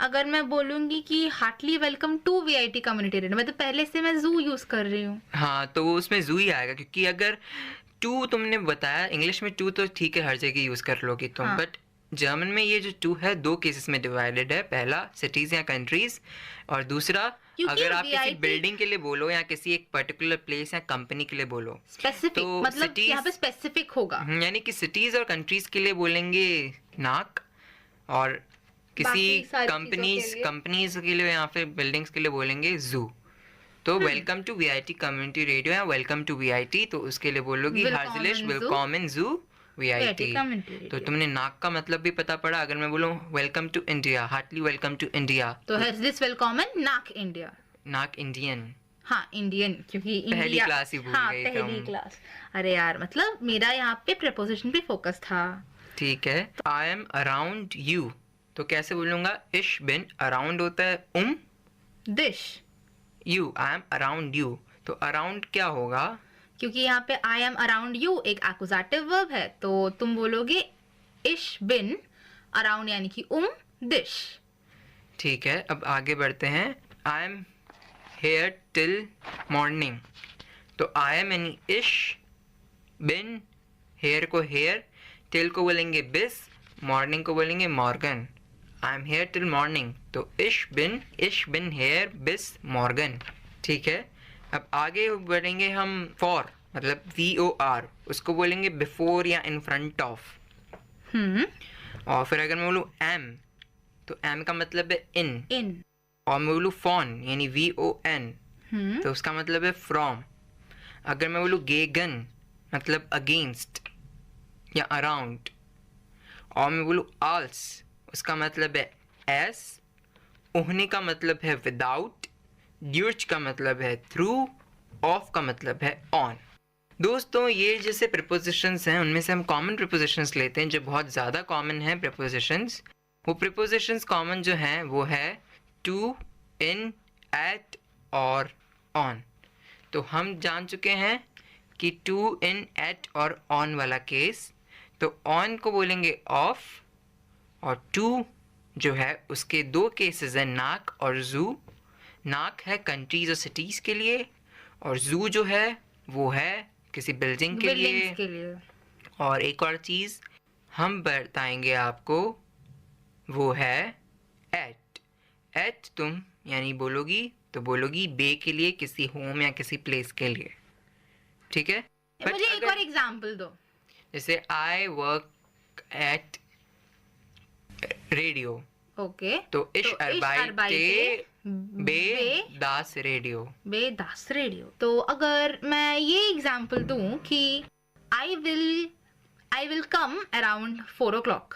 अगर मैं बोलूंगी कि heartly welcome to VIT community radio, मैं तो पहले से मैं जू यूज कर रही हूँ। हाँ, तो वो उसमें जू ही आएगा, क्योंकि अगर टू तुमने बताया इंग्लिश में टू तो ठीक है हर जगह यूज कर लोगी तुम, बट जर्मन में ये जो टू है 2 केसेस में डिवाइडेड है। पहला सिटीज या कंट्रीज, और दूसरा अगर आप किसी बिल्डिंग के लिए बोलो या किसी एक पर्टिकुलर प्लेस या कंपनी के लिए बोलो, स्पेसिफिक, तो मतलब यहाँ पे स्पेसिफिक होगा। यानी कि सिटीज और कंट्रीज के लिए बोलेंगे नाक, और किसी कंपनीज के लिए या फिर बिल्डिंग्स के लिए बोलेंगे जू। तो welcome to VIT community radio या वेलकम टू VIT, तो उसके लिए बोलोगी हार्जलिश विलकॉमन जू VIT। तो तुमने नाक का मतलब भी पता पड़ा। अगर मैं बोलूँ welcome to India, heartly welcome to India, तो हार्जलिश वेलकॉमन नाक इंडिया, नाक इंडियन। हाँ, इंडियन, क्योंकि पहली क्लास ही भूल गई। पहली क्लास। अरे यार, मतलब मेरा यहाँ पे प्रीपोजिशन पे फोकस था। ठीक है, आई एम अराउंड यू, तो कैसे बोलूंगा? इश बिन अराउंड होता है दिश, you, I am around you. तो अराउंड क्या होगा? क्योंकि यहाँ पे आई एम अराउंड यू एक एक्कुजेटिव वर्ब है, तो तुम बोलोगे इश बिन अराउंड, यानी कि दिश। ठीक है, अब आगे बढ़ते हैं। I am here till morning, तो आई एम यानी इश, बिन, हेयर को हेयर, टिल को बोलेंगे बिस, मॉर्निंग को बोलेंगे Morgan. I am here till morning, तो इश बिन हेयर बिस मॉर्गन। ठीक है, अब आगे बढ़ेंगे हम फॉर, मतलब VOR, उसको बोलेंगे बिफोर या इन फ्रंट ऑफ। और फिर अगर मैं बोलूँ एम, तो एम का मतलब है इन। और मैं बोलूँ फॉन यानी VON, तो उसका मतलब है फ्रॉम। अगर मैं बोलूँ गेगन, मतलब अगेंस्ट या अराउंड। और मैं बोलूँ आल्स, उसका मतलब है एस। उहने का मतलब है विदाउट। ड्यूच का मतलब है थ्रू। ऑफ का मतलब है ऑन। दोस्तों ये जैसे प्रीपोजिशंस हैं उनमें से हम कॉमन प्रीपोजिशंस लेते हैं जो बहुत ज़्यादा कॉमन है प्रीपोजिशंस। वो प्रीपोजिशंस कॉमन जो हैं वो है टू, इन, एट और ऑन। तो हम जान चुके हैं कि टू, इन, एट और ऑन वाला केस। तो ऑन को बोलेंगे ऑफ और टू जो है उसके दो केसेस हैं नाक और जू। नाक है कंट्रीज और सिटीज़ के लिए और जू जो है वो है किसी बिल्डिंग के लिए। और एक और चीज़ हम बताएंगे आपको वो है एट। एट तुम यानी बोलोगी तो बोलोगी बे के लिए, किसी होम या किसी प्लेस के लिए, ठीक है। मुझे एक और एग्जांपल दो। जैसे I work at radio, okay, तो इश अरबाइटे बे दास रेडियो। बे दास रेडियो। तो अगर मैं ये एग्जांपल दूं कि I will come around 4 o'clock,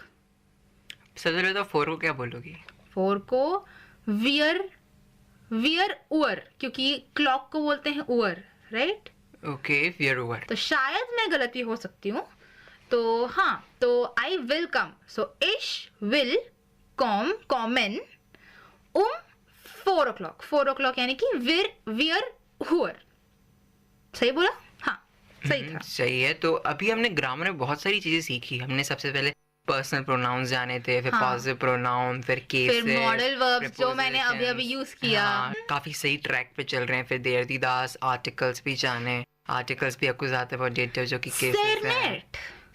सबसे पहले तो 4 को क्या बोलोगी? 4 को वियर उअर, क्योंकि क्लॉक को बोलते हैं उअर, राइट? ओके, वियर उअर। तो शायद मैं गलती हो सकती हूँ। तो हाँ, तो आई विल कम, सो इश विल कॉमन 4 o'clock। 4 o'clock यानी कि वियर हुअर। सही बोला? हाँ, सही था। सही है। तो अभी हमने ग्रामर में बहुत सारी चीजें सीखी। हमने सबसे पहले पर्सनल प्रोनाउंस जाने थे, फिर पॉजिटिव प्रोनाउन, फिर केसेस, फिर मॉडल वर्ब्स जो मैंने अभी यूज किया। काफी सही ट्रैक पे चल रहे हैं। फिर देर दी दास, आर्टिकल्स भी जाने। आर्टिकल्स भी आपको ज्यादा बहुत डेटिव जो कि केसेस है।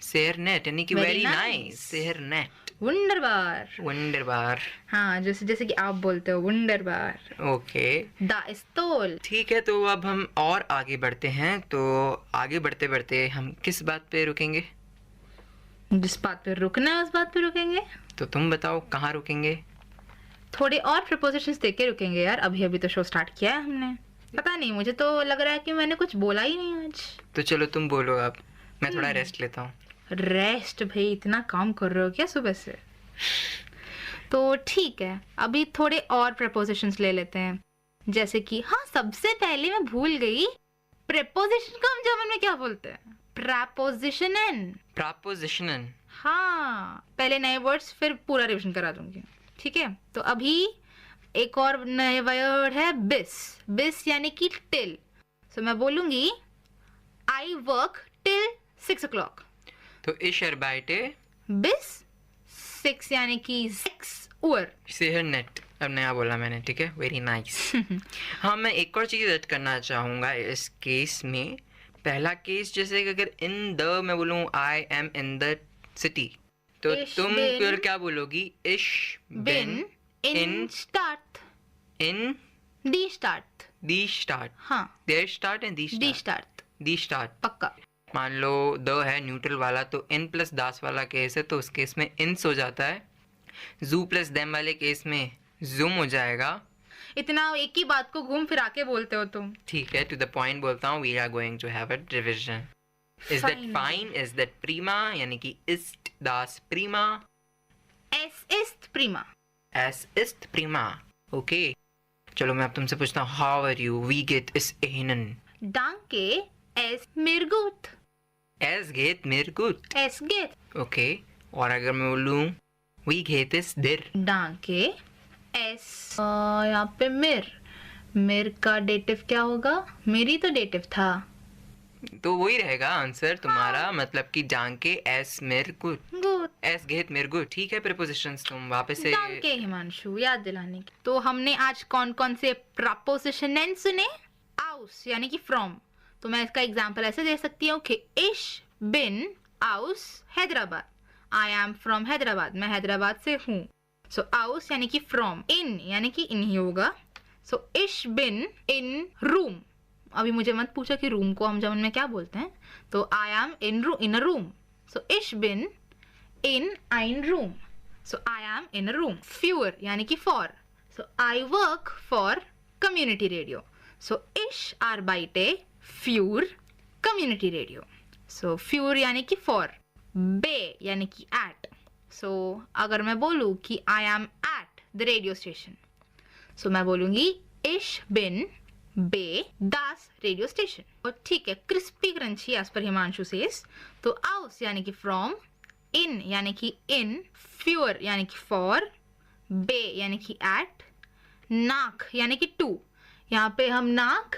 सेरनेट यानी कि वेरी नाइस। सेरनेट, वंडरबार। हाँ, जैसे कि आप बोलते हो वंडरबार। ओके, दा इस्तोल। ठीक है। तो अब हम और आगे बढ़ते हैं। तो आगे बढ़ते बढ़ते हम किस बात पे रुकेंगे? जिस बात पे रुकना है उस बात पे रुकेंगे। तो तुम बताओ कहाँ रुकेंगे? थोड़े और प्रीपोजिशंस देके रुकेंगे यार। अभी तो शो स्टार्ट किया है हमने। पता नहीं, मुझे तो लग रहा है कि मैंने कुछ बोला ही नहीं आज। तो चलो तुम बोलो अब, मैं थोड़ा रेस्ट लेता हूँ। रेस्ट? भाई इतना काम कर रहे हो क्या सुबह से? तो ठीक है, अभी थोड़े और प्रीपोजिशंस ले लेते हैं। जैसे कि हाँ, सबसे पहले मैं भूल गई, प्रीपोजिशन को हम जर्मन में क्या बोलते हैं? प्रपोजिशनन। हाँ, पहले नए वर्ड्स फिर पूरा रिवीजन करा दूंगी, ठीक है। तो अभी एक और नया वर्ड है बिस। बिस यानी कि टिल। सो मैं बोलूंगी आई वर्क टिल 6 o'clock। तो इश अरबाइटे बिस 6 यानी कि 6 उअर। सेहरनेट। अब नया बोला मैंने, ठीक है, वेरी नाइस। हाँ, मैं एक और चीज ऐड करना चाहूंगा इस केस में। पहला केस जैसे कि अगर इन द मैं बोलूं I am in the city, तो तुम फिर क्या बोलोगी? इश बिन इन स्टार्ट। इन दी स्टार्ट। दी स्टार्ट। हाँ, देयर स्टार्ट एंड दी स्टार्ट। दी स्टार्ट पक्का। मान लो द है न्यूट्रल वाला, तो इन प्लस दास वाला केस है, तो उस केस में इन्स हो जाता है। जू प्लस देम वाले केस में जूम हो जाएगा। इतना एक ही बात को घूम फिरा के बोलते हो तुम। ठीक है, टू द पॉइंट बोलता हूँ। We are going to have a revision. Is that fine? Is that प्रीमा यानी कि इस्ट दास प्रीमा। एस इस्ट प्रीमा। एस इस्ट प्रीमा। ओके, चलो मैं अब तुमसे पूछता हूँ, हाउ आर यू? वी गेट इस एहनन। Danke, es mir gut. Es geht mir gut. Es geht. Okay, और अगर मैं बोलूँ वी गेट इस दिर। Danke, es यहाँ पे मिर का डेटिव क्या होगा? मेरी तो डेटिव था, तो वही रहेगा आंसर तुम्हारा। मतलब कि डांके एस मिर गुड, एस गेट मिर गुड। ठीक है, प्रीपोजिशंस तुम वापस से। डांके हिमांशु याद दिलाने की। तो हमने आज कौन कौन से प्रपोजिशन सुने? आउस यानी कि फ्रॉम। तो मैं इसका एग्जांपल ऐसे दे सकती हूँ कि इश बिन आउस Hyderabad. I am from Hyderabad, मैं हैदराबाद से हूँ। सो आउस यानी कि फ्रॉम। इन यानी कि इन ही होगा। सो इश बिन इन रूम। अभी मुझे मत पूछो कि रूम को हम जर्मन में क्या बोलते हैं। तो आई am in a room. So इश बिन इन ein रूम। So I am in a room. फ्यूर यानी कि for. So I work for community radio. So इश arbeite für community radio. So फ्यूर यानी कि फॉर। बे यानी कि एट। सो अगर मैं बोलूँ कि I am at the radio station, so मैं बोलूँगी इश बिन बे दास रेडियो स्टेशन। और ठीक है, crispy crunchy as per Himanshu cess. तो आउस यानी कि फ्रॉम, इन यानी कि इन, फ्यूअर यानी कि फॉर, बे यानी कि एट, नाक यानी कि टू। यहाँ पे हम नाक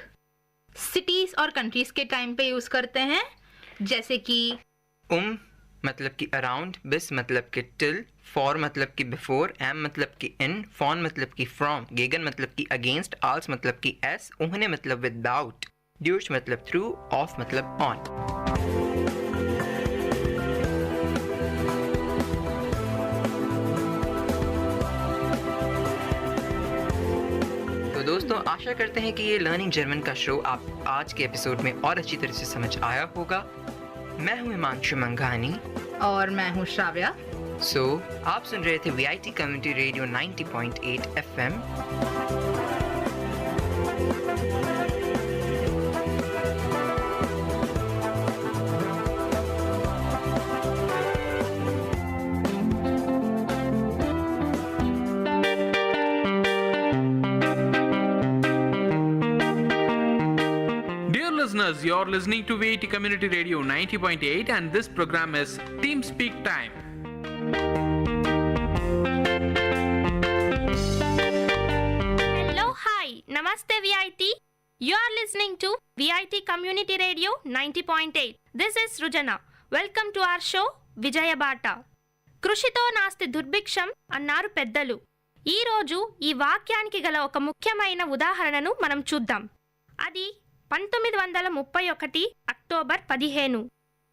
सिटीज और कंट्रीज के टाइम पे यूज करते हैं, जैसे कि मतलब कि अराउंड, बिस मतलब कि टिल, फॉर मतलब कि बिफोर, एम मतलब कि इन, फॉन मतलब कि फ्रॉम, गेगन मतलब कि अगेंस्ट, आल्स मतलब कि एस, उन्हें मतलब विदाउट, ड्यूश मतलब थ्रू, ऑफ मतलब ऑन। तो दोस्तों, आशा करते हैं कि ये लर्निंग जर्मन का शो आप आज के एपिसोड में और अच्छी तरह से समझ आया होगा। मैं हूं हिमांशु मंघानी और मैं हूं श्राव्या। आप सुन रहे थे VIT community radio 90.8 FM। Listeners, you're listening to VIT Community Radio 90.8 and this program is Team Speak Time. Hello, hi, Namaste VIT. You are listening to VIT Community Radio 90.8. This is Rujana. Welcome to our show Vijayabata. కృషితో నాస్తి దుర్భిక్షం అన్నారు పెద్దలు. ఈ రోజు ఈ వాక్యానికి గల ఒక ముఖ్యమైన ఉదాహరణను మనం చూద్దాం. అది 1931 అక్టోబర్ 15.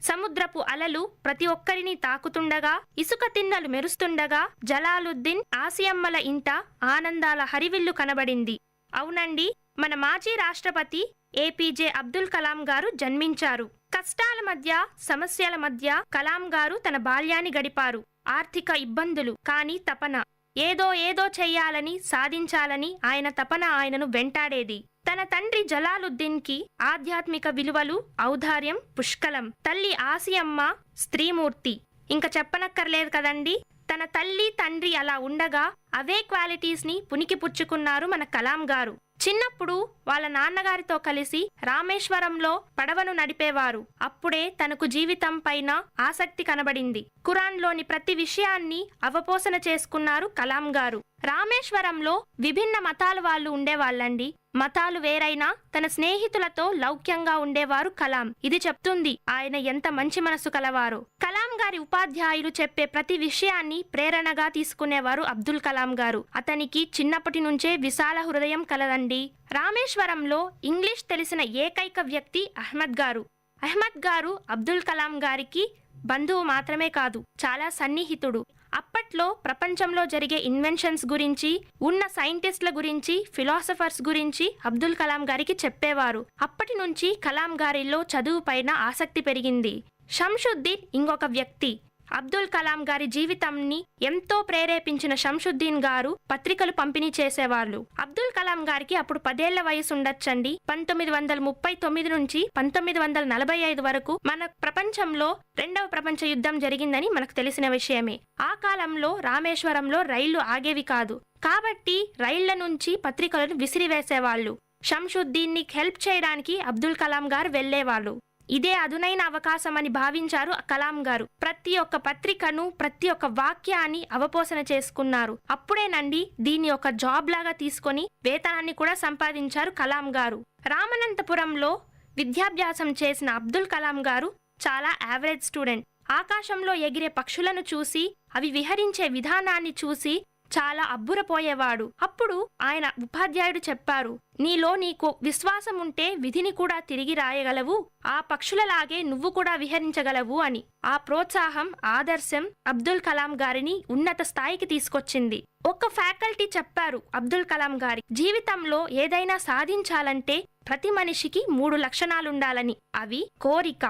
సముద్రపు అలలు ప్రతి ఒక్కరిని తాకుతుండగా, ఇసుక తిన్నలు మెరుస్తుండగా జలాలుద్దీన్ ఆసియమ్మల ఇంట ఆనందాల హరివిల్లు కనబడింది. అవునండి, మన మాజీ రాష్ట్రపతి APJ అబ్దుల్ కలాం గారు జన్మించారు. కష్టాల మధ్య, సమస్యల మధ్య కలాం గారు తన బాల్యాన్ని గడిపారు. ఆర్థిక ఇబ్బందులు, కానీ తపన, ఏదో చెయ్యాలని, సాధించాలని ఆయన తపన ఆయనను వెంటాడేది. తన తండ్రి జలాలుద్దీన్కి ఆధ్యాత్మిక విలువలు, ఔదార్యం పుష్కలం. తల్లి ఆసియమ్మ స్త్రీమూర్తి, ఇంకా చెప్పనక్కర్లేదు కదండి. తన తల్లి తండ్రి అలా ఉండగా అవే క్వాలిటీస్ని పుణికిపుచ్చుకున్నారు మన కలాం గారు. చిన్నప్పుడు వాళ్ళ నాన్నగారితో కలిసి రామేశ్వరంలో పడవను నడిపేవారు. అప్పుడే తనకు జీవితం పైన ఆసక్తి కనబడింది. ఖురాన్లోని ప్రతి విషయాన్ని అవపోసన చేసుకున్నారు కలాం గారు. రామేశ్వరంలో విభిన్న మతాల వాళ్ళు ఉండేవాళ్ళండి. మతాలు వేరైనా తన స్నేహితులతో లౌక్యంగా ఉండేవారు కలాం. ఇది చెప్తుంది ఆయన ఎంత మంచి మనసు కలవారో. కలాం గారి ఉపాధ్యాయులు చెప్పే ప్రతి విషయాన్ని ప్రేరణగా తీసుకునేవారు అబ్దుల్ కలాం గారు. అతనికి చిన్నప్పటి నుంచే విశాల హృదయం కలదండి. రామేశ్వరంలో ఇంగ్లీష్ తెలిసిన ఏకైక వ్యక్తి అహ్మద్ గారు. అహ్మద్ గారు అబ్దుల్ కలాం గారికి బంధువు మాత్రమే కాదు, చాలా సన్నిహితుడు. అప్పట్లో ప్రపంచంలో జరిగే ఇన్వెన్షన్స్ గురించి, ఉన్న సైంటిస్టుల గురించి, ఫిలాసఫర్స్ గురించి అబ్దుల్ కలాం గారికి చెప్పేవారు. అప్పటి నుంచి కలాం గారిలో చదువు పైన ఆసక్తి పెరిగింది. షంషుద్దీన్ ఇంకొక వ్యక్తి. అబ్దుల్ కలాం గారి జీవితాన్ని ఎంతో ప్రేరేపించిన షంషుద్దీన్ గారు పత్రికలు పంపిణీ చేసేవాళ్ళు. అబ్దుల్ కలాం గారికి అప్పుడు 10 ఏళ్ల వయసు ఉండొచ్చండి. 1939 నుంచి 1945 వరకు మన ప్రపంచంలో 2వ ప్రపంచ యుద్ధం జరిగిందని మనకు తెలిసిన విషయమే. ఆ కాలంలో రామేశ్వరంలో రైళ్లు ఆగేవి కాదు. కాబట్టి రైళ్ల నుంచి పత్రికలను విసిరివేసేవాళ్ళు. షంషుద్దీన్ని హెల్ప్ చేయడానికి అబ్దుల్ కలాం గారు వెళ్లేవాళ్ళు. ఇదే అదునైన అవకాశం అని భావించారు కలాం గారు. ప్రతి ఒక్క పత్రికను, ప్రతి ఒక్క వాక్యాన్ని అవపోసన చేసుకున్నారు. అప్పుడేనండి దీన్ని ఒక జాబ్ లాగా తీసుకొని వేతనాన్ని కూడా సంపాదించారు కలాం గారు. రామనంతపురంలో విద్యాభ్యాసం చేసిన అబ్దుల్ కలాం గారు చాలా యావరేజ్ స్టూడెంట్. ఆకాశంలో ఎగిరే పక్షులను చూసి, అవి విహరించే విధానాన్ని చూసి చాలా అబ్బురపోయేవాడు. అప్పుడు ఆయన ఉపాధ్యాయుడు చెప్పారు, నీకు విశ్వాసం ఉంటే విధిని కూడా తిరిగి రాయగలవు, ఆ పక్షులలాగే నువ్వు కూడా విహరించగలవు అని. ఆ ప్రోత్సాహం, ఆదర్శం అబ్దుల్ కలాం గారిని ఉన్నత స్థాయికి తీసుకొచ్చింది. ఒక ఫ్యాకల్టీ చెప్పారు అబ్దుల్ కలాం గారి జీవితంలో ఏదైనా సాధించాలంటే ప్రతి మనిషికి 3 లక్షణాలుండాలని. అవి కోరిక,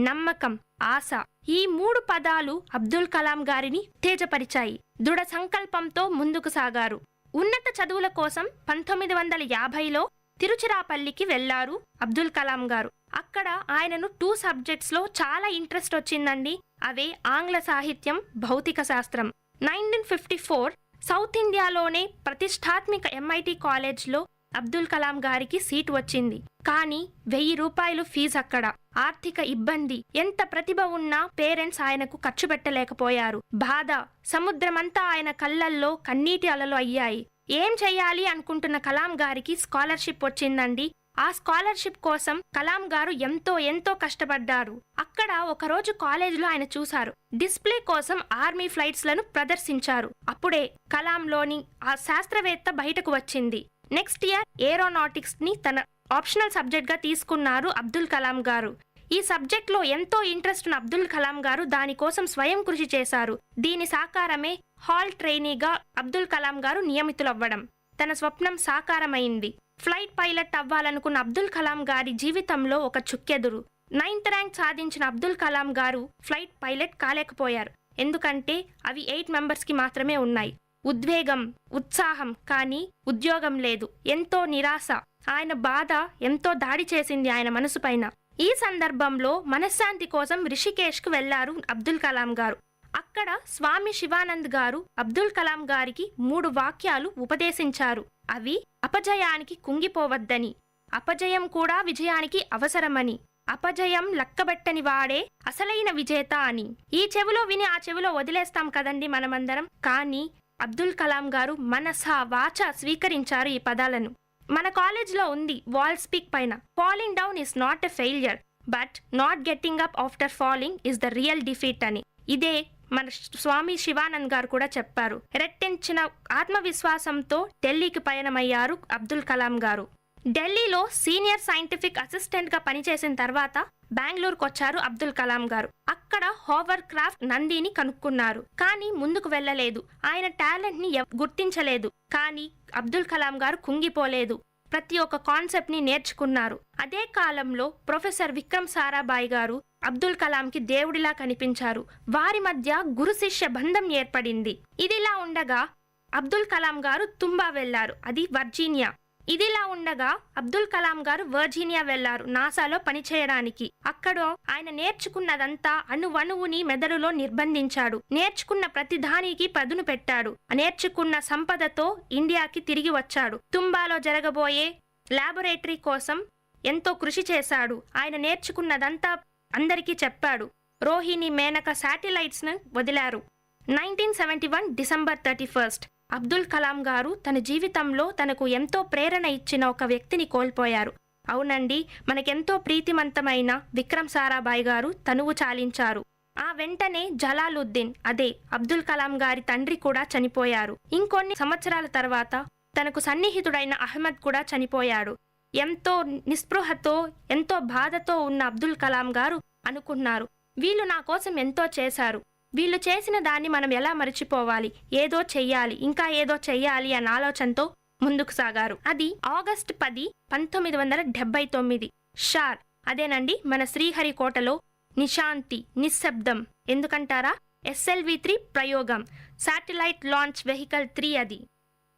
నమ్మకం, ఆశ. ఈ 3 పదాలు అబ్దుల్ కలాం గారిని ఉత్తేజపరిచాయి. దృఢ సంకల్పంతో ముందుకు సాగారు. ఉన్నత చదువుల కోసం 1950లో తిరుచిరాపల్లికి వెళ్లారు అబ్దుల్ కలాం గారు. అక్కడ ఆయనను 2 సబ్జెక్ట్స్లో చాలా ఇంట్రెస్ట్ వచ్చిందండి. అవే ఆంగ్ల సాహిత్యం, భౌతిక శాస్త్రం. 1954 సౌత్ ఇండియాలోనే ప్రతిష్టాత్మక MIT కాలేజ్లో అబ్దుల్ కలాం గారికి సీటు వచ్చింది. కానీ 1000 రూపాయలు ఫీజు అక్కడ. ఆర్థిక ఇబ్బంది. ఎంత ప్రతిభ ఉన్నా పేరెంట్స్ ఆయనకు ఖర్చు పెట్టలేకపోయారు. బాధ. సముద్రమంతా ఆయన కళ్ళల్లో కన్నీటి అలలు అయ్యాయి. ఏం చెయ్యాలి అనుకుంటున్న కలాం గారికి స్కాలర్షిప్ వచ్చిందండి. ఆ స్కాలర్షిప్ కోసం కలాం గారు ఎంతో కష్టపడ్డారు. అక్కడ ఒకరోజు కాలేజీలో ఆయన చూశారు. డిస్ప్లే కోసం ఆర్మీ ఫ్లైట్స్ లను ప్రదర్శించారు. అప్పుడే కలాంలోని ఆ శాస్త్రవేత్త బయటకు వచ్చింది. నెక్స్ట్ ఇయర్ ఏరోనాటిక్స్ ని తన ఆప్షనల్ సబ్జెక్ట్ గా తీసుకున్నారు అబ్దుల్ కలాం గారు. ఈ సబ్జెక్ట్ లో ఎంతో ఇంట్రెస్ట్ ఉన్న అబ్దుల్ కలాం గారు దానికోసం స్వయం కృషి చేశారు. దీని సాకారమే హాల్ ట్రైనీగా అబ్దుల్ కలాం గారు నియమితులవ్వడం. తన స్వప్నం సాకారమైంది. ఫ్లైట్ పైలట్ అవ్వాలనుకున్న అబ్దుల్ కలాం గారి జీవితంలో ఒక చుక్కెదురు. 9th ర్యాంక్ సాధించిన అబ్దుల్ కలాం గారు ఫ్లైట్ పైలట్ కాలేకపోయారు. ఎందుకంటే అవి 8 మెంబర్స్కి మాత్రమే ఉన్నాయి. ఉద్వేగం, ఉత్సాహం, కానీ ఉద్యోగం లేదు. ఎంతో నిరాశ. ఆయన బాధ ఎంతో దాడి చేసింది ఆయన మనసు పైన. ఈ సందర్భంలో మనశ్శాంతి కోసం రిషికేష్కు వెళ్లారు అబ్దుల్ కలాం గారు. అక్కడ స్వామి శివానంద్ గారు అబ్దుల్ కలాం గారికి 3 వాక్యాలు ఉపదేశించారు. అవి అపజయానికి కుంగిపోవద్దని, అపజయం కూడా విజయానికి అవసరమని, అపజయం లక్కబెట్టని వాడే అసలైన విజేత అని. ఈ చెవిలో విని ఆ చెవిలో వదిలేస్తాం కదండి మనమందరం. కానీ అబ్దుల్ కలాం గారు మనసా వాచ స్వీకరించారు ఈ పదాలను. మన కాలేజ్లో ఉంది వాల్ స్పీక్ పైన, falling down is not a failure but not getting up after falling is the real defeat అని. ఇదే మన స్వామి శివానంద్ గారు కూడా చెప్పారు. రెట్టించిన ఆత్మవిశ్వాసంతో ఢిల్లీకి పయనమయ్యారు అబ్దుల్ కలాం గారు. ఢిల్లీలో సీనియర్ సైంటిఫిక్ అసిస్టెంట్ గా పనిచేసిన తర్వాత బెంగళూరుకు వచ్చారు అబ్దుల్ కలాం గారు. అక్కడ హోవర్ క్రాఫ్ట్ నందిని కనుక్కున్నారు. కానీ ముందుకు వెళ్ళలేదు. ఆయన టాలెంట్ ని గుర్తించలేదు. కానీ అబ్దుల్ కలాం గారు కుంగిపోలేదు. ప్రతి ఒక్క కాన్సెప్ట్ ని నేర్చుకున్నారు. అదే కాలంలో ప్రొఫెసర్ విక్రమ్ సారాభాయ్ గారు అబ్దుల్ కలాంకి దేవుడిలా కనిపించారు. వారి మధ్య గురు శిష్య బంధం ఏర్పడింది. ఇదిలా ఉండగా అబ్దుల్ కలాం గారు తుంబా వెళ్లారు, అది వర్జీనియా. ఇదిలా ఉండగా అబ్దుల్ కలాం గారు వర్జీనియా వెళ్లారు నాసాలో పనిచేయడానికి. అక్కడ ఆయన నేర్చుకున్నదంతా అణువణువుని మెదడులో నిర్బంధించాడు. నేర్చుకున్న ప్రతి దానికి పదును పెట్టాడు. నేర్చుకున్న సంపదతో ఇండియాకి తిరిగి వచ్చాడు. తుంబాలో జరగబోయే ల్యాబొరేటరీ కోసం ఎంతో కృషి చేశాడు. ఆయన నేర్చుకున్నదంతా అందరికీ చెప్పాడు. రోహిణి, మేనక శాటిలైట్స్ ను వదిలారు. 1971 డిసెంబర్ 31 అబ్దుల్ కలాం గారు తన జీవితంలో తనకు ఎంతో ప్రేరణ ఇచ్చిన ఒక వ్యక్తిని కోల్పోయారు. అవునండి, మనకెంతో ప్రీతిమంతమైన విక్రమ్ సారాభాయ్ గారు తనువు చాలించారు. ఆ వెంటనే జలాలుద్దీన్, అదే అబ్దుల్ కలాం గారి తండ్రి కూడా చనిపోయారు. ఇంకొన్ని సంవత్సరాల తర్వాత తనకు సన్నిహితుడైన అహ్మద్ కూడా చనిపోయాడు. ఎంతో నిస్పృహతో, ఎంతో బాధతో ఉన్న అబ్దుల్ కలాం గారు అనుకున్నారు, వీళ్ళు నా కోసం ఎంతో చేశారు. వీళ్ళు చేసిన దాన్ని మనం ఎలా మర్చిపోవాలి? ఏదో చెయ్యాలి, ఇంకా ఏదో చెయ్యాలి అన్న ఆలోచనతో ముందుకు సాగారు. అది ఆగస్టు 10, 1979. షార్, అదేనండి మన శ్రీహరికోటలో నిశాంతి, నిశ్శబ్దం. ఎందుకంటారా? SLV-3 ప్రయోగం, శాటిలైట్ లాంచ్ వెహికల్ 3 అది.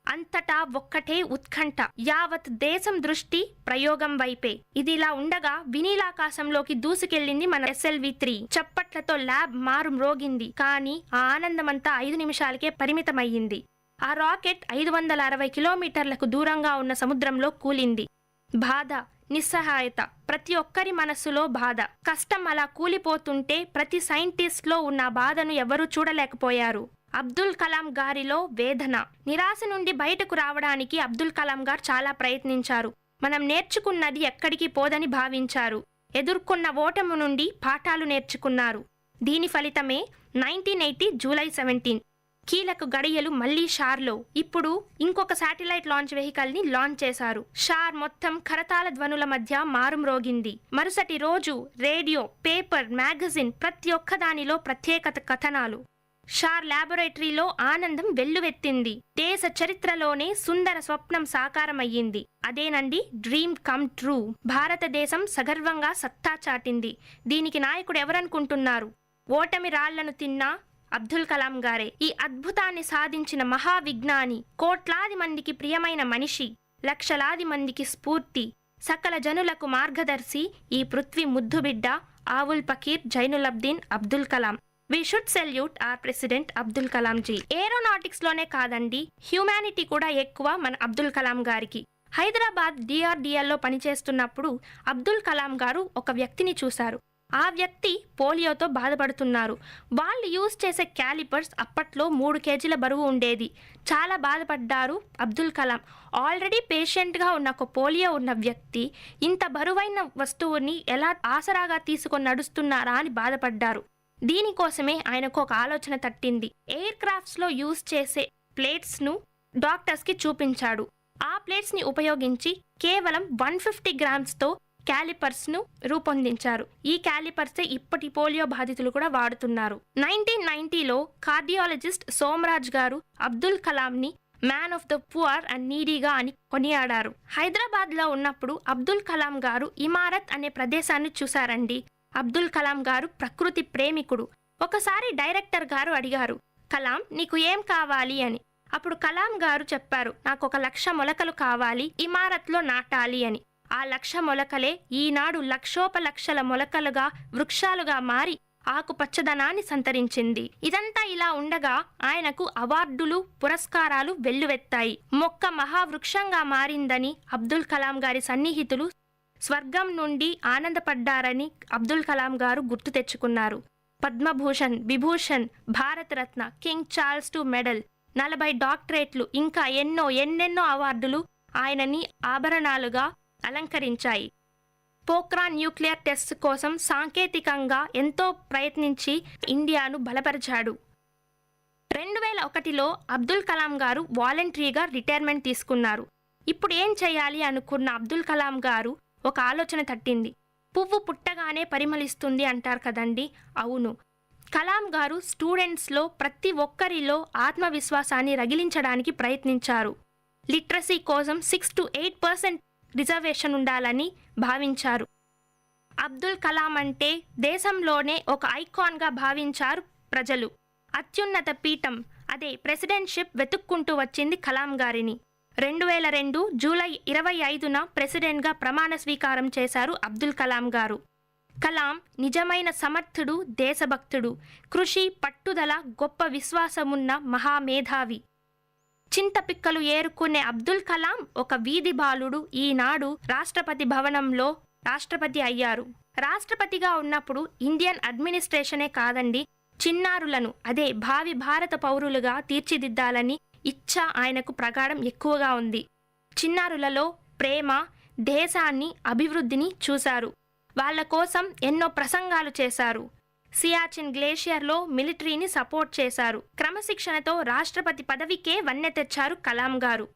అంతటా ఒక్కటే ఉత్కంఠ. యావత్ దేశం దృష్టి ప్రయోగం వైపే. ఇదిలా ఉండగా వినీలాకాశంలోకి దూసుకెళ్లింది మన SLV-3. చప్పట్లతో ల్యాబ్ మారు మ్రోగింది. కానీ ఆ ఆనందమంతా 5 నిమిషాలకే పరిమితమయ్యింది. ఆ రాకెట్ 560 కిలోమీటర్లకు దూరంగా ఉన్న సముద్రంలో కూలింది. బాధ, నిస్సహాయత, ప్రతి ఒక్కరి మనస్సులో బాధ. కష్టం అలా కూలిపోతుంటే ప్రతి సైంటిస్ట్ లో ఉన్న బాధను ఎవరూ చూడలేకపోయారు. అబ్దుల్ కలాం గారిలో వేదన. నిరాశ నుండి బయటకు రావడానికి అబ్దుల్ కలాం గారు చాలా ప్రయత్నించారు. మనం నేర్చుకున్నది ఎక్కడికి పోదని భావించారు. ఎదుర్కొన్న ఓటమి నుండి పాఠాలు నేర్చుకున్నారు. దీని ఫలితమే 1980 జూలై 17 కీలక గడియలు మళ్లీ షార్లో. ఇప్పుడు ఇంకొక శాటిలైట్ లాంచ్ వెహికల్ ని లాంచ్ చేశారు. షార్ మొత్తం కరతాళ ధ్వనుల మధ్య మారుమ్రోగింది. మరుసటి రోజు రేడియో, పేపర్, మ్యాగజైన్ ప్రతి ఒక్క దానిలో ప్రత్యేకత కథనాలు. షార్ ల్యాబొరేటరీలో ఆనందం వెల్లువెత్తింది. దేశ చరిత్రలోనే సుందర స్వప్నం సాకారమయ్యింది. అదేనండి డ్రీమ్ కమ్ ట్రూ. భారతదేశం సగర్వంగా సత్తా చాటింది. దీనికి నాయకుడు ఎవరనుకుంటున్నారు? ఓటమి రాళ్లను తిన్నా అబ్దుల్ కలాం గారే. ఈ అద్భుతాన్ని సాధించిన మహావిజ్ఞాని, కోట్లాది మందికి ప్రియమైన మనిషి, లక్షలాది మందికి స్ఫూర్తి, సకల జనులకు మార్గదర్శి, ఈ పృథ్వీ ముద్దుబిడ్డ Avul Pakir Jainulabdeen Abdul Kalam. We should salute our president Abdul Kalam ji. Aeronautics లోనే కాదండి, హ్యూమానిటీ కూడా ఎక్కువ మన అబ్దుల్ కలాం గారికి. హైదరాబాద్ డిఆర్డిఎల్లో పనిచేస్తున్నప్పుడు అబ్దుల్ కలాం గారు ఒక వ్యక్తిని చూశారు. ఆ వ్యక్తి పోలియోతో బాధపడుతున్నారు. వాళ్ళు యూజ్ చేసే క్యాలిపర్స్ అప్పట్లో 3 కేజీల బరువు ఉండేది. చాలా బాధపడ్డారు అబ్దుల్ కలాం. ఆల్రెడీ పేషెంట్గా ఉన్న ఒక పోలియో ఉన్న వ్యక్తి ఇంత బరువైన వస్తువుని ఎలా ఆసరాగా తీసుకొని నడుస్తున్నారా అని బాధపడ్డారు. దీనికోసమే ఆయనకు ఒక ఆలోచన తట్టింది. ఎయిర్ క్రాఫ్ట్స్లో యూజ్ చేసే ప్లేట్స్ను డాక్టర్స్కి చూపించాడు. ఆ ప్లేట్స్ని ఉపయోగించి కేవలం 150 గ్రామ్స్తో క్యాలిపర్స్ను రూపొందించారు. ఈ క్యాలిపర్సే ఇప్పటి పోలియో బాధితులు కూడా వాడుతున్నారు. 1990లో కార్డియాలజిస్ట్ సోమరాజ్ గారు అబ్దుల్ కలాంని man of the poor and నీడీగా అని కొనియాడారు. హైదరాబాద్లో ఉన్నప్పుడు అబ్దుల్ కలాం గారు ఇమారత్ అనే ప్రదేశాన్ని చూశారండి. అబ్దుల్ కలాం గారు ప్రకృతి ప్రేమికుడు. ఒకసారి డైరెక్టర్ గారు అడిగారు, కలాం నీకు ఏం కావాలి అని. అప్పుడు కలాం గారు చెప్పారు, నాకు 1,00,000 మొలకలు కావాలి, ఇమారత్లో నాటాలి అని. ఆ 1,00,000 మొలకలే ఈనాడు లక్షోపలక్షల మొలకలుగా వృక్షాలుగా మారి ఆకుపచ్చదనాన్ని సంతరించింది. ఇదంతా ఇలా ఉండగా ఆయనకు అవార్డులు పురస్కారాలు వెల్లువెత్తాయి. మొక్క మహావృక్షంగా మారిందని అబ్దుల్ కలాం గారి సన్నిహితులు స్వర్గం నుండి ఆనందపడ్డారని అబ్దుల్ కలాం గారు గుర్తు తెచ్చుకున్నారు. Padma Bhushan, Vibhushan, Bharat Ratna, king Charles II medal, 40 డాక్టరేట్లు, ఇంకా ఎన్నెన్నో అవార్డులు ఆయనని ఆభరణాలుగా అలంకరించాయి. పోఖ్రాన్ న్యూక్లియర్ టెస్ట్ కోసం సాంకేతికంగా ఎంతో ప్రయత్నించి ఇండియాను బలపరిచాడు. 2001లో అబ్దుల్ కలాం గారు వాలంటరీగా రిటైర్మెంట్ తీసుకున్నారు. ఇప్పుడు ఏం చేయాలి అనుకున్న అబ్దుల్ కలాం గారు ఒక ఆలోచన తట్టింది. పువ్వు పుట్టగానే పరిమళిస్తుంది అంటారు కదండి. అవును, కలాం గారు స్టూడెంట్స్లో ప్రతి ఒక్కరిలో ఆత్మవిశ్వాసాన్ని రగిలించడానికి ప్రయత్నించారు. లిటరసీ కోసం 6 to 8% రిజర్వేషన్ ఉండాలని భావించారు. అబ్దుల్ కలాం అంటే దేశంలోనే ఒక ఐకాన్గా భావించారు ప్రజలు. అత్యున్నత పీఠం అదే ప్రెసిడెంట్షిప్ వెతుక్కుంటూ వచ్చింది కలాం గారిని. 2002 జూలై 25న ప్రెసిడెంట్గా ప్రమాణ స్వీకారం చేశారు అబ్దుల్ కలాం గారు. కలాం నిజమైన సమర్థుడు, దేశభక్తుడు, కృషి, పట్టుదల, గొప్ప విశ్వాసమున్న మహామేధావి. చింతపిక్కలు ఏరుకునే అబ్దుల్ కలాం ఒక వీధి బాలుడు ఈనాడు రాష్ట్రపతి భవనంలో రాష్ట్రపతి అయ్యారు. రాష్ట్రపతిగా ఉన్నప్పుడు ఇండియన్ అడ్మినిస్ట్రేషనే కాదండి, చిన్నారులను అదే భావి భారత పౌరులుగా తీర్చిదిద్దాలని ఇచ్చ ఆయనకు ప్రగాఢం ఎక్కువగా ఉంది. చిన్నారులలో ప్రేమ, దేశాన్ని, అభివృద్ధిని చూశారు. వాళ్ళ కోసం ఎన్నో ప్రసంగాలు చేశారు. సియాచిన్ గ్లేషియర్లో మిలిటరీని సపోర్ట్ చేశారు. క్రమశిక్షణతో రాష్ట్రపతి పదవికే వన్నె తెచ్చారు కలాం గారు.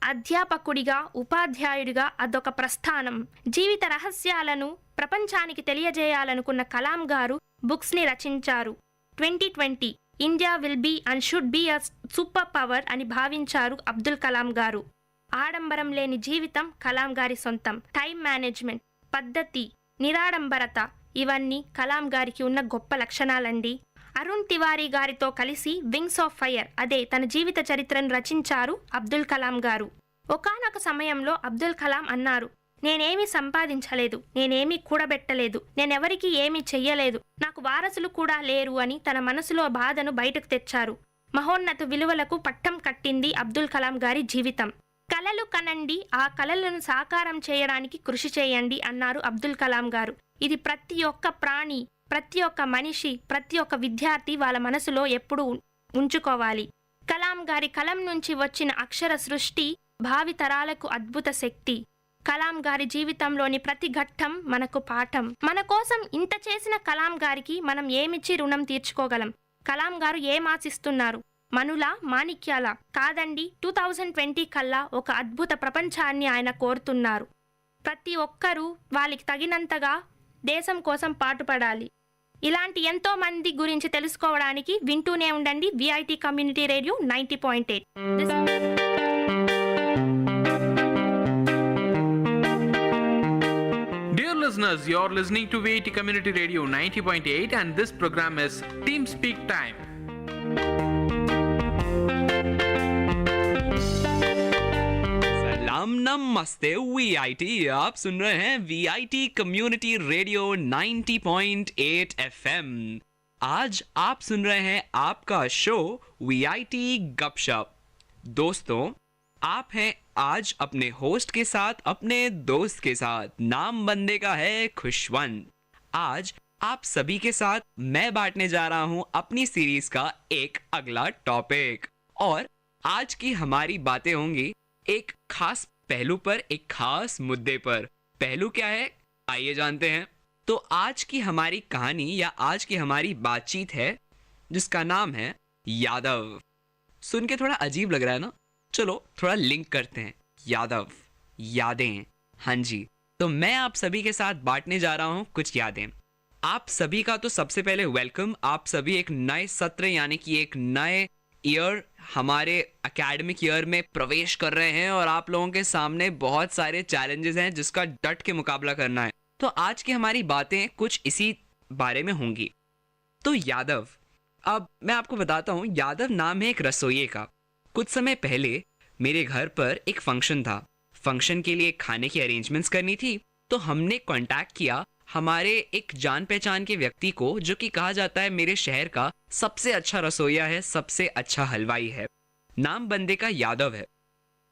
అధ్యాపకుడిగా, ఉపాధ్యాయుడిగా అదొక ప్రస్థానం. జీవిత రహస్యాలను ప్రపంచానికి తెలియజేయాలనుకున్న కలాం గారు బుక్స్ని రచించారు. 2020 India will be and should be a super power అని భావించారు అబ్దుల్ కలాం గారు. ఆడంబరం లేని జీవితం కలాం గారి సొంతం. టైం మేనేజ్మెంట్, పద్ధతి, నిరాడంబరత ఇవన్నీ కలాం గారికి ఉన్న గొప్ప లక్షణాలండి. అరుణ్ తివారీ గారితో కలిసి వింగ్స్ ఆఫ్ ఫైర్ అదే తన జీవిత చరిత్రను రచించారు అబ్దుల్ కలాం గారు. ఒకానొక సమయంలో అబ్దుల్ కలాం అన్నారు, నేనేమీ సంపాదించలేదు, నేనేమీ కూడబెట్టలేదు, నేనెవరికీ ఏమీ చెయ్యలేదు, నాకు వారసులు కూడా లేరు అని తన మనసులో బాధను బయటకు తెచ్చారు. మహోన్నత విలువలకు పట్టం కట్టింది అబ్దుల్ కలాం గారి జీవితం. కలలు కనండి, ఆ కలలను సాకారం చేయడానికి కృషి చేయండి అన్నారు అబ్దుల్ కలాం గారు. ఇది ప్రతి ఒక్క ప్రాణి, ప్రతి ఒక్క మనిషి, ప్రతి ఒక్క విద్యార్థి వాళ్ళ మనసులో ఎప్పుడూ ఉంచుకోవాలి. కలాం గారి కలం నుంచి వచ్చిన అక్షర సృష్టి భావి తరాలకు అద్భుత శక్తి. కలాం గారి జీవితంలోని ప్రతి ఘట్టం మనకు పాఠం. మన కోసం ఇంత చేసిన కలాం గారికి మనం ఏమిచ్చి రుణం తీర్చుకోగలం? కలాం గారు ఏం ఆశిస్తున్నారు? మనుల, మాణిక్యాల? కాదండి, 2020 కల్లా ఒక అద్భుత ప్రపంచాన్ని ఆయన కోరుతున్నారు. ప్రతి ఒక్కరూ వాళ్ళకి తగినంతగా దేశం కోసం పాటుపడాలి. ఇలాంటి ఎంతో మంది గురించి తెలుసుకోవడానికి వింటూనే ఉండండి VIT community radio 90.8. Dear listeners, you're listening to VIT Community Radio 90.8 and this program is Team Speak Time. सलाम नमस्ते VIT, आप सुन रहे हैं VIT कम्युनिटी रेडियो 90.8 FM. आज आप सुन रहे हैं आपका शो VIT गपशप. दोस्तों, आप हैं आज अपने होस्ट के साथ, अपने दोस्त के साथ। नाम बंदे का है खुशवंत। आज आप सभी के साथ मैं बांटने जा रहा हूं अपनी सीरीज का एक अगला टॉपिक, और आज की हमारी बातें होंगी एक खास पहलू पर, एक खास मुद्दे पर। पहलू क्या है, आइए जानते हैं। तो आज की हमारी कहानी या आज की हमारी बातचीत है जिसका नाम है यादव। सुन के थोड़ा अजीब लग रहा है ना? चलो थोड़ा लिंक करते हैं। यादव, यादें। हाँ जी, तो मैं आप सभी के साथ बांटने जा रहा हूं कुछ यादें। आप सभी का तो सबसे पहले वेलकम। आप सभी एक नए सत्र यानी कि एक नए ईयर, हमारे एकेडमिक ईयर में प्रवेश कर रहे हैं, और आप लोगों के सामने बहुत सारे चैलेंजेस हैं जिसका डट के मुकाबला करना है। तो आज की हमारी बातें कुछ इसी बारे में होंगी। तो यादव, अब मैं आपको बताता हूँ, यादव नाम है एक रसोइये का। कुछ समय पहले मेरे घर पर एक फंक्शन था। फंक्शन के लिए खाने की अरेंजमेंट्स करनी थी, तो हमने कांटेक्ट किया हमारे एक जान पहचान के व्यक्ति को, जो कि कहा जाता है मेरे शहर का सबसे अच्छा रसोइया है, सबसे अच्छा हलवाई है। नाम बंदे का यादव है।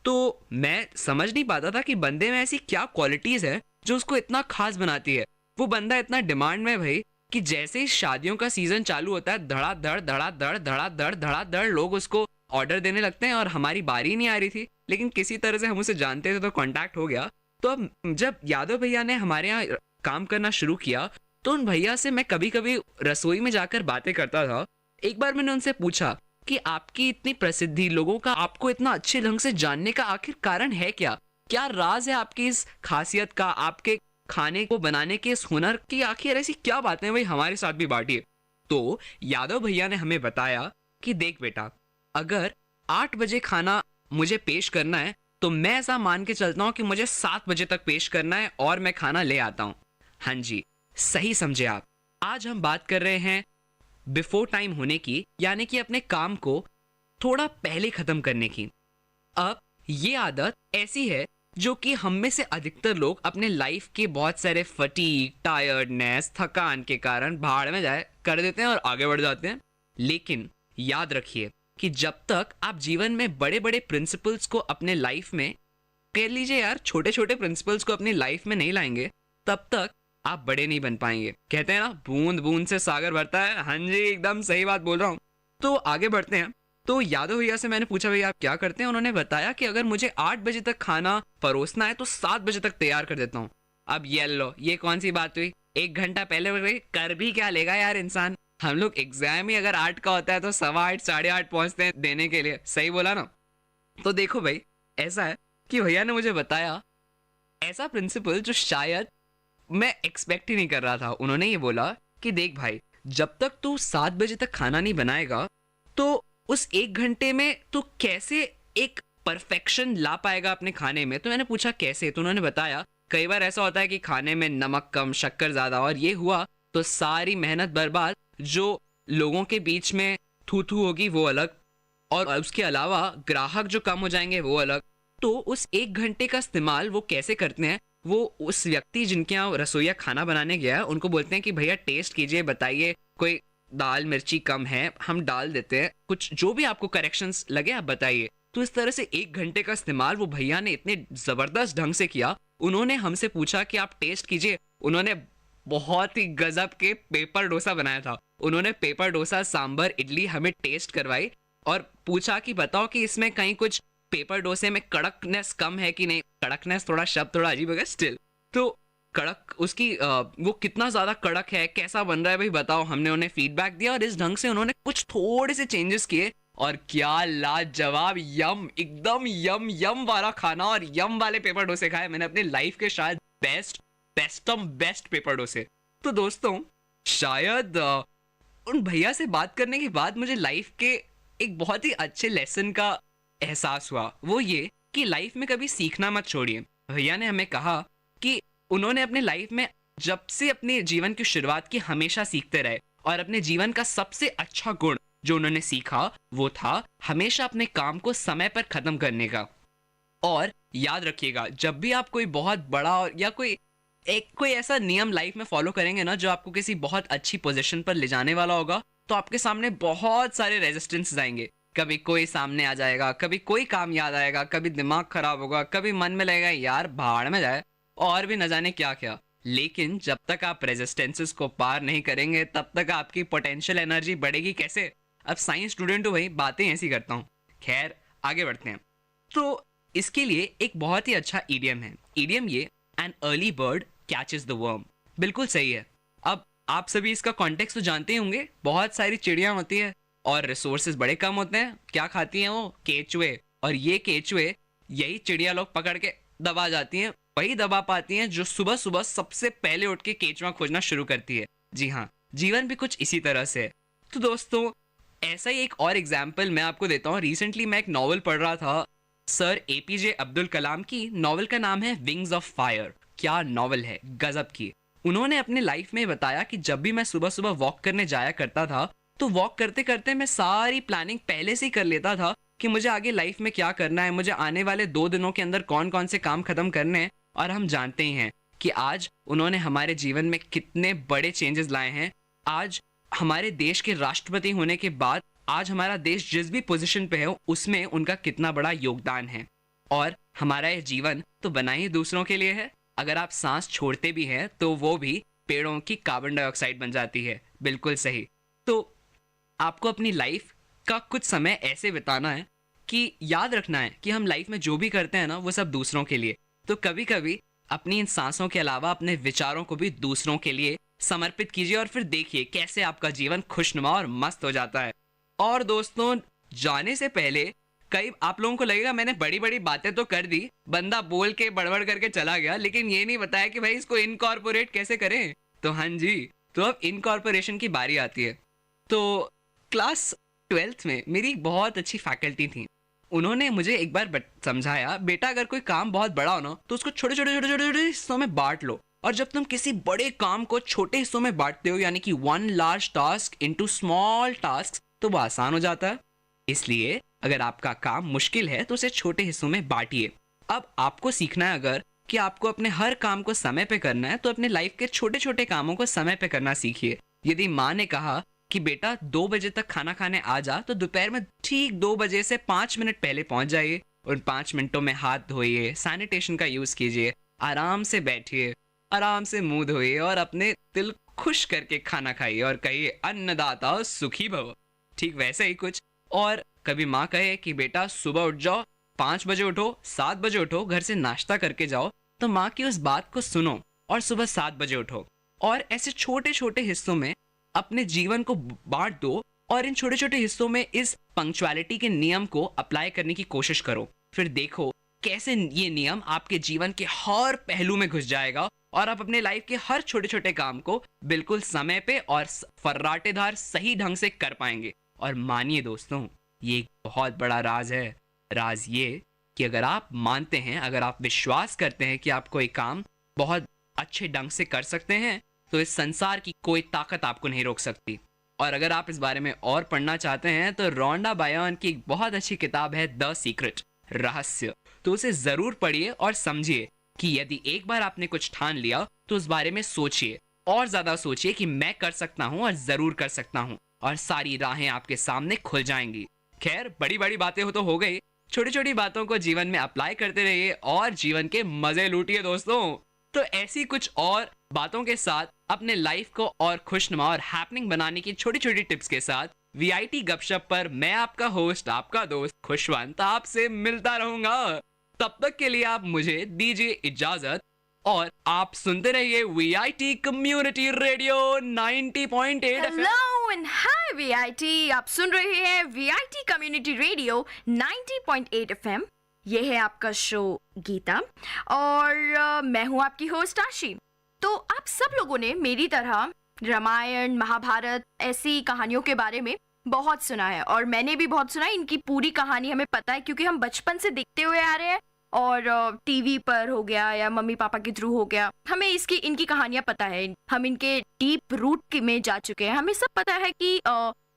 तो मैं समझ नहीं पाता था कि बंदे में ऐसी क्या क्वालिटीज है जो उसको इतना खास बनाती है। वो बंदा इतना डिमांड में भाई कि जैसे ही शादियों का सीजन चालू होता है, धड़ाधड़ धड़ाधड़ धड़ाधड़ धड़ाधड़ लोग उसको ऑर्डर देने लगते हैं, और हमारी बारी नहीं आ रही थी, लेकिन किसी तरह से हम उसे जानते थे तो कांटेक्ट हो गया। तो अब जब यादव भैया ने हमारे यहाँ काम करना शुरू किया, तो उन भैया से मैं कभी कभी रसोई में जाकर बातें करता था। एक बार मैंने उनसे पूछा कि आपकी इतनी प्रसिद्धि, लोगों का आपको इतना अच्छे ढंग से जानने का आखिर कारण है क्या? क्या राज है आपकी इस खासियत का, आपके खाने को बनाने के इस हुनर की? आखिर ऐसी क्या बातें भाई हमारे साथ भी बांटिए। तो यादव भैया ने हमें बताया कि देख बेटा, अगर 8 बजे खाना मुझे पेश करना है तो मैं ऐसा मान के चलता हूं कि मुझे 7 बजे तक पेश करना है, और मैं खाना ले आता हूं। हाँ जी, सही समझे आप। आज हम बात कर रहे हैं बिफोर टाइम होने की, यानी कि अपने काम को थोड़ा पहले खत्म करने की। अब ये आदत ऐसी है जो कि हम में से अधिकतर लोग अपने लाइफ के बहुत सारे फटीग, टायर्डनेस, थकान के कारण भाड़ में जाए कर देते हैं और आगे बढ़ जाते हैं। लेकिन याद रखिए कि जब तक आप जीवन में बड़े बड़े प्रिंसिपल्स को अपने लाइफ में, कह लीजिए यार छोटे छोटे प्रिंसिपल्स को अपनी लाइफ में नहीं लाएंगे, तब तक आप बड़े नहीं बन पाएंगे। कहते हैं ना, बूंद बूंद से सागर भरता है। हाँ जी, एकदम सही बात बोल रहा हूँ। तो आगे बढ़ते हैं। तो यादव भैया से मैंने पूछा, भैया आप क्या करते हैं? उन्होंने बताया कि अगर मुझे 8 बजे तक खाना परोसना है तो 7 बजे तक तैयार कर देता हूँ। अब ये लो, ये कौन सी बात हुई? 1 घंटा पहले कर भी क्या लेगा यार इंसान। हम लोग एग्जाम ही अगर 8 का होता है तो 8:15, 8:30 पहुंचते हैं देने के लिए। सही बोला ना? तो देखो भाई, ऐसा है कि भैया ने मुझे बताया ऐसा प्रिंसिपल जो शायद मैं एक्सपेक्ट ही नहीं कर रहा था। उन्होंने ये बोला कि देख भाई, जब तक तू 7 बजे तक खाना नहीं बनाएगा तो उस 1 घंटे में तू कैसे एक परफेक्शन ला पाएगा अपने खाने में। तो मैंने पूछा कैसे? तो उन्होंने बताया कई बार ऐसा होता है कि खाने में नमक कम, शक्कर ज्यादा, और ये हुआ तो सारी मेहनत बर्बाद। जो लोगों के बीच में थू थू होगी वो अलग, और उसके अलावा ग्राहक जो कम हो जाएंगे वो अलग। तो उस 1 घंटे का इस्तेमाल वो कैसे करते हैं? वो उस व्यक्ति जिनके यहाँ रसोइया खाना बनाने गया है उनको बोलते हैं कि भैया टेस्ट कीजिए, बताइए कोई दाल मिर्ची कम है, हम डाल देते हैं, कुछ जो भी आपको करेक्शंस लगे आप बताइए। तो इस तरह से 1 घंटे का इस्तेमाल वो भैया ने इतने जबरदस्त ढंग से किया। उन्होंने हमसे पूछा कि आप टेस्ट कीजिए। उन्होंने बहुत ही गजब के पेपर डोसा बनाया था। उन्होंने पेपर डोसा, सांबर, इडली हमें टेस्ट करवाई और पूछा कि बताओ कि इसमें कहीं कुछ पेपर डोसे में कड़कनेस कम है कि नहीं। कड़कनेस थोड़ा शब्द थोड़ा अजीब है स्टिल, तो कड़क उसकी वो कितना ज्यादा कड़क है, कैसा बन रहा है भाई बताओ। हमने उन्हें फीडबैक दिया और इस ढंग से उन्होंने कुछ थोड़े से चेंजेस किए और क्या लाजवाब, यम, एकदम यम यम वाला खाना और यम वाले पेपर डोसे खाए मैंने अपने लाइफ के शायद बेस्ट पेपर डोसे। तो दोस्तों शायद उन भैया से बात करने के बाद मुझे लाइफ के एक बहुत ही अच्छे लेसन का एहसास हुआ। वो ये कि लाइफ में कभी सीखना मत छोड़िए। भैया ने हमें कहा कि उन्होंने अपने लाइफ में जब से अपने जीवन की शुरुआत की हमेशा सीखते रहे और अपने जीवन का सबसे अच्छा गुण जो उन्होंने सीखा वो था हमेशा अपने काम को समय पर खत्म करने का। और याद रखिएगा जब भी आप कोई बहुत बड़ा या कोई ऐसा नियम लाइफ में फॉलो करेंगे ना जो आपको किसी बहुत अच्छी पोजीशन पर ले जाने वाला होगा, तो आपके सामने बहुत सारे रेजिस्टेंस आएंगे। कभी कोई सामने आ जाएगा, कभी कोई काम याद आएगा, कभी दिमाग खराब होगा, कभी मन में लगेगा यार भाड़ में जाए, और भी न जाने क्या क्या। लेकिन जब तक आप रेजिस्टेंसेस को पार नहीं करेंगे तब तक आपकी पोटेंशियल एनर्जी बढ़ेगी कैसे। अब साइंस स्टूडेंट हो भाई, बातें ऐसी करता हूँ। खैर आगे बढ़ते हैं। तो इसके लिए एक बहुत ही अच्छा इडियम है। इडियम ये, an early bird catches the worm. बिल्कुल सही है। अब आप सभी इसका कॉन्टेक्स्ट तो जानते ही होंगे। बहुत सारी चिड़ियां होती है और रिसोर्सेज बड़े कम होते हैं। क्या खाती हैं वो? केचुए। और ये केचुए यही चिड़िया लोग पकड़ के दबा जाती हैं, वही दबा पाती हैं जो सुबह सुबह सबसे पहले उठ के केचुआ खोजना शुरू करती है। जी हाँ, जीवन भी कुछ इसी तरह से है। तो दोस्तों ऐसा ही एक और एग्जाम्पल मैं आपको देता हूँ। रिसेंटली मैं एक नॉवल पढ़ रहा था, सर APJ अब्दुल कलाम की। नॉवल का नाम है विंग्स ऑफ फायर। क्या नॉवल है, गजब की। उन्होंने अपने लाइफ में बताया कि जब भी मैं सुबह सुबह वॉक करने जाया करता था तो वॉक करते करते मैं सारी प्लानिंग पहले से ही कर लेता था कि मुझे आगे लाइफ में क्या करना है, मुझे आने वाले 2 दिनों के अंदर कौन कौन से काम खत्म करने हैं। और हम जानते ही हैं कि आज उन्होंने हमारे जीवन में कितने बड़े चेंजेस लाए हैं। आज हमारे देश के राष्ट्रपति होने के बाद आज हमारा देश जिस भी पोजीशन पे है उसमें उनका कितना बड़ा योगदान है। और हमारा यह जीवन तो बना ही दूसरों के लिए है। अगर आप सांस छोड़ते भी हैं तो वो भी पेड़ों की कार्बन डाइऑक्साइड बन जाती है। बिल्कुल सही। तो आपको अपनी लाइफ का कुछ समय ऐसे बिताना है कि याद रखना है कि हम लाइफ में जो भी करते हैं ना वो सब दूसरों के लिए। तो कभी कभी अपनी इन सांसों के अलावा अपने विचारों को भी दूसरों के लिए समर्पित कीजिए और फिर देखिए कैसे आपका जीवन खुशनुमा और मस्त हो जाता है। और दोस्तों जाने से पहले कई आप लोगों को लगेगा मैंने बड़ी बड़ी बातें तो कर दी, बंदा बोल के बड़बड़ करके चला गया, लेकिन ये नहीं बताया कि भाई इसको इनकॉर्पोरेट कैसे करें। तो हाँ जी, तो अब इनकॉर्पोरेशन की बारी आती है। तो क्लास 12th में मेरी एक बहुत अच्छी फैकल्टी थी। उन्होंने मुझे एक बार समझाया, बेटा अगर कोई काम बहुत बड़ा हो ना तो उसको छोटे छोटे छोटे छोटे छोटे हिस्सों में बांट लो। और जब तुम किसी बड़े काम को छोटे हिस्सों में बांटते हो, यानी कि one large task into small task, तो वो आसान हो जाता है। इसलिए अगर आपका काम मुश्किल है तो उसे छोटे हिस्सों में बांटिए। अब आपको सीखना है अगर कि आपको अपने हर काम को समय पे करना है तो अपने लाइफ के छोटे छोटे कामों को समय पे करना सीखिए। यदि माँ ने कहा कि बेटा 2 बजे तक खाना खाने आ जा, तो दोपहर में ठीक 2 बजे से 5 मिनट पहले पहुंच जाइए। उन 5 मिनटों में हाथ धोइए, सैनिटेशन का यूज कीजिए, आराम से बैठिए, आराम से मुंह धोइए और अपने दिल खुश करके खाना खाइए और कहिए अन्नदाता सुखी भव। ठीक वैसे ही कुछ। और कभी माँ कहे कि बेटा सुबह उठ जाओ, 5 बजे उठो, 7 बजे उठो, घर से नाश्ता करके जाओ, तो माँ की उस बात को सुनो और सुबह 7 बजे उठो। और ऐसे छोटे छोटे हिस्सों में अपने जीवन को बांट दो और इन छोटे छोटे हिस्सों में इस पंक्चुअलिटी के नियम को अप्लाई करने की कोशिश करो। फिर देखो कैसे ये नियम आपके जीवन के हर पहलू में घुस जाएगा और आप अपने लाइफ के हर छोटे छोटे काम को बिल्कुल समय पे और फर्राटेदार सही ढंग से कर पाएंगे। और मानिए दोस्तों, ये एक बहुत बड़ा राज है। राज ये कि अगर आप मानते हैं, अगर आप विश्वास करते हैं कि आप कोई काम बहुत अच्छे ढंग से कर सकते हैं, तो इस संसार की कोई ताकत आपको नहीं रोक सकती। और अगर आप इस बारे में और पढ़ना चाहते हैं तो रोंडा बायर्न की एक बहुत अच्छी किताब है द सीक्रेट, रहस्य। तो उसे जरूर पढ़िए और समझिए कि यदि एक बार आपने कुछ ठान लिया तो उस बारे में सोचिए और ज्यादा सोचिए कि मैं कर सकता हूं और जरूर कर सकता हूं, और सारी राहें आपके सामने खुल जाएंगी। खैर बड़ी बड़ी बातें हो तो हो गई, छोटी छोटी बातों को जीवन में अप्लाई करते रहिए और जीवन के मजे लूटिए दोस्तों। तो ऐसी कुछ और बातों के साथ अपने लाइफ को और खुशनुमा और हैपनिंग बनाने की छोटी छोटी टिप्स के साथ VIT गपशप पर मैं आपका होस्ट, आपका दोस्त खुशवंत आपसे मिलता रहूंगा। तब तक के लिए आप मुझे दीजिए इजाजत और आप सुनते रहिए VIT community radio 90.8 FM। Hello and hi VIT, आप सुन रहे हैं VIT कम्युनिटी रेडियो 90.8 FM। ये है आपका शो गीता और मैं हूँ आपकी होस्ट आशी। तो आप सब लोगों ने मेरी तरह रामायण, महाभारत ऐसी कहानियों के बारे में बहुत सुना है और मैंने भी बहुत सुना है। इनकी पूरी कहानी हमें पता है क्योंकि हम बचपन से देखते हुए आ रहे हैं और टीवी पर हो गया या मम्मी पापा के थ्रू हो गया, हमें इनकी कहानियां पता है। हम इनके डीप रूट में जा चुके हैं। हमें सब पता है कि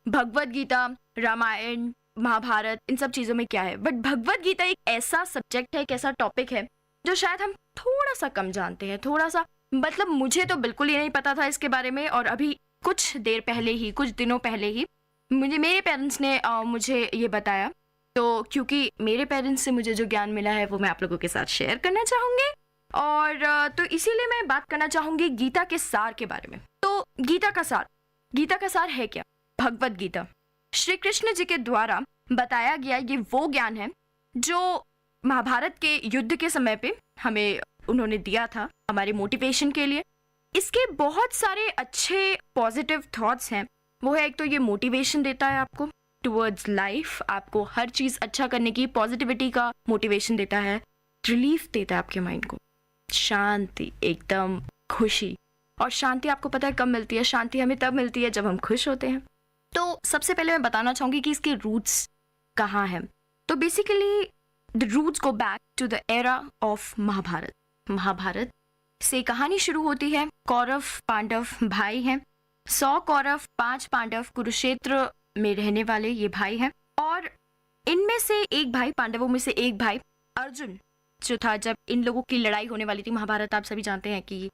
भगवद गीता, रामायण, महाभारत इन सब चीज़ों में क्या है। बट भगवद गीता एक ऐसा सब्जेक्ट है, एक ऐसा टॉपिक है जो शायद हम थोड़ा सा कम जानते हैं। थोड़ा सा मतलब मुझे तो बिल्कुल ही नहीं पता था इसके बारे में। और अभी कुछ देर पहले ही, कुछ दिनों पहले ही मेरे पेरेंट्स ने मुझे ये बताया, तो क्योंकि मेरे पेरेंट्स से मुझे जो ज्ञान मिला है वो मैं आप लोगों के साथ शेयर करना चाहूँगी। और तो इसीलिए मैं बात करना चाहूँगी गीता के सार के बारे में। तो गीता का सार है क्या? भगवत गीता श्री कृष्ण जी के द्वारा बताया गया ये वो ज्ञान है जो महाभारत के युद्ध के समय पे हमें उन्होंने दिया था हमारे मोटिवेशन के लिए। इसके बहुत सारे अच्छे पॉजिटिव थॉट्स हैं। वो है, एक तो ये मोटिवेशन देता है आपको टुवर्ड्स लाइफ, आपको हर चीज़ अच्छा करने की पॉजिटिविटी का मोटिवेशन देता है, रिलीफ देता है आपके माइंड को, शांति, एकदम खुशी। और शांति आपको पता है कब मिलती है? शांति हमें तब मिलती है जब हम खुश होते हैं। तो सबसे पहले मैं बताना चाहूँगी कि इसके रूट्स कहाँ हैं। तो basically the roots go back to the era of Mahabharata. Mahabharata से कहानी शुरू होती है। कौरव पांडव भाई हैं। 100 कौरव 5 पांडव कुरुक्षेत्र में रहने वाले ये भाई हैं। और इनमें से एक भाई, पांडवों में से एक भाई अर्जुन जो था, जब इन लोगों की लड़ाई होने वाली थी, महाभारत आप सभी जानते हैं कि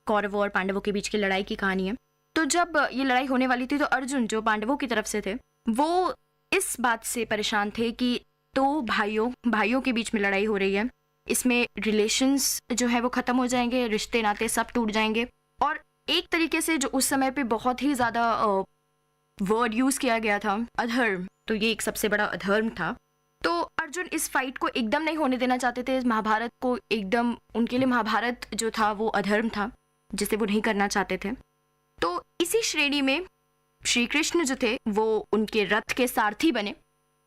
कौरवों और पांडवों के बीच की लड़ाई की कहानी है। तो जब ये लड़ाई होने वाली थी तो अर्जुन जो पांडवों की तरफ से थे वो इस बात से परेशान थे कि दो भाइयों के बीच में लड़ाई हो रही है, इसमें रिलेशंस जो है वो ख़त्म हो जाएंगे, रिश्ते नाते सब टूट जाएंगे। और एक तरीके से जो उस समय पे बहुत ही ज़्यादा वर्ड यूज़ किया गया था, अधर्म, तो ये एक सबसे बड़ा अधर्म था। तो अर्जुन इस फाइट को एकदम नहीं होने देना चाहते थे, इस महाभारत को एकदम, उनके लिए महाभारत जो था वो अधर्म था जिसे वो नहीं करना चाहते थे। तो इसी श्रेणी में श्री कृष्ण जो थे वो उनके रथ के सारथी बने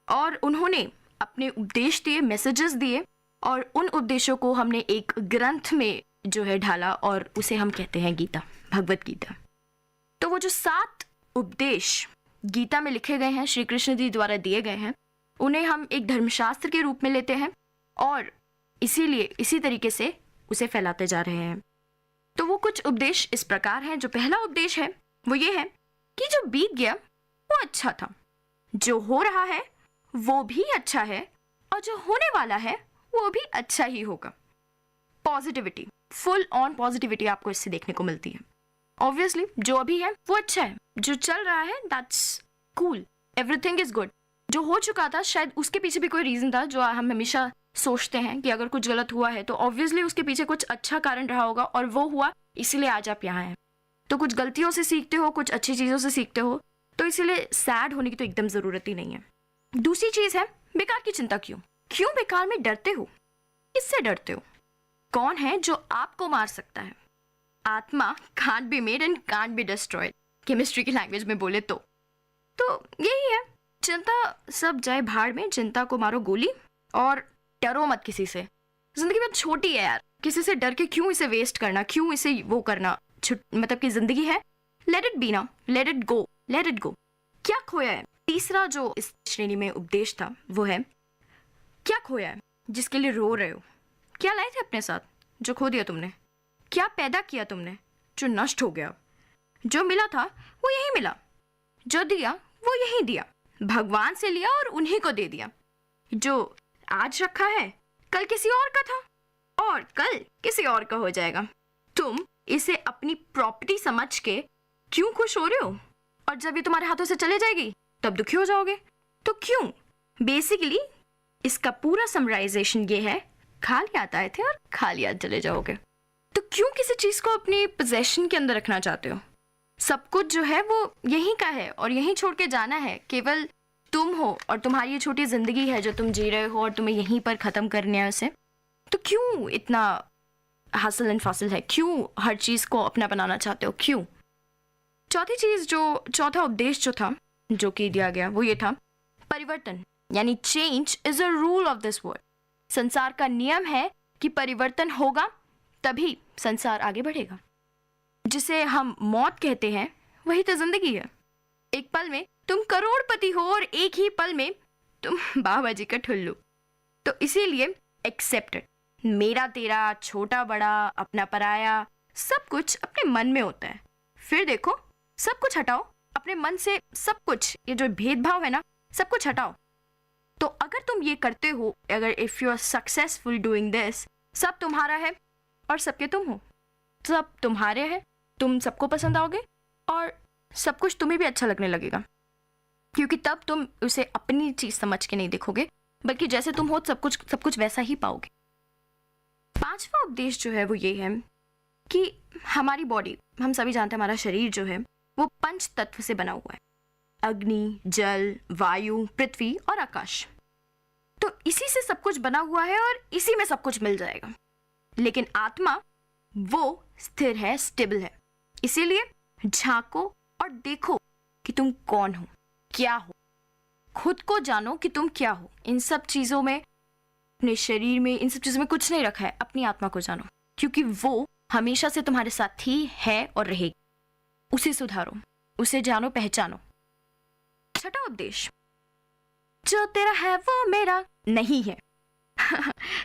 और उन्होंने अपने उपदेश दिए, मैसेजेस दिए, और उन उपदेशों को हमने एक ग्रंथ में जो है ढाला और उसे हम कहते हैं गीता, भगवत गीता। तो वो जो 7 उपदेश गीता में लिखे गए हैं, श्री कृष्ण जी द्वारा दिए गए हैं, उन्हें हम एक धर्मशास्त्र के रूप में लेते हैं और इसीलिए इसी तरीके से उसे फैलाते जा रहे हैं। तो वो कुछ उपदेश इस प्रकार हैं। जो पहला उपदेश है वो ये है कि जो बीत गया वो अच्छा था, जो हो रहा है वो भी अच्छा है, और जो होने वाला है वो भी अच्छा ही होगा। पॉजिटिविटी, फुल ऑन पॉजिटिविटी आपको इससे देखने को मिलती है। ऑब्वियसली जो अभी है वो अच्छा है, जो चल रहा है that's cool, everything is good. जो हो चुका था शायद उसके पीछे भी कोई रीज़न था, जो हम हमेशा सोचते हैं कि अगर कुछ गलत हुआ है तो ऑब्वियसली उसके पीछे कुछ अच्छा कारण रहा होगा और वो हुआ, इसीलिए आज आप यहाँ हैं। तो कुछ गलतियों से सीखते हो, कुछ अच्छी चीज़ों से सीखते हो, तो इसीलिए सैड होने की तो एकदम ज़रूरत ही नहीं है। दूसरी चीज़ है बेकार की चिंता क्यों बेकार में डरते हो? किससे डरते हो? कौन है जो आपको मार सकता है? आत्मा can't be made and can't be destroyed, chemistry की लैंग्वेज में बोले तो यही है। चिंता सब जाए भाड़ में, चिंता को मारो गोली और डरो मत किसी से। जिंदगी बहुत छोटी है यार, किसी से डर के क्यों इसे वेस्ट करना, क्यों इसे वो करना। मतलब कि जिंदगी है, लेट इट बी ना, लेट इट गो। क्या खोया है? तीसरा जो इस श्रेणी में उपदेश था वो है, क्या खोया है जिसके लिए रो रहे हो? क्या लाए थे अपने साथ जो खो दिया तुमने? क्या पैदा किया तुमने जो नष्ट हो गया? जो मिला था वो यही मिला, जो दिया वो यही दिया, भगवान से लिया और उन्हीं को दे दिया। जो आज रखा है कल किसी और का था और कल किसी और का हो जाएगा। तुम इसे अपनी प्रॉपर्टी समझ के क्यों खुश हो रहे हो? और जब ये तुम्हारे हाथों से चले जाएगी तब दुखी हो जाओगे। तो क्यों? बेसिकली इसका पूरा समराइजेशन ये है, खाली हाथ आए थे और खाली हाथ चले जाओगे। तो क्यों किसी चीज को अपनी पोजेशन के अंदर रखना चाहते हो? सब कुछ जो है वो यहीं का है और यहीं छोड़ के जाना है। केवल तुम हो और तुम्हारी ये छोटी जिंदगी है जो तुम जी रहे हो और तुम्हें यहीं पर खत्म करने है उसे। तो क्यों इतना हासिल एंड फासिल है? क्यों हर चीज को अपना बनाना चाहते हो? क्यों? चौथी चीज, जो चौथा उपदेश जो था जो कि दिया गया वो ये था, परिवर्तन यानी change is a rule of this world. संसार का नियम है कि परिवर्तन होगा तभी संसार आगे बढ़ेगा। जिसे हम मौत कहते हैं वही तो जिंदगी है। एक पल में तुम करोड़पति हो और एक ही पल में तुम बाबा जी का ठुल्लू। तो इसीलिए एक्सेप्टेड, मेरा तेरा, छोटा बड़ा, अपना पराया, सब कुछ अपने मन में होता है। फिर देखो, सब कुछ हटाओ अपने मन से, सब कुछ, ये जो भेदभाव है ना, सब कुछ हटाओ। तो अगर तुम ये करते हो, अगर if you are successful doing this, सब तुम्हारा है और सबके तुम हो, सब तुम्हारे हैं, तुम सबको पसंद आओगे और सब कुछ तुम्हें भी अच्छा लगने लगेगा। क्योंकि तब तुम उसे अपनी चीज समझ के नहीं देखोगे, बल्कि जैसे तुम हो सब कुछ वैसा ही पाओगे। पांचवा उपदेश जो है वो ये है कि हमारी बॉडी, हम सभी जानते हैं हमारा शरीर जो है वो 5 तत्व से बना हुआ है, अग्नि, जल, वायु, पृथ्वी और आकाश। तो इसी से सब कुछ बना हुआ है और इसी में सब कुछ मिल जाएगा। लेकिन आत्मा वो स्थिर है, स्टेबल है। इसीलिए झांको और देखो कि तुम कौन हो, क्या हो। खुद को जानो कि तुम क्या हो। इन सब चीजों में, अपने शरीर में, इन सब चीजों में कुछ नहीं रखा है। अपनी आत्मा को जानो, क्योंकि वो हमेशा से तुम्हारे साथ ही है और रहेगी। उसे सुधारो, उसे जानो, पहचानो। छठा उपदेश, जो तेरा है वो मेरा नहीं है।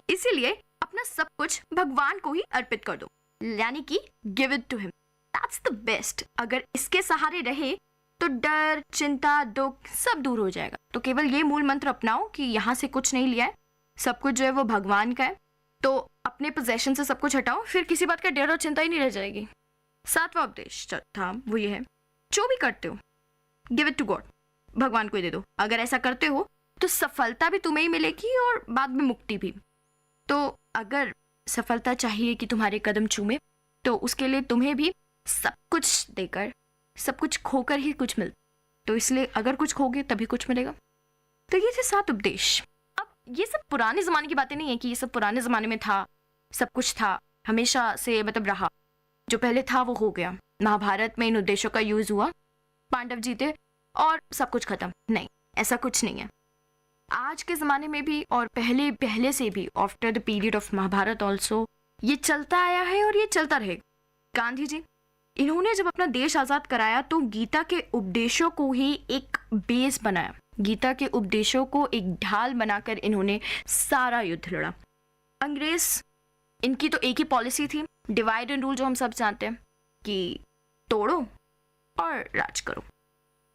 इसीलिए अपना सब कुछ भगवान को ही अर्पित कर दो, यानी कि give it to him. That's the best. अगर इसके सहारे रहे तो डर, चिंता, दुख सब दूर हो जाएगा। तो केवल ये मूल मंत्र अपनाओ कि यहाँ से कुछ नहीं लिया है, सब कुछ जो है वो भगवान का है। तो अपने पोजेशन से सब कुछ हटाओ, फिर किसी बात का डर और चिंता ही नहीं रह जाएगी। सातवां उपदेश था वो ये है, जो भी करते हो गिव इट टू गॉड, भगवान को ही दे दो। अगर ऐसा करते हो तो सफलता भी तुम्हें ही मिलेगी और बाद में मुक्ति भी। तो अगर सफलता चाहिए कि तुम्हारे कदम चूमे, तो उसके लिए तुम्हें भी सब कुछ देकर, सब कुछ खोकर ही कुछ मिलता। तो इसलिए अगर कुछ खोगे तभी कुछ मिलेगा। तो ये थे 7 उपदेश। अब ये सब पुराने जमाने की बातें नहीं है कि ये सब पुराने जमाने में था, सब कुछ था, हमेशा से मतलब रहा। जो पहले था वो हो गया। महाभारत में इन उद्देश्यों का यूज हुआ, पांडव जीते और सब कुछ खत्म। नहीं, ऐसा कुछ नहीं है। आज के ज़माने में भी और पहले से भी, after the period of Mahabharata also, ये चलता आया है और ये चलता रहेगा। गांधी जी, इन्होंने जब अपना देश आज़ाद कराया तो गीता के उपदेशों को ही एक बेस बनाया। गीता के उपदेशों को एक ढाल बनाकर इन्होंने सारा युद्ध लड़ा। अंग्रेज, इनकी तो एक ही पॉलिसी थी, डिवाइड एंड रूल, जो हम सब जानते हैं कि तोड़ो और राज करो।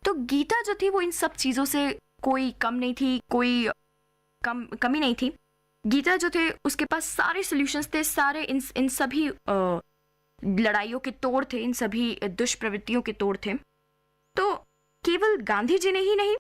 तो गीता जो थी वो इन सब चीज़ों से कोई कम नहीं थी, कोई कमी नहीं थी। गीता जो थे उसके पास सारे सॉल्यूशंस थे, सारे इन सभी लड़ाइयों के तोड़ थे, इन सभी दुष्प्रवृत्तियों के तोड़ थे। तो केवल गांधी जी ने ही नहीं,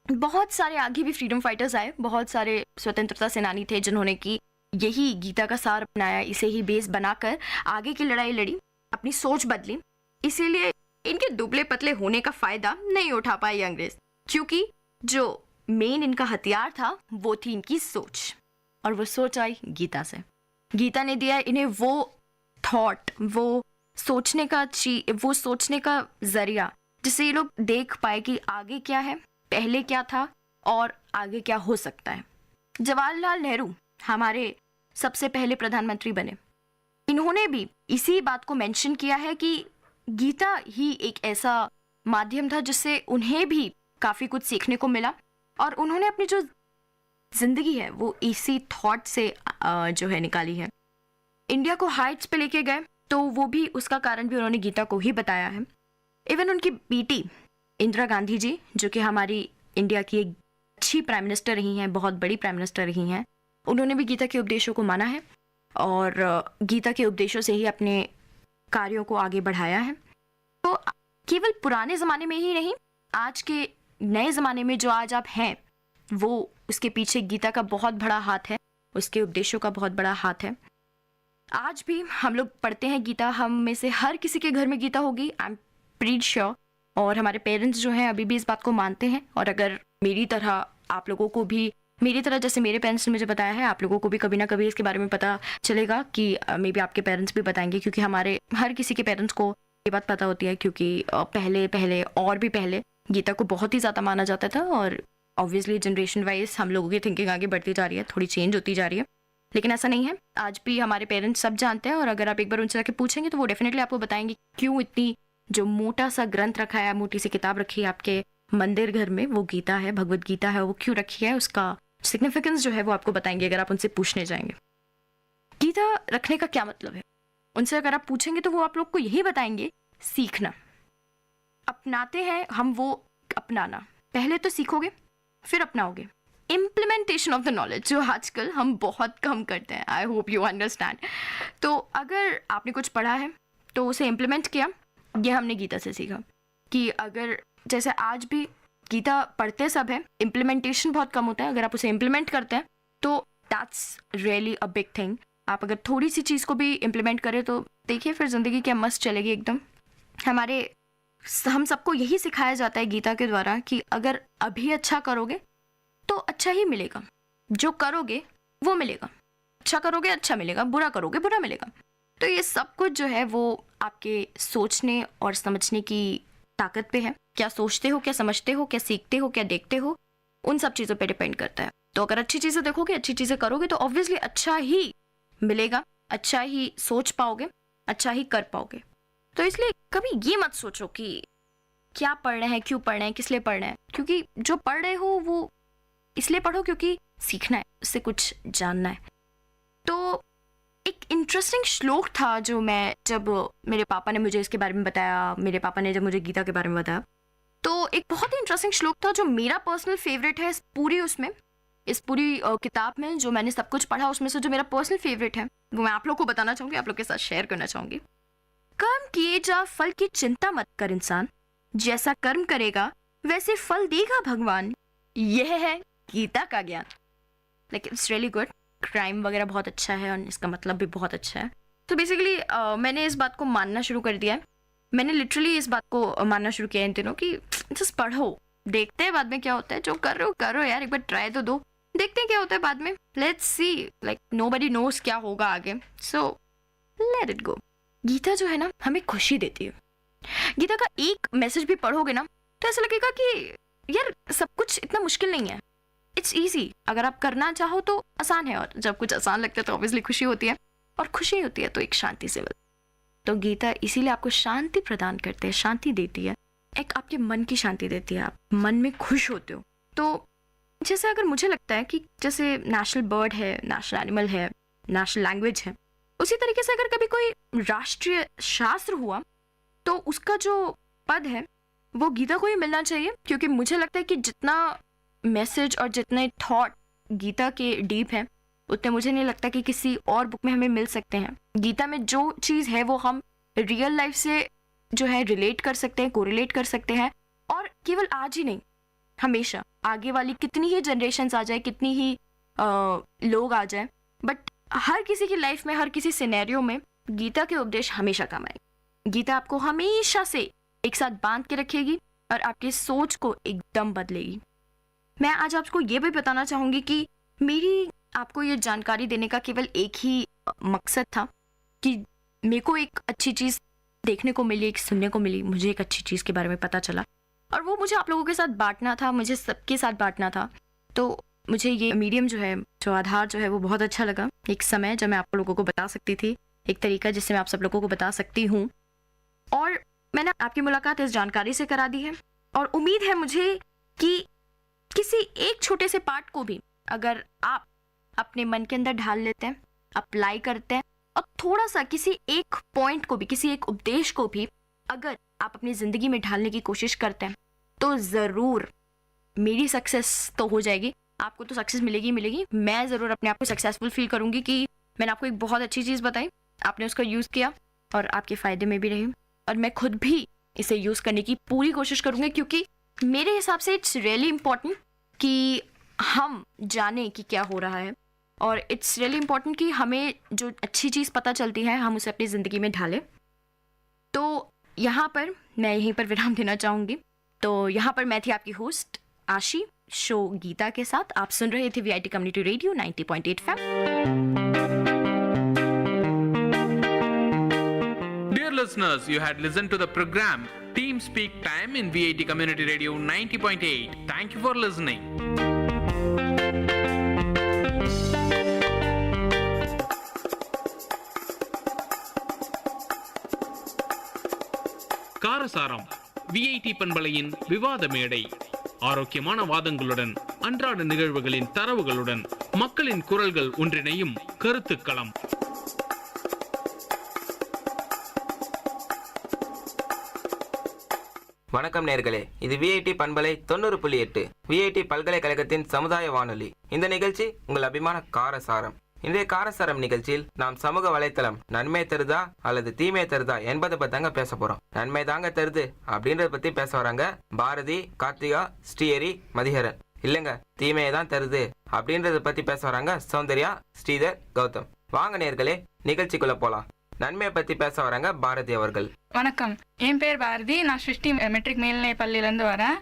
बहुत सारे आगे भी फ्रीडम फाइटर्स आए, बहुत सारे स्वतंत्रता सेनानी थे जिन्होंने कि यही गीता का सार अपनाया, इसे ही बेस बनाकर आगे की लड़ाई लड़ी, अपनी सोच बदली। इसीलिए इनके दुबले पतले होने का फायदा नहीं उठा पाए अंग्रेज, क्योंकि जो मेन इनका हथियार था वो थी इनकी सोच, और वो सोच आई गीता से। गीता ने दिया इन्हें वो थॉट, वो सोचने का जरिया, जिससे ये लोग देख पाए कि आगे क्या है, पहले क्या था और आगे क्या हो सकता है। जवाहरलाल नेहरू हमारे सबसे पहले प्रधानमंत्री बने। इन्होंने भी इसी बात को मेंशन किया है कि गीता ही एक ऐसा माध्यम था जिससे उन्हें भी काफ़ी कुछ सीखने को मिला, और उन्होंने अपनी जो जिंदगी है वो इसी थॉट से जो है निकाली है। इंडिया को हाइट्स पे लेके गए तो वो भी उसका कारण भी उन्होंने गीता को ही बताया है। इवन उनकी बेटी इंदिरा गांधी जी, जो कि हमारी इंडिया की एक अच्छी प्राइम मिनिस्टर रही हैं, बहुत बड़ी प्राइम मिनिस्टर रही हैं, उन्होंने भी गीता के उपदेशों को माना है और गीता के उपदेशों से ही अपने कार्यों को आगे बढ़ाया है। तो केवल पुराने ज़माने में ही नहीं, आज के नए ज़माने में जो आज आप हैं, वो उसके पीछे गीता का बहुत बड़ा हाथ है, उसके उपदेशों का बहुत बड़ा हाथ है। आज भी हम लोग पढ़ते हैं गीता, हम में से हर किसी के घर में गीता होगी, आई एम प्रीटी श्योर। और हमारे पेरेंट्स जो हैं अभी भी इस बात को मानते हैं। और अगर मेरी तरह आप लोगों को भी, मेरी तरह जैसे मेरे पेरेंट्स ने मुझे बताया है, आप लोगों को भी कभी ना कभी इसके बारे में पता चलेगा कि मे बी आपके पेरेंट्स भी बताएंगे, क्योंकि हमारे हर किसी के पेरेंट्स को ये बात पता होती है, क्योंकि पहले गीता को बहुत ही ज़्यादा माना जाता था। और ऑब्वियसली जनरेशन वाइज हम लोगों की थिंकिंग आगे बढ़ती जा रही है, थोड़ी चेंज होती जा रही है, लेकिन ऐसा नहीं है। आज भी हमारे पेरेंट्स सब जानते हैं, और अगर आप एक बार उनसे जाके पूछेंगे तो वो डेफिनेटली आपको बताएंगे क्यों इतनी जो मोटा सा ग्रंथ रखा है, मोटी सी किताब रखी है आपके मंदिर घर में, वो गीता है, भगवत गीता है, वो क्यों रखी है, उसका सिग्निफिकेंस जो है वो आपको बताएंगे अगर आप उनसे पूछने जाएंगे। गीता रखने का क्या मतलब है, उनसे अगर आप पूछेंगे तो वो आप लोग को यही बताएंगे, सीखना। अपनाते हैं हम, वो अपनाना, पहले तो सीखोगे फिर अपनाओगे। इम्प्लीमेंटेशन ऑफ द नॉलेज, जो आजकल हम बहुत कम करते हैं, आई होप यू अंडरस्टैंड। तो अगर आपने कुछ पढ़ा है तो उसे इम्प्लीमेंट किया, ये हमने गीता से सीखा। कि अगर जैसे आज भी गीता पढ़ते सब है, इम्प्लीमेंटेशन बहुत कम होता है। अगर आप उसे इम्प्लीमेंट करते हैं तो that's really a big thing. आप अगर थोड़ी सी चीज़ को भी इम्प्लीमेंट करें तो देखिए फिर ज़िंदगी क्या मस्त चलेगी एकदम। हम सबको यही सिखाया जाता है गीता के द्वारा कि अगर अभी अच्छा करोगे तो अच्छा ही मिलेगा, जो करोगे वो मिलेगा। अच्छा करोगे अच्छा मिलेगा, बुरा करोगे बुरा मिलेगा। तो ये सब कुछ जो है वो आपके सोचने और समझने की ताकत पे है। क्या सोचते हो, क्या समझते हो, क्या सीखते हो, क्या देखते हो, उन सब चीज़ों पे डिपेंड करता है। तो अगर अच्छी चीज़ें देखोगे, अच्छी चीज़ें करोगे तो ऑब्वियसली अच्छा ही मिलेगा, अच्छा ही सोच पाओगे, अच्छा ही कर पाओगे। तो इसलिए कभी ये मत सोचो कि क्या पढ़ रहे हैं, क्यों पढ़ रहे हैं, किस लिए पढ़ रहे हैं। क्योंकि जो पढ़ रहे हो वो इसलिए पढ़ो क्योंकि सीखना है, उससे कुछ जानना है। तो एक इंटरेस्टिंग श्लोक था जो मैं, जब मेरे पापा ने मुझे इसके बारे में बताया, मेरे पापा ने जब मुझे गीता के बारे में बताया, तो एक बहुत ही इंटरेस्टिंग श्लोक था जो मेरा पर्सनल फेवरेट है इस पूरी किताब में। जो मैंने सब कुछ पढ़ा उसमें से जो मेरा पर्सनल फेवरेट है वो मैं आप लोग को बताना चाहूँगी, आप लोग के साथ शेयर करना चाहूँगी। कर्म किए जा फल की चिंता मत कर इंसान, जैसा कर्म करेगा वैसे फल देगा भगवान, यह है गीता का ज्ञान। Like it's really good. Crime वगैरह बहुत अच्छा है और इसका मतलब भी बहुत अच्छा है। तो बेसिकली मैंने इस बात को मानना शुरू कर दिया है। मैंने लिटरली इस बात को मानना शुरू किया इन दिनों कि जस्ट पढ़ो, देखते हैं बाद में क्या होता है। जो कर रहे हो करो यार, एक बार ट्राई तो दो, देखते हैं क्या होता है बाद में। Let's see, like nobody knows क्या होगा आगे, so let it go. Gita जो है ना हमें खुशी देती है। गीता का एक मैसेज भी पढ़ोगे ना तो ऐसा लगेगा कि यार सब कुछ इतना मुश्किल नहीं है, इट्स ईजी। अगर आप करना चाहो तो आसान है, और जब कुछ आसान लगता है तो ऑब्वियसली खुशी होती है, और खुशी होती है तो एक शांति से मिलती। तो गीता इसीलिए आपको शांति प्रदान करते हैं, शांति देती है, एक आपके मन की शांति देती है, आप मन में खुश होते हो। तो जैसे अगर मुझे लगता है कि जैसे नेशनल बर्ड है, नेशनल एनिमल है, नेशनल लैंग्वेज है, उसी तरीके से अगर कभी कोई राष्ट्रीय शास्त्र हुआ तो उसका जो पद है वो गीता को ही मिलना चाहिए। क्योंकि मुझे लगता है कि जितना मैसेज और जितने थॉट गीता के डीप हैं उतने मुझे नहीं लगता कि किसी और बुक में हमें मिल सकते हैं। गीता में जो चीज़ है वो हम रियल लाइफ से जो है रिलेट कर सकते हैं, कोरिलेट कर सकते हैं, और केवल आज ही नहीं, हमेशा आगे वाली कितनी ही जनरेशन्स आ जाए, कितनी ही लोग आ जाए, बट हर किसी की लाइफ में, हर किसी सिनेरियो में गीता के उपदेश हमेशा काम आएंगे। गीता आपको हमेशा से एक साथ बांध के रखेगी और आपकी सोच को एकदम बदलेगी। मैं आज आपको ये भी बताना चाहूँगी कि मेरी आपको ये जानकारी देने का केवल एक ही मकसद था कि मेरे को एक अच्छी चीज़ देखने को मिली, एक सुनने को मिली, मुझे एक अच्छी चीज़ के बारे में पता चला, और वो मुझे आप लोगों के साथ बांटना था, मुझे सबके साथ बांटना था। तो मुझे ये मीडियम जो है, जो आधार जो है वो बहुत अच्छा लगा। एक समय जब मैं आप लोगों को बता सकती थी, एक तरीका जिससे मैं आप सब लोगों को बता सकती हूँ, और मैंने आपकी मुलाकात इस जानकारी से करा दी है। और उम्मीद है मुझे कि किसी एक छोटे से पार्ट को भी अगर आप अपने मन के अंदर ढाल लेते हैं, अप्लाई करते हैं, और थोड़ा सा किसी एक पॉइंट को भी, किसी एक उपदेश को भी अगर आप अपनी ज़िंदगी में ढालने की कोशिश करते हैं तो ज़रूर मेरी सक्सेस तो हो जाएगी, आपको तो सक्सेस मिलेगी मिलेगी। मैं ज़रूर अपने आप को सक्सेसफुल फील करूँगी कि मैंने आपको एक बहुत अच्छी चीज़ बताई, आपने उसका यूज़ किया और आपके फ़ायदे में भी रही, और मैं खुद भी इसे यूज़ करने की पूरी कोशिश करूँगी। क्योंकि मेरे हिसाब से इट्स रियली इम्पॉर्टेंट कि हम जाने कि क्या हो रहा है, और इट्स रियली इम्पॉर्टेंट कि हमें जो अच्छी चीज़ पता चलती है हम उसे अपनी ज़िंदगी में ढालें। तो यहाँ पर मैं यहीं पर विराम देना चाहूँगी। तो यहाँ पर मैं थी आपकी होस्ट आशी, शो गीता के साथ। आप सुन रहे थे VIT community radio 90.8 FM। Dear listeners, you had listened to the program Team Speak Time in VIT Community Radio 90.8. Thank you for listening. காரசாரம் VIT பண்பலையின் விவாத மேடை. ஆரோக்கியமான வாதங்களுடன், அன்றாட நிகழ்வுகளின் தரவுகளுடன், மக்களின் குரல்கள் ஒன்றிணையும் கருத்துக்களம். வணக்கம் நேர்களே, இது VIT பண்பலை 90.8 VIT பல்கலைக்கழகத்தின் சமுதாய வானொலி. இந்த நிகழ்ச்சி உங்கள் அபிமான காரசாரம். இன்றைய காரசாரம் நிகழ்ச்சியில் நாம் சமூக வலைத்தளம் நன்மை தருதா அல்லது தீமை தருதா என்பதை பத்தி தாங்க பேச போறோம். நன்மை தாங்க தருது அப்படின்றத பத்தி பேச வராங்க பாரதி, கார்த்திகா, ஸ்ரீஹரி, மதிஹரன். இல்லைங்க, தீமையை தான் தருது அப்படின்றத பத்தி பேச வராங்க சௌந்தர்யா, ஸ்ரீதர், கௌதம். வாங்க நேர்களே, நிகழ்ச்சிக்குள்ள போலாம். நன்மையை பத்தி பேச வராங்க பாரதி அவர்கள். வணக்கம், என் பேர் பாரதி. நான் சிருஷ்டி மெட்ரிக் மேல்நிலை பள்ளியிலேருந்து வரேன்.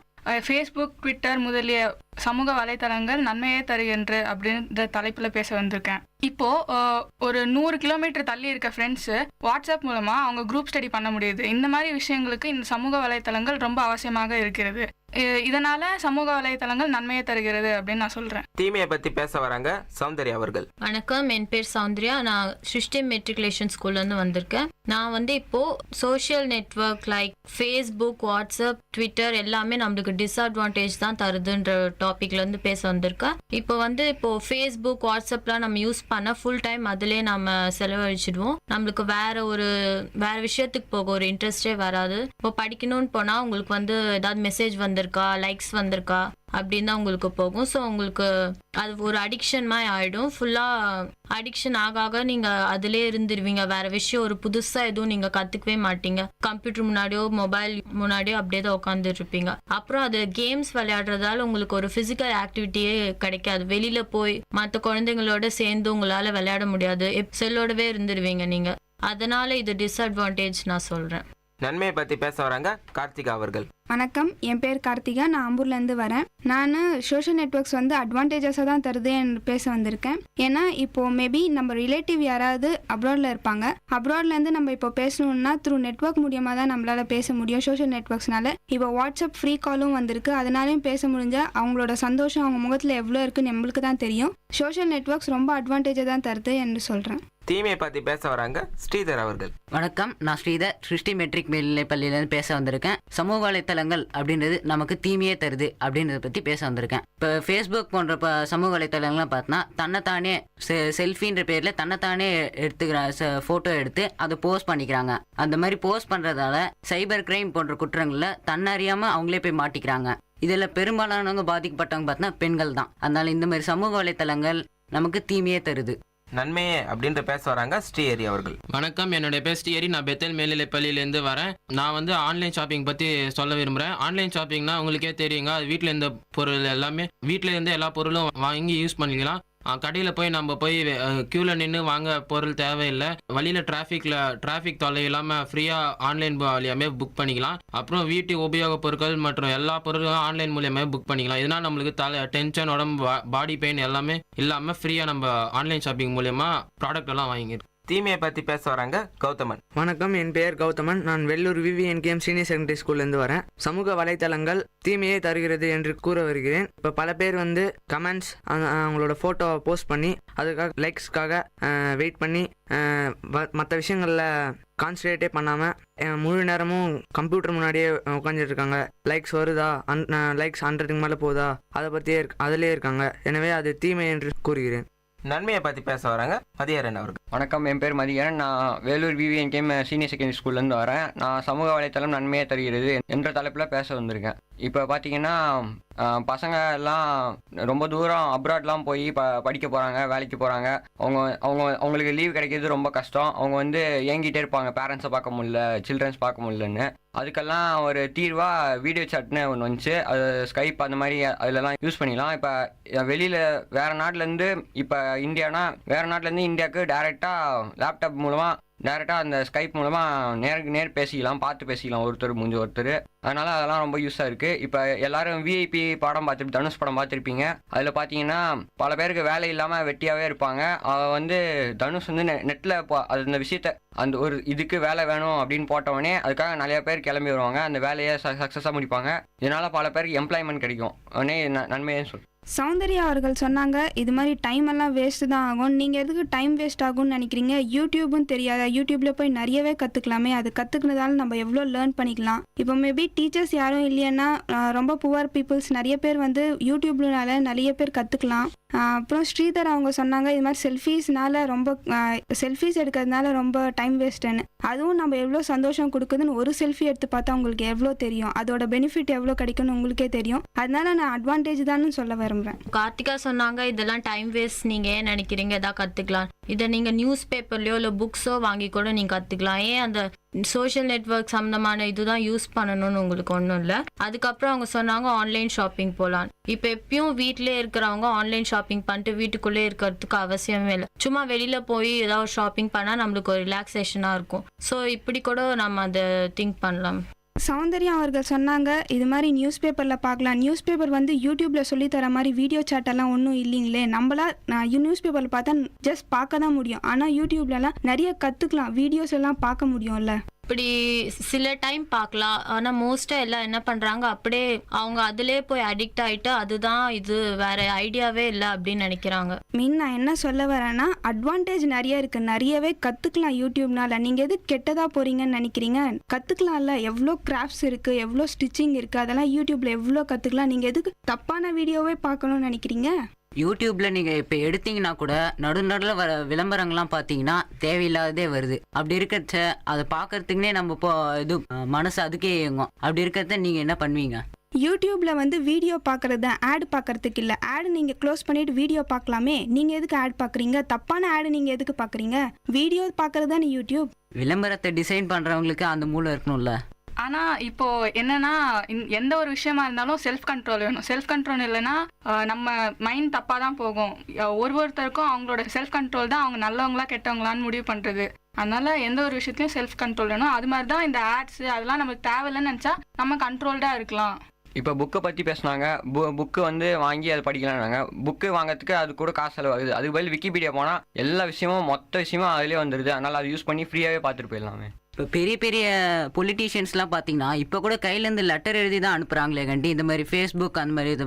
ஃபேஸ்புக், ட்விட்டர் முதலிய சமூக வலைத்தளங்கள் நன்மையே தருகின்ற அப்படின்ற தலைப்பில் பேச வந்திருக்கேன். இப்போ ஒரு 100 கிலோமீட்டர் தள்ளி இருக்க ஃப்ரெண்ட்ஸு வாட்ஸ்அப் மூலமாக அவங்க குரூப் ஸ்டடி பண்ண முடியுது. இந்த மாதிரி விஷயங்களுக்கு இந்த சமூக வலைத்தளங்கள் ரொம்ப அவசியமாக இருக்கிறது. இதனால சமூக வலைத்தளங்கள் நன்மையை தருகிறது அப்படின்னு நான் சொல்றேன். தீமையை பத்தி பேச வராங்க சௌந்தர்யா அவர்கள். வணக்கம், என் பேர் சௌந்தர்யா. நான் சிருஷ்டி மெட்ரிகுலேஷன் ஸ்கூல்ல இருந்து வந்திருக்கேன். நான் இப்போ social network like Facebook, WhatsApp, Twitter எல்லாமே நம்மளுக்கு டிஸ்அட்வான்டேஜ் தான் தருதுன்ற டாபிக்ல இருந்து பேச வந்திருக்கேன். இப்போ ஃபேஸ்புக், வாட்ஸ்அப்லாம் நம்ம யூஸ் பண்ண ஃபுல் டைம் அதிலே நம்ம செலவழிச்சிடுவோம். நம்மளுக்கு வேற விஷயத்துக்கு போக ஒரு இன்ட்ரெஸ்டே வராது. இப்போ படிக்கணும்னு போனா உங்களுக்கு ஏதாவது மெசேஜ் வந்திருக்கா, லைக்ஸ் வந்திருக்கா அப்படின்னு தான் உங்களுக்கு போகும். ஸோ உங்களுக்கு அது ஒரு அடிக்ஷன் மாதிரி ஆகிடும். ஃபுல்லாக அடிக்ஷன் ஆக நீங்கள் அதிலே இருந்துருவீங்க. வேற விஷயம் ஒரு புதுசாக எதுவும் நீங்கள் கற்றுக்கவே மாட்டீங்க. கம்ப்யூட்டர் முன்னாடியோ மொபைல் முன்னாடியோ அப்படியே தான் உட்காந்துருப்பீங்க. அப்புறம் அது கேம்ஸ் விளையாடுறதால உங்களுக்கு ஒரு ஃபிசிக்கல் ஆக்டிவிட்டியே கிடைக்காது. வெளியில் போய் மற்ற குழந்தைங்களோட சேர்ந்து உங்களால் விளையாட முடியாது. செல்லோடவே இருந்துருவீங்க நீங்கள். அதனால இது டிஸ்அட்வான்டேஜ் நான் சொல்கிறேன். நன்மையை பற்றி பேச வராங்க கார்த்திகா அவர்கள். வணக்கம், என் பேர் கார்த்திகா. நான் அம்பூர்லேருந்து வரேன். நான் சோஷியல் நெட்வொர்க்ஸ் அட்வான்டேஜஸாக தான் தருது என்று பேச வந்திருக்கேன். ஏன்னா இப்போது மேபி நம்ம ரிலேட்டிவ் யாராவது அப்ராடில் இருப்பாங்க. அப்ராட்லேருந்து நம்ம இப்போ பேசணுன்னா த்ரூ நெட்வொர்க் மூலியமாக தான் நம்மளால் பேச முடியும். சோஷியல் நெட்வொர்க்ஸ்னால இப்போ வாட்ஸ்அப் ஃப்ரீ காலும் வந்திருக்கு. அதனாலையும் பேச முடிஞ்சால் அவங்களோட சந்தோஷம் அவங்க முகத்தில் எவ்வளோ இருக்குன்னு நம்மளுக்கு தான் தெரியும். சோஷியல் நெட்வொர்க்ஸ் ரொம்ப அட்வான்டேஜாக தான் தருது என்று சொல்கிறேன். தீமையை பற்றி பேச வராங்க ஸ்ரீதர் அவர்கள். வணக்கம், நான் ஸ்ரீதர். சிருஷ்டி மெட்ரிக் மேல்நிலை பள்ளியிலேருந்து பேச வந்திருக்கேன். சமூக வலைத்தளங்கள் அப்படின்றது நமக்கு தீமையே தருது அப்படின்றத பற்றி பேச வந்திருக்கேன். இப்போ ஃபேஸ்புக் போன்ற சமூக வலைத்தளங்கள்லாம் பார்த்தோன்னா தன்னைத்தானே செல்ஃபின்ற பேரில் தன்னைத்தானே ஃபோட்டோ எடுத்து அதை போஸ்ட் பண்ணிக்கிறாங்க. அந்த மாதிரி போஸ்ட் பண்ணுறதால சைபர் கிரைம் போன்ற குற்றங்களில் தன்னறியாமல் அவங்களே போய் மாட்டிக்கிறாங்க. இதில் பெரும்பாலானவங்க பாதிக்கப்பட்டவங்க பார்த்தோன்னா பெண்கள் தான். அதனால இந்த மாதிரி சமூக வலைத்தளங்கள் நமக்கு தீமையே தருது. நன்மையே அப்படின்ற பேச வராங்க ஸ்ரீஹரி அவர்கள். வணக்கம், என்னுடைய பேர் ஸ்ரீஹரி. நான் பெத்தல் மேல்நிலை பள்ளியிலேருந்து வரேன். நான் ஆன்லைன் ஷாப்பிங் பற்றி சொல்ல விரும்புகிறேன். ஆன்லைன் ஷாப்பிங்னா உங்களுக்கே தெரியுங்க, அது வீட்டில் இருந்த பொருள் எல்லாமே வீட்டில் இருந்து எல்லா பொருளும் வாங்கி யூஸ் பண்ணிக்கலாம். கடையில் போய் நம்ம க்யூவில் நின்று வாங்க பொருள் தேவையில்லை. வழியில் டிராஃபிக் தொல்லை இல்லாமல் ஃப்ரீயாக ஆன்லைன் மூலியமே புக் பண்ணிக்கலாம். அப்புறம் வீட்டு உபயோக பொருட்கள் மற்றும் எல்லா பொருட்களும் ஆன்லைன் மூலியமே புக் பண்ணிக்கலாம். இதனால் நம்மளுக்கு டென்ஷன், உடம்பு, பாடி பெயின் எல்லாமே இல்லாமல் ஃப்ரீயாக நம்ம ஆன்லைன் ஷாப்பிங் மூலயமா ப்ராடக்ட் எல்லாம் வாங்கிடுறோம். தீமையை பற்றி பேச வராங்க கௌதமன். வணக்கம், என் பெயர் கௌதமன். நான் வெள்ளூர் VVNKM சீனியர் செகண்டரி ஸ்கூல்லேருந்து வரேன். சமூக வலைத்தளங்கள் தீமையை தருகிறது என்று கூற வருகிறேன். இப்போ பல பேர் கமெண்ட்ஸ் அவங்களோட ஃபோட்டோவை போஸ்ட் பண்ணி அதுக்காக லைக்ஸ்க்காக வெயிட் பண்ணி மற்ற விஷயங்களில் கான்சன்ட்ரேட்டே பண்ணாமல் முழு நேரமும் கம்ப்யூட்டர் முன்னாடியே உட்காந்துட்டு இருக்காங்க. லைக்ஸ் வருதா, லைக்ஸ் 100க்கு மேலே போகுதா, அதை பற்றியே அதிலே இருக்காங்க. எனவே அது தீமை என்று கூறுகிறேன். நன்மையை பற்றி பேச வராங்க மதிஹரன் அவர்கள். வணக்கம், என் பேர் மதிஹரன். நான் வேலூர் VVNKM சீனியர் செகண்டரி ஸ்கூல்லேருந்து வரேன். நான் சமூக வலைத்தளம் நன்மையை தருகிறது என்ற தலைப்பில் பேச வந்திருக்கேன். இப்போ பார்த்தீங்கன்னா பசங்க எல்லாம் ரொம்ப தூரம் அப்ராட்லாம் போய் படிக்க போகிறாங்க, வேலைக்கு போகிறாங்க. அவங்களுக்கு லீவ் கிடைக்கிறது ரொம்ப கஷ்டம். அவங்க ஏங்கிட்டே இருப்பாங்க, பேரண்ட்ஸை பார்க்க முடியல, சில்ட்ரன்ஸ் பார்க்க முடியலன்னு. அதுக்கெல்லாம் ஒரு தீர்வாக வீடியோ சாட்னு ஒன்று வந்துச்சு. அது ஸ்கைப் அந்த மாதிரி அதிலலாம் யூஸ் பண்ணிக்கலாம். இப்போ வெளியில் வேறு நாட்டிலேருந்து இப்போ இந்தியானா வேறு நாட்டிலேருந்து இந்தியாவுக்கு டைரெக்டாக லேப்டாப் மூலமாக டேரெக்டாக அந்த ஸ்கைப் மூலமாக நேருக்கு நேர் பேசிக்கலாம், பார்த்து பேசிக்கலாம், ஒருத்தர் முடிஞ்ச ஒருத்தர். அதனால் அதெல்லாம் ரொம்ப யூஸாக இருக்குது. இப்போ எல்லோரும் VIP படம் தனுஷ் படம் பார்த்துருப்பீங்க. அதில் பார்த்தீங்கன்னா பல பேருக்கு வேலை இல்லாமல் வெட்டியாகவே இருப்பாங்க. தனுஷ் நெட்டில் அந்த விஷயத்த அந்த ஒரு இதுக்கு வேலை வேணும் அப்படின்னு போட்டவொடனே அதுக்காக நிறைய பேர் கிளம்பி வருவாங்க. அந்த வேலையை சக்ஸஸாக முடிப்பாங்க. இதனால் பல பேருக்கு எம்ப்ளாய்மெண்ட் கிடைக்கும். உடனே நன்மைன்னு சொல்லு. சௌந்தர்யா அவர்கள் சொன்னாங்க, இது மாதிரி டைம் எல்லாம் வேஸ்ட்டு தான் ஆகும். நீங்கள் எதுக்கு டைம் வேஸ்ட் ஆகும்னு நினைக்கிறீங்க? யூடியூப்பும் தெரியாத, யூடியூப்பில் போய் நிறையவே கற்றுக்கலாமே. அது கற்றுக்கினதால நம்ம எவ்வளோ லேர்ன் பண்ணிக்கலாம். இப்போ மேபி டீச்சர்ஸ் யாரும் இல்லைன்னா ரொம்ப புவர் பீப்புள்ஸ் நிறைய பேர் யூடியூப்னால நிறைய பேர் கற்றுக்கலாம். அப்புறம் ஸ்ரீதர் அவங்க சொன்னாங்க, இது மாதிரி செல்ஃபீஸ் எடுக்கிறதுனால ரொம்ப டைம் வேஸ்ட்டுன்னு. அதுவும் நம்ம எவ்வளோ சந்தோஷம் கொடுக்குதுன்னு ஒரு செல்ஃபி எடுத்து பார்த்தா உங்களுக்கு எவ்வளோ தெரியும். அதோட பெனிஃபிட் எவ்வளோ கிடைக்குன்னு உங்களுக்கே தெரியும். அதனால நான் அட்வான்டேஜ் தான்னு சொல்ல வரேன். விரும்புகிறேன். கார்த்திகா சொன்னாங்க இதெல்லாம் டைம் வேஸ்ட், நீங்கள் ஏன் நினைக்கிறீங்க எதாவது கற்றுக்கலாம், இதை நீங்கள் நியூஸ் பேப்பர்லையோ இல்லை புக்ஸோ வாங்கி கூட நீங்கள் கற்றுக்கலாம், ஏன் அந்த சோஷியல் நெட்வொர்க் சம்மந்தமான இதுதான் யூஸ் பண்ணணும்னு உங்களுக்கு ஒன்றும் இல்லை. அதுக்கப்புறம் அவங்க சொன்னாங்க ஆன்லைன் ஷாப்பிங் போகலாம். இப்போ எப்பயும் வீட்டிலே இருக்கிறவங்க ஆன்லைன் ஷாப்பிங் பண்ணிட்டு வீட்டுக்குள்ளே இருக்கிறதுக்கு அவசியமே இல்லை. சும்மா வெளியில் போய் ஏதாவது ஷாப்பிங் பண்ணால் நம்மளுக்கு ஒரு ரிலாக்ஸேஷனாக இருக்கும். ஸோ இப்படி கூட நம்ம அதை திங்க் பண்ணலாம். சௌந்தர்யா அவர்கள் சொன்னாங்க இது மாதிரி நியூஸ் பேப்பரில் பார்க்கலாம். நியூஸ் பேப்பர் வந்து யூடியூப்பில் சொல்லித்தர மாதிரி வீடியோ சாட்டெல்லாம் ஒன்றும் இல்லைங்களே. நம்மளா நியூஸ் பேப்பரில் பார்த்தா ஜஸ்ட் பார்க்க தான் முடியும், ஆனால் யூடியூப்லலாம் நிறைய கற்றுக்கலாம், வீடியோஸ் எல்லாம் பார்க்க முடியும்ல. இப்படி சில டைம் பார்க்கலாம், ஆனால் மோஸ்ட்டாக எல்லாம் என்ன பண்ணுறாங்க அப்படியே அவங்க அதிலே போய் அடிக்ட் ஆகிட்டு அதுதான் இது, வேற ஐடியாவே இல்லை அப்படின்னு நினைக்கிறாங்க. நான் என்ன சொல்ல வரேன்னா அட்வான்டேஜ் நிறைய இருக்குது, நிறையவே கற்றுக்கலாம் யூடியூப்னால. நீங்கள் எது கெட்டதாக போகிறீங்கன்னு நினைக்கிறீங்க? கற்றுக்கலாம்ல, எவ்வளோ கிராஃப்ட்ஸ் இருக்குது, எவ்வளோ ஸ்டிச்சிங் இருக்குது, அதெல்லாம் யூடியூப்பில் எவ்வளோ கற்றுக்கலாம். நீங்கள் எதுக்கு தப்பான வீடியோவே பார்க்கணும்னு நினைக்கிறீங்க? யூடியூப்ல நீங்க இப்ப எடுத்தீங்கன்னா கூட நடுநடுல வர விளம்பரங்கள்லாம் பார்த்தீங்கன்னா தேவையில்லாததே வருது. அப்படி இருக்கிறச்ச அதை பார்க்கறதுக்குனே நம்ம இப்போ இது மனசு அதுக்கே இயங்கும். அப்படி இருக்கிறத நீங்க என்ன பண்ணுவீங்க? யூடியூப்ல வந்து வீடியோ பார்க்கறது ஆட் பார்க்கறதுக்கு இல்லை. ஆட் நீங்கள் க்ளோஸ் பண்ணிட்டு வீடியோ பார்க்கலாமே. நீங்கள் எதுக்கு ஆட் பார்க்குறீங்க? தப்பான ஆடு நீங்கள் எதுக்கு பார்க்குறீங்க? வீடியோ பார்க்கறது தானே யூடியூப். விளம்பரத்தை டிசைன் பண்றவங்களுக்கு அந்த மூளை இருக்கணும்ல. ஆனால் இப்போ என்னன்னா எந்த ஒரு விஷயமா இருந்தாலும் செல்ஃப் கண்ட்ரோல் வேணும். செல்ஃப் கண்ட்ரோல் இல்லைன்னா நம்ம மைண்ட் தப்பாக தான் போகும். ஒருத்தருக்கும் அவங்களோட செல்ஃப் கண்ட்ரோல் தான் அவங்க நல்லவங்களா கெட்டவங்களான்னு முடிவு பண்ணுறது. அதனால எந்த ஒரு விஷயத்தையும் செல்ஃப் கண்ட்ரோல் வேணும். அது மாதிரி தான் இந்த ஆட்ஸ் அதெல்லாம் நமக்கு தேவையில்லைன்னு நினச்சா நம்ம கண்ட்ரோல்டாக இருக்கலாம். இப்போ புக்கை பற்றி பேசினாங்க. புக்கு வந்து வாங்கி அதை படிக்கலாம்னாங்க. புக்கு வாங்கிறதுக்கு அது கூட காசு செலவாகுது. அதுக்கு பதில் விக்கிபீடியா போனால் எல்லா விஷயமும் மொத்த விஷயமும் அதிலே வந்துடுது. அதனால் அதை யூஸ் பண்ணி ஃப்ரீயாகவே பார்த்துட்டு போயிடலாமே. இப்போ பெரிய பெரிய பொலிட்டீஷியன்ஸ்லாம் பார்த்தீங்கன்னா இப்போ கூட கையிலேருந்து லெட்டர் எழுதி தான் அனுப்புகிறாங்களே கண்டி இந்த மாதிரி ஃபேஸ்புக் அந்த மாதிரி இது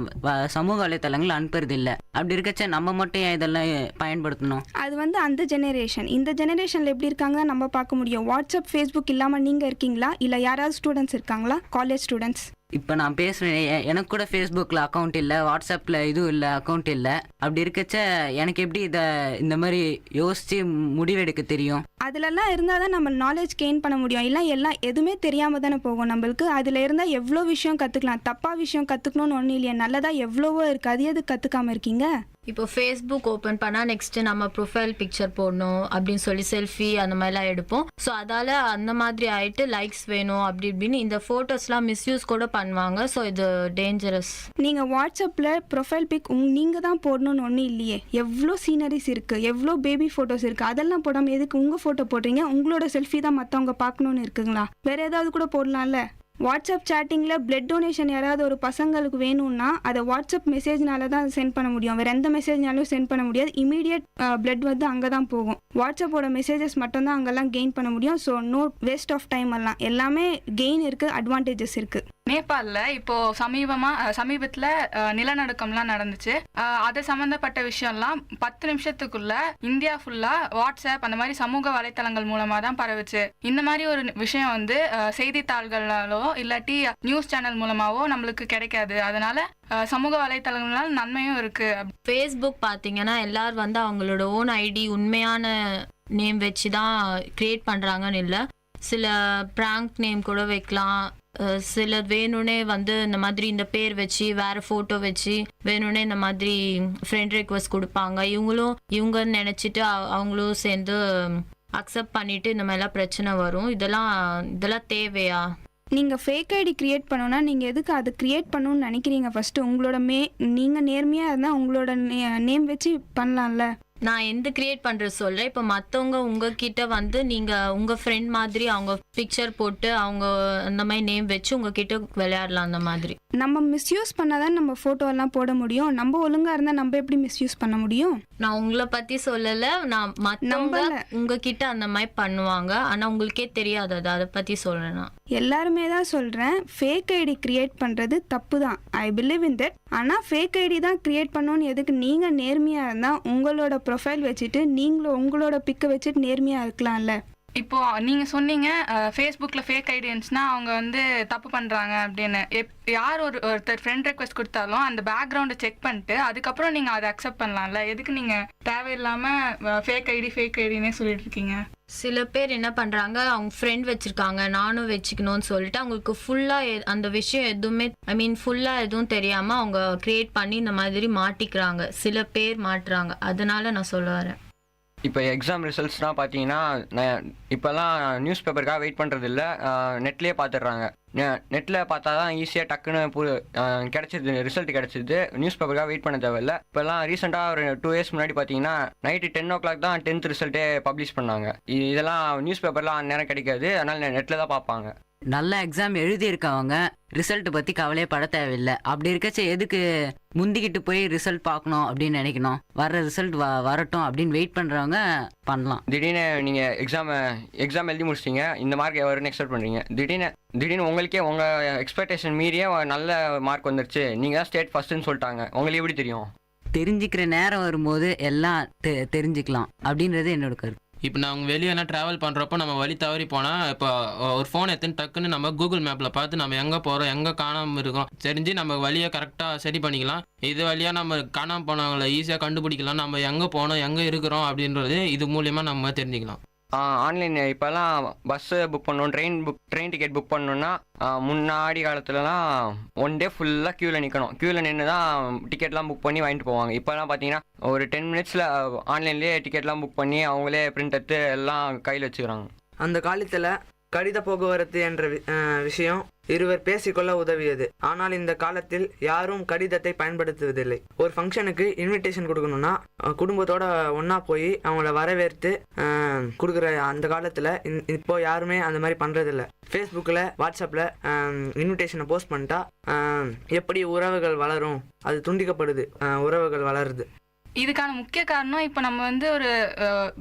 சமூக வலைத்தளங்கள் அனுப்புறது இல்லை. அப்படி இருக்கச்ச நம்ம மட்டும் ஏன் இதெல்லாம் பயன்படுத்தணும்? அது வந்து அந்த ஜெனரேஷன். இந்த ஜெனரேஷனில் எப்படி இருக்காங்க நம்ம பார்க்க முடியும். வாட்ஸ்அப் ஃபேஸ்புக் இல்லாமல் நீங்கள் இருக்கீங்களா? இல்லை யாராவது ஸ்டூடெண்ட்ஸ் இருக்காங்களா? College students. இப்போ நான் பேசுகிறேன், எனக்கு கூட ஃபேஸ்புக்கில் அக்கௌண்ட் இல்லை, வாட்ஸ்அப்பில் இதுவும் இல்லை, அக்கௌண்ட் இல்லை. அப்படி இருக்கச்ச எனக்கு எப்படி இதை இந்த மாதிரி யோசித்து முடிவெடுக்க தெரியும்? அதிலெல்லாம் இருந்தால் தான் நம்ம நாலேஜ் கெயின் பண்ண முடியும். இல்லை எல்லாம் எதுவுமே தெரியாமல் தானே போகும் நம்மளுக்கு. அதில் இருந்தால் எவ்வளோ விஷயம் கற்றுக்கலாம். தப்பாக விஷயம் கற்றுக்கணும்னு ஒன்றும் இல்லையா, நல்லதாக எவ்வளவோ இருக்குது. அது எது கற்றுக்காமல் இருக்கீங்க? இப்போ ஃபேஸ்புக் ஓப்பன் பண்ணால் நெக்ஸ்ட்டு நம்ம ப்ரொஃபைல் பிக்சர் போடணும் அப்படின்னு சொல்லி செல்ஃபி அந்த மாதிரிலாம் எடுப்போம். ஸோ அதால் அந்த மாதிரி ஆகிட்டு லைக்ஸ் வேணும் அப்படி இப்படின்னு இந்த ஃபோட்டோஸ்லாம் மிஸ்யூஸ் கூட பண்ணுவாங்க. ஸோ இது டேஞ்சரஸ். நீங்கள் வாட்ஸ்அப்பில் ப்ரொஃபைல் பிக் நீங்கள் தான் போடணும்னு ஒன்றும் இல்லையே. எவ்வளோ சீனரிஸ் இருக்குது, எவ்வளோ பேபி ஃபோட்டோஸ் இருக்குது. அதெல்லாம் போடாமல் எதுக்கு உங்கள் ஃபோட்டோ போடுறீங்க? உங்களோட செல்ஃபி தான் மற்றவங்க பார்க்கணுன்னு இருக்குங்களா? வேறு ஏதாவது கூட போடலாம்ல. வாட்ஸ்அப் சேட்டிங்கில் பிளட் டொனேஷன் யாராவது ஒரு பசங்களுக்கு வேணும்னா அதை வாட்ஸ்அப் மெசேஜ்னால தான் சென்ட் பண்ண முடியும். வேறு எந்த மெசேஜ்னாலும் சென்ட் பண்ண முடியாது. இமீடியட் பிளட் வந்து அங்கே தான் போகும். வாட்ஸ்அப்போட மெசேஜஸ் மட்டும்தான் அங்கெல்லாம் கெயின் பண்ண முடியும். So no waste of time. எல்லாம் எல்லாமே கெயின் இருக்குது, அட்வான்டேஜஸ் இருக்குது. நேபாளில் இப்போ சமீபத்தில் நிலநடுக்கம்லாம் நடந்துச்சு. அது சம்மந்தப்பட்ட விஷயம்லாம் 10 நிமிஷத்துக்குள்ள இந்தியா ஃபுல்லா வாட்ஸ்அப் அந்த மாதிரி சமூக வலைத்தளங்கள் மூலமாக தான் பரவுச்சு. இந்த மாதிரி ஒரு விஷயம் வந்து செய்தித்தாள்களாலோ இல்லாட்டி நியூஸ் சேனல் மூலமாவோ நம்மளுக்கு கிடைக்காது. அதனால சமூக வலைத்தளங்களால் நன்மையும் இருக்கு. ஃபேஸ்புக் பார்த்தீங்கன்னா எல்லாரும் வந்து அவங்களோட ஓன் ஐடி உண்மையான நேம் வச்சு தான் கிரியேட் பண்ணுறாங்கன்னு இல்லை. சில ப்ராங்க் நேம் கூட வைக்கலாம். சிலர் வேணும்னே வந்து இந்த மாதிரி இந்த பேர் வச்சு வேற ஃபோட்டோ வச்சு வேணும்னே இந்த மாதிரி ஃப்ரெண்ட் ரெக்வஸ்ட் கொடுப்பாங்க. இவங்கன்னு நினச்சிட்டு அவங்களும் சேர்ந்து அக்செப்ட் பண்ணிட்டு இந்த மாதிரிலாம் பிரச்சனை வரும். இதெல்லாம் தேவையா? நீங்கள் ஃபேக் ஐடி க்ரியேட் பண்ணணும்னா நீங்கள் எதுக்கு அது க்ரியேட் பண்ணணும்னு நினைக்கிறீங்க? ஃபஸ்ட்டு உங்களோட நீங்கள் நேர்மையாக இருந்தால் உங்களோட நேம் வச்சு பண்ணலாம்ல. நான் எந்த கிரியேட் பண்ணுறது சொல்கிறேன். இப்போ மற்றவங்க உங்ககிட்ட வந்து நீங்கள் உங்கள் ஃப்ரெண்ட் மாதிரி அவங்க பிக்சர் போட்டு அவங்க அந்த மாதிரி நேம் வச்சு உங்ககிட்ட விளையாடலாம். அந்த மாதிரி நம்ம மிஸ்யூஸ் பண்ணாதான் நம்ம ஃபோட்டோலாம் போட முடியும். நம்ம ஒழுங்காக இருந்தால் நம்ம எப்படி மிஸ்யூஸ் பண்ண முடியும்? நான் உங்களை பற்றி சொல்லலை. நான் மற்றவங்க உங்ககிட்ட அந்த மாதிரி பண்ணுவாங்க, ஆனால் உங்களுக்கே தெரியாது. அதை பற்றி சொல்கிறேன். நான் எல்லாருமே தான் சொல்கிறேன், ஃபேக் ஐடி க்ரியேட் பண்ணுறது தப்பு தான். I believe in that. ஆனால் ஃபேக் ஐடி தான் க்ரியேட் பண்ணணும்னு எதுக்கு? நீங்கள் நேர்மையாக இருந்தால் உங்களோட ப்ரொஃபைல் வச்சுட்டு நீங்களும் உங்களோட பிக்கை வச்சுட்டு நேர்மையாக இருக்கலாம்ல. இப்போ நீங்க சொன்னீங்க ஃபேஸ்புக்கில் ஃபேக் ஐடியன்ஸ்னா அவங்க வந்து தப்பு பண்றாங்க அப்படின்னு. யார் ஒருத்தர் ஃப்ரெண்ட் ரெக்வெஸ்ட் கொடுத்தாலும் அந்த பேக்ரவுண்டை செக் பண்ணிட்டு அதுக்கப்புறம் நீங்க அதை அக்செப்ட் பண்ணலாம்ல. எதுக்கு நீங்க தேவையில்லாம ஃபேக் ஐடினே சொல்லிட்டு இருக்கீங்க? சில பேர் என்ன பண்றாங்க, அவங்க ஃப்ரெண்ட் வச்சிருக்காங்க நானும் வச்சுக்கணும்னு சொல்லிட்டு அவங்களுக்கு ஃபுல்லா அந்த விஷயம் எதுவுமே ஃபுல்லா எதுவும் தெரியாம அவங்க கிரியேட் பண்ணி இந்த மாதிரி மாட்டிக்கிறாங்க. சில பேர் மாட்டுறாங்க. அதனால நான் சொல்ல வரேன். இப்போ எக்ஸாம் ரிசல்ட்ஸ்லாம் பார்த்தீங்கன்னா இப்போல்லாம் நியூஸ் பேப்பருக்காக வெயிட் பண்ணுறது இல்லை, நெட்லேயே பார்த்துடுறாங்க. நெட்டில் பார்த்தா தான் ஈஸியாக டக்குன்னு கிடச்சிது, ரிசல்ட் கிடச்சிது. நியூஸ் பேப்பருக்காக வெயிட் பண்ண தேவையில்லை. இப்போல்லாம் ரீசெண்டாக ஒரு 2 இயர்ஸ் முன்னாடி பார்த்தீங்கன்னா நைட்டு 10 o'clock தான் 10th ரிசல்ட்டே பப்ளிஷ் பண்ணாங்க. இதெல்லாம் நியூஸ் பேப்பர்லாம் அந்நேரம் கிடைக்காது, அதனால் நெட்டில் தான் பார்ப்பாங்க. நல்ல எக்ஸாம் எழுதியிருக்கவங்க ரிசல்ட் பற்றி கவலையே பட தேவையில்லை. அப்படி இருக்கச்ச எதுக்கு முந்திக்கிட்டு போய் ரிசல்ட் பார்க்கணும் அப்படின்னு நினைக்கணும்? வர்ற ரிசல்ட் வரட்டும் அப்படின்னு வெயிட் பண்ணுறவங்க பண்ணலாம். திடீர்னு நீங்கள் எக்ஸாம் எழுதி முடிச்சிட்டீங்க, இந்த மார்க் வரும்னு எக்ஸ்பெக்ட் பண்ணுறீங்க. திடீர்னு உங்களுக்கே உங்கள் எக்ஸ்பெக்டேஷன் மீறியே நல்ல மார்க் வந்துருச்சு, நீங்கள் தான் ஸ்டேட் ஃபர்ஸ்ட்னு சொல்லிட்டாங்க. உங்களுக்கு எப்படி தெரியும்? தெரிஞ்சுக்கிற நேரம் வரும்போது எல்லாம் தெரிஞ்சுக்கலாம் அப்படின்றது என்னோட கருத்து. இப்போ நாங்கள் வெளியே என்ன ட்ராவல் பண்ணுறப்போ நம்ம வழி தவறி போனால் இப்போ ஒரு ஃபோன் எடுத்துன்னு டக்குன்னு நம்ம கூகுள் மேப்பில் பார்த்து நம்ம எங்கே போகிறோம், எங்கே காணாமல் இருக்கோம் தெரிஞ்சு நம்ம வழியை கரெக்டாக சரி பண்ணிக்கலாம். இது வழியாக நம்ம காணாமல் போனவங்களை ஈஸியாக கண்டுபிடிக்கலாம். நம்ம எங்கே போனோம், எங்கே இருக்கிறோம் அப்படின்றது இது மூலியமாக நம்ம தெரிஞ்சுக்கலாம். ஆன்லைன் இப்போல்லாம் பஸ்ஸு புக் பண்ணணும், ட்ரெயின் டிக்கெட் புக் பண்ணணுன்னா முன்னாடி காலத்துலலாம் 1 day ஃபுல்லாக க்யூவில் நிற்கணும். க்யூவில் நின்று தான் டிக்கெட்லாம் புக் பண்ணி வாங்கிட்டு போவாங்க. இப்போலாம் பார்த்தீங்கன்னா ஒரு 10 minutesல ஆன்லைன்லேயே டிக்கெட்லாம் புக் பண்ணி அவங்களே பிரிண்ட் எடுத்து எல்லாம் கையில் வச்சுக்கிறாங்க. அந்த காலத்தில் கடித போக்குவரத்து என்ற விஷயம் இருவர் பேசிக்கொள்ள உதவியது. ஆனால் இந்த காலத்தில் யாரும் கடிதத்தை பயன்படுத்துவதில்லை. ஒரு ஃபங்க்ஷனுக்கு இன்விடேஷன் கொடுக்கணும்னா குடும்பத்தோட ஒன்றா போய் அவங்கள வரவேற்று கொடுக்குற அந்த காலத்தில் இப்போ யாருமே அந்த மாதிரி பண்ணுறதில்ல. ஃபேஸ்புக்கில் வாட்ஸ்அப்பில் இன்விடேஷனை போஸ்ட் பண்ணிட்டா எப்படி உறவுகள் வளரும்? அது துண்டிக்கப்படுது, உறவுகள் வளருது. இதுக்கான முக்கிய காரணம் இப்போ நம்ம வந்து ஒரு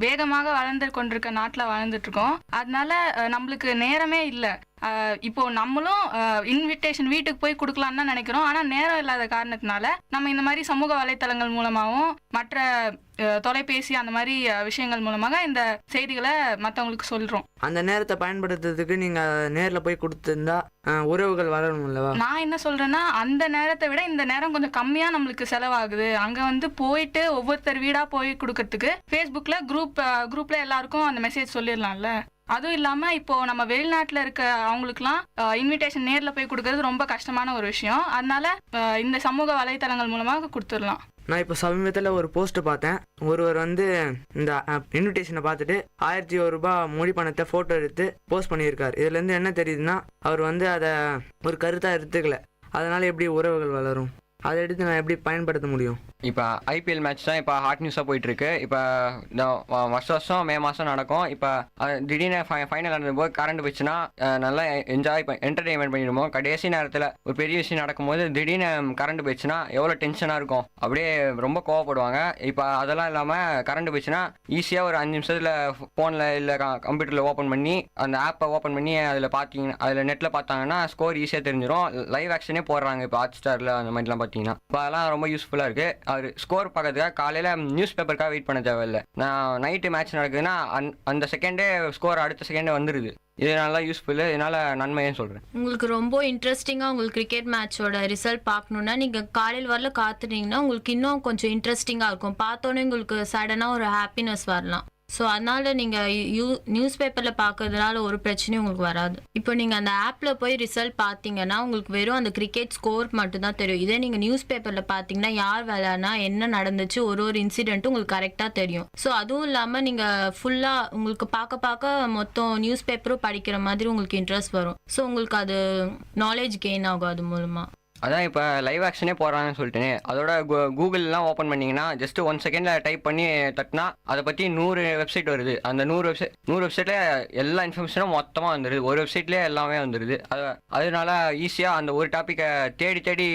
வேகமாக வளர்ந்து கொண்டிருக்க நாட்டில் வாழ்ந்துட்டு இருக்கோம். அதனால நம்மளுக்கு நேரமே இல்லை. இப்போ நம்மளும் இன்விடேஷன் வீட்டுக்கு போய் கொடுக்கலான்னு தான் நினைக்கிறோம். ஆனால் நேரம் இல்லாத காரணத்தினால நம்ம இந்த மாதிரி சமூக வலைத்தளங்கள் மூலமாகவும் மற்ற தொலைபேசி அந்த மாதிரி விஷயங்கள் மூலமாக இந்த செய்திகளை மற்றவங்களுக்கு சொல்றோம். அந்த நேரத்தை பயன்படுத்துறதுக்கு நீங்க நேரில் போய் கொடுத்துருந்தா உறவுகள் வளரும் இல்லவா? நான் என்ன சொல்றேன்னா, அந்த நேரத்தை விட இந்த நேரம் கொஞ்சம் கம்மியா நம்மளுக்கு செலவாகுது. அங்க வந்து போயிட்டு ஒவ்வொருத்தர் வீடா போய் கொடுக்கறதுக்கு ஃபேஸ்புக்ல குரூப்ல எல்லாருக்கும் அந்த மெசேஜ் சொல்லிடலாம்ல. அதுவும் இல்லாம இப்போ நம்ம வெளிநாட்டுல இருக்க அவங்களுக்குலாம் இன்விடேஷன் நேர்ல போய் கொடுக்கறது ரொம்ப கஷ்டமான ஒரு விஷயம். அதனால இந்த சமூக வலைத்தளங்கள் மூலமாக கொடுத்துடலாம். நான் இப்போ சமீபத்தில் ஒரு போஸ்ட் பார்த்தேன். ஒருவர் வந்து இந்த இன்விடேஷனை பார்த்துட்டு 1001 ரூபாய் மொழி பணத்தை ஃபோட்டோ எடுத்து போஸ்ட் பண்ணியிருக்காரு. இதுலேருந்து என்ன தெரியுதுன்னா, அவர் வந்து அதை ஒரு கருத்தாக எடுத்துக்கல. அதனால எப்படி உறவுகள் வளரும்? அதை எடுத்து நான் எப்படி பயன்படுத்த முடியும்? இப்போ ஐபிஎல் மேட்ச் தான் இப்போ ஹாட் நியூஸாக போயிட்டுருக்கு. இப்போ இந்த வருஷம் மே மாதம் நடக்கும். இப்போ திடீர்னு ஃபைனல் நடந்தபோது கரண்ட் போச்சுன்னா நல்லா என்டர்டெயின்மெண்ட் பண்ணிடுவோம். கடைசி நேரத்தில் ஒரு பெரிய விஷயம் நடக்கும்போது திடீர்னு கரண்ட் போயிடுச்சுன்னா எவ்வளோ டென்ஷனாக இருக்கும், அப்படியே ரொம்ப கோவப்படுவாங்க. இப்போ அதெல்லாம் இல்லாமல் கரண்ட் போயிடுச்சுன்னா ஈஸியாக ஒரு 5 நிமிஷத்தில் ஃபோனில் இல்லை கம்ப்யூட்டரில் ஓப்பன் பண்ணி அந்த ஆப்பை ஓப்பன் பண்ணி அதில் பார்த்தீங்கன்னா அதில் நெட்டில் பார்த்தாங்கன்னா ஸ்கோர் ஈஸியாக தெரிஞ்சிடும். லைவ் ஆக்ஷனே போடுறாங்க இப்போ ஹாட் ஸ்டாரில் அந்த மாதிரிலாம் பார்த்தீங்கன்னா. இப்போ அதெல்லாம் ரொம்ப யூஸ்ஃபுல்லாக இருக்குது. அவர் ஸ்கோர் பார்க்கறதுக்காக காலையில் நியூஸ் பேப்பருக்காக வெயிட் பண்ண தேவையில்லை. நான் நைட்டு மேட்ச் நடக்குதுன்னா அந்த செகண்டே ஸ்கோர் அடுத்த செகண்டே வந்துடுது. இது நல்லா யூஸ்ஃபுல்லு, இதனால நன்மைன்னு சொல்கிறேன். உங்களுக்கு ரொம்ப இன்ட்ரெஸ்டிங்காக உங்களுக்கு கிரிக்கெட் மேட்சோட ரிசல்ட் பார்க்கணுன்னா நீங்கள் காலையில் வரல காத்துனீங்கன்னா உங்களுக்கு இன்னும் கொஞ்சம் இன்ட்ரெஸ்டிங்காக இருக்கும். பார்த்தோன்னே உங்களுக்கு சடனாக ஒரு ஹாப்பினஸ் வரலாம். ஸோ அதனால நீங்கள் நியூஸ் பேப்பரில் பார்க்கறதுனால ஒரு பிரச்சனையும் உங்களுக்கு வராது. இப்போ நீங்கள் அந்த ஆப்பில் போய் ரிசல்ட் பார்த்தீங்கன்னா உங்களுக்கு வெறும் அந்த கிரிக்கெட் ஸ்கோர் மட்டும்தான் தெரியும். இதே நீங்கள் நியூஸ் பேப்பரில் பார்த்தீங்கன்னா யார் விளையாடினா என்ன நடந்துச்சு ஒரு இன்சிடென்ட்டும் உங்களுக்கு கரெக்டாக தெரியும். ஸோ அதுவும் இல்லாமல் நீங்கள் ஃபுல்லாக உங்களுக்கு பார்க்க மொத்தம் நியூஸ் பேப்பரும் படிக்கிற மாதிரி உங்களுக்கு இன்ட்ரெஸ்ட் வரும். ஸோ உங்களுக்கு அது நாலேஜ் கெயின் ஆகும் அது மூலமாக. அதான் இப்போ லைவ் ஆக்ஷனே போடுறாங்கன்னு சொல்லிட்டேனே, அதோட கூகுள்லாம் ஓப்பன் பண்ணிங்கன்னா ஜஸ்ட் 1 செகண்டில் டைப் பண்ணி தட்டினா அதை பற்றி 100 வெப்சைட் வருது. அந்த 100 வெப்சைட்டில் எல்லா இன்ஃபர்மேஷனும் மொத்தமாக வந்துடுது. ஒரு வெப்சைட்லேயே எல்லாமே வந்துடுது. அதனால ஈஸியாக அந்த ஒரு டாப்பிக்கை தேடி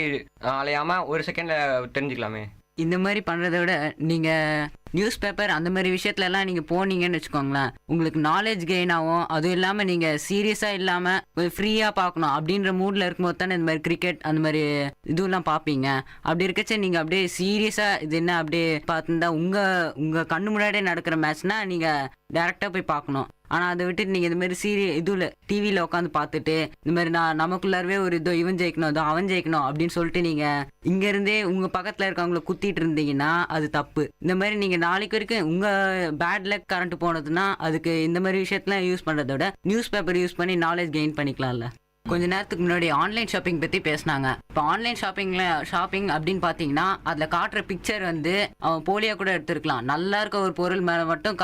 அலையாமல் ஒரு செகண்டில் தெரிஞ்சுக்கலாமே. இந்த மாதிரி பண்ணுறத விட நீங்கள் நியூஸ் பேப்பர் அந்த மாதிரி விஷயத்துலலாம் நீங்கள் போனீங்கன்னு வச்சுக்கோங்களேன், உங்களுக்கு நாலேஜ் கெயின் ஆகும். அதுவும் இல்லாமல் நீங்கள் சீரியஸாக இல்லாமல் ஃப்ரீயாக பார்க்கணும் அப்படின்ற மூடில் இருக்கும்போது தானே இந்த மாதிரி கிரிக்கெட் அந்த மாதிரி இதுவெல்லாம் பார்ப்பீங்க. அப்படி இருக்கச்சே நீங்கள் அப்படியே சீரியஸாக இது என்ன அப்படியே பார்த்துருந்தா உங்கள் கண்ணு முன்னாடியே நடக்கிற மேட்ச்னால் நீங்கள் டேரெக்டாக போய் பார்க்கணும். ஆனால் அதை விட்டுட்டு நீங்கள் இந்த மாதிரி இதில் டிவியில் உட்காந்து பார்த்துட்டு இந்த மாதிரி நமக்குள்ளாரவே ஒரு இதோ இவன் ஜெயிக்கணும் இதோ அவன் ஜெயிக்கணும் அப்படின்னு சொல்லிட்டு நீங்கள் இங்கேருந்தே உங்கள் பக்கத்தில் இருக்கவங்கள குத்திட்டு இருந்தீங்கன்னா அது தப்பு. இந்த மாதிரி நீங்கள் நாளைக்கு வரைக்கும் உங்கள் பேட் லக் கரண்ட் போனதுன்னா அதுக்கு இந்த மாதிரி விஷயத்தெலாம் யூஸ் பண்ணுறத விட நியூஸ் பேப்பர் யூஸ் பண்ணி நாலேஜ் கெயின் பண்ணிக்கலாம்ல. கொஞ்ச நேரத்துக்கு முன்னாடி ஆன்லைன் ஷாப்பிங் பற்றி பேசினாங்க. இப்போ ஆன்லைன் ஷாப்பிங் அப்படின்னு பார்த்தீங்கன்னா அதில் காட்டுற பிக்சர் வந்து அவன் போலியாக கூட எடுத்துருக்கலாம். நல்லா இருக்க ஒரு பொருள் மேலே மட்டும்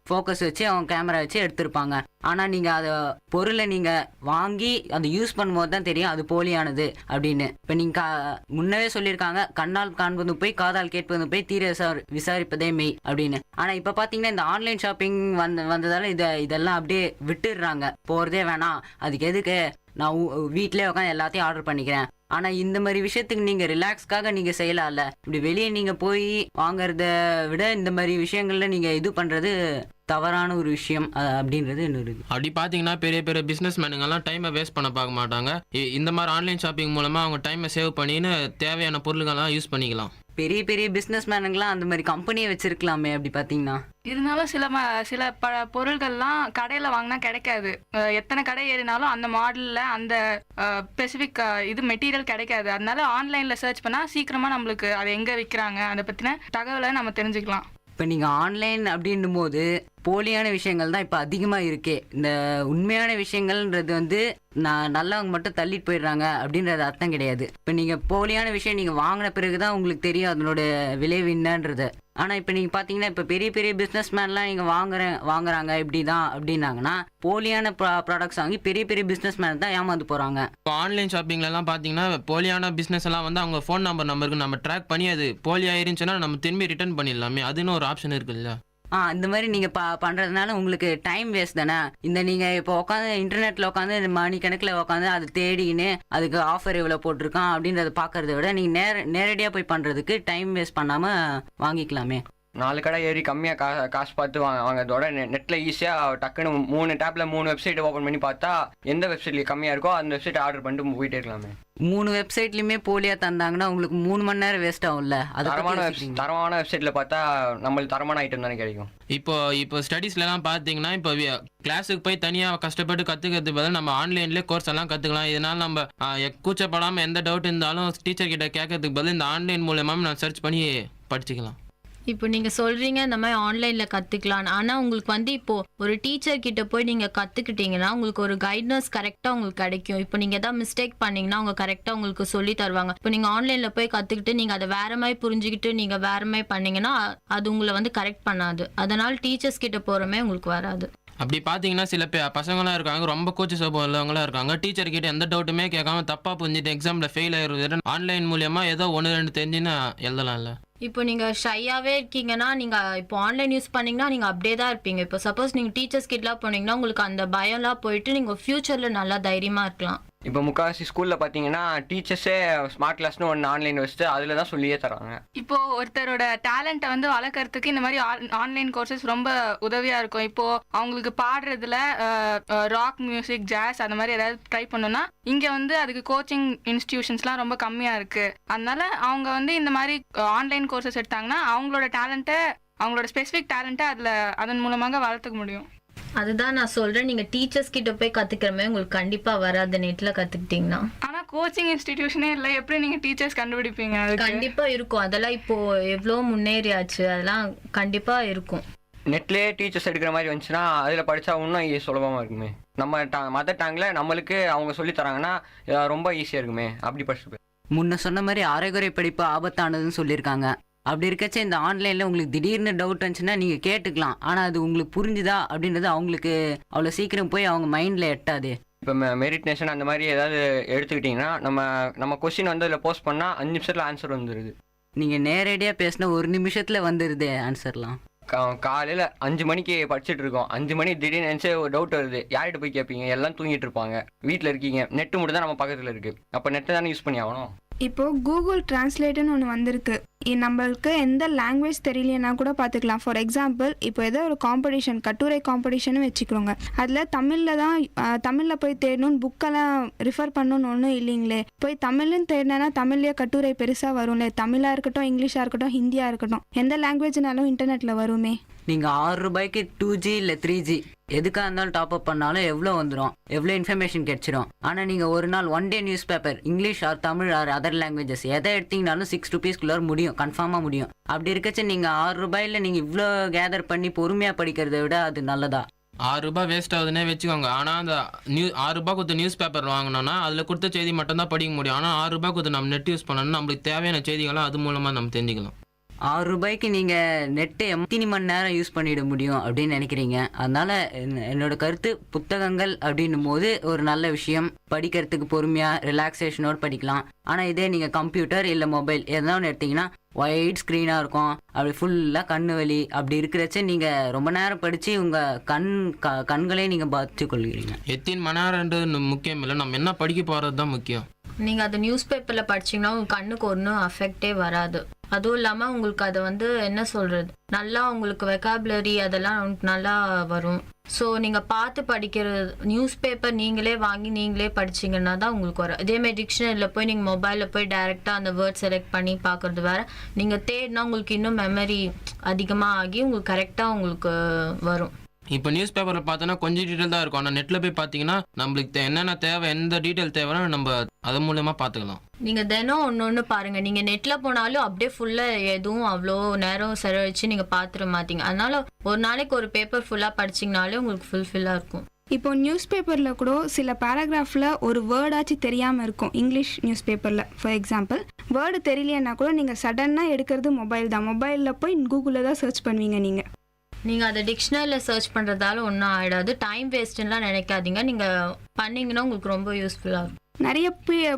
ஃபோக்கஸ் வச்சு அவன் கேமரா வச்சு எடுத்திருப்பாங்க. ஆனால் நீங்கள் அதை பொருளை நீங்கள் வாங்கி அதை யூஸ் பண்ணும்போது தான் தெரியும் அது போலியானது அப்படின்னு. இப்போ நீங்கள் முன்னவே சொல்லியிருக்காங்க, கண்ணால் காண்பது போய் காதால் கேட்பது போய் தீர விசாரிப்பதே மெய் அப்படின்னு. ஆனால் இப்போ பார்த்தீங்கன்னா இந்த ஆன்லைன் ஷாப்பிங் வந்ததால் இதெல்லாம் அப்படியே விட்டுடுறாங்க. போகிறதே வேணாம், அதுக்கு எதுக்கு, நான் வீட்டிலே உட்காந்து எல்லாத்தையும் ஆர்டர் பண்ணிக்கிறேன். ஆனால் இந்த மாதிரி விஷயத்துக்கு நீங்கள் ரிலாக்ஸ்க்காக நீங்கள் செய்யலாம்ல. இப்படி வெளியே நீங்கள் போய் வாங்கறத விட இந்த மாதிரி விஷயங்கள்ல நீங்கள் இது பண்ணுறது தவறான ஒரு விஷயம் அப்படின்றது இன்னொரு. அப்படி பார்த்தீங்கன்னா பெரிய பெரிய பிஸ்னஸ் மேனுங்கெல்லாம் டைமை வேஸ்ட் பண்ண பார்க்க மாட்டாங்க. இந்த மாதிரி ஆன்லைன் ஷாப்பிங் மூலமாக அவங்க டைமை சேவ் பண்ணின்னு தேவையான பொருள்கள்லாம் யூஸ் பண்ணிக்கலாம். பெரிய பெரிய பிஸ்னஸ் மேனுங்கெல்லாம் அந்த மாதிரி கம்பெனியை வச்சிருக்கலாமே அப்படி பார்த்தீங்கன்னா. இருந்தாலும் சில பொருள்கள்லாம் கடையில் வாங்கினா கிடைக்காது. எத்தனை கடை ஏறினாலும் அந்த மாடலில் அந்த ஸ்பெசிஃபிக் இது மெட்டீரியல் கிடைக்காது. அதனால ஆன்லைனில் சர்ச் பண்ணால் சீக்கிரமாக நம்மளுக்கு அதை எங்கே விற்கிறாங்க அதை பற்றின தகவலை நம்ம தெரிஞ்சுக்கலாம். இப்போ நீங்கள் ஆன்லைன் அப்படின்னும் போது போலியான விஷயங்கள் தான் இப்போ அதிகமாக இருக்கே. இந்த உண்மையான விஷயங்கள்ன்றது வந்து நல்லவங்க மட்டும் தள்ளிட்டு போயிடுறாங்க அப்படின்றது அர்த்தம் கிடையாது. இப்போ நீங்கள் போலியான விஷயம் நீங்கள் வாங்கின பிறகு தான் உங்களுக்கு தெரியும் அதனோட விளைவு என்னன்றது. ஆனால் இப்போ நீங்கள் பார்த்தீங்கன்னா இப்போ பெரிய பெரிய பிஸ்னஸ் மேன்லாம் நீங்கள் வாங்குறாங்க இப்படி தான் அப்படின்னாங்கன்னா போலியான ப்ராடக்ட்ஸ் வாங்கி பெரிய பெரிய பிஸ்னஸ் மேன் தான் ஏமாந்து போகிறாங்க. இப்போ ஆன்லைன் ஷாப்பிங்லலாம் பார்த்தீங்கன்னா போலியான பிஸ்னஸ் எல்லாம் வந்து அவங்க ஃபோன் நம்பருக்கு நம்ம ட்ராக் பண்ணி அது போலி ஆயிருந்துச்சுன்னா நம்ம திரும்பி ரிட்டர்ன் பண்ணிடலாமே, அதுன்னு ஒரு ஆப்ஷன் இருக்குல்ல. இந்த மாதிரி நீங்கள் பண்ணுறதுனால உங்களுக்கு டைம் வேஸ்ட் தானே. இந்த நீங்கள் இப்போ உட்காந்து இன்டர்நெட்டில் உட்காந்து மணிக்கணக்கில் உட்காந்து அதை தேடின்னு அதுக்கு ஆஃபர் எவ்வளோ போட்டிருக்கான் அப்படின்றத பார்க்கறத விட நீங்கள் நேரடியாக போய் பண்ணுறதுக்கு டைம் வேஸ்ட் பண்ணாமல் வாங்கிக்கலாமே. 4 கடை ஏறி கம்மியாக காசு பார்த்து வாங்கிறதோட நெட்டில் ஈஸியாக டக்குன்னு 3 டேப்பில் 3 வெப்சைட் ஓப்பன் பண்ணி பார்த்தா எந்த வெப்சைட்ல கம்மியாக இருக்கோ அந்த வெப்சைட் ஆர்டர் பண்ணிட்டு போயிட்டே இருக்கலாமே. 3 வெப்சைட்லையுமே போலியாக தந்தாங்கன்னா உங்களுக்கு 3 மணி நேரம் வேஸ்ட் ஆகும்ல. அது தரமான வெப்சைட்டில் பார்த்தா நம்மளுக்கு தரமான ஐட்டம் தானே கிடைக்கும். இப்போ ஸ்டடீஸ்லாம் பார்த்தீங்கன்னா இப்போ கிளாஸுக்கு போய் தனியாக கஷ்டப்பட்டு கற்றுக்கிறது பதில் நம்ம ஆன்லைன்லேயே கோர்ஸ் எல்லாம் கற்றுக்கலாம். இதனால் நம்ம கூச்சப்படாமல் எந்த டவுட் இருந்தாலும் டீச்சர் கிட்ட கேட்கறதுக்கு பதில் இந்த ஆன்லைன் மூலமாக நான் சர்ச் பண்ணி படிச்சுக்கலாம். இப்போ நீங்கள் சொல்கிறீங்க இந்த மாதிரி ஆன்லைனில் கற்றுக்கலாம். ஆனால் உங்களுக்கு வந்து இப்போது ஒரு டீச்சர் கிட்ட போய் நீங்கள் கற்றுக்கிட்டீங்கன்னா உங்களுக்கு ஒரு கைட்னஸ் கரெக்டாக உங்களுக்கு கிடைக்கும். இப்போ நீங்கள் எதாவது மிஸ்டேக் பண்ணிங்கன்னா அவங்க கரெக்டாக உங்களுக்கு சொல்லி தருவாங்க. இப்போ நீங்கள் ஆன்லைனில் போய் கற்றுக்கிட்டு நீங்கள் அதை வேறு மாதிரி புரிஞ்சுக்கிட்டு நீங்கள் வேறு மாதிரி பண்ணிங்கன்னா அது உங்களை வந்து கரெக்ட் பண்ணாது. அதனால் டீச்சர்ஸ் கிட்ட போகிறமே உங்களுக்கு வராது. அப்படி பார்த்தீங்கன்னா சில பசங்களாம் இருக்காங்க, ரொம்ப கூச்ச சுபாவம் உள்ளவங்களாம் இருக்காங்க. டீச்சர் கிட்ட எந்த டவுட்டுமே கேட்காம தப்பாக புரிஞ்சுட்டு எக்ஸாமில் ஃபெயில் ஆயிடுறது ஆன்லைன் மூலியமாக ஏதோ 1-2 தெரிஞ்சுன்னு எழுதலாம்ல. இப்போ நீங்கள் ஷையாகவே இருக்கீங்கன்னா நீங்கள் இப்போ ஆன்லைன் யூஸ் பண்ணிங்கன்னா நீங்கள் அப்படியே தான் இருப்பீங்க. இப்போ சப்போஸ் நீங்கள் டீச்சர்ஸ் கிட்டலாம் போனீங்கன்னா உங்களுக்கு அந்த பயம்லாம் போயிட்டு நீங்கள் ஃப்யூச்சரில் நல்லா தைரியமாக இருக்கலாம். இப்போ முக்கால்வாசி ஸ்கூலில் பார்த்தீங்கன்னா டீச்சர்ஸே ஸ்மார்ட் கிளாஸ்னு ஒன்று ஆன்லைன் வச்சுட்டு அதில் தான் சொல்லியே தராங்க. இப்போ ஒருத்தரோட டேலண்ட்டை வந்து வளர்க்கறதுக்கு இந்த மாதிரி ஆன்லைன் கோர்சஸ் ரொம்ப உதவியாக இருக்கும். இப்போ அவங்களுக்கு பாடுறதுல ராக் மியூசிக், ஜாஸ் அந்த மாதிரி ஏதாவது ட்ரை பண்ணோம்னா இங்கே வந்து அதுக்கு கோச்சிங் இன்ஸ்டிடியூஷன்ஸ்லாம் ரொம்ப கம்மியாக இருக்குது. அதனால அவங்க வந்து இந்த மாதிரி ஆன்லைன் கோர்சஸ் எடுத்தாங்கன்னா அவங்களோட டேலண்ட்டை, அவங்களோட ஸ்பெசிஃபிக் டேலண்ட்டை அதன் மூலமாக வளர்த்துக்க முடியும். அதுதான் நான் சொல்றேன், நீங்க டீச்சர்ஸ் கிட்ட போய் கத்துக்கிறமே உங்களுக்கு கண்டிப்பா வராது நெட்ல கத்துக்கிட்டீங்கன்னா. ஆனா கோச்சிங் இன்ஸ்டிடியூஷனே இல்லை, எப்படி நீங்க டீச்சர்ஸ் கண்டுபிடிப்பீங்க? கண்டிப்பா இருக்கும். அதெல்லாம் இப்போ எவ்வளோ முன்னேறியாச்சு, அதெல்லாம் கண்டிப்பா இருக்கும். நெட்லேயே டீச்சர்ஸ் எடுக்கிற மாதிரி வந்துச்சுன்னா அதில் படித்தா இன்னும் சுலபமாக இருக்குமே. நம்ம மதர் டேங்கில் நம்மளுக்கு அவங்க சொல்லி தராங்கன்னா ரொம்ப ஈஸியாக இருக்குமே. அப்படி படிச்சு முன்ன சொன்ன மாதிரி அரைகுறை படிப்பு ஆபத்தானதுன்னு சொல்லியிருக்காங்க. அப்படி இருக்கச்சே இந்த ஆன்லைனில் உங்களுக்கு திடீர்னு டவுட் வந்துச்சுன்னா நீங்கள் கேட்டுக்கலாம். ஆனால் அது உங்களுக்கு புரிஞ்சுதா அப்படின்றது அவங்களுக்கு அவ்வளோ சீக்கிரம் போய் அவங்க மைண்டில் எட்டாது. இப்போ மெரிட் நேஷன் அந்த மாதிரி ஏதாவது எடுத்துக்கிட்டிங்கன்னா நம்ம கொஸ்டின் வந்து அதில் போஸ்ட் பண்ணால் 5 நிமிஷத்தில் ஆன்சர் வந்துடுது. நீங்கள் நேரடியாக பேசினா 1 நிமிஷத்தில் வந்துடுது ஆன்சர்லாம். காலையில் 5 மணிக்கு படிச்சுட்டு இருக்கோம், 5 மணி திடீர்னு நினச்சி ஒரு டவுட் வருது, யார்கிட்ட போய் கேட்பீங்க? எல்லாம் தூங்கிட்டு இருப்பாங்க, வீட்டில் இருக்கீங்க, நெட்டு மட்டும் தான் நம்ம பக்கத்தில் இருக்குது. அப்போ நெட்டை தானே யூஸ் பண்ணி ஆகணும். இப்போது கூகுள் டிரான்ஸ்லேட்டுன்னு ஒன்று வந்திருக்கு. நம்மளுக்கு எந்த லாங்குவேஜ் தெரியலைன்னா கூட பார்த்துக்கலாம். ஃபார் எக்ஸாம்பிள் இப்போ ஏதோ ஒரு காம்படிஷன், கட்டுரை காம்படிஷன் வச்சுக்கிறோங்க. அதில் தமிழில் போய் தேடணும்னு புக்கெல்லாம் ரிஃபர் பண்ணணும்னு ஒன்றும் இல்லைங்களே. போய் தமிழ்னு தேடினா தமிழ்லேயே கட்டுரை பெருசாக வரும்ல. தமிழாக இருக்கட்டும், இங்கிலீஷாக இருக்கட்டும், ஹிந்தியாக இருக்கட்டும், எந்த லாங்குவேஜ்னாலும் இன்டர்நெட்டில் வருமே. நீங்கள் 6 ரூபாய்க்கு 2G இல்லை 3G எதுக்காக இருந்தாலும் டாப் அப் பண்ணாலும் எவ்வளோ வந்துடும், எவ்வளோ இன்ஃபர்மேஷன் கிடைச்சிடும். ஆனால் நீங்கள் ஒரு நாள் 1 day newspaper English or Tamil or other languages எதை எடுத்தீங்கனாலும் 6 ருபீஸ்க்குள்ளே முடியும், கன்ஃபார்மாக முடியும். அப்படி இருக்கச்சு நீங்கள் 6 ரூபாயில் நீங்கள் இவ்வளோ கேதர் பண்ணி பொறுமையாக படிக்கிறத விட அது நல்லதா? 6 ரூபாய் வேஸ்ட் ஆகுதுன்னே வச்சுக்கோங்க. ஆனால் அந்த 6 ரூபாய் கொடுத்த நியூஸ் பேப்பர் வாங்கினோன்னா அதில் கொடுத்த செய்தி மட்டும் தான் படிக்க முடியும். ஆனால் 6 ரூபாய் கொடுத்து நம்ம நெட் யூஸ் பண்ணோம்னா நம்மளுக்கு தேவையான செய்திகளை அது மூலமாக நம்ம தெரிஞ்சுக்கலாம். 6 ரூபாய்க்கு நீங்கள் நெட்டை எத்தனை மணி நேரம் யூஸ் பண்ணிட முடியும் அப்படின்னு நினைக்கிறீங்க. அதனால் என்னோட கருத்து, புத்தகங்கள் அப்படின்னும் போது ஒரு நல்ல விஷயம், படிக்கிறதுக்கு பொறுமையாக ரிலாக்ஸேஷனோடு படிக்கலாம். ஆனால் இதே நீங்கள் கம்ப்யூட்டர் இல்லை மொபைல் எதனா ஒன்று எடுத்திங்கன்னா ஒயிட் ஸ்க்ரீனாக இருக்கும், அப்படி ஃபுல்லாக கண்ணு வலி, அப்படி இருக்கிறச்ச நீங்கள் ரொம்ப நேரம் படித்து உங்கள் கண்களே நீங்கள் பாதித்து கொள்கிறீங்க. எத்தனை மணி நேரம்ன்றது முக்கியம் இல்லை, நம்ம என்ன படிக்க போகிறது தான் முக்கியம். நீங்கள் அது நியூஸ் பேப்பரில் படிச்சிங்கன்னா உங்கள் கண்ணுக்கு ஒன்றும் அஃபெக்டே வராது. அதுவும் இல்லாமல் உங்களுக்கு அதை வந்து என்ன சொல்கிறது, நல்லா உங்களுக்கு வெக்காபுலரி அதெல்லாம் உங்களுக்கு நல்லா வரும். ஸோ நீங்கள் பார்த்து படிக்கிறது, நியூஸ் பேப்பர் நீங்களே வாங்கி நீங்களே படிச்சிங்கன்னா தான் உங்களுக்கு வரும். இதேமாதிரி டிக்ஷனரியில் போய் நீங்கள் மொபைலில் போய் டைரெக்டாக அந்த வேர்ட் செலக்ட் பண்ணி பார்க்குறது வேறு, நீங்கள் தேடினா உங்களுக்கு இன்னும் மெமரி அதிகமாக ஆகி உங்களுக்கு கரெக்டாக உங்களுக்கு வரும். இப்போ நியூஸ் பேப்பரில் பார்த்தோன்னா கொஞ்சம் டீட்டெயில் தான் இருக்கும். ஆனால் நெட்டில் போய் பார்த்தீங்கன்னா நம்மளுக்கு என்னென்ன தேவை, எந்த டீட்டெயில் தேவைன்னா நம்ம அது மூலமாக பார்த்துக்கலாம். நீங்கள் தினம் ஒன்று பாருங்கள். நீங்கள் நெட்டில் போனாலும் அப்படியே ஃபுல்லாக எதுவும் அவ்வளோ நேரம் செலவழித்து நீங்கள் பார்த்துட மாட்டீங்க. அதனால் ஒரு நாளைக்கு ஒரு பேப்பர் ஃபுல்லாக படிச்சிங்கனாலே உங்களுக்கு ஃபுல்ஃபில்லாக இருக்கும். இப்போ நியூஸ் பேப்பரில் கூட சில பேராகிராஃபில் ஒரு வேர்டாச்சு தெரியாமல் இருக்கும். இங்கிலீஷ் நியூஸ் பேப்பரில் ஃபார் எக்ஸாம்பிள் வேர்டு தெரியலைன்னா கூட நீங்கள் சடனாக எடுக்கிறது மொபைல் தான். மொபைலில் போய் கூகுளில் தான் சர்ச் பண்ணுவீங்க. நீங்கள் அதை டிக்ஷனரியில் சர்ச் பண்ணுறதால ஒன்றும் ஆகிடாது. டைம் வேஸ்ட்டுலாம் நினைக்காதீங்க. நீங்கள் பண்ணிங்கன்னா உங்களுக்கு ரொம்ப யூஸ்ஃபுல்லாக இருக்கும். நிறைய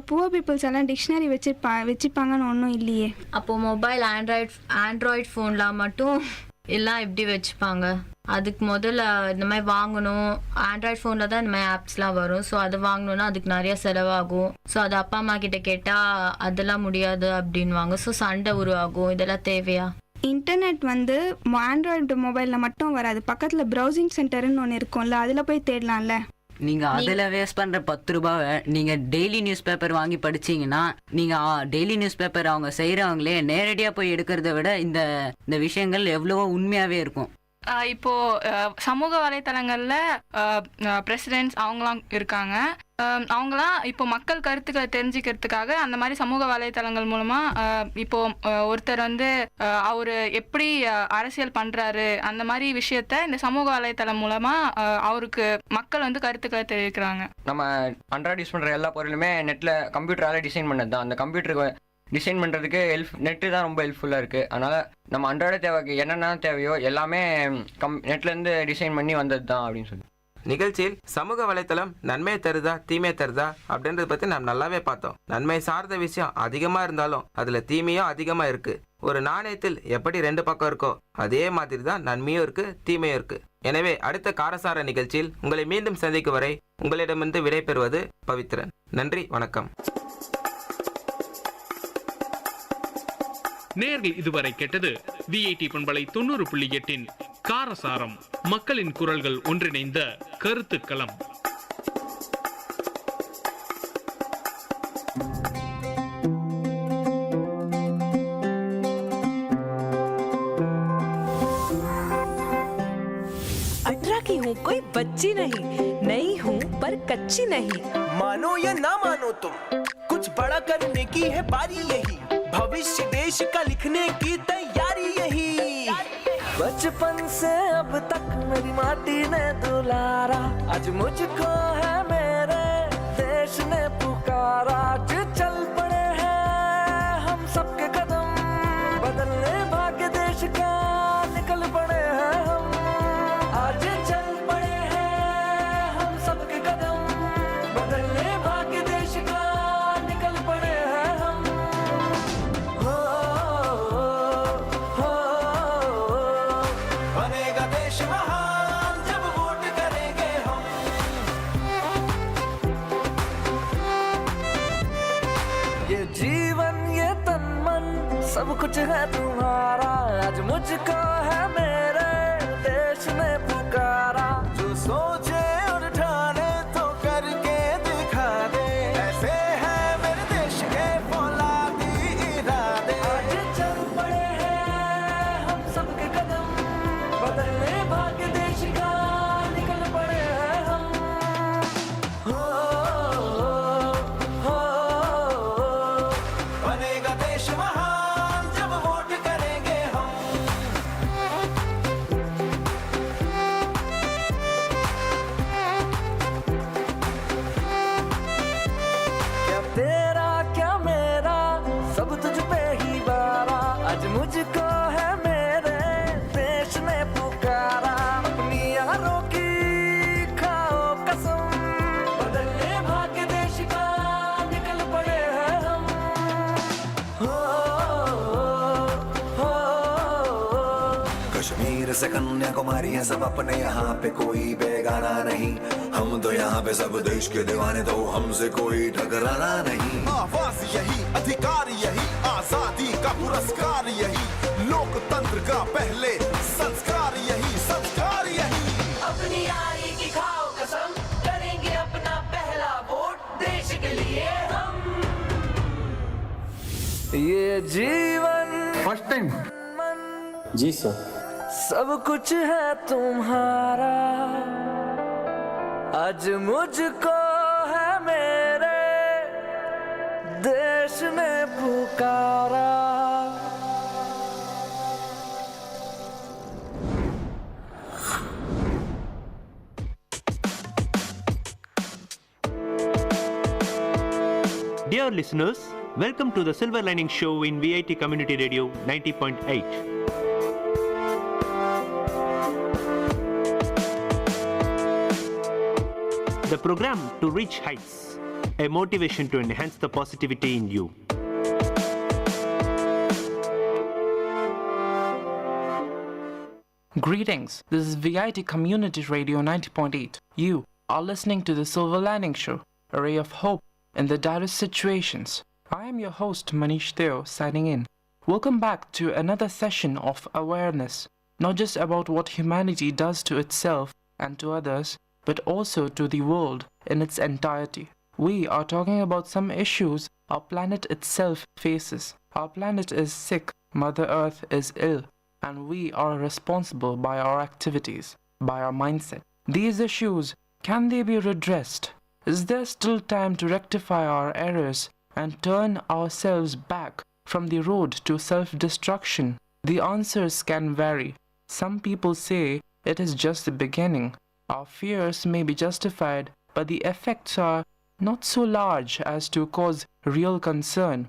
புவர் பீப்புள்ஸ் எல்லாம் டிக்ஷனரி வச்சுப்பாங்கன்னு ஒன்றும் இல்லையே. அப்போது மொபைல் ஆண்ட்ராய்ட் ஃபோனில் மட்டும் எல்லாம் எப்படி வச்சுப்பாங்க? அதுக்கு முதல்ல இந்த மாதிரி வாங்கணும். ஆண்ட்ராய்ட் ஃபோனில் தான் இந்த மாதிரி ஆப்ஸ்லாம் வரும். ஸோ அது வாங்கணுன்னா அதுக்கு நிறைய செலவாகும். ஸோ அது அப்பா அம்மா கிட்ட கேட்டால் அதெல்லாம் முடியாது அப்படின்வாங்க. ஸோ சண்டை உருவாகும். இதெல்லாம் தேவையா? இன்டர்நெட் வந்து ஆண்ட்ராய்டு மொபைலில் மட்டும் வராது. பக்கத்தில் ப்ரௌசிங் சென்டர்னு ஒன்று இருக்கும்ல, அதில் போய் தேடலாம்ல. நீங்கள் அதில் வேஸ்ட் பண்ணுற 10 ரூபாவை நீங்கள் டெய்லி நியூஸ் பேப்பர் வாங்கி படிச்சிங்கன்னா, நீங்கள் டெய்லி நியூஸ் பேப்பர் அவங்க செய்கிறவங்களே நேரடியாக போய் எடுக்கிறத விட இந்த விஷயங்கள் எவ்வளவோ உண்மையாகவே இருக்கும். இப்போ சமூக வலைத்தளங்களில் பிரசிடென்ட்ஸ் அவங்களாம் இருக்காங்க. அவங்களாம் இப்போ மக்கள் கருத்துக்களை தெரிஞ்சுக்கிறதுக்காக அந்த மாதிரி சமூக வலைத்தளங்கள் மூலமாக இப்போ ஒருத்தர் வந்து அவர் எப்படி அரசியல் பண்ணுறாரு அந்த மாதிரி விஷயத்த இந்த சமூக வலைத்தளம் மூலமாக அவருக்கு மக்கள் வந்து கருத்துக்களை தெரிவிக்கிறாங்க. நம்ம அன்றாட யூஸ் பண்ணுற எல்லா பொருளுமே நெட்டில் கம்ப்யூட்டரால் டிசைன் பண்ணது தான். அந்த கம்ப்யூட்டருக்கு டிசைன் பண்ணுறதுக்கு நெட்டு தான் ரொம்ப ஹெல்ப்ஃபுல்லாக இருக்குது. அதனால் நம்ம அன்றாட தேவைக்கு என்னென்ன தேவையோ எல்லாமே நெட்லேருந்து டிசைன் பண்ணி வந்தது தான் அப்படின்னு சொல்லி. நிகழ்ச்சியில் சமூக வலைத்தளம் நன்மை தருதா தீமை தருதா அப்படின்றத பற்றி நாம் நல்லாவே பார்த்தோம். நன்மை சார்ந்த விஷயம் அதிகமாக இருந்தாலும் அதில் தீமையும் அதிகமாக இருக்குது. ஒரு நாணயத்தில் எப்படி 2 பக்கம் இருக்கோ அதே மாதிரி தான் நன்மையும் இருக்குது தீமையும் இருக்குது. எனவே அடுத்த காரசார நிகழ்ச்சியில் உங்களை மீண்டும் சந்திக்கும் வரை உங்களிடமிருந்து விடைபெறுவது பவித்ரன். நன்றி, வணக்கம். நேர்கள் இதுவரை கேட்டது விஐடி பண்பலை 90.8 காரசாரம், மக்களின் குரல்கள் ஒன்றிணைந்த கருத்துக்களம். की हूँ कोई बच्ची नहीं, नहीं हूँ पर कच्ची नहीं। मानो या ना मानो तुम, कुछ बड़ा करने की है बारी यही, भविष्य देश का लिखने की तैयारी यही। बचपन से अब तक मेरी माटी ने दुलारा, आज मुझको है मेरे देश ने पुकारा। आज चल पड़े हैं हम सबके कदम, बदलने भाग्य देश का निकल पड़े हैं हम। आज चल पड़े हैं हम सबके कदम, बदलने भाग्य देश का निकल पड़े हैं हम। हो बनेगा देश महान जब वोट करेंगे हम। ये जीवन ये तन मन सब कुछ है तुम्हारा, आज मुझको है मेरे देश ने पुकारा। जो सोचे और ठाने तो करके दिखा दे, ऐसे है मेरे देश के फौलादी इरादे। आज चल पड़े हैं हम सबके कदम, बदल से कन्याकुमारी है सब अपने, यहाँ पे कोई बेगाना नहीं। हम तो यहाँ पे सब देश के दीवाने, तो हमसे कोई टकराना नहीं। आवाज यही, अधिकार यही, आजादी का पुरस्कार यही, लोकतंत्र का पहले संस्कार यही, संस्कार यही। अपनी आरी की खाओ कसम, करेंगे अपना पहला वोट देश के लिए हम। ये जीवन फर्स्ट टाइम जी सर, सब कुछ है तुम्हारा, आज मुझको है मेरे देश ने पुकारा। Dear listeners, welcome to the Silver Lining Show in VIT Community Radio 90.8. The program to reach heights, a motivation to enhance the positivity in you. Greetings, this is VIT Community Radio 90.8. You are listening to the Silver Lining Show, a ray of hope in the direst situations. I am your host Manish Theo signing in. Welcome back to another session of awareness, not just about what humanity does to itself and to others, but also to the world in its entirety. We are talking about some issues our planet itself faces. Our planet is sick, Mother Earth is ill, and we are responsible by our activities, by our mindset. These issues, can they be redressed? Is there still time to rectify our errors and turn ourselves back from the road to self-destruction? The answers can vary. Some people say it is just the beginning. Our fears may be justified, but the effects are not so large as to cause real concern.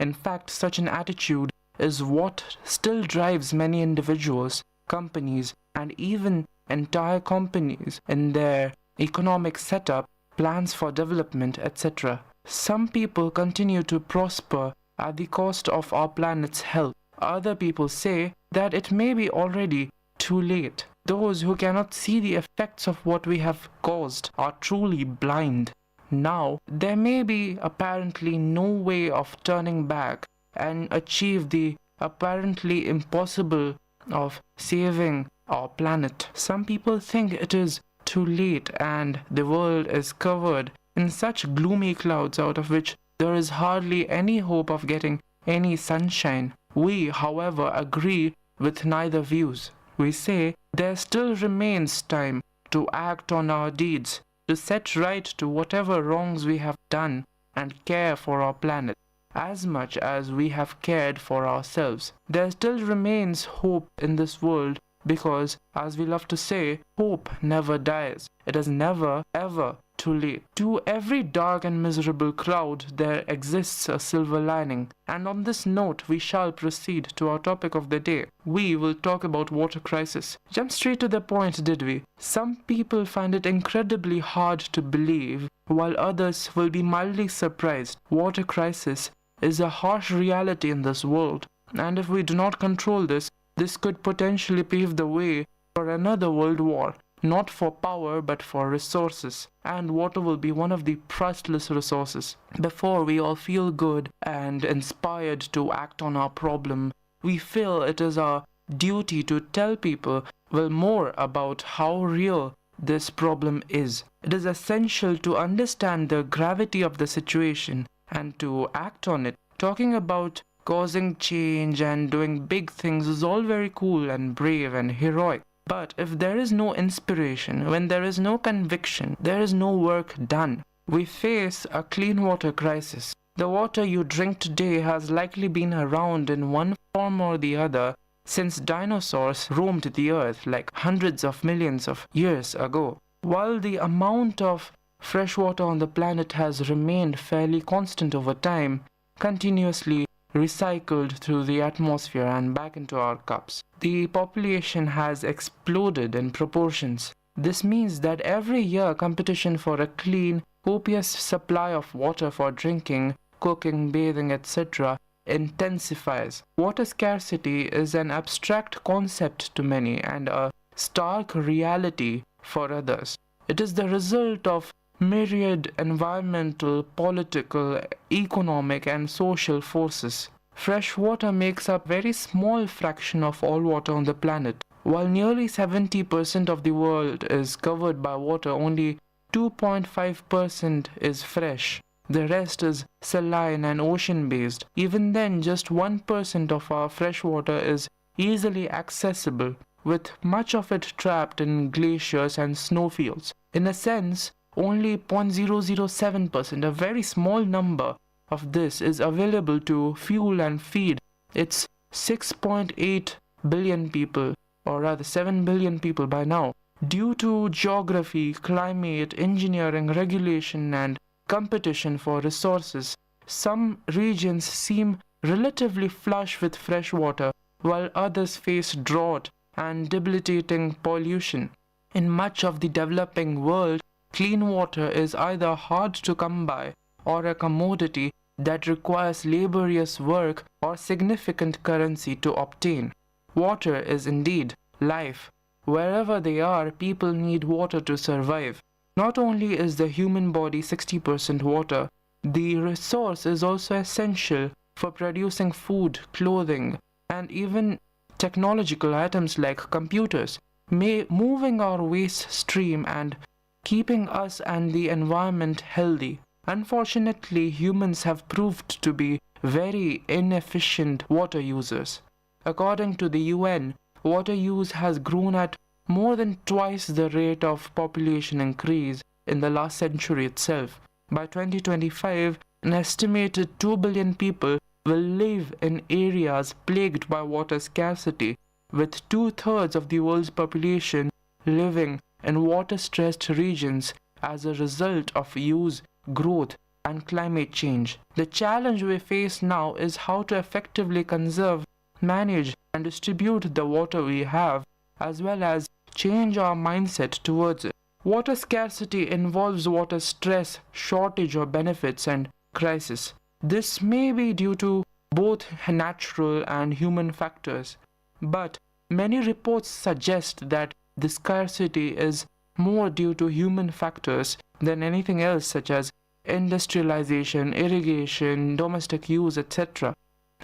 In fact, such an attitude is what still drives many individuals, companies, and even entire companies in their economic setup, plans for development, etc. Some people continue to prosper at the cost of our planet's health. Other people say that it may be already too late. Those who cannot see the effects of what we have caused are truly blind. Now, there may be apparently no way of turning back and achieve the apparently impossible of saving our planet. Some people think it is too late and the world is covered in such gloomy clouds out of which there is hardly any hope of getting any sunshine. We, however, agree with neither views. We say there still remains time to act on our deeds, to set right to whatever wrongs we have done and care for our planet as much as we have cared for ourselves. There still remains hope in this world because, as we love to say, hope never dies. It is never, ever too late. To every dark and miserable cloud there exists a silver lining. And on this note, we shall proceed to our topic of the day. We will talk about water crisis. Jump straight to the point, did we? Some people find it incredibly hard to believe, while others will be mildly surprised. Water crisis is a harsh reality in this world. And if we do not control this, this could potentially pave the way for another world war. Not for power, but for resources. And water will be one of the priceless resources. Before we all feel good and inspired to act on our problem, we feel it is our duty to tell people more about how real this problem is. It is essential to understand the gravity of the situation and to act on it. Talking about causing change and doing big things is all very cool and brave and heroic. But if there is no inspiration, when there is no conviction, there is no work done. We face a clean water crisis. The water you drink today has likely been around in one form or the other since dinosaurs roamed the earth like hundreds of millions of years ago. While the amount of fresh water on the planet has remained fairly constant over time, continuously recycled through the atmosphere and back into our cups, the population has exploded in proportions. This means that every year competition for a clean, copious supply of water for drinking, cooking, bathing, etc. intensifies. Water scarcity is an abstract concept to many and a stark reality for others. It is the result of myriad environmental, political, economic, and social forces. Fresh water makes up a very small fraction of all water on the planet. While nearly 70% of the world is covered by water, only 2.5% is fresh. The rest is saline and ocean-based. Even then, just 1% of our fresh water is easily accessible, with much of it trapped in glaciers and snowfields. In a sense, only 0.007%, a very small number of this, is available to fuel and feed its 6.8 billion people, or rather 7 billion people by now. Due to geography, climate, engineering, regulation, and competition for resources, some regions seem relatively flush with fresh water, while others face drought and debilitating pollution. In much of the developing world, clean water is either hard to come by or a commodity that requires laborious work or significant currency to obtain. Water is indeed life. Wherever they are, people need water to survive. Not only is the human body 60% water, the resource is also essential for producing food, clothing, and even technological items like computers, moving our waste stream and keeping us and the environment healthy. Unfortunately, humans have proved to be very inefficient water users. According to the UN, water use has grown at more than twice the rate of population increase in the last century itself. By 2025, an estimated 2 billion people will live in areas plagued by water scarcity, with 2/3 of the world's population living in water-stressed regions as a result of use, growth, and climate change. The challenge we face now is how to effectively conserve, manage, and distribute the water we have, as well as change our mindset towards it. Water scarcity involves water stress, shortage or benefits, and crisis. This may be due to both natural and human factors, but many reports suggest that the scarcity is more due to human factors than anything else, such as industrialization, irrigation, domestic use, etc.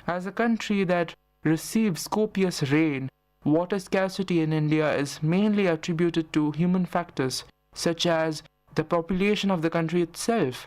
As a country that receives copious rain, water scarcity in India is mainly attributed to human factors such as the population of the country itself.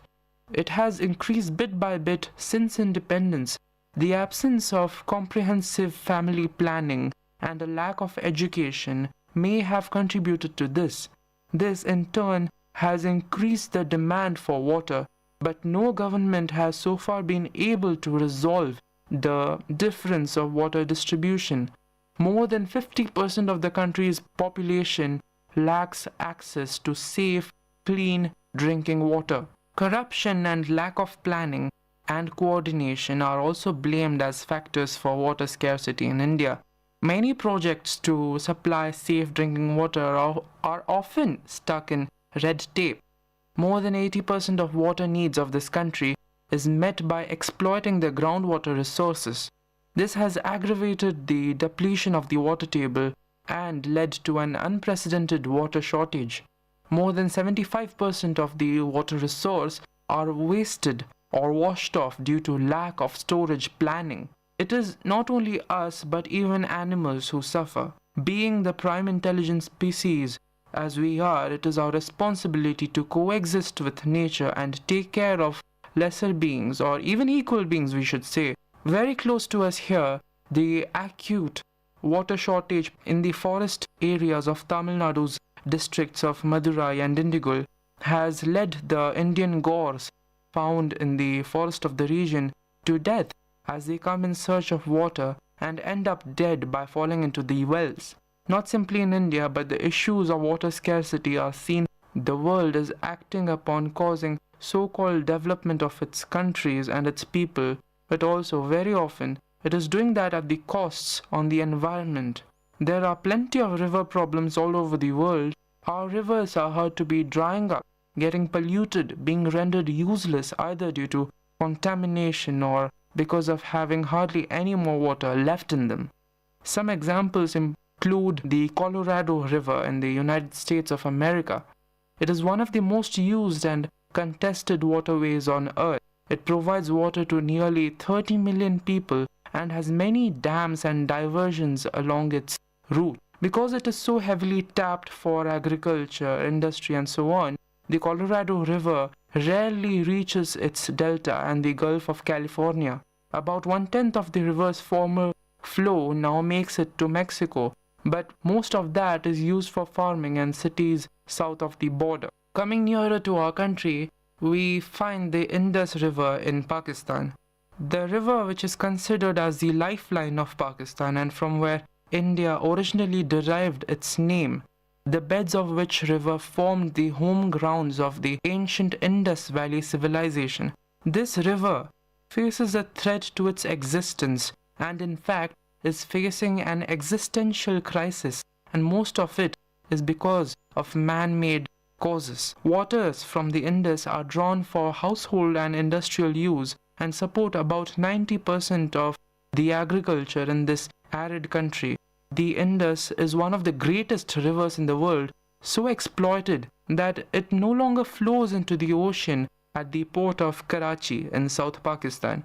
It has increased bit by bit since independence. The absence of comprehensive family planning and a lack of education may have contributed to this. This in turn has increased the demand for water, but no government has so far been able to resolve the difference of water distribution. More than 50% of the country's population lacks access to safe, clean drinking water. Corruption and lack of planning and coordination are also blamed as factors for water scarcity in India. Many projects to supply safe drinking water are often stuck in red tape. More than 80% of water needs of this country is met by exploiting the groundwater resources. This has aggravated the depletion of the water table and led to an unprecedented water shortage. More than 75% of the water resource are wasted or washed off due to lack of storage planning. It is not only us but even animals who suffer. Being the prime intelligent species as we are, it is our responsibility to coexist with nature and take care of lesser beings, or even equal beings we should say. Very close to us here, the acute water shortage in the forest areas of Tamil Nadu's districts of Madurai and Dindigul has led the Indian gores found in the forest of the region to death as they come in search of water and end up dead by falling into the wells. Not simply in India, but the issues of water scarcity are seen. The world is acting upon causing so-called development of its countries and its people, but also very often it is doing that at the costs on the environment. There are plenty of river problems all over the world. Our rivers are heard to be drying up, getting polluted, being rendered useless either due to contamination or because of having hardly any more water left in them. Some examples include the Colorado River in the United States of America. It is one of the most used and contested waterways on Earth. It provides water to nearly 30 million people and has many dams and diversions along its route. Because it is so heavily tapped for agriculture, industry and so on, the Colorado River rarely reaches its delta and the Gulf of California. About 1/10 of the river's former flow now makes it to Mexico, but most of that is used for farming and cities south of the border. Coming nearer to our country, we find the Indus River in Pakistan. The river, which is considered as the lifeline of Pakistan and from where India originally derived its name, the beds of which river formed the home grounds of the ancient Indus Valley civilization. This river faces a threat to its existence and in fact is facing an existential crisis, and most of it is because of man-made causes. Waters from the Indus are drawn for household and industrial use and support about 90% of the agriculture in this arid country. The Indus is one of the greatest rivers in the world, so exploited that it no longer flows into the ocean at the port of Karachi in South Pakistan.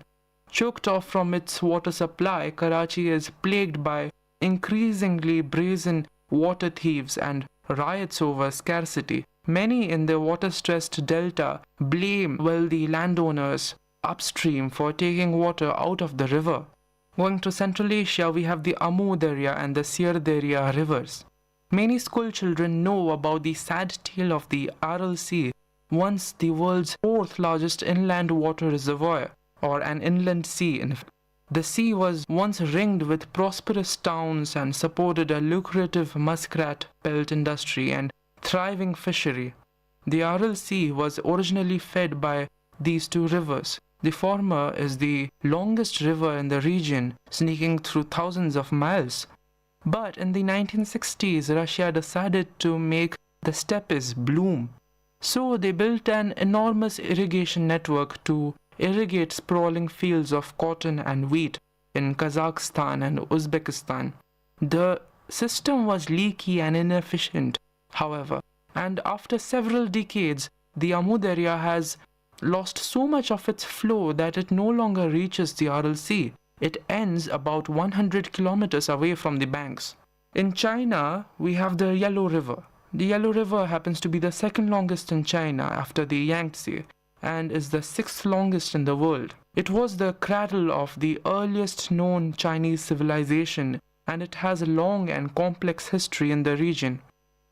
Choked off from its water supply, Karachi is plagued by increasingly brazen water thieves and riots over scarcity. Many in the water-stressed delta blame wealthy landowners upstream for taking water out of the river. Going to Central Asia, we have the Amu Darya and the Sir Darya rivers. Many school children know about the sad tale of the Aral Sea, once the world's fourth largest inland water reservoir, or an inland sea. The sea was once ringed with prosperous towns and supported a lucrative muskrat pelt industry and thriving fishery. The Aral Sea was originally fed by these two rivers. The former is the longest river in the region, sneaking through thousands of miles. But in the 1960s, Russia decided to make the steppes bloom. So they built an enormous irrigation network to irrigate sprawling fields of cotton and wheat in Kazakhstan and Uzbekistan. The system was leaky and inefficient, however, and after several decades, the Amu Darya has lost so much of its flow that it no longer reaches the Aral Sea. It ends about 100 kilometers away from the banks. In China, we have the Yellow River. The Yellow River happens to be the second longest in China after the Yangtze and is the sixth longest in the world. It was the cradle of the earliest known Chinese civilization, and it has a long and complex history in the region.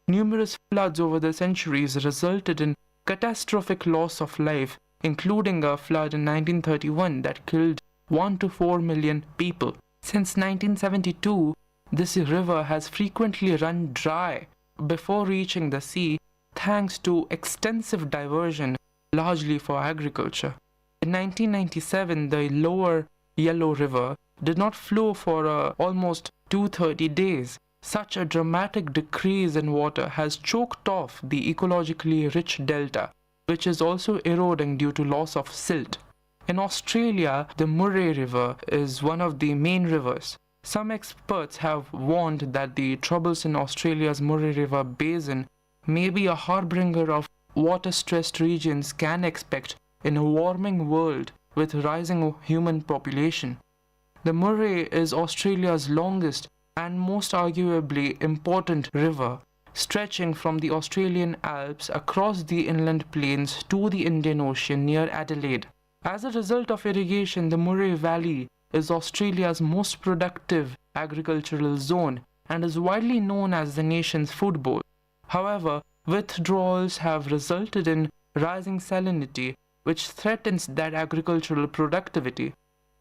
Numerous floods over the centuries resulted in catastrophic loss of life, including a flood in 1931 that killed 1 to 4 million people. Since 1972, this river has frequently run dry before reaching the sea thanks to extensive diversion, largely for agriculture. In 1997, the lower Yellow River did not flow for almost 230 days. Such a dramatic decrease in water has choked off the ecologically rich delta, which is also eroding due to loss of silt. In Australia, the Murray River is one of the main rivers. Some experts have warned that the troubles in Australia's Murray River basin may be a harbinger of water-stressed regions can expect in a warming world with rising human population. The Murray is Australia's longest and most arguably important river, stretching from the Australian Alps across the inland plains to the Indian Ocean near Adelaide. As a result of irrigation, the Murray Valley is Australia's most productive agricultural zone and is widely known as the nation's food bowl. However, withdrawals have resulted in rising salinity, which threatens that agricultural productivity.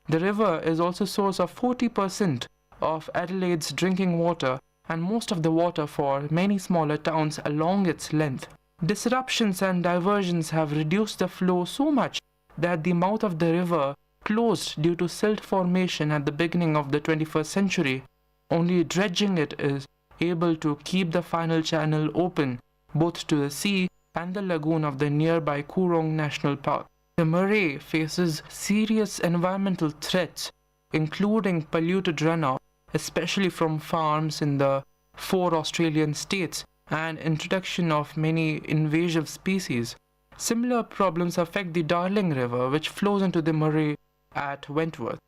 The river is also source of 40% of Adelaide's drinking water and most of the water for many smaller towns along its length. Disruptions and diversions have reduced the flow so much that the mouth of the river closed due to silt formation at the beginning of the 21st century. Only dredging it is able to keep the final channel open both to the sea and the lagoon of the nearby Coorong National Park. The Murray faces serious environmental threats, including polluted runoff, especially from farms in the 4 Australian states, and introduction of many invasive species. Similar problems affect the Darling River, which flows into the Murray at Wentworth.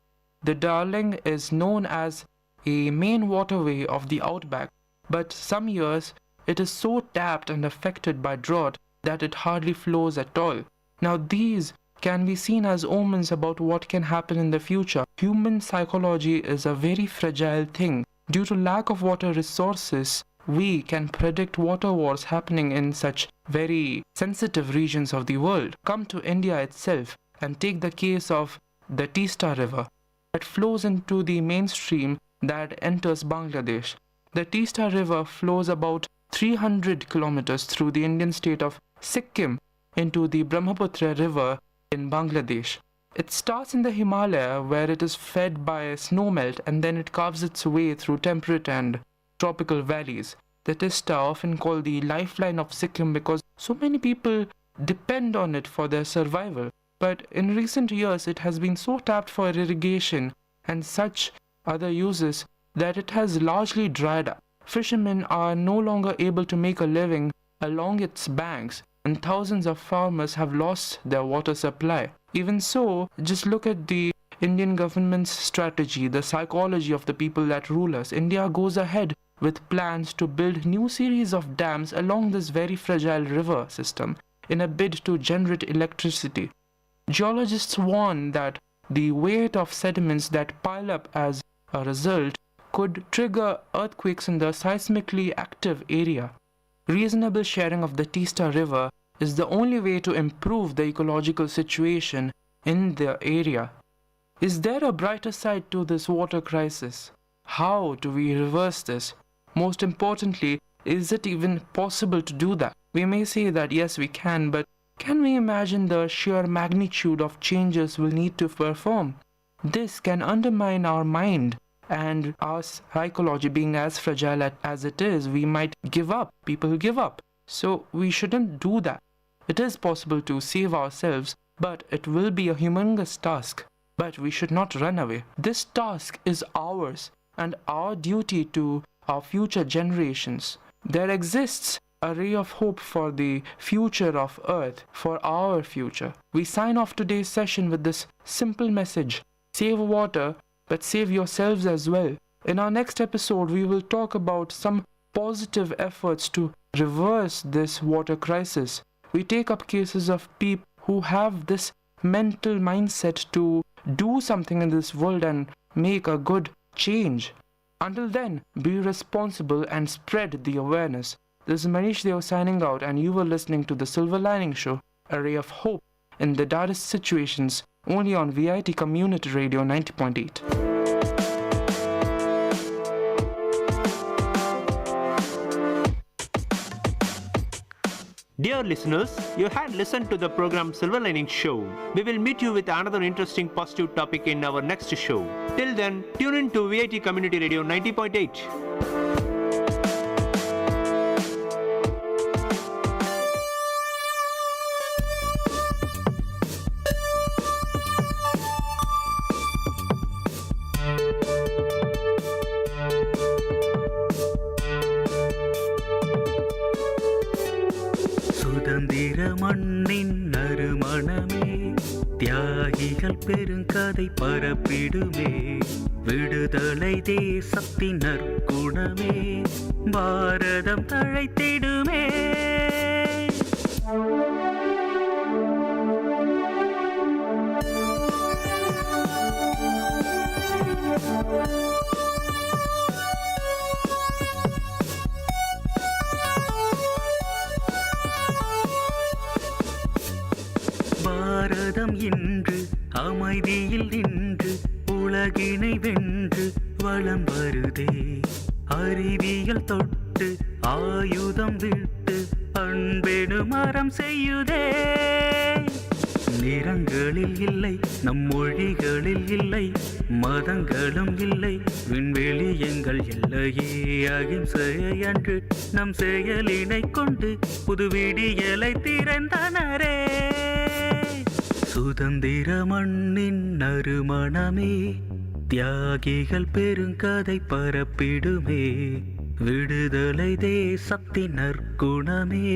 The Darling is known as a main waterway of the outback, but some years it is so tapped and affected by drought that it hardly flows at all. Now these can be seen as omens about what can happen in the future. Human psychology is a very fragile thing. Due to lack of water resources, we can predict water wars happening in such very sensitive regions of the world. Come to India itself and take the case of the Teesta River that flows into the mainstream that enters Bangladesh. The Teesta River flows about 300 kilometers through the Indian state of Sikkim into the Brahmaputra River in Bangladesh. It starts in the Himalaya where it is fed by snowmelt and then it carves its way through temperate and tropical valleys. The Teesta, often called the lifeline of Sikkim because so many people depend on it for their survival. But in recent years it has been so tapped for irrigation and such other uses that it has largely dried up. Fishermen are no longer able to make a living along its banks, and thousands of farmers have lost their water supply. Even so, just look at the Indian government's strategy, the psychology of the people that rule us. India goes ahead with plans to build new series of dams along this very fragile river system in a bid to generate electricity. Geologists warn that the weight of sediments that pile up as a result could trigger earthquakes in the seismically active area. Reasonable sharing of the Teesta River is the only way to improve the ecological situation in the area. Is there a brighter side to this water crisis? How do we reverse this? Most importantly, is it even possible to do that? We may say that yes, we can, but can we imagine the sheer magnitude of changes we'll need to perform? This can undermine our mind, and our psychology being as fragile as it is, we might give up. People give up. So we shouldn't do that. It is possible to save ourselves, but it will be a humongous task. But we should not run away. This task is ours and our duty to our future generations. There exists a ray of hope for the future of Earth, for our future. We sign off today's session with this simple message: save water, but save yourselves as well. In our next episode, we will talk about some positive efforts to reverse this water crisis. We take up cases of people who have this mental mindset to do something in this world and make a good change. Until then, be responsible and spread the awareness. This is Manish Deo signing out, and you were listening to The Silver Lining Show, a ray of hope in the darkest situations, only on VIT Community Radio 90.8. Dear listeners, you had listened to the program Silver Lining Show. We will meet you with another interesting positive topic in our next show. Till then, tune in to VIT Community Radio 90.8. மண்ணின் நறுமணமே, தியாகிகள் பெருங்கதை பரப்பிடுமே, விடுதலை தேசத்தின் நற்குணமே, பாரதம் தழைத்திடுமே. பாரதம் இன்று அமைதியில் நின்று உலகினை வென்று வலம் வருதே. அறிவியல் தொட்டு ஆயுதம் விட்டு அன்பெனும் மரம் செய்யுதே. நிறங்களில் இல்லை, நம் மொழிகளில் இல்லை, மதங்களும் இல்லை, விண்வெளி எங்கள் எல்லையே. அகிம்சையை அன்று நம் செயலினை கொண்டு புது விடியலை திறந்தனரே. சுதந்திர மண்ணின் நறுமணமே, தியாகிகள் பெருங்கதை பரப்பிடுமே, விடுதலை தேசத்தின் நற்குணமே,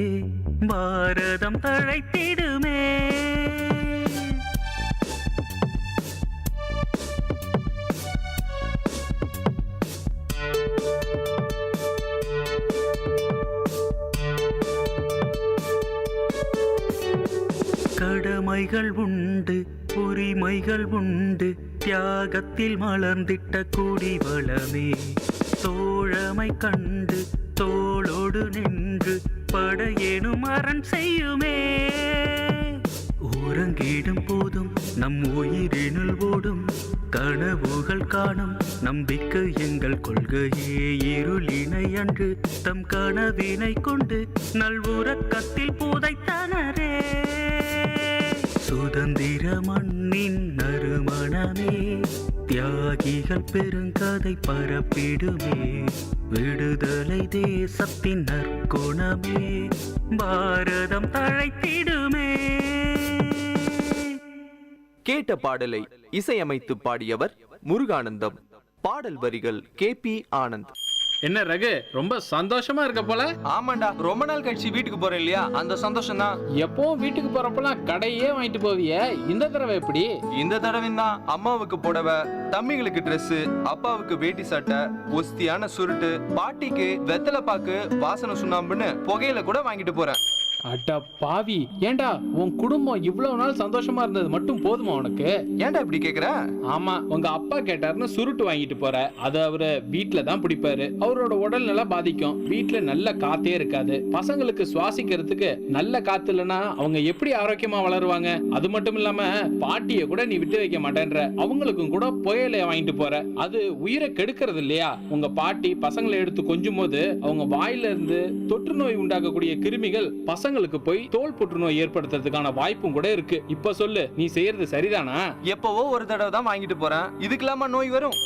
பாரதம் தழைத்திடுமே. கடமைகள் உண்டு, உரிமைகள் உண்டு, தியாகத்தில் மலர்ந்திட்ட குடிவளமே, தோழமை கண்டு தோளோடு நின்று படையேனும் அரண் செய்யுமே. உறங்கிடும் போதும் நம் உயிரினுள் ஓடும் கனவுகள் காணும் நம்பிக்கை எங்கள் கொள்கையே, இருளினை அன்று தம் கனவினை கொண்டு நல்வுறக்கத்தில் புதைத்தனரே. சுதந்திர மண்ணின் நறுமணமே, தியாகிகள் பெருங்கதை பரப்பிடுமே, விடுதலை தேசத்தின் நற்குணமே, பாரதம் தழைத்திடுமே. கேட்ட பாடலை இசையமைத்து பாடியவர் முருகானந்தம். பாடல் வரிகள் KP ஆனந்த். என்ன ரகு, ரொம்ப சந்தோஷமா இருக்க போல? ஆமாண்டா, ரொம்ப நாள் கழிச்சு வீட்டுக்கு போறேன் இல்லையா, அந்த சந்தோஷம் தான். எப்பவும் வீட்டுக்கு போறப்பெல்லாம் கடையே வாங்கிட்டு போவியே, இந்த தடவை எப்படி? இந்த தடவை தான் அம்மாவுக்கு புடவை, தம்பிகளுக்கு Dress, அப்பாவுக்கு வேட்டி சட்டை, ஒஸ்தியான சுருட்டு, பாட்டிக்கு வெத்தலை பாக்கு, வாசனை சுண்ணாம்புன்னு புகையில கூட வாங்கிட்டு போறேன். அட பாவி, ஏண்டா உன் குடும்பம் இவ்வளவு நாள் சந்தோஷமா இருந்தது மட்டும் போதுமா உனக்கு? ஏண்டா இப்படி கேக்குற? ஆமா, உங்க அப்பா கேட்டாருன்னு சுருட்டு வாங்கிட்டு போற. அது அவரு வீட்டுல தான் பிடிப்பாரு. அவரோட உடல் நல்லா பாதிக்கும். வீட்டுல நல்ல காத்தே இருக்காது. பசங்களுக்கு சுவாசிக்கிறதுக்கு நல்ல காத்து இல்லைன்னா அவங்க எப்படி ஆரோக்கியமா வளருவாங்க? அது மட்டும் இல்லாம பாட்டிய கூட நீ விட்டு வைக்க மாட்டேன்ற. அவங்களுக்கும் கூட புயலைய வாங்கிட்டு போற. அது உயிரை கெடுக்கிறது இல்லையா? உங்க பாட்டி பசங்களை எடுத்து கொஞ்சும் போது அவங்க வாயில இருந்து தொற்று நோய் உண்டாக்கக்கூடிய கிருமிகள் பசங்களுக்கு போய் தோல் புற்றுநோய் ஏற்படுத்துறதுக்கான வாய்ப்பும் கூட இருக்கு. இப்ப சொல்லு, நீ செய்யறது சரிதானா? எப்பவோ ஒரு தடவை தான் வாங்கிட்டு போறேன், இதுக்கெல்லாமா நோய் வரும்?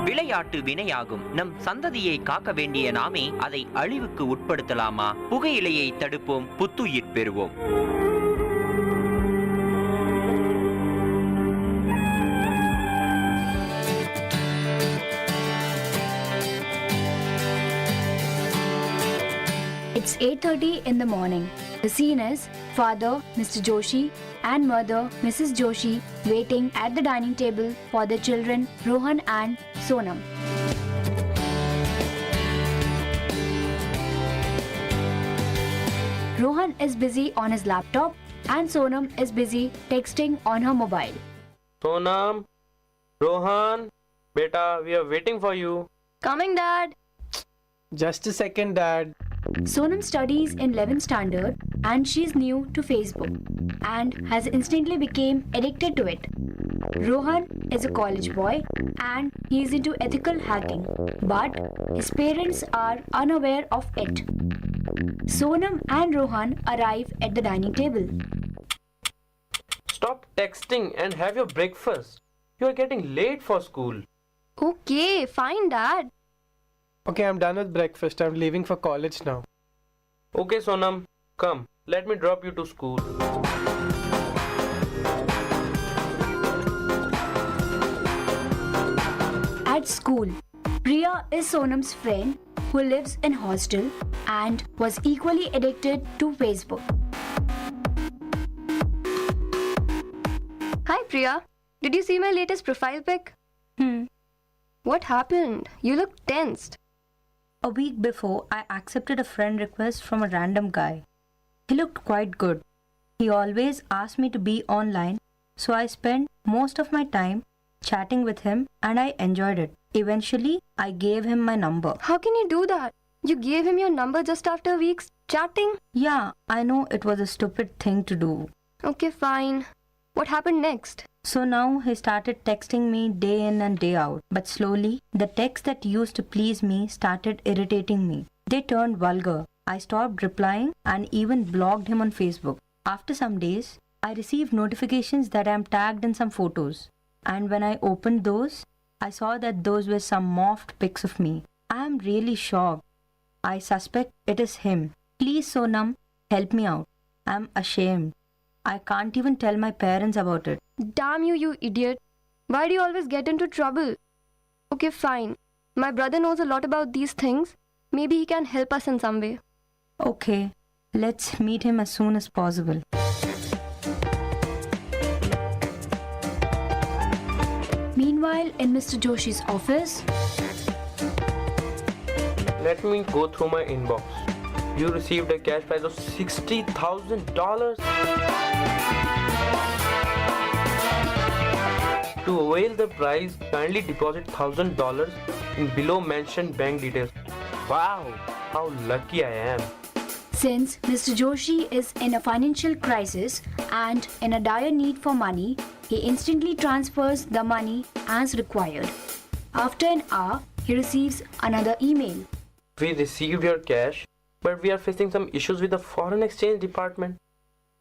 விளையாட்டு வினையாகும். நம் சந்ததியை காக்க வேண்டிய நாமே அதை அழிவுக்கு உட்படுத்தலாமா? புகையிலையை தடுப்போம், புத்துயிர் பெறுவோம். It's 8:30 in the morning. The scene is father, Mr. Joshi, and mother, Mrs. Joshi, waiting at the dining table for their children, Rohan and Sonam. Rohan is busy on his laptop and Sonam is busy texting on her mobile. Sonam, Rohan, beta, we are waiting for you. Coming, Dad. Just a second, Dad. Sonam studies in 11th standard and she's new to Facebook and has instantly become addicted to it. Rohan is a college boy and he is into ethical hacking, but his parents are unaware of it. Sonam and Rohan arrive at the dining table. Stop texting and have your breakfast. You are getting late for school. Okay, fine, Dad. Okay, I'm done with breakfast. I'm leaving for college now. Okay, Sonam, come. Let me drop you to school. At school, Priya is Sonam's friend who lives in hostel and was equally addicted to Facebook. Hi, Priya. Did you see my latest profile pic? What happened? You look tensed. A week before, I accepted a friend request from a random guy. He looked quite good. He always asked me to be online, so I spent most of my time chatting with him and I enjoyed it. Eventually, I gave him my number. How can you do that? You gave him your number just after weeks chatting? Yeah, I know it was a stupid thing to do. Okay, fine. What happened next? So now he started texting me day in and day out. But slowly, the texts that used to please me started irritating me. They turned vulgar. I stopped replying and even blocked him on Facebook. After some days, I received notifications that I am tagged in some photos. And when I opened those, I saw that those were some morphed pics of me. I am really shocked. I suspect it is him. Please, Sonam, help me out. I am ashamed. I can't even tell my parents about it. Damn you, you idiot. Why do you always get into trouble? Okay, fine. My brother knows a lot about these things. Maybe he can help us in some way. Okay, let's meet him as soon as possible. Meanwhile, in Mr. Joshi's office, let me go through my inbox. You received a cash prize of $60,000. To avail the prize, kindly deposit $1,000 in below mentioned bank details. Wow, how lucky I am. since Mr. Joshi is in a financial crisis and in a dire need for money, he instantly transfers the money as required. After an hour, he receives another email. We received your cash, but we are facing some issues with the foreign exchange department.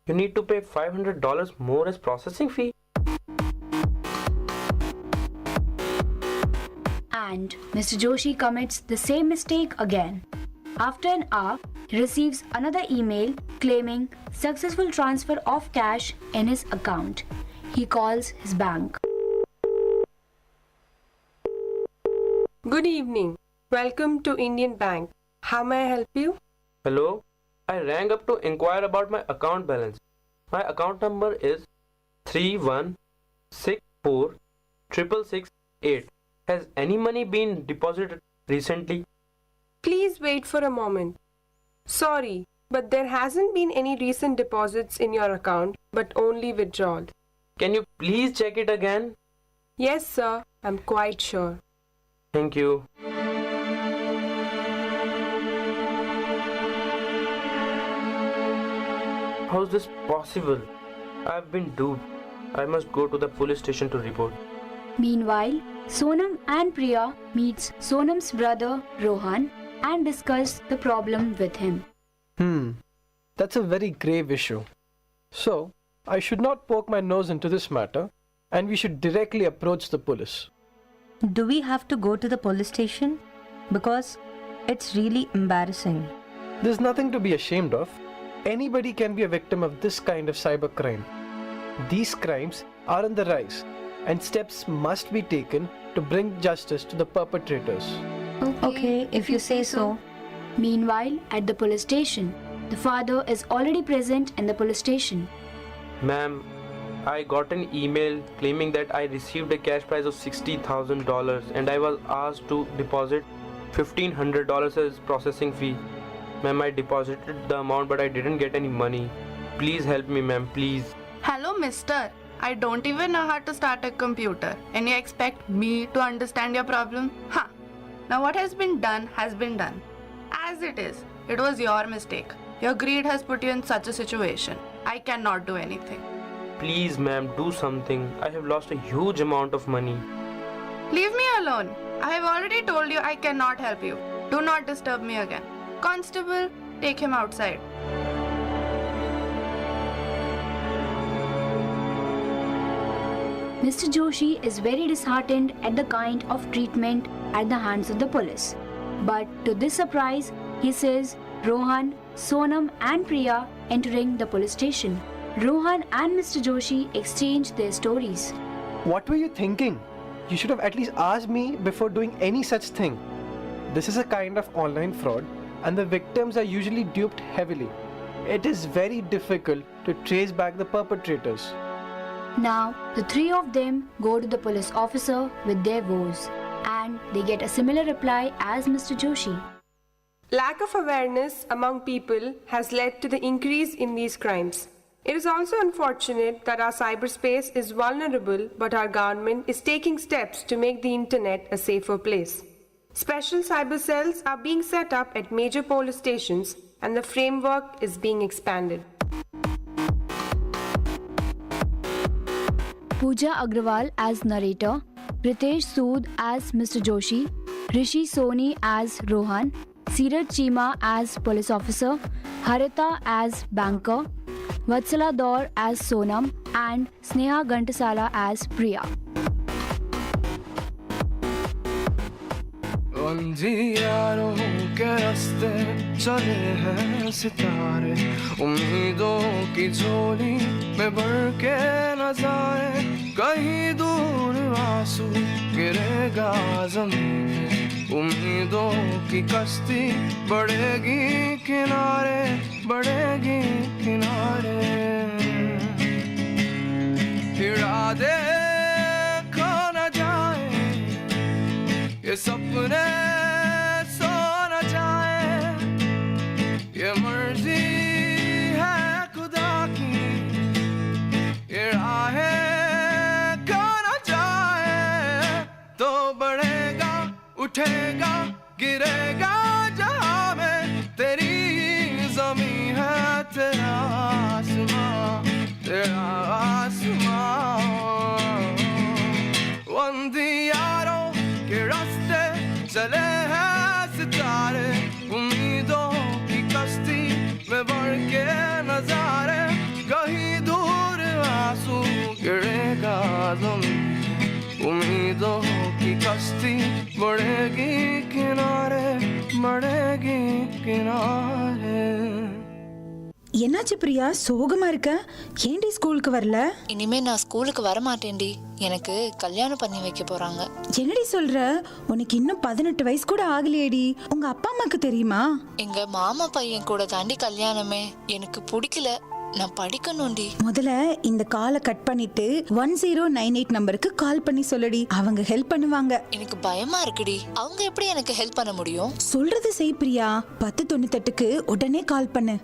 You need to pay $500 more as processing fee. And Mr. Joshi commits the same mistake again. After an hour, he receives another email claiming successful transfer of cash in his account. He calls his bank. Good evening. Welcome to Indian Bank. How may I help you? Hello, I rang up to inquire about my account balance. My account number is 3164668. Has any money been deposited recently? Please wait for a moment. Sorry, but there hasn't been any recent deposits in your account, but only withdrawal. Can you please check it again? Yes, sir. I'm quite sure. Thank you. How is this possible? I've been duped. I must go to the police station to report. Meanwhile, Sonam and Priya meets Sonam's brother Rohan and discuss the problem with him. That's a very grave issue. So, I should not poke my nose into this matter, and we should directly approach the police. Do we have to go to the police station? Because it's really embarrassing. There's nothing to be ashamed of. Anybody can be a victim of this kind of cybercrime. These crimes are on the rise, and steps must be taken to bring justice to the perpetrators. Okay, if you say so. Meanwhile, at the police station, the father is already present in the police station. Ma'am, I got an email claiming that I received a cash prize of $60,000 and I was asked to deposit $1,500 as processing fee. Ma'am, I deposited the amount but I didn't get any money. Please help me, ma'am, please. Hello, mister. I don't even know how to start a computer and you expect me to understand your problem? Huh. Now what has been done has been done. As it is, it was your mistake. Your greed has put you in such a situation. I cannot do anything. Please, ma'am, do something. I have lost a huge amount of money. Leave me alone. I have already told you I cannot help you. Do not disturb me again. Constable, take him outside. Mr. Joshi is very disheartened at the kind of treatment at the hands of the police. But to this surprise, he sees Rohan, Sonam and Priya entering the police station. Rohan and Mr. Joshi exchange their stories. What were you thinking? You should have at least asked me before doing any such thing. This is a kind of online fraud, and the victims are usually duped heavily. It is very difficult to trace back the perpetrators. Now, the three of them go to the police officer with their woes, and they get a similar reply as Mr. Joshi. Lack of awareness among people has led to the increase in these crimes. It is also unfortunate that our cyberspace is vulnerable, but our government is taking steps to make the internet a safer place. Special cyber cells are being set up at major police stations, and the framework is being expanded. Pooja Agrawal as narrator, Ritesh Sood as Mr. Joshi, Rishi Soni as Rohan, Sirat Chima as police officer, Harita as banker, Vatsala Daur as Sonam, and Sneha Gantasala as Priya. अंधियारों के रास्ते चले हैं सितारे, उम्मीदों की झोली में भर के न जाए, कहीं दूर आंसू गिरेगा ज़मीन पे, उम्मीदों की कश्ती बढ़ेगी किनारे, बढ़ेगी किनारे। इरादे खो न जाए, ये सपने सो न जाए, ये मर्जी है खुदा की, ये राहें खो न जाए, तो बढ़ेगा उठेगा गिरेगा जहां में, तेरी ज़मीं है तेरा आसमां, तेरा आसमां। अंधियारों के रास्ते चले हैं सितारे, उम्मीदों की कश्ती में बढ़ के नजारे, कहीं दूर आंसू गिरेगा ज़मीं, उम्मीदों की कश्ती बढ़ेगी किनारे, बढ़ेगी किनारे। என்னாச்சு பிரியா, சோகமா இருக்க? ஏன்டி ஸ்கூலுக்கு வரல? இனிமே நான் ஸ்கூலுக்கு வர மாட்டேன்டி, எனக்கு கல்யாணம் பண்ணி வைக்க போறாங்க. என்னடி சொல்ற? உனக்கு இன்னும் 18 வயசு கூட ஆகலையேடி. உங்க அப்பா அம்மாக்கு தெரியுமா? எங்க மாமா பையன் கூட தாண்டி கல்யாணமே, எனக்கு பிடிக்கல, நான் படிக்கணும்டி. முதல்ல இந்த காலை கட் பண்ணிட்டு 1098 நம்பருக்கு கால் பண்ணி சொல்லுடி, அவங்க ஹெல்ப் பண்ணுவாங்க. எனக்கு பயமா இருக்குடி, அவங்க எப்படி எனக்கு ஹெல்ப் பண்ண முடியும்? சொல்றது செய் பிரியா, 1098க்கு உடனே கால் பண்ணு.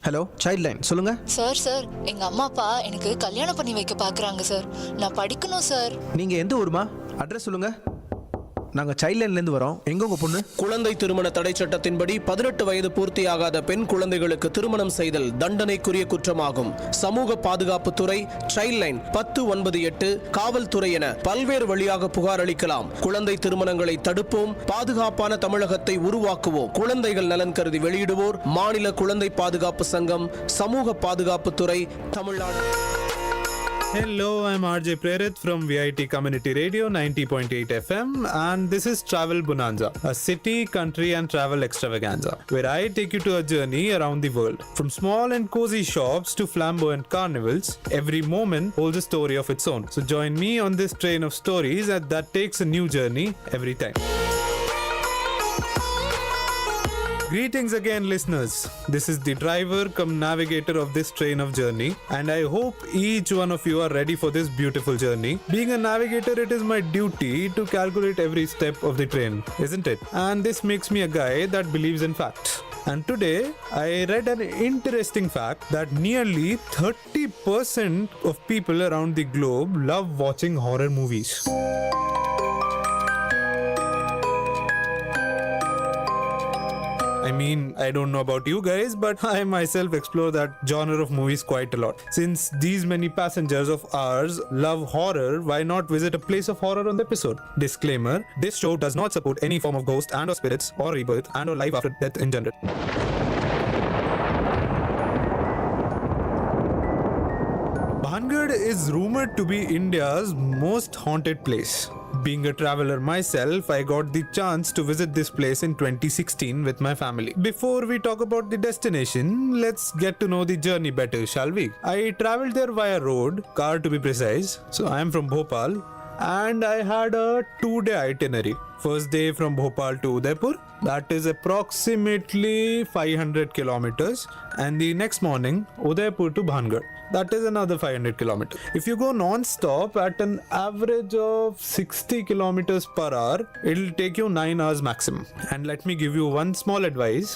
ஹலோ, சைல்ட் லைன், சொல்லுங்க சார் எங்க அம்மா அப்பா எனக்கு கல்யாணம் பண்ணி வைக்க பாக்குறாங்க சார், நான் படிக்கணும் சார். நீங்க எந்த ஊருமா? அட்ரஸ் சொல்லுங்க. நாங்க சைல்ட் லைன்லேருந்து வரோம். எங்க உங்க பொண்ணு? குழந்தை திருமண தடை சட்டத்தின்படி 18 வயது பூர்த்தியாகாத பெண் குழந்தைகளுக்கு திருமணம் செய்தல் தண்டனைக்குரிய குற்றமாகும். சமூக பாதுகாப்பு துறை, சைல்ட் லைன் 1098, காவல்துறை என பல்வேறு வழியாக புகார் அளிக்கலாம். குழந்தை திருமணங்களை தடுப்போம், பாதுகாப்பான தமிழகத்தை உருவாக்குவோம். குழந்தைகள் நலன் கருதி வெளியிடுவோர் மாநில குழந்தை பாதுகாப்பு சங்கம், சமூக பாதுகாப்பு துறை, Tamil Nadu. Hello, I'm RJ Prerit from Vit Community Radio 90.8 FM, and this is Travel Bonanza, a city, country and travel extravaganza, where I take you to a journey around the world. From small and cozy shops to flamboyant carnivals, every moment holds a story of its own. So join me on this train of stories that takes a new journey every time. Greetings again, listeners. This is the driver cum navigator of this train of journey, and I hope each one of you are ready for this beautiful journey. Being a navigator, it is my duty to calculate every step of the train, isn't it? And this makes me a guy that believes in facts. And today, I read an interesting fact that nearly 30% of people around the globe love watching horror movies. I mean, I don't know about you guys, but I myself explore that genre of movies quite a lot. Since these many passengers of ours love horror, why not visit a place of horror on the episode? Disclaimer, this show does not support any form of ghost and or spirits or rebirth and or life after death in general. Bhangar is rumored to be India's most haunted place. Being a traveler myself, I got the chance to visit this place in 2016 with my family. Before we talk about the destination, let's get to know the journey better, shall we? I traveled there via road, car to be precise. So I am from Bhopal and I had a 2-day itinerary. First day from Bhopal to Udaipur, that is approximately 500 kilometers, and the next morning Udaipur to Bhangar, that is another 500 kilometers. If you go non-stop at an average of 60 kilometers per hour, it'll take you 9 hours maximum. And let me give you one small advice.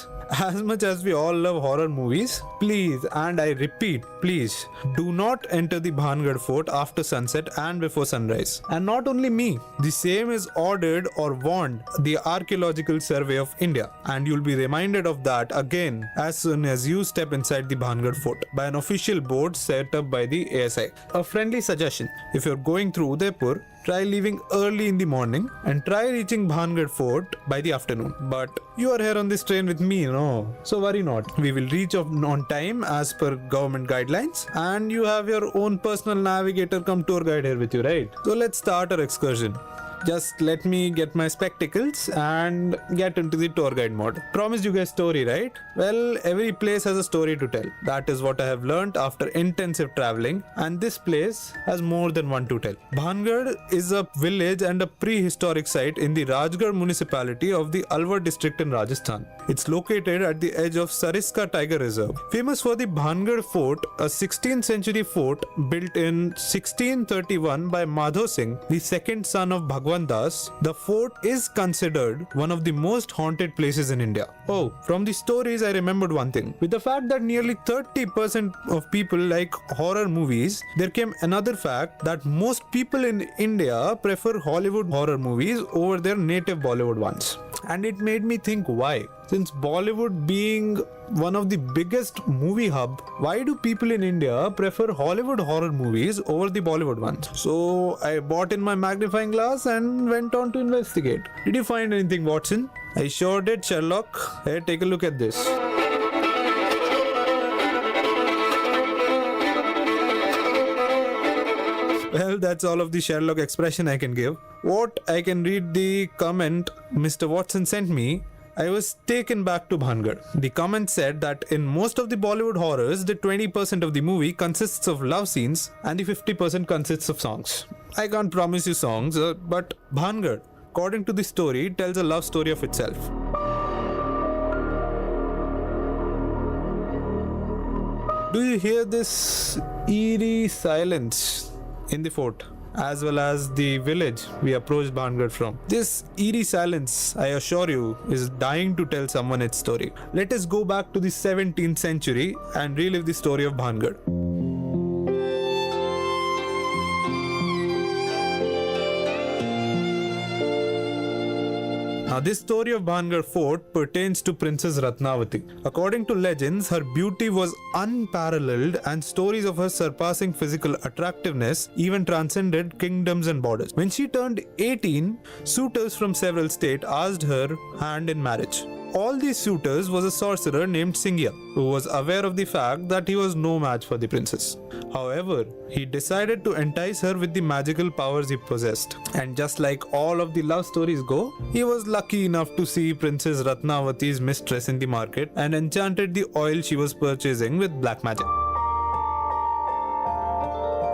As much as we all love horror movies, please, and I repeat, please, do not enter the Bhangar fort after sunset and before sunrise. And not only me, the same is ordered or warned the Archaeological Survey of India, and you'll be reminded of that again as soon as you step inside the Bhangar fort by an official board set up by the ASI. A friendly suggestion: if you're going through Udaipur, try leaving early in the morning and try reaching Bhangar fort by the afternoon. But you are here on this train with me, no? So worry not. We will reach on time as per government guidelines, and you have your own personal navigator come tour guide here with you, right? So let's start our excursion. Just let me get my spectacles and get into the tour guide mode. Promised you guys story, right? Well, every place has a story to tell. That is what I have learned after intensive traveling, and this place has more than one to tell. Bhangarh is a village and a prehistoric site in the Rajgarh municipality of the Alwar district in Rajasthan. It's located at the edge of Sariska Tiger Reserve. Famous for the Bhangarh Fort, a 16th century fort built in 1631 by Madho Singh, the second son of Bhagwan Das, the fort is considered one of the most haunted places in India. Oh, from the stories I remembered one thing. With the fact that nearly 30% of people like horror movies, there came another fact that most people in India prefer Hollywood horror movies over their native Bollywood ones. And it made me think why. Since Bollywood being one of the biggest movie hub, why do people in India prefer Hollywood horror movies over the Bollywood ones? So I bought in my magnifying glass and went on to investigate. Did you find anything, Watson? I sure did, Sherlock. Hey, take a look at this. Well, that's all of the Sherlock expression I can give. What I can read the comment Mr. Watson sent me, I was taken back to Bhangarh. The comment said that in most of the Bollywood horrors, the 20% of the movie consists of love scenes and the 50% consists of songs. I can't promise you songs, but Bhangarh, according to the story, tells a love story of itself. Do you hear this eerie silence in the fort, as well as the village we approached Bhangarh from? This eerie silence, I assure you, is dying to tell someone its story. Let us go back to the 17th century and relive the story of Bhangarh. Now, this story of Bhangarh Fort pertains to Princess Ratnavati. According to legends, her beauty was unparalleled and stories of her surpassing physical attractiveness even transcended kingdoms and borders. When she turned 18, suitors from several states asked her hand in marriage. All these suitors was a sorcerer named Singya, who was aware of the fact that he was no match for the princess. However, he decided to entice her with the magical powers he possessed. And just like all of the love stories go, he was lucky enough to see Princess Ratnavati's mistress in the market and enchanted the oil she was purchasing with black magic.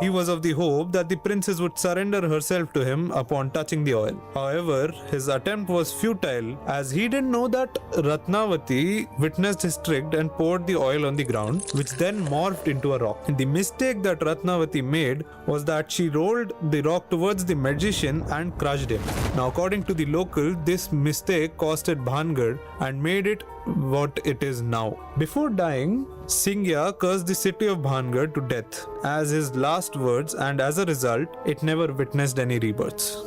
He was of the hope that the princess would surrender herself to him upon touching the oil. However, his attempt was futile as he didn't know that Ratnavati witnessed his trick and poured the oil on the ground, which then morphed into a rock. The mistake that Ratnavati made was that she rolled the rock towards the magician and crushed him. Now, according to the local, this mistake costed Bhangarh and made it what it is now. Before dying, Singya cursed the city of Bhangarh to death as his last words, and as a result, it never witnessed any rebirths.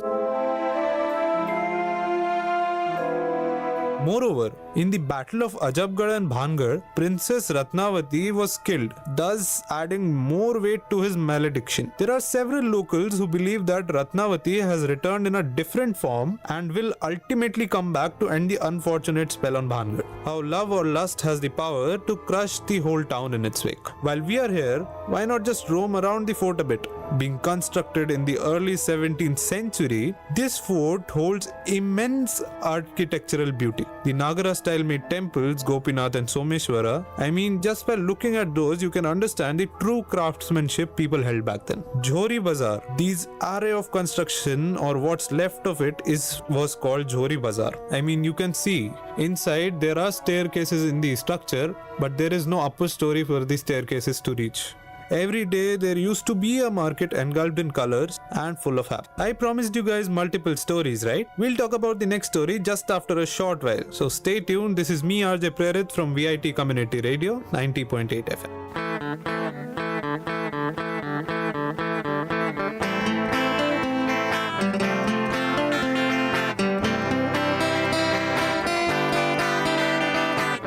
Moreover, in the Battle of Ajabgarh and Bhangarh, Princess Ratnavati was killed, thus adding more weight to his malediction. There are several locals who believe that Ratnavati has returned in a different form and will ultimately come back to end the unfortunate spell on Bhangarh. How love or lust has the power to crush the whole town in its wake. While we are here, why not just roam around the fort a bit? Being constructed in the early 17th century, this fort holds immense architectural beauty. The Nagara style made temples, Gopinath and Someshwara, I mean, just by looking at those, you can understand the true craftsmanship people held back then. Jhori Bazaar, these array of construction or what's left of it was called Jhori Bazaar. I mean, you can see inside there are staircases in the structure, but there is no upper story for the staircases to reach. Every day there used to be a market engulfed in colors and full of happiness. I promised you guys multiple stories, right? We'll talk about the next story just after a short while. So stay tuned. This is me, RJ Prerit from Vit Community Radio, 90.8 FM.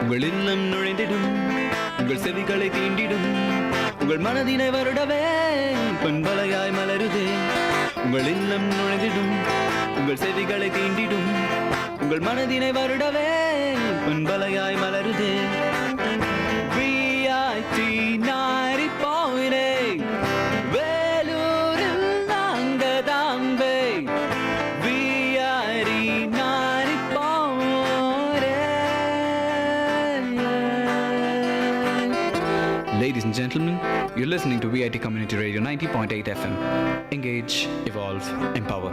உங்கள் இல்லம் நுழைந்திடும் உங்கள் செவிகளை தீண்டிடும் உங்கள் மனதினை வருடவே பண்பலையாய் மலருதே உங்கள் இல்லம் நுழைந்திடும் உங்கள் செவிகளை தீண்டிடும் உங்கள் மனதினை வருடவே பண்பலையாய் மலருதே VIT 90.8 வேலூரில் நாங்க Tambe VIT You're listening to VIT Community Radio 90.8 FM. Engage, evolve, empower.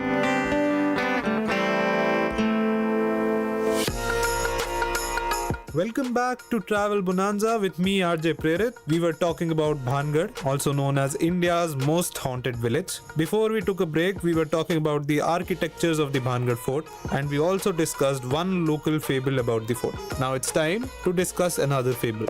Welcome back to Travel Bonanza with me, RJ Prerit. We were talking about Bhangar, also known as India's most haunted village. Before we took a break, we were talking about the architectures of the Bhangar fort, and we also discussed one local fable about the fort. Now it's time to discuss another fable.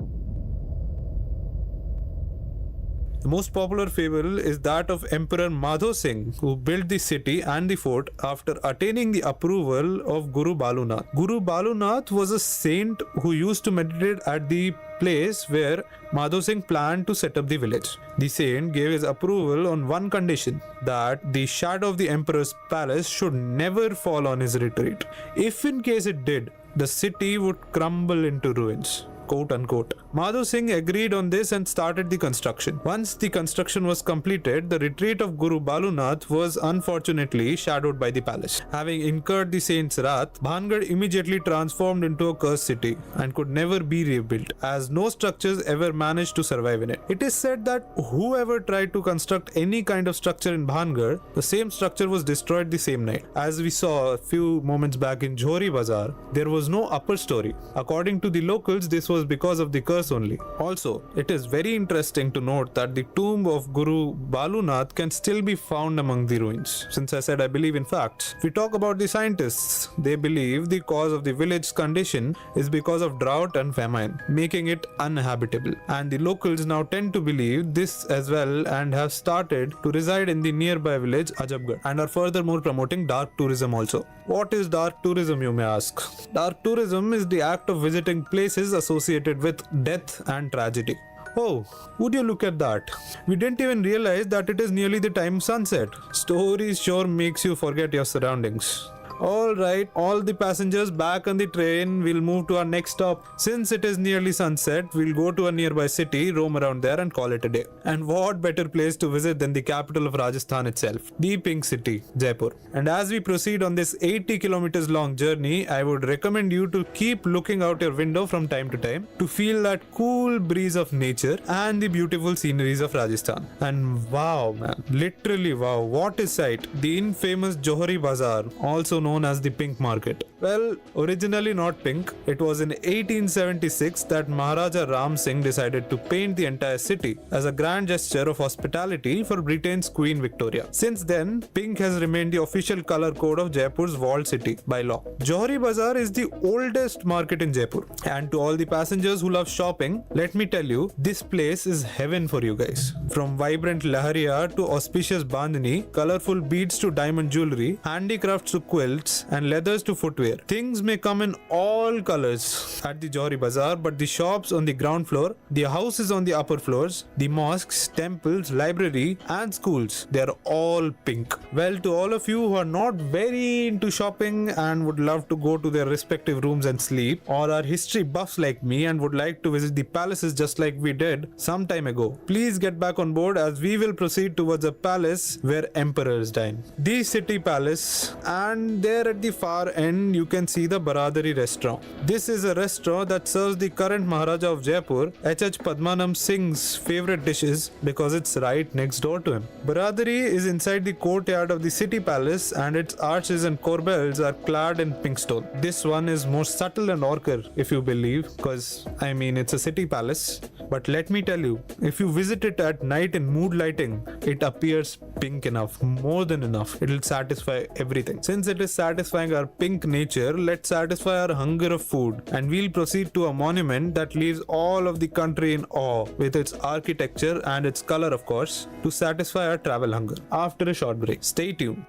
The most popular fable is that of Emperor Madho Singh, who built the city and the fort after attaining the approval of Guru Balunath. Guru Balunath was a saint who used to meditate at the place where Madho Singh planned to set up the village. The saint gave his approval on one condition, that the shadow of the emperor's palace should never fall on his retreat. If in case it did, the city would crumble into ruins. Quote unquote. Madho Singh agreed on this and started the construction. Once the construction was completed, the retreat of Guru Balunath was unfortunately shadowed by the palace. Having incurred the saint's wrath, Bhangar immediately transformed into a cursed city and could never be rebuilt, as no structures ever managed to survive in it. It is said that whoever tried to construct any kind of structure in Bhangar, the same structure was destroyed the same night. As we saw a few moments back in Johri Bazaar, there was no upper story. According to the locals, this was because of the curse only. Also, it is very interesting to note that the tomb of Guru Balunath can still be found among the ruins. Since I said I believe in facts, if we talk about the scientists, they believe the cause of the village's condition is because of drought and famine, making it uninhabitable. And the locals now tend to believe this as well and have started to reside in the nearby village Ajabgarh and are furthermore promoting dark tourism also. What is dark tourism, you may ask? Dark tourism is the act of visiting places associated with death and tragedy. Oh, would you look at that? We didn't even realize that it is nearly the time sunset. Stories sure makes you forget your surroundings. Alright, all the passengers back on the train. We'll move to our next stop. Since it is nearly sunset, we'll go to a nearby city, roam around there and call it a day. And what better place to visit than the capital of Rajasthan itself, the Pink City, Jaipur. And as we proceed on this 80 kilometers long journey, I would recommend you to keep looking out your window from time to time to feel that cool breeze of nature and the beautiful sceneries of Rajasthan. And wow man, literally wow, what a sight. The infamous Johri Bazaar, also known as the Pink Market. Well, originally not pink, it was in 1876 that Maharaja Ram Singh decided to paint the entire city as a grand gesture of hospitality for Britain's Queen Victoria. Since then, pink has remained the official color code of Jaipur's walled city by law. Johri Bazaar is the oldest market in Jaipur, and to all the passengers who love shopping, let me tell you, this place is heaven for you guys. From vibrant lahariya to auspicious bandhani, colorful beads to diamond jewelry, handicrafts to quilts and leathers to footwear. Things may come in all colors at the Johri Bazaar, but the shops on the ground floor, the houses on the upper floors, the mosques, temples, library and schools, they are all pink. Well, to all of you who are not very into shopping and would love to go to their respective rooms and sleep, or are history buffs like me and would like to visit the palaces just like we did some time ago, please get back on board as we will proceed towards a palace where emperors dine. The city palace, and there at the far end you can see the Baradari restaurant. This is a restaurant that serves the current Maharaja of Jaipur, H.H. Padmanabh Singh's favorite dishes because it's right next door to him. Baradari is inside the courtyard of the city palace and its arches and corbels are clad in pink stone. This one is more subtle and ochre if you believe, because I mean it's a city palace. But let me tell you, if you visit it at night in mood lighting, it appears pink enough, more than enough. It will satisfy everything. Since it is satisfying our pink nature, let's satisfy our hunger of food, and we'll proceed to a monument that leaves all of the country in awe with its architecture and its color, of course, to satisfy our travel hunger. After a short break, stay tuned.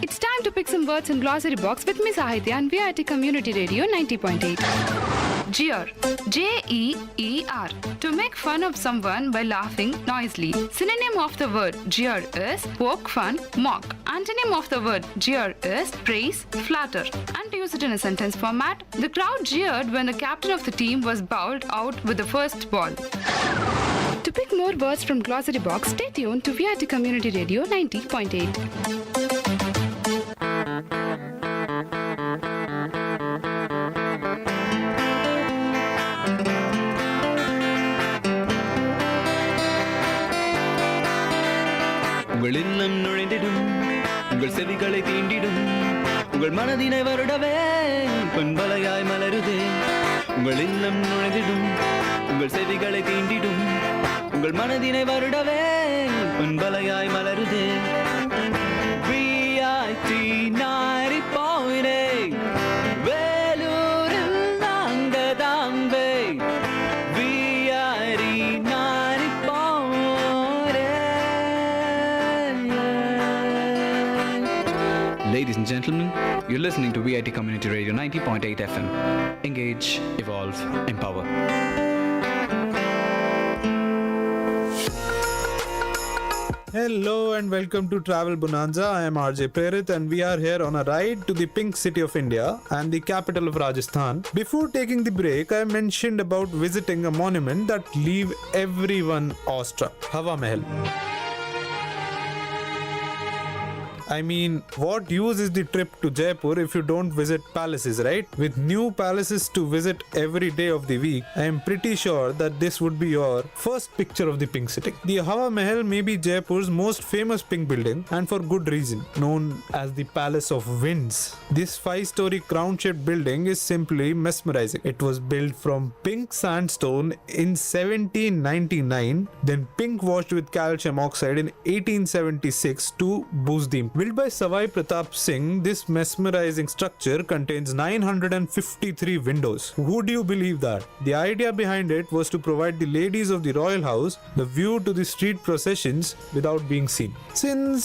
It's time to pick some words in glossary box with Miss Sahitya on VIT Community Radio 90.8. Jeer, J-E-E-R, to make fun of someone by laughing noisily. Synonym of the word jeer is poke fun, mock. Antonym of the word jeer is praise, flatter. And to use it in a sentence format, the crowd jeered when the captain of the team was bowled out with the first ball. To pick more words from glossary box, stay tuned to VIT Community Radio 90.8. உங்கள் இல்லம் நுழைந்திடும், உங்கள் செவிகளை தீண்டிடும், உங்கள் மனதினை வருடவே பொன்பலையாய் மலருதே. உங்கள் இல்லம் நுழைந்திடும், உங்கள் செவிகளை தீண்டிடும், உங்கள் மனதினை வருடவே பொன்பலையாய் மலருதே. VIT 90.8 வேலூரில் நாங்க Tambe. VIT 90.8. Ladies and gentlemen, you're listening to VIT Community Radio 90.8 FM. Engage, evolve, empower. Hello and welcome to Travel Bonanza. I am RJ Prerit and we are here on a ride to the pink city of India and the capital of Rajasthan. Before taking the break, I mentioned about visiting a monument that leave everyone awestruck, Hawa Mahal. I mean, what use is the trip to Jaipur if you don't visit palaces, right? With new palaces to visit every day of the week, I am pretty sure that this would be your first picture of the pink city. The Hawa Mahal may be Jaipur's most famous pink building, and for good reason, known as the Palace of Winds. This 5-story crown-shaped building is simply mesmerizing. It was built from pink sandstone in 1799, then pink washed with calcium oxide in 1876 to boost the. Built by Savai Pratap Singh, this mesmerizing structure contains 953 windows. Would you believe that? The idea behind it was to provide the ladies of the royal house the view to the street processions without being seen. Since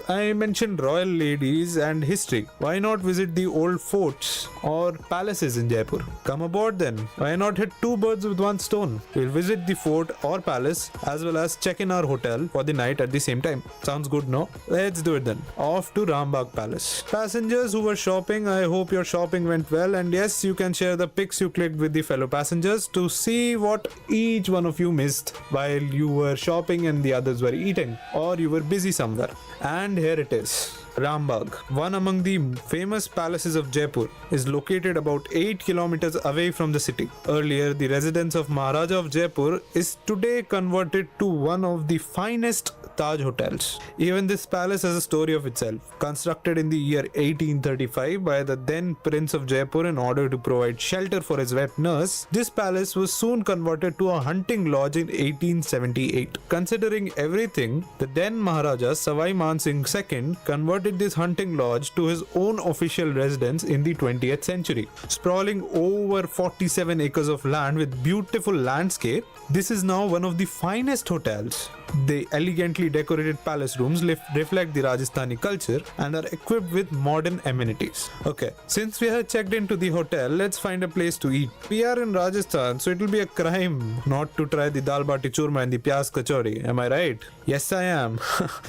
I mentioned royal ladies and history, why not visit the old forts or palaces in Jaipur? Come aboard then. Why not hit two birds with one stone? We'll visit the fort or palace as well as check in our hotel for the night at the same time. Sounds good, no? Let's do it then. Off to Rambagh Palace. Passengers who were shopping, I hope your shopping went well, and yes, you can share the pics you clicked with the fellow passengers to see what each one of you missed while you were shopping and the others were eating, or you were busy somewhere. And here it is. Rambagh, one among the famous palaces of Jaipur, is located about 8 kilometers away from the city. Earlier, the residence of Maharaja of Jaipur is today converted to one of the finest Taj hotels. Even this palace has a story of itself. Constructed in the year 1835 by the then Prince of Jaipur in order to provide shelter for his wet nurse, this palace was soon converted to a hunting lodge in 1878. Considering everything, the then Maharaja Savai Man Singh II converted this hunting lodge to his own official residence in the 20th century. Sprawling over 47 acres of land with beautiful landscape, this is now one of the finest hotels. The elegantly decorated palace rooms reflect the Rajasthani culture and are equipped with modern amenities. Okay, since we have checked into the hotel, let's find a place to eat. We are in Rajasthan, so it will be a crime not to try the dal bati churma and the pyaz kachori. Am I right? Yes, I am.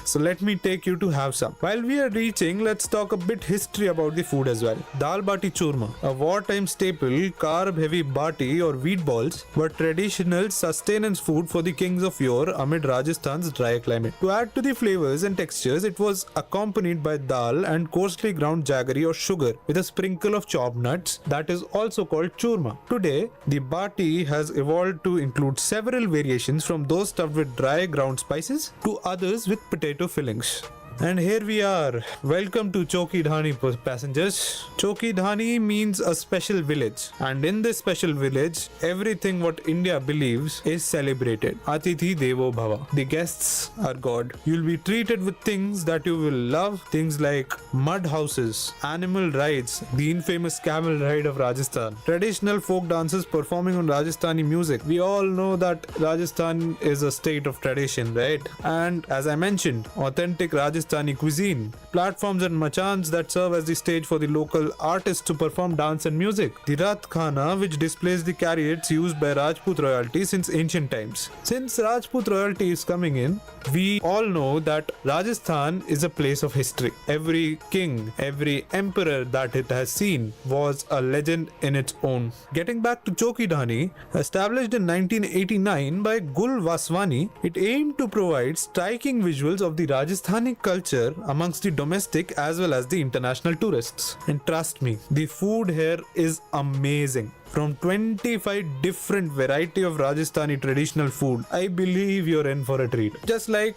So let me take you to have some. While we are reaching, let's talk a bit history about the food as well. Dal bati churma, a wartime staple, carb-heavy bati or wheat balls, were traditional sustenance food for the kings of yore amid Rajasthan's dry climate. To add to the flavors and textures, it was accompanied by dal and coarsely ground jaggery or sugar with a sprinkle of chopped nuts that is also called churma. Today, the bati has evolved to include several variations from those stuffed with dry ground spices to others with potato fillings. And here we are. Welcome to Choki Dhani passengers. Choki Dhani means a special village, and in this special village, everything what India believes is celebrated. Atithi Devo Bhava. The guests are God. You'll be treated with things that you will love. Things like mud houses, animal rides, the infamous camel ride of Rajasthan, traditional folk dances performing on Rajasthani music. We all know that Rajasthan is a state of tradition, right? And as I mentioned, authentic Rajasthani cuisine, platforms and machans that serve as the stage for the local artists to perform dance and music, the Rath Khana which displays the chariots used by Rajput royalty since ancient times. Since Rajput royalty is coming in, we all know that Rajasthan is a place of history. Every king, every emperor that it has seen was a legend in its own. Getting back to Choki Dhani, established in 1989 by Gul Vaswani, it aimed to provide striking visuals of the Rajasthani culture amongst the domestic as well as the international tourists. And trust me, the food here is amazing. From 25 different variety of Rajasthani traditional food, I believe you're in for a treat. Just like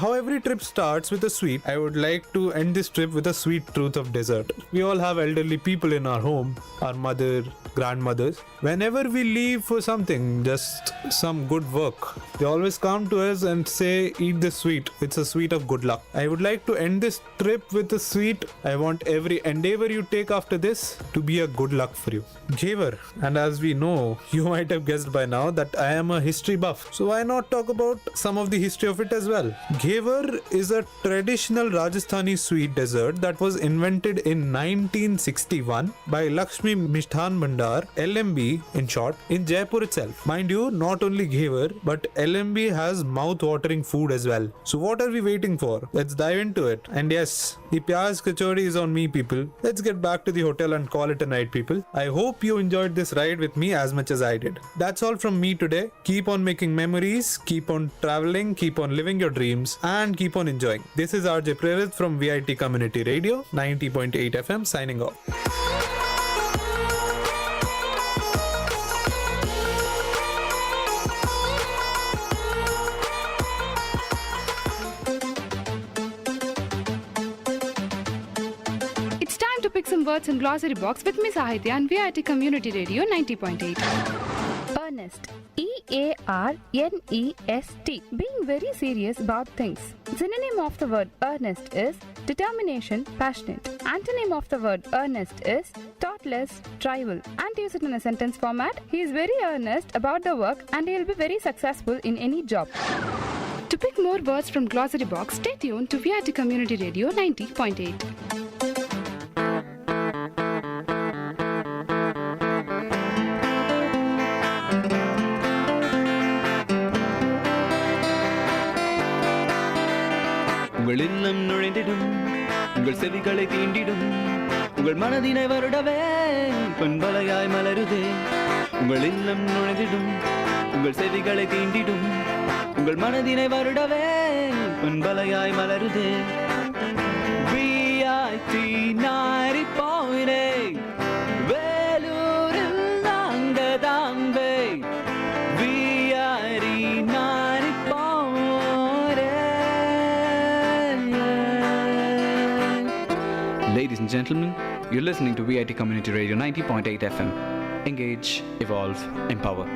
how every trip starts with a sweet, I would like to end this trip with a sweet truth of dessert. We all have elderly people in our home, our mother, grandmothers. Whenever we leave for something, just some good work, they always come to us and say, eat this sweet. It's a sweet of good luck. I would like to end this trip with a sweet. I want every endeavor you take after this to be a good luck for you. Ghevar. And as we know, you might have guessed by now that I am a history buff. So why not talk about some of the history of it as well? Ghevar is a traditional Rajasthani sweet dessert that was invented in 1961 by Lakshmi Mishthan Bhandar, LMB in short, in Jaipur itself. Mind you, not only Ghevar, but LMB has mouth-watering food as well. So what are we waiting for? Let's dive into it. And yes, the Pyaz Kachori is on me, people. Let's get back to the hotel and call it a night, people. I hope you enjoyed this ride with me as much as I did. That's all from me today. Keep on making memories, keep on traveling, keep on living your dreams, and keep on enjoying. This is RJ Prerit from VIT Community Radio, 90.8 FM, signing off. It's time to pick some words in glossary box with Miss Sahitya and VIT Community Radio 90.8. Earnest. E-A-R-N-E-S-T. Being very serious about things. Synonym of the word earnest is determination, passionate. Antonym of the word earnest is thoughtless, trivial. And to use it in a sentence format, he is very earnest about the work and he will be very successful in any job. To pick more words from glossary box, stay tuned to VIT Community Radio 90.8. உங்கள் இல்லம் நுழைந்திடும் உங்கள் செவிகளை தீண்டிடும் உங்கள் மனதினை வருடவே பண்பலையாய் மலருதே உங்கள் இல்லம் நுழைந்திடும் உங்கள் செவிகளை தீண்டிடும் உங்கள் மனதினை வருடவே பண்பலையாய் மலருதே VIT 90.8 வேலூரில் நாங்கதாம்பே VIT 90.8. Ladies and gentlemen, you're listening to VIT Community Radio 90.8 FM. Engage, evolve, empower.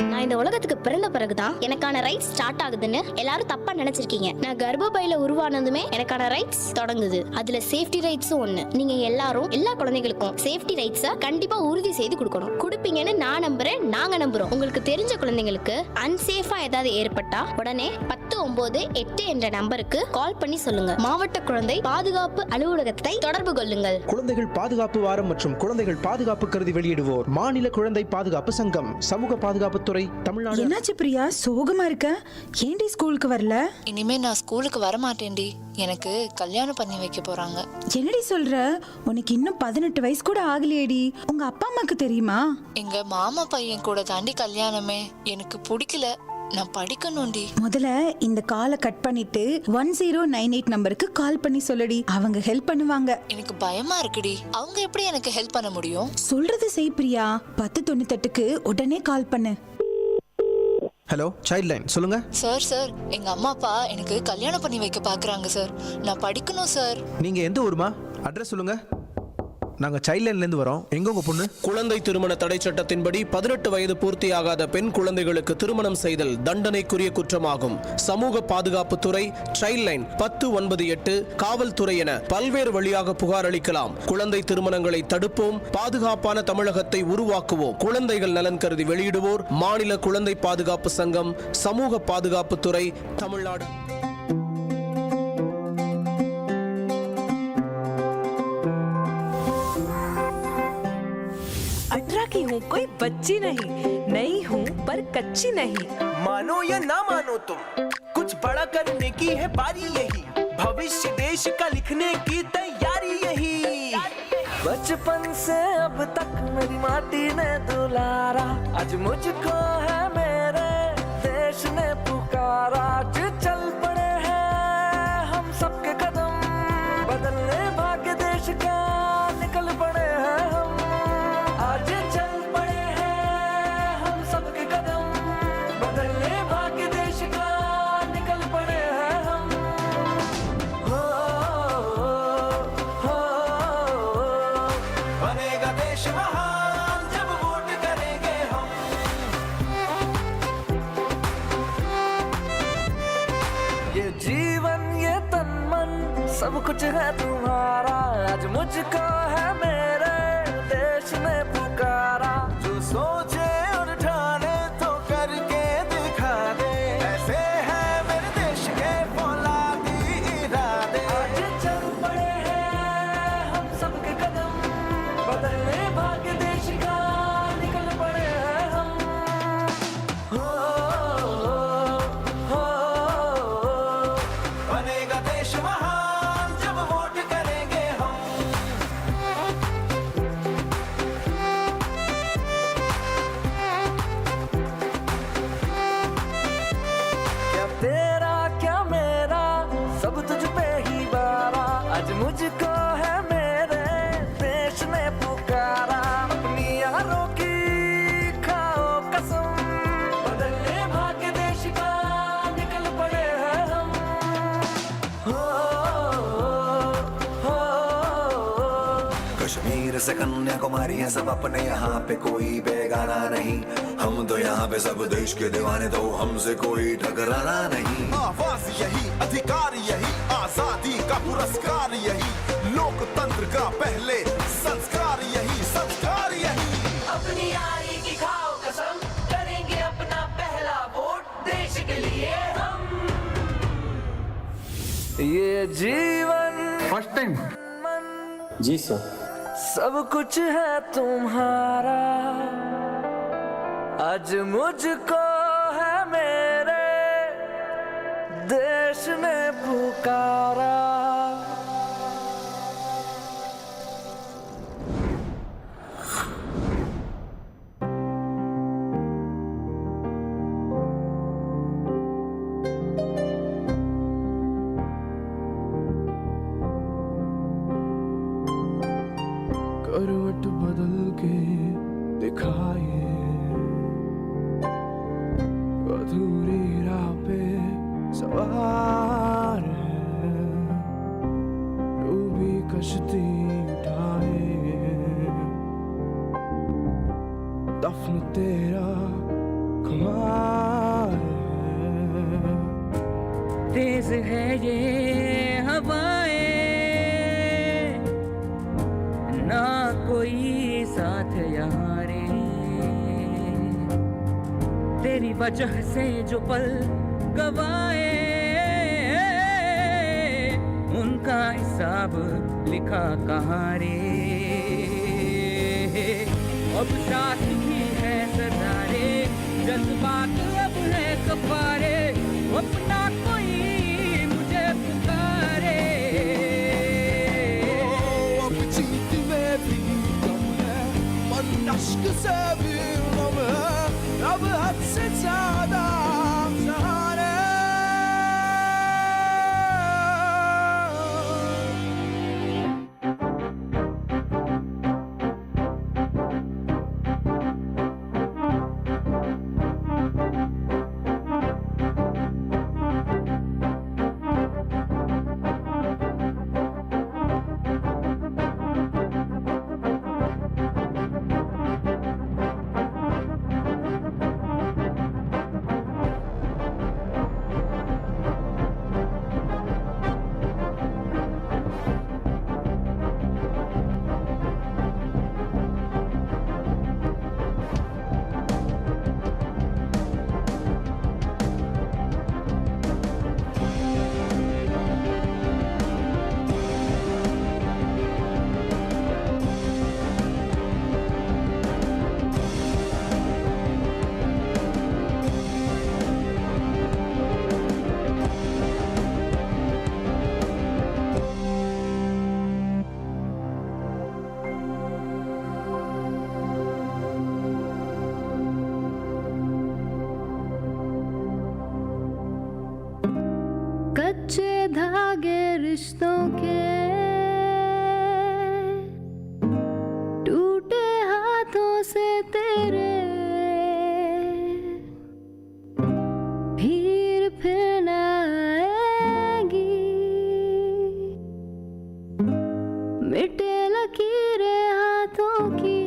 நான் இந்த உலகத்துக்கு பிறந்த பிறகுதான் எனக்கான ரைட்ஸ் ஸ்டார்ட் ஆகுதுன்னு எல்லாரும் தப்பா நினைச்சிருக்கீங்க. நான் கர்ப்பப்பையில உருவானதுமே எனக்கான ரைட்ஸ் தொடங்குது. அதுல சேஃப்டி ரைட்ஸும் ஒண்ணு. நீங்க எல்லாரும் எல்லா குழந்தைகளுக்கும் சேஃப்டி ரைட்ஸை கண்டிப்பா உறுதி செய்து கொடுக்கணும். கொடுப்பீங்கன்னு நான் நம்புறேன், நாங்க நம்புறோம். உங்களுக்கு தெரிஞ்ச குழந்தைங்களுக்கு அன்சேஃபா ஏதாவது ஏற்பட்டா உடனே 1098 என்ற நம்பருக்கு கால் பண்ணி சொல்லுங்க. மாவட்ட குழந்தை பாதுகாப்பு அலுவலகத்தை தொடர்பு கொள்ளுங்கள். குழந்தைகள் பாதுகாப்பு வாரம் மற்றும் குழந்தைகள் பாதுகாப்பு கருதி வெளியிடுவோர் மாநில குழந்தை பாதுகாப்பு சங்கம், சமூக பாதுகாப்புத்துறை, தமிழ்நாடு. என்னாச்சு பிரியா, சோகமா இருக்க? ஏன்டி ஸ்கூலுக்கு வரல? இனிமே நான் ஸ்கூலுக்கு வர மாட்டேன்டி. எனக்கு கல்யாணம் பண்ணி வைக்க போறாங்க. என்னடி சொல்ற? உனக்கு இன்னும் 18 வயசு கூட ஆகலையேடி. உங்க அப்பா அம்மாக்கு தெரியுமா? எங்க மாமா பையன் கூட தாண்டி கல்யாணமே. எனக்கு பிடிக்கல. நான் படிக்கணும்டி. முதல்ல இந்த காலை கட் பண்ணிட்டு 1098 நம்பருக்கு கால் பண்ணி சொல்லடி. அவங்க ஹெல்ப் பண்ணுவாங்க. எனக்கு பயமா இருக்குடி. அவங்க எப்படி எனக்கு ஹெல்ப் பண்ண முடியும்? சொல்றது செய் பிரியா. 1098க்கு உடனே கால் பண்ணு. ஹலோ, சைல்ட் லைன், சொல்லுங்க. சார் எங்க அம்மா அப்பா எனக்கு கல்யாணம் பண்ணி வைக்க பாக்குறாங்க சார். நான் படிக்கணும் சார். நீங்க எந்த ஊருமா? அட்ரஸ் சொல்லுங்க. நாங்க சைல்ட் லைன்ல இருந்து வரோம். எங்க உங்க பொண்ணு? குழந்தை திருமண தடை சட்டத்தின்படி 18 வயது பூர்த்தியாகாத பெண் குழந்தைகளுக்கு திருமணம் செய்தல் தண்டனைக்குரிய குற்றமாகும். சமூக பாதுகாப்புத்துறை, சைல்ட் லைன் 1098, காவல்துறை என பல்வேறு வழியாக புகார் அளிக்கலாம். குழந்தை திருமணங்களை தடுப்போம், பாதுகாப்பான தமிழகத்தை உருவாக்குவோம். குழந்தைகள் நலன் கருதி வெளியிடுவோர் மாநில குழந்தை பாதுகாப்பு சங்கம், சமூக பாதுகாப்புத்துறை, தமிழ்நாடு. की हूँ कोई बच्ची नहीं, नई हूँ पर कच्ची नहीं। मानो या ना मानो तुम, कुछ बड़ा करने की है बारी यही। भविष्य देश का लिखने की तैयारी यही। बचपन से अब तक मेरी माटी ने दुलारा, आज मुझको है मेरे देश ने पुकारा। आज चल पड़े हैं हम सबके कदम, बदलने भाग्य देश का निकल पड़े हैं हम। आज चल पड़े हैं हम सबके कदम, बदलने भाग्य देश का सब कुछ है तुम्हारा, आज मुझको है मेरे देश ने पुकारा। जो सोचे और ठाने तो करके दिखा दे, ऐसे है मेरे देश के फौलादी इरादे। आज चल पड़े हैं हम सबके कदम, बदलने भाग्य देश का निकल पड़े हैं हम। बनेगा देश महान जब वोट करेंगे हम। क्या तेरा क्या मेरा सब तुझ पे ही बारा, आज मुझको है मेरे देश ने पुकारा। अपनी यारों की खाओ कसम, बदलने भाग्य देश का निकल पड़े हैं हम। कश्मीर से कन्याकुमारी है सब अपने, यहाँ पे कोई बेगाना नहीं। हम तो यहाँ पे सब देश के दीवाने, तो हमसे कोई टकराना नहीं। आवाज यही, अधिकार यही, आजादी का पुरस्कार यही, लोकतंत्र का पहले संस्कार यही, संस्कार यही। अपनी यारी की खाओ कसम, करेंगे अपना पहला वोट देश के लिए हम। ये जीवन फर्स्ट टाइम जी सर। सब कुछ है तुम्हारा, आज मुझको है मेरे देश ने पुकारा। करवट बदल के दिखाए, अधूरी राह पे सवार है, डूबी कश्ती उठाए, दफन तेरा खुमार है। तेज है ये हवाएं, ना कोई साथ यहाँ रे, तेरी वजह से जो पल गवाए, उनका हिसाब लिखा कहाँ रे। अब साथ ही है सदा रे, जज्बात अब है कफारे, अपना कोई मुझे पुकारे। जीत में भी गम है, मन अश्क से भी गम है, अब हद से ज्यादा सहारे। कच्चे धागे रिश्तों के, टूटे हाथों से तेरे, फिर न आएगी, मिटे लकीरें हाथों की।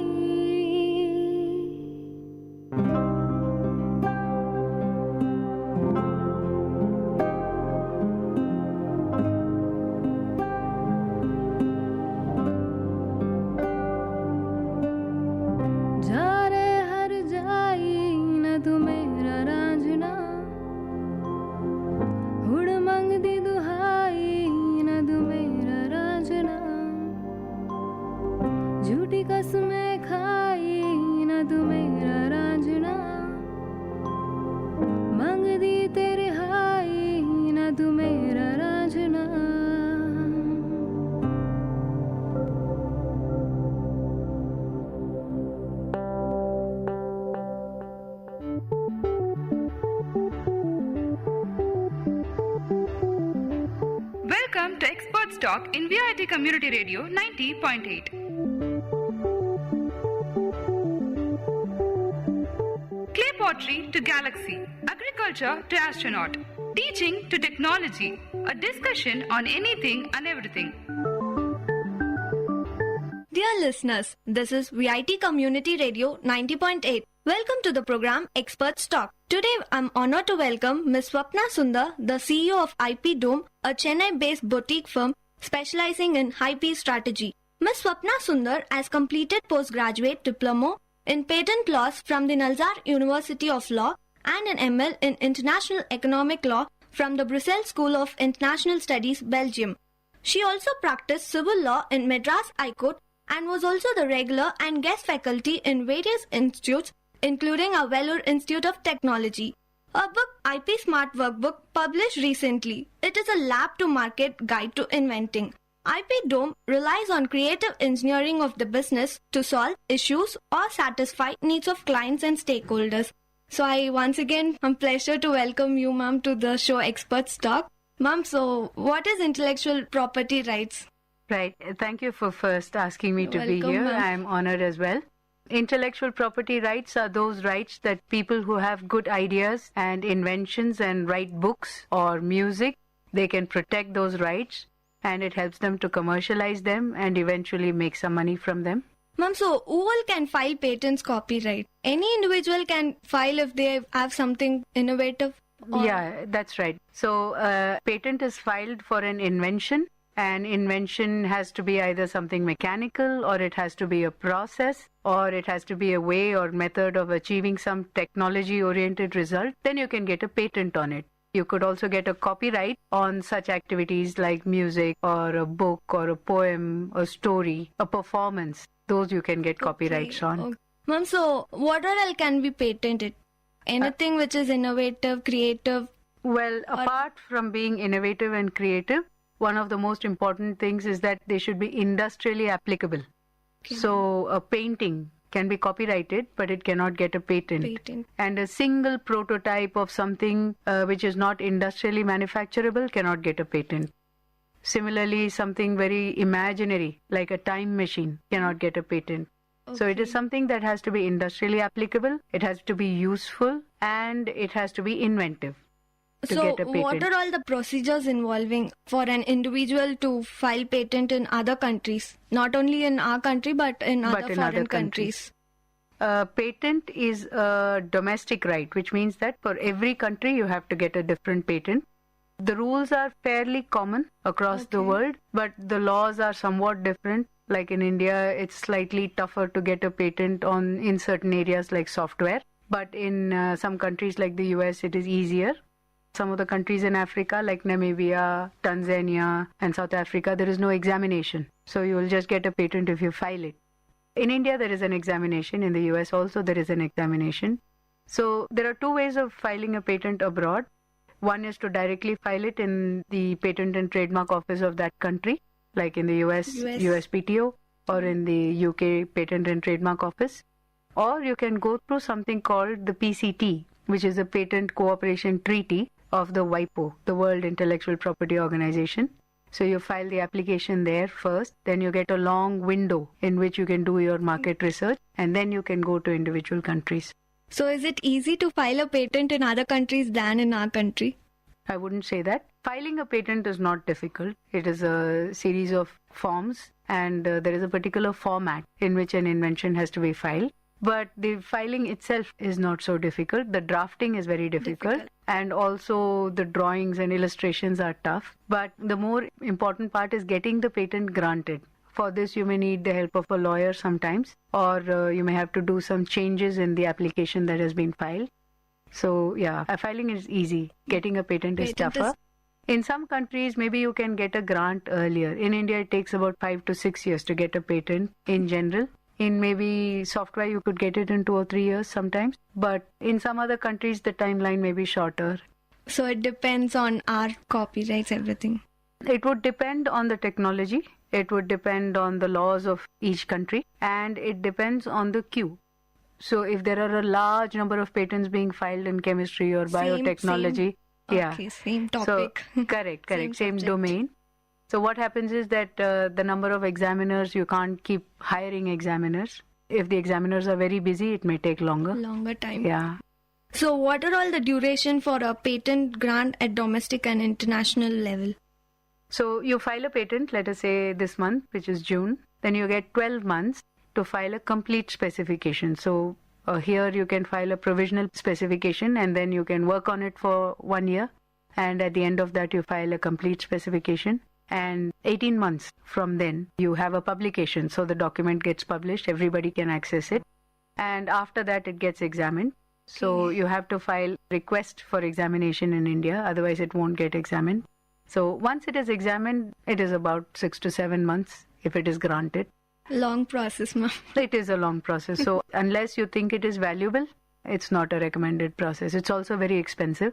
Talk in VIT Community Radio 90.8. Clay pottery to galaxy, agriculture to astronaut, teaching to technology, a discussion on anything and everything. Dear listeners, this is VIT Community Radio 90.8. Welcome to the program Experts Talk. Today I'm honored to welcome Ms. Swapna Sundar, the CEO of IP Dome, a Chennai-based boutique firm specializing in IP strategy. Ms. Swapna Sundar has completed postgraduate diploma in patent laws from the Nalzar University of Law and an ML in International Economic Law from the Brussels School of International Studies, Belgium. She also practiced civil law in Madras High Court and was also the regular and guest faculty in various institutes, including our Vellore Institute of Technology. Her book, IP Smart Workbook, published recently. It is a lab-to-market guide to inventing. IP Dome relies on creative engineering of the business to solve issues or satisfy needs of clients and stakeholders. So I'm a pleasure to welcome you, ma'am, to the show Experts Talk. Ma'am, so what is intellectual property rights? Right. Thank you for first asking me to be here. I'm honored as well. Intellectual property rights are those rights that people who have good ideas and inventions and write books or music, they can protect those rights and it helps them to commercialize them and eventually make some money from them. Ma'am, so who all can file patents copyright? Any individual can file if they have something innovative? Yeah, that's right. So patent is filed for an invention. An invention has to be either something mechanical or it has to be a process or it has to be a way or method of achieving some technology-oriented result. Then you can get a patent on it. You could also get a copyright on such activities like music or a book or a poem, a story, a performance. Those you can get copyrights on. Okay. Ma'am, so what all can be patented? Anything which is innovative, creative? Well, apart from being innovative and creative, one of the most important things is that they should be industrially applicable. Okay. So a painting can be copyrighted, but it cannot get a patent. And a single prototype of something which is not industrially manufacturable cannot get a patent. Similarly, something very imaginary, like a time machine, cannot get a patent. Okay. So it is something that has to be industrially applicable, it has to be useful, and it has to be inventive. So what are all the procedures involving for an individual to file patent in other countries? Not only in our country, but in other foreign countries. Patent is a domestic right, which means that for every country you have to get a different patent. The rules are fairly common across the world, but the laws are somewhat different. Like in India, it's slightly tougher to get a patent in certain areas like software. But in some countries like the US, it is easier. Some of the countries in Africa like Namibia, Tanzania and South Africa, there is no examination. So you will just get a patent if you file it. In India, there is an examination. In the US also, there is an examination. So there are two ways of filing a patent abroad. One is to directly file it in the Patent and Trademark Office of that country, like in the US USPTO, or in the UK Patent and Trademark Office. Or you can go through something called the PCT, which is a Patent Cooperation Treaty of the WIPO, the World Intellectual Property Organization. So you file the application there first, then you get a long window in which you can do your market research, and then you can go to individual countries. So is it easy to file a patent in other countries than in our country? I wouldn't say that. Filing a patent is not difficult. It is a series of forms, and there is a particular format in which an invention has to be filed. But the filing itself is not so difficult. The drafting is very difficult. And also the drawings and illustrations are tough. But the more important part is getting the patent granted. For this, you may need the help of a lawyer sometimes, or you may have to do some changes in the application that has been filed. So yeah, filing is easy. Getting a patent is tougher. In some countries, maybe you can get a grant earlier. In India, it takes about 5 to 6 years to get a patent in general. In maybe software, you could get it in 2 or 3 years sometimes. But in some other countries, the timeline may be shorter. So it depends on our copyrights, everything. It would depend on the technology. It would depend on the laws of each country. And it depends on the queue. So if there are a large number of patents being filed in chemistry or biotechnology. Same topic. So, correct. Same domain. So what happens is that the number of examiners, you can't keep hiring examiners. If the examiners are very busy, it may take longer. Longer time. Yeah. So what are all the duration for a patent grant at domestic and international level? So you file a patent, let us say this month, which is June, then you get 12 months to file a complete specification. So here you can file a provisional specification and then you can work on it for 1 year. And at the end of that, you file a complete specification. And 18 months from then, you have a publication. So the document gets published, everybody can access it. And after that, it gets examined. So you have to file request for examination in India, otherwise it won't get examined. So once it is examined, it is about 6 to 7 months if it is granted. Long process, ma'am. It is a long process. So unless you think it is valuable, it's not a recommended process. It's also very expensive.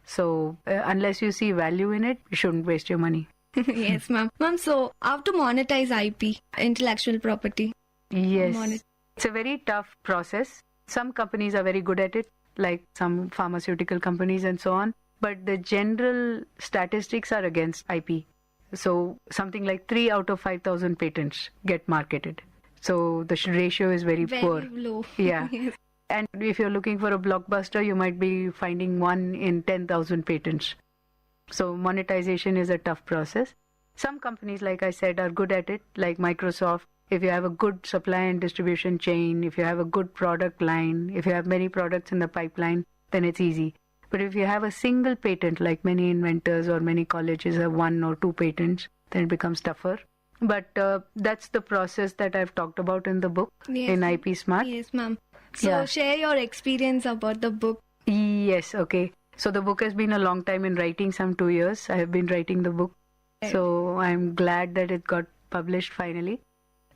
So unless you see value in it, you shouldn't waste your money. Yes, ma'am. Ma'am, so how to monetize IP, intellectual property? Yes. It's a very tough process. Some companies are very good at it, like some pharmaceutical companies and so on. But the general statistics are against IP. So something like 3 out of 5,000 patents get marketed. So the ratio is very poor. Very low. Yeah. Yes. And if you're looking for a blockbuster, you might be finding 1 in 10,000 patents. So monetization is a tough process. Some companies, like I said, are good at it, like Microsoft. If you have a good supply and distribution chain, if you have a good product line, if you have many products in the pipeline, then it's easy. But if you have a single patent, like many inventors or many colleges have 1 or 2 patents, then it becomes tougher. But that's the process that I've talked about in the book, in IP Smart. Yes, ma'am. So share your experience about the book. Yes, okay. So the book has been a long time in writing, some 2 years. I have been writing the book. So I'm glad that it got published finally.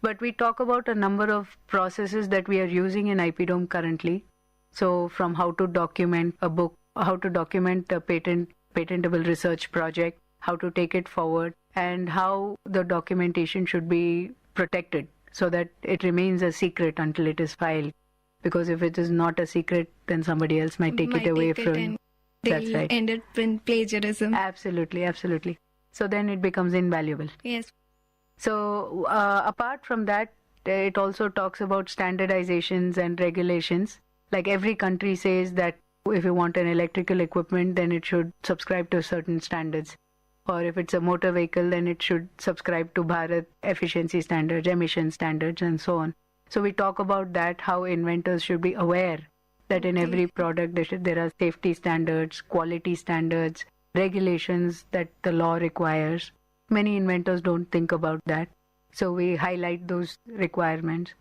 But we talk about a number of processes that we are using in IP Dome currently. So from how to document a book, how to document a patentable research project, how to take it forward, and how the documentation should be protected so that it remains a secret until it is filed. Because if it is not a secret, then somebody else might take it away from you. That's right. End up in plagiarism. Absolutely, absolutely. So then it becomes invaluable. Yes. So apart from that, it also talks about standardizations and regulations. Like every country says that if you want an electrical equipment, then it should subscribe to certain standards. Or if it's a motor vehicle, then it should subscribe to Bharat efficiency standards, emission standards, and so on. So we talk about that, how inventors should be aware that in every product there are safety standards, quality standards, regulations that the law requires. Many inventors don't think about that. So we highlight those requirements.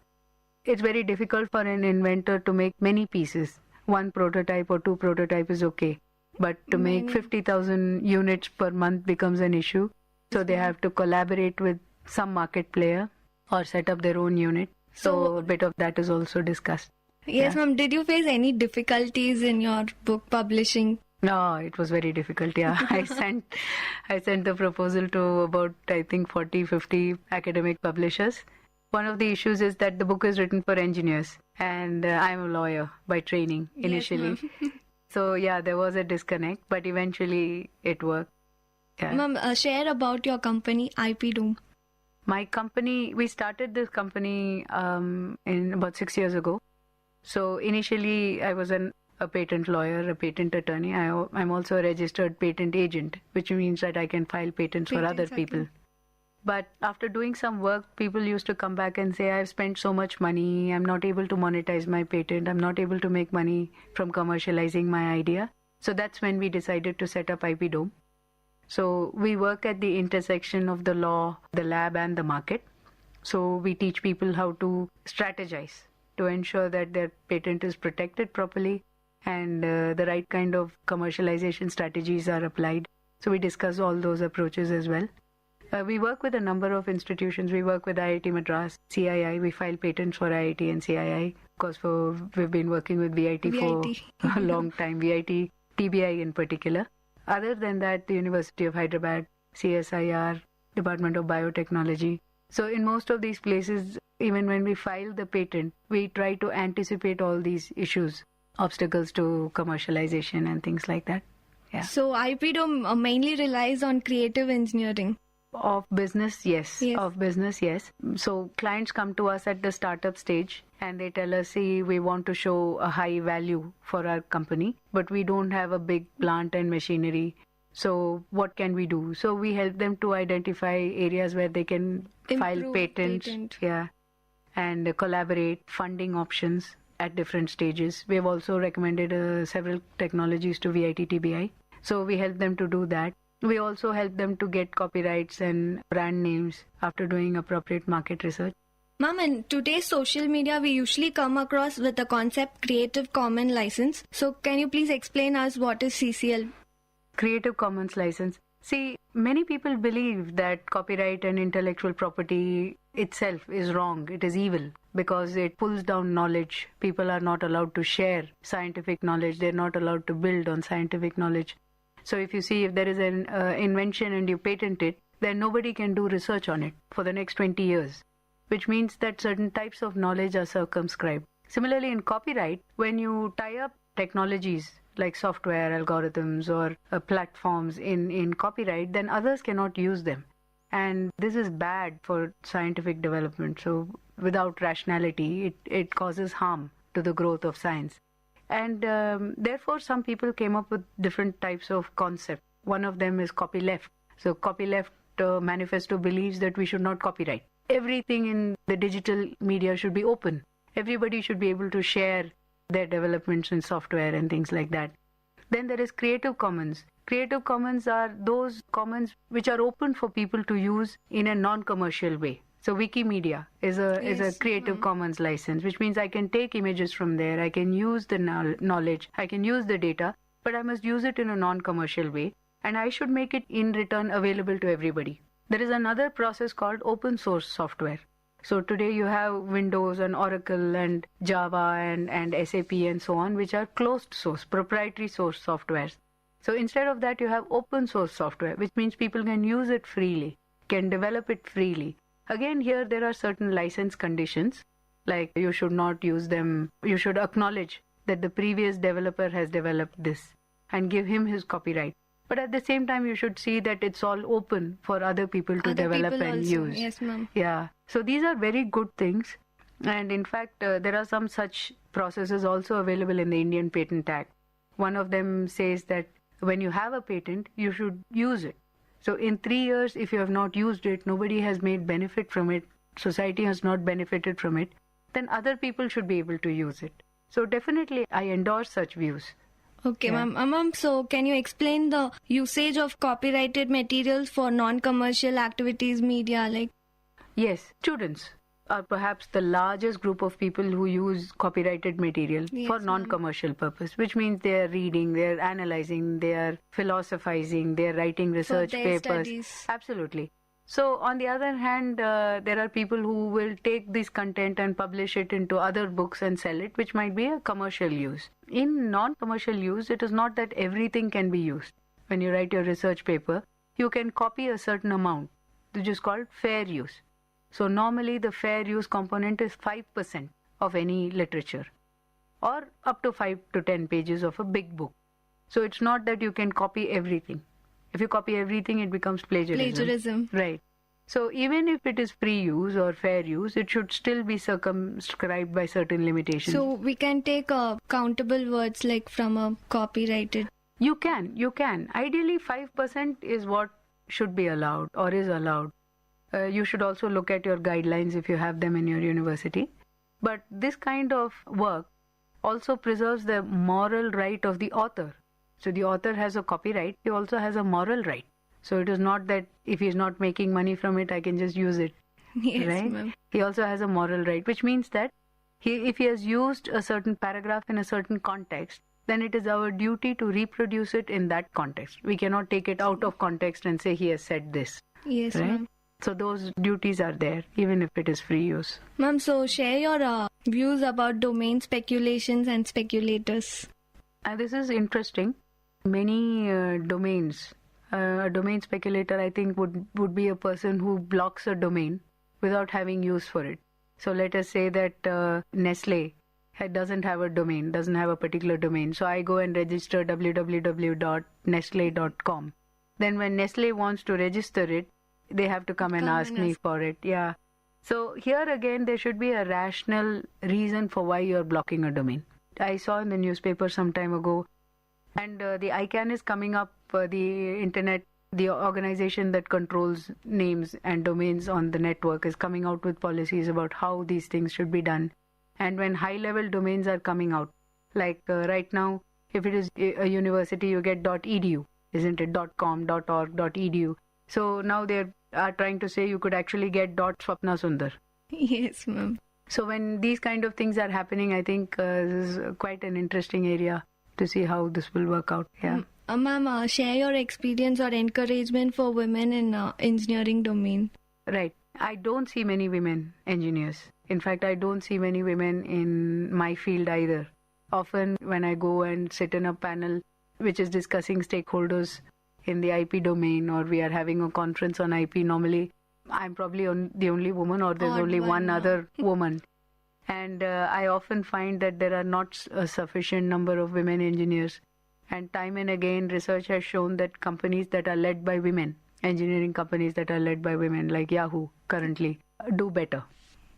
It's very difficult for an inventor to make many pieces. 1 prototype or 2 prototype is okay. But to make 50,000 units per month becomes an issue. So they have to collaborate with some market player or set up their own unit. So a bit of that is also discussed. Yes, ma'am. Did you face any difficulties in your book publishing? No, it was very difficult. Yeah, I sent the proposal to about, I think, 40, 50 academic publishers. One of the issues is that the book is written for engineers, and I'm a lawyer by training initially. Yes, so yeah, there was a disconnect, but eventually it worked. Yeah. Ma'am, share about your company, IP Dome. My company, we started this company in about 6 years ago. So initially I was a patent lawyer, a patent attorney. I'm also a registered patent agent, which means that I can file patents for other people. But after doing some work, people used to come back and say, I've spent so much money, I'm not able to monetize my patent, I'm not able to make money from commercializing my idea. So that's when we decided to set up IP Dome. So we work at the intersection of the law, the lab, and the market. So we teach people how to strategize to ensure that their patent is protected properly and the right kind of commercialization strategies are applied. So we discuss all those approaches as well. We work with a number of institutions. We work with IIT Madras, CII. We file patents for IIT and CII. Of course, we've been working with VIT for a long time, VIT, TBI in particular. Other than that, the University of Hyderabad, CSIR, Department of Biotechnology. So in most of these places, even when we file the patent, we try to anticipate all these issues, obstacles to commercialization and things like that. Yeah. So IP Dome mainly relies on creative engineering. Of business, yes. Of business, yes. So clients come to us at the startup stage and they tell us, see, we want to show a high value for our company, but we don't have a big plant and machinery. So what can we do? So we help them to identify areas where they can file patents, and collaborate, funding options at different stages. We have also recommended several technologies to VIT-TBI. So we help them to do that. We also help them to get copyrights and brand names after doing appropriate market research. Ma'am, in today's social media, we usually come across with the concept Creative Commons license. So can you please explain us what is CCL? Creative Commons license. See, many people believe that copyright and intellectual property itself is wrong. It is evil because it pulls down knowledge. People are not allowed to share scientific knowledge. They're not allowed to build on scientific knowledge. So if you see, if there is an invention and you patent it, then nobody can do research on it for the next 20 years, which means that certain types of knowledge are circumscribed. Similarly, in copyright, when you tie up technologies like software, algorithms, or platforms in copyright, then others cannot use them. And this is bad for scientific development. So without rationality, it causes harm to the growth of science. And therefore, some people came up with different types of concepts. One of them is copyleft. So copyleft manifesto believes that we should not copyright. Everything in the digital media should be open. Everybody should be able to share their developments in software and things like that. Then there is Creative Commons. Creative Commons are those commons which are open for people to use in a non-commercial way. So Wikimedia is a Creative Commons license, which means I can take images from there, I can use the knowledge, I can use the data, but I must use it in a non-commercial way, and I should make it in return available to everybody. There is another process called open source software. So today you have Windows and Oracle and Java and SAP and so on, which are closed source, proprietary source softwares. So instead of that, you have open source software, which means people can use it freely, can develop it freely. Again, here there are certain license conditions, like you should not use them. You should acknowledge that the previous developer has developed this and give him his copyright. But at the same time, you should see that it's all open for other people to develop and use. Yes, ma'am. Yeah. So these are very good things. And in fact, there are some such processes also available in the Indian Patent Act. One of them says that when you have a patent, you should use it. So in 3 years, if you have not used it, nobody has made benefit from it, society has not benefited from it, then other people should be able to use it. So definitely, I endorse such views. Okay, ma'am. Ma'am, so can you explain the usage of copyrighted materials for non-commercial activities, media, like? Yes, students are perhaps the largest group of people who use copyrighted material for non-commercial purpose, which means they are reading, they are analyzing, they are philosophizing, they are writing research papers. Studies. Absolutely. So on the other hand, there are people who will take this content and publish it into other books and sell it, which might be a commercial use. In non-commercial use, it is not that everything can be used. When you write your research paper, you can copy a certain amount, which is called fair use. So normally the fair use component is 5% of any literature, or up to 5 to 10 pages of a big book. So it's not that you can copy everything. If you copy everything, it becomes plagiarism. Right. So even if it is free use or fair use, it should still be circumscribed by certain limitations. So we can take countable words like from a copyrighted. You can. Ideally, 5% is what should be allowed or is allowed. You should also look at your guidelines if you have them in your university. But this kind of work also preserves the moral right of the author. So the author has a copyright, he also has a moral right. So it is not that if he is not making money from it, I can just use it. Yes, right? ma'am. He also has a moral right, which means that if he has used a certain paragraph in a certain context, then it is our duty to reproduce it in that context. We cannot take it out of context and say he has said this. Yes, right? ma'am. So those duties are there, even if it is free use. Ma'am, so share your views about domain speculations and speculators. This is interesting. Many domains. A domain speculator, I think, would be a person who blocks a domain without having use for it. So let us say that Nestle doesn't have a domain, doesn't have a particular domain. So I go and register www.nestle.com. Then when Nestle wants to register it, they have to come and ask me for it. Yeah. So here again, there should be a rational reason for why you're blocking a domain. I saw in the newspaper some time ago, and the ICANN is coming up, the internet, the organization that controls names and domains on the network is coming out with policies about how these things should be done. And when high-level domains are coming out, like right now, if it is a university, you get .edu, isn't it? .com, .org, .edu. So now they are trying to say you could actually get .Swapna Sundar. Yes, ma'am. So when these kind of things are happening, I think this is quite an interesting area to see how this will work out. Yeah. Ma'am, share your experience or encouragement for women in engineering domain. Right. I don't see many women engineers. In fact, I don't see many women in my field either. Often when I go and sit in a panel which is discussing stakeholders in the IP domain, or we are having a conference on IP, normally I'm probably the only woman, or there's only one other woman. And I often find that there are not a sufficient number of women engineers. And time and again, research has shown that companies that are led by women, engineering companies that are led by women, like Yahoo currently, do better.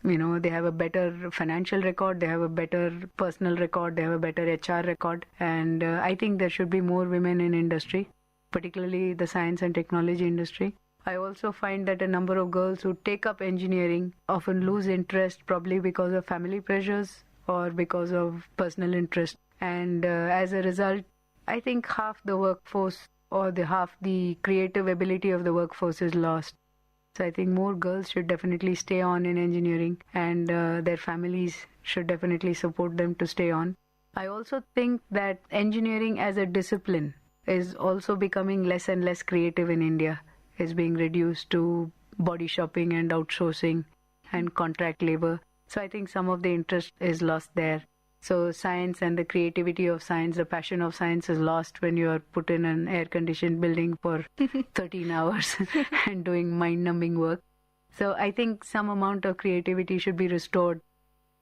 You know, they have a better financial record, they have a better personal record, they have a better HR record. And I think there should be more women in industry, particularly the science and technology industry. I also find that a number of girls who take up engineering often lose interest, probably because of family pressures or because of personal interest. And as a result, I think half the workforce or half the creative ability of the workforce is lost. So I think more girls should definitely stay on in engineering, and their families should definitely support them to stay on. I also think that engineering as a discipline is also becoming less and less creative in India. It's being reduced to body shopping and outsourcing and contract labor. So I think some of the interest is lost there. So science and the creativity of science, the passion of science is lost when you are put in an air-conditioned building for 13 hours and doing mind-numbing work. So I think some amount of creativity should be restored.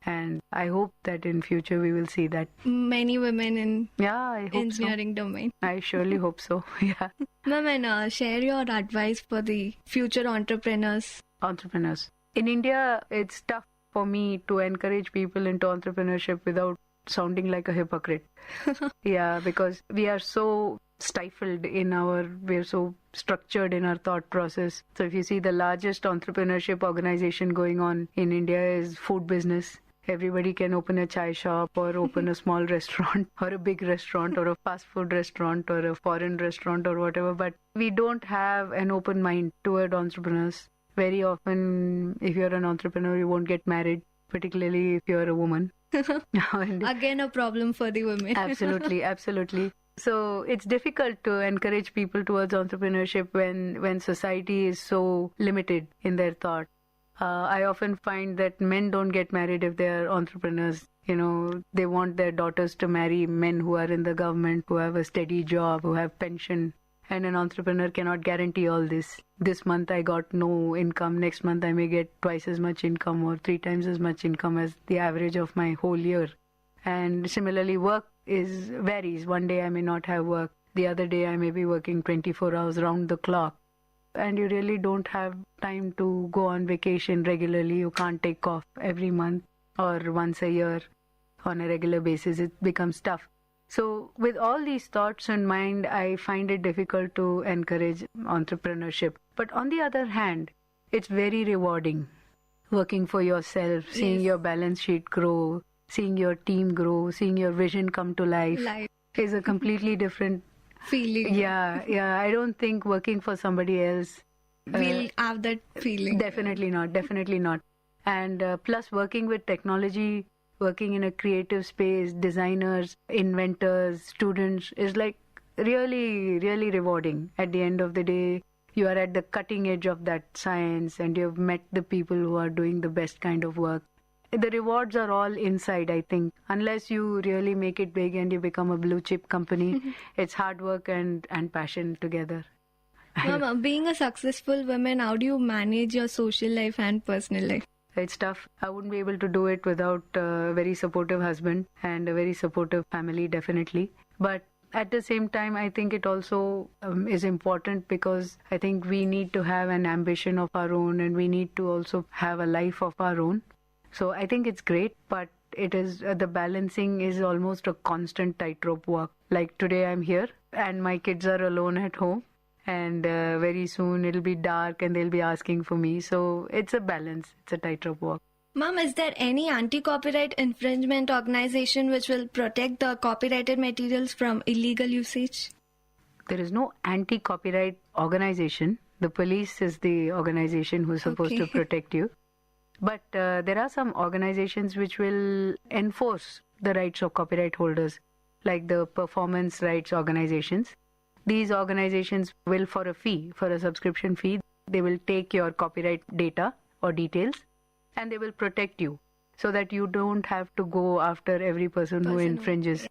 And I hope that in future we will see that. Many women in I hope engineering domain. I surely hope so. Yeah. Ma'am, and share your advice for the future entrepreneurs. Entrepreneurs. In India, it's tough for me to encourage people into entrepreneurship without sounding like a hypocrite. Yeah, because we are so stifled we're so structured in our thought process. So if you see, the largest entrepreneurship organization going on in India is food business. Everybody can open a chai shop or open a small restaurant or a big restaurant or a fast food restaurant or a foreign restaurant or whatever. But we don't have an open mind toward entrepreneurs. Very often, if you're an entrepreneur, you won't get married, particularly if you're a woman. Again, a problem for the women. Absolutely, absolutely. So it's difficult to encourage people towards entrepreneurship when society is so limited in their thought. I often find that men don't get married if they're entrepreneurs. You know, they want their daughters to marry men who are in the government, who have a steady job, who have pension. And an entrepreneur cannot guarantee all this. This month I got no income. Next month I may get twice as much income or 3 times as much income as the average of my whole year. And similarly, work varies. One day I may not have work. The other day I may be working 24 hours round the clock. And you really don't have time to go on vacation regularly. You can't take off every month or once a year on a regular basis. It becomes tough. So with all these thoughts in mind, I find it difficult to encourage entrepreneurship. But on the other hand, it's very rewarding. Working for yourself, seeing your balance sheet grow, seeing your team grow, seeing your vision come to life is a completely different feeling. Yeah. I don't think working for somebody else will have that feeling. Definitely not. And plus working with technology, working in a creative space, designers, inventors, students is like really, really rewarding. At the end of the day, you are at the cutting edge of that science and you've met the people who are doing the best kind of work. The rewards are all inside, I think. Unless you really make it big and you become a blue chip company, it's hard work and passion together. Mama, being a successful woman, how do you manage your social life and personal life? It's tough. I wouldn't be able to do it without a very supportive husband and a very supportive family, definitely. But At the same time, I think it also is important because I think we need to have an ambition of our own and we need to also have a life of our own. So I think it's great, but it is the balancing is almost a constant tightrope walk. Like today I'm here and my kids are alone at home, and very soon it'll be dark and they'll be asking for me. So it's a balance. It's a tightrope walk. Ma'am, is there any anti-copyright infringement organization which will protect the copyrighted materials from illegal usage? There is no anti-copyright organization. The police is the organization who's supposed to protect you. But there are some organizations which will enforce the rights of copyright holders, like the performance rights organizations. These organizations will, for a fee, for a subscription fee, they will take your copyright data or details and they will protect you so that you don't have to go after every person who infringes.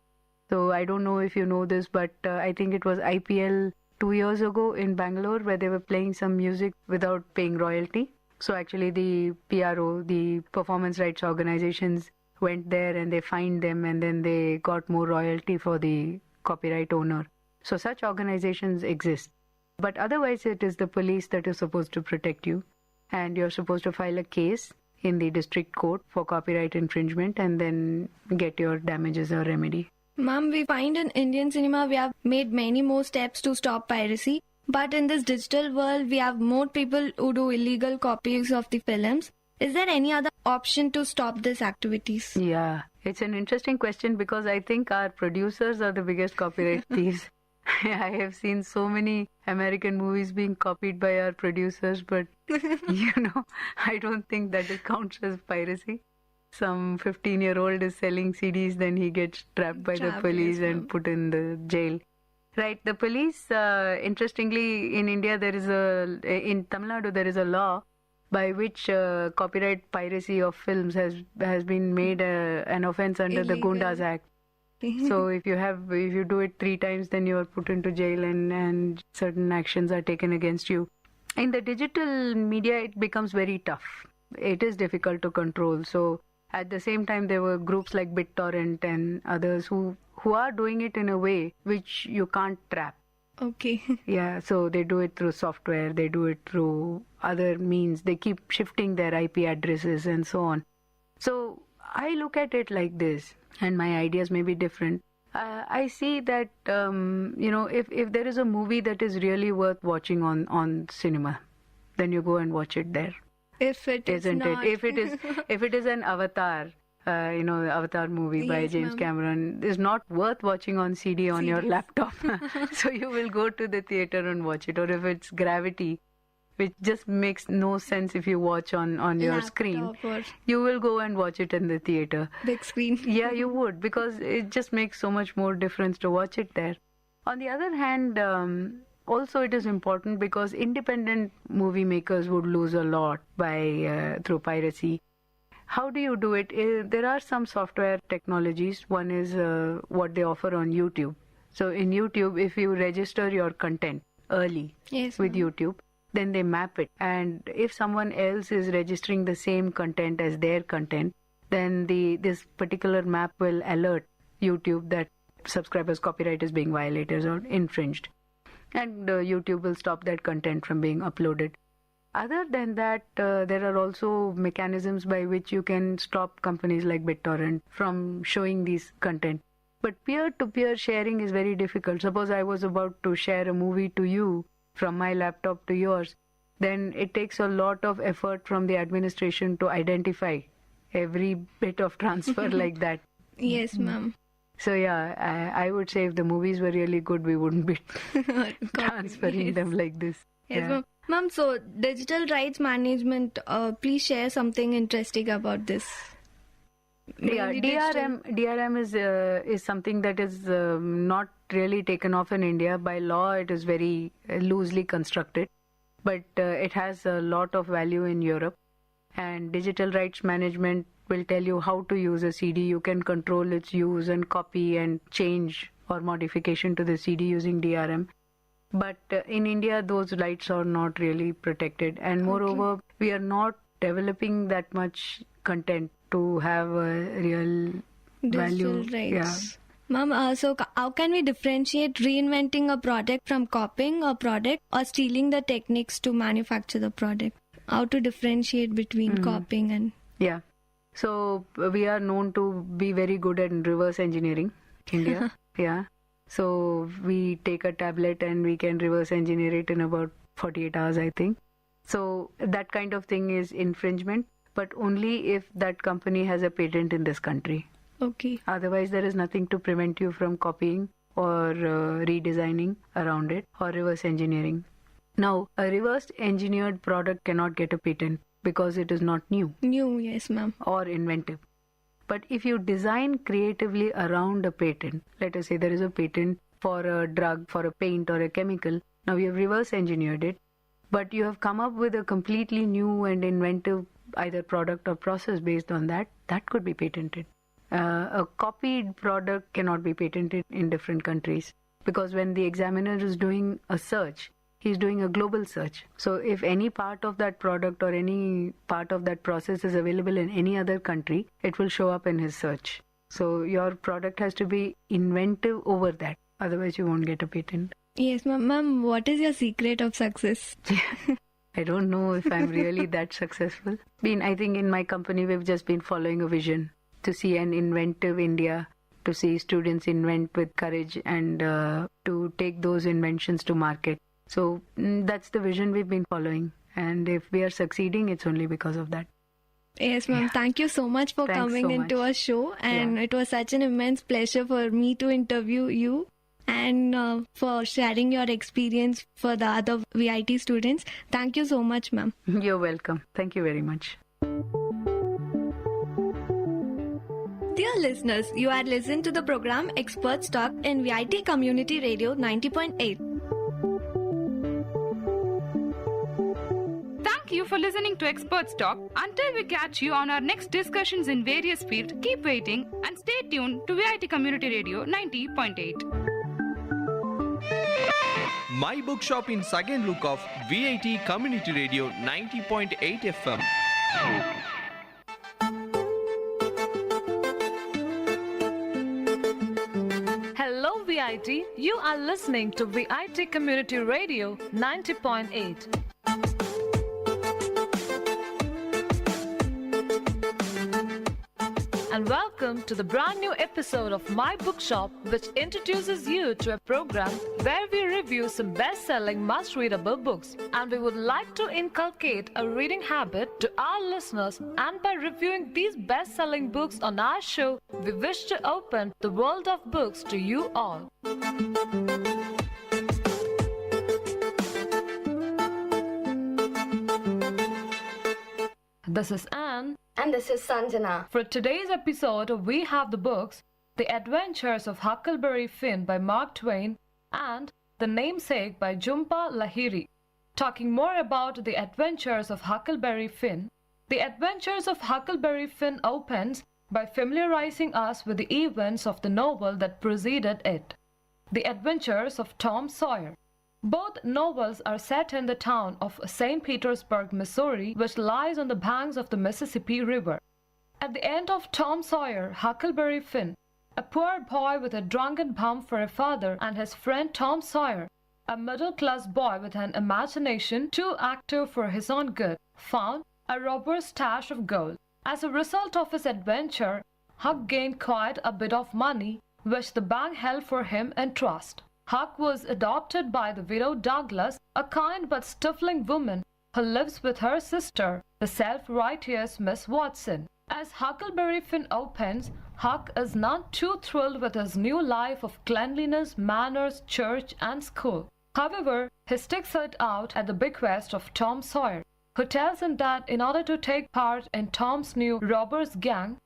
So I don't know if you know this, but I think it was IPL 2 years ago in Bangalore where they were playing some music without paying royalty. So actually the PRO, the performance rights organizations, went there and they fined them and then they got more royalty for the copyright owner. So such organizations exist. But otherwise it is the police that is supposed to protect you, and you're supposed to file a case in the district court for copyright infringement and then get your damages or remedy. Ma'am, we find in Indian cinema we have made many more steps to stop piracy. But in this digital world, we have more people who do illegal copies of the films. Is there any other option to stop these activities? Yeah, it's an interesting question because I think our producers are the biggest copyright thieves. I have seen so many American movies being copied by our producers, but I don't think that it counts as piracy. Some 15-year-old is selling CDs, then he gets trapped by the police and put in the jail. Right, the police, interestingly, in India, in Tamil Nadu, there is a law by which copyright piracy of films has been made an offense under the Gundas Act. So if you do it 3 times, then you are put into jail and certain actions are taken against you. In the digital media, it becomes very tough. It is difficult to control. So at the same time, there were groups like BitTorrent and others who are doing it in a way which you can't trap. Okay. Yeah, so they do it through software, they do it through other means, they keep shifting their IP addresses and so on. So I look at it like this, and my ideas may be different. I see that, if there is a movie that is really worth watching on cinema, then you go and watch it there. If it Isn't is not. it? If it is an Avatar, Avatar movie by James Cameron is not worth watching on CD on your laptop. So you will go to the theater and watch it. Or if it's Gravity, which just makes no sense if you watch on your screen, you will go and watch it in the theater. Big screen. Yeah, you would, because it just makes so much more difference to watch it there. On the other hand, also it is important because independent movie makers would lose a lot by through piracy. How do you do it? There are some software technologies. One is what they offer on YouTube. So in YouTube, if you register your content early with YouTube, then they map it. And if someone else is registering the same content as their content, then this particular map will alert YouTube that subscribers' copyright is being violated or infringed. And YouTube will stop that content from being uploaded. Other than that, there are also mechanisms by which you can stop companies like BitTorrent from showing these content. But peer-to-peer sharing is very difficult. Suppose I was about to share a movie to you from my laptop to yours, then it takes a lot of effort from the administration to identify every bit of transfer like that. Yes, ma'am. So yeah, I would say if the movies were really good, we wouldn't be transferring them like this. Yes, ma'am. Ma'am, so digital rights management, please share something interesting about this. Yeah, DRM is something that is not really taken off in India. By law, it is very loosely constructed, but it has a lot of value in Europe. And digital rights management will tell you how to use a CD. You can control its use and copy and change or modification to the CD using DRM. But in India, those rights are not really protected. And moreover, we are not developing that much content to have a real value. Rights. Ma'am, how can we differentiate reinventing a product from copying a product or stealing the techniques to manufacture the product? How to differentiate between copying and... Yeah. So we are known to be very good at reverse engineering, India. Yeah. So we take a tablet and we can reverse engineer it in about 48 hours, I think. So that kind of thing is infringement, but only if that company has a patent in this country. Okay. Otherwise, there is nothing to prevent you from copying or redesigning around it or reverse engineering. Now, a reverse engineered product cannot get a patent because it is not new. New, yes, ma'am. Or inventive. But if you design creatively around a patent, let us say there is a patent for a drug, for a paint or a chemical, now you have reverse engineered it, but you have come up with a completely new and inventive either product or process based on that, that could be patented. A copied product cannot be patented in different countries because when the examiner is doing a search, he's doing a global search. So if any part of that product or any part of that process is available in any other country, it will show up in his search. So your product has to be inventive over that. Otherwise, you won't get a patent. Yes, ma'am. What is your secret of success? I don't know if I'm really that successful. I think in my company, we've just been following a vision to see an inventive India, to see students invent with courage and to take those inventions to market. So that's the vision we've been following. And if we are succeeding, it's only because of that. Yes, ma'am. Yeah. Thank you so much for coming into our show. And it was such an immense pleasure for me to interview you and for sharing your experience for the other VIT students. Thank you so much, ma'am. You're welcome. Thank you very much. Dear listeners, you are listening to the program Experts Talk in VIT Community Radio 90.8. Thank you for listening to Experts Talk. Until we catch you on our next discussions in various fields, keep waiting and stay tuned to VIT Community Radio 90.8. My bookshop in second look of VIT Community Radio 90.8 FM. Hello VIT, you are listening to VIT Community Radio 90.8. And welcome to the brand new episode of My Bookshop, which introduces you to a program where we review some best-selling must-readable books. And we would like to inculcate a reading habit to our listeners, and by reviewing these best-selling books on our show, we wish to open the world of books to you all. This is Anne. And this is Sanjana. For today's episode, we have the books The Adventures of Huckleberry Finn by Mark Twain and The Namesake by Jhumpa Lahiri. Talking more about The Adventures of Huckleberry Finn, The Adventures of Huckleberry Finn opens by familiarizing us with the events of the novel that preceded it, The Adventures of Tom Sawyer. Both novels are set in the town of St. Petersburg, Missouri, which lies on the banks of the Mississippi River. At the end of Tom Sawyer, Huckleberry Finn, a poor boy with a drunken bum for a father, and his friend Tom Sawyer, a middle-class boy with an imagination too active for his own good, found a robber's stash of gold. As a result of his adventure, Huck gained quite a bit of money, which the bank held for him in trust. Huck was adopted by the widow Douglas, a kind but stifling woman who lives with her sister, the self-righteous Miss Watson. As Huckleberry Finn opens, Huck is none too thrilled with his new life of cleanliness, manners, church, and school. However, he sticks it out at the bequest of Tom Sawyer, who tells him that in order to take part in Tom's new robbers' gang,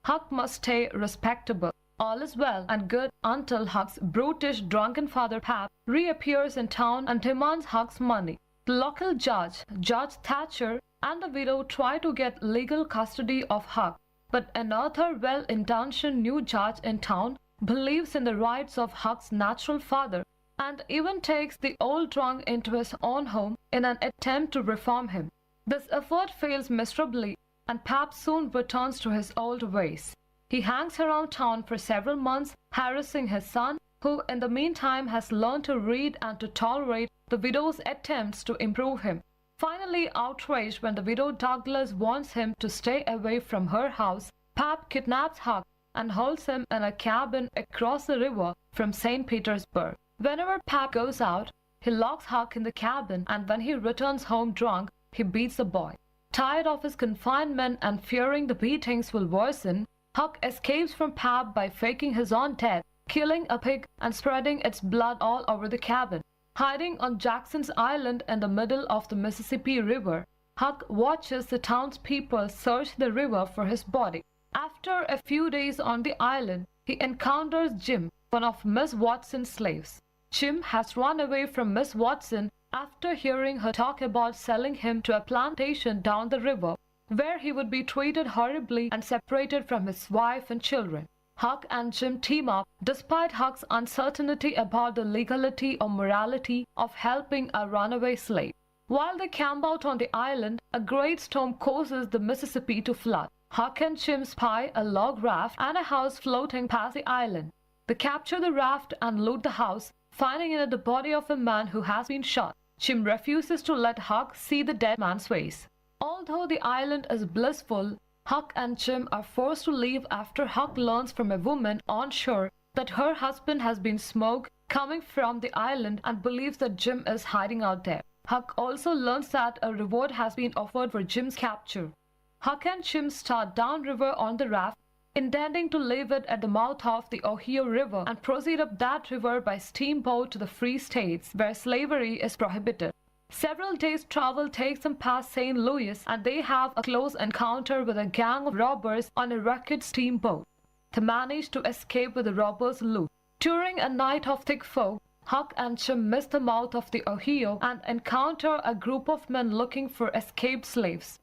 Huck must stay respectable. All is well and good until Huck's brutish drunken father Pap reappears in town and demands Huck's money. The local judge, Judge Thatcher, and the widow try to get legal custody of Huck, but another well-intentioned new judge in town believes in the rights of Huck's natural father and even takes the old drunk into his own home in an attempt to reform him. This effort fails miserably, and Pap soon returns to his old ways. He hangs around town for several months, harassing his son, who in the meantime has learned to read and to tolerate the widow's attempts to improve him. Finally, outraged when the widow Douglas wants him to stay away from her house, Pap kidnaps Huck and holds him in a cabin across the river from St. Petersburg. Whenever Pap goes out, he locks Huck in the cabin, and when he returns home drunk, he beats the boy. Tired of his confinement and fearing the beatings will worsen, Huck escapes from Pap by faking his own death, killing a pig and spreading its blood all over the cabin. Hiding on Jackson's Island in the middle of the Mississippi River, Huck watches the townspeople search the river for his body. After a few days on the island, he encounters Jim, one of Miss Watson's slaves. Jim has run away from Miss Watson after hearing her talk about selling him to a plantation down the river, where he would be treated horribly and separated from his wife and children. Huck and Jim team up, despite Huck's uncertainty about the legality or morality of helping a runaway slave. While they camp out on the island, a great storm causes the Mississippi to flood. Huck and Jim spy a log raft and a house floating past the island. They capture the raft and loot the house, finding in it the body of a man who has been shot. Jim refuses to let Huck see the dead man's face. Although the island is blissful, Huck and Jim are forced to leave after Huck learns from a woman on shore that her husband has been smoke coming from the island and believes that Jim is hiding out there. Huck also learns that a reward has been offered for Jim's capture. Huck and Jim start downriver on the raft, intending to leave it at the mouth of the Ohio River and proceed up that river by steamboat to the free states where slavery is prohibited. Several days' travel takes them past St. Louis, and they have a close encounter with a gang of robbers on a wrecked steamboat. They manage to escape with the robbers' loot. During a night of thick fog, Huck and Jim miss the mouth of the Ohio and encounter a group of men looking for escaped slaves.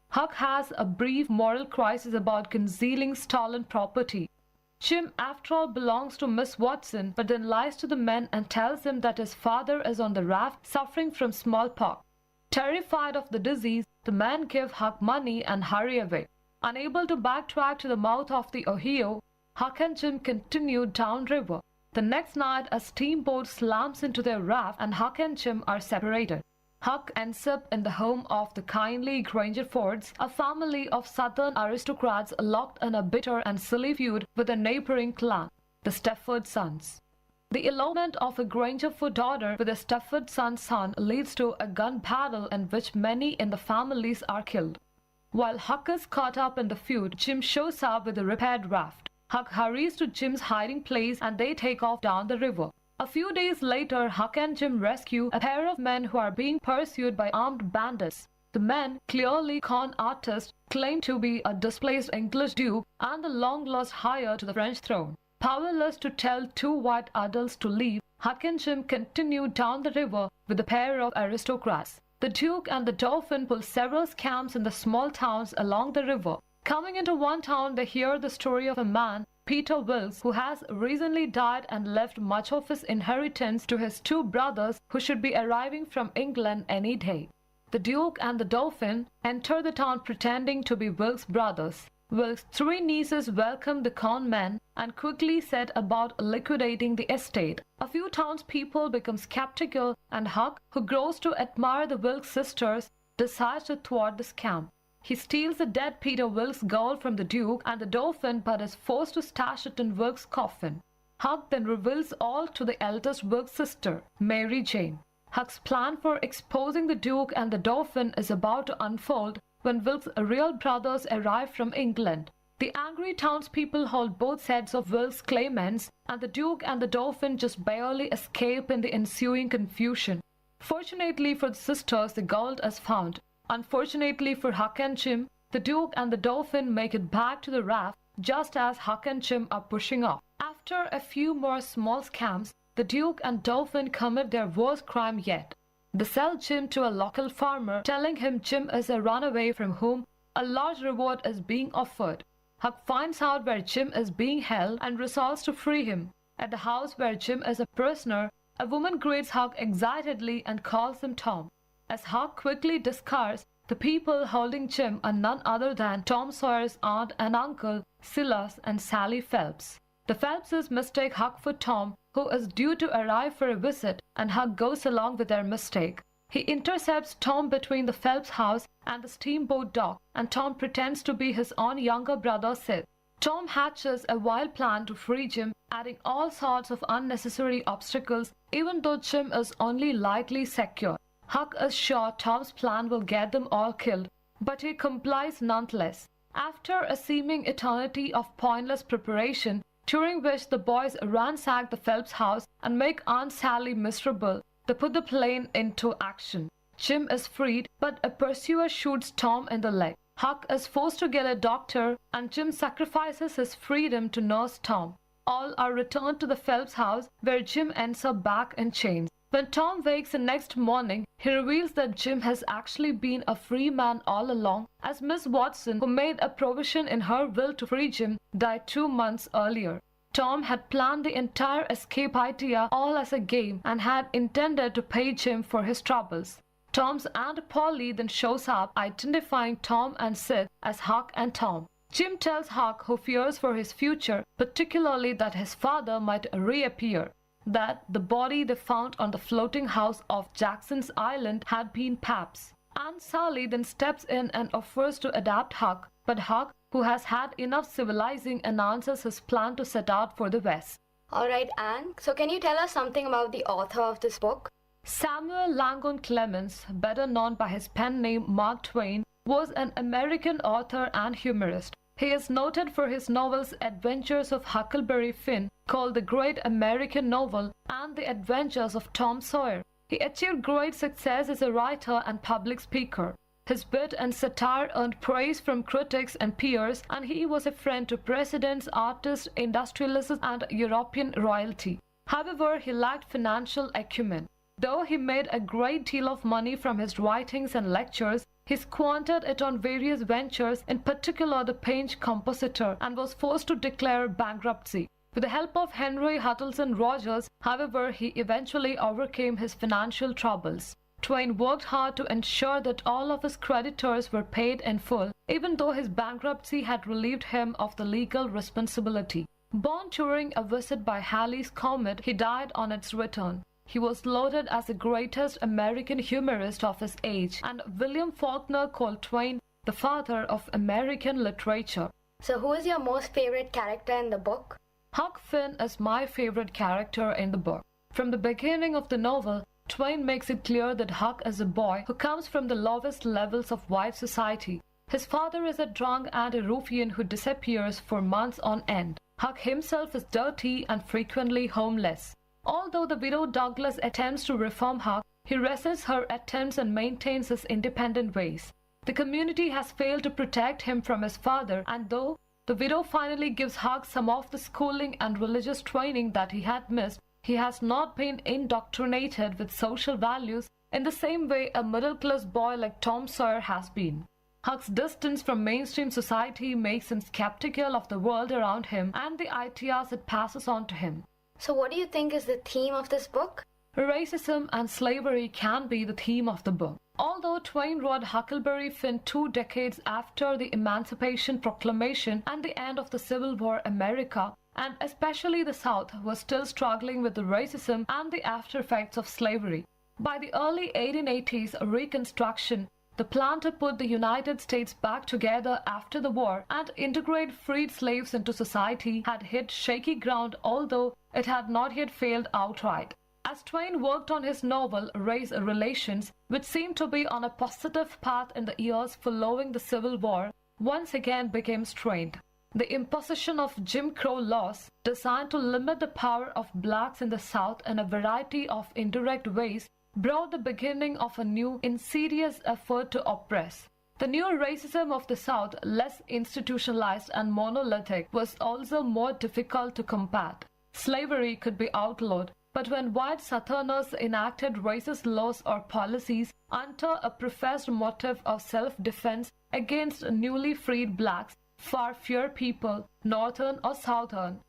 Huck has a brief moral crisis about concealing stolen property. Jim, after all, belongs to Miss Watson, but then lies to the men and tells them that his father is on the raft suffering from smallpox. Terrified of the disease, the men give Huck money and hurry away. Unable to backtrack to the mouth of the Ohio, Huck and Jim continue downriver. The next night, a steamboat slams into their raft and Huck and Jim are separated. Huck ends up in the home of the kindly Grangerfords, a family of Southern aristocrats locked in a bitter and silly feud with a neighboring clan, the Stafford sons. The elopement of a Grangerford daughter with a Stafford son leads to a gun battle in which many in the families are killed. While Huck is caught up in the feud, Jim shows up with a repaired raft. Huck hurries to Jim's hiding place and they take off down the river. A few days later, Huck and Jim rescue a pair of men who are being pursued by armed bandits. The men, clearly con artists, claim to be a displaced English duke and the long-lost heir to the French throne. Powerless to tell two white adults to leave, Huck and Jim continue down the river with a pair of aristocrats. The Duke and the Dauphin pull several scams in the small towns along the river. Coming into one town, they hear the story of a man, Peter Wilkes, who has recently died and left much of his inheritance to his two brothers who should be arriving from England any day. The Duke and the Dauphin enter the town pretending to be Wilkes' brothers. Wilkes' three nieces welcome the con men and quickly set about liquidating the estate. A few townspeople become skeptical, and Huck, who grows to admire the Wilkes sisters, decides to thwart the scam. He steals the dead Peter Wilkes' gold from the Duke and the Dauphin, but is forced to stash it in Wilkes' coffin. Huck then reveals all to the eldest Wilkes' sister, Mary Jane. Huck's plan for exposing the Duke and the Dauphin is about to unfold when Wilkes' real brothers arrive from England. The angry townspeople hold both sets of Wilkes' claimants, and the Duke and the Dauphin just barely escape in the ensuing confusion. Fortunately for the sisters, the gold is found. Unfortunately for Huck and Jim, the Duke and the Dauphin make it back to the raft just as Huck and Jim are pushing off. After a few more small scams, the Duke and Dauphin commit their worst crime yet. They sell Jim to a local farmer, telling him Jim is a runaway from whom a large reward is being offered. Huck finds out where Jim is being held and resolves to free him. At the house where Jim is a prisoner, a woman greets Huck excitedly and calls him Tom. As Huck quickly discards, The people holding Jim are none other than Tom Sawyer's aunt and uncle, Silas and Sally Phelps. The Phelpses mistake Huck for Tom, who is due to arrive for a visit, and Huck goes along with their mistake. He intercepts Tom between the Phelps house and the steamboat dock, and Tom pretends to be his own younger brother Sid. Tom hatches a wild plan to free Jim, adding all sorts of unnecessary obstacles, even though Jim is only lightly secured. Huck is sure Tom's plan will get them all killed, but he complies nonetheless. After a seeming eternity of pointless preparation, during which the boys ransack the Phelps house and make Aunt Sally miserable, they put the plan into action. Jim is freed, but a pursuer shoots Tom in the leg. Huck is forced to get a doctor, and Jim sacrifices his freedom to nurse Tom. All are returned to the Phelps house, where Jim ends up back in chains. When Tom wakes the next morning, he reveals that Jim has actually been a free man all along, as Miss Watson, who made a provision in her will to free Jim, died 2 months earlier. Tom had planned the entire escape idea all as a game and had intended to pay Jim for his troubles. Tom's Aunt Polly then shows up, identifying Tom and Sid as Huck and Tom. Jim tells Huck, who fears for his future, particularly that his father might reappear, that the body they found on the floating house off Jackson's Island had been Pap's. Aunt Sally then steps in and offers to adopt Huck, but Huck, who has had enough civilizing, announces his plan to set out for the West. Alright, Anne, so can you tell us something about the author of this book? Samuel Langdon Clemens, better known by his pen name Mark Twain, was an American author and humorist. He is noted for his novels Adventures of Huckleberry Finn, called the Great American Novel, and The Adventures of Tom Sawyer. He achieved great success as a writer and public speaker. His wit and satire earned praise from critics and peers, and he was a friend to presidents, artists, industrialists, and European royalty. However, he lacked financial acumen. Though he made a great deal of money from his writings and lectures, he squandered it on various ventures, in particular the paint compositor, and was forced to declare bankruptcy. With the help of Henry Hutchinson Rogers, however, he eventually overcame his financial troubles. Twain worked hard to ensure that all of his creditors were paid in full, even though his bankruptcy had relieved him of the legal responsibility. Born during a visit by Halley's Comet, he died on its return. He was lauded as the greatest American humorist of his age, and William Faulkner called Twain the father of American literature. So who is your most favorite character in the book? Huck Finn is my favorite character in the book. From the beginning of the novel, Twain makes it clear that Huck is a boy who comes from the lowest levels of white society. His father is a drunk and a ruffian who disappears for months on end. Huck himself is dirty and frequently homeless. Although the widow Douglas attempts to reform Huck, he resists her attempts and maintains his independent ways. The community has failed to protect him from his father, and though the widow finally gives Huck some of the schooling and religious training that he had missed, he has not been indoctrinated with social values in the same way a middle-class boy like Tom Sawyer has been. Huck's distance from mainstream society makes him skeptical of the world around him and the ideas it passes on to him. So what do you think is the theme of this book? Racism and slavery can be the theme of the book. Although Twain wrote Huckleberry Finn 2 decades after the Emancipation Proclamation and the end of the Civil War, America, and especially the South, was still struggling with the racism and the aftereffects of slavery. By the early 1880s Reconstruction, the plan to put the United States back together after the war and integrate freed slaves into society had hit shaky ground, although it had not yet failed outright. As Twain worked on his novel Race Relations, which seemed to be on a positive path in the years following the Civil War, once again became strained. The imposition of Jim Crow laws, designed to limit the power of blacks in the South in a variety of indirect ways, brought the beginning of a new, insidious effort to oppress. The new racism of the South, less institutionalized and monolithic, was also more difficult to combat. Slavery could be outlawed, but when white Southerners enacted racist laws or policies under a professed motive of self-defense against newly freed blacks, far fewer people, Northern or Southern,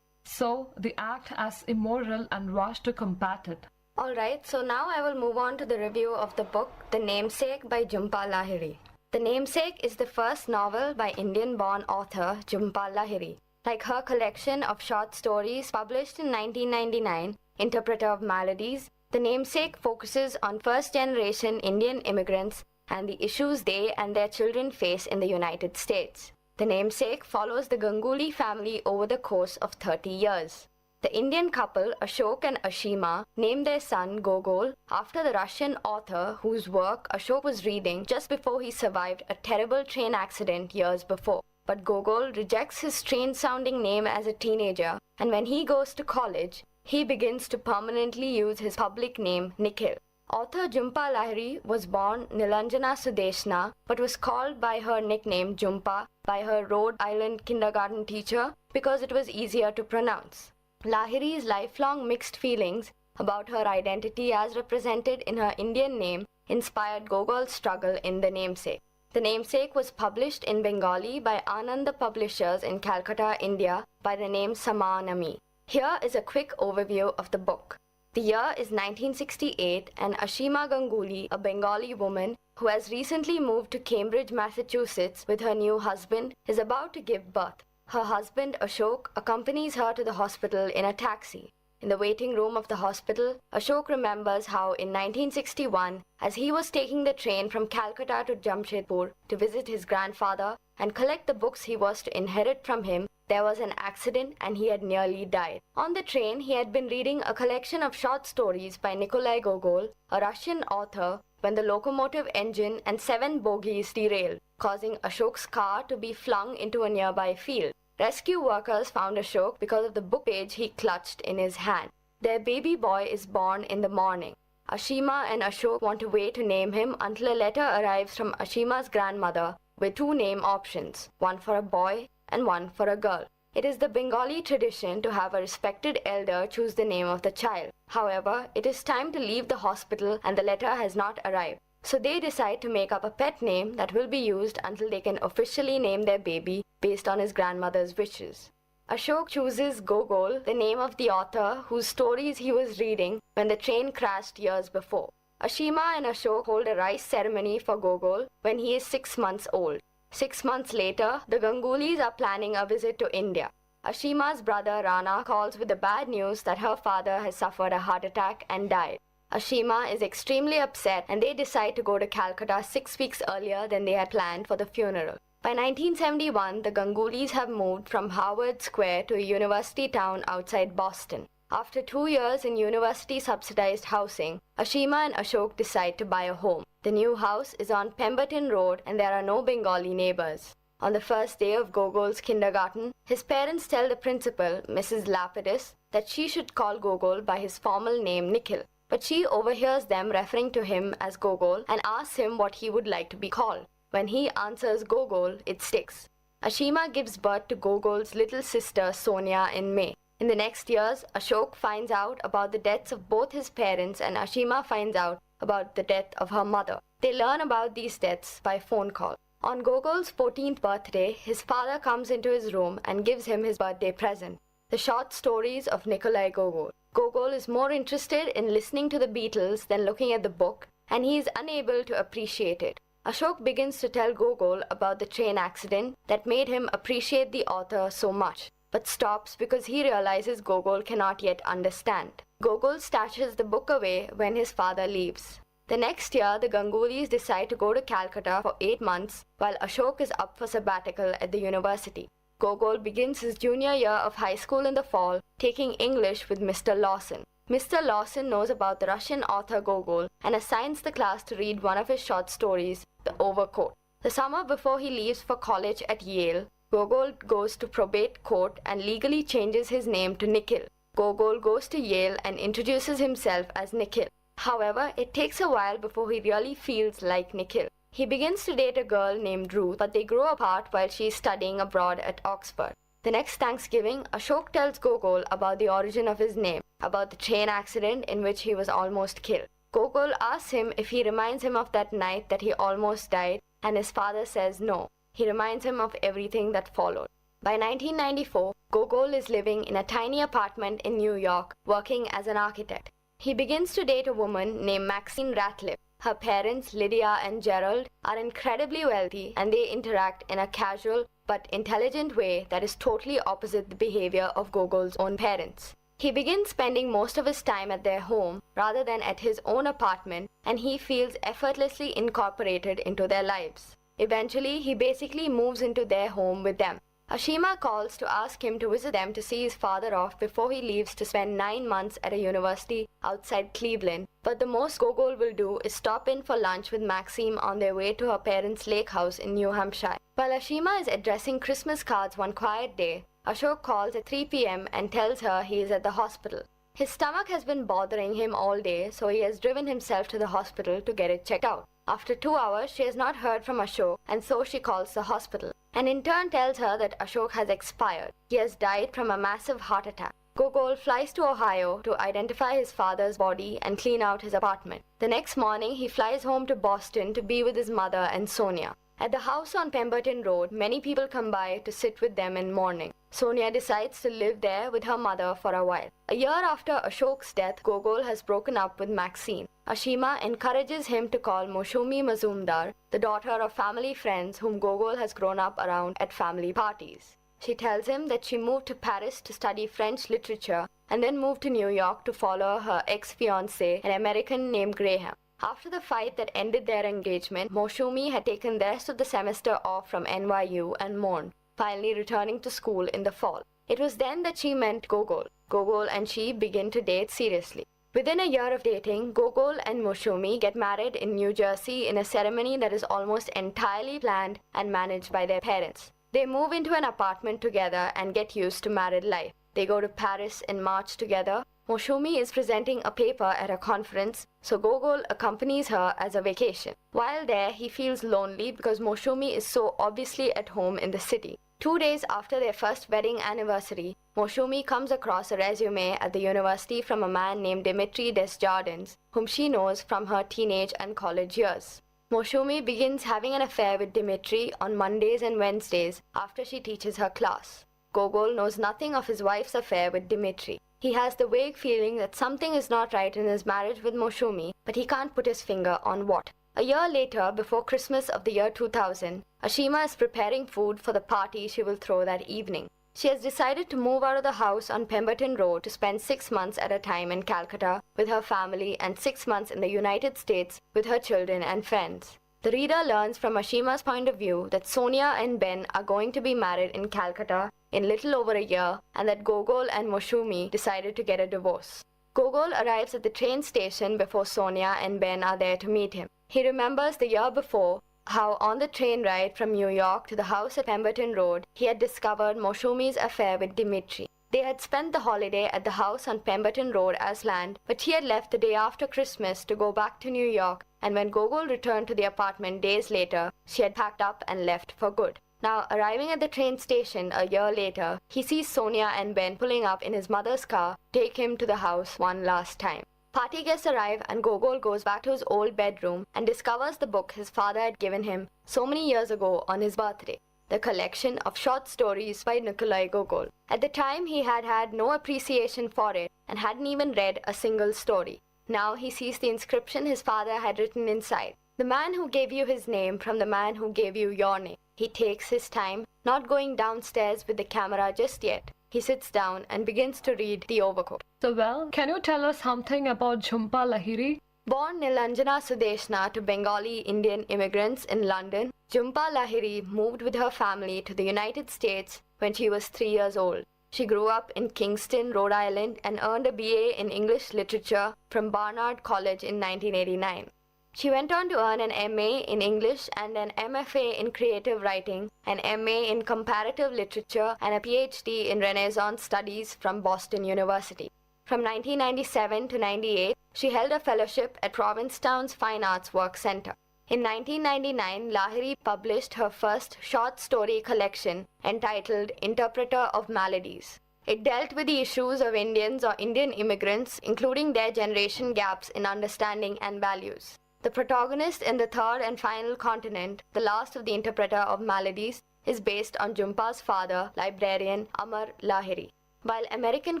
saw the act as immoral and rushed to combat it. Alright, so now I will move on to the review of the book The Namesake by Jhumpa Lahiri. The Namesake is the first novel by Indian-born author Jhumpa Lahiri. Like her collection of short stories published in 1999, Interpreter of Maladies, The Namesake focuses on first-generation Indian immigrants and the issues they and their children face in the United States. The Namesake follows the Ganguly family over the course of 30 years. The Indian couple Ashok and Ashima named their son Gogol after the Russian author whose work Ashok was reading just before he survived a terrible train accident years before. But Gogol rejects his strange-sounding name as a teenager, and when he goes to college, he begins to permanently use his public name Nikhil. Author Jhumpa Lahiri was born Nilanjana Sudeshna but was called by her nickname Jhumpa by her Rhode Island kindergarten teacher because it was easier to pronounce. Lahiri's lifelong mixed feelings about her identity as represented in her Indian name inspired Gogol's struggle in The Namesake. The Namesake was published in Bengali by Ananda Publishers in Calcutta, India by the name Samanami. Here is a quick overview of the book. The year is 1968 and Ashima Ganguly, a Bengali woman who has recently moved to Cambridge, Massachusetts with her new husband, is about to give birth. Her husband Ashok accompanies her to the hospital in a taxi. In the waiting room of the hospital, Ashok remembers how in 1961, as he was taking the train from Calcutta to Jamshedpur to visit his grandfather and collect the books he was to inherit from him, there was an accident and he had nearly died. On the train, he had been reading a collection of short stories by Nikolai Gogol, a Russian author, when the locomotive engine and 7 bogies derailed, causing Ashok's car to be flung into a nearby field. Rescue workers found Ashok because of the book page he clutched in his hand. Their baby boy is born in the morning. Ashima and Ashok want to wait to name him until a letter arrives from Ashima's grandmother with 2 name options, one for a boy and one for a girl. It is the Bengali tradition to have a respected elder choose the name of the child. However, it is time to leave the hospital and the letter has not arrived. So they decide to make up a pet name that will be used until they can officially name their baby based on his grandmother's wishes. Ashok chooses Gogol, the name of the author whose stories he was reading when the train crashed years before. Ashima and Ashok hold a rice ceremony for Gogol when he is 6 months old. 6 months later, the Gangulys are planning a visit to India. Ashima's brother Rana calls with the bad news that her father has suffered a heart attack and died. Ashima is extremely upset and they decide to go to Calcutta 6 weeks earlier than they had planned for the funeral. By 1971, the Gangulys have moved from Harvard Square to a university town outside Boston. After 2 years in university-subsidized housing, Ashima and Ashok decide to buy a home. The new house is on Pemberton Road and there are no Bengali neighbors. On the first day of Gogol's kindergarten, his parents tell the principal, Mrs. Lapidus, that she should call Gogol by his formal name Nikhil. But she overhears them referring to him as Gogol and asks him what he would like to be called. When he answers Gogol, it sticks. Ashima gives birth to Gogol's little sister Sonia in May. In the next years, Ashok finds out about the deaths of both his parents and Ashima finds out about the death of her mother. They learn about these deaths by phone call. On Gogol's 14th birthday, his father comes into his room and gives him his birthday present, the short stories of Nikolai Gogol. Gogol is more interested in listening to the Beatles than looking at the book, and he is unable to appreciate it. Ashok begins to tell Gogol about the train accident that made him appreciate the author so much, but stops because he realizes Gogol cannot yet understand. Gogol stashes the book away when his father leaves. The next year, the Gangulys decide to go to Calcutta for 8 months while Ashok is up for sabbatical at the university. Gogol begins his junior year of high school in the fall, taking English with Mr. Lawson. Mr. Lawson knows about the Russian author Gogol and assigns the class to read one of his short stories, The Overcoat. The summer before he leaves for college at Yale, Gogol goes to probate court and legally changes his name to Nikhil. Gogol goes to Yale and introduces himself as Nikhil. However, it takes a while before he really feels like Nikhil. He begins to date a girl named Ruth, but they grow apart while she is studying abroad at Oxford. The next Thanksgiving, Ashok tells Gogol about the origin of his name, about the train accident in which he was almost killed. Gogol asks him if he reminds him of that night that he almost died, and his father says no. He reminds him of everything that followed. By 1994, Gogol is living in a tiny apartment in New York, working as an architect. He begins to date a woman named Maxine Ratliff. Her parents, Lydia and Gerald, are incredibly wealthy and they interact in a casual but intelligent way that is totally opposite the behavior of Gogol's own parents. He begins spending most of his time at their home rather than at his own apartment, and he feels effortlessly incorporated into their lives. Eventually, he basically moves into their home with them. Ashima calls to ask him to visit them to see his father off before he leaves to spend 9 months at a university outside Cleveland, but the most Gogol will do is stop in for lunch with Maxime on their way to her parents' lake house in New Hampshire. While Ashima is addressing Christmas cards one quiet day, Ashok calls at 3 p.m. and tells her he is at the hospital. His stomach has been bothering him all day, so he has driven himself to the hospital to get it checked out. After 2 hours, she has not heard from Ashok, and so she calls the hospital. An intern tells her that Ashok has expired. He has died from a massive heart attack. Gogol flies to Ohio to identify his father's body and clean out his apartment. The next morning, he flies home to Boston to be with his mother and Sonia. At the house on Pemberton Road, many people come by to sit with them in mourning. Sonia decides to live there with her mother for a while. A year after Ashok's death, Gogol has broken up with Maxine. Ashima encourages him to call Moshumi Mazumdar, the daughter of family friends whom Gogol has grown up around at family parties. She tells him that she moved to Paris to study French literature and then moved to New York to follow her ex-fiancé, an American named Graham. After the fight that ended their engagement, Moshumi had taken the rest of the semester off from NYU and mourned, finally returning to school in the fall. It was then that she met Gogol. Gogol and she begin to date seriously. Within a year of dating, Gogol and Moshumi get married in New Jersey in a ceremony that is almost entirely planned and managed by their parents. They move into an apartment together and get used to married life. They go to Paris in March together. Moshumi is presenting a paper at a conference, so Gogol accompanies her as a vacation. While there, he feels lonely because Moshumi is so obviously at home in the city. 2 days after their first wedding anniversary, Moshumi comes across a resume at the university from a man named Dimitri Desjardins, whom she knows from her teenage and college years. Moshumi begins having an affair with Dimitri on Mondays and Wednesdays after she teaches her class. Gogol knows nothing of his wife's affair with Dimitri. He has the vague feeling that something is not right in his marriage with Moshumi, but he can't put his finger on what. A year later, before Christmas of the year 2000, Ashima is preparing food for the party she will throw that evening. She has decided to move out of the house on Pemberton Road to spend 6 months at a time in Calcutta with her family and 6 months in the United States with her children and friends. The reader learns from Ashima's point of view that Sonia and Ben are going to be married in Calcutta in little over a year and that Gogol and Moshumi decided to get a divorce. Gogol arrives at the train station before Sonia and Ben are there to meet him. He remembers the year before how on the train ride from New York to the house at Pemberton Road, he had discovered Moshumi's affair with Dimitri. They had spent the holiday at the house on Pemberton Road as planned, but he had left the day after Christmas to go back to New York, and when Gogol returned to the apartment days later, she had packed up and left for good. Now, arriving at the train station a year later, he sees Sonia and Ben pulling up in his mother's car to take him to the house one last time. Party guests arrive and Gogol goes back to his old bedroom and discovers the book his father had given him so many years ago on his birthday, the collection of short stories by Nikolai Gogol. At the time, he had had no appreciation for it and hadn't even read a single story. Now he sees the inscription his father had written inside. The man who gave you his name from the man who gave you your name. He takes his time, not going downstairs with the camera just yet. He sits down and begins to read the overcoat. So well, can you tell us something about Jhumpa Lahiri? Born Nilanjana Sudeshna to Bengali Indian immigrants in London, Jhumpa Lahiri moved with her family to the United States when she was 3 years old. She grew up in Kingston, Rhode Island and earned a BA in English Literature from Barnard College in 1989. She went on to earn an MA in English and an MFA in Creative Writing, an MA in Comparative Literature and a PhD in Renaissance Studies from Boston University. From 1997 to 98, she held a fellowship at Provincetown's Fine Arts Work Center. In 1999, Lahiri published her first short story collection entitled Interpreter of Maladies. It dealt with the issues of Indians or Indian immigrants, including their generation gaps in understanding and values. The protagonist in the third and final continent, the last of the Interpreter of Maladies, is based on Jhumpa's father, librarian Amar Lahiri. While American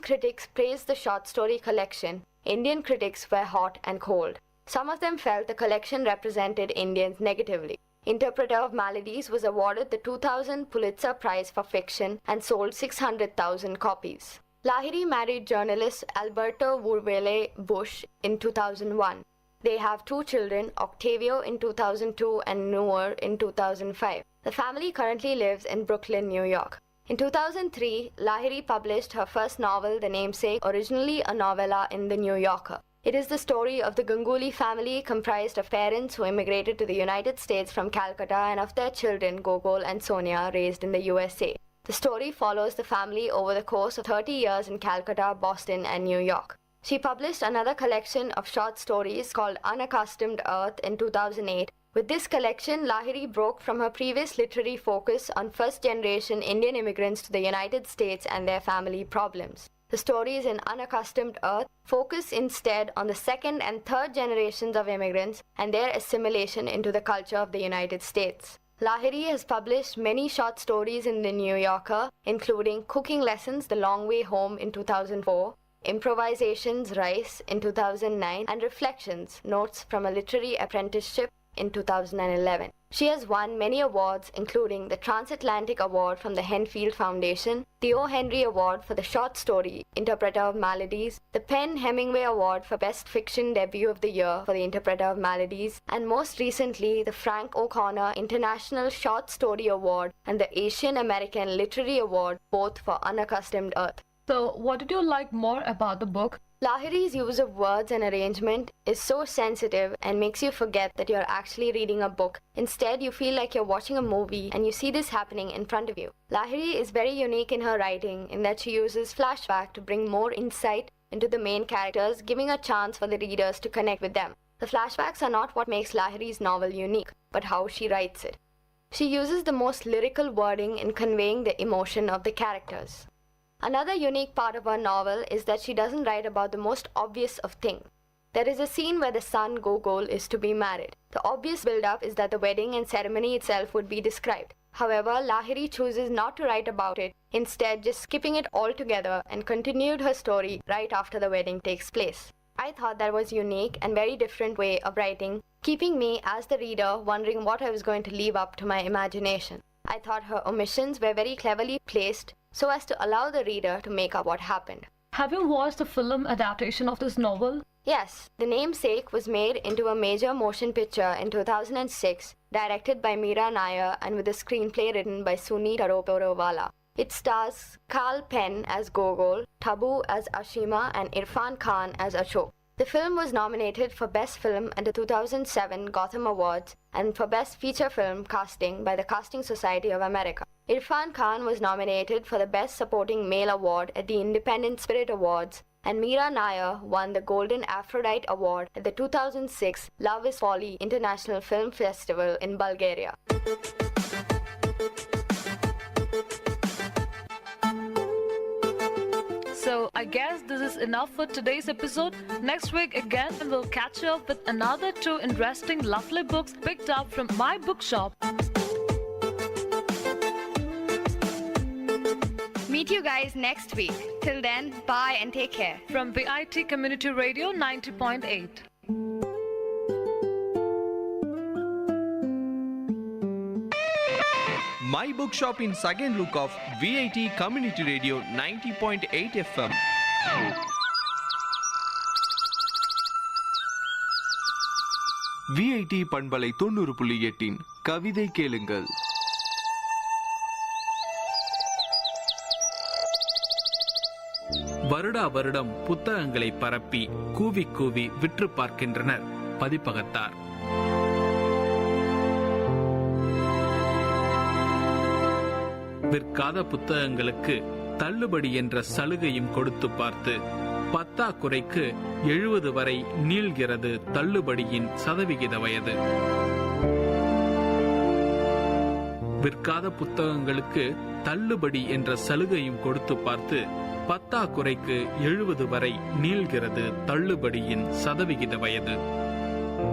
critics praised the short story collection, Indian critics were hot and cold. Some of them felt the collection represented Indians negatively. Interpreter of Maladies was awarded the 2000 Pulitzer Prize for Fiction and sold 600,000 copies. Lahiri married journalist Alberto Wurvele Bush in 2001. They have 2 children, Octavio in 2002 and Noor in 2005. The family currently lives in Brooklyn, New York. In 2003, Lahiri published her first novel, The Namesake, originally a novella in The New Yorker. It is the story of the Ganguly family, comprised of parents who immigrated to the United States from Calcutta and of their children, Gogol and Sonia, raised in the USA. The story follows the family over the course of 30 years in Calcutta, Boston, and New York. She published another collection of short stories called Unaccustomed Earth in 2008. With this collection, Lahiri broke from her previous literary focus on first-generation Indian immigrants to the United States and their family problems. The stories in Unaccustomed Earth focus instead on the second and third generations of immigrants and their assimilation into the culture of the United States. Lahiri has published many short stories in The New Yorker, including Cooking Lessons, The Long Way Home in 2004, Improvisations, Rice in 2009, and Reflections, Notes from a Literary Apprenticeship in 2011. She has won many awards, including the Transatlantic Award from the Henfield Foundation, the O. Henry Award for the short story Interpreter of Maladies, the PEN Hemingway Award for Best Fiction Debut of the Year for the Interpreter of Maladies, and most recently the Frank O'Connor International Short Story Award and the Asian American Literary Award, both for Unaccustomed Earth. So, what did you like more about the book? Lahiri's use of words and arrangement is so sensitive and makes you forget that you're actually reading a book. Instead, you feel like you're watching a movie and you see this happening in front of you. Lahiri is very unique in her writing in that she uses flashback to bring more insight into the main characters, giving a chance for the readers to connect with them. The flashbacks are not what makes Lahiri's novel unique, but how she writes it. She uses the most lyrical wording in conveying the emotion of the characters. Another unique part of her novel is that she doesn't write about the most obvious of things. There is a scene where the son Gogol is to be married. The obvious build-up is that the wedding and ceremony itself would be described. However, Lahiri chooses not to write about it, instead just skipping it altogether and continued her story right after the wedding takes place. I thought that was a unique and very different way of writing, keeping me as the reader wondering what I was going to leave up to my imagination. I thought her omissions were very cleverly placed so as to allow the reader to make up what happened. Have you watched the film adaptation of this novel? Yes, The Namesake was made into a major motion picture in 2006, directed by Meera Nair and with a screenplay written by Suni Taroporowala. It stars Carl Penn as Gogol, Tabu as Ashima, and Irfan Khan as Ashok. The film was nominated for Best Film at the 2007 Gotham Awards and for Best Feature Film Casting by the Casting Society of America. Irfan Khan was nominated for the Best Supporting Male Award at the Independent Spirit Awards, and Meera Nair won the Golden Aphrodite Award at the 2006 Love is Folly International Film Festival in Bulgaria. So I guess this is enough for today's episode. Next week again we'll catch you up with another 2 interesting lovely books picked up from my bookshop. Meet you guys next week. Till then, bye and take care. From Vit Community Radio 90.8. My bookshop in second look of VIT Community Radio 90.8 FM. VIT பண்பலை 90.8 கவிதை கேளுங்கள். வருடா வருடம் புத்தகங்களை பரப்பி கூவி கூவி விற்று பார்க்கின்றனர் பதிப்பகத்தார். விற்காத புத்தகங்களுக்கு தள்ளுபடி என்ற சலுகையும் கொடுத்து பார்த்து பத்தாக்குறைக்கு 70 வரை நீள்கிறது தள்ளுபடியின் சதவிகித வயது. விற்காத புத்தகங்களுக்கு தள்ளுபடி என்ற சலுகையும் கொடுத்து பார்த்து பத்தாக்குறைக்கு 70 வரை நீள்கிறது தள்ளுபடியின் சதவிகித வயது.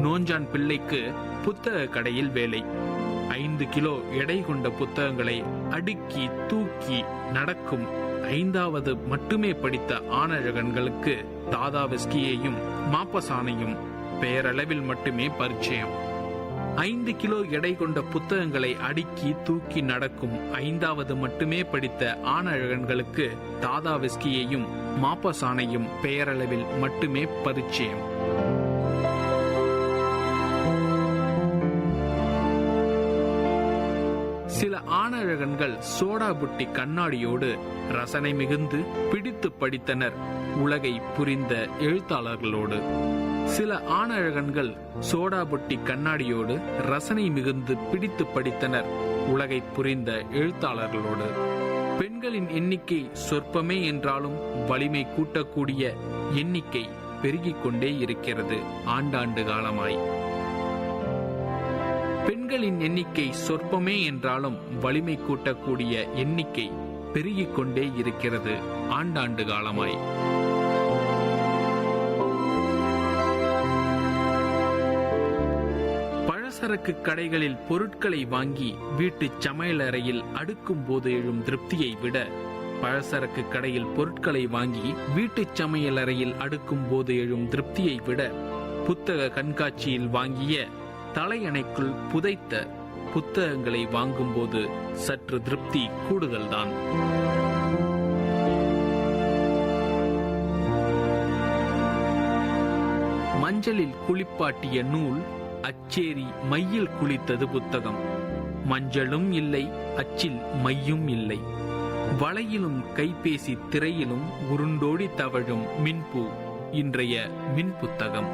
நோஞ்சான் பிள்ளைக்கு புத்தக கடையில் வேலை. 5 கிலோ எடை கொண்ட புத்தகங்களை அடுக்கி தூக்கி நடக்கும் 5வது மட்டுமே படித்த ஆணழகன்களுக்கு தாதா விஸ்கியையும் மாப்பசானையும் பெயரளவில் மட்டுமே பரிச்சயம். 5 கிலோ எடை கொண்ட புத்தகங்களை அடுக்கி தூக்கி நடக்கும் 5வது மட்டுமே படித்த ஆணழகன்களுக்கு தாதா விஸ்கியையும் மாப்பசானையும் பெயரளவில் மட்டுமே பரிச்சயம். சில ஆணழகன்கள் சோடா புட்டி கண்ணாடியோடு ரசனை மிகுந்து பிடித்து படித்தனர் உலகை புரிந்த எழுத்தாளர்களோடு. சில ஆணழகன்கள் சோடா புட்டி கண்ணாடியோடு ரசனை மிகுந்து பிடித்து படித்தனர் உலகை புரிந்த எழுத்தாளர்களோடு. பெண்களின் எண்ணிக்கை சொற்பமே என்றாலும் வலிமை கூட்டக்கூடிய எண்ணிக்கை பெருகிக் கொண்டே இருக்கிறது ஆண்டாண்டு காலமாய். பெண்களின் எண்ணிக்கை சொற்பமே என்றாலும் வலிமை கூட்டக்கூடிய எண்ணிக்கை பெருகிக் கொண்டே இருக்கிறது ஆண்டாண்டு காலமாய். பழசரக்கு கடைகளில் பொருட்களை வாங்கி வீட்டு சமையலறையில் அடுக்கும் போது எழும் திருப்தியை விட, பழசரக்கு கடையில் பொருட்களை வாங்கி வீட்டு சமையலறையில் அடுக்கும் போது எழும் திருப்தியை விட, புத்தக கண்காட்சியில் வாங்கிய தலையணைக்குள் புதைத்த புத்தகங்களை வாங்கும்போது சற்று திருப்தி கூடுதல்தான். மஞ்சளில் குளிப்பாட்டிய நூல், அச்சேரி மையில் குளித்தது புத்தகம். மஞ்சளும் இல்லை, அச்சில் மையும் இல்லை. வளையிலும் கைபேசி திரையிலும் உருண்டோடி தவழும் மின்பூ இன்றைய மின் புத்தகம்.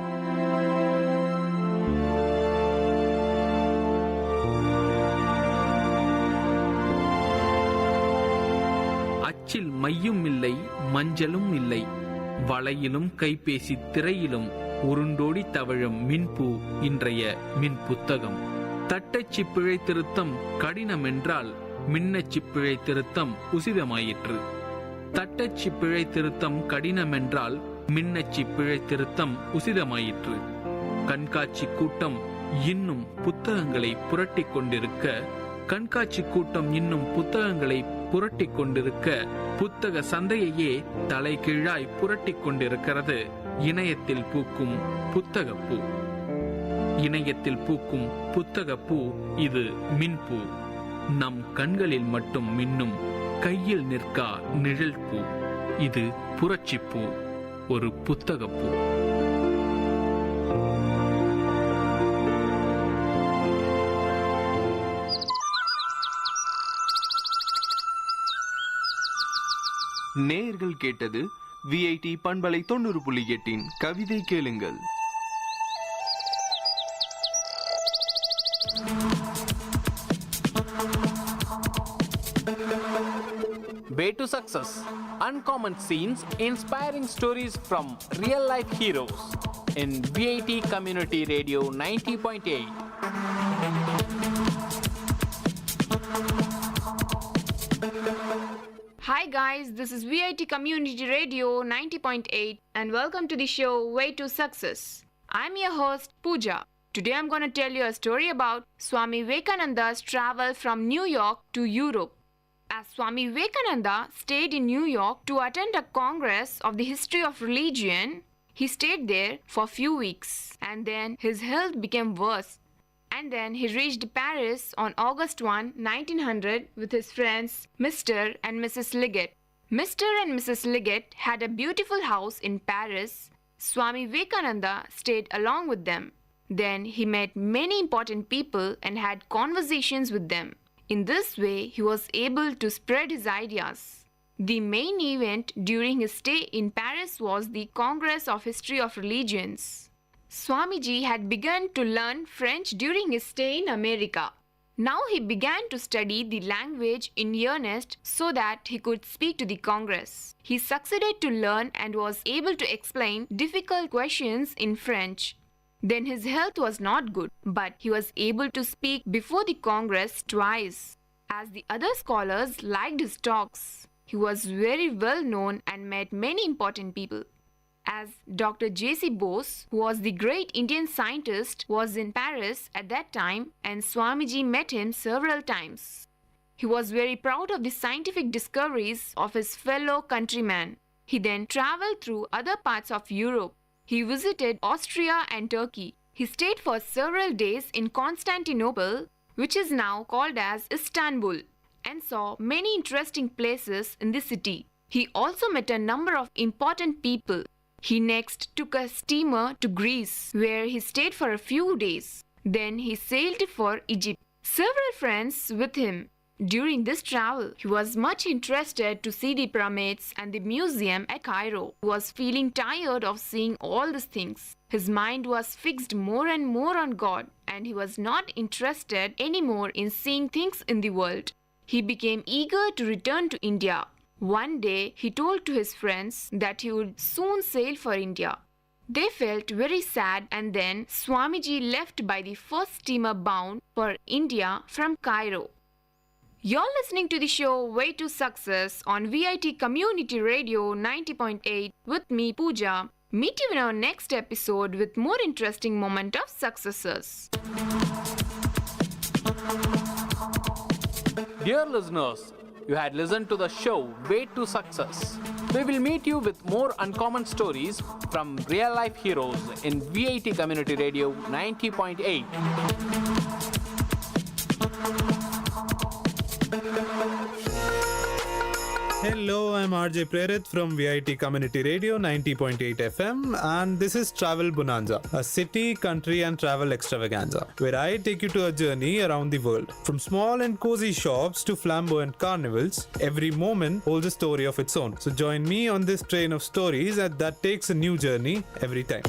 அச்சில் மையும் இல்லை, மஞ்சளும் இல்லை. வளையிலும் கைபேசி திரையிலும் உருண்டோடி தவழும் மின்பூ இன்றைய மின் புத்தகம். தட்டச்சு பிழை திருத்தம் கடினம் என்றால் மின்னச்சு பிழை திருத்தம் உசிதமாயிற்று. தட்டச்சு பிழை திருத்தம் கடினம் என்றால் மின்னச்சு பிழை திருத்தம் உசிதமாயிற்று. கண்காட்சி கூட்டம் இன்னும் புத்தகங்களை புரட்டி கொண்டிருக்க, கண்காட்சி கூட்டம் இன்னும் புத்தகங்களை புரட்டி கொண்டிருக்க, புத்தக சந்தையையே தலைகீழாய் புரட்டி கொண்டிருக்கிறது இணையத்தில் பூக்கும் புத்தகப்பூ. இணையத்தில் பூக்கும் புத்தகப்பூ இது மின்பூ. நம் கண்களில் மட்டும் மின்னும் கையில் நிற்கா நிழல் பூ. இது புரட்சிப்பூ, ஒரு புத்தகப்பூ. நேயர்கள் கேட்டது விஐடி பண்பலை 90.8 கவிதை கேளுங்கள். Way to success. Uncommon scenes, inspiring stories from real life heroes in VIT Community Radio 90.8. Hi guys, this is VIT Community Radio 90.8 and welcome to the show Way to Success. I'm your host Pooja. Today I'm going to tell you a story about Swami Vivekananda's travel from New York to Europe. As Swami Vivekananda stayed in New York to attend a congress of the history of religion, he stayed there for a few weeks and then his health became worse. And then he reached Paris on August 1, 1900 with his friends Mr. and Mrs. Liggett. Mr. and Mrs. Liggett had a beautiful house in Paris. Swami Vivekananda stayed along with them. Then he met many important people and had conversations with them. In this way, he was able to spread his ideas. The main event during his stay in Paris was the Congress of History of Religions. Swamiji had begun to learn French during his stay in America. Now he began to study the language in earnest so that he could speak to the Congress. He succeeded to learn and was able to explain difficult questions in French. Then his health was not good, but he was able to speak before the Congress twice. As the other scholars liked his talks, he was very well known and met many important people. As Dr. J.C. Bose, who was the great Indian scientist, was in Paris at that time and Swamiji met him several times. He was very proud of the scientific discoveries of his fellow countrymen. He then traveled through other parts of Europe. He visited Austria and Turkey. He stayed for several days in Constantinople, which is now called as Istanbul, and saw many interesting places in the city. He also met a number of important people. He next took a steamer to Greece, where he stayed for a few days. Then he sailed for Egypt. Several friends with him. During this travel, he was much interested to see the pyramids and the museum at Cairo. He was feeling tired of seeing all these things. His mind was fixed more and more on God, and he was not interested anymore in seeing things in the world. He became eager to return to India. One day, he told to his friends that he would soon sail for India. They felt very sad, and then Swamiji left by the first steamer bound for India from Cairo. You're listening to the show Way to Success on VIT Community Radio 90.8 with me, Pooja. Meet you in our next episode with more interesting moment of successes. Dear listeners, you had listened to the show Way to Success. We will meet you with more uncommon stories from real life heroes in VIT Community Radio 90.8. Hello, I'm RJ Prerit from VIT Community Radio 90.8 FM, and this is Travel Bonanza, a city, country and travel extravaganza, where I take you to a journey around the world. From small and cozy shops to flamboyant carnivals, every moment holds a story of its own. So join me on this train of stories that takes a new journey every time.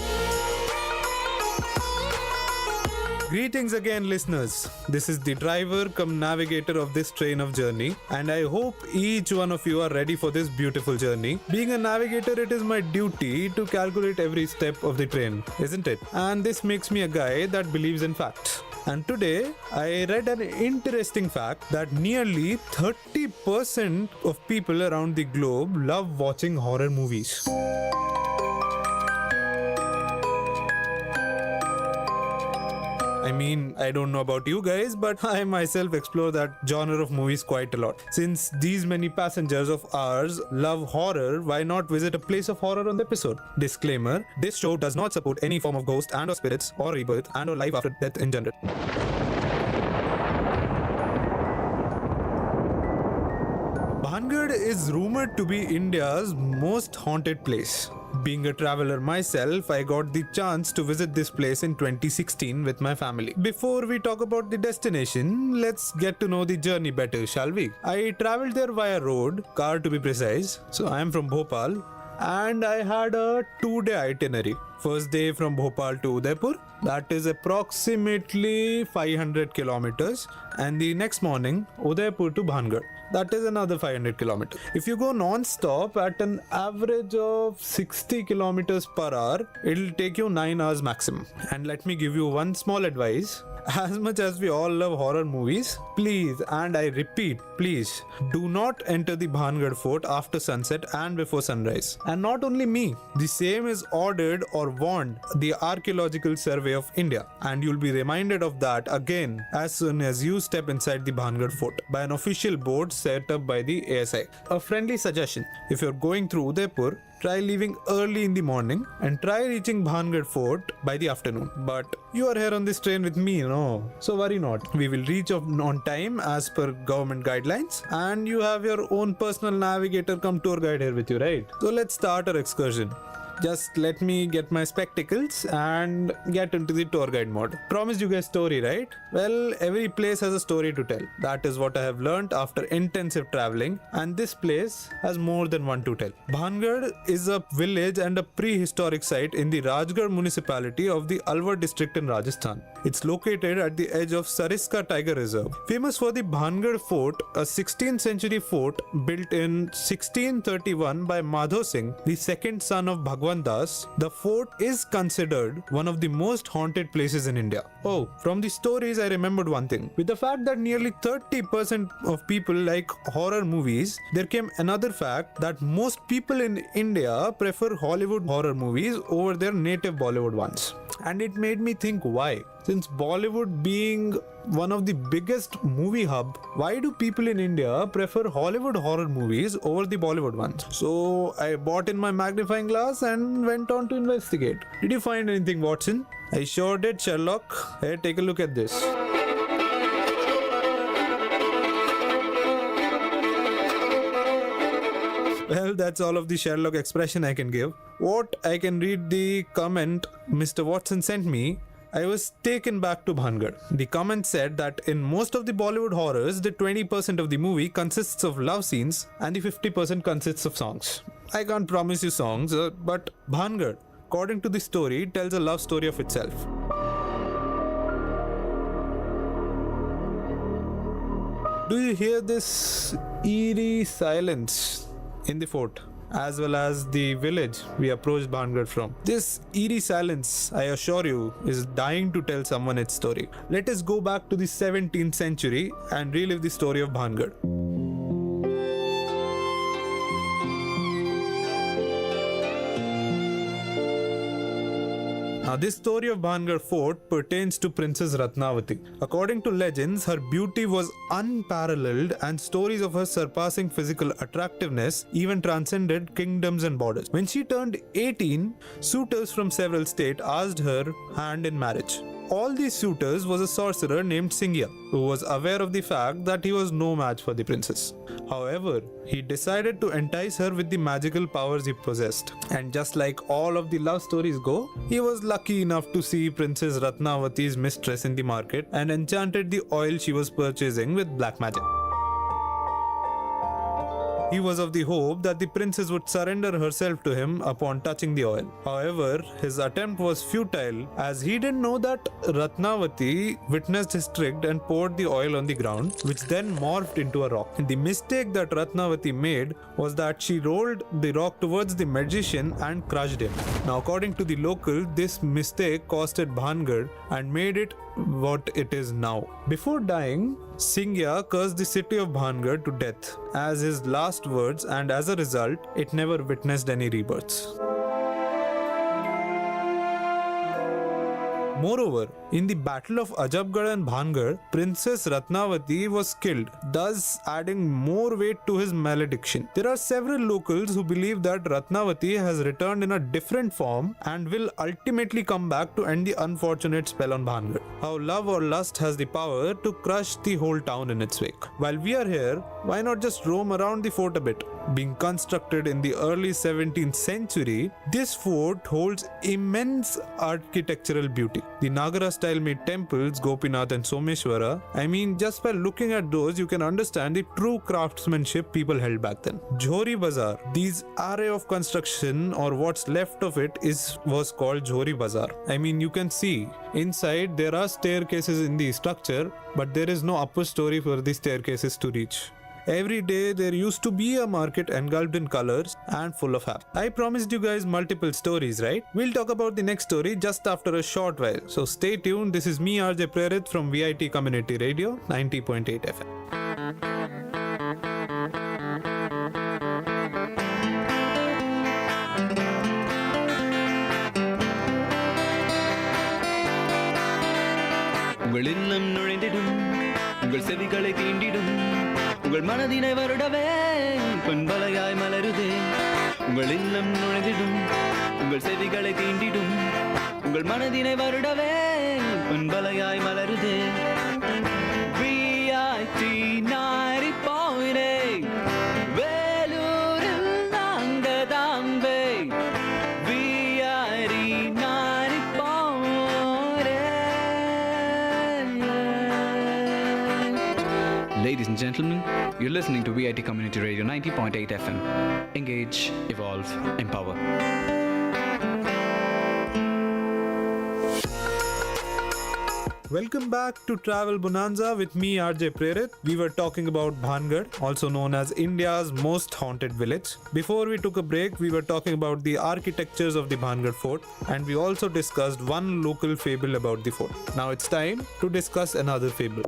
Greetings again, listeners. This is the driver cum navigator of this train of journey, and I hope each one of you are ready for this beautiful journey. Being a navigator, it is my duty to calculate every step of the train, isn't it? And this makes me a guy that believes in facts. And today, I read an interesting fact that nearly 30% of people around the globe love watching horror movies. I mean, I don't know about you guys, but I myself explore that genre of movies quite a lot. Since these many passengers of ours love horror, why not visit a place of horror on the episode? Disclaimer, this show does not support any form of ghost and or spirits or rebirth and or life after death in general. Bhangar is rumored to be India's most haunted place. Being a traveler myself, I got the chance to visit this place in 2016 with my family. Before we talk about the destination, let's get to know the journey better, shall we? I traveled there via road, car to be precise. So I am from Bhopal, and I had a 2-day itinerary. First day from Bhopal to Udaipur, that is approximately 500 kilometers, and the next morning Udaipur to Bhangar, that is another 500 kilometers. If you go non-stop at an average of 60 kilometers per hour, it'll take you 9 hours maximum. And let me give you one small advice. As much as we all love horror movies, please, and I repeat, please, do not enter the Bhangar fort after sunset and before sunrise. And not only me, the same is ordered or warned the Archaeological Survey of India, and you'll be reminded of that again as soon as you step inside the Bhangar fort by an official board set up by the ASI. A friendly suggestion: if you're going through Udaipur, try leaving early in the morning and try reaching Bhangar fort by the afternoon. But you are here on this train with me, so worry not. We will reach on time as per government guidelines, and you have your own personal navigator come tour guide here with you, right? So let's start our excursion. Just let me get my spectacles and get into the tour guide mode. Promised you guys story, right? Well, every place has a story to tell. That is what I have learned after intensive traveling, and this place has more than one to tell. Bhangar is a village and a prehistoric site in the Rajgarh municipality of the Alwar district in Rajasthan. It's located at the edge of Sariska Tiger Reserve. Famous for the Bhangar Fort, a 16th century fort built in 1631 by Madho Singh, the second son of Bhagwan Das. The fort is considered one of the most haunted places in India. Oh, from the stories I remembered one thing. With the fact that nearly 30% of people like horror movies, there came another fact that most people in India prefer Hollywood horror movies over their native Bollywood ones. And it made me think why. Since Bollywood being one of the biggest movie hub, why do people in India prefer Hollywood horror movies over the Bollywood ones? So I bought in my magnifying glass and went on to investigate. Did you find anything, Watson? I sure did, Sherlock. Hey, take a look at this. Well, that's all of the Sherlock expression I can give. What I can read the comment Mr. Watson sent me, I was taken back to Bhangar. The comment said that in most of the Bollywood horrors, the 20% of the movie consists of love scenes and the 50% consists of songs. I can't promise you songs, but Bhangar, according to the story, tells a love story of itself. Do you hear this eerie silence in the fort, as well as the village we approached Bhangar from? This eerie silence, I assure you, is dying to tell someone its story. Let us go back to the 17th century and relive the story of Bhangar. Now, this story of Bhangar Fort pertains to Princess Ratnavati. According to legends, her beauty was unparalleled and stories of her surpassing physical attractiveness even transcended kingdoms and borders. When she turned 18, suitors from several states asked her hand in marriage. All these suitors was a sorcerer named Singya, who was aware of the fact that he was no match for the princess. However, he decided to entice her with the magical powers he possessed. And just like all of the love stories go, he was lucky enough to see Princess Ratnavati's mistress in the market and enchanted the oil she was purchasing with black magic. He was of the hope that the princess would surrender herself to him upon touching the oil. However, his attempt was futile, as he didn't know that Ratnavati witnessed his trick and poured the oil on the ground, which then morphed into a rock. The mistake that Ratnavati made was that she rolled the rock towards the magician and crushed him. Now, according to the local, this mistake costed Bhangar and made it what it is now. Before dying, Singya cursed the city of Bhangar to death as his last words, and as a result, it never witnessed any rebirths. Moreover, in the Battle of Ajabgarh and Bhangar, Princess Ratnavati was killed, thus adding more weight to his malediction. There are several locals who believe that Ratnavati has returned in a different form and will ultimately come back to end the unfortunate spell on Bhangar. How love or lust has the power to crush the whole town in its wake. While we are here, why not just roam around the fort a bit? Being constructed in the early 17th century, this fort holds immense architectural beauty. The Nagara style made temples, Gopinath and Someshwara, I mean, just by looking at those, you can understand the true craftsmanship people held back then. Jhori Bazaar, these array of construction, or what's left of it, was called Jhori Bazaar. I mean, you can see inside there are staircases in the structure, but there is no upper story for the staircases to reach. Every day there used to be a market engulfed in colors and full of happiness. I promised you guys multiple stories, right? We'll talk about the next story just after a short while. So stay tuned. This is me, RJ Prerit from Vit Community Radio 90.8 FM. உங்கள் இல்லம் நுழைந்திடும் உங்கள் செவிகளை தீண்டிடும் உங்கள் மனதினை வருடவே பொன்பலையாய் மலருதே உங்கள் இல்லம் நுழைந்திடும் உங்கள் செவிகளை தீண்டிடும் உங்கள் மனதினை வருடவே பொன்பலையாய் மலருதே VIT 90.8 வேலூரில் நாங்கதாம்பே VIT 90.8. Ladies and gentlemen, you're listening to VIT Community Radio 90.8 FM. Engage, evolve, empower. Welcome back to Travel Bonanza with me, RJ Prerit. We were talking about Bhangar, also known as India's most haunted village. Before we took a break, we were talking about the architectures of the Bhangar fort, and we also discussed one local fable about the fort. Now it's time to discuss another fable.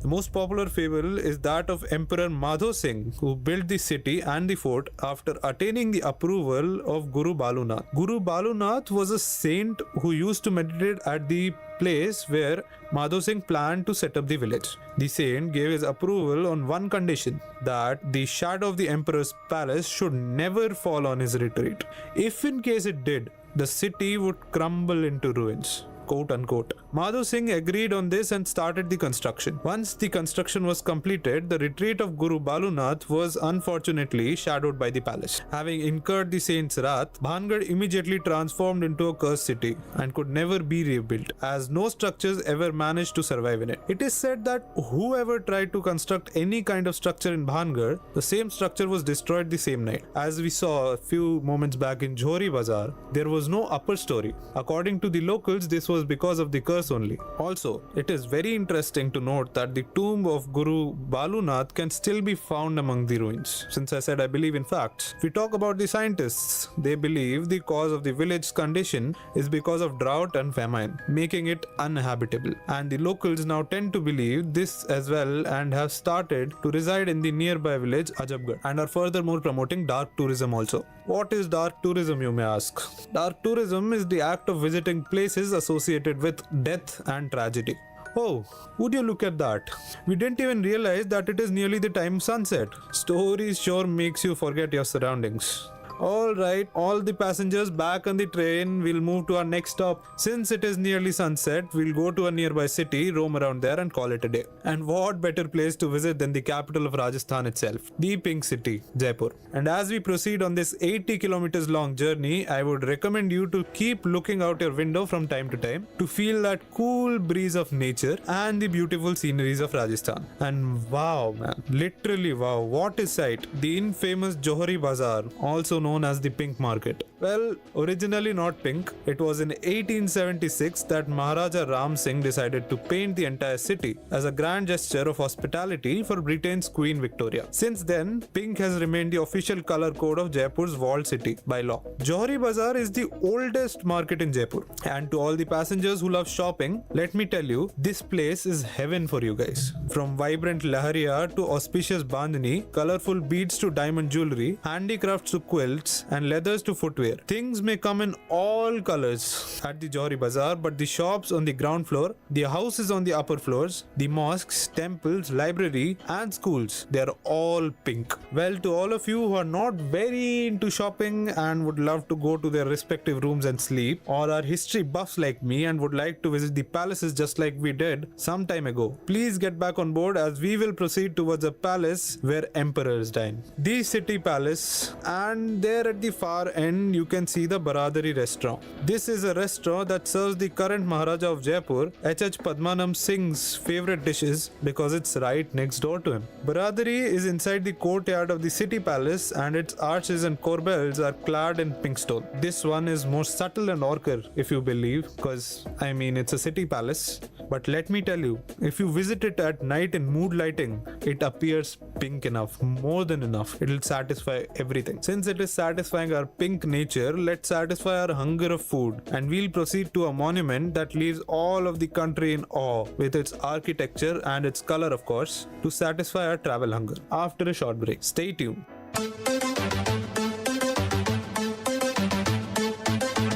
The most popular fable is that of Emperor Madho Singh, who built the city and the fort after attaining the approval of Guru Balunath. Guru Balunath was a saint who used to meditate at the place where Madho Singh planned to set up the village. The saint gave his approval on one condition, that the shadow of the emperor's palace should never fall on his retreat. If in case it did, the city would crumble into ruins. Quote unquote. Madho Singh agreed on this and started the construction. Once the construction was completed, the retreat of Guru Balunath was unfortunately shadowed by the palace. Having incurred the saint's wrath, Bhangarh immediately transformed into a cursed city and could never be rebuilt, as no structures ever managed to survive in it. It is said that whoever tried to construct any kind of structure in Bhangarh, the same structure was destroyed the same night. As we saw a few moments back in Johri Bazaar, there was no upper story. According to the locals, this was because of the curse only. Also, it is very interesting to note that the tomb of Guru Balunath can still be found among the ruins. Since I said I believe in facts, if we talk about the scientists, they believe the cause of the village's condition is because of drought and famine, making it uninhabitable. And the locals now tend to believe this as well and have started to reside in the nearby village Ajabgarh and are furthermore promoting dark tourism also. What is dark tourism, you may ask? Dark tourism is the act of visiting places associated with death and tragedy. Oh, would you look at that? We didn't even realize that it is nearly the time sunset. Stories sure makes you forget your surroundings. Alright, all the passengers back on the train. We'll move to our next stop. Since it is nearly sunset, we'll go to a nearby city, roam around there and call it a day. And what better place to visit than the capital of Rajasthan itself, the Pink City, Jaipur. And as we proceed on this 80 kilometers long journey, I would recommend you to keep looking out your window from time to time to feel that cool breeze of nature and the beautiful sceneries of Rajasthan. And wow man, literally wow, what a sight. The infamous Johri Bazaar, also known as the Pink Market. Well, originally not pink, it was in 1876 that Maharaja Ram Singh decided to paint the entire city as a grand gesture of hospitality for Britain's Queen Victoria. Since then, pink has remained the official color code of Jaipur's walled city by law. Johri Bazaar is the oldest market in Jaipur, and to all the passengers who love shopping, let me tell you, this place is heaven for you guys. From vibrant lahariya to auspicious bandhani, colorful beads to diamond jewelry, handicrafts to quilts, and leathers to footwear. Things may come in all colors at the Johri Bazaar, but the shops on the ground floor, the houses on the upper floors, the mosques, temples, library, and schools, they are all pink. Well, to all of you who are not very into shopping and would love to go to their respective rooms and sleep, or are history buffs like me and would like to visit the palaces just like we did some time ago, please get back on board as we will proceed towards a palace where emperors dine. The city palace, and there at the far end you can see the Baradari restaurant. This is a restaurant that serves the current Maharaja of Jaipur, H.H. Padmanabh Singh's favorite dishes because it's right next door to him. Baradari is inside the courtyard of the city palace and its arches and corbels are clad in pink stone. This one is more subtle and ochre if you believe, because it's a city palace. But let me tell you, if you visit it at night in mood lighting, it appears pink enough, more than enough. It will satisfy everything. Since it is satisfying our pink nature, let's satisfy our hunger of food, and we'll proceed to a monument that leaves all of the country in awe with its architecture and its color, of course, to satisfy our travel hunger. After a short break, stay tuned.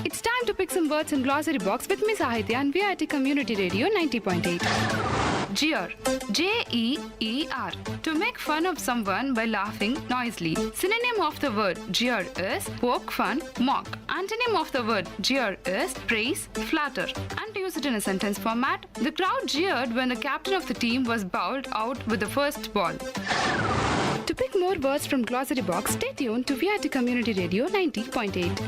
It's time to pick some words in glossary box with Miss Sahitya on VIT Community Radio 90.8. Jeer, J-E-E-R, to make fun of someone by laughing noisily. Synonym of the word jeer is poke fun, mock. Antonym of the word jeer is praise, flatter. And to use it in a sentence format, the crowd jeered when the captain of the team was bowled out with the first ball. To pick more words from glossary box, stay tuned to VIT Community Radio 90.8.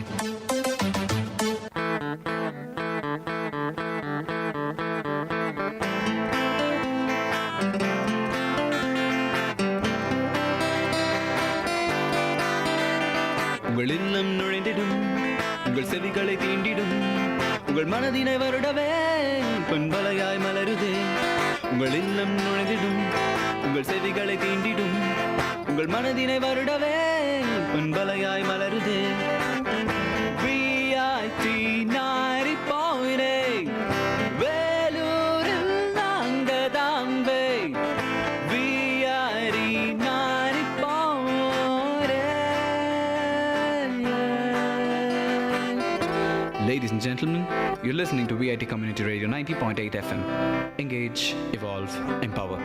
உங்கள் இல்லம் நுழைந்திடும், உங்கள் செவிகளை தீண்டிடும், உங்கள் மனதினை வருடவே பொன்பலையாய் மலருதே. உங்கள் இல்லம் நுழைந்திடும், உங்கள் செவிகளை தீண்டிடும், உங்கள் மனதினை வருடவே பொன்பலையாய் மலருதே. VIT 90.8 வேலூரில் நாங்க Tambe. gentlemen, you're listening to VIT Community Radio 90.8 FM. Engage, evolve, empower.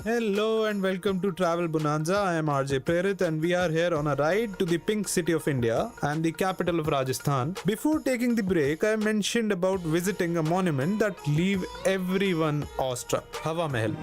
Hello and welcome to Travel Bonanza. I am RJ Prerit and we are here on a ride to the pink city of India and the capital of Rajasthan. Before taking the break, I mentioned about visiting a monument that leave everyone awestruck. Hawa Mahal.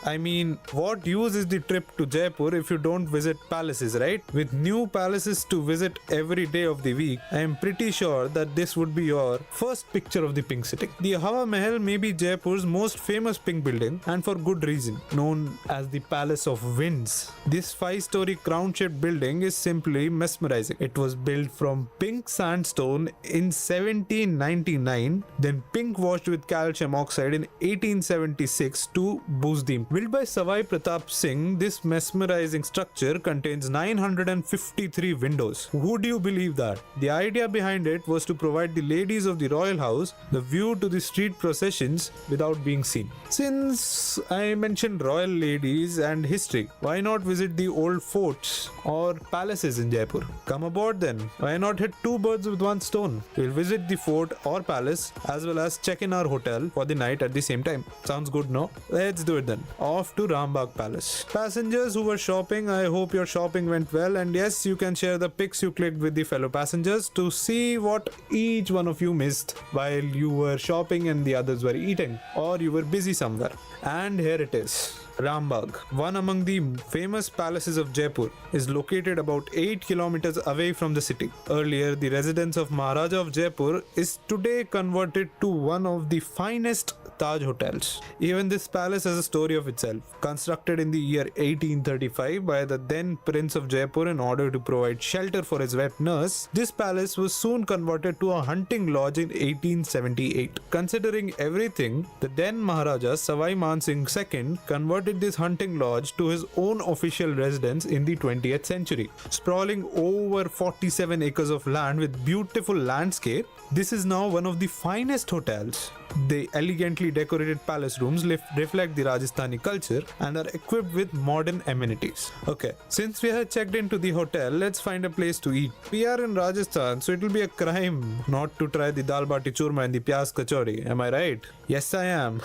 I mean, what use is the trip to Jaipur if you don't visit palaces, right? With new palaces to visit every day of the week, I am pretty sure that this would be your first picture of the pink city. The Hawa Mahal may be Jaipur's most famous pink building, and for good reason, known as the Palace of Winds. This 5-story crown-shaped building is simply mesmerizing. It was built from pink sandstone in 1799, then pink washed with calcium oxide in 1876 to boost the Built by Savai Pratap Singh, this mesmerizing structure contains 953 windows. Would you believe that? The idea behind it was to provide the ladies of the royal house the view to the street processions without being seen. Since I mentioned royal ladies and history, why not visit the old forts or palaces in Jaipur? Come aboard then. Why not hit two birds with one stone? We'll visit the fort or palace as well as check in our hotel for the night at the same time. Sounds good, no? Let's do it then. Off to Rambagh Palace. Passengers who were shopping, I hope your shopping went well, and yes, you can share the pics you clicked with the fellow passengers to see what each one of you missed while you were shopping and the others were eating, or you were busy somewhere. And here it is. Rambagh, one among the famous palaces of Jaipur, is located about 8 kilometers away from the city. Earlier, the residence of Maharaja of Jaipur is today converted to one of the finest Taj hotels. Even this palace has a story of itself. Constructed in the year 1835 by the then Prince of Jaipur in order to provide shelter for his wet nurse, this palace was soon converted to a hunting lodge in 1878. Considering everything, the then Maharaja Savai Man Singh II converted this hunting lodge to his own official residence in the 20th century. Sprawling over 47 acres of land with beautiful landscape, this is now one of the finest hotels. The elegantly decorated palace rooms reflect the Rajasthani culture and are equipped with modern amenities. Okay, since we have checked into the hotel, let's find a place to eat. We are in Rajasthan, so it will be a crime not to try the dal bati churma and the pyaz kachori. Am I right? Yes, I am.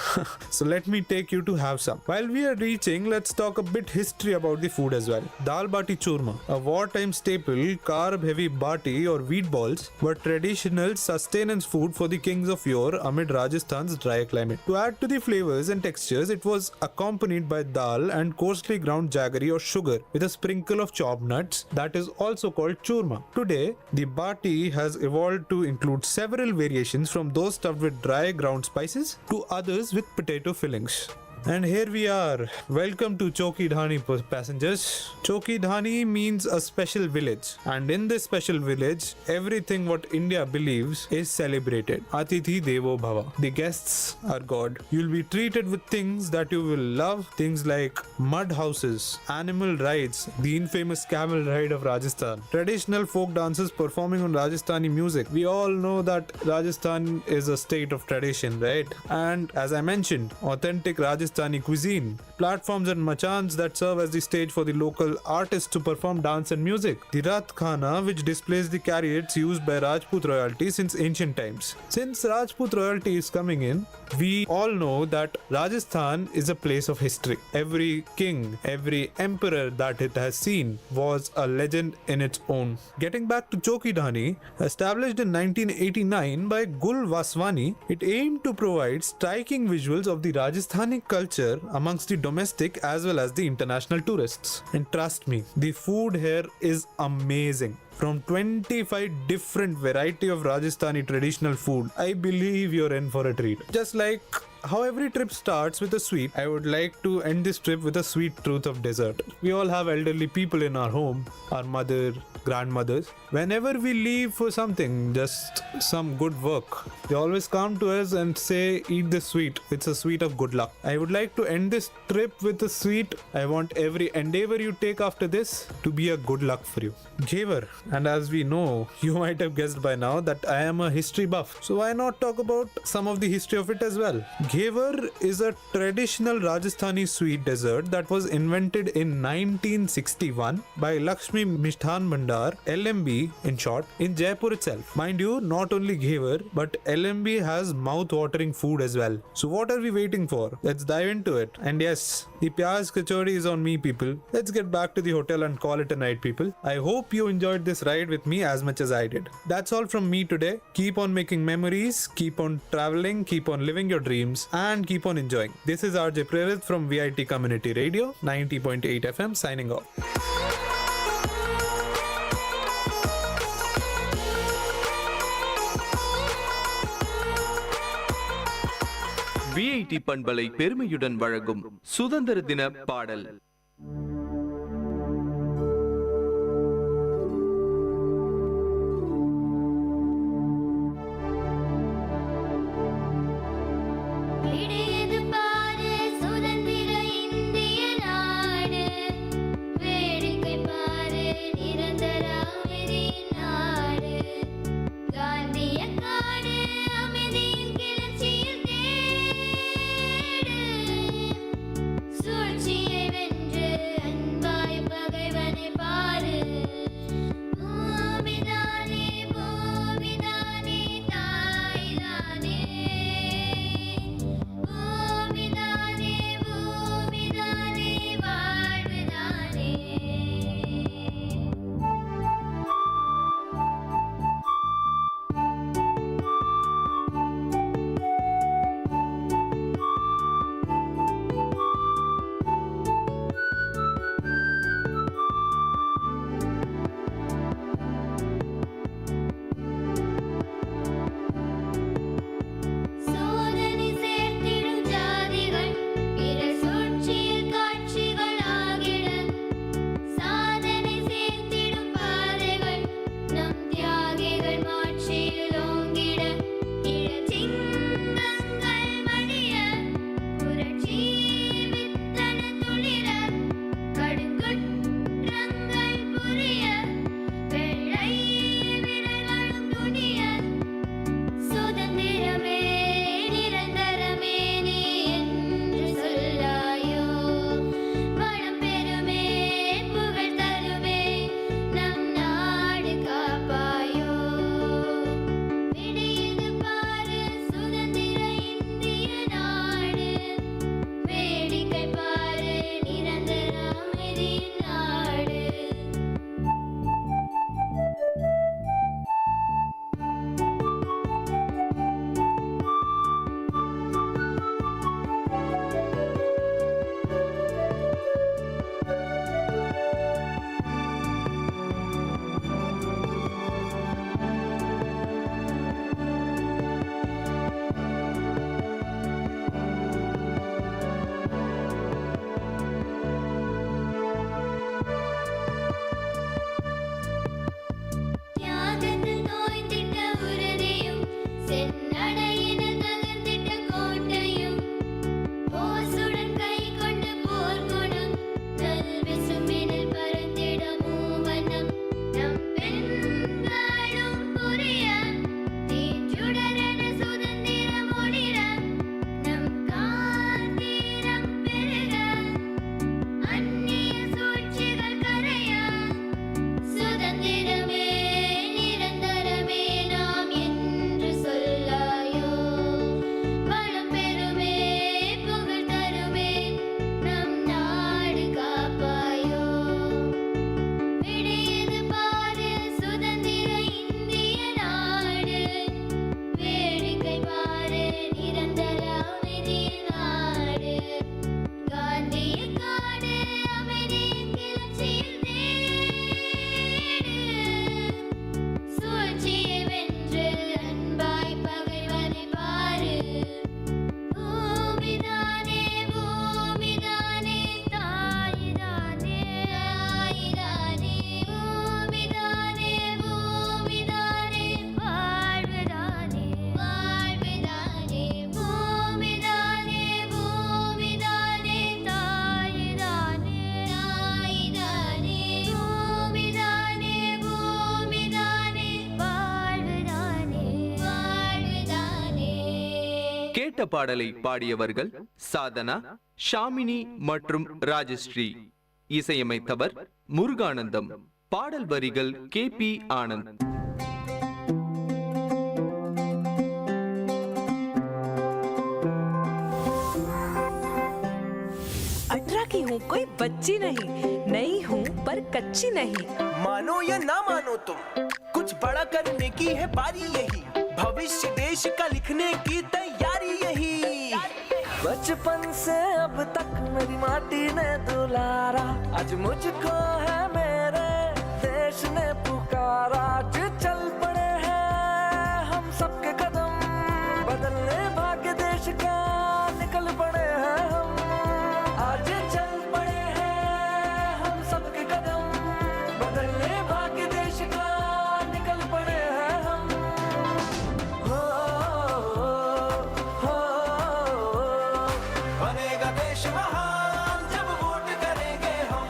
So let me take you to have some. While we are reaching, let's talk a bit history about the food as well. Dal bati churma, a wartime staple, carb-heavy bati or wheat balls, were traditional sustenance food for the kings of yore amid Rajasthan's dry climate. To add to the flavors and textures, it was accompanied by dal and coarsely ground jaggery or sugar with a sprinkle of chopped nuts that is also called churma. Today, the bati has evolved to include several variations from those stuffed with dry ground spices to others with potato fillings. And here we are. Welcome to Chowki Dhani passengers. Chowki Dhani means a special village, and in this special village, everything what India believes is celebrated. Atithi Devo Bhava. The guests are God. You'll be treated with things that you will love. Things like mud houses, animal rides, the infamous camel ride of Rajasthan, traditional folk dances performing on Rajasthani music. We all know that Rajasthan is a state of tradition, right? And as I mentioned, authentic Rajasthani cuisine, platforms and machans that serve as the stage for the local artists to perform dance and music, the Rath Khana, which displays the chariots used by Rajput royalty since ancient times. Since Rajput royalty is coming in, we all know that Rajasthan is a place of history. Every king, every emperor that it has seen was a legend in its own. Getting back to Chowki Dhani, established in 1989 by Gul Vaswani, it aimed to provide striking visuals of the Rajasthani culture amongst the domestic as well as the international tourists. And trust me, the food here is amazing. From 25 different variety of Rajasthani traditional food, I believe you're in for a treat. Just like how every trip starts with a sweet, I would like to end this trip with a sweet truth of dessert. We all have elderly people in our home, our mother, grandmothers. Whenever we leave for something, just some good work, they always come to us and say, eat this sweet. It's a sweet of good luck. I would like to end this trip with a sweet. I want every endeavor you take after this to be a good luck for you. Ghevar. And as we know, you might have guessed by now that I am a history buff. So why not talk about some of the history of it as well? Ghevar is a traditional Rajasthani sweet dessert that was invented in 1961 by Lakshmi Mishthan Bhandar, LMB in short, in Jaipur itself. Mind you, not only Ghevar, but LMB has mouth-watering food as well. So what are we waiting for? Let's dive into it. And yes, the Pyaz Kachori is on me, people. Let's get back to the hotel and call it a night, people. I hope you enjoyed this ride with me as much as I did. That's all from me today. Keep on making memories, keep on traveling, keep on living your dreams, and keep on enjoying. This is RJ Prerit from VIT Community Radio 90.8 FM signing off. VIT பண்பலை பெருமையுடன் வழங்கும் சுதந்திர தின பாடல். சூழ்ச்சியை வென்று கேட்ட பாடலை பாடியவர்கள் சாதனா, ஷாமினி மற்றும் ராஜஸ்ரீ. இசையமைத்தவர் முருகானந்தம். பாடல் வரிகள் KP ஆனந்த். की हूँ कोई बच्ची नहीं, नई हूँ पर कच्ची नहीं. मानो या ना मानो तुम, कुछ बड़ा करने की है बारी यही. भविष्य देश का लिखने की तैयारी यही. बचपन से अब तक मेरी माटी ने दुलारा, आज मुझको है मेरे देश ने पुकारा. आज चल पड़े हैं हम सबके कदम, बदलने भाग्य देश का निकल पड़े हैं हम. आज चल पड़े हैं हम सबके कदम, बदलने भाग्य देश का निकल पड़े हैं हम. हो बनेगा देश महान जब वोट करेंगे हम.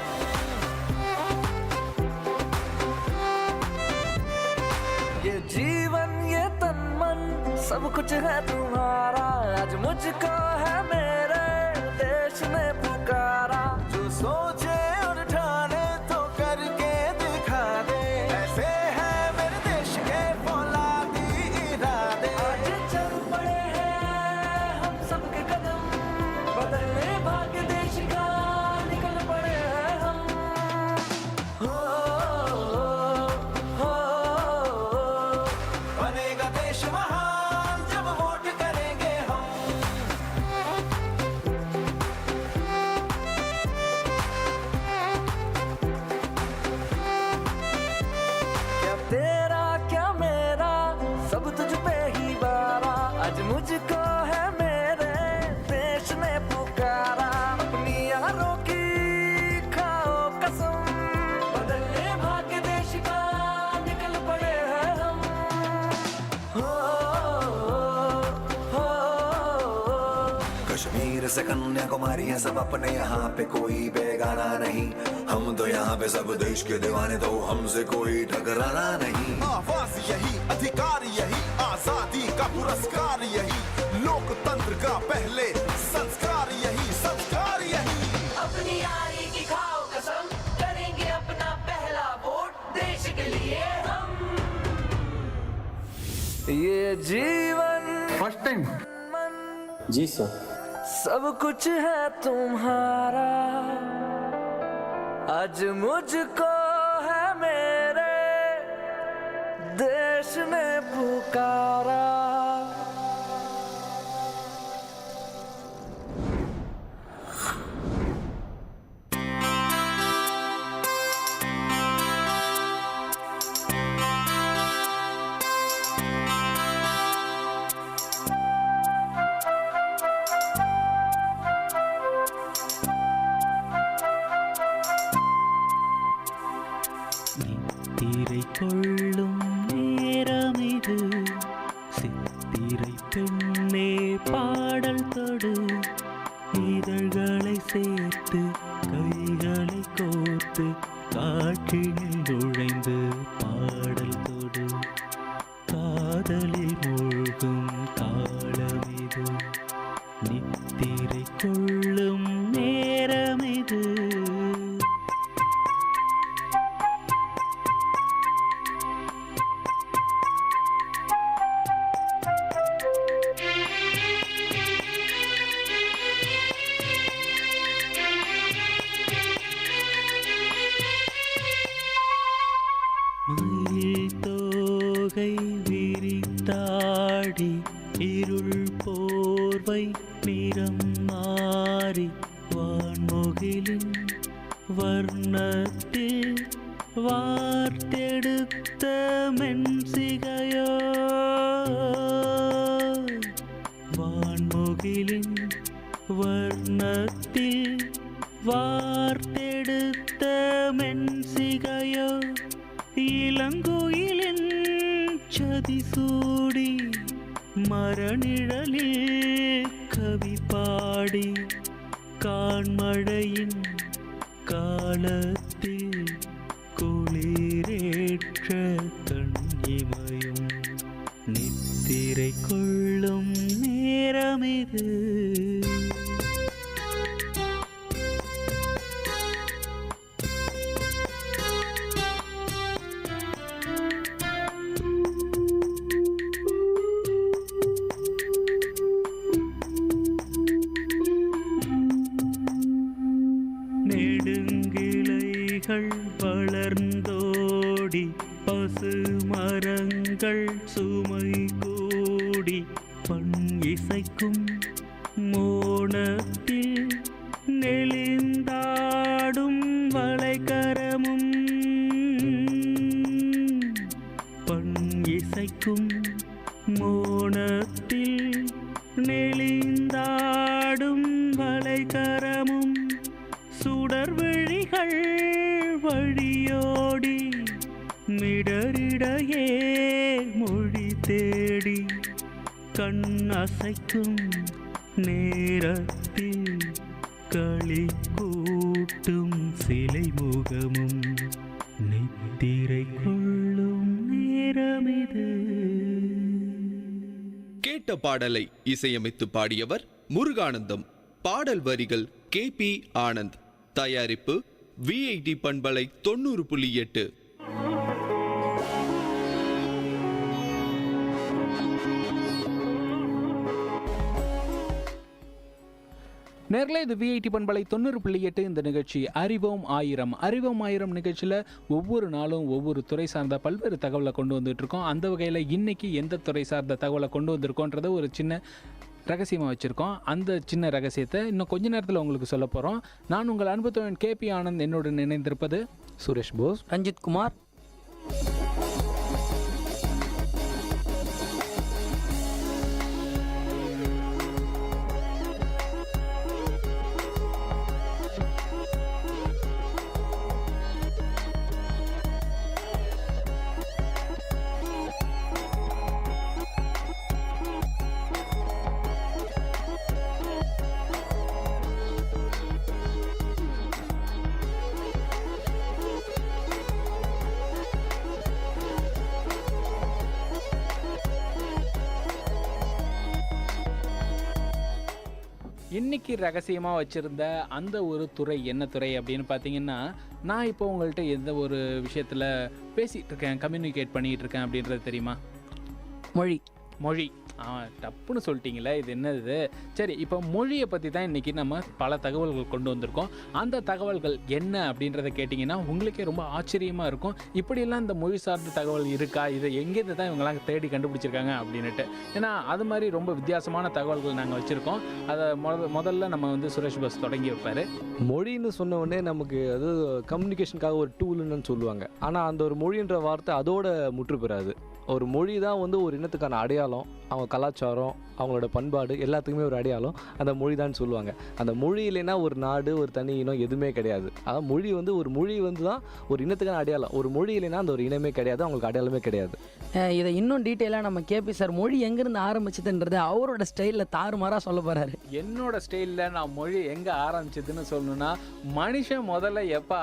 ये जीवन ये तन मन सब कुछ है तुम्हारा, आज मुझको है मेरे देश ने पुकारा. जो सोचे और ठाने तो करके दिखा दे, ऐसे है मेरे देश के फौलादी इरादे. आज चल पड़े हैं हम सबके कदम, बदलने भाग्य देश का निकल पड़े हैं हम. हो बनेगा देश महान जब वोट करेंगे हम. क्या तेरा क्या मेरा सब तुझ पे ही बारा, आज मुझको है मेरे देश ने पुकारा. अपनी यारों की खाओ कसम, बदलने भाग्य देश का निकल पड़े हैं हम. हो कश्मीर से कन्याकुमारी है सब अपने, यहाँ पे कोई बेगाना नहीं. हम तो यहाँ पे सब देश के दीवाने, तो हमसे कोई टकराना नहीं. आवाज यही, अधिकार यही, आजादी का पुरस्कार यही, लोकतंत्र का पहले संस्कार यही, संस्कार यही. अपनी यारी की खाओ कसम, करेंगे अपना पहला वोट देश के लिए हम. ये जीवन फर्स्ट टाइम जी सर. सब कुछ है तुम्हारा, आज मुझको है मेरे देश ने पुकारा. சித்திரை கொள்ளும் நேரமிது, சித்திரை பெண்ணே பாடல் தொடு, இதழ்களை சேர்த்து கைகளை கோர்த்து காற்றினில் நுழைந்து பாடல் தொடு. காதலில் மூழ்கும் காலமிது, நித்திரை கொள்ளும் நேரமிது. மயில் தோகை விரித்தாடி, இருள் போர்வை நிறம் மாறி, வான்முகிலின் வர்ணத்தில் வார்த்தெடுத்த மென்சிகையோ, வான்முகிலின் வர்ணத்தில் வார்த்தெடுத்த மென்சிகையோ, இளங்குயிலின் சதி சூடி மரநிழலில் கவி பாடி, கான்மழையின் காலத்தில் குளிரேற்ற கண்ணிமையும், நித்திரை கொள்ளும் நேர நேரமிது. நெடுங்கிளைகள் வளர்ந்தோடி பசு மரங்கள் சுமை கூடி பண் இசைக்கும் மோனத்தில் நெளிந்தாடும் வளைகரமும் பண் இசைக்கும் மோனத்தில் நெளிந்தாடும் வளைகரமும் சுடர் விழிகள் வழியோடி மிடரிடையே மொழி தேடி கண் அசைக்கும் நேரத்தில் களி கூட்டும் சிலை முகமும் நித்திரை கொள்ளும் நேரமிது. கேட்ட பாடலை இசையமைத்து பாடியவர் முருகானந்தம். பாடல் வரிகள் KP ஆனந்த். தயாரிப்பு VIT பண்பலை 90.8. நேர்களே, இது VIT பண்பலை 90.8. இந்த நிகழ்ச்சி அறிவோம் ஆயிரம். அறிவோம் ஆயிரம் நிகழ்ச்சியில் ஒவ்வொரு நாளும் ஒவ்வொரு துறை சார்ந்த பல்வேறு தகவலை கொண்டு வந்துட்டு இருக்கோம். அந்த வகையில் இன்னைக்கு எந்த துறை சார்ந்த தகவலை கொண்டு வந்திருக்கோன்றத ஒரு சின்ன ரகசியமாக வச்சுருக்கோம். அந்த சின்ன ரகசியத்தை இன்னும் கொஞ்ச நேரத்தில் உங்களுக்கு சொல்ல போகிறோம். நான் உங்கள் அன்பு தோழன் KP ஆனந்த். என்னுடன் இணைந்திருப்பது சுரேஷ் போஸ், ரஞ்சித் குமார். இன்றைக்கி ரகசியமாக வச்சுருந்த அந்த ஒரு துறை என்ன துறை அப்படின்னு பார்த்தீங்கன்னா, நான் இப்போ உங்கள்கிட்ட எந்த ஒரு விஷயத்தில் பேசிகிட்டு இருக்கேன், கம்யூனிகேட் பண்ணிகிட்டு இருக்கேன் அப்படின்றது தெரியுமா? மொழி. டப்புன்னு சொல்லிட்டீங்களே, இது என்னது? சரி, இப்போ மொழியை பற்றி தான் இன்றைக்கி நம்ம பல தகவல்கள் கொண்டு வந்திருக்கோம். அந்த தகவல்கள் என்ன அப்படின்றத கேட்டிங்கன்னா உங்களுக்கே ரொம்ப ஆச்சரியமாக இருக்கும். இப்படியெல்லாம் இந்த மொழி சார்ந்த தகவல் இருக்கா, இதை எங்கேருந்து தான் இவங்கெல்லாம் தேடி கண்டுபிடிச்சிருக்காங்க அப்படின்ட்டு. ஏன்னா அது மாதிரி ரொம்ப வித்தியாசமான தகவல்கள் நாங்கள் வச்சுருக்கோம். அதை முதல்ல நம்ம வந்து சுரேஷ் பஸ் தொடங்கி வைப்பார். மொழின்னு சொன்ன உடனே நமக்கு அது கம்யூனிகேஷனுக்காக ஒரு டூல்னு சொல்லுவாங்க. ஆனால் அந்த ஒரு மொழின்ற வார்த்தை அதோட முற்று பெறாது. ஒரு மொழி தான் வந்து ஒரு இனத்துக்கான அடையாளம், அவங்க கலாச்சாரம், அவங்களோட பண்பாடு எல்லாத்துக்குமே ஒரு அடையாளம் அந்த மொழி தான் சொல்லுவாங்க. அந்த மொழி இல்லைன்னா ஒரு நாடு, ஒரு தனி இனம் எதுவுமே கிடையாது. அதான் மொழி வந்து ஒரு மொழி வந்து தான் ஒரு இனத்துக்கான அடையாளம். ஒரு மொழி இல்லைன்னா அந்த ஒரு இனமே கிடையாது, அவங்களுக்கு அடையாளமே கிடையாது. இதை இன்னும் டீட்டெயிலாக நம்ம KP சார் மொழி எங்கேருந்து ஆரம்பிச்சதுன்றது அவரோட ஸ்டைலில் தாறுமாறாக சொல்ல போகிறாரு. என்னோட ஸ்டைலில் நான் மொழி எங்கே ஆரம்பிச்சதுன்னு சொல்லணும்னா, மனுஷன் முதல்ல எப்போ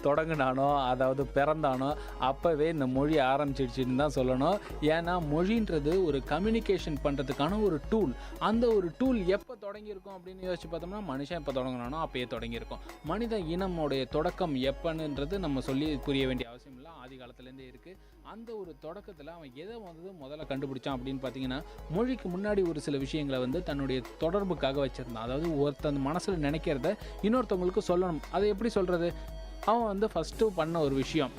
தொடங்கினானோ, அதாவது பிறந்தானோ, அப்போவே இந்த மொழி ஆரம்பிச்சிடுச்சின்னு தான் சொல்லணும். ஏன்னா மொழின்றது ஒரு கம்யூனிகேஷன் பண்ணுறதுக்கான ஒரு டூல். அந்த ஒரு டூல் எப்போ தொடங்கியிருக்கும் அப்படின்னு யோசிச்சு பார்த்தோம்னா, மனுஷன் எப்போ தொடங்கினானோ அப்போயே தொடங்கியிருக்கும். மனித இனமுடைய தொடக்கம் எப்போன்னுன்றது நம்ம சொல்லி புரிய வேண்டிய அவசியம் இல்லை, ஆதி காலத்துலேருந்தே இருக்குது. அந்த ஒரு தொடக்கத்தில் அவன் எதை வந்து முதல்ல கண்டுபிடிச்சான் அப்படின்னு பார்த்தீங்கன்னா, மொழிக்கு முன்னாடி ஒரு சில விஷயங்களை வந்து தன்னுடைய தொடர்புக்காக வச்சுருந்தான். அதாவது ஒருத்தன் மனசில் நினைக்கிறத இன்னொருத்தவங்களுக்கு சொல்லணும். அதை எப்படி சொல்கிறது? அவன் வந்து ஃபஸ்ட்டு பண்ண ஒரு விஷயம்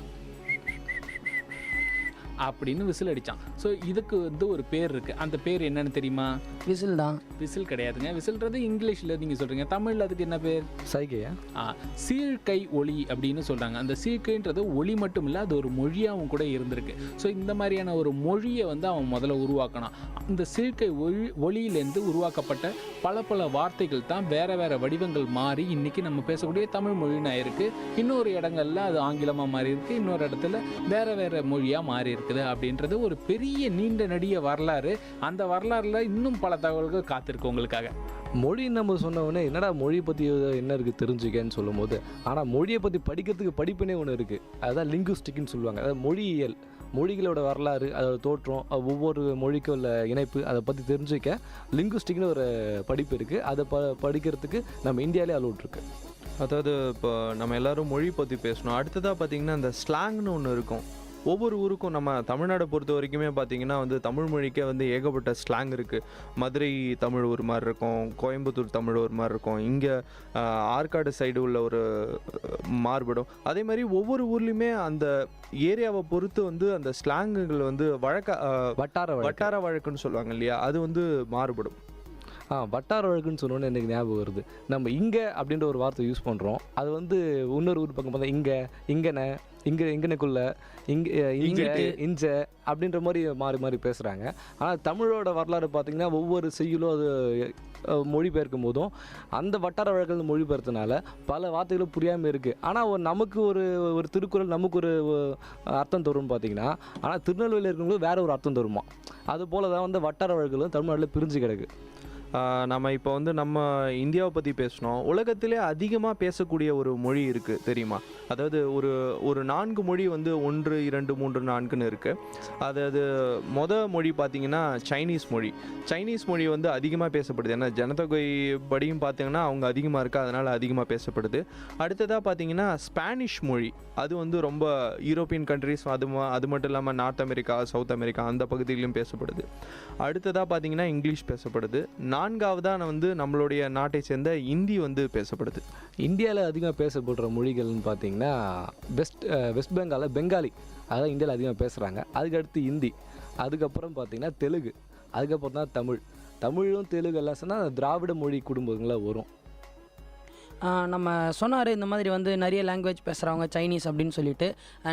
அப்படின்னு விசில் அடித்தான். ஸோ இதுக்கு வந்து ஒரு பேர் இருக்குது. அந்த பேர் என்னன்னு தெரியுமா? விசில் தான். விசில் கிடையாதுங்க. விசில்ன்றது இங்கிலீஷில் நீங்கள் சொல்கிறீங்க. தமிழில் அதுக்கு என்ன பேர்? சைகையா? சீழ்கை ஒளி அப்படின்னு சொல்கிறாங்க. அந்த சீழ்கைன்றது ஒளி மட்டும் இல்லை, அது ஒரு மொழியாகவும் கூட இருந்திருக்கு. ஸோ இந்த மாதிரியான ஒரு மொழியை வந்து அவன் முதல்ல உருவாக்கினான். இந்த சீழ்கை ஒளியிலேருந்து உருவாக்கப்பட்ட பல வார்த்தைகள் தான் வேறு வேறு வடிவங்கள் மாறி இன்றைக்கி நம்ம பேசக்கூடிய தமிழ் மொழின்னு ஆயிருக்கு. இன்னொரு இடங்கள்ல அது ஆங்கிலமாக மாறி இருக்குது, இன்னொரு இடத்துல வேறு மொழியாக மாறி இருக்குது. அப்படின்றது ஒரு பெரிய நீண்ட நெடிய வரலாறு. அந்த வரலாறுல இன்னும் பல தகவல்கள் காத்திருக்கு உங்களுக்காக. மொழி நம்ம சொன்னவொடனே என்னடா மொழி பற்றி என்ன இருக்குது தெரிஞ்சுக்கன்னு சொல்லும் போது, ஆனால் மொழியை பற்றி படிக்கிறதுக்கு படிப்புனே ஒன்று இருக்குது. அதுதான் லிங்குஸ்டிக்னு சொல்லுவாங்க. அதாவது மொழியியல். மொழிகளோட வரலாறு, அதோட தோற்றம், ஒவ்வொரு மொழிக்கும் உள்ள இணைப்பு, அதை பற்றி தெரிஞ்சுக்க லிங்குஸ்டிக்னு ஒரு படிப்பு இருக்குது. அதை படிக்கிறதுக்கு நம்ம இந்தியாவிலே அலோட் இருக்குது. அதாவது இப்போ நம்ம எல்லோரும் மொழி பற்றி பேசணும். அடுத்ததாக பார்த்திங்கன்னா இந்த ஸ்லாங்னு ஒன்று இருக்கும். ஒவ்வொரு ஊருக்கும் நம்ம தமிழ்நாடை பொறுத்த வரைக்குமே பார்த்திங்கன்னா வந்து தமிழ் மொழிக்கே வந்து ஏகப்பட்ட ஸ்லாங் இருக்குது. மதுரை தமிழ் ஒரு மாதிரி இருக்கும், கோயம்புத்தூர் தமிழ் ஒரு மாதிரி இருக்கும், இங்கே ஆற்காடு சைடு உள்ள ஒரு மாறுபடும். அதே மாதிரி ஒவ்வொரு ஊர்லேயுமே அந்த ஏரியாவை பொறுத்து வந்து அந்த ஸ்லாங்குகள் வந்து வட்டார வழக்குன்னு சொல்லுவாங்க இல்லையா, அது வந்து மாறுபடும். வட்டார வழக்குன்னு சொன்னோன்னு எனக்கு ஞாபகம் வருது. நம்ம இங்கே அப்படின்ற ஒரு வார்த்தை யூஸ் பண்ணுறோம். அது வந்து இன்னொரு ஊர் பக்கம் பார்த்தா இங்கனக்குள்ள இஞ்ச அப்படின்ற மாதிரி மாறி மாறி பேசுகிறாங்க. ஆனால் தமிழோட வரலாறு பார்த்திங்கன்னா ஒவ்வொரு செய்யுளும் அது மொழிபெயர்க்கும் போதும் அந்த வட்டார வழக்குகள் மொழிபெயர்த்தனால பல வார்த்தைகளும் புரியாமல் இருக்குது. ஆனால் நமக்கு ஒரு திருக்குறள் நமக்கு ஒரு அர்த்தம் தரும்னு பார்த்திங்கன்னா, ஆனால் திருநெல்வேலியில் இருக்கிறவங்களும் வேறு ஒரு அர்த்தம் தருமா. அதுபோல் தான் வந்து வட்டார வழக்குகளும் தமிழ்நாட்டில் பிரிஞ்சு கிடக்கு. நம்ம இப்போ வந்து நம்ம இந்தியாவை பற்றி பேசணும். உலகத்திலே அதிகமாக பேசக்கூடிய ஒரு மொழி இருக்குது தெரியுமா? அதாவது ஒரு 4 மொழி வந்து 1, 2, 3, 4ன்னு இருக்குது. அதாவது மொழி பார்த்திங்கன்னா சைனீஸ் மொழி வந்து அதிகமாக பேசப்படுது. ஏன்னா ஜனத்தொகை படியும் பார்த்திங்கன்னா அவங்க அதிகமாக இருக்குது, அதனால் அதிகமாக பேசப்படுது. அடுத்ததாக பார்த்திங்கன்னா ஸ்பானிஷ் மொழி, அது வந்து ரொம்ப யூரோப்பியன் கண்ட்ரிஸ், அது மட்டும் இல்லாமல் நார்த் அமெரிக்கா, சவுத் அமெரிக்கா அந்த பகுதியிலும் பேசப்படுது. அடுத்ததாக பார்த்திங்கன்னா இங்கிலீஷ் பேசப்படுது. 4ஆவதாக வந்து நம்மளுடைய நாட்டை சேர்ந்த ஹிந்தி வந்து பேசப்படுது. இந்தியாவில் அதிகமாக பேசப்படுற மொழிகள்னு பார்த்திங்கன்னா வெஸ்ட் பெங்காலில் பெங்காலி, அதான் இந்தியாவில் அதிகமாக பேசுகிறாங்க. அதுக்கடுத்து ஹிந்தி, அதுக்கப்புறம் பார்த்திங்கன்னா தெலுங்கு, அதுக்கப்புறம் தான் தமிழும் தெலுங்கு எல்லாம் சொன்னால் திராவிட மொழி குடும்பங்களில் வரும். நம்ம சொன்னார் இந்த மாதிரி வந்து நிறைய லாங்குவேஜ் பேசுகிறவங்க சைனீஸ் அப்படின்னு சொல்லிட்டு.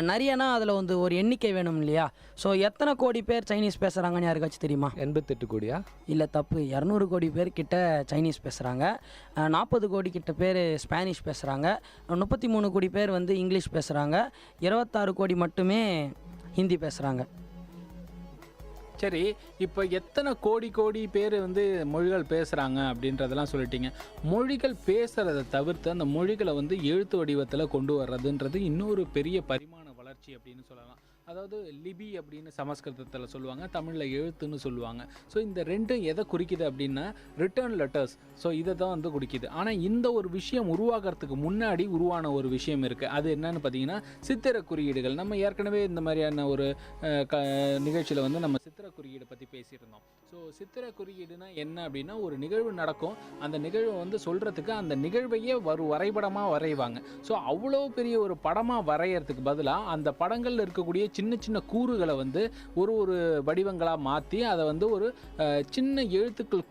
நிறையனா அதில் வந்து ஒரு எண்ணிக்கை வேணும் இல்லையா? ஸோ எத்தனை கோடி பேர் சைனீஸ் பேசுகிறாங்கன்னு யாருக்காச்சும் தெரியுமா? 88 கோடியா? இல்லை, தப்பு. 200 கோடி பேர் கிட்ட சைனீஸ் பேசுகிறாங்க. 40 கோடி கிட்ட பேர் ஸ்பானிஷ் பேசுகிறாங்க. 33 கோடி பேர் வந்து இங்கிலீஷ் பேசுகிறாங்க. 26 கோடி மட்டுமே ஹிந்தி பேசுகிறாங்க. சரி, இப்போ எத்தனை கோடி பேர் வந்து மொழிகள் பேசுகிறாங்க அப்படின்றதெல்லாம் சொல்லிட்டீங்க. மொழிகள் பேசுகிறத தவிர்த்து அந்த மொழிகளை வந்து எழுத்து வடிவத்தில் கொண்டு வர்றதுன்றது இன்னொரு பெரிய பரிமாண வளர்ச்சி அப்படின்னு சொல்லலாம். அதாவது லிபி அப்படின்னு சமஸ்கிருதத்தில் சொல்லுவாங்க, தமிழில் எழுத்துன்னு சொல்லுவாங்க. ஸோ இந்த ரெண்டும் எதை குறிக்குது அப்படின்னா ரிட்டர்ன் லெட்டர்ஸ். ஸோ இதை தான் வந்து குறிக்குது. ஆனால் இந்த ஒரு விஷயம் உருவாகிறதுக்கு முன்னாடி உருவான ஒரு விஷயம் இருக்குது. அது என்னன்னு பார்த்தீங்கன்னா சித்திர குறியீடுகள். நம்ம ஏற்கனவே இந்த மாதிரியான ஒரு நிகழ்ச்சியில் வந்து நம்ம சித்திர குறியீடு பற்றி பேசியிருந்தோம். ஸோ சித்திர குறியீடுனா என்ன அப்படின்னா, ஒரு நிகழ்வு நடக்கும், அந்த நிகழ்வை வந்து சொல்கிறதுக்கு அந்த நிகழ்வையே வரைபடமாக வரைவாங்க. ஸோ அவ்வளோ பெரிய ஒரு படமாக வரைகிறதுக்கு பதிலாக அந்த படங்களில் இருக்கக்கூடிய சின்ன சின்ன கூறுகளை வந்து ஒரு வடிவங்களாக மாற்றி அதை வந்து ஒரு சின்ன எழுத்துக்கள்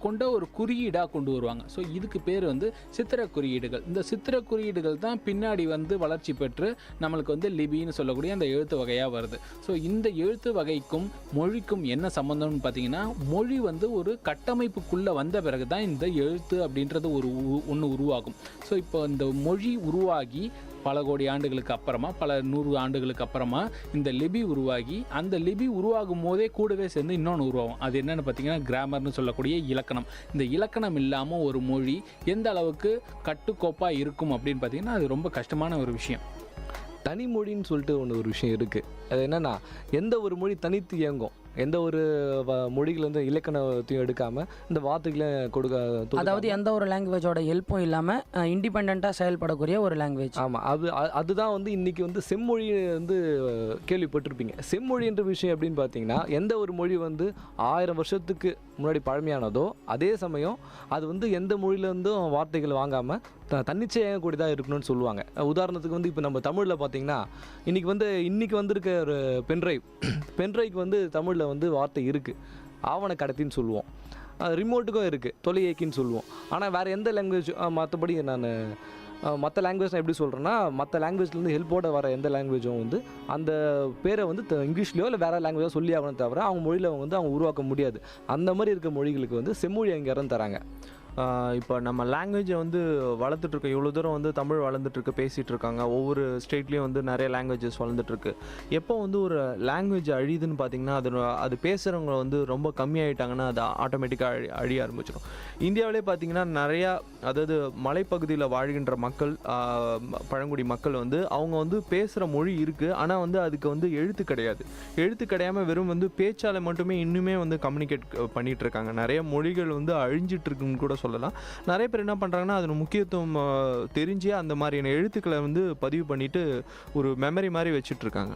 கொண்ட ஒரு குறியீடாக கொண்டு வருவாங்க. ஸோ இதுக்கு பேர் வந்து சித்திர குறியீடுகள். இந்த சித்திர குறியீடுகள் தான் பின்னாடி வந்து வளர்ச்சி பெற்று நம்மளுக்கு வந்து லிபின்னு சொல்லக்கூடிய அந்த எழுத்து வகையாக வருது. ஸோ இந்த எழுத்து வகைக்கும் மொழிக்கும் என்ன சம்மந்தம்னு பார்த்தீங்கன்னா, மொழி வந்து ஒரு கட்டமைப்புக்குள்ளே வந்த பிறகு தான் இந்த எழுத்து அப்படின்றது ஒன்று உருவாகும். ஸோ இப்போ இந்த மொழி உருவாகி பல கோடி ஆண்டுகளுக்கு அப்புறமா, பல 100 ஆண்டுகளுக்கு அப்புறமா இந்த லிபி உருவாகி, அந்த லிபி உருவாகும் போதே கூடவே சேர்ந்து இன்னொன்று உருவாகும். அது என்னென்னு பார்த்தீங்கன்னா கிராமர்னு சொல்லக்கூடிய இலக்கணம். இந்த இலக்கணம் இல்லாமல் ஒரு மொழி எந்த அளவுக்கு கட்டுக்கோப்பாக இருக்கும் அப்படின்னு பார்த்தீங்கன்னா அது ரொம்ப கஷ்டமான ஒரு விஷயம். தனி மொழின்னு சொல்லிட்டு ஒரு விஷயம் இருக்குது. அது என்னென்னா, எந்த ஒரு மொழி தனித்து இயங்கும், எந்த ஒரு மொழிகள் வந்து இலக்கணத்தையும் எடுக்காமல் இந்த வார்த்தைகளை அதாவது எந்த ஒரு லாங்குவேஜோட ஹெல்ப்பும் இல்லாமல் இண்டிபெண்ட்டாக செயல்படக்கூடிய ஒரு லாங்குவேஜ். ஆமாம், அதுதான் வந்து இன்றைக்கி வந்து செம்மொழி வந்து கேள்விப்பட்டிருப்பீங்க. செம்மொழின்ற விஷயம் அப்படின்னு பார்த்தீங்கன்னா, எந்த ஒரு மொழி வந்து 1000 வருஷத்துக்கு முன்னாடி பழமையானதோ அதே சமயம் அது வந்து எந்த மொழியிலேருந்தும் வார்த்தைகள் வாங்காமல் தன்னிச்சையாக கூடியதாக இருக்கணும்னு சொல்லுவாங்க. உதாரணத்துக்கு வந்து இப்போ நம்ம தமிழில் பார்த்தீங்கன்னா, இன்றைக்கி வந்திருக்க ஒரு பென்ட்ரைவ்க்கு வந்து தமிழில் வந்து வார்த்தை இருக்குது, ஆவண கடத்தின்னு சொல்லுவோம். ரிமோட்டுக்கும் இருக்குது, தொலைஏக்கின்னு சொல்லுவோம். ஆனால் வேறு எந்த லாங்குவேஜ் மற்றபடி நான் மற்ற லாங்குவேஜ் நான் எப்படி சொல்கிறேன்னா, மற்ற லாங்குவேஜ்லேருந்து ஹெல்ப்போட வர எந்த லாங்குவேஜும் வந்து அந்த பேரை வந்து இங்கிலீஷ்லையோ இல்லை வேறு லாங்குவேஜோ சொல்லி ஆகணும் தவிர அவங்க மொழியில் வந்து அவங்க உருவாக்க முடியாது. அந்த மாதிரி இருக்க மொழிகளுக்கு வந்து செம்மொழி அங்கீகாரம் தராங்க. இப்போ நம்ம லாங்குவேஜை வந்து வளர்த்துட்ருக்கோம். இவ்வளோ தூரம் வந்து தமிழ் வளர்ந்துட்டுருக்கு, பேசிகிட்டு இருக்காங்க. ஒவ்வொரு ஸ்டேட்லேயும் வந்து நிறைய லாங்குவேஜஸ் வளர்ந்துட்டுருக்கு. எப்போ வந்து ஒரு லாங்குவேஜ் அழியுதுன்னு பார்த்திங்கன்னா அது பேசுகிறவங்க வந்து ரொம்ப கம்மியாயிட்டாங்கன்னா அது ஆட்டோமேட்டிக்காக அழிய ஆரம்பிச்சிடும். இந்தியாவிலே பார்த்திங்கன்னா நிறையா, அதாவது மலைப்பகுதியில் வாழ்கின்ற மக்கள், பழங்குடி மக்கள் வந்து அவங்க வந்து பேசுகிற மொழி இருக்குது. ஆனால் வந்து அதுக்கு வந்து எழுத்து கிடையாது. எழுத்து கிடையாமல் வெறும் வந்து பேச்சால் மட்டுமே இன்னுமே வந்து கம்யூனிகேட் பண்ணிகிட்டு இருக்காங்க. நிறைய மொழிகள் வந்து அழிஞ்சிட்ருக்குன்னு கூட சொல்லலாம். நிறைய பேர் என்ன பண்ணுறாங்கன்னா அதோட முக்கியத்துவம் தெரிஞ்சு அந்த மாதிரியான எழுத்துக்களை வந்து பதிவு பண்ணிவிட்டு ஒரு மெமரி மாதிரி வச்சிட்ருக்காங்க.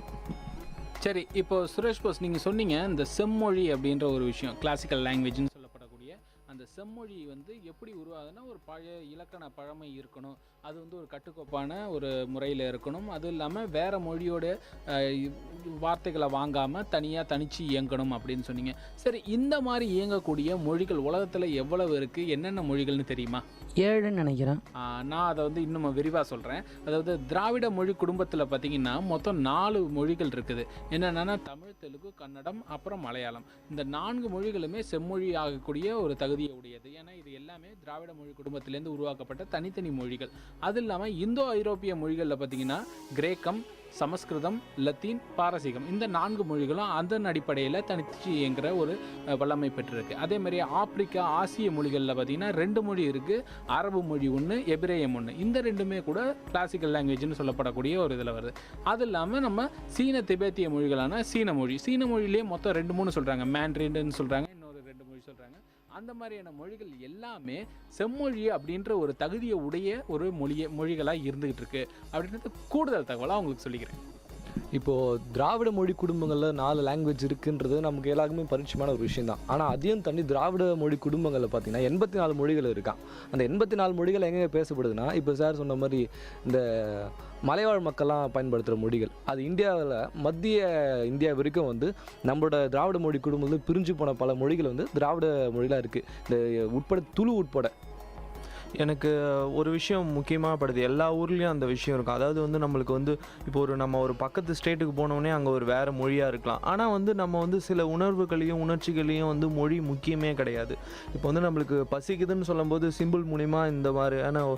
சரி, இப்போ சுரேஷ் போஸ், நீங்கள் சொன்னீங்க இந்த செம்மொழி அப்படின்ற ஒரு விஷயம், கிளாசிக்கல் லாங்குவேஜ்னு சொல்லப்படக்கூடிய அந்த செம்மொழி வந்து எப்படி உருவாகுதுன்னா, ஒரு பழைய இலக்கண பழமை இருக்கணும், அது வந்து ஒரு கட்டுக்கோப்பான ஒரு முறையில் இருக்கணும், அதுவும் இல்லாமல் வேறு மொழியோட வார்த்தைகளை வாங்காமல் தனித்து இயங்கணும் அப்படின்னு சொன்னீங்க. சரி, இந்த மாதிரி இயங்கக்கூடிய மொழிகள் உலகத்தில் எவ்வளவு இருக்குது, என்னென்ன மொழிகள்னு தெரியுமா? 7ன்னு நினைக்கிறேன். நான் அதை வந்து இன்னும் விரிவாக சொல்கிறேன். அதாவது திராவிட மொழி குடும்பத்தில் பார்த்திங்கன்னா மொத்தம் 4 மொழிகள் இருக்குது. என்னென்னா தமிழ், தெலுங்கு, கன்னடம், அப்புறம் மலையாளம். இந்த 4 மொழிகளுமே செம்மொழி ஆகக்கூடிய ஒரு தகுதியை உடையது. ஏன்னா இது எல்லாமே திராவிட மொழி குடும்பத்திலேருந்து உருவாக்கப்பட்ட தனித்தனி மொழிகள். அது இல்லாமல் இந்தோ ஐரோப்பிய மொழிகளில் பார்த்திங்கன்னா கிரேக்கம், சமஸ்கிருதம், லத்தீன், பாரசீகம், இந்த 4 மொழிகளும் அதன் அடிப்படையில் தனித்து இயங்குகிற ஒரு வல்லமை பெற்றிருக்கு. அதே மாதிரி ஆப்பிரிக்கா, ஆசிய மொழிகளில் பார்த்திங்கன்னா 2 மொழி இருக்குது. அரபு மொழி ஒன்று, எபிரேயம் ஒன்று. இந்த 2மே கூட கிளாசிக்கல் லாங்குவேஜ்னு சொல்லப்படக்கூடிய ஒரு இதில் வருது. அது இல்லாமல் நம்ம சீன திபேத்திய மொழிகளான சீன மொழியிலே மொத்தம் 2-3 சொல்கிறாங்க. மேண்ட்ரின்னு சொல்கிறாங்க, இன்னொரு 2 மொழி சொல்கிறாங்க. அந்த மாதிரியான மொழிகள் எல்லாமே செம்மொழி அப்படின்ற ஒரு தகுதியை உடைய ஒரு மொழிகளாக இருந்துகிட்டு இருக்கு அப்படின்றது கூடுதல் தகவலாக உங்களுக்கு சொல்லிக்கிறேன். இப்போது திராவிட மொழி குடும்பங்களில் 4 லாங்குவேஜ் இருக்குன்றது நமக்கு எல்லாருக்குமே பரிச்சயமான ஒரு விஷயம் தான். ஆனால் அதையும் தாண்டி திராவிட மொழி குடும்பங்களில் பார்த்திங்கன்னா 84 மொழிகள் இருக்கான். அந்த 84 மொழிகள் எங்கே பேசப்படுதுன்னா, இப்போ சார் சொன்ன மாதிரி இந்த மலைவாழ் மக்கள்லாம் பயன்படுத்துகிற மொழிகள், அது இந்தியாவில் மத்திய இந்தியா வரைக்கும் வந்து நம்மளோட திராவிட மொழி குடும்பத்தில் பிரிஞ்சு போன பல மொழிகள் வந்து திராவிட மொழிகளாக இருக்குது. இந்த உட்பட துளு உட்பட எனக்கு ஒரு விஷயம் முக்கியமாக படுது. எல்லா ஊர்லேயும் அந்த விஷயம் இருக்கும். அதாவது வந்து நம்மளுக்கு வந்து இப்போ நம்ம ஒரு பக்கத்து ஸ்டேட்டுக்கு போனோடனே அங்கே ஒரு வேறு மொழியாக இருக்கலாம். ஆனால் வந்து நம்ம வந்து சில உணர்வுகளையும் உணர்ச்சிகளையும் வந்து மொழி முக்கியமே கிடையாது. இப்போ வந்து நம்மளுக்கு பசிக்குதுன்னு சொல்லும்போது சிம்பிள் மூலிமா இந்த மாதிரி ஆனால்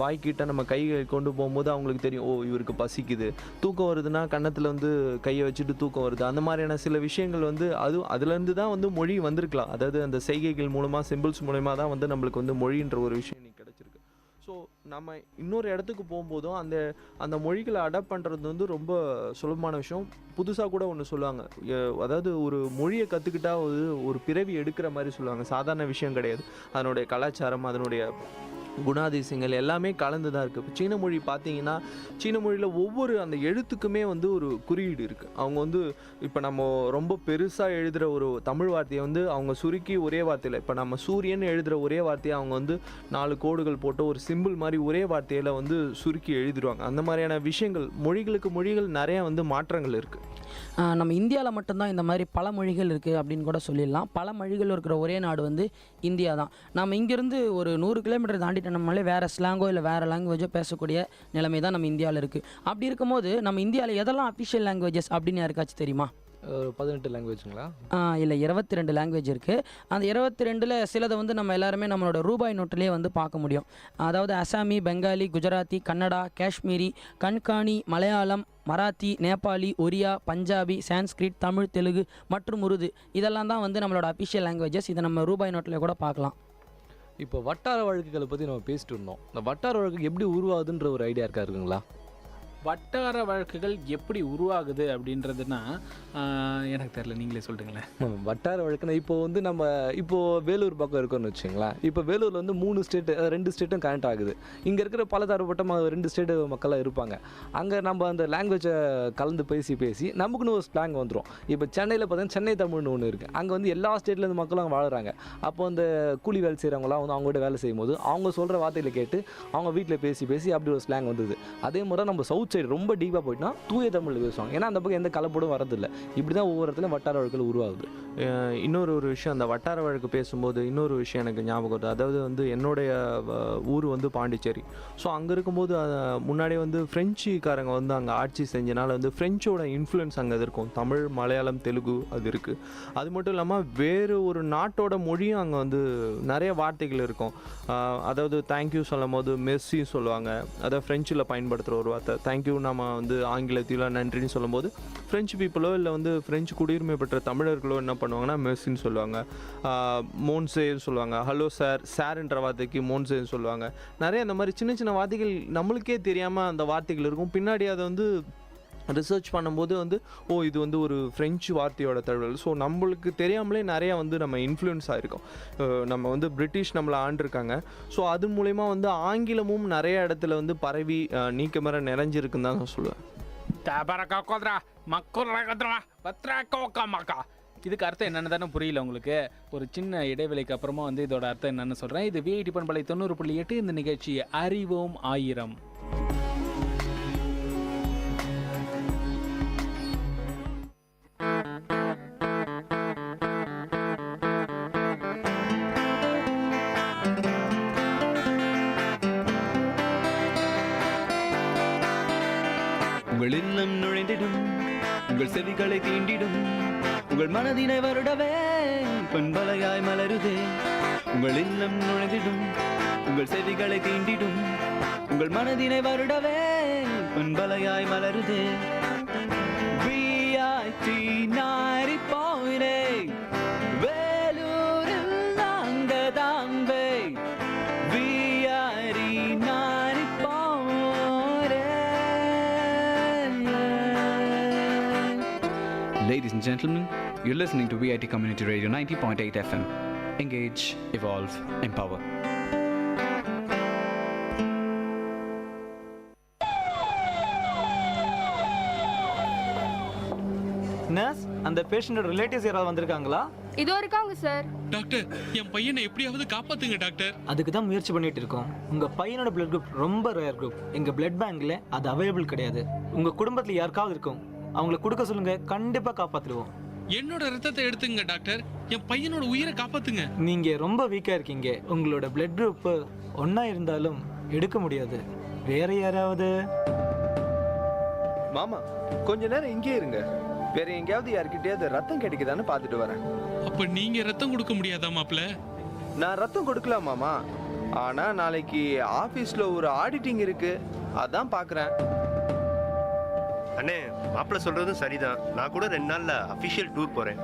வாய்க்கிட்ட நம்ம கையை கொண்டு போகும்போது அவங்களுக்கு தெரியும், ஓ இவருக்கு பசிக்குது. தூக்கம் வருதுன்னா கன்னத்தில் வந்து கையை வச்சுட்டு தூக்கம் வருது. அந்த மாதிரியான சில விஷயங்கள் வந்து அதுலேருந்து தான் வந்து மொழி வந்திருக்கலாம். அதாவது அந்த செய்கைகள் மூலமாக, சிம்பிள்ஸ் மூலமா தான் வந்து நம்மளுக்கு வந்து மொழின்ற ஒரு விஷயம் கிடைச்சிருக்கு. ஸோ நம்ம இன்னொரு இடத்துக்கு போகும்போதும் அந்த மொழிகளை அடாப்ட் பண்ணுறது வந்து ரொம்ப சுலபமான விஷயம். புதுசாக கூட ஒன்று சொல்லுவாங்க, அதாவது ஒரு மொழியை கற்றுக்கிட்டா ஒரு பிறவி எடுக்கிற மாதிரி சொல்லுவாங்க. சாதாரண விஷயம் கிடையாது. அதனுடைய கலாச்சாரம், அதனுடைய குணாதிசயங்கள் எல்லாமே கலந்து தான் இருக்குது. இப்போ சீன மொழி பார்த்தீங்கன்னா, சீன மொழியில் ஒவ்வொரு அந்த எழுத்துக்குமே வந்து ஒரு குறியீடு இருக்குது. அவங்க வந்து இப்போ நம்ம ரொம்ப பெருசாக எழுதுகிற ஒரு தமிழ் வார்த்தையை வந்து அவங்க சுருக்கி ஒரே வார்த்தையில், இப்போ நம்ம சூரியன் எழுதுகிற ஒரே வார்த்தையை அவங்க வந்து 4 கோடுகள் போட்டு ஒரு சிம்பிள் மாதிரி ஒரே வார்த்தையில் வந்து சுருக்கி எழுதிடுவாங்க. அந்த மாதிரியான விஷயங்கள் மொழிகளுக்கு மொழிகள் நிறையா வந்து மாற்றங்கள் இருக்குது. நம்ம இந்தியாவில் மட்டும்தான் இந்த மாதிரி பல மொழிகள் இருக்குது அப்படின்னு கூட சொல்லிடலாம். பல மொழிகள் இருக்கிற ஒரே நாடு வந்து இந்தியா தான். நம்ம இங்கேருந்து ஒரு 100 கிலோமீட்டர் தாண்டிட்டோம்னாலே வேறு ஸ்லாங்கோ இல்லை வேறு லாங்குவேஜோ பேசக்கூடிய நிலைமை தான் நம்ம இந்தியாவில் இருக்குது. அப்படி இருக்கும்போது நம்ம இந்தியாவில் எதெல்லாம் அஃபிஷியல் லாங்குவேஜஸ் அப்படின்னு யாருக்காச்சும் தெரியுமா? 18 லாங்குவேஜுங்களா? இல்லை, 22 லாங்குவேஜ் இருக்குது. அந்த 22ல் சிலதை வந்து நம்ம எல்லாருமே நம்மளோட ரூபாய் நோட்டிலே வந்து பார்க்க முடியும். அதாவது அசாமி, பெங்காலி, குஜராத்தி, கன்னடா, காஷ்மீரி, கண்காணி, மலையாளம், மராத்தி, நேபாளி, ஒரியா, பஞ்சாபி, சான்ஸ்கிரிட், தமிழ், தெலுங்கு மற்றும் உருது, இதெல்லாம் தான் வந்து நம்மளோட அஃபிஷியல் லாங்குவேஜஸ். இதை நம்ம ரூபாய் நோட்டில் கூட பார்க்கலாம். இப்போ வட்டார வழக்குகளை பற்றி நம்ம பேசிட்டு இருந்தோம். இந்த வட்டார வழக்கு எப்படி உருவாகுதுன்ற ஒரு ஐடியா இருக்குங்களா? வட்டார வழக்குகள் எப்படி உருவாகுது அப்படின்றதுனா எனக்கு தெரியல, நீங்களே சொல்கிறீங்களேன். வட்டார வழக்குனா இப்போ வந்து நம்ம இப்போது வேலூர் பக்கம் இருக்கோன்னு வச்சுங்களேன். இப்போ வேலூரில் வந்து 3 ஸ்டேட்டு, 2 ஸ்டேட்டும் கனெக்ட் ஆகுது. இங்கே இருக்கிற பலதரப்பட்ட 2 ஸ்டேட்டு மக்களாக இருப்பாங்க. அங்கே நம்ம அந்த லாங்குவேஜை கலந்து பேசி நமக்குன்னு ஒரு ஸ்லாங் வந்துடும். இப்போ சென்னையில் பார்த்தீங்கன்னா சென்னை தமிழ்னு ஒன்று இருக்குது. அங்கே வந்து எல்லா ஸ்டேட்லேருந்து மக்களும் வாழ்கிறாங்க. அப்போ அந்த கூலி வேலை செய்கிறவங்களாம் வந்து அவங்கள்ட்ட வேலை செய்யும் போது அவங்க சொல்கிற வார்த்தைகளை கேட்டு அவங்க வீட்டில் பேசி அப்படி ஒரு ஸ்லாங் வந்தது. அதே மாதிரி நம்ம சவுத் சவுத் சைடு ரொம்ப டீப்பாக போயிட்டுனா தூய தமிழில் பேசுவாங்க. ஏன்னா அந்த பக்கம் எந்த கலப்படும் வரதில்லை. இப்படி தான் ஒவ்வொரு இடத்துல வட்டார வழக்குகள் உருவாகுது. இன்னொரு விஷயம், அந்த வட்டார வழக்கு பேசும்போது இன்னொரு விஷயம் எனக்கு ஞாபகம் வருது. அதாவது வந்து என்னுடைய ஊர் வந்து பாண்டிச்சேரி. ஸோ அங்கே இருக்கும்போது முன்னாடியே வந்து ஃப்ரெஞ்சுக்காரங்க வந்து அங்கே ஆட்சி செஞ்சனால வந்து ஃப்ரெஞ்சோட இன்ஃப்ளூயன்ஸ் அங்கே இருக்கும். தமிழ், மலையாளம், தெலுங்கு அது இருக்குது. அது மட்டும் இல்லாமல் வேறு ஒரு நாட்டோட மொழியும் அங்கே வந்து நிறைய வார்த்தைகள் இருக்கும். அதாவது தேங்க்யூ சொல்லும் போது மெர்சி சொல்லுவாங்க. அதை ஃப்ரெஞ்சில் பயன்படுத்துகிற ஒரு வார்த்தை. தேங்க்யூ நம்ம வந்து ஆங்கிலத்தில் நன்றின்னு சொல்லும்போது ஃப்ரெஞ்சு பீப்புளோ இல்லை வந்து ஃப்ரெஞ்சு குடியுரிமை பெற்ற தமிழர்களோ என்ன பண்ணுவாங்கன்னா மெர்சின்னு சொல்லுவாங்க. மோன்சேன்னு சொல்லுவாங்க. ஹலோ சார், சார்ன்ற வார்த்தைக்கு மோன்சேன்னு சொல்லுவாங்க. நிறைய அந்த மாதிரி சின்ன சின்ன வார்த்தைகள் நம்மளுக்கே தெரியாமல் அந்த வார்த்தைகள் இருக்கும். பின்னாடி அதை வந்து ரிசர்ச் பண்ணும்போது வந்து இது வந்து ஒரு ஃப்ரெஞ்சு வார்த்தையோட தழுவல். ஸோ நம்மளுக்கு தெரியாமலே நிறையா வந்து நம்ம இன்ஃப்ளூயன்ஸ் ஆகிருக்கோம். நம்ம வந்து பிரிட்டிஷ் நம்மளை ஆண்டிருக்காங்க. ஸோ அது மூலயமா வந்து ஆங்கிலமும் நிறைய இடத்துல வந்து பரவி நீக்க மர நிறைஞ்சிருக்குன்னு தான் நான் சொல்லுவேன். இதுக்கு அர்த்தம் என்னென்னு தானே புரியல உங்களுக்கு. ஒரு சின்ன இடைவெளிக்கு அப்புறமா வந்து இதோட அர்த்தம் என்னென்னு சொல்கிறேன். இது விஐடி பண்பலை 90.8. இந்த நிகழ்ச்சி அறிவோம் ஆயிரம். உங்கள் இல்லம் நுழைந்திடும், உங்கள் செவிகளை தீண்டிடும், உங்கள் மனதினை வருடவே பண்பலையாய் மலருதே. உங்கள் இல்லம் நுழைந்திடும், உங்கள் செவிகளை தீண்டிடும், உங்கள் மனதினை வருடவே பண்பலையாய் மலருதே. விஐடி 90.8 வேலூரில் நாங்கள் Tambe. VIT 90.8. Ladies and gentlemen, you're listening to VIT Community Radio 90.8 FM. Engage, evolve, empower. Nurse, அந்த பேஷண்டோட ரிலேட்டிவ்ஸ் யாராவது வந்திருக்காங்களா? இதோ இருக்காங்க சார். டாக்டர், என் பையனை எப்படியாவது காப்பாத்துங்க டாக்டர். அதுக்கு தான் முயற்சி பண்ணிட்டு இருக்கோம். உங்க பையனோட பிளட் குரூப் ரொம்ப ரேர் குரூப். எங்க பிளட் பேங்க்ல அது அவைலபிள் கிடையாது. உங்க குடும்பத்துல யாருக்காவது இருக்கும், அவங்களை கொடுக்க சொல்லுங்க, கண்டிப்பா காப்பாத்துருவோம். என்னோட ரத்தத்தை எடுத்துங்க டாக்டர், என் பையனோட உயிரை காப்பாத்துங்க. நீங்க ரொம்ப வீக்கா இருக்கீங்க. உங்களோட பிளட் குரூப் ஒன்னா இருந்தாலும் எடுக்க முடியாது. வேற யாராவது? மாமா, கொஞ்ச நேரம் இங்கே இருங்க. வேற எங்கேயாவது யார்கிட்டயாவது ரத்தம் கிடைக்குதான்னு பார்த்துட்டு வரேன். அப்ப நீங்க ரத்தம் கொடுக்க முடியாதா மாப்ள? நான் ரத்தம் கொடுக்கலாம் மாமா. ஆனா நாளைக்கு ஆபீஸ்ல ஒரு ஆடிட்டிங் இருக்கு, அதான் பாக்குறேன். அண்ணே, மாப்பிள்ள சொல்றதும் சரிதான். நான் கூட 2 நாள்ல அபிஷியல் டூர் போறேன்.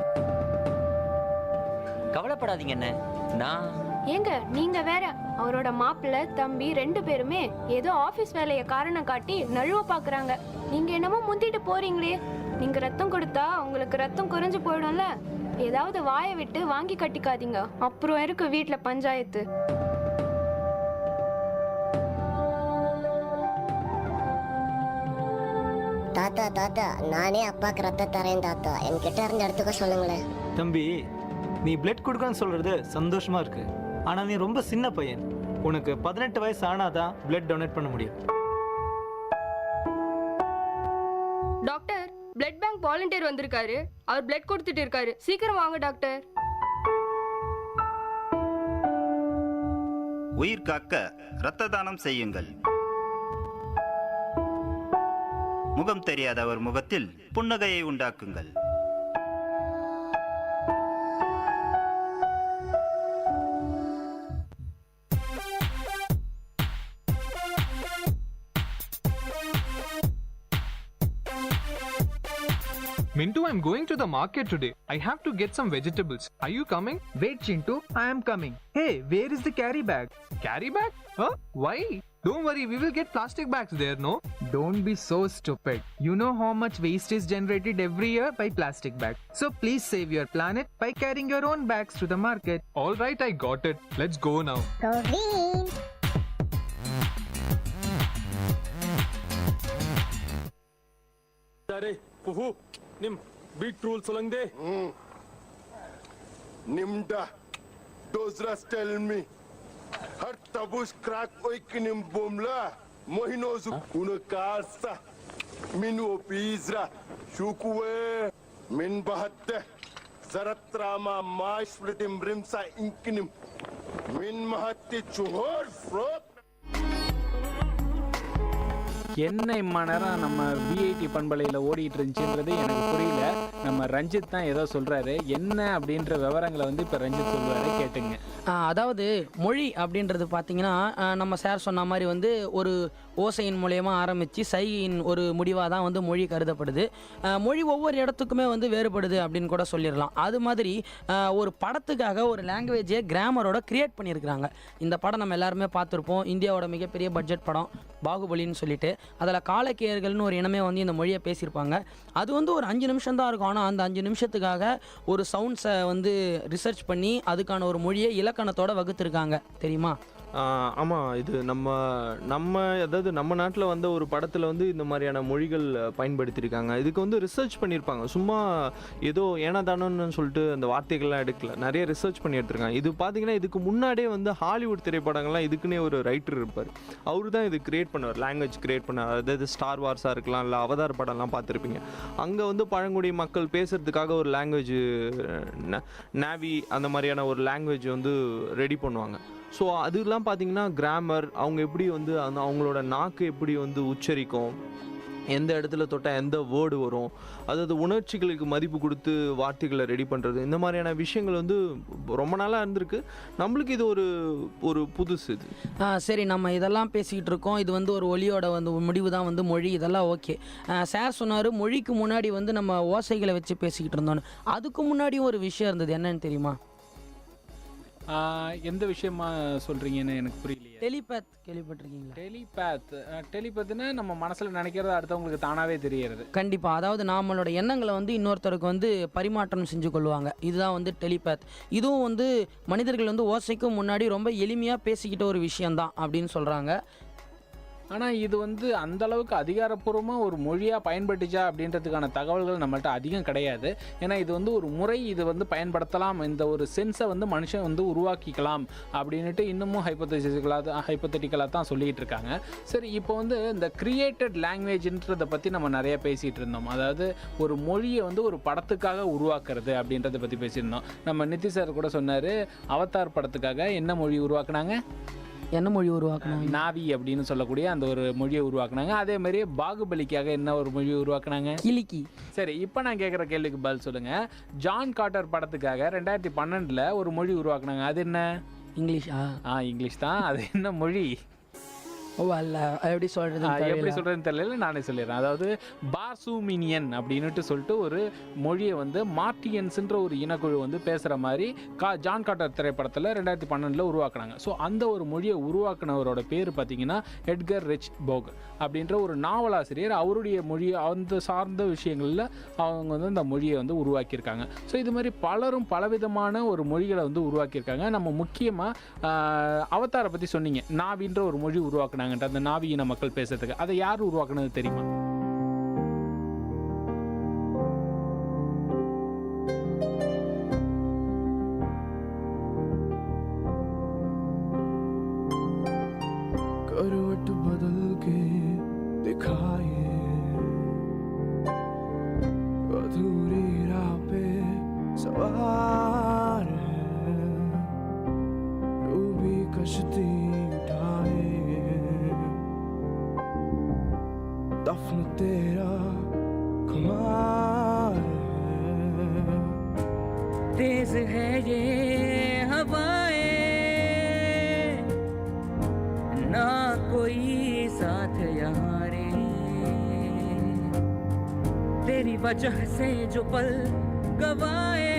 கவலைப்படாதீங்க அண்ணே. நான் ஏங்க நீங்க வேற, அவரோட மாப்பிள்ள தம்பி 2 பேருமே ஏதோ ஆபீஸ் வேலையை காரணம் காட்டி நழுவ பாக்குறாங்க. நீங்க என்னமோ முந்திட்டு போறீங்களே. நீங்க ரத்தம் கொடுத்தா உங்களுக்கு ரத்தம் குறைஞ்சு போயிடும்ல. ஏதாவது வாயை விட்டு வாங்கி கட்டிக்காதீங்க, அப்புறம் இருக்கு வீட்டுல பஞ்சாயத்து. தாத்தா தாத்தா, நானே அப்பாக்கு ரத்தம் தரேன் தாத்தா, என்கிட்ட இருந்து எடுத்துக்க சொல்லுங்களேன். தம்பி, நீ பிளட் கொடுக்கணும்னு சொல்றது சந்தோஷமா இருக்கு. ஆனா நீ ரொம்ப சின்ன பையன். உனக்கு 18 வயசு ஆனாதான் பிளட் டொனேட் பண்ண முடியும். டாக்டர், பிளட் பேங்க் வாலண்டியர் வந்திருக்காரு. அவர் பிளட் கொடுத்துட்டு இருக்காரு. சீக்கிரம் வாங்க டாக்டர். உயிர் காக்க இரத்த தானம் செய்யுங்கள். முகம் தெரியாத ஒரு முகத்தில் புன்னகையை உண்டாக்குங்கள். Mintu, I'm going to the market today. I have to get some vegetables. Are you coming? Wait, Chintu, I am coming. Hey, where is the carry bag? Carry bag? Huh? Why? Don't worry, we will get plastic bags there, no? Don't be so stupid. You know how much waste is generated every year by plastic bags. So please save your planet by carrying your own bags to the market. All right, I got it. Let's go now. Sorry, Puhu. Nim, beat rule solangde. Nimda, dozras tell me. Har tabus crack oik nim bomla. Mohinozu unakasa. Minu Pizra, Shukue, Min Bahatte, Zaratrama, My Splitim Rimsa Inkinim, Min Mahati Chuhor, Frot. என்ன இம்மா நேரம் நம்ம VIT பண்பலையில் ஓடிட்டு இருந்துச்சுன்றது எனக்கு புரியல. நம்ம ரஞ்சித் தான் ஏதோ சொல்கிறாரு. என்ன அப்படின்ற விவரங்களை வந்து இப்போ ரஞ்சித் சொல்லுவார், கேட்டுங்க. அதாவது மொழி அப்படின்றது பார்த்திங்கன்னா நம்ம சார் சொன்ன மாதிரி வந்து ஒரு ஓசையின் மூலயமா ஆரம்பித்து சைகையின் ஒரு முடிவாக தான் வந்து மொழி கருதப்படுது. மொழி ஒவ்வொரு இடத்துக்குமே வந்து வேறுபடுது அப்படின்னு கூட சொல்லிடலாம். அது மாதிரி ஒரு படத்துக்காக ஒரு லாங்குவேஜே கிராமரோட க்ரியேட் பண்ணியிருக்கிறாங்க. இந்த படம் நம்ம எல்லாருமே பார்த்துருப்போம். இந்தியாவோட மிகப்பெரிய பட்ஜெட் படம் பாகுபலின்னு சொல்லிட்டு, அதில் காலக்கேயர்கள்னு ஒரு இனமே வந்து இந்த மொழியை பேசியிருப்பாங்க. அது வந்து ஒரு 5 நிமிஷம் தான் இருக்கும். ஆனால் அந்த 5 நிமிஷத்துக்காக ஒரு சவுண்ட்ஸை வந்து ரிசர்ச் பண்ணி அதுக்கான ஒரு மொழியை இலக்கணத்தோடு வகுத்துருக்காங்க, தெரியுமா? ஆமாம், இது நம்ம அதாவது நம்ம நாட்டில் வந்த ஒரு படத்தில் வந்து இந்த மாதிரியான மொழிகள் பயன்படுத்தியிருக்காங்க. இதுக்கு வந்து ரிசர்ச் பண்ணியிருப்பாங்க. சும்மா ஏதோ ஏனாதானோன்னு சொல்லிட்டு அந்த வார்த்தைகள்லாம் எடுக்கல, நிறைய ரிசர்ச் பண்ணி எடுத்துருக்காங்க. இது பார்த்தீங்கன்னா இதுக்கு முன்னாடியே வந்து ஹாலிவுட் திரைப்படங்கள்லாம் இதுக்குன்னே ஒரு ரைட்டர் இருப்பார். அவரு தான் இது கிரியேட் பண்ணுவார், லாங்குவேஜ் கிரியேட் பண்ணார். அதாவது ஸ்டார் வார்ஸாக இருக்கலாம், இல்லை அவதார் படம்லாம் பார்த்துருப்பீங்க. அங்கே வந்து பழங்குடி மக்கள் பேசுகிறதுக்காக ஒரு லாங்குவேஜ், நேவி அந்த மாதிரியான ஒரு லாங்குவேஜ் வந்து ரெடி பண்ணுவாங்க. ஸோ அதெல்லாம் பார்த்திங்கன்னா கிராமர், அவங்க எப்படி வந்து அந்த அவங்களோட நாக்கு எப்படி வந்து உச்சரிக்கும், எந்த இடத்துல தொட்டால் எந்த வேர்டு வரும், அதாவது உணர்ச்சிகளுக்கு மதிப்பு கொடுத்து வார்த்தைகளை ரெடி பண்ணுறது, இந்த மாதிரியான விஷயங்கள் வந்து ரொம்ப நாளாக இருந்திருக்கு. நம்மளுக்கு இது ஒரு புதுசு இது. சரி, நம்ம இதெல்லாம் பேசிக்கிட்டு இருக்கோம். இது வந்து ஒரு ஒலியோட வந்து முடிவு தான் வந்து மொழி, இதெல்லாம் ஓகே. சார் சொன்னார் மொழிக்கு முன்னாடி வந்து நம்ம ஓசைகளை வச்சு பேசிக்கிட்டு இருந்தோன்னு. அதுக்கு முன்னாடியும் ஒரு விஷயம் இருந்தது, என்னன்னு தெரியுமா? எந்த விஷயமா சொல்கிறீங்கன்னு எனக்கு புரியலையே. டெலிபேத் கேள்விப்பட்டிருக்கீங்களா? டெலிபேத்னா நம்ம மனசில் நினைக்கிறது அடுத்தவங்களுக்கு தானாகவே தெரியறது. கண்டிப்பாக. அதாவது நம்மளோட எண்ணங்களை வந்து இன்னொருத்தருக்கு வந்து பரிமாற்றம் செஞ்சு கொள்வாங்க. இதுதான் வந்து டெலிபேத். இதுவும் வந்து மனிதர்கள் வந்து ஓசைக்கும் முன்னாடி ரொம்ப எளிமையாக பேசிக்கிட்ட ஒரு விஷயந்தான் அப்படின்னு சொல்கிறாங்க. ஆனால் இது வந்து அந்தளவுக்கு அதிகாரப்பூர்வமாக ஒரு மொழியாக பயன்பட்டுச்சா அப்படின்றதுக்கான தகவல்கள் நம்மள்ட்ட அதிகம் கிடையாது. ஏன்னா இது வந்து ஒரு முறை, இது வந்து பயன்படுத்தலாம், இந்த ஒரு சென்ஸை வந்து மனுஷன் வந்து உருவாக்கிக்கலாம் அப்படின்ட்டு இன்னமும் ஹைப்போதெட்டிக்கலாக தான் சொல்லிகிட்டு இருக்காங்க. சரி, இப்போ வந்து இந்த கிரியேட்டட் லாங்குவேஜ்ன்றதை பற்றி நம்ம நிறைய பேசிகிட்டு இருந்தோம். அதாவது ஒரு மொழியை வந்து ஒரு படத்துக்காக உருவாக்குறது அப்படின்றத பற்றி பேசியிருந்தோம். நம்ம நிதி சார் கூட சொன்னார், அவதார் படத்துக்காக என்ன மொழி உருவாக்குனாங்க? என்ன மொழி உருவாக்குனாங்க? நாவி அப்படின்னு சொல்லக்கூடிய அந்த ஒரு மொழியை உருவாக்குனாங்க. அதே மாதிரி பாகுபலிக்காக என்ன ஒரு மொழியை உருவாக்குனாங்க? கிளிக்கி. சரி, இப்போ நான் கேட்குற கேள்விக்கு பதில் சொல்லுங்கள். ஜான் கார்ட்டர் படத்துக்காக 2012 ஒரு மொழி உருவாக்குனாங்க. அது என்ன? இங்கிலீஷா? இங்கிலீஷ் தான். அது என்ன மொழி? எப்படி சொல்றதுன்னு தெரியல, நானே சொல்லிடுறேன். அதாவது பார்சூமினியன் அப்படின்னுட்டு சொல்லிட்டு ஒரு மொழியை வந்து மார்டியன்ஸ்ன்ற ஒரு இனக்குழு வந்து பேசுகிற மாதிரி ஜான் கார்ட்டர் திரைப்படத்தில் 2012 உருவாக்குனாங்க. ஸோ அந்த ஒரு மொழியை உருவாக்குனவரோட பேர் பார்த்தீங்கன்னா எட்கர் ரிச் போக் அப்படின்ற ஒரு நாவலாசிரியர். அவருடைய மொழியை அந்த சார்ந்த விஷயங்களில் அவங்க வந்து அந்த மொழியை வந்து உருவாக்கியிருக்காங்க. ஸோ இது மாதிரி பலரும் பலவிதமான ஒரு மொழிகளை வந்து உருவாக்கியிருக்காங்க. நம்ம முக்கியமாக அவதாரை பற்றி சொன்னீங்க, நாவின்ற ஒரு மொழி உருவாக்குனாங்க. அந்த நாவியின மக்கள் பேசுறதுக்கு அதை யார் உருவாக்குனது தெரியுமா? करवट बदल के दिखाए अधूरी राह पे सवार है, डूबी कश्ती उठाए दफन तेरा खुमार है। तेज है ये हवाएं, ना कोई साथ यहाँ रे, तेरी वजह से जो पल गवाए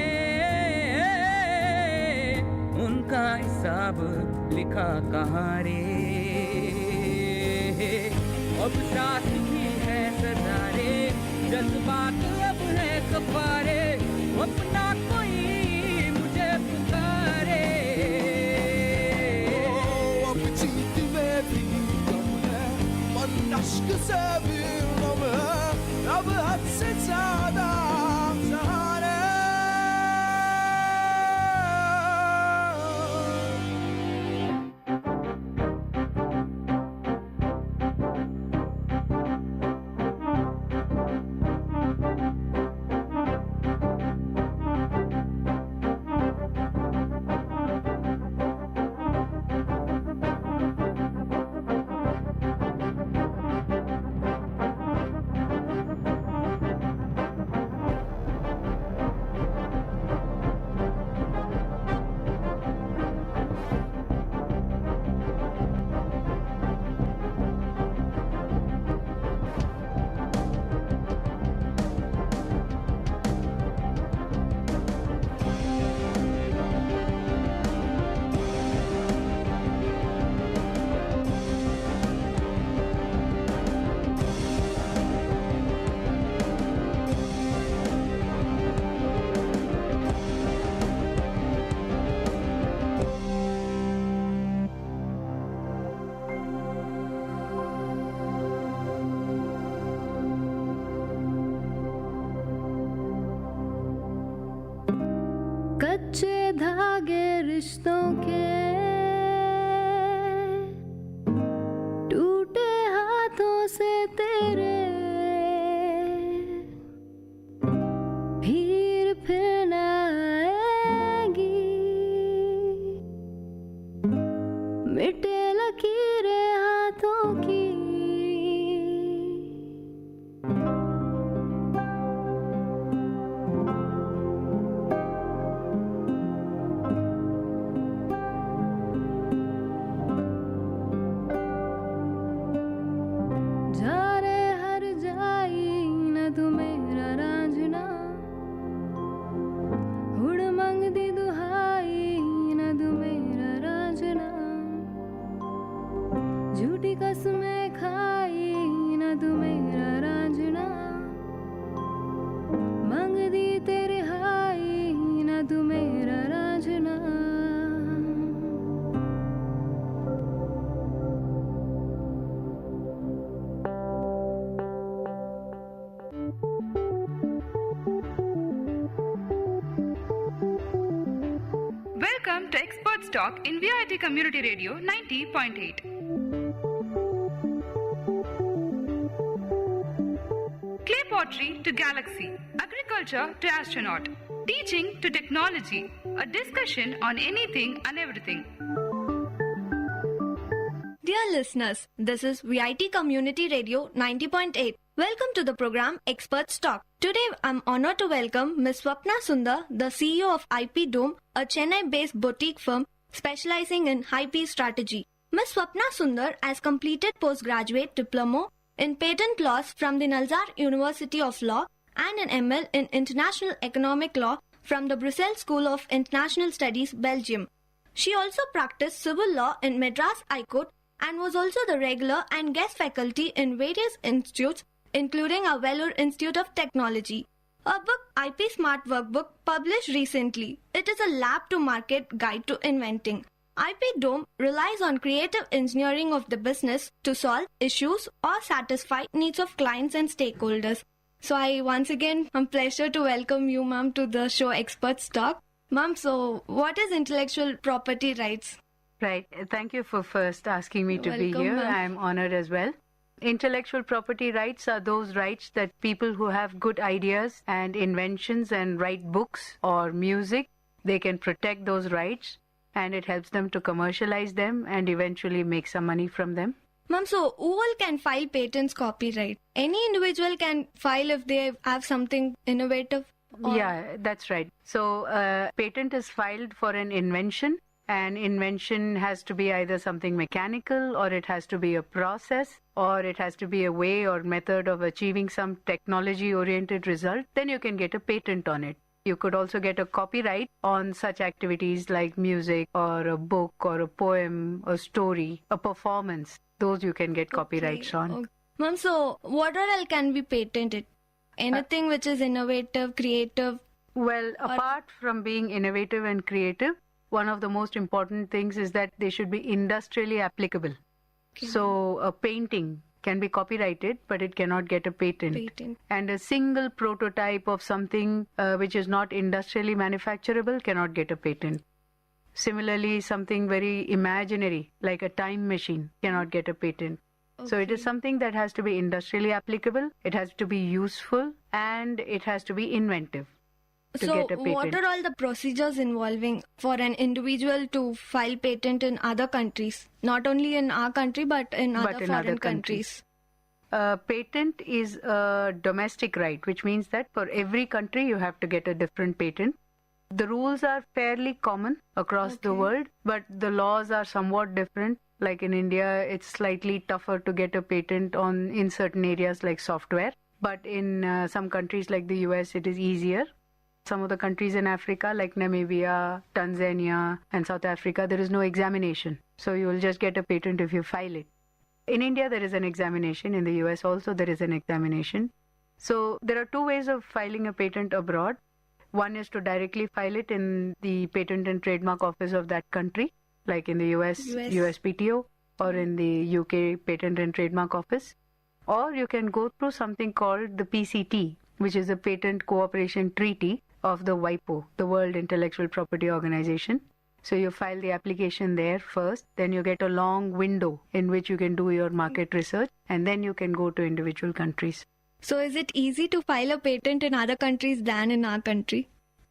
उनका हिसाब लिखा कहाँ रे। अब साथ ही है सदा रे, जज्बात अब है कफारे, अपना कोई मुझे पुकारे। अब जीत में भी गम है, मन अश्क से भी नम है, अब हद से ज्यादा सहारे। कच्चे धागे रिश्तों के टूटे हाथों से तेरे फिर न आएगी मिटे लकीरें हाथों की कसमें खाई न तू मेरा रांझना मांग दी तेरे हाई न तू मेरा Raanjhanaa Welcome to Experts Talk in Vit Community Radio 90.8. Clay pottery to galaxy, agriculture to astronaut, teaching to technology, a discussion on anything and everything. Dear listeners, this is VIT Community Radio 90.8. Welcome to the program Experts Talk. Today I'm honored to welcome Ms. Swapna Sundar, the CEO of IP Dome, a Chennai-based boutique firm specializing in IP strategy. Ms. Swapna Sundar has completed postgraduate diploma in patent laws from the Nalzar University of Law and an ML in International Economic Law from the Brussels School of International Studies, Belgium. She also practiced civil law in Madras High Court and was also the regular and guest faculty in various institutes, including our Vellore Institute of Technology. Her book, IP Smart Workbook, published recently. It is a lab-to-market guide to inventing. IP Dome relies on creative engineering of the business to solve issues or satisfy needs of clients and stakeholders. So I once again, a pleasure to welcome you, ma'am, to the show Experts Talk. Ma'am, so what is intellectual property rights? Right. Thank you for first asking me to be Welcome, here. ma'am. I'm honored as well. Intellectual property rights are those rights that people who have good ideas and inventions and write books or music, they can protect those rights, and it helps them to commercialize them and eventually make some money from them. Ma'am, so who all can file patents copyright? Any individual can file if they have something innovative? Or... Yeah, that's right. So patent is filed for an invention. An invention has to be either something mechanical, or it has to be a process, or it has to be a way or method of achieving some technology-oriented result. Then you can get a patent on it. You could also get a copyright on such activities like music or a book or a poem, a story, a performance. Those you can get copyrights on. Okay. Ma'am, so what all can be patented? Anything which is innovative, creative? Well, apart from being innovative and creative, one of the most important things is that they should be industrially applicable. Okay. So a painting can be copyrighted, but it cannot get a patent. And a single prototype of something which is not industrially manufacturable cannot get a patent. Similarly, something very imaginary, like a time machine, cannot get a patent. Okay. So it is something that has to be industrially applicable, it has to be useful, and it has to be inventive. So what are all the procedures involving for an individual to file patent in other countries? Not only in our country, but in other foreign countries. Patent is a domestic right, which means that for every country you have to get a different patent. The rules are fairly common across the world, but the laws are somewhat different. Like in India, it's slightly tougher to get a patent in certain areas like software. But in some countries like the US, it is easier. Some of the countries in Africa like Namibia, Tanzania and South Africa, there is no examination. So you will just get a patent if you file it. In India, there is an examination. In the US also, there is an examination. So there are two ways of filing a patent abroad. One is to directly file it in the Patent and Trademark Office of that country, like in the US. USPTO, or in the UK Patent and Trademark Office. Or you can go through something called the PCT, which is a Patent Cooperation Treaty, of the WIPO, the World Intellectual Property Organization. So you file the application there first, then you get a long window in which you can do your market research, and then you can go to individual countries. So is it easy to file a patent in other countries than in our country?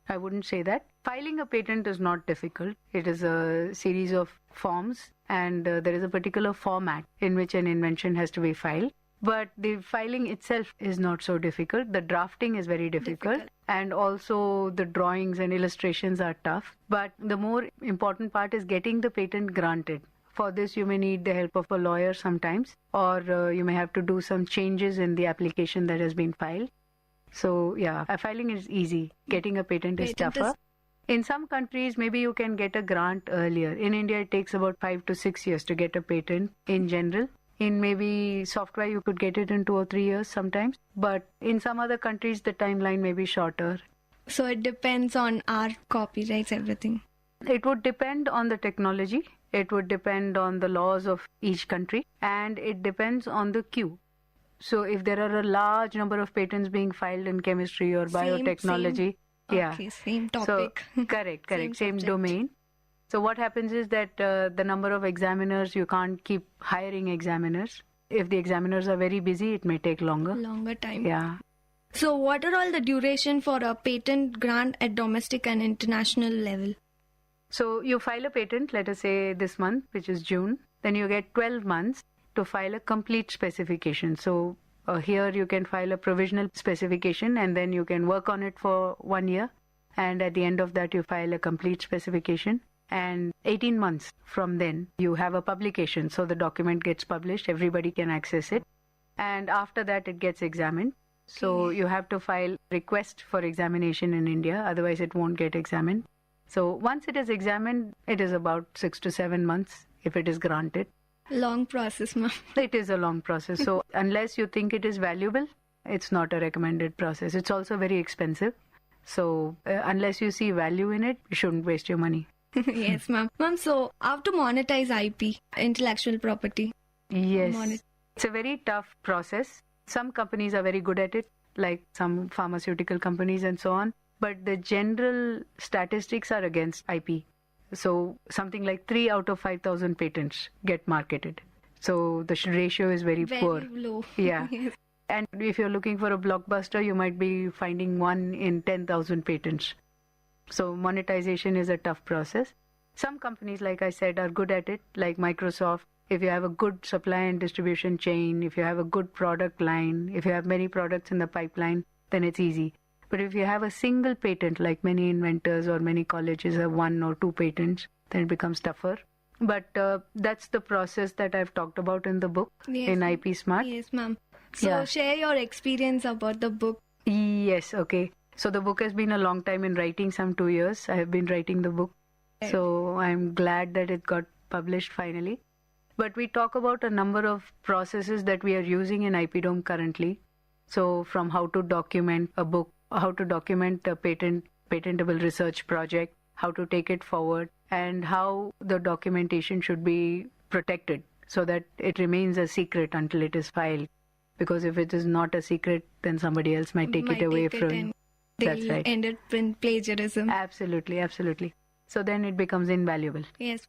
I wouldn't say that. Filing a patent is not difficult. It is a series of forms, and there is a particular format in which an invention has to be filed. But the filing itself is not so difficult. The drafting is very difficult. And also the drawings and illustrations are tough. But the more important part is getting the patent granted. For this, you may need the help of a lawyer sometimes, or you may have to do some changes in the application that has been filed. So yeah, filing is easy. Getting a patent is tougher. In some countries, maybe you can get a grant earlier. In India, it takes about 5 to 6 years to get a patent in general. In maybe software, you could get it in 2 or 3 years sometimes. But in some other countries, the timeline may be shorter. So it depends on our copyrights, everything. It would depend on the technology. It would depend on the laws of each country. And it depends on the queue. So if there are a large number of patents being filed in chemistry or biotechnology. Okay, same topic. So, correct. Same domain. So what happens is that the number of examiners, you can't keep hiring examiners. If the examiners are very busy, it may take longer. Longer time. Yeah. So what are all the duration for a patent grant at domestic and international level? So you file a patent, let us say this month, which is June. Then you get 12 months to file a complete specification. So here you can file a provisional specification and then you can work on it for 1 year. And at the end of that, you file a complete specification. And 18 months from then, you have a publication. So the document gets published, everybody can access it. And after that, it gets examined. So you have to file request for examination in India, otherwise it won't get examined. So once it is examined, it is about 6 to 7 months if it is granted. Long process, ma'am. It is a long process. So unless you think it is valuable, it's not a recommended process. It's also very expensive. So unless you see value in it, you shouldn't waste your money. Yes, ma'am. Ma'am, so how to monetize IP, intellectual property? Yes. It's a very tough process. Some companies are very good at it, like some pharmaceutical companies and so on. But the general statistics are against IP. So something like 3 out of 5,000 patents get marketed. So the ratio is very poor. Very low. Yeah. Yes. And if you're looking for a blockbuster, you might be finding 1 in 10,000 patents. So monetization is a tough process. Some companies, like I said, are good at it, like Microsoft. If you have a good supply and distribution chain, if you have a good product line, if you have many products in the pipeline, then it's easy. But if you have a single patent, like many inventors or many colleges have 1 or 2 patents, then it becomes tougher. But that's the process that I've talked about in the book, in IP Smart. Yes, ma'am. So share your experience about the book. Yes, okay. So the book has been a long time in writing, some 2 years. I have been writing the book. So I'm glad that it got published finally. But we talk about a number of processes that we are using in IP Dome currently. So from how to document a book, how to document a patentable research project, how to take it forward, and how the documentation should be protected so that it remains a secret until it is filed. Because if it is not a secret, then somebody else might take it away from you. That's right. End up in plagiarism. Absolutely. So then it becomes invaluable. Yes.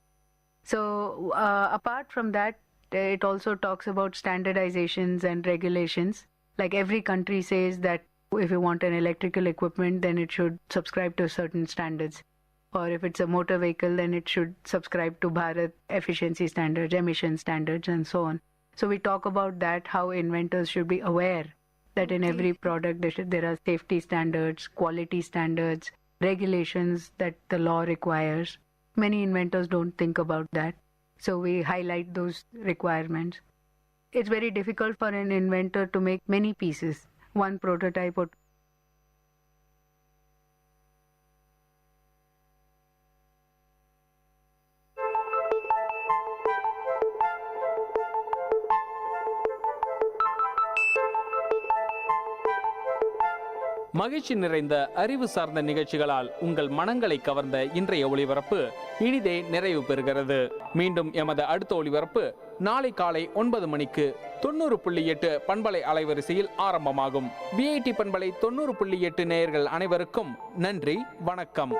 So apart from that, it also talks about standardizations and regulations. Like every country says that if you want an electrical equipment, then it should subscribe to certain standards. Or if it's a motor vehicle, then it should subscribe to Bharat efficiency standards, emission standards, and so on. So we talk about that, how inventors should be aware that in every product there are safety standards, quality standards, regulations that the law requires. Many inventors don't think about that. So we highlight those requirements. It's very difficult for an inventor to make many pieces, one prototype or மகிழ்ச்சி நிறைந்த அறிவு சார்ந்த நிகழ்ச்சிகளால் உங்கள் மனங்களை கவர்ந்த இன்றைய ஒளிபரப்பு இனிதே நிறைவு பெறுகிறது. மீண்டும் எமது அடுத்த ஒளிபரப்பு நாளை காலை 9 மணிக்கு 90.8 பண்பலை அலைவரிசையில் ஆரம்பமாகும். VIT பண்பலை 90.8 நேயர்கள் அனைவருக்கும் நன்றி, வணக்கம்.